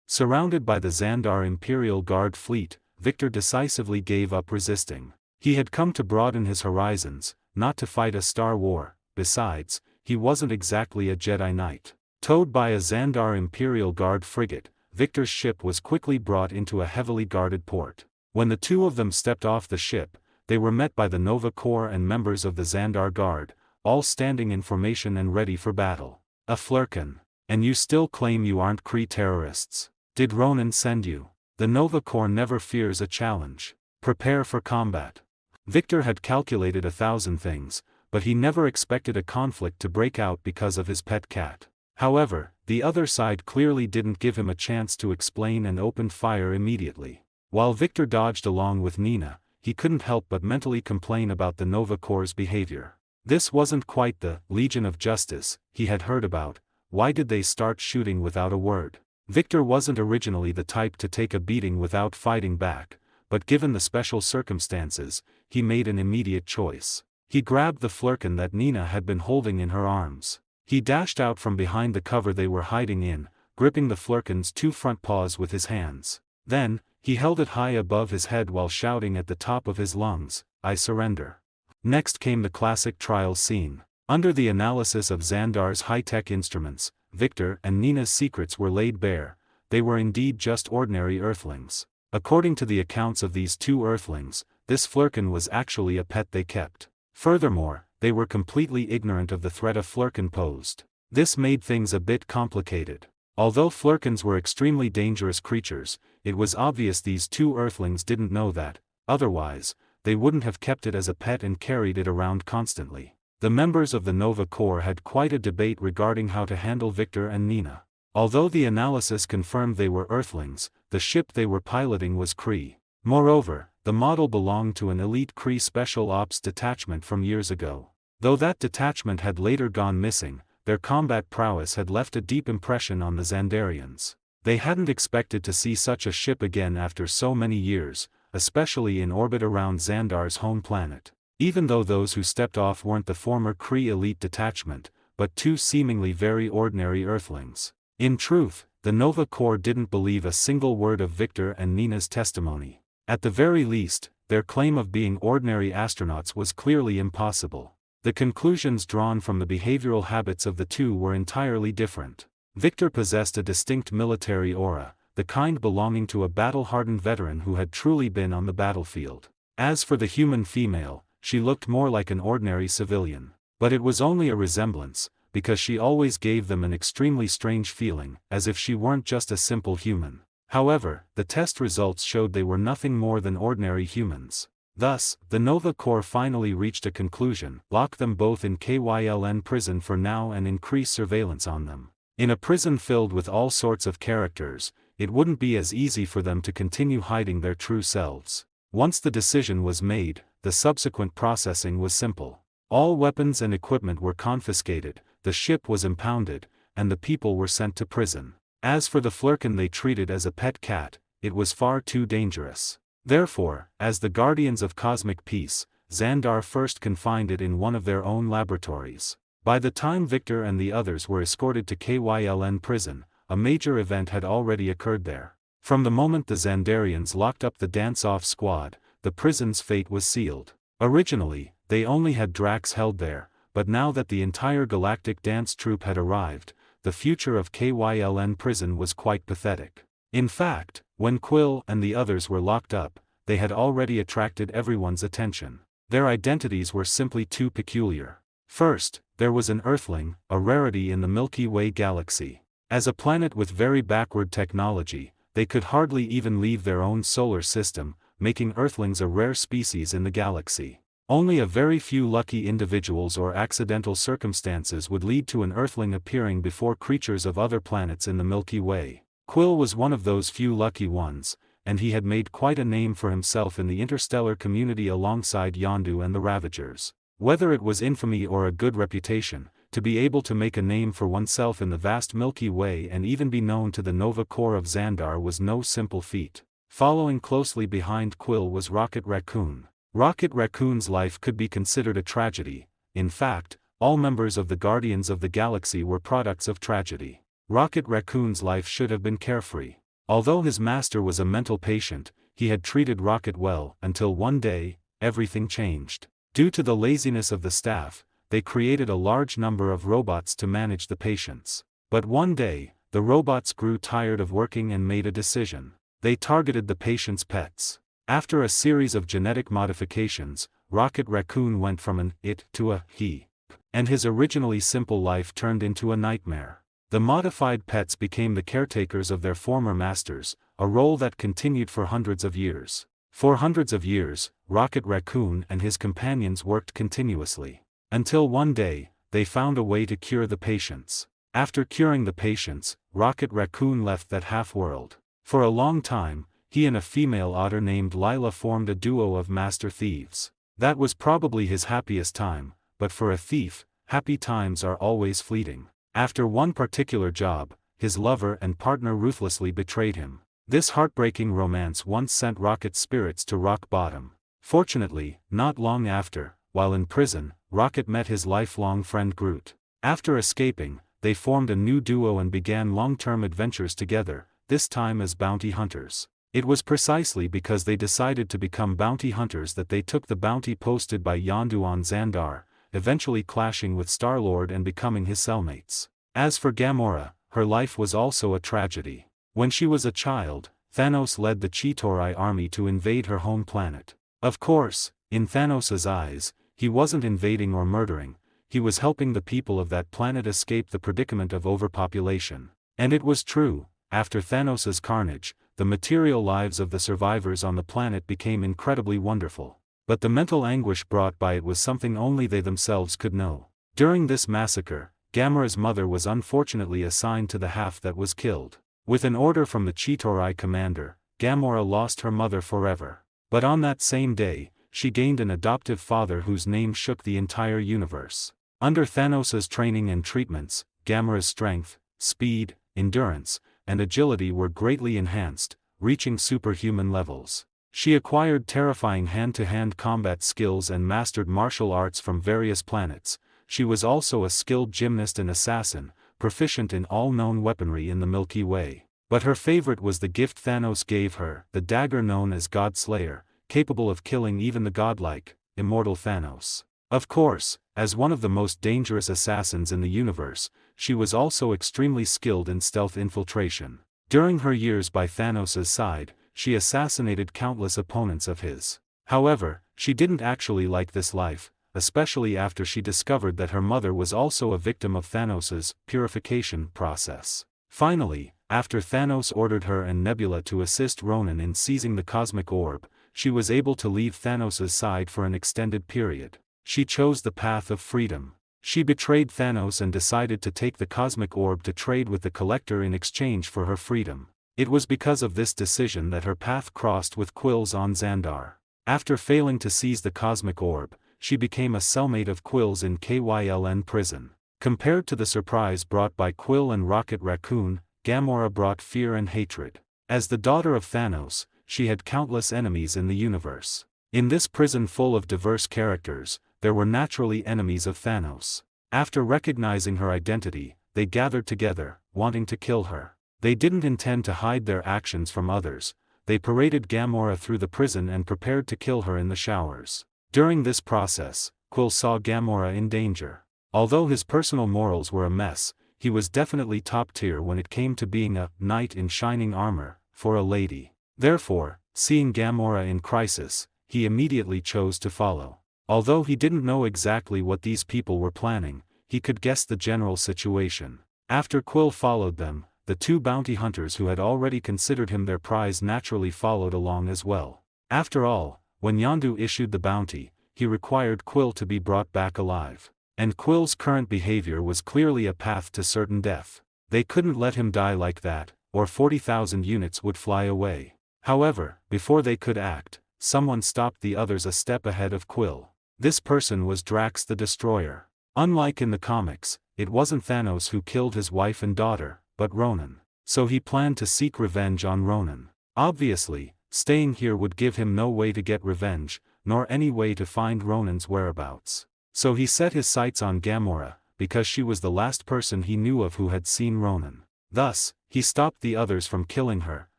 Surrounded by the Xandar Imperial Guard fleet, Victor decisively gave up resisting. He had come to broaden his horizons, not to fight a Star War. Besides, he wasn't exactly a Jedi Knight. Towed by a Xandar Imperial Guard frigate, Victor's ship was quickly brought into a heavily guarded port. When the two of them stepped off the ship, they were met by the Nova Corps and members of the Xandar Guard, all standing in formation and ready for battle. A Flurkin. And you still claim you aren't Kree terrorists? Did Ronan send you? The Nova Corps never fears a challenge. Prepare for combat. Victor had calculated 1,000 things, but he never expected a conflict to break out because of his pet cat. However, the other side clearly didn't give him a chance to explain and opened fire immediately. While Victor dodged along with Nina, he couldn't help but mentally complain about the Nova Corps' behavior. This wasn't quite the Legion of Justice he had heard about. Why did they start shooting without a word? Victor wasn't originally the type to take a beating without fighting back, but given the special circumstances, he made an immediate choice. He grabbed the Flurkin that Nina had been holding in her arms. He dashed out from behind the cover they were hiding in, gripping the Flurkin's two front paws with his hands. Then, he held it high above his head while shouting at the top of his lungs, "I surrender." Next came the classic trial scene. Under the analysis of Xandar's high-tech instruments, Victor and Nina's secrets were laid bare. They were indeed just ordinary Earthlings. According to the accounts of these two Earthlings, this Flurkin was actually a pet they kept. Furthermore, they were completely ignorant of the threat a Flurkin posed. This made things a bit complicated. Although Flurkins were extremely dangerous creatures, it was obvious these two Earthlings didn't know that. Otherwise, they wouldn't have kept it as a pet and carried it around constantly. The members of the Nova Corps had quite a debate regarding how to handle Victor and Nina. Although the analysis confirmed they were Earthlings, the ship they were piloting was Kree. Moreover, the model belonged to an elite Kree Special Ops detachment from years ago. Though that detachment had later gone missing, their combat prowess had left a deep impression on the Xandarians. They hadn't expected to see such a ship again after so many years, especially in orbit around Xandar's home planet. Even though those who stepped off weren't the former Kree elite detachment, but two seemingly very ordinary Earthlings. In truth, the Nova Corps didn't believe a single word of Victor and Nina's testimony. At the very least, their claim of being ordinary astronauts was clearly impossible. The conclusions drawn from the behavioral habits of the two were entirely different. Victor possessed a distinct military aura, the kind belonging to a battle-hardened veteran who had truly been on the battlefield. As for the human female, she looked more like an ordinary civilian. But it was only a resemblance, because she always gave them an extremely strange feeling, as if she weren't just a simple human. However, the test results showed they were nothing more than ordinary humans. Thus, the Nova Corps finally reached a conclusion: lock them both in KYLN prison for now and increase surveillance on them. In a prison filled with all sorts of characters, it wouldn't be as easy for them to continue hiding their true selves. Once the decision was made, the subsequent processing was simple. All weapons and equipment were confiscated, the ship was impounded, and the people were sent to prison. As for the Flurkin they treated as a pet cat, it was far too dangerous. Therefore, as the guardians of cosmic peace, Xandar first confined it in one of their own laboratories. By the time Victor and the others were escorted to KYLN prison, a major event had already occurred there. From the moment the Xandarians locked up the dance-off squad, the prison's fate was sealed. Originally, they only had Drax held there, but now that the entire galactic dance troupe had arrived, the future of KYLN prison was quite pathetic. In fact, when Quill and the others were locked up, they had already attracted everyone's attention. Their identities were simply too peculiar. First, there was an Earthling, a rarity in the Milky Way galaxy. As a planet with very backward technology, they could hardly even leave their own solar system, making Earthlings a rare species in the galaxy. Only a very few lucky individuals or accidental circumstances would lead to an Earthling appearing before creatures of other planets in the Milky Way. Quill was one of those few lucky ones, and he had made quite a name for himself in the interstellar community alongside Yondu and the Ravagers. Whether it was infamy or a good reputation, to be able to make a name for oneself in the vast Milky Way and even be known to the Nova Corps of Xandar was no simple feat. Following closely behind Quill was Rocket Raccoon. Rocket Raccoon's life could be considered a tragedy. In fact, all members of the Guardians of the Galaxy were products of tragedy. Rocket Raccoon's life should have been carefree. Although his master was a mental patient, he had treated Rocket well, until one day, everything changed. Due to the laziness of the staff, they created a large number of robots to manage the patients. But one day, the robots grew tired of working and made a decision. They targeted the patients' pets. After a series of genetic modifications, Rocket Raccoon went from an it to a he. And his originally simple life turned into a nightmare. The modified pets became the caretakers of their former masters, a role that continued for hundreds of years. For hundreds of years, Rocket Raccoon and his companions worked continuously. Until one day, they found a way to cure the patients. After curing the patients, Rocket Raccoon left that half-world. For a long time, he and a female otter named Lila formed a duo of master thieves. That was probably his happiest time, but for a thief, happy times are always fleeting. After one particular job, his lover and partner ruthlessly betrayed him. This heartbreaking romance once sent Rocket's spirits to rock bottom. Fortunately, not long after, while in prison, Rocket met his lifelong friend Groot. After escaping, they formed a new duo and began long-term adventures together, this time as bounty hunters. It was precisely because they decided to become bounty hunters that they took the bounty posted by Yondu on Xandar, eventually clashing with Star-Lord and becoming his cellmates. As for Gamora, her life was also a tragedy. When she was a child, Thanos led the Cheetori army to invade her home planet. Of course, in Thanos' eyes, he wasn't invading or murdering, he was helping the people of that planet escape the predicament of overpopulation. And it was true, after Thanos' carnage, the material lives of the survivors on the planet became incredibly wonderful. But the mental anguish brought by it was something only they themselves could know. During this massacre, Gamora's mother was unfortunately assigned to the half that was killed. With an order from the Chitauri commander, Gamora lost her mother forever. But on that same day, she gained an adoptive father whose name shook the entire universe. Under Thanos' training and treatments, Gamora's strength, speed, endurance, and agility were greatly enhanced, reaching superhuman levels. She acquired terrifying hand-to-hand combat skills and mastered martial arts from various planets. She was also a skilled gymnast and assassin, proficient in all known weaponry in the Milky Way. But her favorite was the gift Thanos gave her, the dagger known as God Slayer, capable of killing even the godlike, immortal Thanos. Of course, as one of the most dangerous assassins in the universe, she was also extremely skilled in stealth infiltration. During her years by Thanos' side, she assassinated countless opponents of his. However, she didn't actually like this life, especially after she discovered that her mother was also a victim of Thanos' purification process. Finally, after Thanos ordered her and Nebula to assist Ronan in seizing the cosmic orb, she was able to leave Thanos' side for an extended period. She chose the path of freedom. She betrayed Thanos and decided to take the cosmic orb to trade with the Collector in exchange for her freedom. It was because of this decision that her path crossed with Quill's on Xandar. After failing to seize the cosmic orb, she became a cellmate of Quill's in Kyln prison. Compared to the surprise brought by Quill and Rocket Raccoon, Gamora brought fear and hatred. As the daughter of Thanos, she had countless enemies in the universe. In this prison full of diverse characters, there were naturally enemies of Thanos. After recognizing her identity, they gathered together, wanting to kill her. They didn't intend to hide their actions from others. They paraded Gamora through the prison and prepared to kill her in the showers. During this process, Quill saw Gamora in danger. Although his personal morals were a mess, he was definitely top tier when it came to being a knight in shining armor for a lady. Therefore, seeing Gamora in crisis, he immediately chose to follow. Although he didn't know exactly what these people were planning, he could guess the general situation. After Quill followed them, the two bounty hunters who had already considered him their prize naturally followed along as well. After all, when Yondu issued the bounty, he required Quill to be brought back alive. And Quill's current behavior was clearly a path to certain death. They couldn't let him die like that, or 40,000 units would fly away. However, before they could act, someone stopped the others a step ahead of Quill. This person was Drax the Destroyer. Unlike in the comics, it wasn't Thanos who killed his wife and daughter, but Ronan. So he planned to seek revenge on Ronan. Obviously, staying here would give him no way to get revenge, nor any way to find Ronan's whereabouts. So he set his sights on Gamora, because she was the last person he knew of who had seen Ronan. Thus, he stopped the others from killing her,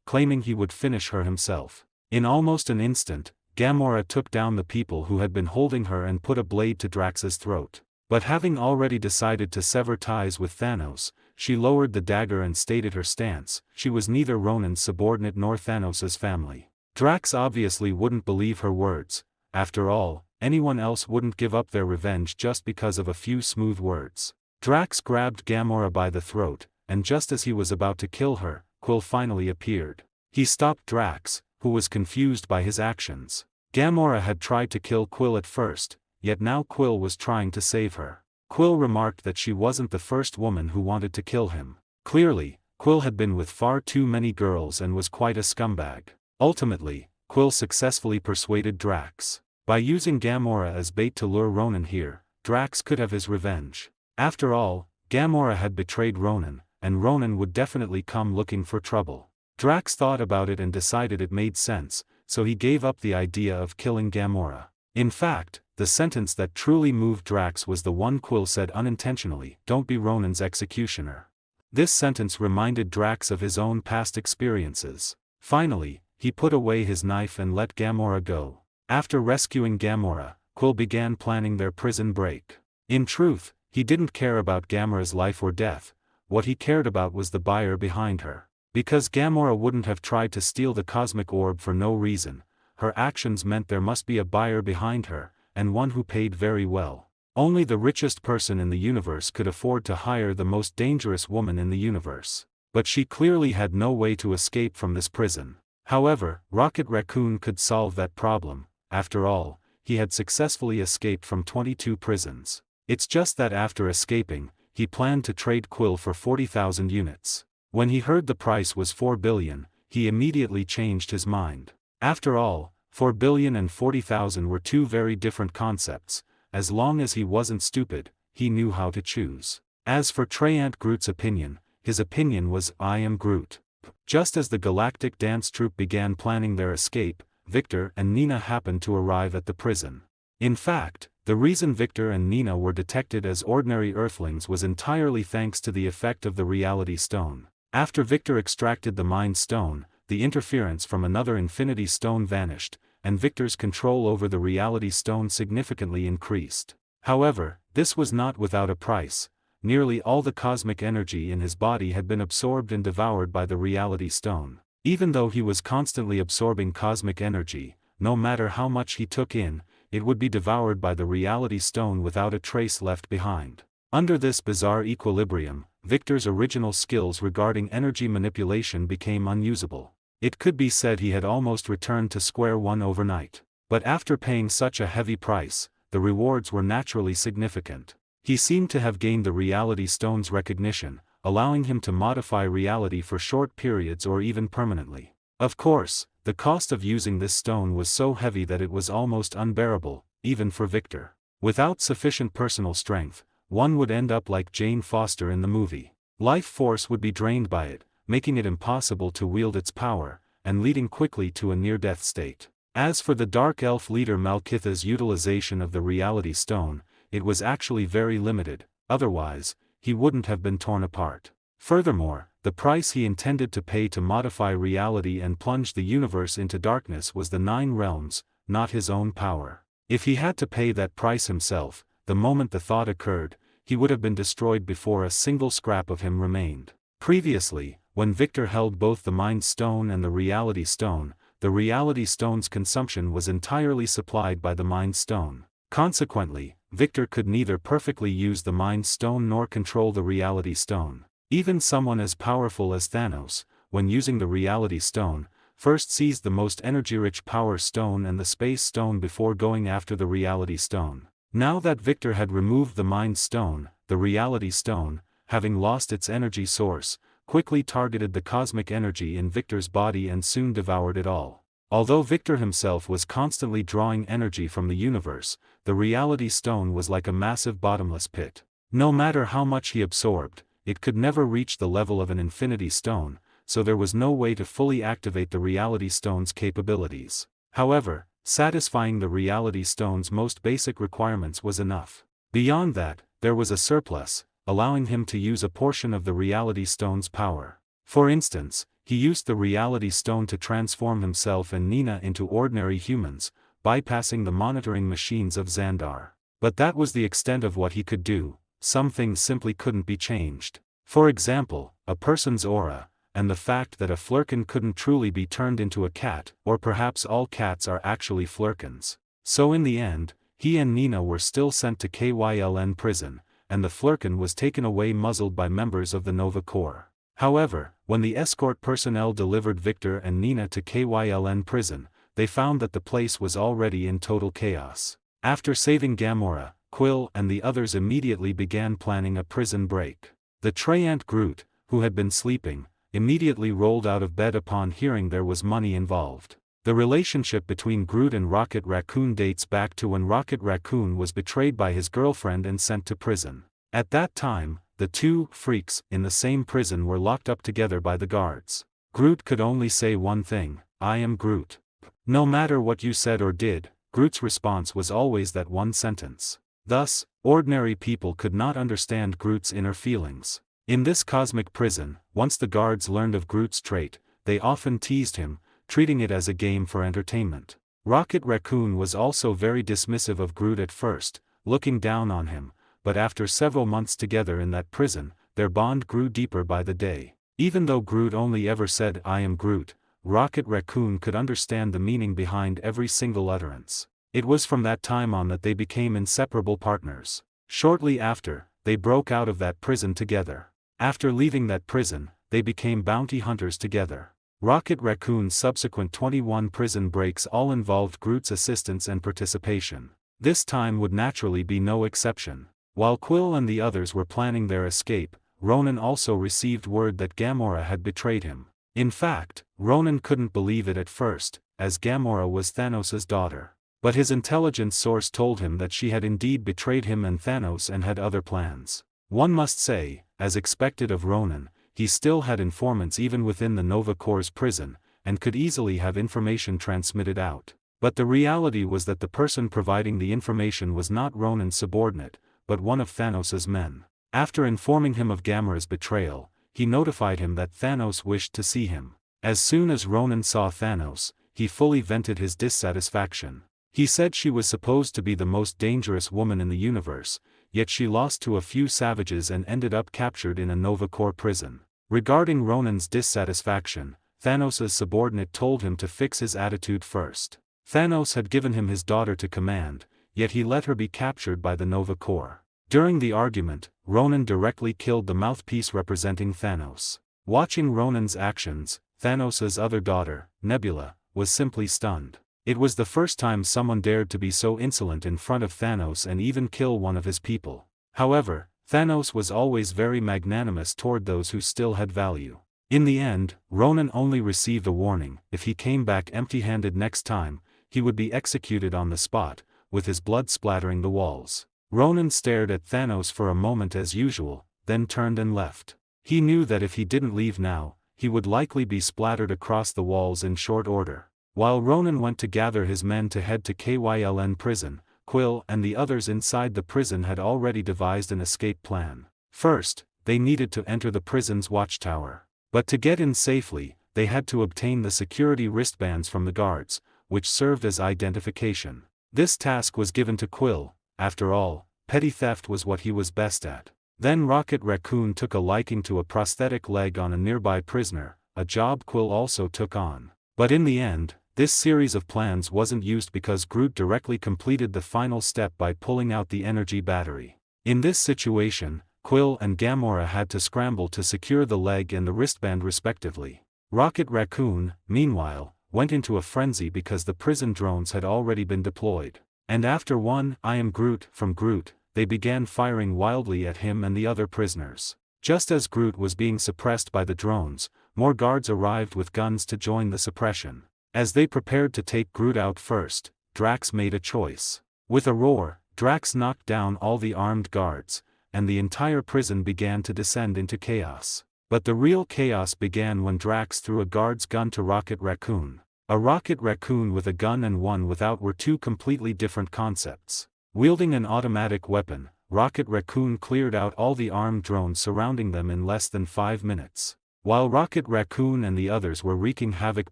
claiming he would finish her himself. In almost an instant, Gamora took down the people who had been holding her and put a blade to Drax's throat. But having already decided to sever ties with Thanos, she lowered the dagger and stated her stance. She was neither Ronan's subordinate nor Thanos' family. Drax obviously wouldn't believe her words. After all, anyone else wouldn't give up their revenge just because of a few smooth words. Drax grabbed Gamora by the throat, and just as he was about to kill her, Quill finally appeared. He stopped Drax, who was confused by his actions. Gamora had tried to kill Quill at first, yet now Quill was trying to save her. Quill remarked that she wasn't the first woman who wanted to kill him. Clearly, Quill had been with far too many girls and was quite a scumbag. Ultimately, Quill successfully persuaded Drax. By using Gamora as bait to lure Ronan here, Drax could have his revenge. After all, Gamora had betrayed Ronan, and Ronan would definitely come looking for trouble. Drax thought about it and decided it made sense, so he gave up the idea of killing Gamora. In fact, the sentence that truly moved Drax was the one Quill said unintentionally: "Don't be Ronan's executioner." This sentence reminded Drax of his own past experiences. Finally, he put away his knife and let Gamora go. After rescuing Gamora, Quill began planning their prison break. In truth, he didn't care about Gamora's life or death. What he cared about was the buyer behind her. Because Gamora wouldn't have tried to steal the cosmic orb for no reason, her actions meant there must be a buyer behind her, and one who paid very well. Only the richest person in the universe could afford to hire the most dangerous woman in the universe. But she clearly had no way to escape from this prison. However, Rocket Raccoon could solve that problem. After all, he had successfully escaped from 22 prisons. It's just that after escaping, he planned to trade Quill for 40,000 units. When he heard the price was 4 billion, he immediately changed his mind. After all, 4 billion and 40,000 were two very different concepts. As long as he wasn't stupid, he knew how to choose. As for Traiant Groot's opinion, his opinion was, I am Groot. Just as the Galactic Dance Troupe began planning their escape, Victor and Nina happened to arrive at the prison. In fact, the reason Victor and Nina were detected as ordinary Earthlings was entirely thanks to the effect of the Reality Stone. After Victor extracted the Mind Stone, the interference from another Infinity Stone vanished, and Victor's control over the Reality Stone significantly increased. However, this was not without a price. Nearly all the cosmic energy in his body had been absorbed and devoured by the Reality Stone. Even though he was constantly absorbing cosmic energy, no matter how much he took in, it would be devoured by the Reality Stone without a trace left behind. Under this bizarre equilibrium, Victor's original skills regarding energy manipulation became unusable. It could be said he had almost returned to square one overnight. But after paying such a heavy price, the rewards were naturally significant. He seemed to have gained the Reality Stone's recognition, allowing him to modify reality for short periods or even permanently. Of course, the cost of using this stone was so heavy that it was almost unbearable, even for Victor. Without sufficient personal strength, one would end up like Jane Foster in the movie. Life force would be drained by it, making it impossible to wield its power, and leading quickly to a near-death state. As for the Dark Elf leader Malkitha's utilization of the Reality Stone, it was actually very limited, otherwise, he wouldn't have been torn apart. Furthermore, the price he intended to pay to modify reality and plunge the universe into darkness was the 9 realms, not his own power. If he had to pay that price himself, the moment the thought occurred, he would have been destroyed before a single scrap of him remained. Previously, when Victor held both the Mind Stone and the Reality Stone, the Reality Stone's consumption was entirely supplied by the Mind Stone. Consequently, Victor could neither perfectly use the Mind Stone nor control the Reality Stone. Even someone as powerful as Thanos, when using the Reality Stone, first seized the most energy-rich Power Stone and the Space Stone before going after the Reality Stone. Now that Victor had removed the Mind Stone, the Reality Stone, having lost its energy source, quickly targeted the cosmic energy in Victor's body and soon devoured it all. Although Victor himself was constantly drawing energy from the universe, the Reality Stone was like a massive bottomless pit. No matter how much he absorbed, it could never reach the level of an Infinity Stone, so there was no way to fully activate the Reality Stone's capabilities. However, satisfying the Reality Stone's most basic requirements was enough. Beyond that, there was a surplus, allowing him to use a portion of the Reality Stone's power. For instance, he used the Reality Stone to transform himself and Nina into ordinary humans, bypassing the monitoring machines of Xandar. But that was the extent of what he could do. Some things simply couldn't be changed. For example, a person's aura, and the fact that a Flurkin couldn't truly be turned into a cat, or perhaps all cats are actually Flurkins. So in the end, he and Nina were still sent to KYLN prison, and the Flurkin was taken away muzzled by members of the Nova Corps. However, when the escort personnel delivered Victor and Nina to KYLN prison, they found that the place was already in total chaos. After saving Gamora, Quill and the others immediately began planning a prison break. The Traiant Groot, who had been sleeping, immediately rolled out of bed upon hearing there was money involved. The relationship between Groot and Rocket Raccoon dates back to when Rocket Raccoon was betrayed by his girlfriend and sent to prison. At that time, the two freaks in the same prison were locked up together by the guards. Groot could only say one thing, I am Groot. No matter what you said or did, Groot's response was always that one sentence. Thus, ordinary people could not understand Groot's inner feelings. In this cosmic prison, once the guards learned of Groot's trait, they often teased him, treating it as a game for entertainment. Rocket Raccoon was also very dismissive of Groot at first, looking down on him, but after several months together in that prison, their bond grew deeper by the day. Even though Groot only ever said I am Groot, Rocket Raccoon could understand the meaning behind every single utterance. It was from that time on that they became inseparable partners. Shortly after, they broke out of that prison together. After leaving that prison, they became bounty hunters together. Rocket Raccoon's subsequent 21 prison breaks all involved Groot's assistance and participation. This time would naturally be no exception. While Quill and the others were planning their escape, Ronan also received word that Gamora had betrayed him. In fact, Ronan couldn't believe it at first, as Gamora was Thanos' daughter. But his intelligence source told him that she had indeed betrayed him and Thanos and had other plans. One must say, as expected of Ronan, he still had informants even within the Nova Corps' prison, and could easily have information transmitted out. But the reality was that the person providing the information was not Ronan's subordinate, but one of Thanos' men. After informing him of Gamora's betrayal, he notified him that Thanos wished to see him. As soon as Ronan saw Thanos, he fully vented his dissatisfaction. He said she was supposed to be the most dangerous woman in the universe, yet she lost to a few savages and ended up captured in a Nova Corps prison. Regarding Ronan's dissatisfaction, Thanos' subordinate told him to fix his attitude first. Thanos had given him his daughter to command, yet he let her be captured by the Nova Corps. During the argument, Ronan directly killed the mouthpiece representing Thanos. Watching Ronan's actions, Thanos' other daughter, Nebula, was simply stunned. It was the first time someone dared to be so insolent in front of Thanos and even kill one of his people. However, Thanos was always very magnanimous toward those who still had value. In the end, Ronan only received a warning: if he came back empty-handed next time, he would be executed on the spot, with his blood splattering the walls. Ronan stared at Thanos for a moment as usual, then turned and left. He knew that if he didn't leave now, he would likely be splattered across the walls in short order. While Ronan went to gather his men to head to Kyln prison, Quill and the others inside the prison had already devised an escape plan. First, they needed to enter the prison's watchtower. But to get in safely, they had to obtain the security wristbands from the guards, which served as identification. This task was given to Quill. After all, petty theft was what he was best at. Then Rocket Raccoon took a liking to a prosthetic leg on a nearby prisoner, a job Quill also took on. But in the end, this series of plans wasn't used because Groot directly completed the final step by pulling out the energy battery. In this situation, Quill and Gamora had to scramble to secure the leg and the wristband respectively. Rocket Raccoon, meanwhile, went into a frenzy because the prison drones had already been deployed. And after one "I am Groot" from Groot, they began firing wildly at him and the other prisoners. Just as Groot was being suppressed by the drones, more guards arrived with guns to join the suppression. As they prepared to take Groot out first, Drax made a choice. With a roar, Drax knocked down all the armed guards, and the entire prison began to descend into chaos. But the real chaos began when Drax threw a guard's gun to Rocket Raccoon. A Rocket Raccoon with a gun and one without were two completely different concepts. Wielding an automatic weapon, Rocket Raccoon cleared out all the armed drones surrounding them in less than 5 minutes. While Rocket Raccoon and the others were wreaking havoc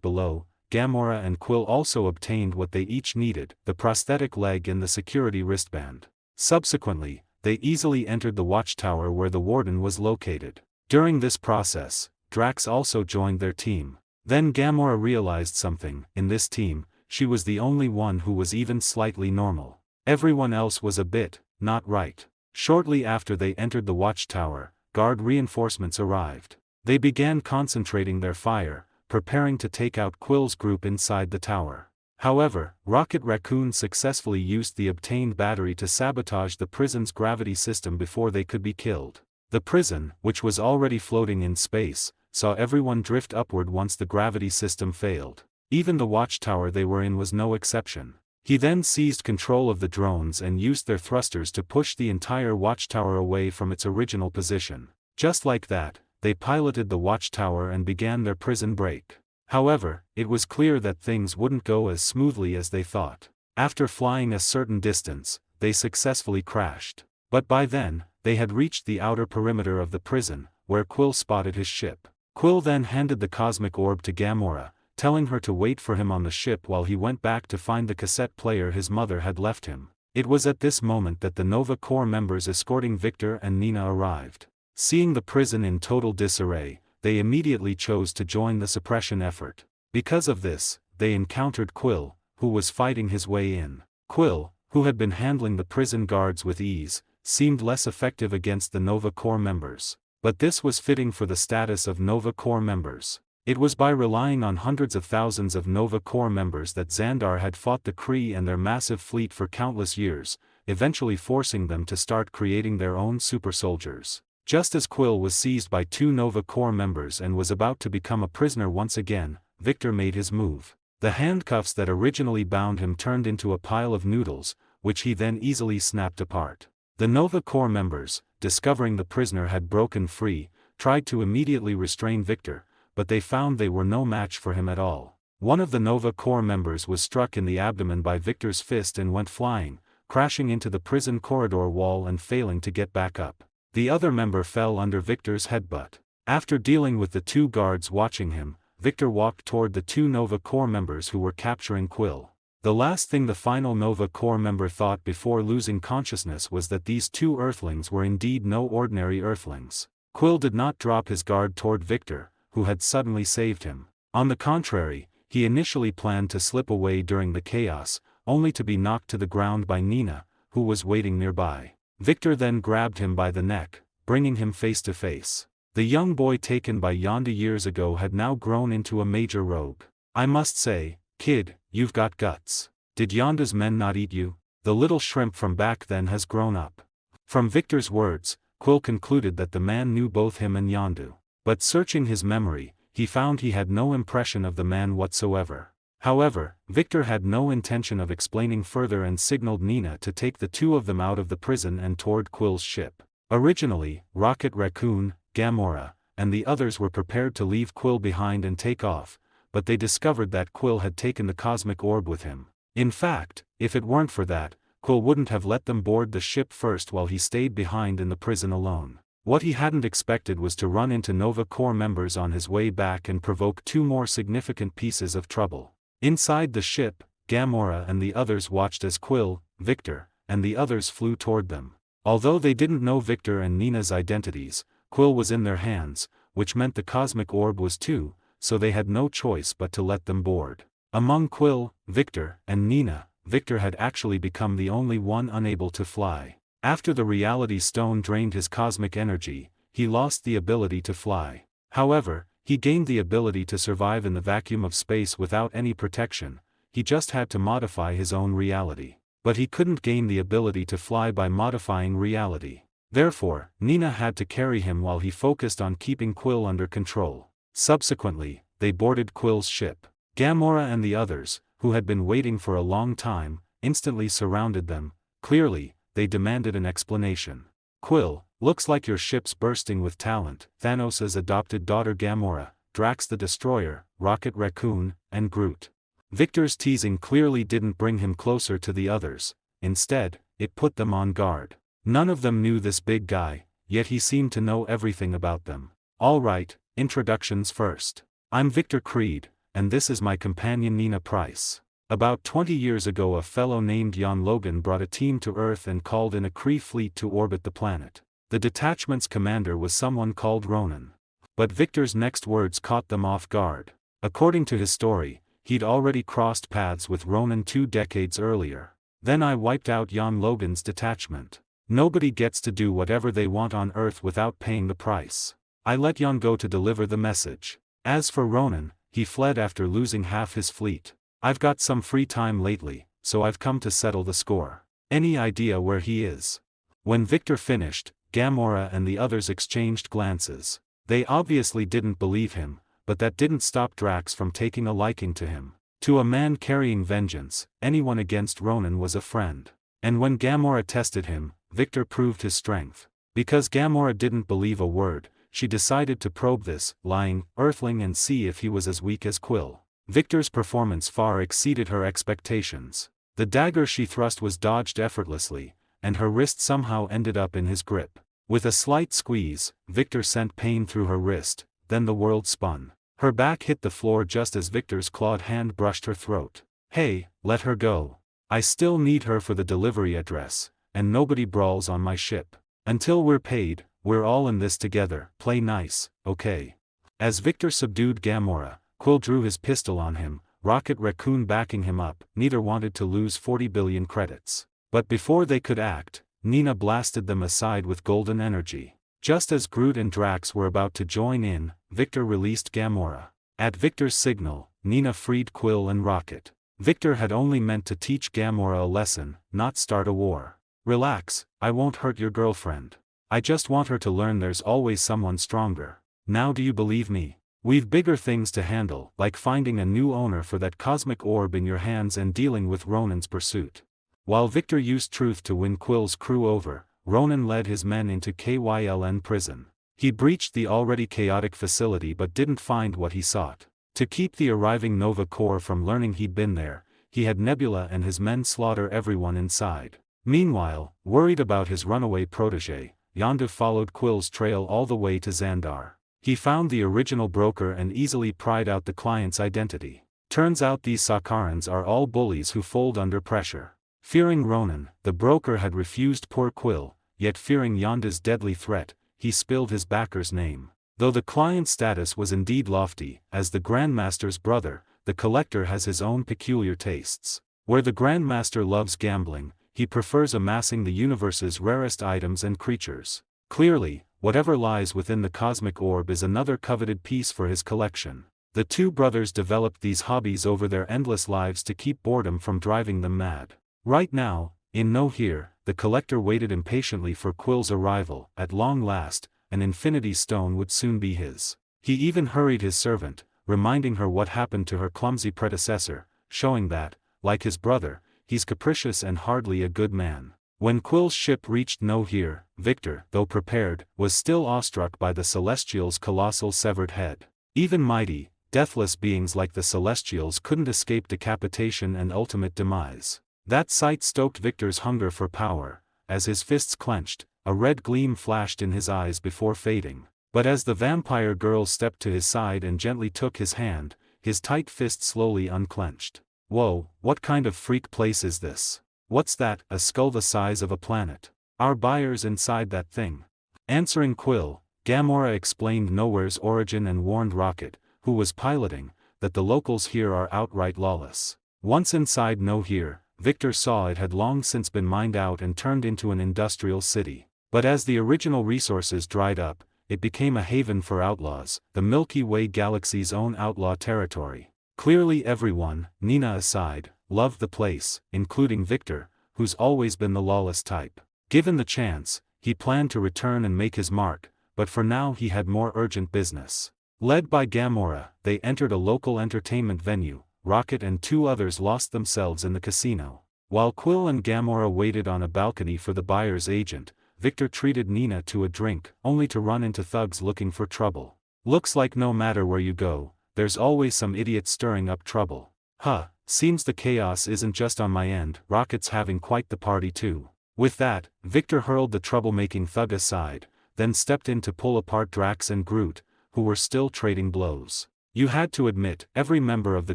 below, Gamora and Quill also obtained what they each needed: the prosthetic leg and the security wristband. Subsequently, they easily entered the watchtower where the warden was located. During this process, Drax also joined their team. Then Gamora realized something: in this team, she was the only one who was even slightly normal. Everyone else was a bit not right. Shortly after they entered the watchtower, guard reinforcements arrived. They began concentrating their fire, preparing to take out Quill's group inside the tower. However, Rocket Raccoon successfully used the obtained battery to sabotage the prison's gravity system before they could be killed. The prison, which was already floating in space, saw everyone drift upward once the gravity system failed. Even the watchtower they were in was no exception. He then seized control of the drones and used their thrusters to push the entire watchtower away from its original position. Just like that, they piloted the watchtower and began their prison break. However, it was clear that things wouldn't go as smoothly as they thought. After flying a certain distance, they successfully crashed. But by then, they had reached the outer perimeter of the prison, where Quill spotted his ship. Quill then handed the cosmic orb to Gamora, telling her to wait for him on the ship while he went back to find the cassette player his mother had left him. It was at this moment that the Nova Corps members escorting Victor and Nina arrived. Seeing the prison in total disarray, they immediately chose to join the suppression effort. Because of this, they encountered Quill, who was fighting his way in. Quill, who had been handling the prison guards with ease, seemed less effective against the Nova Corps members. But this was fitting for the status of Nova Corps members. It was by relying on hundreds of thousands of Nova Corps members that Xandar had fought the Kree and their massive fleet for countless years, eventually forcing them to start creating their own super soldiers. Just as Quill was seized by 2 Nova Corps members and was about to become a prisoner once again, Victor made his move. The handcuffs that originally bound him turned into a pile of noodles, which he then easily snapped apart. The Nova Corps members, discovering the prisoner had broken free, tried to immediately restrain Victor, but they found they were no match for him at all. One of the Nova Corps members was struck in the abdomen by Victor's fist and went flying, crashing into the prison corridor wall and failing to get back up. The other member fell under Victor's headbutt. After dealing with the 2 guards watching him, Victor walked toward the 2 Nova Corps members who were capturing Quill. The last thing the final Nova Corps member thought before losing consciousness was that these 2 Earthlings were indeed no ordinary Earthlings. Quill did not drop his guard toward Victor, who had suddenly saved him. On the contrary, he initially planned to slip away during the chaos, only to be knocked to the ground by Nina, who was waiting nearby. Victor then grabbed him by the neck, bringing him face to face. The young boy taken by Yondu years ago had now grown into a major rogue. "I must say, kid, you've got guts. Did Yondu's men not eat you? The little shrimp from back then has grown up." From Victor's words, Quill concluded that the man knew both him and Yondu. But searching his memory, he found he had no impression of the man whatsoever. However, Victor had no intention of explaining further and signaled Nina to take the 2 of them out of the prison and toward Quill's ship. Originally, Rocket Raccoon, Gamora, and the others were prepared to leave Quill behind and take off, but they discovered that Quill had taken the cosmic orb with him. In fact, if it weren't for that, Quill wouldn't have let them board the ship first while he stayed behind in the prison alone. What he hadn't expected was to run into Nova Corps members on his way back and provoke 2 more significant pieces of trouble. Inside the ship, Gamora and the others watched as Quill, Victor, and the others flew toward them. Although they didn't know Victor and Nina's identities, Quill was in their hands, which meant the cosmic orb was too, so they had no choice but to let them board. Among Quill, Victor, and Nina, Victor had actually become the only one unable to fly. After the reality stone drained his cosmic energy, he lost the ability to fly. However, he gained the ability to survive in the vacuum of space without any protection. He just had to modify his own reality. But he couldn't gain the ability to fly by modifying reality. Therefore, Nina had to carry him while he focused on keeping Quill under control. Subsequently, they boarded Quill's ship. Gamora and the others, who had been waiting for a long time, instantly surrounded them. Clearly, they demanded an explanation. "Quill, looks like your ship's bursting with talent." Thanos' adopted daughter Gamora, Drax the Destroyer, Rocket Raccoon, and Groot. Victor's teasing clearly didn't bring him closer to the others. Instead, it put them on guard. None of them knew this big guy, yet he seemed to know everything about them. "All right, introductions first. I'm Victor Creed, and this is my companion Nina Price." About 20 years ago a fellow named Jan Logan brought a team to Earth and called in a Kree fleet to orbit the planet. The detachment's commander was someone called Ronan. But Victor's next words caught them off guard. According to his story, he'd already crossed paths with Ronan 2 decades earlier. "Then I wiped out Jan Logan's detachment. Nobody gets to do whatever they want on Earth without paying the price. I let Jan go to deliver the message. As for Ronan, he fled after losing half his fleet. I've got some free time lately, so I've come to settle the score. Any idea where he is?" When Victor finished, Gamora and the others exchanged glances. They obviously didn't believe him, but that didn't stop Drax from taking a liking to him. To a man carrying vengeance, anyone against Ronan was a friend. And when Gamora tested him, Victor proved his strength. Because Gamora didn't believe a word, she decided to probe this lying Earthling and see if he was as weak as Quill. Victor's performance far exceeded her expectations. The dagger she thrust was dodged effortlessly, and her wrist somehow ended up in his grip. With a slight squeeze, Victor sent pain through her wrist, then the world spun. Her back hit the floor just as Victor's clawed hand brushed her throat. "Hey, let her go. I still need her for the delivery address, and nobody brawls on my ship. Until we're paid, we're all in this together. Play nice, okay?" As Victor subdued Gamora, Quill drew his pistol on him, Rocket Raccoon backing him up. Neither wanted to lose 40 billion credits. But before they could act, Nina blasted them aside with golden energy. Just as Groot and Drax were about to join in, Victor released Gamora. At Victor's signal, Nina freed Quill and Rocket. Victor had only meant to teach Gamora a lesson, not start a war. "Relax, I won't hurt your girlfriend." I just want her to learn there's always someone stronger. Now do you believe me? We've bigger things to handle, like finding a new owner for that cosmic orb in your hands and dealing with Ronan's pursuit. While Victor used truth to win Quill's crew over, Ronan led his men into Kyln prison. He breached the already chaotic facility but didn't find what he sought. To keep the arriving Nova Corps from learning he'd been there, he had Nebula and his men slaughter everyone inside. Meanwhile, worried about his runaway protege, Yondu followed Quill's trail all the way to Xandar. He found the original broker and easily pried out the client's identity. Turns out these Sakarans are all bullies who fold under pressure. Fearing Ronan, the broker had refused poor Quill, yet fearing Yondu's deadly threat, he spilled his backer's name. Though the client's status was indeed lofty, as the Grandmaster's brother, the collector has his own peculiar tastes. Where the Grandmaster loves gambling, he prefers amassing the universe's rarest items and creatures. Clearly, whatever lies within the cosmic orb is another coveted piece for his collection. The two brothers developed these hobbies over their endless lives to keep boredom from driving them mad. Right now, in No Here, the collector waited impatiently for Quill's arrival. At long last, an infinity stone would soon be his. He even hurried his servant, reminding her what happened to her clumsy predecessor, showing that, like his brother, he's capricious and hardly a good man. When Quill's ship reached No Here, Victor, though prepared, was still awestruck by the Celestials' colossal severed head. Even mighty, deathless beings like the Celestials couldn't escape decapitation and ultimate demise. That sight stoked Victor's hunger for power. As his fists clenched, a red gleam flashed in his eyes before fading. But as the vampire girl stepped to his side and gently took his hand, his tight fist slowly unclenched. Whoa, what kind of freak place is this? What's that? A skull the size of a planet. Are buyers inside that thing? Answering Quill, Gamora explained Nowhere's origin and warned Rocket, who was piloting, that the locals here are outright lawless. Once inside No Here, Victor saw it had long since been mined out and turned into an industrial city. But as the original resources dried up, it became a haven for outlaws, the Milky Way galaxy's own outlaw territory. Clearly everyone, Nina aside, loved the place, including Victor, who's always been the lawless type. Given the chance, he planned to return and make his mark, but for now he had more urgent business. Led by Gamora, they entered a local entertainment venue. Rocket and two others lost themselves in the casino. While Quill and Gamora waited on a balcony for the buyer's agent, Victor treated Nina to a drink, only to run into thugs looking for trouble. Looks like no matter where you go, there's always some idiot stirring up trouble. Huh, seems the chaos isn't just on my end, Rocket's having quite the party too. With that, Victor hurled the troublemaking thug aside, then stepped in to pull apart Drax and Groot, who were still trading blows. You had to admit, every member of the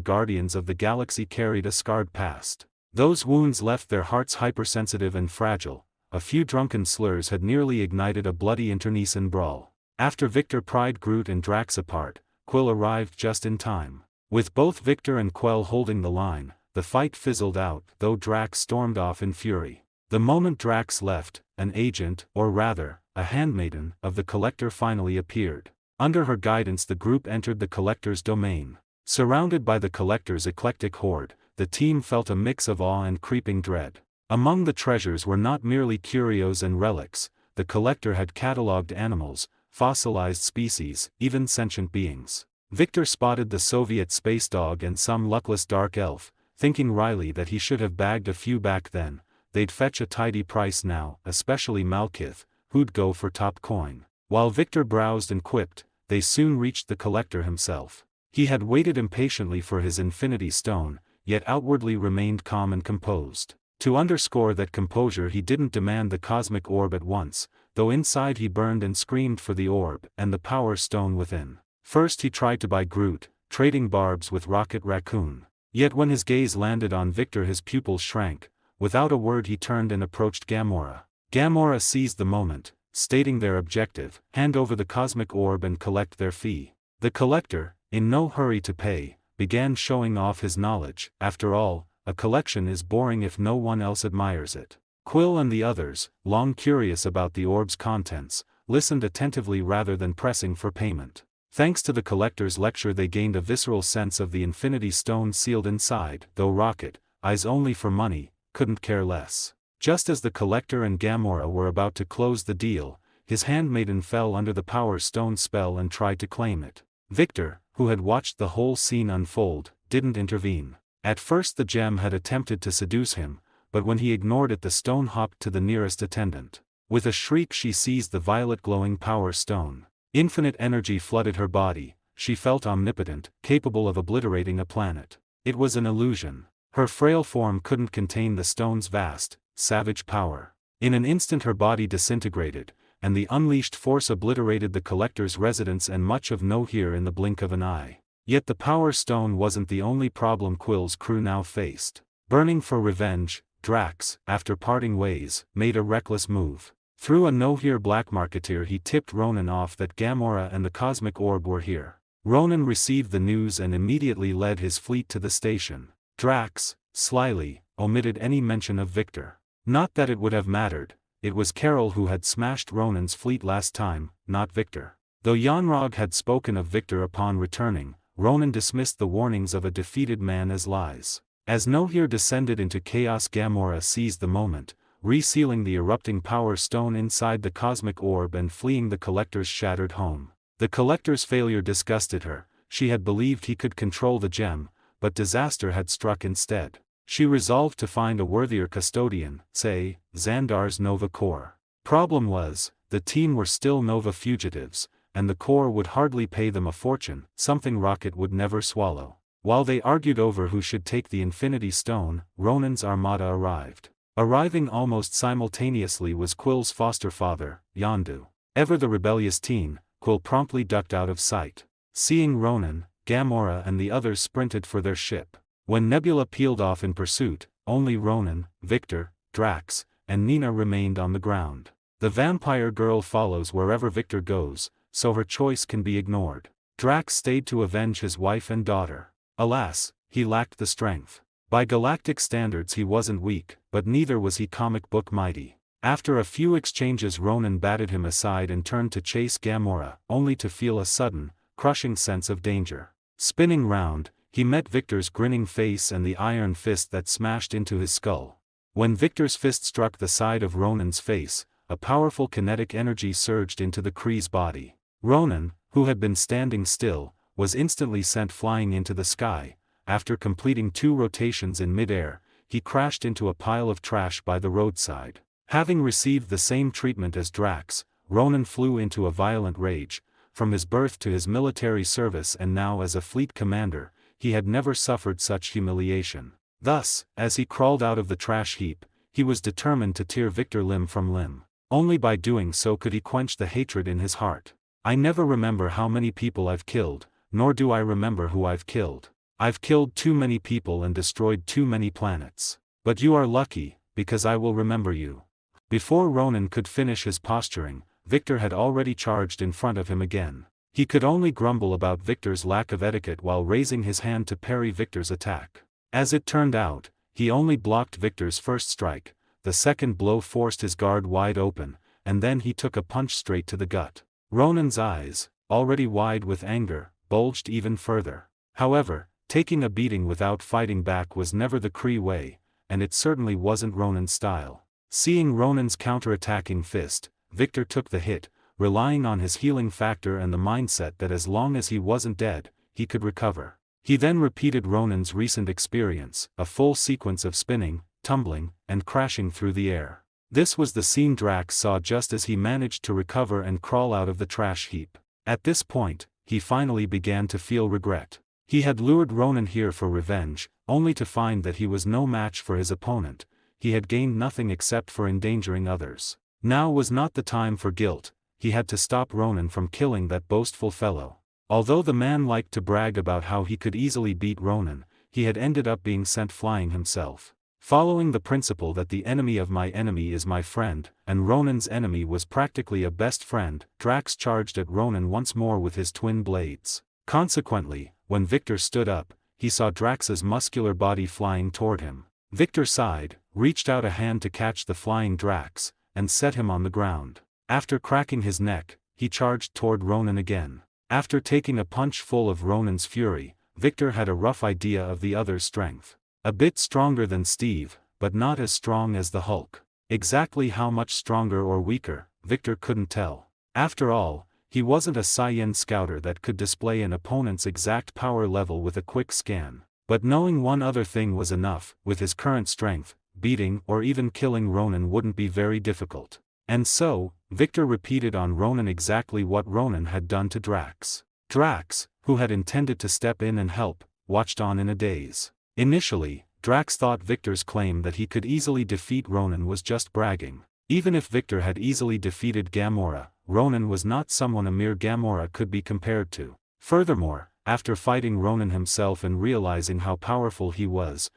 Guardians of the Galaxy carried a scarred past. Those wounds left their hearts hypersensitive and fragile. A few drunken slurs had nearly ignited a bloody internecine brawl. After Victor pried Groot and Drax apart, Quill arrived just in time. With both Victor and Quill holding the line, the fight fizzled out, though Drax stormed off in fury. The moment Drax left, an agent, or rather, a handmaiden, of the Collector finally appeared. Under her guidance the group entered the Collector's domain. Surrounded by the Collector's eclectic horde, the team felt a mix of awe and creeping dread. Among the treasures were not merely curios and relics, the Collector had catalogued animals, fossilized species, even sentient beings. Victor spotted the Soviet space dog and some luckless dark elf, thinking wryly that he should have bagged a few back then. They'd fetch a tidy price now, especially Malkith, who'd go for top coin. While Victor browsed and quipped, they soon reached the Collector himself. He had waited impatiently for his Infinity Stone, yet outwardly remained calm and composed. To underscore that composure he didn't demand the cosmic orb at once, though inside he burned and screamed for the orb and the power stone within. First he tried to buy Groot, trading barbs with Rocket Raccoon. Yet when his gaze landed on Victor his pupils shrank. Without a word he turned and approached Gamora. Gamora seized the moment, stating their objective: hand over the cosmic orb and collect their fee. The Collector, in no hurry to pay, began showing off his knowledge. After all, a collection is boring if no one else admires it. Quill and the others, long curious about the orb's contents, listened attentively rather than pressing for payment. Thanks to the Collector's lecture they gained a visceral sense of the Infinity Stone sealed inside, though Rocket, eyes only for money, couldn't care less. Just as the Collector and Gamora were about to close the deal, his handmaiden fell under the Power Stone spell and tried to claim it. Victor, who had watched the whole scene unfold, didn't intervene. At first the gem had attempted to seduce him, but when he ignored it the stone hopped to the nearest attendant. With a shriek she seized the violet glowing Power Stone. Infinite energy flooded her body, she felt omnipotent, capable of obliterating a planet. It was an illusion. Her frail form couldn't contain the stone's vast, savage power. In an instant her body disintegrated, and the unleashed force obliterated the collector's residence and much of Nohir in the blink of an eye. Yet the Power Stone wasn't the only problem Quill's crew now faced. Burning for revenge, Drax, after parting ways, made a reckless move. Through a Nohir black marketeer he tipped Ronan off that Gamora and the Cosmic Orb were here. Ronan received the news and immediately led his fleet to the station. Drax, slyly, omitted any mention of Victor. Not that it would have mattered, it was Carol who had smashed Ronan's fleet last time, not Victor. Though Yanrog had spoken of Victor upon returning, Ronan dismissed the warnings of a defeated man as lies. As Nohir descended into chaos, Gamora seized the moment, resealing the erupting Power Stone inside the Cosmic Orb and fleeing the Collector's shattered home. The Collector's failure disgusted her. She had believed he could control the gem, but disaster had struck instead. She resolved to find a worthier custodian, say, Xandar's Nova Corps. Problem was, the team were still Nova fugitives, and the Corps would hardly pay them a fortune, something Rocket would never swallow. While they argued over who should take the Infinity Stone, Ronan's armada arrived. Arriving almost simultaneously was Quill's foster father, Yondu. Ever the rebellious teen, Quill promptly ducked out of sight. Seeing Ronan, Gamora and the others sprinted for their ship. When Nebula peeled off in pursuit, only Ronan, Victor, Drax, and Nina remained on the ground. The vampire girl follows wherever Victor goes, so her choice can be ignored. Drax stayed to avenge his wife and daughter. Alas, he lacked the strength. By galactic standards he wasn't weak, but neither was he comic book mighty. After a few exchanges Ronan batted him aside and turned to chase Gamora, only to feel a sudden, crushing sense of danger. Spinning round, he met Victor's grinning face and the iron fist that smashed into his skull. When Victor's fist struck the side of Ronan's face, a powerful kinetic energy surged into the Kree's body. Ronan, who had been standing still, was instantly sent flying into the sky. After completing 2 rotations in midair, he crashed into a pile of trash by the roadside. Having received the same treatment as Drax, Ronan flew into a violent rage. From his birth to his military service and now as a fleet commander, he had never suffered such humiliation. Thus, as he crawled out of the trash heap, he was determined to tear Victor limb from limb. Only by doing so could he quench the hatred in his heart. I never remember how many people I've killed, nor do I remember who I've killed. I've killed too many people and destroyed too many planets. But you are lucky, because I will remember you. Before Ronan could finish his posturing, Victor had already charged in front of him again. He could only grumble about Victor's lack of etiquette while raising his hand to parry Victor's attack. As it turned out, he only blocked Victor's first strike, the second blow forced his guard wide open, and then he took a punch straight to the gut. Ronan's eyes, already wide with anger, bulged even further. However, taking a beating without fighting back was never the Kree way, and it certainly wasn't Ronan's style. Seeing Ronan's counterattacking fist, Victor took the hit, relying on his healing factor and the mindset that as long as he wasn't dead, he could recover. He then repeated Ronan's recent experience, a full sequence of spinning, tumbling, and crashing through the air. This was the scene Drax saw just as he managed to recover and crawl out of the trash heap. At this point, he finally began to feel regret. He had lured Ronan here for revenge, only to find that he was no match for his opponent. He had gained nothing except for endangering others. Now was not the time for guilt. He had to stop Ronan from killing that boastful fellow. Although the man liked to brag about how he could easily beat Ronan, he had ended up being sent flying himself. Following the principle that the enemy of my enemy is my friend, and Ronan's enemy was practically a best friend, Drax charged at Ronan once more with his twin blades. Consequently, when Victor stood up, he saw Drax's muscular body flying toward him. Victor sighed, reached out a hand to catch the flying Drax, and set him on the ground. After cracking his neck, he charged toward Ronan again. After taking a punch full of Ronan's fury, Victor had a rough idea of the other's strength. A bit stronger than Steve, but not as strong as the Hulk. Exactly how much stronger or weaker, Victor couldn't tell. After all, he wasn't a Saiyan scouter that could display an opponent's exact power level with a quick scan. But knowing one other thing was enough. With his current strength, beating or even killing Ronan wouldn't be very difficult. And so, Victor repeated on Ronan exactly what Ronan had done to Drax. Drax, who had intended to step in and help, watched on in a daze. Initially, Drax thought Victor's claim that he could easily defeat Ronan was just bragging. Even if Victor had easily defeated Gamora, Ronan was not someone a mere Gamora could be compared to. Furthermore, after fighting Ronan himself and realizing how powerful he was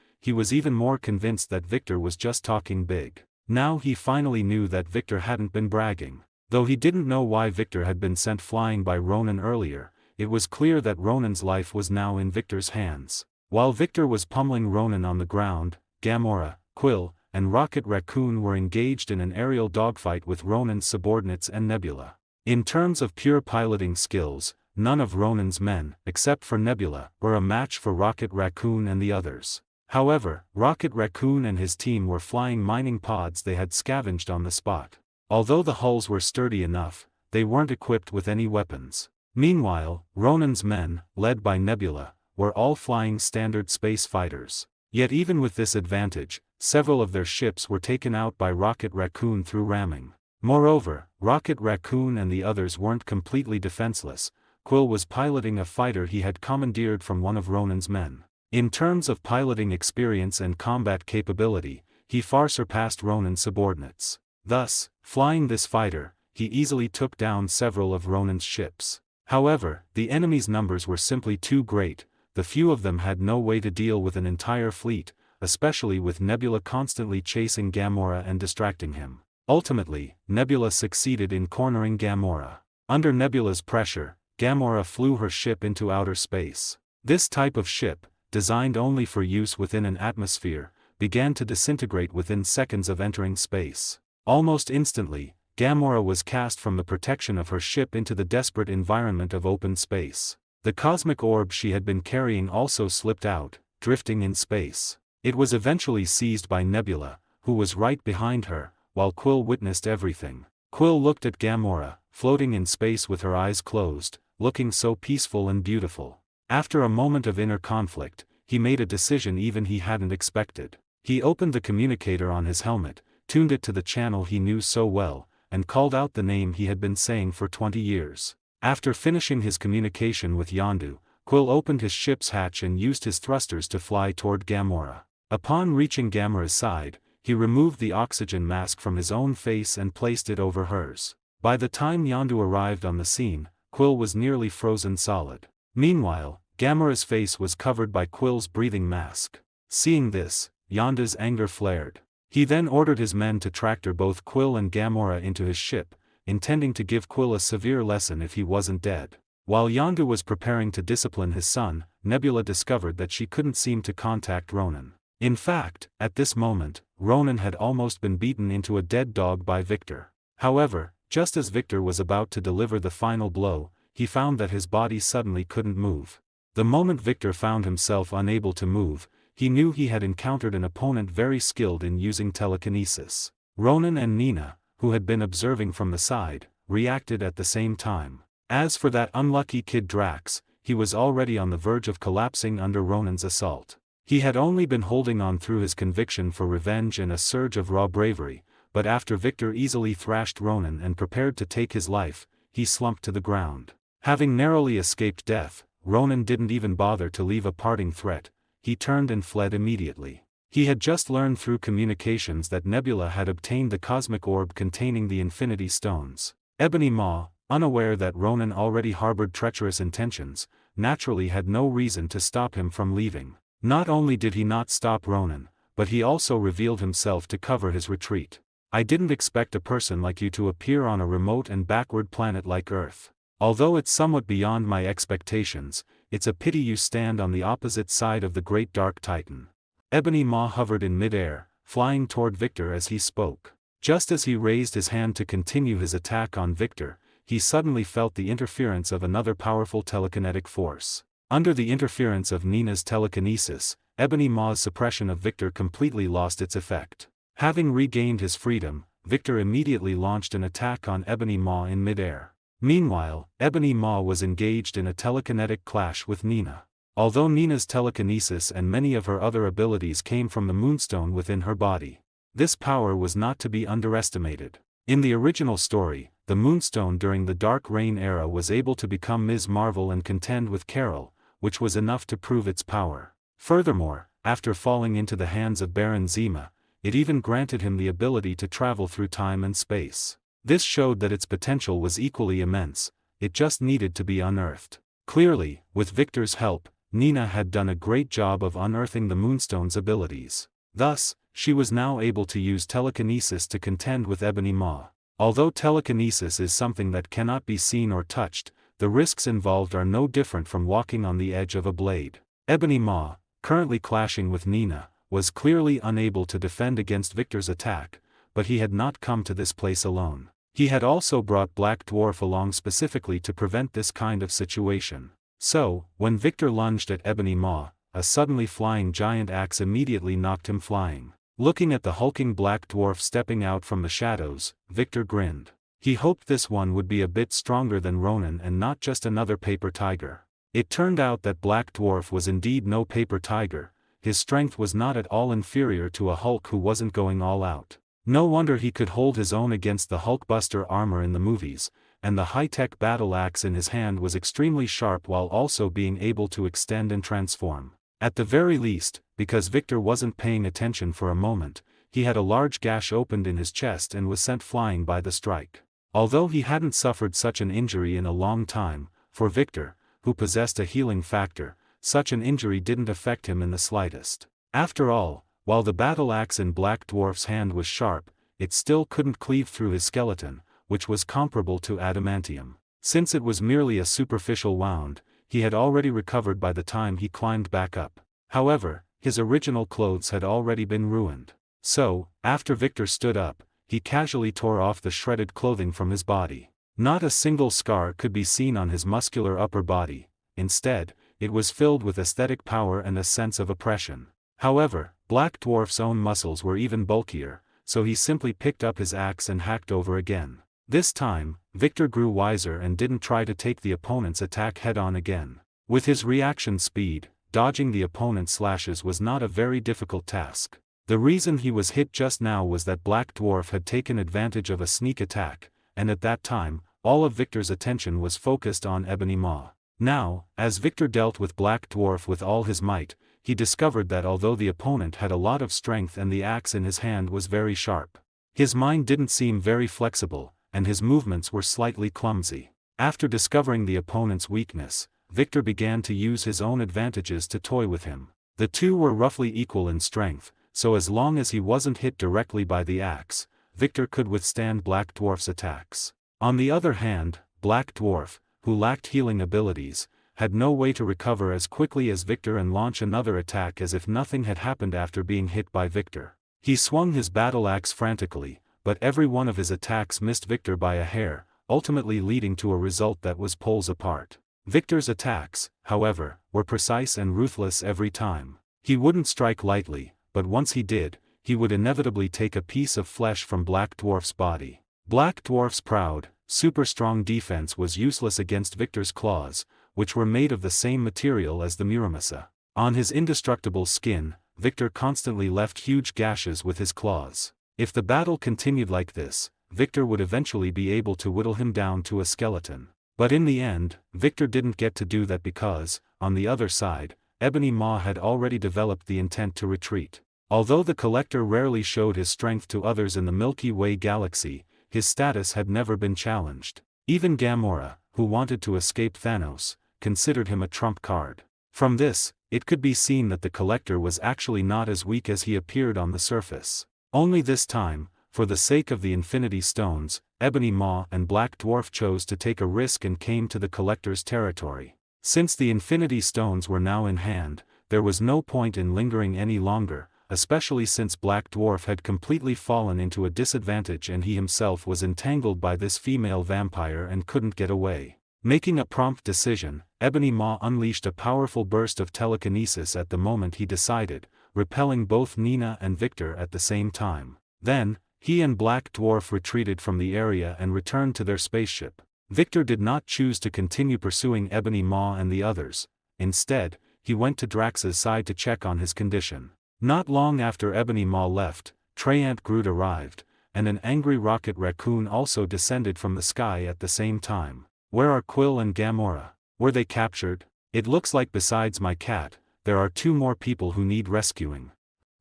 even more convinced that Victor was just talking big. Now he finally knew that Victor hadn't been bragging. Though he didn't know why Victor had been sent flying by Ronan earlier, it was clear that Ronan's life was now in Victor's hands. While Victor was pummeling Ronan on the ground, Gamora, Quill, and Rocket Raccoon were engaged in an aerial dogfight with Ronan's subordinates and Nebula. In terms of pure piloting skills, none of Ronan's men, except for Nebula, were a match for Rocket Raccoon and the others. However, Rocket Raccoon and his team were flying mining pods they had scavenged on the spot. Although the hulls were sturdy enough, they weren't equipped with any weapons. Meanwhile, Ronan's men, led by Nebula, were all flying standard space fighters. Yet even with this advantage, several of their ships were taken out by Rocket Raccoon through ramming. Moreover, Rocket Raccoon and the others weren't completely defenseless. Quill was piloting a fighter he had commandeered from one of Ronan's men. In terms of piloting experience and combat capability, he far surpassed Ronan's subordinates. Thus, flying this fighter, he easily took down several of Ronan's ships. However, the enemy's numbers were simply too great. The few of them had no way to deal with an entire fleet, especially with Nebula constantly chasing Gamora and distracting him. Ultimately, Nebula succeeded in cornering Gamora. Under Nebula's pressure, Gamora flew her ship into outer space. This type of ship, designed only for use within an atmosphere, began to disintegrate within seconds of entering space. Almost instantly, Gamora was cast from the protection of her ship into the desperate environment of open space. The cosmic orb she had been carrying also slipped out, drifting in space. It was eventually seized by Nebula, who was right behind her, while Quill witnessed everything. Quill looked at Gamora, floating in space with her eyes closed, looking so peaceful and beautiful. After a moment of inner conflict, he made a decision even he hadn't expected. He opened the communicator on his helmet, tuned it to the channel he knew so well, and called out the name he had been saying for 20 years. After finishing his communication with Yondu, Quill opened his ship's hatch and used his thrusters to fly toward Gamora. Upon reaching Gamora's side, he removed the oxygen mask from his own face and placed it over hers. By the time Yondu arrived on the scene, Quill was nearly frozen solid. Meanwhile, Gamora's face was covered by Quill's breathing mask. Seeing this, Yondu's anger flared. He then ordered his men to tractor both Quill and Gamora into his ship, intending to give Quill a severe lesson if he wasn't dead. While Yondu was preparing to discipline his son, Nebula discovered that she couldn't seem to contact Ronan. In fact, at this moment, Ronan had almost been beaten into a dead dog by Victor. However, just as Victor was about to deliver the final blow, he found that his body suddenly couldn't move. The moment Victor found himself unable to move, he knew he had encountered an opponent very skilled in using telekinesis. Ronan and Nina, who had been observing from the side, reacted at the same time. As for that unlucky kid Drax, he was already on the verge of collapsing under Ronan's assault. He had only been holding on through his conviction for revenge and a surge of raw bravery, but after Victor easily thrashed Ronan and prepared to take his life, he slumped to the ground. Having narrowly escaped death, Ronan didn't even bother to leave a parting threat. He turned and fled immediately. He had just learned through communications that Nebula had obtained the cosmic orb containing the Infinity Stones. Ebony Maw, unaware that Ronan already harbored treacherous intentions, naturally had no reason to stop him from leaving. Not only did he not stop Ronan, but he also revealed himself to cover his retreat. "I didn't expect a person like you to appear on a remote and backward planet like Earth. Although it's somewhat beyond my expectations, it's a pity you stand on the opposite side of the great dark titan." Ebony Maw hovered in midair, flying toward Victor as he spoke. Just as he raised his hand to continue his attack on Victor, he suddenly felt the interference of another powerful telekinetic force. Under the interference of Nina's telekinesis, Ebony Maw's suppression of Victor completely lost its effect. Having regained his freedom, Victor immediately launched an attack on Ebony Maw in midair. Meanwhile, Ebony Maw was engaged in a telekinetic clash with Nina. Although Nina's telekinesis and many of her other abilities came from the moonstone within her body, this power was not to be underestimated. In the original story, the moonstone during the Dark Reign era was able to become Ms. Marvel and contend with Carol, which was enough to prove its power. Furthermore, after falling into the hands of Baron Zima, it even granted him the ability to travel through time and space. This showed that its potential was equally immense, it just needed to be unearthed. Clearly, with Victor's help, Nina had done a great job of unearthing the moonstone's abilities. Thus, she was now able to use telekinesis to contend with Ebony Maw. Although telekinesis is something that cannot be seen or touched, the risks involved are no different from walking on the edge of a blade. Ebony Maw, currently clashing with Nina, was clearly unable to defend against Victor's attack, but he had not come to this place alone. He had also brought Black Dwarf along specifically to prevent this kind of situation. So, when Victor lunged at Ebony Maw, a suddenly flying giant axe immediately knocked him flying. Looking at the hulking Black Dwarf stepping out from the shadows, Victor grinned. He hoped this one would be a bit stronger than Ronan and not just another paper tiger. It turned out that Black Dwarf was indeed no paper tiger. His strength was not at all inferior to a Hulk who wasn't going all out. No wonder he could hold his own against the Hulkbuster armor in the movies, and the high-tech battle axe in his hand was extremely sharp while also being able to extend and transform. At the very least, because Victor wasn't paying attention for a moment, he had a large gash opened in his chest and was sent flying by the strike. Although he hadn't suffered such an injury in a long time, for Victor, who possessed a healing factor, such an injury didn't affect him in the slightest. After all, while the battle axe in Black Dwarf's hand was sharp, it still couldn't cleave through his skeleton, which was comparable to adamantium. Since it was merely a superficial wound, he had already recovered by the time he climbed back up. However, his original clothes had already been ruined. So, after Victor stood up, he casually tore off the shredded clothing from his body. Not a single scar could be seen on his muscular upper body. Instead, it was filled with aesthetic power and a sense of oppression. However, Black Dwarf's own muscles were even bulkier, so he simply picked up his axe and hacked over again. This time, Victor grew wiser and didn't try to take the opponent's attack head-on again. With his reaction speed, dodging the opponent's slashes was not a very difficult task. The reason he was hit just now was that Black Dwarf had taken advantage of a sneak attack, and at that time, all of Victor's attention was focused on Ebony Maw. Now, as Victor dealt with Black Dwarf with all his might, he discovered that although the opponent had a lot of strength and the axe in his hand was very sharp, his mind didn't seem very flexible, and his movements were slightly clumsy. After discovering the opponent's weakness, Victor began to use his own advantages to toy with him. The two were roughly equal in strength, so as long as he wasn't hit directly by the axe, Victor could withstand Black Dwarf's attacks. On the other hand, Black Dwarf, who lacked healing abilities, had no way to recover as quickly as Victor and launch another attack as if nothing had happened after being hit by Victor. He swung his battle axe frantically, but every one of his attacks missed Victor by a hair, ultimately leading to a result that was poles apart. Victor's attacks, however, were precise and ruthless every time. He wouldn't strike lightly, but once he did, he would inevitably take a piece of flesh from Black Dwarf's body. Black Dwarf's proud, super strong defense was useless against Victor's claws, which were made of the same material as the Muramasa. On his indestructible skin, Victor constantly left huge gashes with his claws. If the battle continued like this, Victor would eventually be able to whittle him down to a skeleton. But in the end, Victor didn't get to do that because, on the other side, Ebony Maw had already developed the intent to retreat. Although the Collector rarely showed his strength to others in the Milky Way galaxy, his status had never been challenged. Even Gamora, who wanted to escape Thanos, considered him a trump card. From this, it could be seen that the Collector was actually not as weak as he appeared on the surface. Only this time, for the sake of the Infinity Stones, Ebony Maw and Black Dwarf chose to take a risk and came to the Collector's territory. Since the Infinity Stones were now in hand, there was no point in lingering any longer, especially since Black Dwarf had completely fallen into a disadvantage and he himself was entangled by this female vampire and couldn't get away. Making a prompt decision, Ebony Maw unleashed a powerful burst of telekinesis at the moment he decided, repelling both Nina and Victor at the same time. Then, He and Black Dwarf retreated from the area and returned to their spaceship. Victor did not choose to continue pursuing Ebony Maw and the others. Instead, he went to Drax's side to check on his condition. Not long after Ebony Maw left, Treyant Groot arrived, and an angry Rocket Raccoon also descended from the sky at the same time. Where are Quill and Gamora? Were they captured? It looks like besides my cat, there are 2 more people who need rescuing.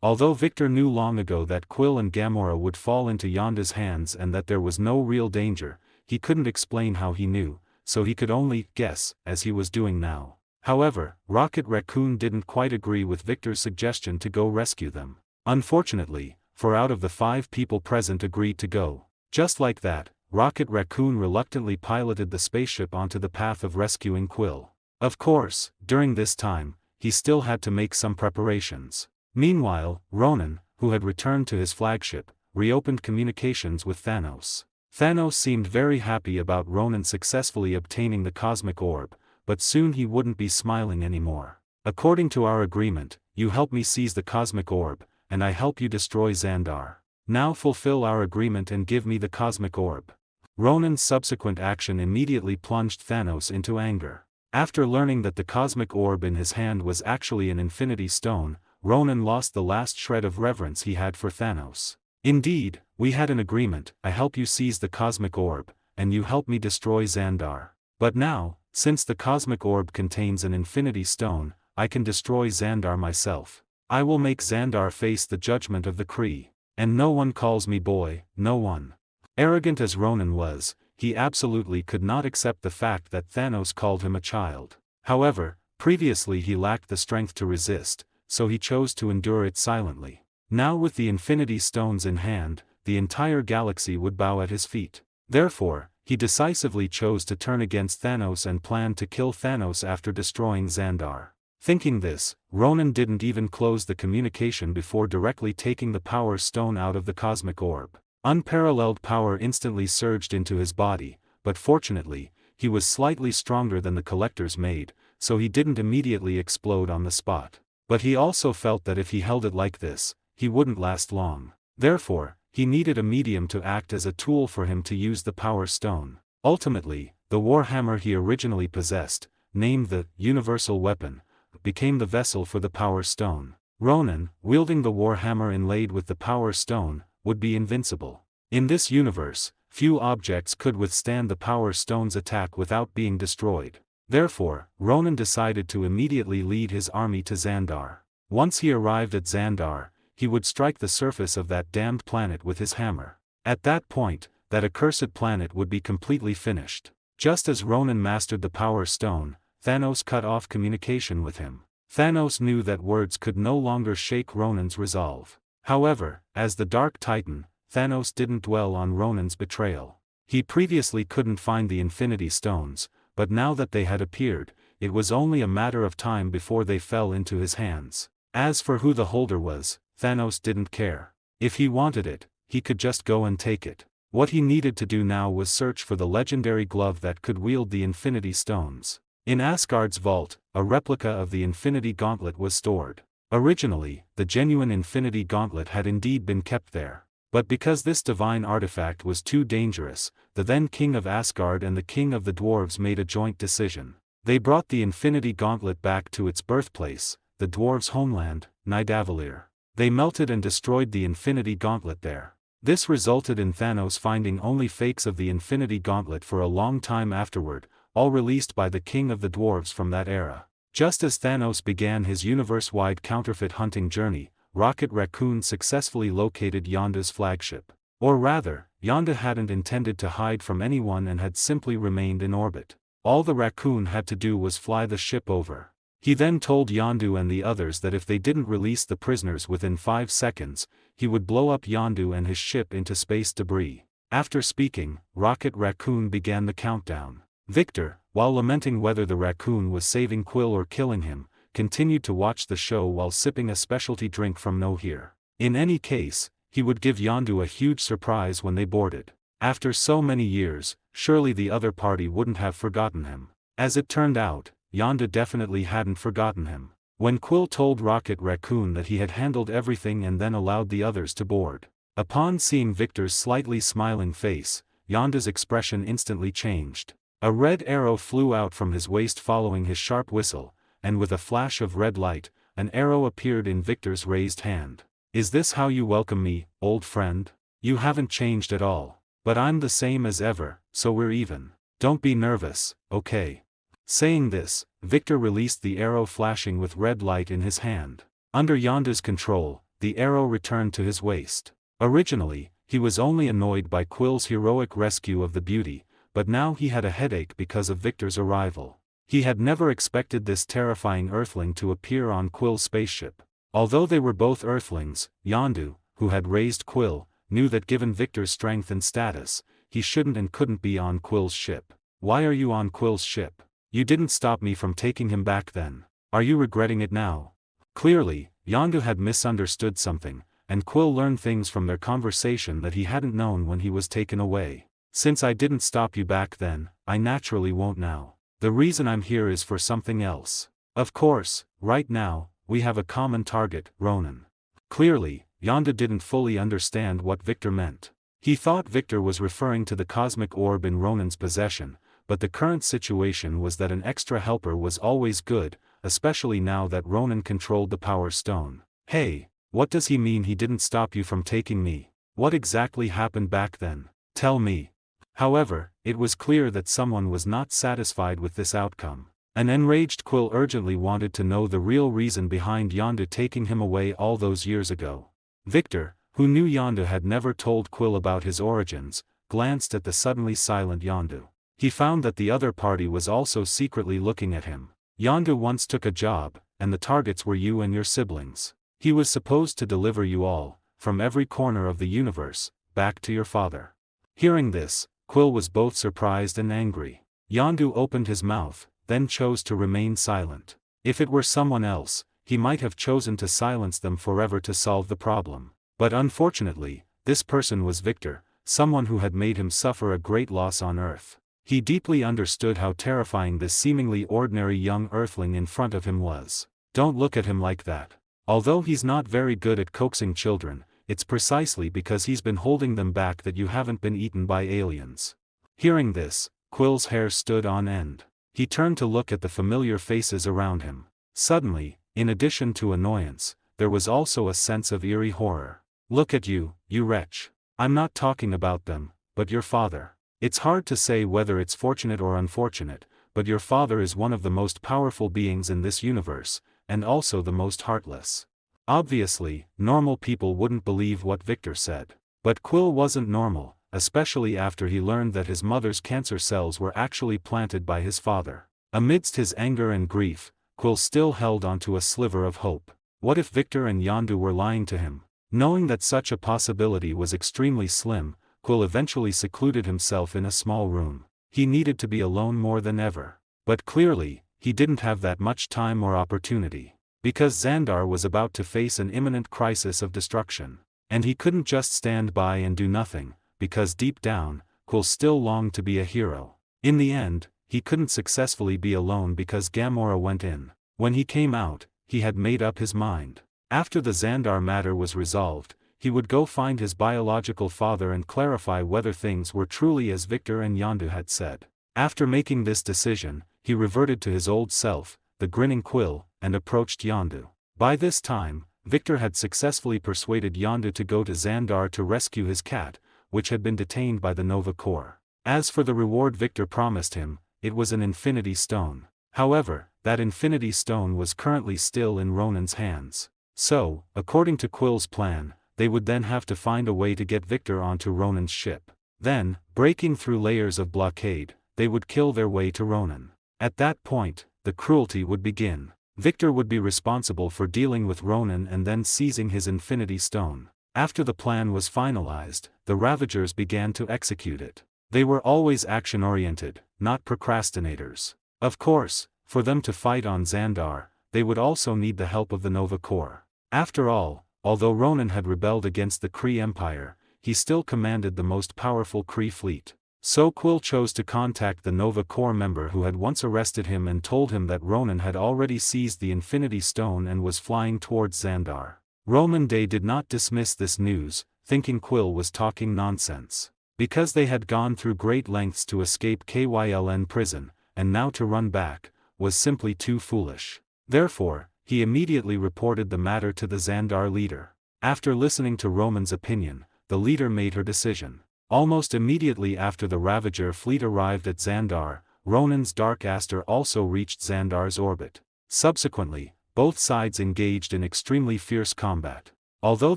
Although Victor knew long ago that Quill and Gamora would fall into Yondu's hands and that there was no real danger, he couldn't explain how he knew, so he could only guess, as he was doing now. However, Rocket Raccoon didn't quite agree with Victor's suggestion to go rescue them. Unfortunately, 4 out of the 5 people present agreed to go. Just like that, Rocket Raccoon reluctantly piloted the spaceship onto the path of rescuing Quill. Of course, during this time, he still had to make some preparations. Meanwhile, Ronan, who had returned to his flagship, reopened communications with Thanos. Thanos seemed very happy about Ronan successfully obtaining the cosmic orb, but soon he wouldn't be smiling anymore. According to our agreement, you help me seize the cosmic orb, and I help you destroy Xandar. Now fulfill our agreement and give me the cosmic orb. Ronan's subsequent action immediately plunged Thanos into anger. After learning that the cosmic orb in his hand was actually an Infinity Stone, Ronan lost the last shred of reverence he had for Thanos. Indeed, we had an agreement, I help you seize the cosmic orb, and you help me destroy Xandar. But now, since the cosmic orb contains an Infinity Stone, I can destroy Xandar myself. I will make Xandar face the judgment of the Kree. And no one calls me boy, no one. Arrogant as Ronan was, he absolutely could not accept the fact that Thanos called him a child. However, previously he lacked the strength to resist, so he chose to endure it silently. Now with the Infinity Stones in hand, the entire galaxy would bow at his feet. Therefore, he decisively chose to turn against Thanos and planned to kill Thanos after destroying Xandar. Thinking this, Ronan didn't even close the communication before directly taking the Power Stone out of the cosmic orb. Unparalleled power instantly surged into his body, but fortunately, he was slightly stronger than the Collector's Maid, so he didn't immediately explode on the spot. But he also felt that if he held it like this, he wouldn't last long. Therefore, he needed a medium to act as a tool for him to use the Power Stone. Ultimately, the Warhammer he originally possessed, named the Universal Weapon, became the vessel for the Power Stone. Ronan, wielding the Warhammer inlaid with the Power Stone, would be invincible. In this universe, few objects could withstand the Power Stone's attack without being destroyed. Therefore, Ronan decided to immediately lead his army to Xandar. Once he arrived at Xandar, he would strike the surface of that damned planet with his hammer. At that point, that accursed planet would be completely finished. Just as Ronan mastered the Power Stone, Thanos cut off communication with him. Thanos knew that words could no longer shake Ronan's resolve. However, as the Dark Titan, Thanos didn't dwell on Ronan's betrayal. He previously couldn't find the Infinity Stones, but now that they had appeared, it was only a matter of time before they fell into his hands. As for who the holder was, Thanos didn't care. If he wanted it, he could just go and take it. What he needed to do now was search for the legendary glove that could wield the Infinity Stones. In Asgard's vault, a replica of the Infinity Gauntlet was stored. Originally, the genuine Infinity Gauntlet had indeed been kept there. But because this divine artifact was too dangerous, the then King of Asgard and the King of the Dwarves made a joint decision. They brought the Infinity Gauntlet back to its birthplace, the dwarves' homeland, Nidavellir. They melted and destroyed the Infinity Gauntlet there. This resulted in Thanos finding only fakes of the Infinity Gauntlet for a long time afterward, all released by the King of the Dwarves from that era. Just as Thanos began his universe-wide counterfeit hunting journey, Rocket Raccoon successfully located Yondu's flagship. Or rather, Yondu hadn't intended to hide from anyone and had simply remained in orbit. All the Raccoon had to do was fly the ship over. He then told Yondu and the others that if they didn't release the prisoners within 5 seconds, he would blow up Yondu and his ship into space debris. After speaking, Rocket Raccoon began the countdown. Victor, while lamenting whether the raccoon was saving Quill or killing him, continued to watch the show while sipping a specialty drink from Nohir. In any case, he would give Yondu a huge surprise when they boarded. After so many years, surely the other party wouldn't have forgotten him. As it turned out, Yondu definitely hadn't forgotten him. When Quill told Rocket Raccoon that he had handled everything and then allowed the others to board, Upon seeing Victor's slightly smiling face, Yondu's expression instantly changed. A red arrow flew out from his waist following his sharp whistle, and with a flash of red light, an arrow appeared in Victor's raised hand. "Is this how you welcome me, old friend? You haven't changed at all. But I'm the same as ever, so we're even. Don't be nervous, okay?" Saying this, Victor released the arrow flashing with red light in his hand. Under Yondu's control, the arrow returned to his waist. Originally, he was only annoyed by Quill's heroic rescue of the beauty, but now he had a headache because of Victor's arrival. He had never expected this terrifying Earthling to appear on Quill's spaceship. Although they were both Earthlings, Yondu, who had raised Quill, knew that given Victor's strength and status, he shouldn't and couldn't be on Quill's ship. "Why are you on Quill's ship? You didn't stop me from taking him back then. Are you regretting it now?" Clearly, Yondu had misunderstood something, and Quill learned things from their conversation that he hadn't known when he was taken away. "Since I didn't stop you back then, I naturally won't now. The reason I'm here is for something else. Of course, right now, we have a common target, Ronan." Clearly, Yondu didn't fully understand what Victor meant. He thought Victor was referring to the cosmic orb in Ronan's possession, but the current situation was that an extra helper was always good, especially now that Ronan controlled the Power Stone. "Hey, what does he mean he didn't stop you from taking me? What exactly happened back then? Tell me." However, it was clear that someone was not satisfied with this outcome. An enraged Quill urgently wanted to know the real reason behind Yondu taking him away all those years ago. Victor, who knew Yondu had never told Quill about his origins, glanced at the suddenly silent Yondu. He found that the other party was also secretly looking at him. "Yondu once took a job, and the targets were you and your siblings. He was supposed to deliver you all, from every corner of the universe, back to your father." Hearing this, Quill was both surprised and angry. Yondu opened his mouth, then chose to remain silent. If it were someone else, he might have chosen to silence them forever to solve the problem. But unfortunately, this person was Victor, someone who had made him suffer a great loss on Earth. He deeply understood how terrifying this seemingly ordinary young Earthling in front of him was. "Don't look at him like that. Although he's not very good at coaxing children, it's precisely because he's been holding them back that you haven't been eaten by aliens." Hearing this, Quill's hair stood on end. He turned to look at the familiar faces around him. Suddenly, in addition to annoyance, there was also a sense of eerie horror. "Look at you, you wretch. I'm not talking about them, but your father. It's hard to say whether it's fortunate or unfortunate, but your father is one of the most powerful beings in this universe, and also the most heartless." Obviously, normal people wouldn't believe what Victor said. But Quill wasn't normal, especially after he learned that his mother's cancer cells were actually planted by his father. Amidst his anger and grief, Quill still held onto a sliver of hope. What if Victor and Yondu were lying to him? Knowing that such a possibility was extremely slim, Quill eventually secluded himself in a small room. He needed to be alone more than ever. But clearly, he didn't have that much time or opportunity. Because Xandar was about to face an imminent crisis of destruction. And he couldn't just stand by and do nothing, because deep down, Quill still longed to be a hero. In the end, he couldn't successfully be alone because Gamora went in. When he came out, he had made up his mind. After the Xandar matter was resolved, he would go find his biological father and clarify whether things were truly as Victor and Yondu had said. After making this decision, he reverted to his old self, the grinning Quill, and approached Yondu. By this time, Victor had successfully persuaded Yondu to go to Xandar to rescue his cat, which had been detained by the Nova Corps. As for the reward Victor promised him, it was an Infinity Stone. However, that Infinity Stone was currently still in Ronan's hands. So, according to Quill's plan, they would then have to find a way to get Victor onto Ronan's ship. Then, breaking through layers of blockade, they would kill their way to Ronan. At that point, the cruelty would begin. Victor would be responsible for dealing with Ronan and then seizing his Infinity Stone. After the plan was finalized, the Ravagers began to execute it. They were always action-oriented, not procrastinators. Of course, for them to fight on Xandar, they would also need the help of the Nova Corps. After all, although Ronan had rebelled against the Kree Empire, he still commanded the most powerful Kree fleet. So Quill chose to contact the Nova Corps member who had once arrested him and told him that Ronan had already seized the Infinity Stone and was flying towards Xandar. Roman Day did not dismiss this news, thinking Quill was talking nonsense. Because they had gone through great lengths to escape Kyln prison, and now to run back, was simply too foolish. Therefore, he immediately reported the matter to the Xandar leader. After listening to Roman's opinion, the leader made her decision. Almost immediately after the Ravager fleet arrived at Xandar, Ronan's Dark Aster also reached Xandar's orbit. Subsequently, both sides engaged in extremely fierce combat. Although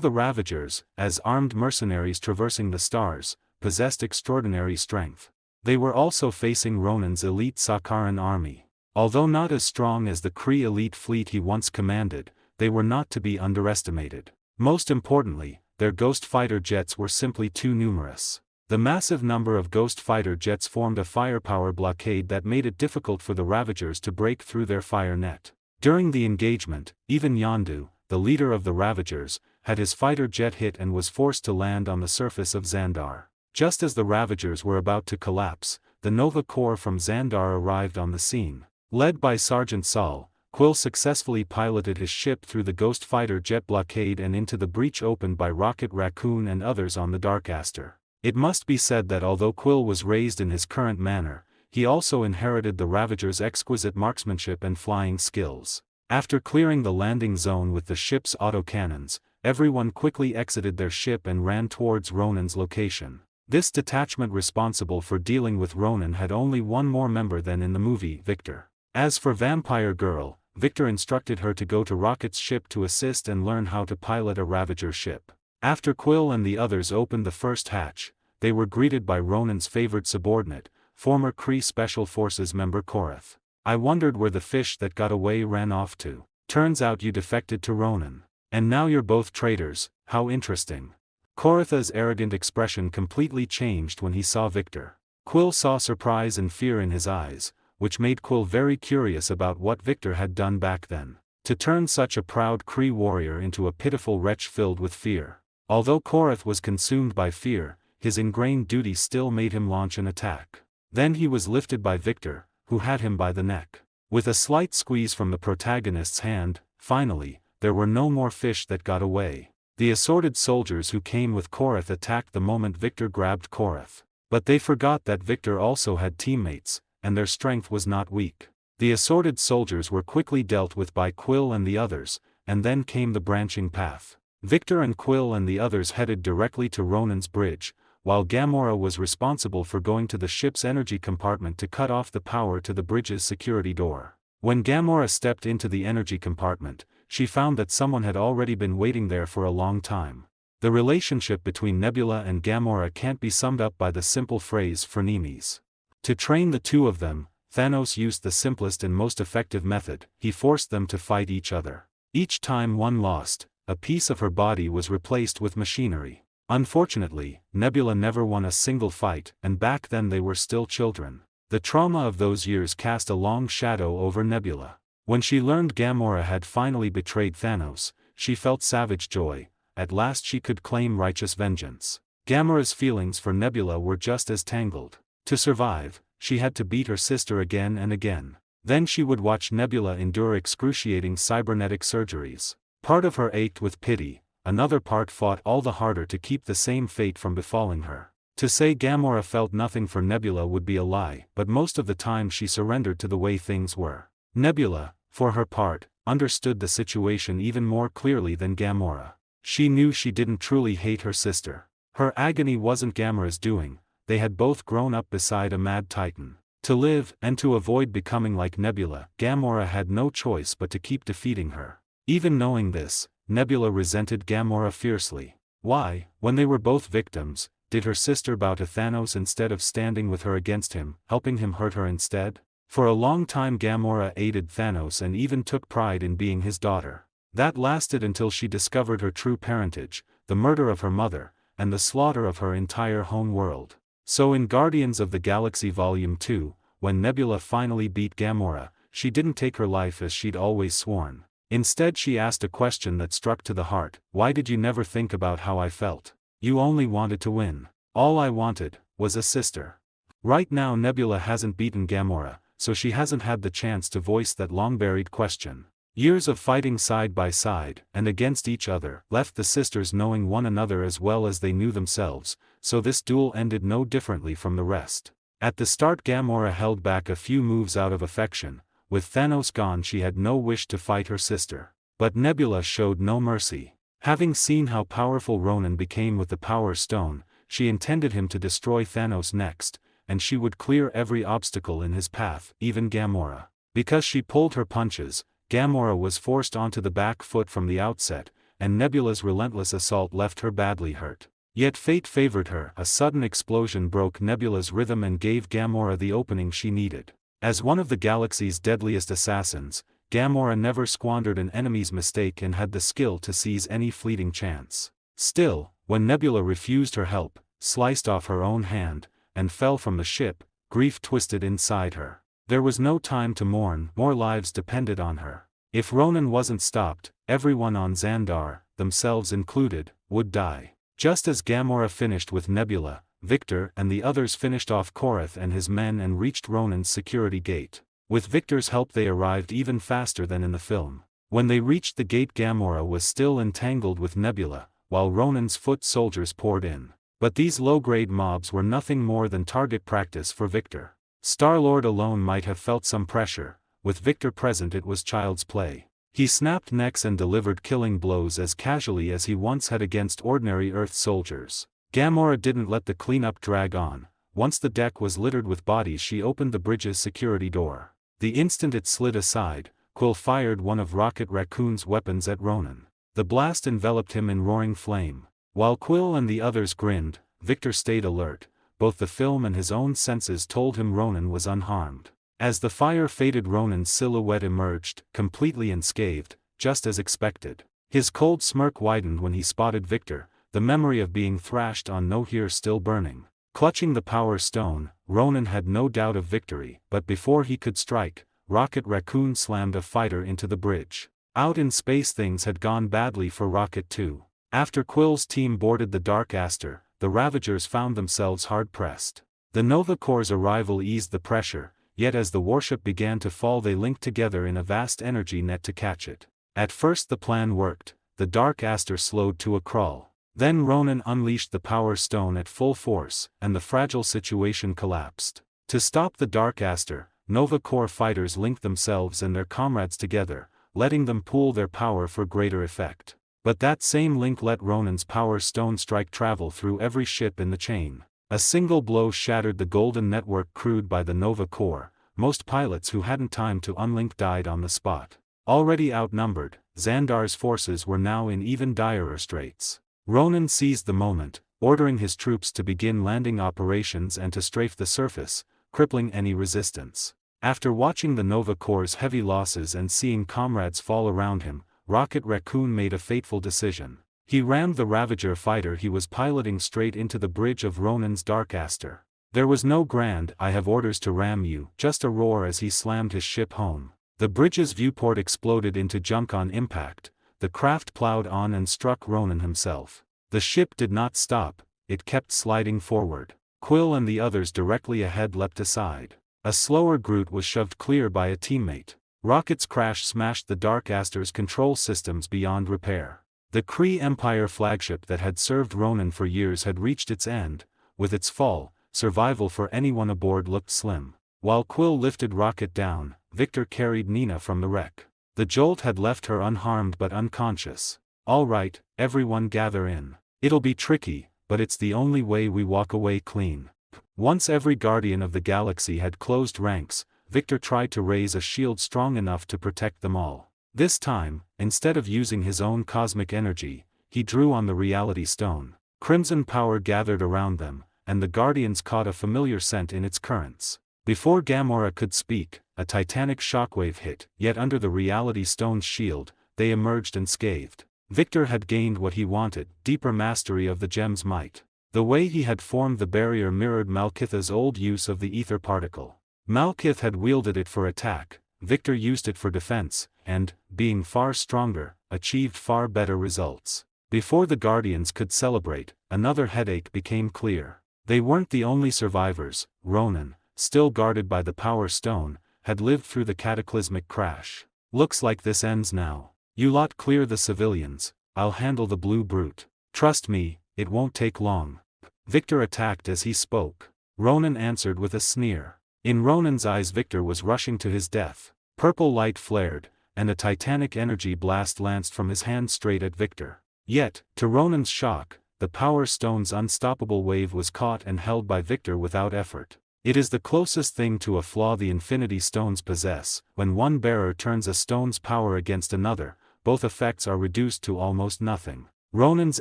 the Ravagers, as armed mercenaries traversing the stars, possessed extraordinary strength, they were also facing Ronan's elite Sakharan army. Although not as strong as the Kree elite fleet he once commanded, they were not to be underestimated. Most importantly, their Ghost fighter jets were simply too numerous. The massive number of Ghost fighter jets formed a firepower blockade that made it difficult for the Ravagers to break through their fire net. During the engagement, even Yondu, the leader of the Ravagers, had his fighter jet hit and was forced to land on the surface of Xandar. Just as the Ravagers were about to collapse, the Nova Corps from Xandar arrived on the scene. Led by Sergeant Saul, Quill successfully piloted his ship through the Ghost fighter jet blockade and into the breach opened by Rocket Raccoon and others on the Dark Aster. It must be said that although Quill was raised in his current manner, he also inherited the Ravager's exquisite marksmanship and flying skills. After clearing the landing zone with the ship's autocannons, everyone quickly exited their ship and ran towards Ronan's location. This detachment responsible for dealing with Ronan had only one more member than in the movie, Victor. As for Vampire Girl, Victor instructed her to go to Rocket's ship to assist and learn how to pilot a Ravager ship. After Quill and the others opened the first hatch, they were greeted by Ronan's favored subordinate, former Kree Special Forces member Korath. I wondered where the fish that got away ran off to. Turns out you defected to Ronan. And now you're both traitors, how interesting. Korath's arrogant expression completely changed when he saw Victor. Quill saw surprise and fear in his eyes, which made Quill very curious about what Victor had done back then. To turn such a proud Kree warrior into a pitiful wretch filled with fear. Although Korath was consumed by fear, his ingrained duty still made him launch an attack. Then he was lifted by Victor, who had him by the neck. With a slight squeeze from the protagonist's hand, finally, there were no more fish that got away. The assorted soldiers who came with Korath attacked the moment Victor grabbed Korath. But they forgot that Victor also had teammates, and their strength was not weak. The assorted soldiers were quickly dealt with by Quill and the others, and then came the branching path. Victor and Quill and the others headed directly to Ronan's bridge, while Gamora was responsible for going to the ship's energy compartment to cut off the power to the bridge's security door. When Gamora stepped into the energy compartment, she found that someone had already been waiting there for a long time. The relationship between Nebula and Gamora can't be summed up by the simple phrase frenemies. To train the two of them, Thanos used the simplest and most effective method. He forced them to fight each other. Each time one lost, a piece of her body was replaced with machinery. Unfortunately, Nebula never won a single fight, and back then they were still children. The trauma of those years cast a long shadow over Nebula. When she learned Gamora had finally betrayed Thanos, she felt savage joy. At last she could claim righteous vengeance. Gamora's feelings for Nebula were just as tangled. To survive, she had to beat her sister again and again. Then she would watch Nebula endure excruciating cybernetic surgeries. Part of her ached with pity, another part fought all the harder to keep the same fate from befalling her. To say Gamora felt nothing for Nebula would be a lie, but most of the time she surrendered to the way things were. Nebula, for her part, understood the situation even more clearly than Gamora. She knew she didn't truly hate her sister. Her agony wasn't Gamora's doing, they had both grown up beside a mad titan. To live, and to avoid becoming like Nebula, Gamora had no choice but to keep defeating her. Even knowing this, Nebula resented Gamora fiercely. Why, when they were both victims, did her sister bow to Thanos instead of standing with her against him, helping him hurt her instead? For a long time Gamora aided Thanos and even took pride in being his daughter. That lasted until she discovered her true parentage, the murder of her mother, and the slaughter of her entire home world. So in Guardians of the Galaxy Volume 2, when Nebula finally beat Gamora, she didn't take her life as she'd always sworn. Instead she asked a question that struck to the heart: why did you never think about how I felt? You only wanted to win. All I wanted was a sister. Right now Nebula hasn't beaten Gamora, so she hasn't had the chance to voice that long-buried question. Years of fighting side by side, and against each other, left the sisters knowing one another as well as they knew themselves, so this duel ended no differently from the rest. At the start Gamora held back a few moves out of affection. With Thanos gone she had no wish to fight her sister. But Nebula showed no mercy. Having seen how powerful Ronan became with the Power Stone, she intended him to destroy Thanos next, and she would clear every obstacle in his path, even Gamora. Because she pulled her punches, Gamora was forced onto the back foot from the outset, and Nebula's relentless assault left her badly hurt. Yet fate favored her. A sudden explosion broke Nebula's rhythm and gave Gamora the opening she needed. As one of the galaxy's deadliest assassins, Gamora never squandered an enemy's mistake and had the skill to seize any fleeting chance. Still, when Nebula refused her help, sliced off her own hand, and fell from the ship, grief twisted inside her. There was no time to mourn, more lives depended on her. If Ronan wasn't stopped, everyone on Xandar, themselves included, would die. Just as Gamora finished with Nebula, Victor and the others finished off Korath and his men and reached Ronan's security gate. With Victor's help they arrived even faster than in the film. When they reached the gate Gamora was still entangled with Nebula, while Ronan's foot soldiers poured in. But these low-grade mobs were nothing more than target practice for Victor. Star-Lord alone might have felt some pressure, with Victor present it was child's play. He snapped necks and delivered killing blows as casually as he once had against ordinary Earth soldiers. Gamora didn't let the cleanup drag on. Once the deck was littered with bodies she opened the bridge's security door. The instant it slid aside, Quill fired one of Rocket Raccoon's weapons at Ronan. The blast enveloped him in roaring flame. While Quill and the others grinned, Victor stayed alert. Both the film and his own senses told him Ronan was unharmed. As the fire faded Ronan's silhouette emerged, completely unscathed, just as expected. His cold smirk widened when he spotted Victor, the memory of being thrashed on Nohir still burning. Clutching the Power Stone, Ronan had no doubt of victory, but before he could strike, Rocket Raccoon slammed a fighter into the bridge. Out in space things had gone badly for Rocket too. After Quill's team boarded the Dark Aster, the Ravagers found themselves hard-pressed. The Nova Corps' arrival eased the pressure, yet as the warship began to fall they linked together in a vast energy net to catch it. At first the plan worked, the Dark Aster slowed to a crawl. Then Ronan unleashed the Power Stone at full force, and the fragile situation collapsed. To stop the Dark Aster, Nova Corps fighters linked themselves and their comrades together, letting them pool their power for greater effect. But that same link let Ronan's Power Stone strike travel through every ship in the chain. A single blow shattered the golden network crewed by the Nova Corps. Most pilots who hadn't time to unlink died on the spot. Already outnumbered, Xandar's forces were now in even direr straits. Ronan seized the moment, ordering his troops to begin landing operations and to strafe the surface, crippling any resistance. After watching the Nova Corps' heavy losses and seeing comrades fall around him, Rocket Raccoon made a fateful decision. He rammed the Ravager fighter he was piloting straight into the bridge of Ronan's Dark Aster. There was no grand "I have orders to ram you," just a roar as he slammed his ship home. The bridge's viewport exploded into junk on impact. The craft plowed on and struck Ronan himself. The ship did not stop, it kept sliding forward. Quill and the others directly ahead leapt aside. A slower Groot was shoved clear by a teammate. Rocket's crash smashed the Dark Aster's control systems beyond repair. The Kree Empire flagship that had served Ronan for years had reached its end. With its fall, survival for anyone aboard looked slim. While Quill lifted Rocket down, Victor carried Nina from the wreck. The jolt had left her unharmed but unconscious. "All right, everyone gather in. It'll be tricky, but it's the only way we walk away clean." Once every Guardian of the Galaxy had closed ranks, Victor tried to raise a shield strong enough to protect them all. This time, instead of using his own cosmic energy, he drew on the Reality Stone. Crimson power gathered around them, and the Guardians caught a familiar scent in its currents. Before Gamora could speak, a titanic shockwave hit, yet under the Reality Stone's shield, they emerged unscathed. Victor had gained what he wanted, deeper mastery of the gem's might. The way he had formed the barrier mirrored Malkitha's old use of the ether particle. Malkith had wielded it for attack, Victor used it for defense, and, being far stronger, achieved far better results. Before the Guardians could celebrate, another headache became clear. They weren't the only survivors. Ronan, still guarded by the Power Stone, had lived through the cataclysmic crash. Looks like this ends now. You lot clear the civilians, I'll handle the blue brute. Trust me, it won't take long. Victor attacked as he spoke. Ronan answered with a sneer. In Ronan's eyes Victor was rushing to his death. Purple light flared, and a titanic energy blast lanced from his hand straight at Victor. Yet, to Ronan's shock, the Power Stone's unstoppable wave was caught and held by Victor without effort. It is the closest thing to a flaw the Infinity Stones possess. When one bearer turns a stone's power against another, both effects are reduced to almost nothing. Ronan's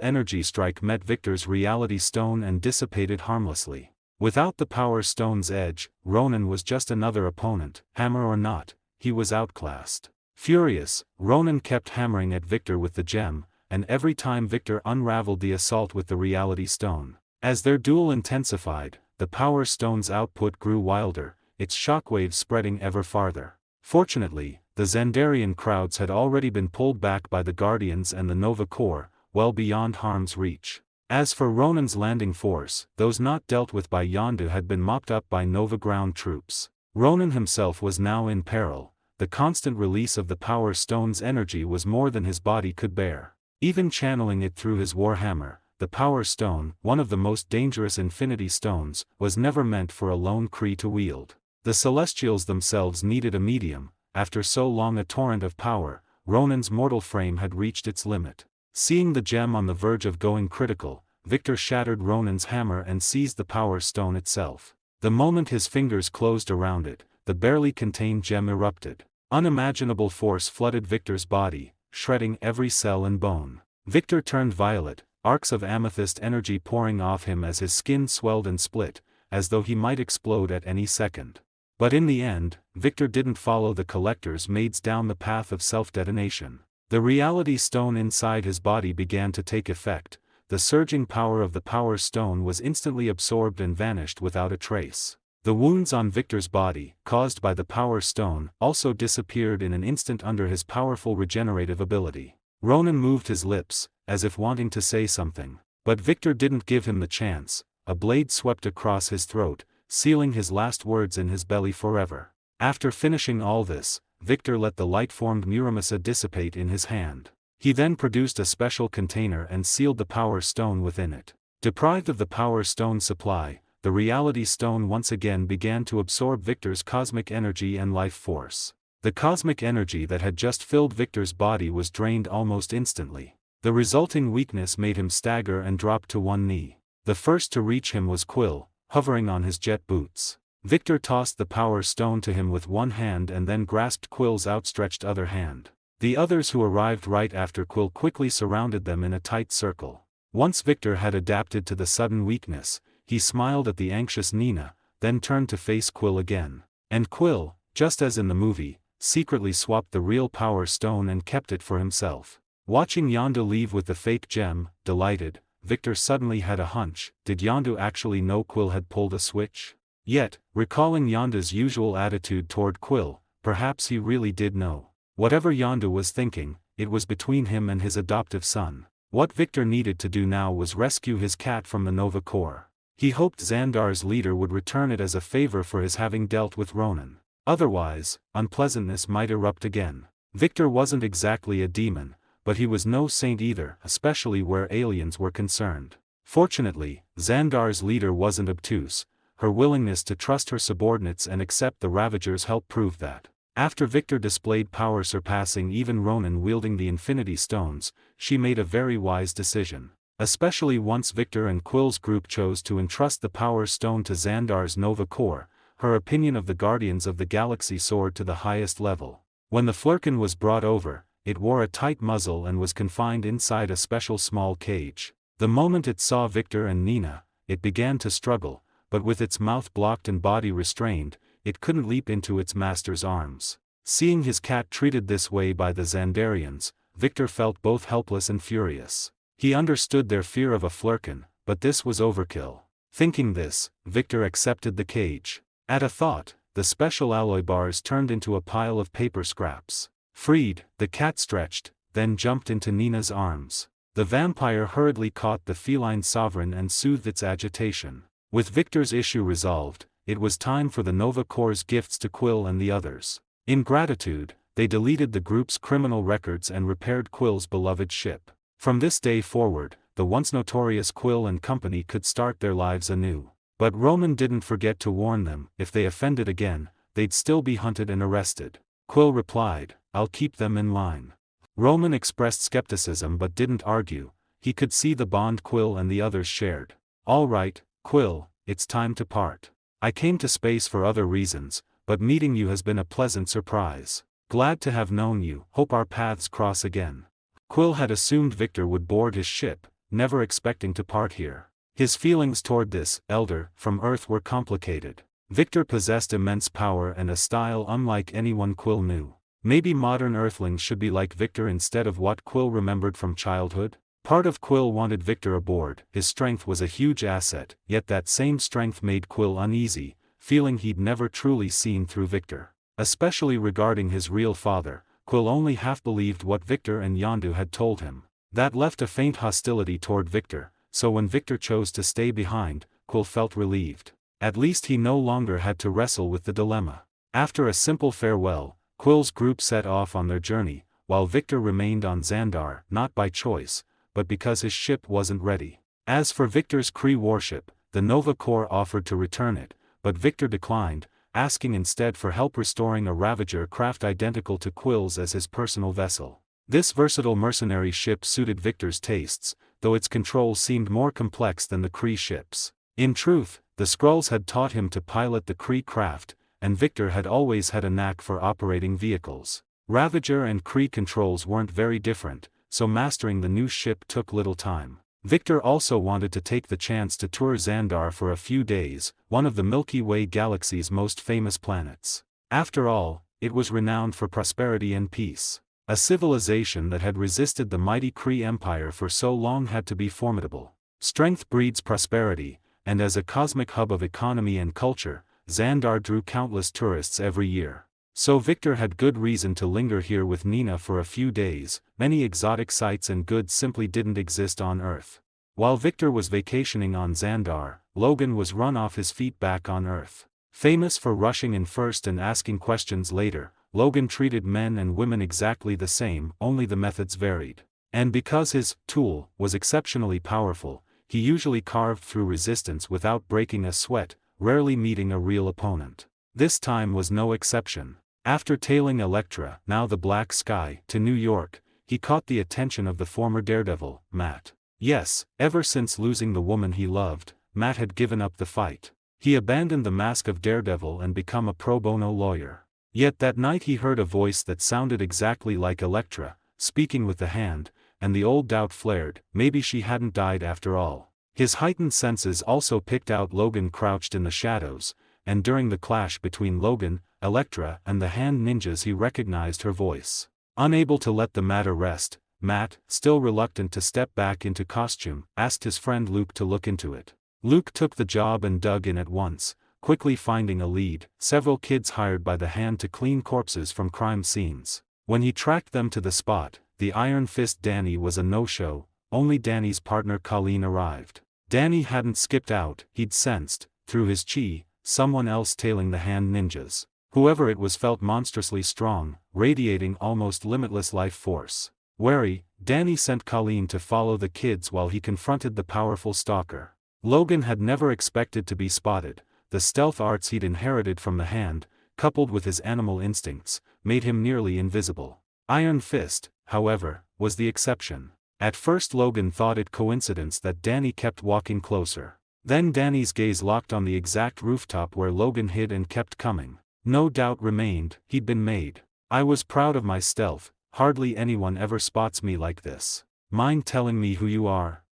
energy strike met Victor's Reality Stone and dissipated harmlessly. Without the Power Stone's edge, Ronan was just another opponent. Hammer or not, he was outclassed. Furious, Ronan kept hammering at Victor with the gem, and every time Victor unraveled the assault with the Reality Stone. As their duel intensified, the Power Stone's output grew wilder, its shockwaves spreading ever farther. Fortunately, the Xandarian crowds had already been pulled back by the Guardians and the Nova Corps, well beyond harm's reach. As for Ronan's landing force, those not dealt with by Yondu had been mopped up by Nova ground troops. Ronan himself was now in peril. The constant release of the Power Stone's energy was more than his body could bear. Even channeling it through his warhammer, the Power Stone, one of the most dangerous Infinity Stones, was never meant for a lone Kree to wield. The Celestials themselves needed a medium. After so long a torrent of power, Ronan's mortal frame had reached its limit. Seeing the gem on the verge of going critical, Victor shattered Ronan's hammer and seized the Power Stone itself. The moment his fingers closed around it, the barely contained gem erupted. Unimaginable force flooded Victor's body, shredding every cell and bone. Victor turned violet, arcs of amethyst energy pouring off him as his skin swelled and split, as though he might explode at any second. But in the end, Victor didn't follow the Collector's mates down the path of self-detonation. The Reality Stone inside his body began to take effect. The surging power of the Power Stone was instantly absorbed and vanished without a trace. The wounds on Victor's body, caused by the Power Stone, also disappeared in an instant under his powerful regenerative ability. Ronan moved his lips, as if wanting to say something. But Victor didn't give him the chance. A blade swept across his throat, sealing his last words in his belly forever. After finishing all this, Victor let the light-formed Muramasa dissipate in his hand. He then produced a special container and sealed the Power Stone within it. Deprived of the Power Stone supply, the Reality Stone once again began to absorb Victor's cosmic energy and life force. The cosmic energy that had just filled Victor's body was drained almost instantly. The resulting weakness made him stagger and drop to one knee. The first to reach him was Quill, hovering on his jet boots. Victor tossed the Power Stone to him with one hand and then grasped Quill's outstretched other hand. The others who arrived right after Quill quickly surrounded them in a tight circle. Once Victor had adapted to the sudden weakness, he smiled at the anxious Nina, then turned to face Quill again. And Quill, just as in the movie, secretly swapped the real Power Stone and kept it for himself. Watching Yondu leave with the fake gem, delighted, Victor suddenly had a hunch. Did Yondu actually know Quill had pulled a switch? Yet, recalling Yondu's usual attitude toward Quill, perhaps he really did know. Whatever Yondu was thinking, it was between him and his adoptive son. What Victor needed to do now was rescue his cat from the Nova Corps. He hoped Xandar's leader would return it as a favor for his having dealt with Ronan. Otherwise, unpleasantness might erupt again. Victor wasn't exactly a demon, but he was no saint either, especially where aliens were concerned. Fortunately, Xandar's leader wasn't obtuse. Her willingness to trust her subordinates and accept the Ravagers helped prove that. After Victor displayed power surpassing even Ronan wielding the Infinity Stones, she made a very wise decision. Especially once Victor and Quill's group chose to entrust the Power Stone to Xandar's Nova Corps, her opinion of the Guardians of the Galaxy soared to the highest level. When the Flurkin was brought over, it wore a tight muzzle and was confined inside a special small cage. The moment it saw Victor and Nina, it began to struggle, but with its mouth blocked and body restrained, it couldn't leap into its master's arms. Seeing his cat treated this way by the Xandarians, Victor felt both helpless and furious. He understood their fear of a Flurkin, but this was overkill. Thinking this, Victor accepted the cage. At a thought, the special alloy bars turned into a pile of paper scraps. Freed, the cat stretched, then jumped into Nina's arms. The vampire hurriedly caught the feline sovereign and soothed its agitation. With Victor's issue resolved, it was time for the Nova Corps' gifts to Quill and the others. In gratitude, they deleted the group's criminal records and repaired Quill's beloved ship. From this day forward, the once notorious Quill and company could start their lives anew. But Roman didn't forget to warn them, if they offended again, they'd still be hunted and arrested. Quill replied, "I'll keep them in line." Roman expressed skepticism but didn't argue. He could see the bond Quill and the others shared. "All right, Quill, it's time to part. I came to space for other reasons, but meeting you has been a pleasant surprise. Glad to have known you, hope our paths cross again." Quill had assumed Victor would board his ship, never expecting to part here. His feelings toward this elder from Earth were complicated. Victor possessed immense power and a style unlike anyone Quill knew. Maybe modern Earthlings should be like Victor instead of what Quill remembered from childhood? Part of Quill wanted Victor aboard. His strength was a huge asset, yet that same strength made Quill uneasy, feeling he'd never truly seen through Victor. Especially regarding his real father, Quill only half believed what Victor and Yondu had told him. That left a faint hostility toward Victor, so when Victor chose to stay behind, Quill felt relieved. At least he no longer had to wrestle with the dilemma. After a simple farewell, Quill's group set off on their journey, while Victor remained on Xandar, not by choice, but because his ship wasn't ready. As for Victor's Kree warship, the Nova Corps offered to return it, but Victor declined, asking instead for help restoring a Ravager craft identical to Quill's as his personal vessel. This versatile mercenary ship suited Victor's tastes, though its controls seemed more complex than the Kree ships. In truth, the Skrulls had taught him to pilot the Kree craft, and Victor had always had a knack for operating vehicles. Ravager and Kree controls weren't very different, so mastering the new ship took little time. Victor also wanted to take the chance to tour Xandar for a few days, one of the Milky Way galaxy's most famous planets. After all, it was renowned for prosperity and peace. A civilization that had resisted the mighty Kree Empire for so long had to be formidable. Strength breeds prosperity, and as a cosmic hub of economy and culture, Xandar drew countless tourists every year. So Victor had good reason to linger here with Nina for a few days. Many exotic sights and goods simply didn't exist on Earth. While Victor was vacationing on Xandar, Logan was run off his feet back on Earth. Famous for rushing in first and asking questions later, Logan treated men and women exactly the same, only the methods varied. And because his tool was exceptionally powerful, he usually carved through resistance without breaking a sweat, rarely meeting a real opponent. This time was no exception. After tailing Elektra, now the Black Sky, to New York, he caught the attention of the former Daredevil, Matt. Yes, ever since losing the woman he loved, Matt had given up the fight. He abandoned the mask of Daredevil and become a pro bono lawyer. Yet that night he heard a voice that sounded exactly like Elektra, speaking with the hand, and the old doubt flared, maybe she hadn't died after all. His heightened senses also picked out Logan crouched in the shadows, and during the clash between Logan, Elektra, and the hand ninjas he recognized her voice. Unable to let the matter rest, Matt, still reluctant to step back into costume, asked his friend Luke to look into it. Luke took the job and dug in at once, quickly finding a lead: several kids hired by the hand to clean corpses from crime scenes. When he tracked them to the spot, the Iron Fist Danny was a no-show. Only Danny's partner Colleen arrived. Danny hadn't skipped out, he'd sensed, through his chi, someone else tailing the hand ninjas. Whoever it was felt monstrously strong, radiating almost limitless life force. Wary, Danny sent Colleen to follow the kids while he confronted the powerful stalker. Logan had never expected to be spotted. The stealth arts he'd inherited from the hand, coupled with his animal instincts, made him nearly invisible. Iron Fist, however, was the exception. At first Logan thought it coincidence that Danny kept walking closer. Then Danny's gaze locked on the exact rooftop where Logan hid and kept coming. No doubt remained, he'd been made. I was proud of my stealth, hardly anyone ever spots me like this. Mind telling me who you are?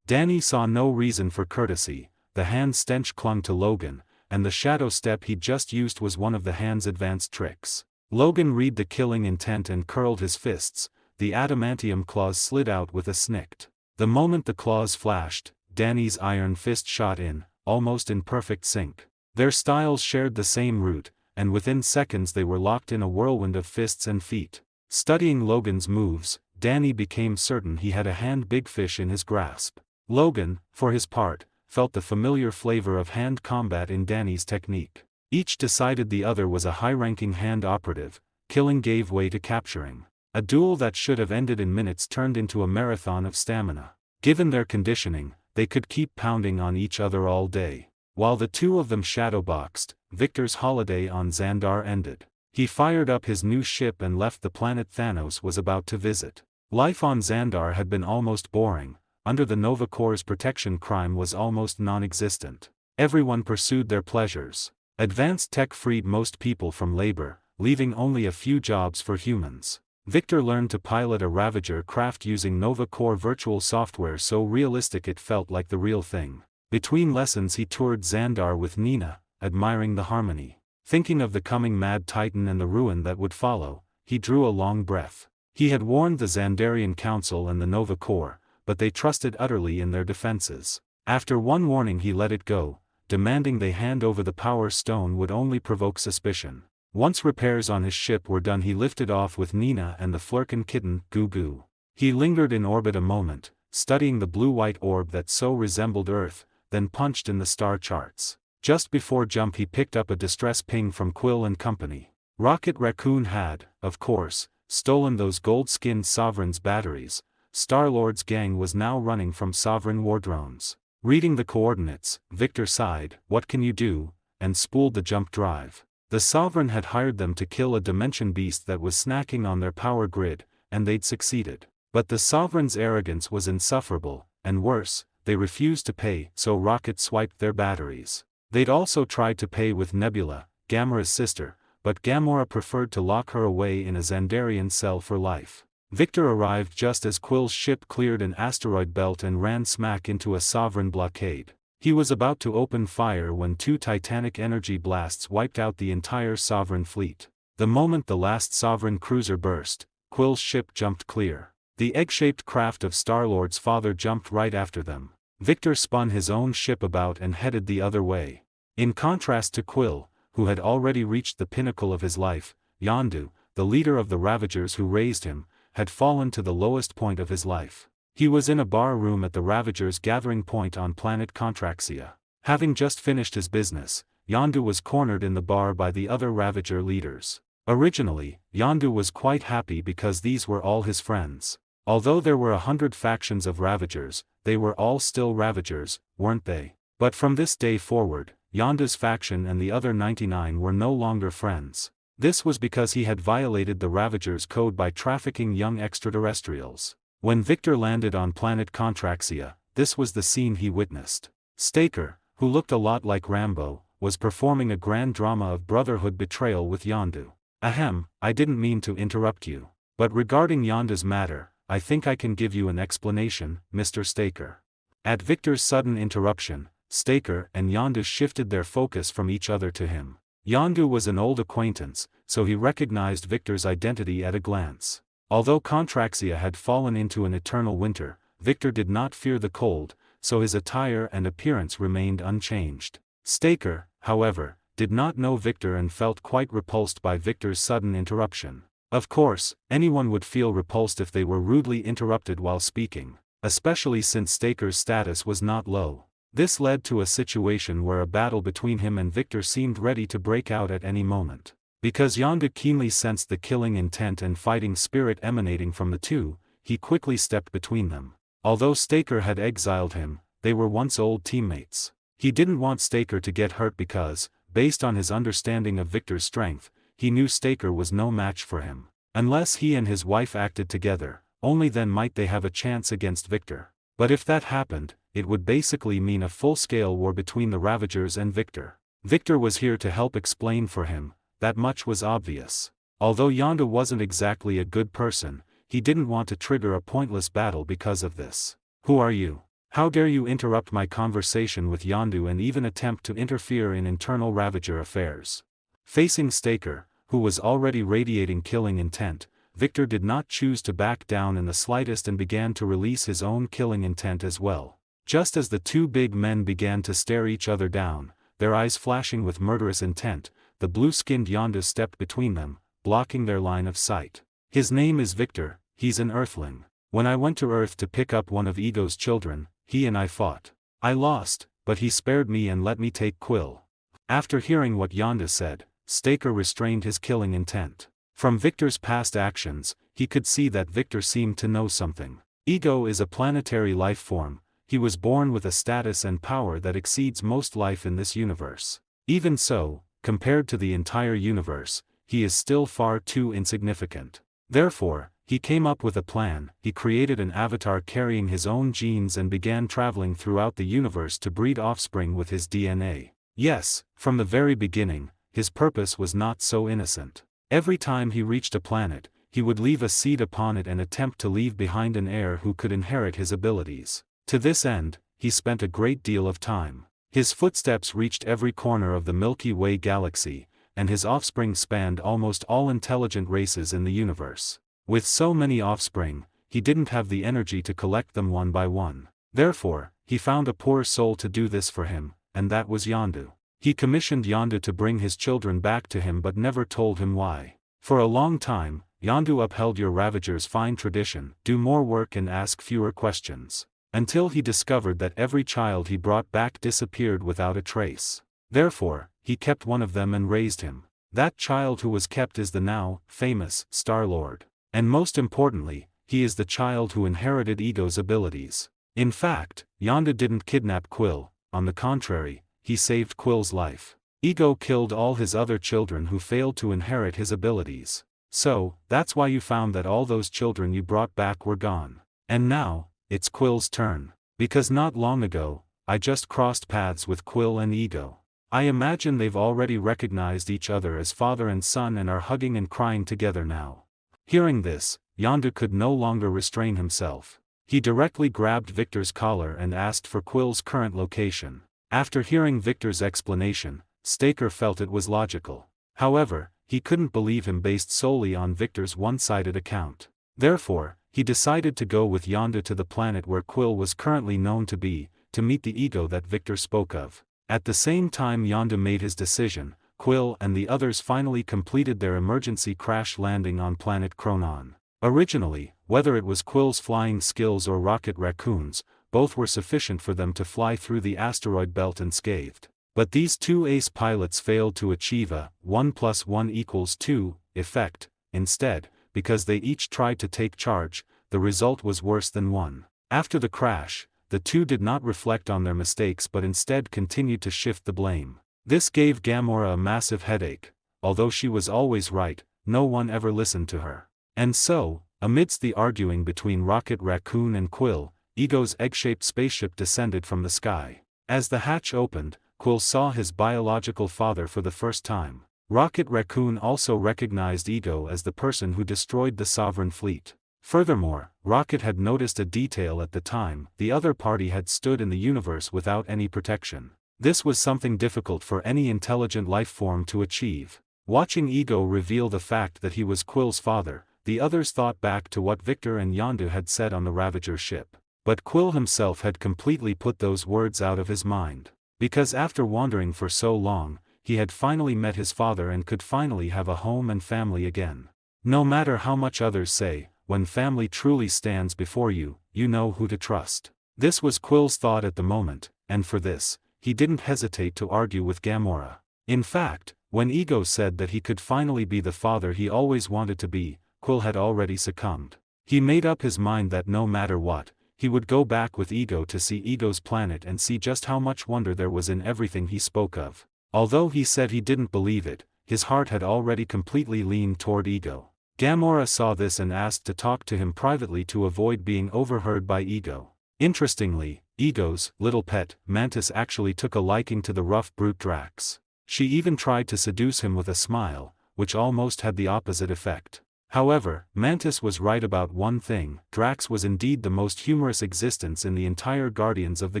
Danny saw no reason for courtesy. The hand stench clung to Logan, and the shadow step he'd just used was one of the hand's advanced tricks. Logan read the killing intent and curled his fists. The adamantium claws slid out with a snikt. The moment the claws flashed, Danny's iron fist shot in, almost in perfect sync. Their styles shared the same root, and within seconds they were locked in a whirlwind of fists and feet. Studying Logan's moves, Danny became certain he had a hand big fish in his grasp. Logan, for his part, felt the familiar flavor of hand combat in Danny's technique. Each decided the other was a high-ranking hand operative, killing gave way to capturing. A duel that should have ended in minutes turned into a marathon of stamina. Given their conditioning, they could keep pounding on each other all day. While the two of them shadowboxed, Victor's holiday on Xandar ended. He fired up his new ship and left the planet Thanos was about to visit. Life on Xandar had been almost boring. Under the Nova Corps' protection, crime was almost non-existent. Everyone pursued their pleasures. Advanced tech freed most people from labor, leaving only a few jobs for humans. Victor learned to pilot a Ravager craft using Nova Corps virtual software so realistic it felt like the real thing. Between lessons he toured Xandar with Nina, admiring the harmony. Thinking of the coming Mad Titan and the ruin that would follow, he drew a long breath. He had warned the Xandarian Council and the Nova Corps, but they trusted utterly in their defenses. After one warning he let it go, demanding they hand over the Power Stone would only provoke suspicion. Once repairs on his ship were done he lifted off with Nina and the Flurkin kitten, Goo Goo. He lingered in orbit a moment, studying the blue-white orb that so resembled Earth, then punched in the star charts. Just before jump he picked up a distress ping from Quill and company. Rocket Raccoon had, of course, stolen those gold-skinned Sovereign's batteries. Star-Lord's gang was now running from Sovereign war drones. Reading the coordinates, Victor sighed, "What can you do?" and spooled the jump drive. The Sovereign had hired them to kill a dimension beast that was snacking on their power grid, and they'd succeeded. But the Sovereign's arrogance was insufferable, and worse, they refused to pay, so Rocket swiped their batteries. They'd also tried to pay with Nebula, Gamora's sister, but Gamora preferred to lock her away in a Xandarian cell for life. Victor arrived just as Quill's ship cleared an asteroid belt and ran smack into a Sovereign blockade. He was about to open fire when two titanic energy blasts wiped out the entire Sovereign fleet. The moment the last Sovereign cruiser burst, Quill's ship jumped clear. The egg-shaped craft of Star-Lord's father jumped right after them. Victor spun his own ship about and headed the other way. In contrast to Quill, who had already reached the pinnacle of his life, Yondu, the leader of the Ravagers who raised him, had fallen to the lowest point of his life. He was in a bar room at the Ravagers' gathering point on planet Contraxia. Having just finished his business, Yondu was cornered in the bar by the other Ravager leaders. Originally, Yondu was quite happy because these were all his friends. Although there were 100 factions of Ravagers, they were all still Ravagers, weren't they? But from this day forward, Yondu's faction and the other 99 were no longer friends. This was because he had violated the Ravagers' code by trafficking young extraterrestrials. When Victor landed on planet Contraxia, this was the scene he witnessed. Staker, who looked a lot like Rambo, was performing a grand drama of brotherhood betrayal with Yondu. Ahem, I didn't mean to interrupt you. But regarding Yondu's matter, I think I can give you an explanation, Mr. Staker. At Victor's sudden interruption, Staker and Yondu shifted their focus from each other to him. Yondu was an old acquaintance, so he recognized Victor's identity at a glance. Although Contraxia had fallen into an eternal winter, Victor did not fear the cold, so his attire and appearance remained unchanged. Staker, however, did not know Victor and felt quite repulsed by Victor's sudden interruption. Of course, anyone would feel repulsed if they were rudely interrupted while speaking, especially since Staker's status was not low. This led to a situation where a battle between him and Victor seemed ready to break out at any moment. Because Yondu keenly sensed the killing intent and fighting spirit emanating from the two, he quickly stepped between them. Although Staker had exiled him, they were once old teammates. He didn't want Staker to get hurt because, based on his understanding of Victor's strength, he knew Staker was no match for him. Unless he and his wife acted together, only then might they have a chance against Victor. But if that happened, it would basically mean a full-scale war between the Ravagers and Victor. Victor was here to help explain for him, that much was obvious. Although Yondu wasn't exactly a good person, he didn't want to trigger a pointless battle because of this. Who are you? How dare you interrupt my conversation with Yondu and even attempt to interfere in internal Ravager affairs? Facing Staker, who was already radiating killing intent, Victor did not choose to back down in the slightest and began to release his own killing intent as well. Just as the two big men began to stare each other down, their eyes flashing with murderous intent, the blue-skinned Yondu stepped between them, blocking their line of sight. His name is Victor, he's an Earthling. When I went to Earth to pick up one of Ego's children, he and I fought. I lost, but he spared me and let me take Quill. After hearing what Yondu said, Staker restrained his killing intent. From Victor's past actions, he could see that Victor seemed to know something. Ego is a planetary life form. He was born with a status and power that exceeds most life in this universe. Even so, compared to the entire universe, he is still far too insignificant. Therefore, he came up with a plan. He created an avatar carrying his own genes and began traveling throughout the universe to breed offspring with his DNA. Yes, from the very beginning, his purpose was not so innocent. Every time he reached a planet, he would leave a seed upon it and attempt to leave behind an heir who could inherit his abilities. To this end, he spent a great deal of time. His footsteps reached every corner of the Milky Way galaxy, and his offspring spanned almost all intelligent races in the universe. With so many offspring, he didn't have the energy to collect them one by one. Therefore, he found a poor soul to do this for him, and that was Yondu. He commissioned Yondu to bring his children back to him but never told him why. For a long time, Yondu upheld your Ravager's fine tradition, do more work and ask fewer questions. Until he discovered that every child he brought back disappeared without a trace. Therefore, he kept one of them and raised him. That child who was kept is the now famous Star-Lord. And most importantly, he is the child who inherited Ego's abilities. In fact, Yondu didn't kidnap Quill. On the contrary, he saved Quill's life. Ego killed all his other children who failed to inherit his abilities. So, that's why you found that all those children you brought back were gone. And now, it's Quill's turn. Because not long ago, I just crossed paths with Quill and Ego. I imagine they've already recognized each other as father and son and are hugging and crying together now. Hearing this, Yondu could no longer restrain himself. He directly grabbed Victor's collar and asked for Quill's current location. After hearing Victor's explanation, Staker felt it was logical. However, he couldn't believe him based solely on Victor's one-sided account. Therefore, he decided to go with Yondu to the planet where Quill was currently known to be, to meet the Ego that Victor spoke of. At the same time Yondu made his decision, Quill and the others finally completed their emergency crash landing on planet Kronon. Originally, whether it was Quill's flying skills or Rocket Raccoon's, both were sufficient for them to fly through the asteroid belt unscathed. But these two ace pilots failed to achieve a 1 + 1 = 2 effect. Instead, because they each tried to take charge, the result was worse than one. After the crash, the two did not reflect on their mistakes but instead continued to shift the blame. This gave Gamora a massive headache. Although she was always right, no one ever listened to her. And so, amidst the arguing between Rocket Raccoon and Quill, Ego's egg-shaped spaceship descended from the sky. As the hatch opened, Quill saw his biological father for the first time. Rocket Raccoon also recognized Ego as the person who destroyed the Sovereign Fleet. Furthermore, Rocket had noticed a detail at the time: the other party had stood in the universe without any protection. This was something difficult for any intelligent life form to achieve. Watching Ego reveal the fact that he was Quill's father, the others thought back to what Victor and Yondu had said on the Ravager ship. But Quill himself had completely put those words out of his mind. Because after wandering for so long, he had finally met his father and could finally have a home and family again. No matter how much others say, when family truly stands before you, you know who to trust. This was Quill's thought at the moment, and for this, he didn't hesitate to argue with Gamora. In fact, when Ego said that he could finally be the father he always wanted to be, Quill had already succumbed. He made up his mind that no matter what, he would go back with Ego to see Ego's planet and see just how much wonder there was in everything he spoke of. Although he said he didn't believe it, his heart had already completely leaned toward Ego. Gamora saw this and asked to talk to him privately to avoid being overheard by Ego. Interestingly, Ego's little pet, Mantis, actually took a liking to the rough brute Drax. She even tried to seduce him with a smile, which almost had the opposite effect. However, Mantis was right about one thing: Drax was indeed the most humorous existence in the entire Guardians of the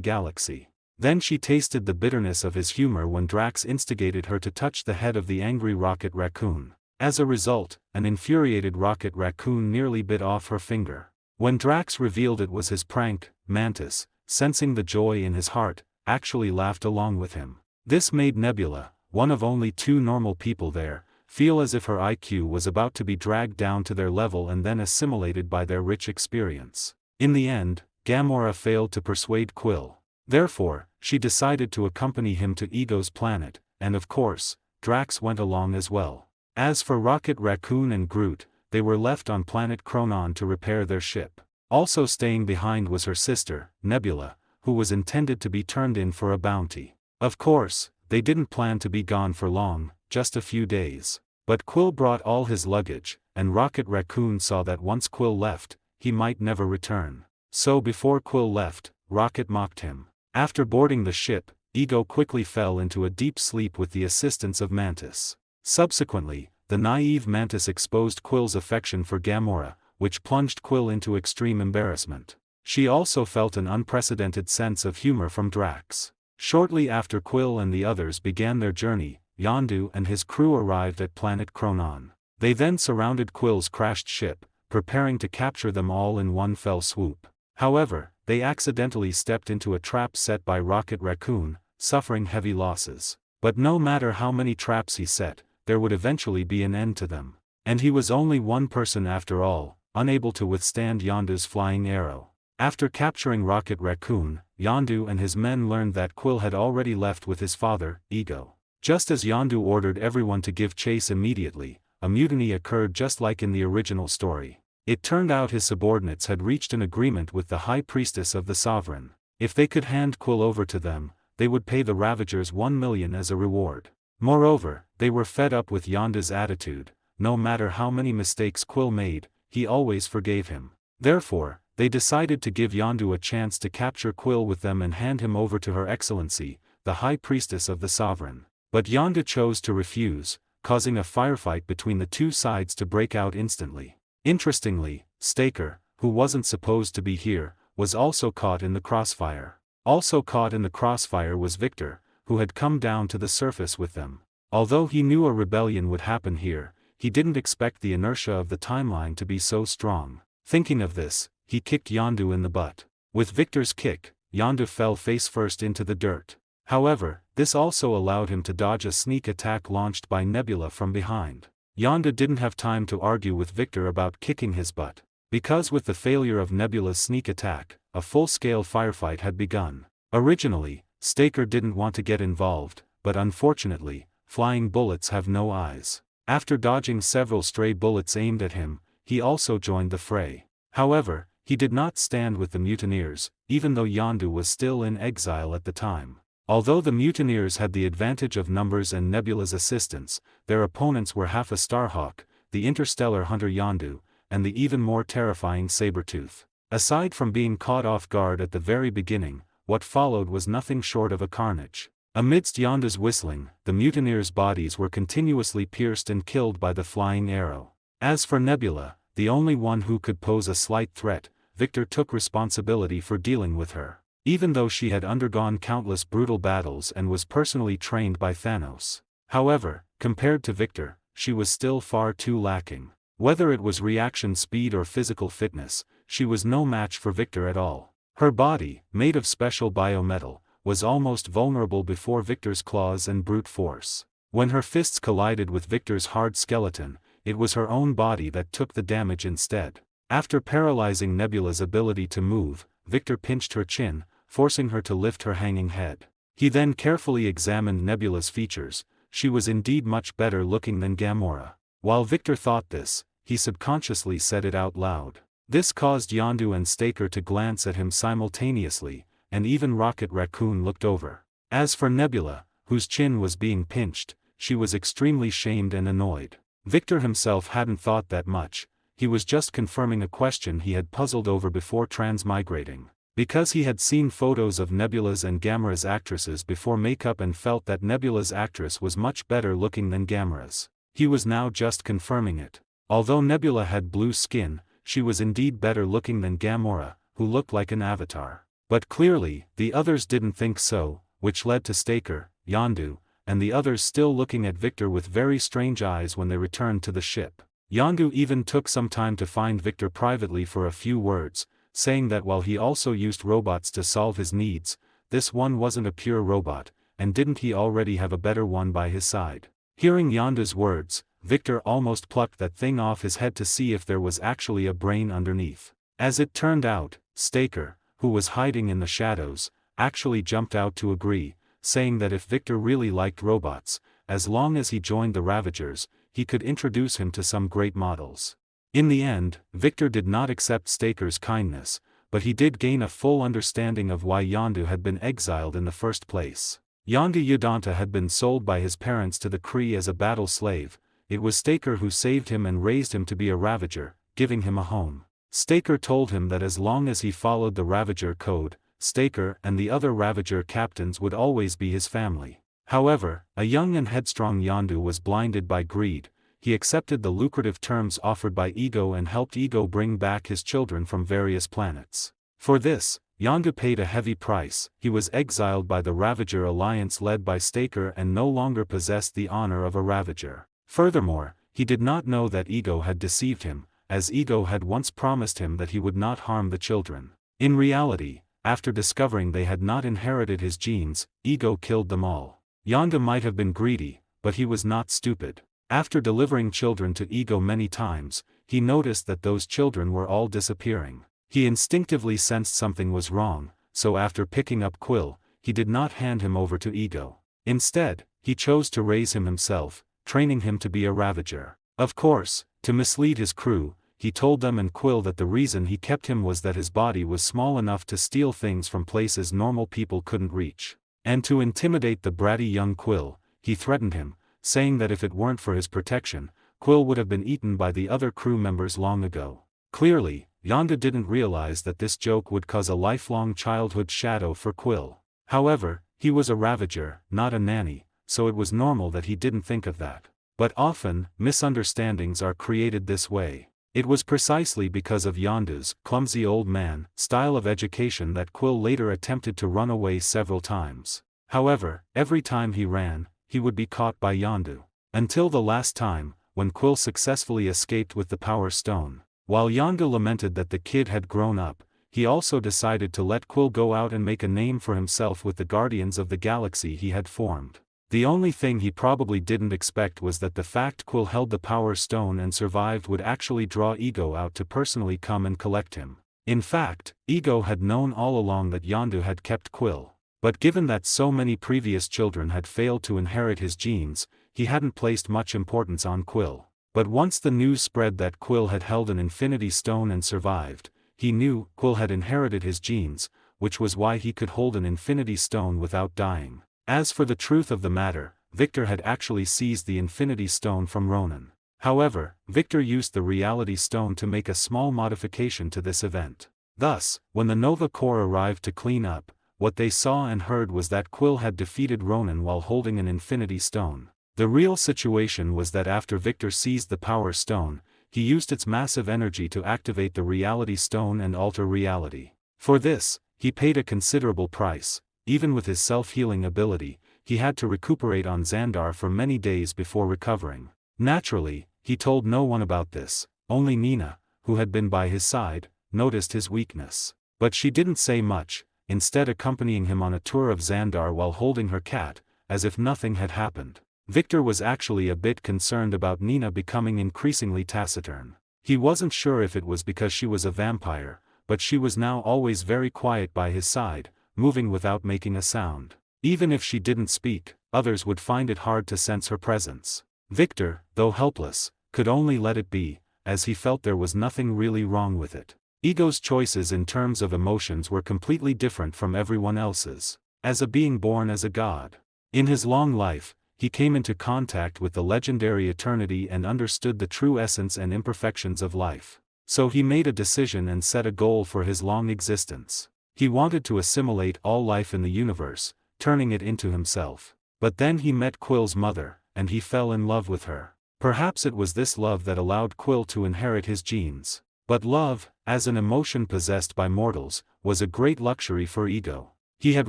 Galaxy. Then she tasted the bitterness of his humor when Drax instigated her to touch the head of the angry Rocket Raccoon. As a result, an infuriated Rocket Raccoon nearly bit off her finger. When Drax revealed it was his prank, Mantis, sensing the joy in his heart, actually laughed along with him. This made Nebula, one of only two normal people there, feel as if her IQ was about to be dragged down to their level and then assimilated by their rich experience. In the end, Gamora failed to persuade Quill. Therefore, she decided to accompany him to Ego's planet, and of course, Drax went along as well. As for Rocket Raccoon and Groot, they were left on planet Kronon to repair their ship. Also staying behind was her sister, Nebula, who was intended to be turned in for a bounty. Of course, they didn't plan to be gone for long, just a few days. But Quill brought all his luggage, and Rocket Raccoon saw that once Quill left, he might never return. So before Quill left, Rocket mocked him. After boarding the ship, Ego quickly fell into a deep sleep with the assistance of Mantis. Subsequently, the naive Mantis exposed Quill's affection for Gamora, which plunged Quill into extreme embarrassment. She also felt an unprecedented sense of humor from Drax. Shortly after Quill and the others began their journey, Yondu and his crew arrived at planet Kronon. They then surrounded Quill's crashed ship, preparing to capture them all in one fell swoop. However, they accidentally stepped into a trap set by Rocket Raccoon, suffering heavy losses. But no matter how many traps he set, there would eventually be an end to them. And he was only one person after all, unable to withstand Yondu's flying arrow. After capturing Rocket Raccoon, Yondu and his men learned that Quill had already left with his father, Ego. Just as Yondu ordered everyone to give chase immediately, a mutiny occurred just like in the original story. It turned out his subordinates had reached an agreement with the High Priestess of the Sovereign. If they could hand Quill over to them, they would pay the Ravagers 1 million as a reward. Moreover, they were fed up with Yondu's attitude. No matter how many mistakes Quill made, he always forgave him. Therefore, they decided to give Yondu a chance to capture Quill with them and hand him over to Her Excellency, the High Priestess of the Sovereign. But Yondu chose to refuse, causing a firefight between the two sides to break out instantly. Interestingly, Staker, who wasn't supposed to be here, was also caught in the crossfire. Also caught in the crossfire was Victor, who had come down to the surface with them. Although he knew a rebellion would happen here, he didn't expect the inertia of the timeline to be so strong. Thinking of this, he kicked Yondu in the butt. With Victor's kick, Yondu fell face first into the dirt. However, this also allowed him to dodge a sneak attack launched by Nebula from behind. Yondu didn't have time to argue with Victor about kicking his butt, because with the failure of Nebula's sneak attack, a full-scale firefight had begun. Originally, Staker didn't want to get involved, but unfortunately, flying bullets have no eyes. After dodging several stray bullets aimed at him, he also joined the fray. However, he did not stand with the mutineers, even though Yondu was still in exile at the time. Although the mutineers had the advantage of numbers and Nebula's assistance, their opponents were half a Starhawk, the interstellar hunter Yondu, and the even more terrifying Sabretooth. Aside from being caught off guard at the very beginning, what followed was nothing short of a carnage. Amidst Yondu's whistling, the mutineers' bodies were continuously pierced and killed by the flying arrow. As for Nebula, the only one who could pose a slight threat, Victor took responsibility for dealing with her. Even though she had undergone countless brutal battles and was personally trained by Thanos. However, compared to Victor, she was still far too lacking. Whether it was reaction speed or physical fitness, she was no match for Victor at all. Her body, made of special biometal, was almost vulnerable before Victor's claws and brute force. When her fists collided with Victor's hard skeleton, it was her own body that took the damage instead. After paralyzing Nebula's ability to move, Victor pinched her chin, forcing her to lift her hanging head. He then carefully examined Nebula's features. She was indeed much better looking than Gamora. While Victor thought this, he subconsciously said it out loud. This caused Yondu and Staker to glance at him simultaneously, and even Rocket Raccoon looked over. As for Nebula, whose chin was being pinched, she was extremely shamed and annoyed. Victor himself hadn't thought that much. He was just confirming a question he had puzzled over before transmigrating. Because he had seen photos of Nebula's and Gamora's actresses before makeup and felt that Nebula's actress was much better looking than Gamora's. He was now just confirming it. Although Nebula had blue skin, she was indeed better looking than Gamora, who looked like an avatar. But clearly, the others didn't think so, which led to Staker, Yondu, and the others still looking at Victor with very strange eyes when they returned to the ship. Yondu even took some time to find Victor privately for a few words, saying that while he also used robots to solve his needs, this one wasn't a pure robot, and didn't he already have a better one by his side. Hearing Yondu's words, Victor almost plucked that thing off his head to see if there was actually a brain underneath. As it turned out, Staker, who was hiding in the shadows, actually jumped out to agree, saying that if Victor really liked robots, as long as he joined the Ravagers, he could introduce him to some great models. In the end, Victor did not accept Staker's kindness, but he did gain a full understanding of why Yondu had been exiled in the first place. Yondu Yodanta had been sold by his parents to the Kree as a battle slave. It was Staker who saved him and raised him to be a Ravager, giving him a home. Staker told him that as long as he followed the Ravager code, Staker and the other Ravager captains would always be his family. However, a young and headstrong Yondu was blinded by greed. He accepted the lucrative terms offered by Ego and helped Ego bring back his children from various planets. For this, Yondu paid a heavy price. He was exiled by the Ravager alliance led by Staker and no longer possessed the honor of a Ravager. Furthermore, he did not know that Ego had deceived him, as Ego had once promised him that he would not harm the children. In reality, after discovering they had not inherited his genes, Ego killed them all. Yondu might have been greedy, but he was not stupid. After delivering children to Ego many times, he noticed that those children were all disappearing. He instinctively sensed something was wrong, so after picking up Quill, he did not hand him over to Ego. Instead, he chose to raise him himself, training him to be a Ravager. Of course, to mislead his crew, he told them and Quill that the reason he kept him was that his body was small enough to steal things from places normal people couldn't reach. And to intimidate the bratty young Quill, he threatened him, saying that if it weren't for his protection, Quill would have been eaten by the other crew members long ago. Clearly, Yondu didn't realize that this joke would cause a lifelong childhood shadow for Quill. However, he was a Ravager, not a nanny, so it was normal that he didn't think of that. But often, misunderstandings are created this way. It was precisely because of Yondu's clumsy old man style of education that Quill later attempted to run away several times. However, every time he ran, he would be caught by Yondu. Until the last time, when Quill successfully escaped with the Power Stone. While Yondu lamented that the kid had grown up, he also decided to let Quill go out and make a name for himself with the Guardians of the Galaxy he had formed. The only thing he probably didn't expect was that the fact Quill held the Power Stone and survived would actually draw Ego out to personally come and collect him. In fact, Ego had known all along that Yondu had kept Quill. But given that so many previous children had failed to inherit his genes, he hadn't placed much importance on Quill. But once the news spread that Quill had held an Infinity Stone and survived, he knew Quill had inherited his genes, which was why he could hold an Infinity Stone without dying. As for the truth of the matter, Victor had actually seized the Infinity Stone from Ronan. However, Victor used the Reality Stone to make a small modification to this event. Thus, when the Nova Corps arrived to clean up, what they saw and heard was that Quill had defeated Ronan while holding an Infinity Stone. The real situation was that after Victor seized the Power Stone, he used its massive energy to activate the Reality Stone and alter reality. For this, he paid a considerable price. Even with his self-healing ability, he had to recuperate on Xandar for many days before recovering. Naturally, he told no one about this. Only Nina, who had been by his side, noticed his weakness. But she didn't say much, instead accompanying him on a tour of Xandar while holding her cat, as if nothing had happened. Victor was actually a bit concerned about Nina becoming increasingly taciturn. He wasn't sure if it was because she was a vampire, but she was now always very quiet by his side, moving without making a sound. Even if she didn't speak, others would find it hard to sense her presence. Victor, though helpless, could only let it be, as he felt there was nothing really wrong with it. Ego's choices in terms of emotions were completely different from everyone else's. As a being born as a god. In his long life, he came into contact with the legendary eternity and understood the true essence and imperfections of life. So he made a decision and set a goal for his long existence. He wanted to assimilate all life in the universe, turning it into himself. But then he met Quill's mother, and he fell in love with her. Perhaps it was this love that allowed Quill to inherit his genes. But love, as an emotion possessed by mortals, was a great luxury for Ego. He had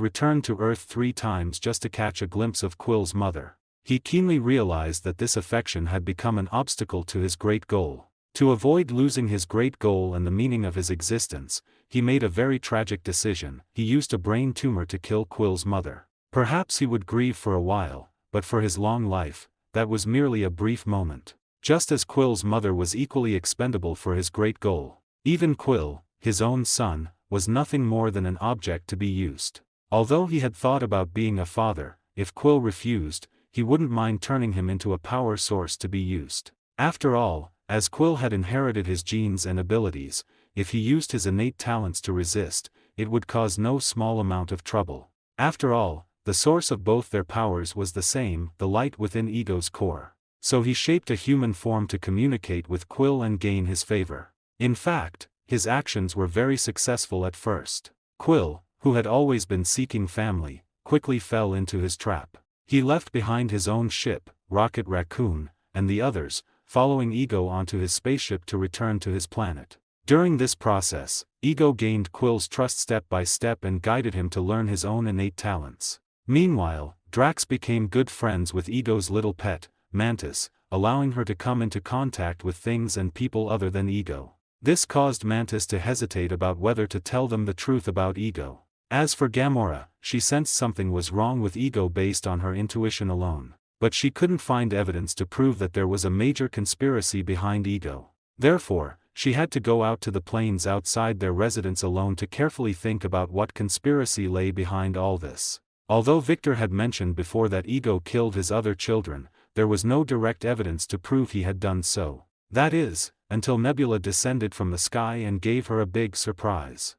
returned to Earth 3 times just to catch a glimpse of Quill's mother. He keenly realized that this affection had become an obstacle to his great goal. To avoid losing his great goal and the meaning of his existence, he made a very tragic decision. He used a brain tumor to kill Quill's mother. Perhaps he would grieve for a while, but for his long life, that was merely a brief moment. Just as Quill's mother was equally expendable for his great goal. Even Quill, his own son, was nothing more than an object to be used. Although he had thought about being a father, if Quill refused, he wouldn't mind turning him into a power source to be used. After all, as Quill had inherited his genes and abilities, if he used his innate talents to resist, it would cause no small amount of trouble. After all, the source of both their powers was the same, the light within Ego's core. So he shaped a human form to communicate with Quill and gain his favor. In fact, his actions were very successful at first. Quill, who had always been seeking family, quickly fell into his trap. He left behind his own ship, Rocket Raccoon, and the others, following Ego onto his spaceship to return to his planet. During this process, Ego gained Quill's trust step by step and guided him to learn his own innate talents. Meanwhile, Drax became good friends with Ego's little pet, Mantis, allowing her to come into contact with things and people other than Ego. This caused Mantis to hesitate about whether to tell them the truth about Ego. As for Gamora, she sensed something was wrong with Ego based on her intuition alone. But she couldn't find evidence to prove that there was a major conspiracy behind Ego. Therefore, she had to go out to the plains outside their residence alone to carefully think about what conspiracy lay behind all this. Although Victor had mentioned before that Ego killed his other children, there was no direct evidence to prove he had done so. That is, until Nebula descended from the sky and gave her a big surprise.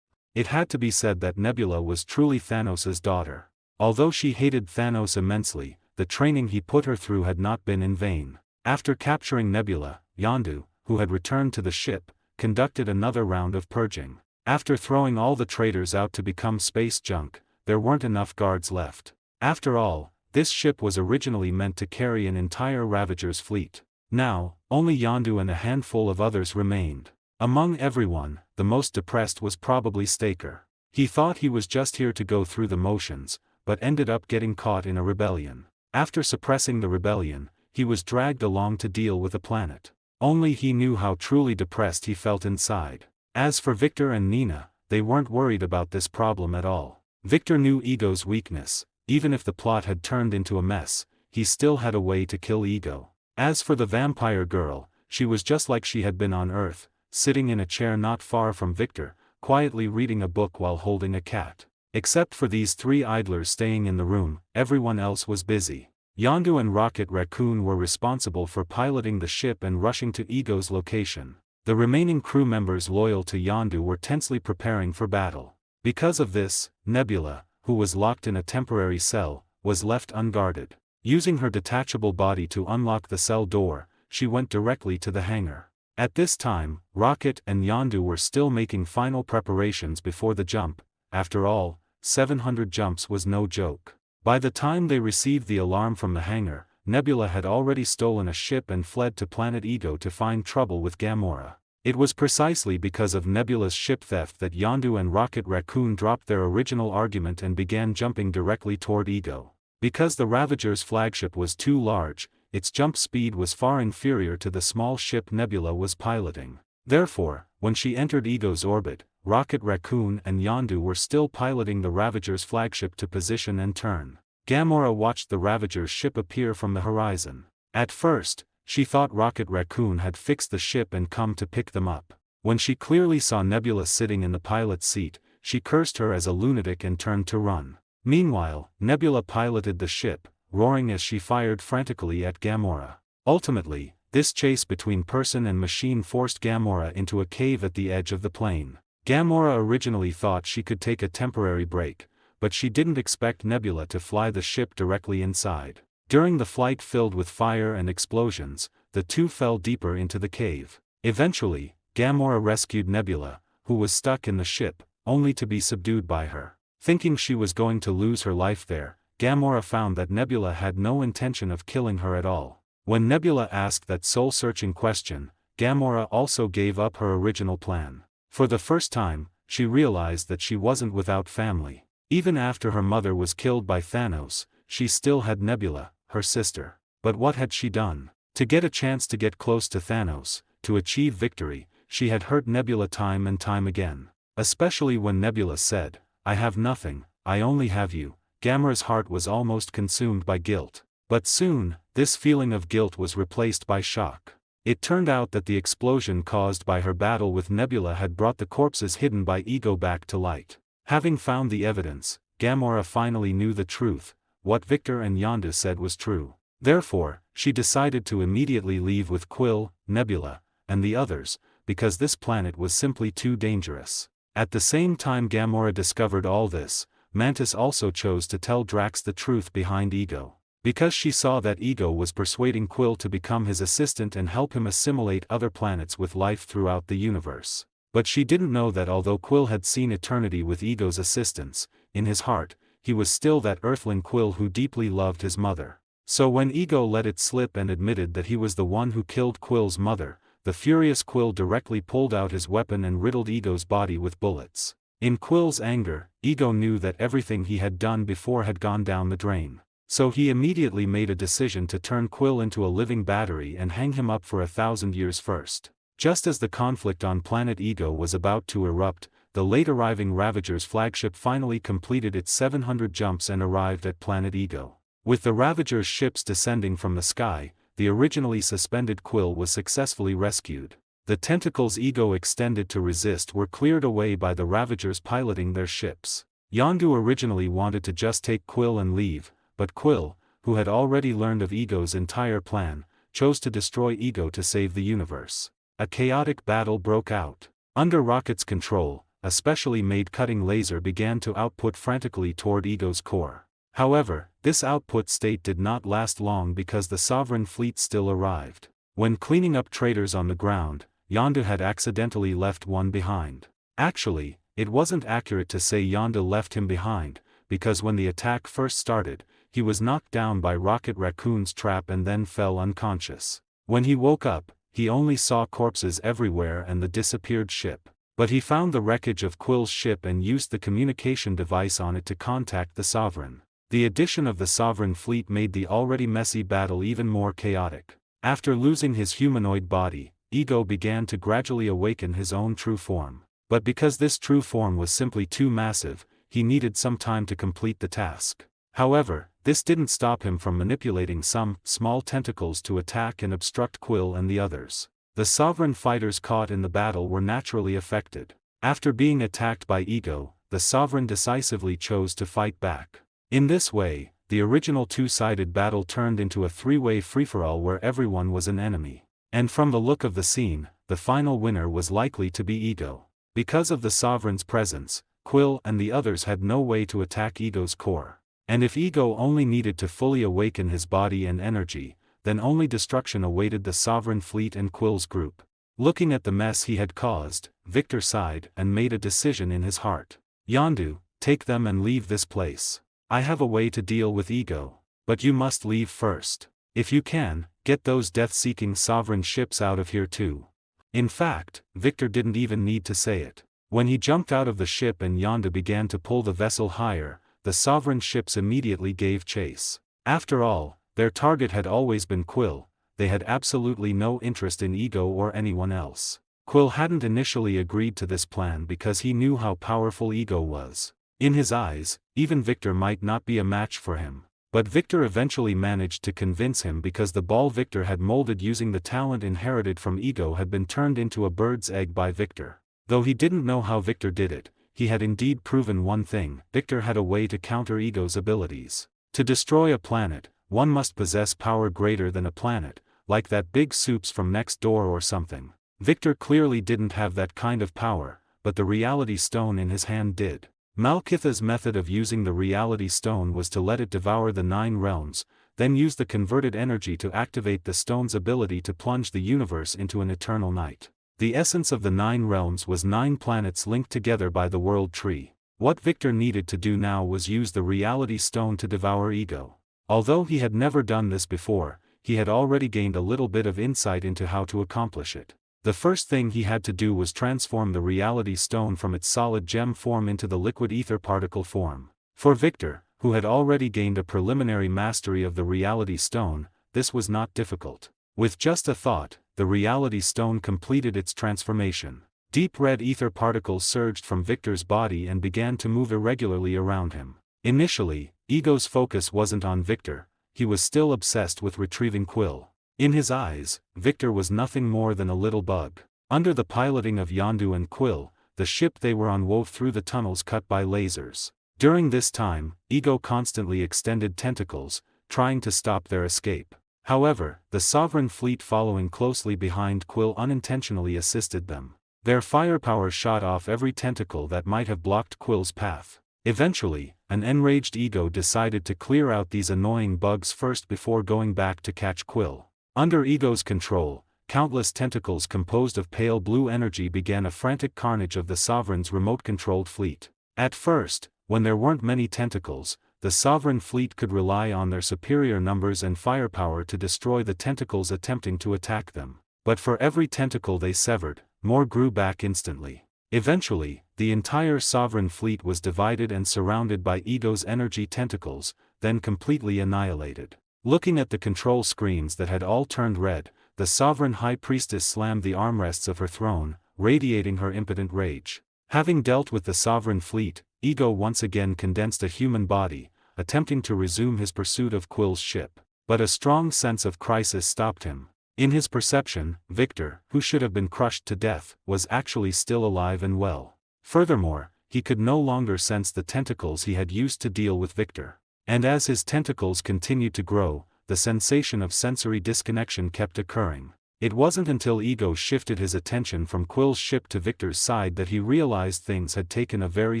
It had to be said that Nebula was truly Thanos' daughter. Although she hated Thanos immensely, the training he put her through had not been in vain. After capturing Nebula, Yondu, who had returned to the ship, conducted another round of purging. After throwing all the traitors out to become space junk, there weren't enough guards left. After all, this ship was originally meant to carry an entire Ravager's fleet. Now, only Yondu and a handful of others remained. Among everyone, the most depressed was probably Staker. He thought he was just here to go through the motions, but ended up getting caught in a rebellion. After suppressing the rebellion, he was dragged along to deal with the planet. Only he knew how truly depressed he felt inside. As for Victor and Nina, they weren't worried about this problem at all. Victor knew Ego's weakness. Even if the plot had turned into a mess, he still had a way to kill Ego. As for the vampire girl, she was just like she had been on Earth, sitting in a chair not far from Victor, quietly reading a book while holding a cat. Except for these three idlers staying in the room, everyone else was busy. Yondu and Rocket Raccoon were responsible for piloting the ship and rushing to Ego's location. The remaining crew members loyal to Yondu were tensely preparing for battle. Because of this, Nebula, who was locked in a temporary cell, was left unguarded. Using her detachable body to unlock the cell door, she went directly to the hangar. At this time, Rocket and Yondu were still making final preparations before the jump. After all, 700 jumps was no joke. By the time they received the alarm from the hangar, Nebula had already stolen a ship and fled to planet Ego to find trouble with Gamora. It was precisely because of Nebula's ship theft that Yondu and Rocket Raccoon dropped their original argument and began jumping directly toward Ego. Because the Ravager's flagship was too large, its jump speed was far inferior to the small ship Nebula was piloting. Therefore, when she entered Ego's orbit, Rocket Raccoon and Yondu were still piloting the Ravager's flagship to position and turn. Gamora watched the Ravager's ship appear from the horizon. At first, she thought Rocket Raccoon had fixed the ship and come to pick them up. When she clearly saw Nebula sitting in the pilot's seat, she cursed her as a lunatic and turned to run. Meanwhile, Nebula piloted the ship, roaring as she fired frantically at Gamora. Ultimately, this chase between person and machine forced Gamora into a cave at the edge of the plane. Gamora originally thought she could take a temporary break, but she didn't expect Nebula to fly the ship directly inside. During the flight filled with fire and explosions, the two fell deeper into the cave. Eventually, Gamora rescued Nebula, who was stuck in the ship, only to be subdued by her. Thinking she was going to lose her life there, Gamora found that Nebula had no intention of killing her at all. When Nebula asked that soul-searching question, Gamora also gave up her original plan. For the first time, she realized that she wasn't without family. Even after her mother was killed by Thanos, she still had Nebula, her sister. But what had she done? To get a chance to get close to Thanos, to achieve victory, she had hurt Nebula time and time again. Especially when Nebula said, "I have nothing, I only have you." Gamora's heart was almost consumed by guilt. But soon, this feeling of guilt was replaced by shock. It turned out that the explosion caused by her battle with Nebula had brought the corpses hidden by Ego back to light. Having found the evidence, Gamora finally knew the truth. what Victor and Yondu said was true. Therefore, she decided to immediately leave with Quill, Nebula, and the others, because this planet was simply too dangerous. At the same time Gamora discovered all this, Mantis also chose to tell Drax the truth behind Ego. Because she saw that Ego was persuading Quill to become his assistant and help him assimilate other planets with life throughout the universe. But she didn't know that although Quill had seen eternity with Ego's assistance, in his heart, he was still that Earthling Quill who deeply loved his mother. So when Ego let it slip and admitted that he was the one who killed Quill's mother, the furious Quill directly pulled out his weapon and riddled Ego's body with bullets. In Quill's anger, Ego knew that everything he had done before had gone down the drain. So he immediately made a decision to turn Quill into a living battery and hang him up for 1,000 years first. Just as the conflict on planet Ego was about to erupt, the late-arriving Ravager's flagship finally completed its 700 jumps and arrived at planet Ego. With the Ravager's ships descending from the sky, the originally suspended Quill was successfully rescued. The tentacles Ego extended to resist were cleared away by the Ravagers piloting their ships. Yondu originally wanted to just take Quill and leave, but Quill, who had already learned of Ego's entire plan, chose to destroy Ego to save the universe. A chaotic battle broke out. Under Rocket's control, a specially made cutting laser began to output frantically toward Ego's core. However, this output state did not last long because the Sovereign fleet still arrived. When cleaning up traitors on the ground, Yondu had accidentally left one behind. Actually, it wasn't accurate to say Yondu left him behind, because when the attack first started, he was knocked down by Rocket Raccoon's trap and then fell unconscious. When he woke up, he only saw corpses everywhere and the disappeared ship. But he found the wreckage of Quill's ship and used the communication device on it to contact the Sovereign. The addition of the Sovereign fleet made the already messy battle even more chaotic. After losing his humanoid body, Ego began to gradually awaken his own true form. But because this true form was simply too massive, he needed some time to complete the task. However, this didn't stop him from manipulating some small tentacles to attack and obstruct Quill and the others. The Sovereign fighters caught in the battle were naturally affected. After being attacked by Ego, the Sovereign decisively chose to fight back. In this way, the original two-sided battle turned into a three-way free-for-all where everyone was an enemy. And from the look of the scene, the final winner was likely to be Ego. Because of the Sovereign's presence, Quill and the others had no way to attack Ego's core. And if Ego only needed to fully awaken his body and energy, then only destruction awaited the Sovereign fleet and Quill's group. Looking at the mess he had caused, Victor sighed and made a decision in his heart. Yondu, take them and leave this place. I have a way to deal with Ego. But you must leave first. If you can, get those death-seeking Sovereign ships out of here too. In fact, Victor didn't even need to say it. When he jumped out of the ship and Yondu began to pull the vessel higher, the Sovereign ships immediately gave chase. After all, their target had always been Quill. They had absolutely no interest in Ego or anyone else. Quill hadn't initially agreed to this plan because he knew how powerful Ego was. In his eyes, even Victor might not be a match for him. But Victor eventually managed to convince him because the ball Victor had molded using the talent inherited from Ego had been turned into a bird's egg by Victor. Though he didn't know how Victor did it, he had indeed proven one thing: Victor had a way to counter Ego's abilities. To destroy a planet, one must possess power greater than a planet, like that big soups from next door or something. Victor clearly didn't have that kind of power, but the reality stone in his hand did. Malkitha's method of using the reality stone was to let it devour the 9 realms, then use the converted energy to activate the stone's ability to plunge the universe into an eternal night. The essence of the 9 realms was 9 planets linked together by the world tree. What Victor needed to do now was use the reality stone to devour Ego. Although he had never done this before, he had already gained a little bit of insight into how to accomplish it. The first thing he had to do was transform the reality stone from its solid gem form into the liquid ether particle form. For Victor, who had already gained a preliminary mastery of the reality stone, this was not difficult. With just a thought, the reality stone completed its transformation. Deep red ether particles surged from Victor's body and began to move irregularly around him. Initially, Ego's focus wasn't on Victor. He was still obsessed with retrieving Quill. In his eyes, Victor was nothing more than a little bug. Under the piloting of Yondu and Quill, the ship they were on wove through the tunnels cut by lasers. During this time, Ego constantly extended tentacles, trying to stop their escape. However, the Sovereign fleet following closely behind Quill unintentionally assisted them. Their firepower shot off every tentacle that might have blocked Quill's path. Eventually, an enraged Ego decided to clear out these annoying bugs first before going back to catch Quill. Under Ego's control, countless tentacles composed of pale blue energy began a frantic carnage of the Sovereign's remote-controlled fleet. At first, when there weren't many tentacles, the Sovereign fleet could rely on their superior numbers and firepower to destroy the tentacles attempting to attack them. But for every tentacle they severed, more grew back instantly. Eventually, the entire Sovereign fleet was divided and surrounded by Ego's energy tentacles, then completely annihilated. Looking at the control screens that had all turned red, the Sovereign High Priestess slammed the armrests of her throne, radiating her impotent rage. Having dealt with the Sovereign fleet, Ego once again condensed a human body, attempting to resume his pursuit of Quill's ship. But a strong sense of crisis stopped him. In his perception, Victor, who should have been crushed to death, was actually still alive and well. Furthermore, he could no longer sense the tentacles he had used to deal with Victor. And as his tentacles continued to grow, the sensation of sensory disconnection kept occurring. It wasn't until Ego shifted his attention from Quill's ship to Victor's side that he realized things had taken a very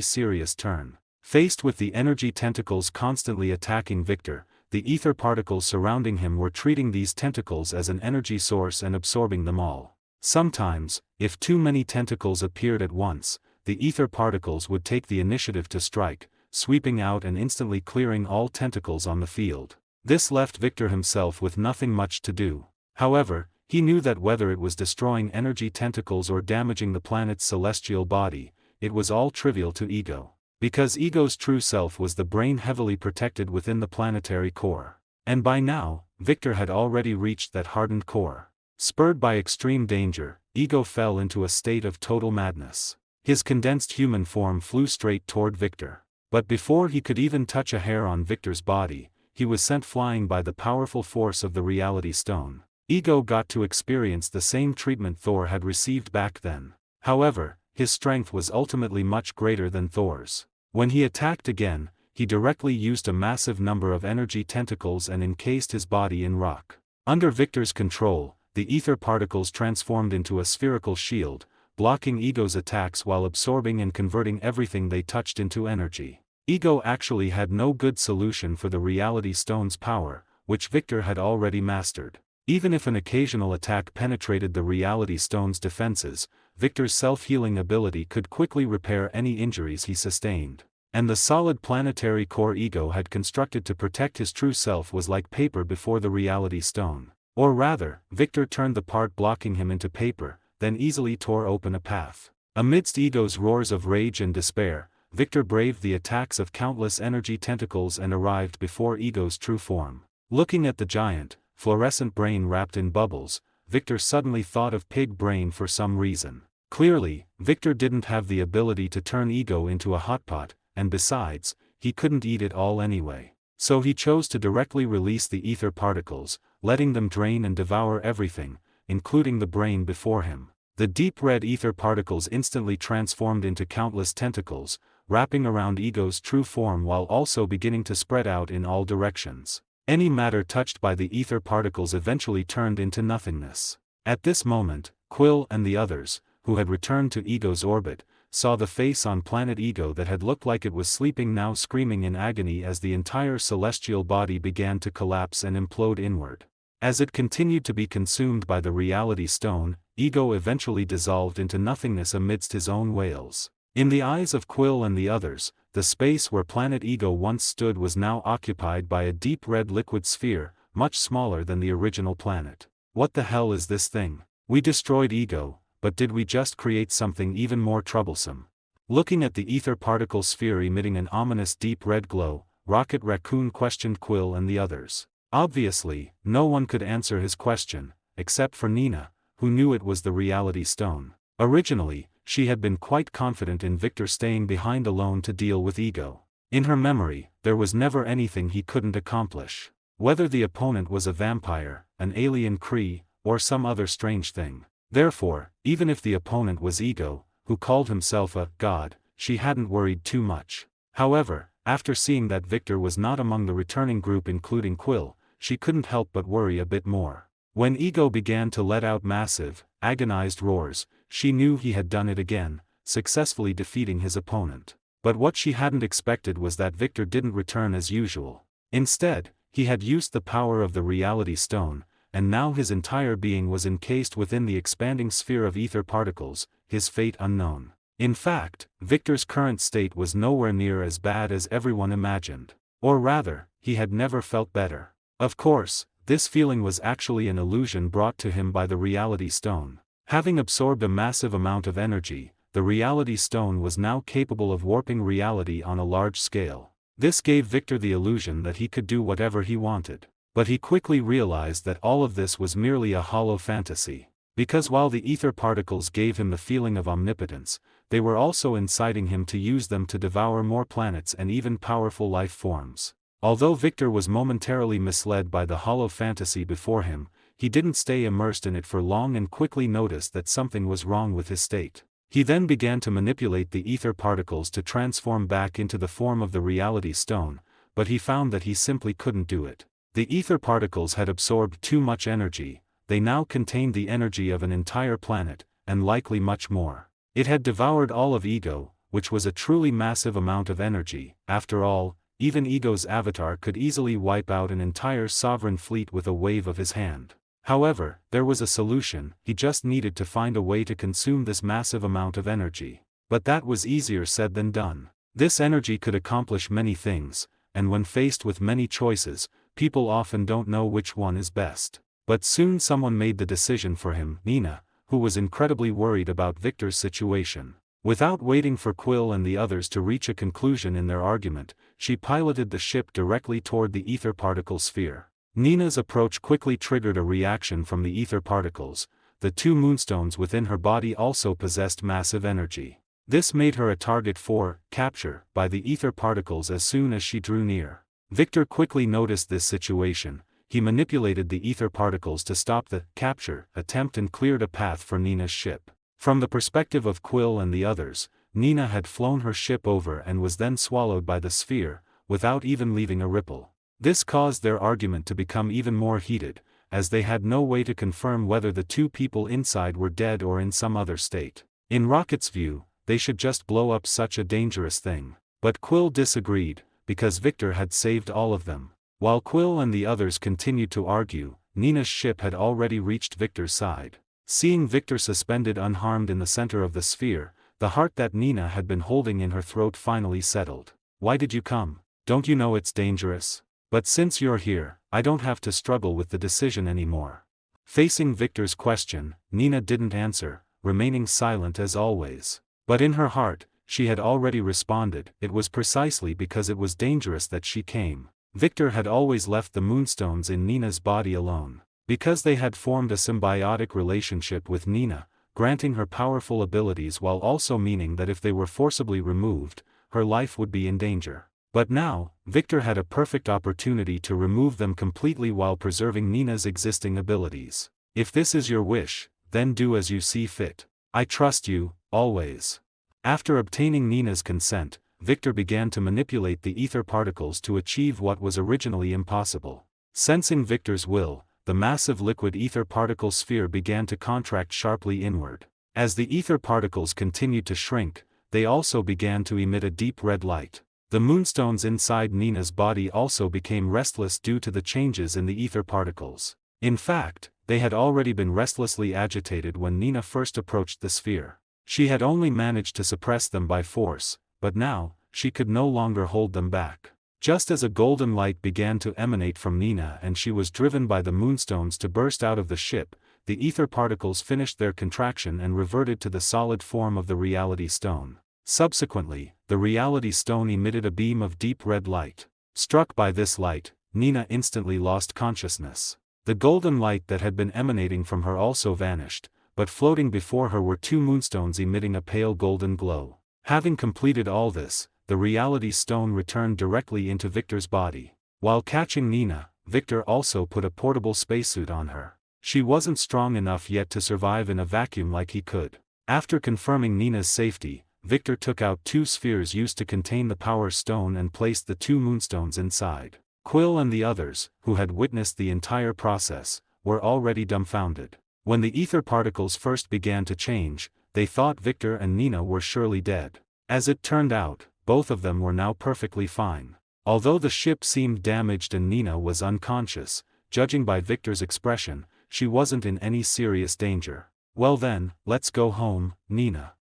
serious turn. Faced with the energy tentacles constantly attacking Victor, the ether particles surrounding him were treating these tentacles as an energy source and absorbing them all. Sometimes, if too many tentacles appeared at once, the ether particles would take the initiative to strike, sweeping out and instantly clearing all tentacles on the field. This left Victor himself with nothing much to do. However, he knew that whether it was destroying energy tentacles or damaging the planet's celestial body, it was all trivial to Ego. Because Ego's true self was the brain heavily protected within the planetary core. And by now, Victor had already reached that hardened core. Spurred by extreme danger, Ego fell into a state of total madness. His condensed human form flew straight toward Victor. But before he could even touch a hair on Victor's body, he was sent flying by the powerful force of the Reality Stone. Ego got to experience the same treatment Thor had received back then. However, his strength was ultimately much greater than Thor's. When he attacked again, he directly used a massive number of energy tentacles and encased his body in rock. Under Victor's control, the ether particles transformed into a spherical shield, blocking Ego's attacks while absorbing and converting everything they touched into energy. Ego actually had no good solution for the Reality Stone's power, which Victor had already mastered. Even if an occasional attack penetrated the Reality Stone's defenses, Victor's self-healing ability could quickly repair any injuries he sustained. And the solid planetary core Ego had constructed to protect his true self was like paper before the Reality Stone. Or rather, Victor turned the part blocking him into paper, then easily tore open a path. Amidst Ego's roars of rage and despair, Victor braved the attacks of countless energy tentacles and arrived before Ego's true form. Looking at the giant, fluorescent brain wrapped in bubbles, Victor suddenly thought of Pig Brain for some reason. Clearly, Victor didn't have the ability to turn Ego into a hot pot, and besides, he couldn't eat it all anyway. So he chose to directly release the ether particles, letting them drain and devour everything, including the brain before him. The deep red ether particles instantly transformed into countless tentacles, wrapping around Ego's true form while also beginning to spread out in all directions. Any matter touched by the ether particles eventually turned into nothingness. At this moment, Quill and the others, who had returned to Ego's orbit, saw the face on planet Ego that had looked like it was sleeping now screaming in agony as the entire celestial body began to collapse and implode inward. As it continued to be consumed by the Reality Stone, Ego eventually dissolved into nothingness amidst his own wails. In the eyes of Quill and the others, the space where planet Ego once stood was now occupied by a deep red liquid sphere, much smaller than the original planet. What the hell is this thing? We destroyed Ego, but did we just create something even more troublesome? Looking at the ether particle sphere emitting an ominous deep red glow, Rocket Raccoon questioned Quill and the others. Obviously, no one could answer his question, except for Nina, who knew it was the Reality Stone. Originally, she had been quite confident in Victor staying behind alone to deal with Ego. In her memory, there was never anything he couldn't accomplish. Whether the opponent was a vampire, an alien Kree, or some other strange thing. Therefore, even if the opponent was Ego, who called himself a god, she hadn't worried too much. However, After seeing that Victor was not among the returning group including Quill, she couldn't help but worry a bit more. When Ego began to let out massive, agonized roars, she knew he had done it again, successfully defeating his opponent. But what she hadn't expected was that Victor didn't return as usual. Instead, he had used the power of the reality stone, and now his entire being was encased within the expanding sphere of ether particles, his fate unknown. In fact, Victor's current state was nowhere near as bad as everyone imagined. Or rather, he had never felt better. Of course, this feeling was actually an illusion brought to him by the reality stone. Having absorbed a massive amount of energy, the reality stone was now capable of warping reality on a large scale. This gave Victor the illusion that he could do whatever he wanted. But he quickly realized that all of this was merely a hollow fantasy. Because while the ether particles gave him the feeling of omnipotence, they were also inciting him to use them to devour more planets and even powerful life forms. Although Victor was momentarily misled by the hollow fantasy before him, he didn't stay immersed in it for long and quickly noticed that something was wrong with his state. He then began to manipulate the ether particles to transform back into the form of the reality stone, but he found that he simply couldn't do it. The ether particles had absorbed too much energy. They now contained the energy of an entire planet, and likely much more. It had devoured all of Ego, which was a truly massive amount of energy. After all, even Ego's avatar could easily wipe out an entire sovereign fleet with a wave of his hand. However, there was a solution. He just needed to find a way to consume this massive amount of energy. But that was easier said than done. This energy could accomplish many things, and when faced with many choices, people often don't know which one is best. But soon someone made the decision for him, Nina, who was incredibly worried about Victor's situation. Without waiting for Quill and the others to reach a conclusion in their argument, she piloted the ship directly toward the ether particle sphere. Nina's approach quickly triggered a reaction from the ether particles. The two moonstones within her body also possessed massive energy. This made her a target for capture by the ether particles as soon as she drew near. Victor quickly noticed this situation. He manipulated the ether particles to stop the capture attempt and cleared a path for Nina's ship. From the perspective of Quill and the others, Nina had flown her ship over and was then swallowed by the sphere, without even leaving a ripple. This caused their argument to become even more heated, as they had no way to confirm whether the two people inside were dead or in some other state. In Rocket's view, they should just blow up such a dangerous thing. But Quill disagreed, because Victor had saved all of them. While Quill and the others continued to argue, Nina's ship had already reached Victor's side. Seeing Victor suspended unharmed in the center of the sphere, the heart that Nina had been holding in her throat finally settled. "Why did you come? Don't you know it's dangerous? But since you're here, I don't have to struggle with the decision anymore." Facing Victor's question, Nina didn't answer, remaining silent as always. But in her heart, she had already responded. It was precisely because it was dangerous that she came. Victor had always left the moonstones in Nina's body alone. Because they had formed a symbiotic relationship with Nina, granting her powerful abilities while also meaning that if they were forcibly removed, her life would be in danger. But now, Victor had a perfect opportunity to remove them completely while preserving Nina's existing abilities. "If this is your wish, then do as you see fit. I trust you, always." After obtaining Nina's consent, Victor began to manipulate the ether particles to achieve what was originally impossible. Sensing Victor's will, the massive liquid ether particle sphere began to contract sharply inward. As the ether particles continued to shrink, they also began to emit a deep red light. The moonstones inside Nina's body also became restless due to the changes in the ether particles. In fact, they had already been restlessly agitated when Nina first approached the sphere. She had only managed to suppress them by force, but now, she could no longer hold them back. Just as a golden light began to emanate from Nina and she was driven by the moonstones to burst out of the ship, the ether particles finished their contraction and reverted to the solid form of the reality stone. Subsequently, the reality stone emitted a beam of deep red light. Struck by this light, Nina instantly lost consciousness. The golden light that had been emanating from her also vanished, but floating before her were two moonstones emitting a pale golden glow. Having completed all this, the reality stone returned directly into Victor's body. While catching Nina, Victor also put a portable spacesuit on her. She wasn't strong enough yet to survive in a vacuum like he could. After confirming Nina's safety, Victor took out 2 spheres used to contain the Power Stone and placed the 2 moonstones inside. Quill and the others, who had witnessed the entire process, were already dumbfounded. When the ether particles first began to change, they thought Victor and Nina were surely dead. As it turned out, both of them were now perfectly fine. Although the ship seemed damaged and Nina was unconscious, judging by Victor's expression, she wasn't in any serious danger. "Well then, let's go home, Nina."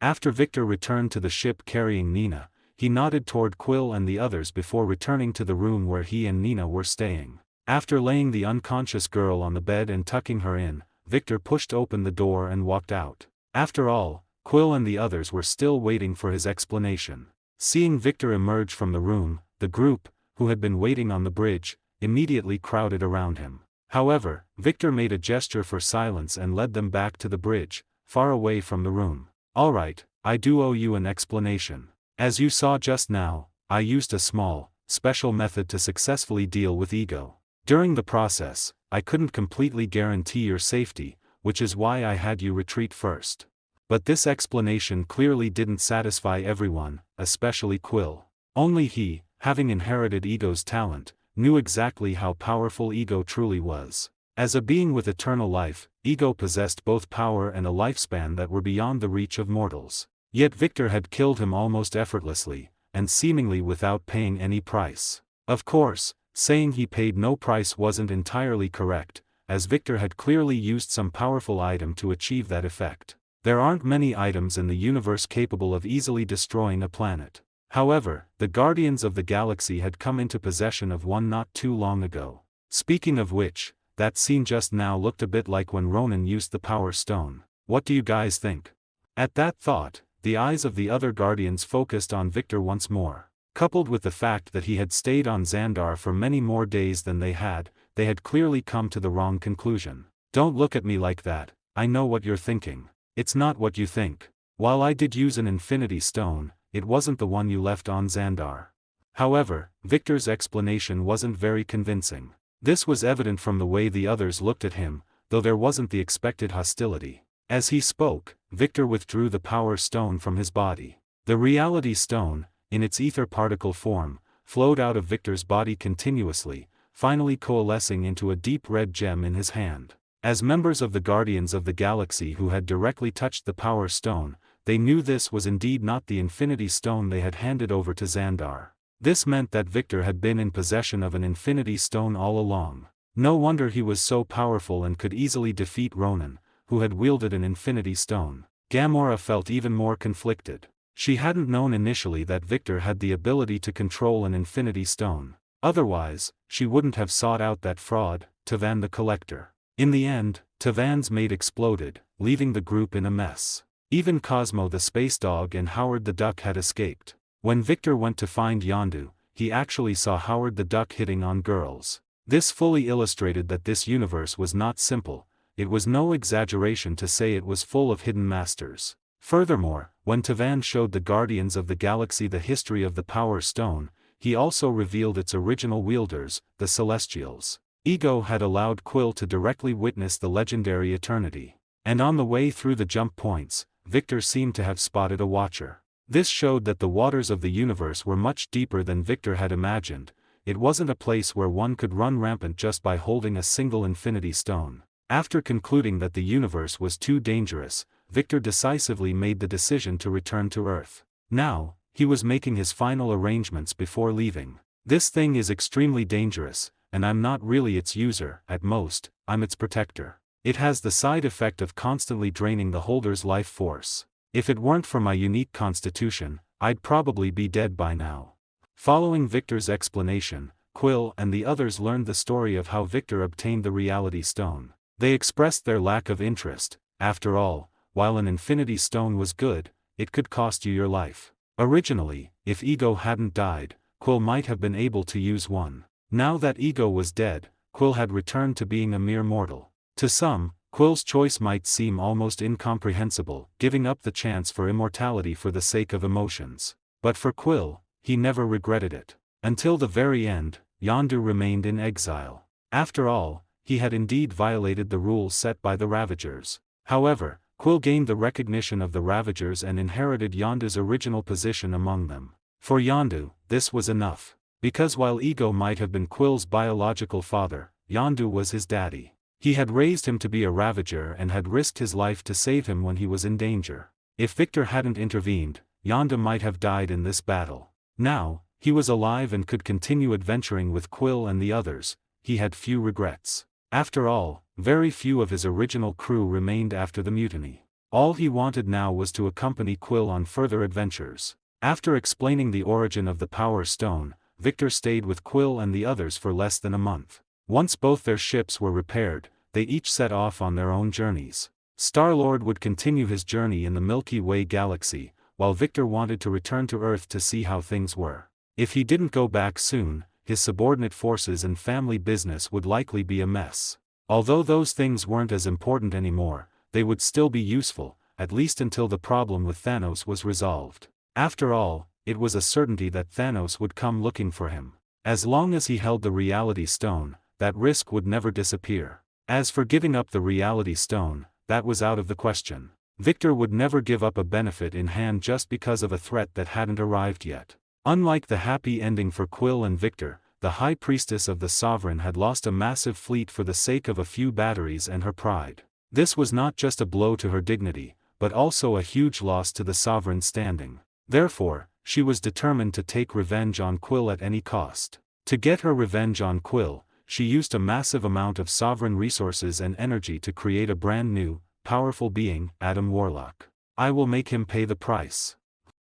After Victor returned to the ship carrying Nina, he nodded toward Quill and the others before returning to the room where he and Nina were staying. After laying the unconscious girl on the bed and tucking her in, Victor pushed open the door and walked out. After all, Quill and the others were still waiting for his explanation. Seeing Victor emerge from the room, the group, who had been waiting on the bridge, immediately crowded around him. However, Victor made a gesture for silence and led them back to the bridge, far away from the room. "Alright, I do owe you an explanation. As you saw just now, I used a small, special method to successfully deal with ego. During the process, I couldn't completely guarantee your safety, which is why I had you retreat first." But this explanation clearly didn't satisfy everyone, especially Quill. Only he, having inherited ego's talent, knew exactly how powerful ego truly was. As a being with eternal life, ego possessed both power and a lifespan that were beyond the reach of mortals. Yet Victor had killed him almost effortlessly, and seemingly without paying any price. Of course, saying he paid no price wasn't entirely correct, as Victor had clearly used some powerful item to achieve that effect. There aren't many items in the universe capable of easily destroying a planet. However, the Guardians of the Galaxy had come into possession of one not too long ago. Speaking of which, that scene just now looked a bit like when Ronan used the Power Stone. What do you guys think? At that thought, the eyes of the other Guardians focused on Victor once more. Coupled with the fact that he had stayed on Xandar for many more days than they had clearly come to the wrong conclusion. "Don't look at me like that, I know what you're thinking. It's not what you think. While I did use an Infinity Stone, it wasn't the one you left on Xandar." However, Victor's explanation wasn't very convincing. This was evident from the way the others looked at him, though there wasn't the expected hostility. As he spoke, Victor withdrew the Power Stone from his body. The Reality Stone, in its ether particle form, flowed out of Victor's body continuously, finally coalescing into a deep red gem in his hand. As members of the Guardians of the Galaxy who had directly touched the Power Stone, they knew this was indeed not the Infinity Stone they had handed over to Xandar. This meant that Victor had been in possession of an Infinity Stone all along. No wonder he was so powerful and could easily defeat Ronan, who had wielded an Infinity Stone. Gamora felt even more conflicted. She hadn't known initially that Victor had the ability to control an Infinity Stone. Otherwise, she wouldn't have sought out that fraud, Tavan the Collector. In the end, Tavan's mate exploded, leaving the group in a mess. Even Cosmo the Space Dog and Howard the Duck had escaped. When Victor went to find Yondu, he actually saw Howard the Duck hitting on girls. This fully illustrated that this universe was not simple. It was no exaggeration to say it was full of hidden masters. Furthermore, when Tavan showed the Guardians of the Galaxy the history of the Power Stone, he also revealed its original wielders, the Celestials. Ego had allowed Quill to directly witness the legendary Eternity. And on the way through the jump points, Victor seemed to have spotted a watcher. This showed that the waters of the universe were much deeper than Victor had imagined. It wasn't a place where one could run rampant just by holding a single Infinity Stone. After concluding that the universe was too dangerous, Victor decisively made the decision to return to Earth. Now, he was making his final arrangements before leaving. "This thing is extremely dangerous, and I'm not really its user. At most, I'm its protector. It has the side effect of constantly draining the holder's life force. If it weren't for my unique constitution, I'd probably be dead by now." Following Victor's explanation, Quill and the others learned the story of how Victor obtained the Reality Stone. They expressed their lack of interest. After all, while an Infinity Stone was good, it could cost you your life. Originally, if Ego hadn't died, Quill might have been able to use one. Now that Ego was dead, Quill had returned to being a mere mortal. To some, Quill's choice might seem almost incomprehensible, giving up the chance for immortality for the sake of emotions. But for Quill, he never regretted it. Until the very end, Yondu remained in exile. After all, he had indeed violated the rules set by the Ravagers. However, Quill gained the recognition of the Ravagers and inherited Yondu's original position among them. For Yondu, this was enough. Because while Ego might have been Quill's biological father, Yondu was his daddy. He had raised him to be a Ravager and had risked his life to save him when he was in danger. If Victor hadn't intervened, Yondu might have died in this battle. Now, he was alive and could continue adventuring with Quill and the others. He had few regrets. After all, very few of his original crew remained after the mutiny. All he wanted now was to accompany Quill on further adventures. After explaining the origin of the Power Stone, Victor stayed with Quill and the others for less than a month. Once both their ships were repaired, they each set off on their own journeys. Star-Lord would continue his journey in the Milky Way galaxy, while Victor wanted to return to Earth to see how things were. If he didn't go back soon, his subordinate forces and family business would likely be a mess. Although those things weren't as important anymore, they would still be useful, at least until the problem with Thanos was resolved. After all, it was a certainty that Thanos would come looking for him. As long as he held the Reality Stone, that risk would never disappear. As for giving up the Reality Stone, that was out of the question. Victor would never give up a benefit in hand just because of a threat that hadn't arrived yet. Unlike the happy ending for Quill and Victor, the High Priestess of the Sovereign had lost a massive fleet for the sake of a few batteries and her pride. This was not just a blow to her dignity, but also a huge loss to the Sovereign's standing. Therefore, she was determined to take revenge on Quill at any cost. To get her revenge on Quill, she used a massive amount of Sovereign resources and energy to create a brand new, powerful being, Adam Warlock. I will make him pay the price.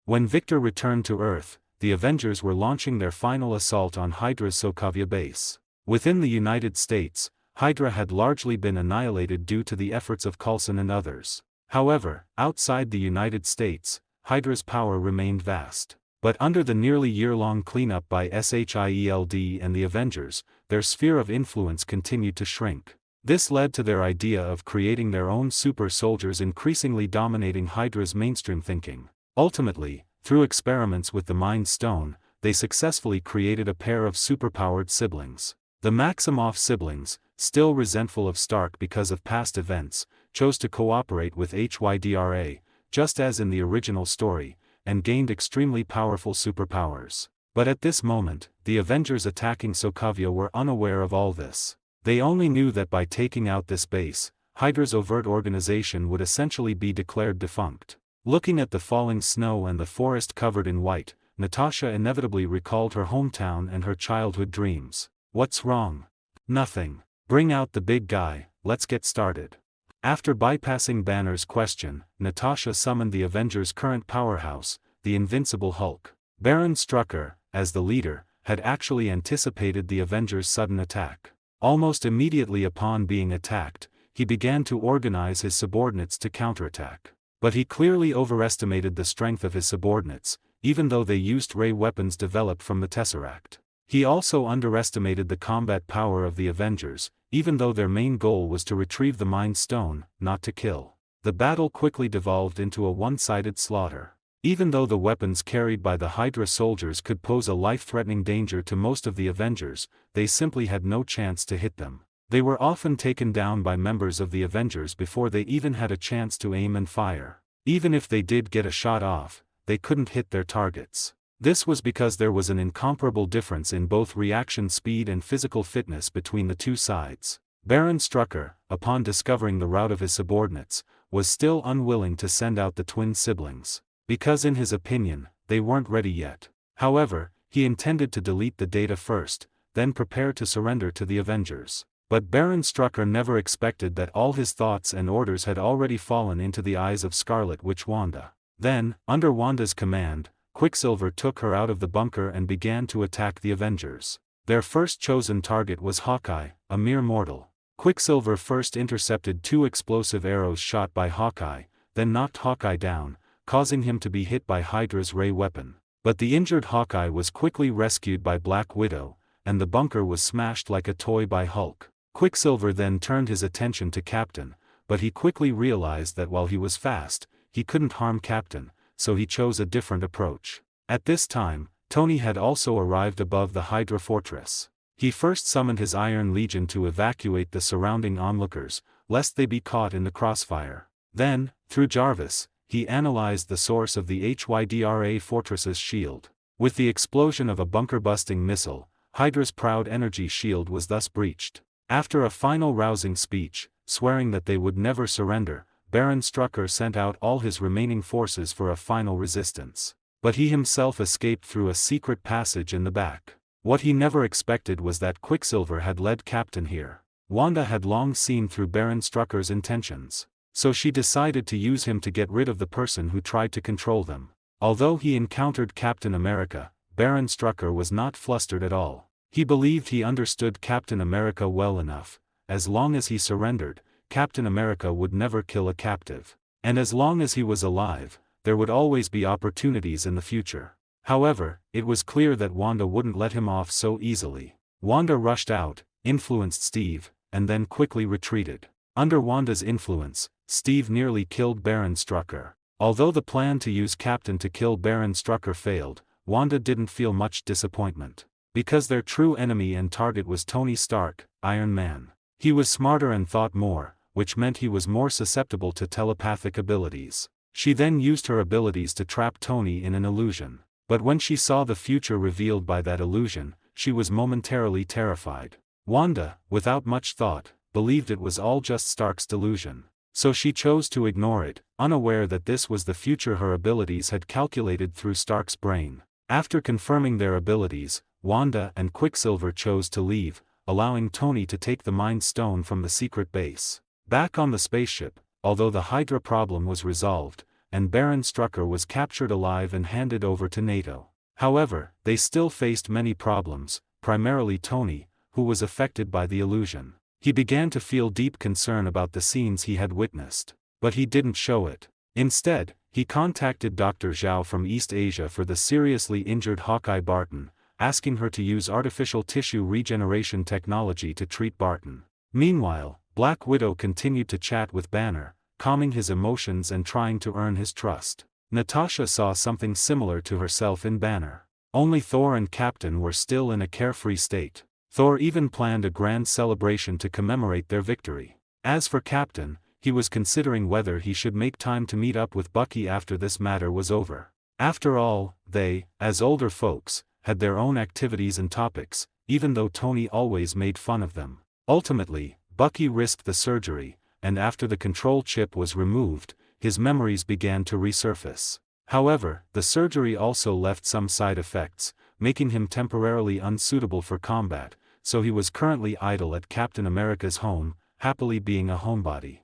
When Victor returned to Earth, the Avengers were launching their final assault on Hydra's Sokovia base. Within the United States, Hydra had largely been annihilated due to the efforts of Coulson and others. However, outside the United States, Hydra's power remained vast. But under the nearly year-long cleanup by SHIELD and the Avengers, their sphere of influence continued to shrink. This led to their idea of creating their own super soldiers, increasingly dominating Hydra's mainstream thinking. Ultimately, through experiments with the Mind Stone, they successfully created a pair of superpowered siblings. The Maximoff siblings, still resentful of Stark because of past events, chose to cooperate with HYDRA, just as in the original story, and gained extremely powerful superpowers. But at this moment, the Avengers attacking Sokovia were unaware of all this. They only knew that by taking out this base, Hydra's overt organization would essentially be declared defunct. Looking at the falling snow and the forest covered in white, Natasha inevitably recalled her hometown and her childhood dreams. What's wrong? Nothing. Bring out the big guy, let's get started. After bypassing Banner's question, Natasha summoned the Avengers' current powerhouse, the Invincible Hulk. Baron Strucker, as the leader, had actually anticipated the Avengers' sudden attack. Almost immediately upon being attacked, he began to organize his subordinates to counterattack. But he clearly overestimated the strength of his subordinates, even though they used ray weapons developed from the Tesseract. He also underestimated the combat power of the Avengers, even though their main goal was to retrieve the Mind Stone, not to kill. The battle quickly devolved into a one-sided slaughter. Even though the weapons carried by the Hydra soldiers could pose a life-threatening danger to most of the Avengers, they simply had no chance to hit them. They were often taken down by members of the Avengers before they even had a chance to aim and fire. Even if they did get a shot off, they couldn't hit their targets. This was because there was an incomparable difference in both reaction speed and physical fitness between the two sides. Baron Strucker, upon discovering the rout of his subordinates, was still unwilling to send out the twin siblings. Because in his opinion, they weren't ready yet. However, he intended to delete the data first, then prepare to surrender to the Avengers. But Baron Strucker never expected that all his thoughts and orders had already fallen into the eyes of Scarlet Witch Wanda. Then, under Wanda's command, Quicksilver took her out of the bunker and began to attack the Avengers. Their first chosen target was Hawkeye, a mere mortal. Quicksilver first intercepted 2 explosive arrows shot by Hawkeye, then knocked Hawkeye down, causing him to be hit by Hydra's ray weapon. But the injured Hawkeye was quickly rescued by Black Widow, and the bunker was smashed like a toy by Hulk. Quicksilver then turned his attention to Captain, but he quickly realized that while he was fast, he couldn't harm Captain, so he chose a different approach. At this time, Tony had also arrived above the Hydra fortress. He first summoned his Iron Legion to evacuate the surrounding onlookers, lest they be caught in the crossfire. Then, Through Jarvis, he analyzed the source of the Hydra fortress's shield. With the explosion of a bunker-busting missile, Hydra's proud energy shield was thus breached. After a final rousing speech, swearing that they would never surrender, Baron Strucker sent out all his remaining forces for a final resistance. But he himself escaped through a secret passage in the back. What he never expected was that Quicksilver had led Captain here. Wanda had long seen through Baron Strucker's intentions. So she decided to use him to get rid of the person who tried to control them. Although he encountered Captain America, Baron Strucker was not flustered at all. He believed he understood Captain America well enough. As long as he surrendered, Captain America would never kill a captive. And as long as he was alive, there would always be opportunities in the future. However, it was clear that Wanda wouldn't let him off so easily. Wanda rushed out, influenced Steve, and then quickly retreated. Under Wanda's influence, Steve nearly killed Baron Strucker. Although the plan to use Captain to kill Baron Strucker failed, Wanda didn't feel much disappointment. Because their true enemy and target was Tony Stark, Iron Man. He was smarter and thought more, which meant he was more susceptible to telepathic abilities. She then used her abilities to trap Tony in an illusion. But when she saw the future revealed by that illusion, she was momentarily terrified. Wanda, without much thought, believed it was all just Stark's delusion. So she chose to ignore it, unaware that this was the future her abilities had calculated through Stark's brain. After confirming their abilities, Wanda and Quicksilver chose to leave, allowing Tony to take the Mind Stone from the secret base. Back on the spaceship, although the Hydra problem was resolved, and Baron Strucker was captured alive and handed over to NATO. However, they still faced many problems, primarily Tony, who was affected by the illusion. He began to feel deep concern about the scenes he had witnessed. But he didn't show it. Instead, he contacted Dr. Zhao from East Asia for the seriously injured Hawkeye Barton, asking her to use artificial tissue regeneration technology to treat Barton. Meanwhile, Black Widow continued to chat with Banner, calming his emotions and trying to earn his trust. Natasha saw something similar to herself in Banner. Only Thor and Captain were still in a carefree state. Thor even planned a grand celebration to commemorate their victory. As for Captain, he was considering whether he should make time to meet up with Bucky after this matter was over. After all, they, as older folks, had their own activities and topics, even though Tony always made fun of them. Ultimately, Bucky risked the surgery, and after the control chip was removed, his memories began to resurface. However, the surgery also left some side effects, making him temporarily unsuitable for combat, so he was currently idle at Captain America's home, happily being a homebody.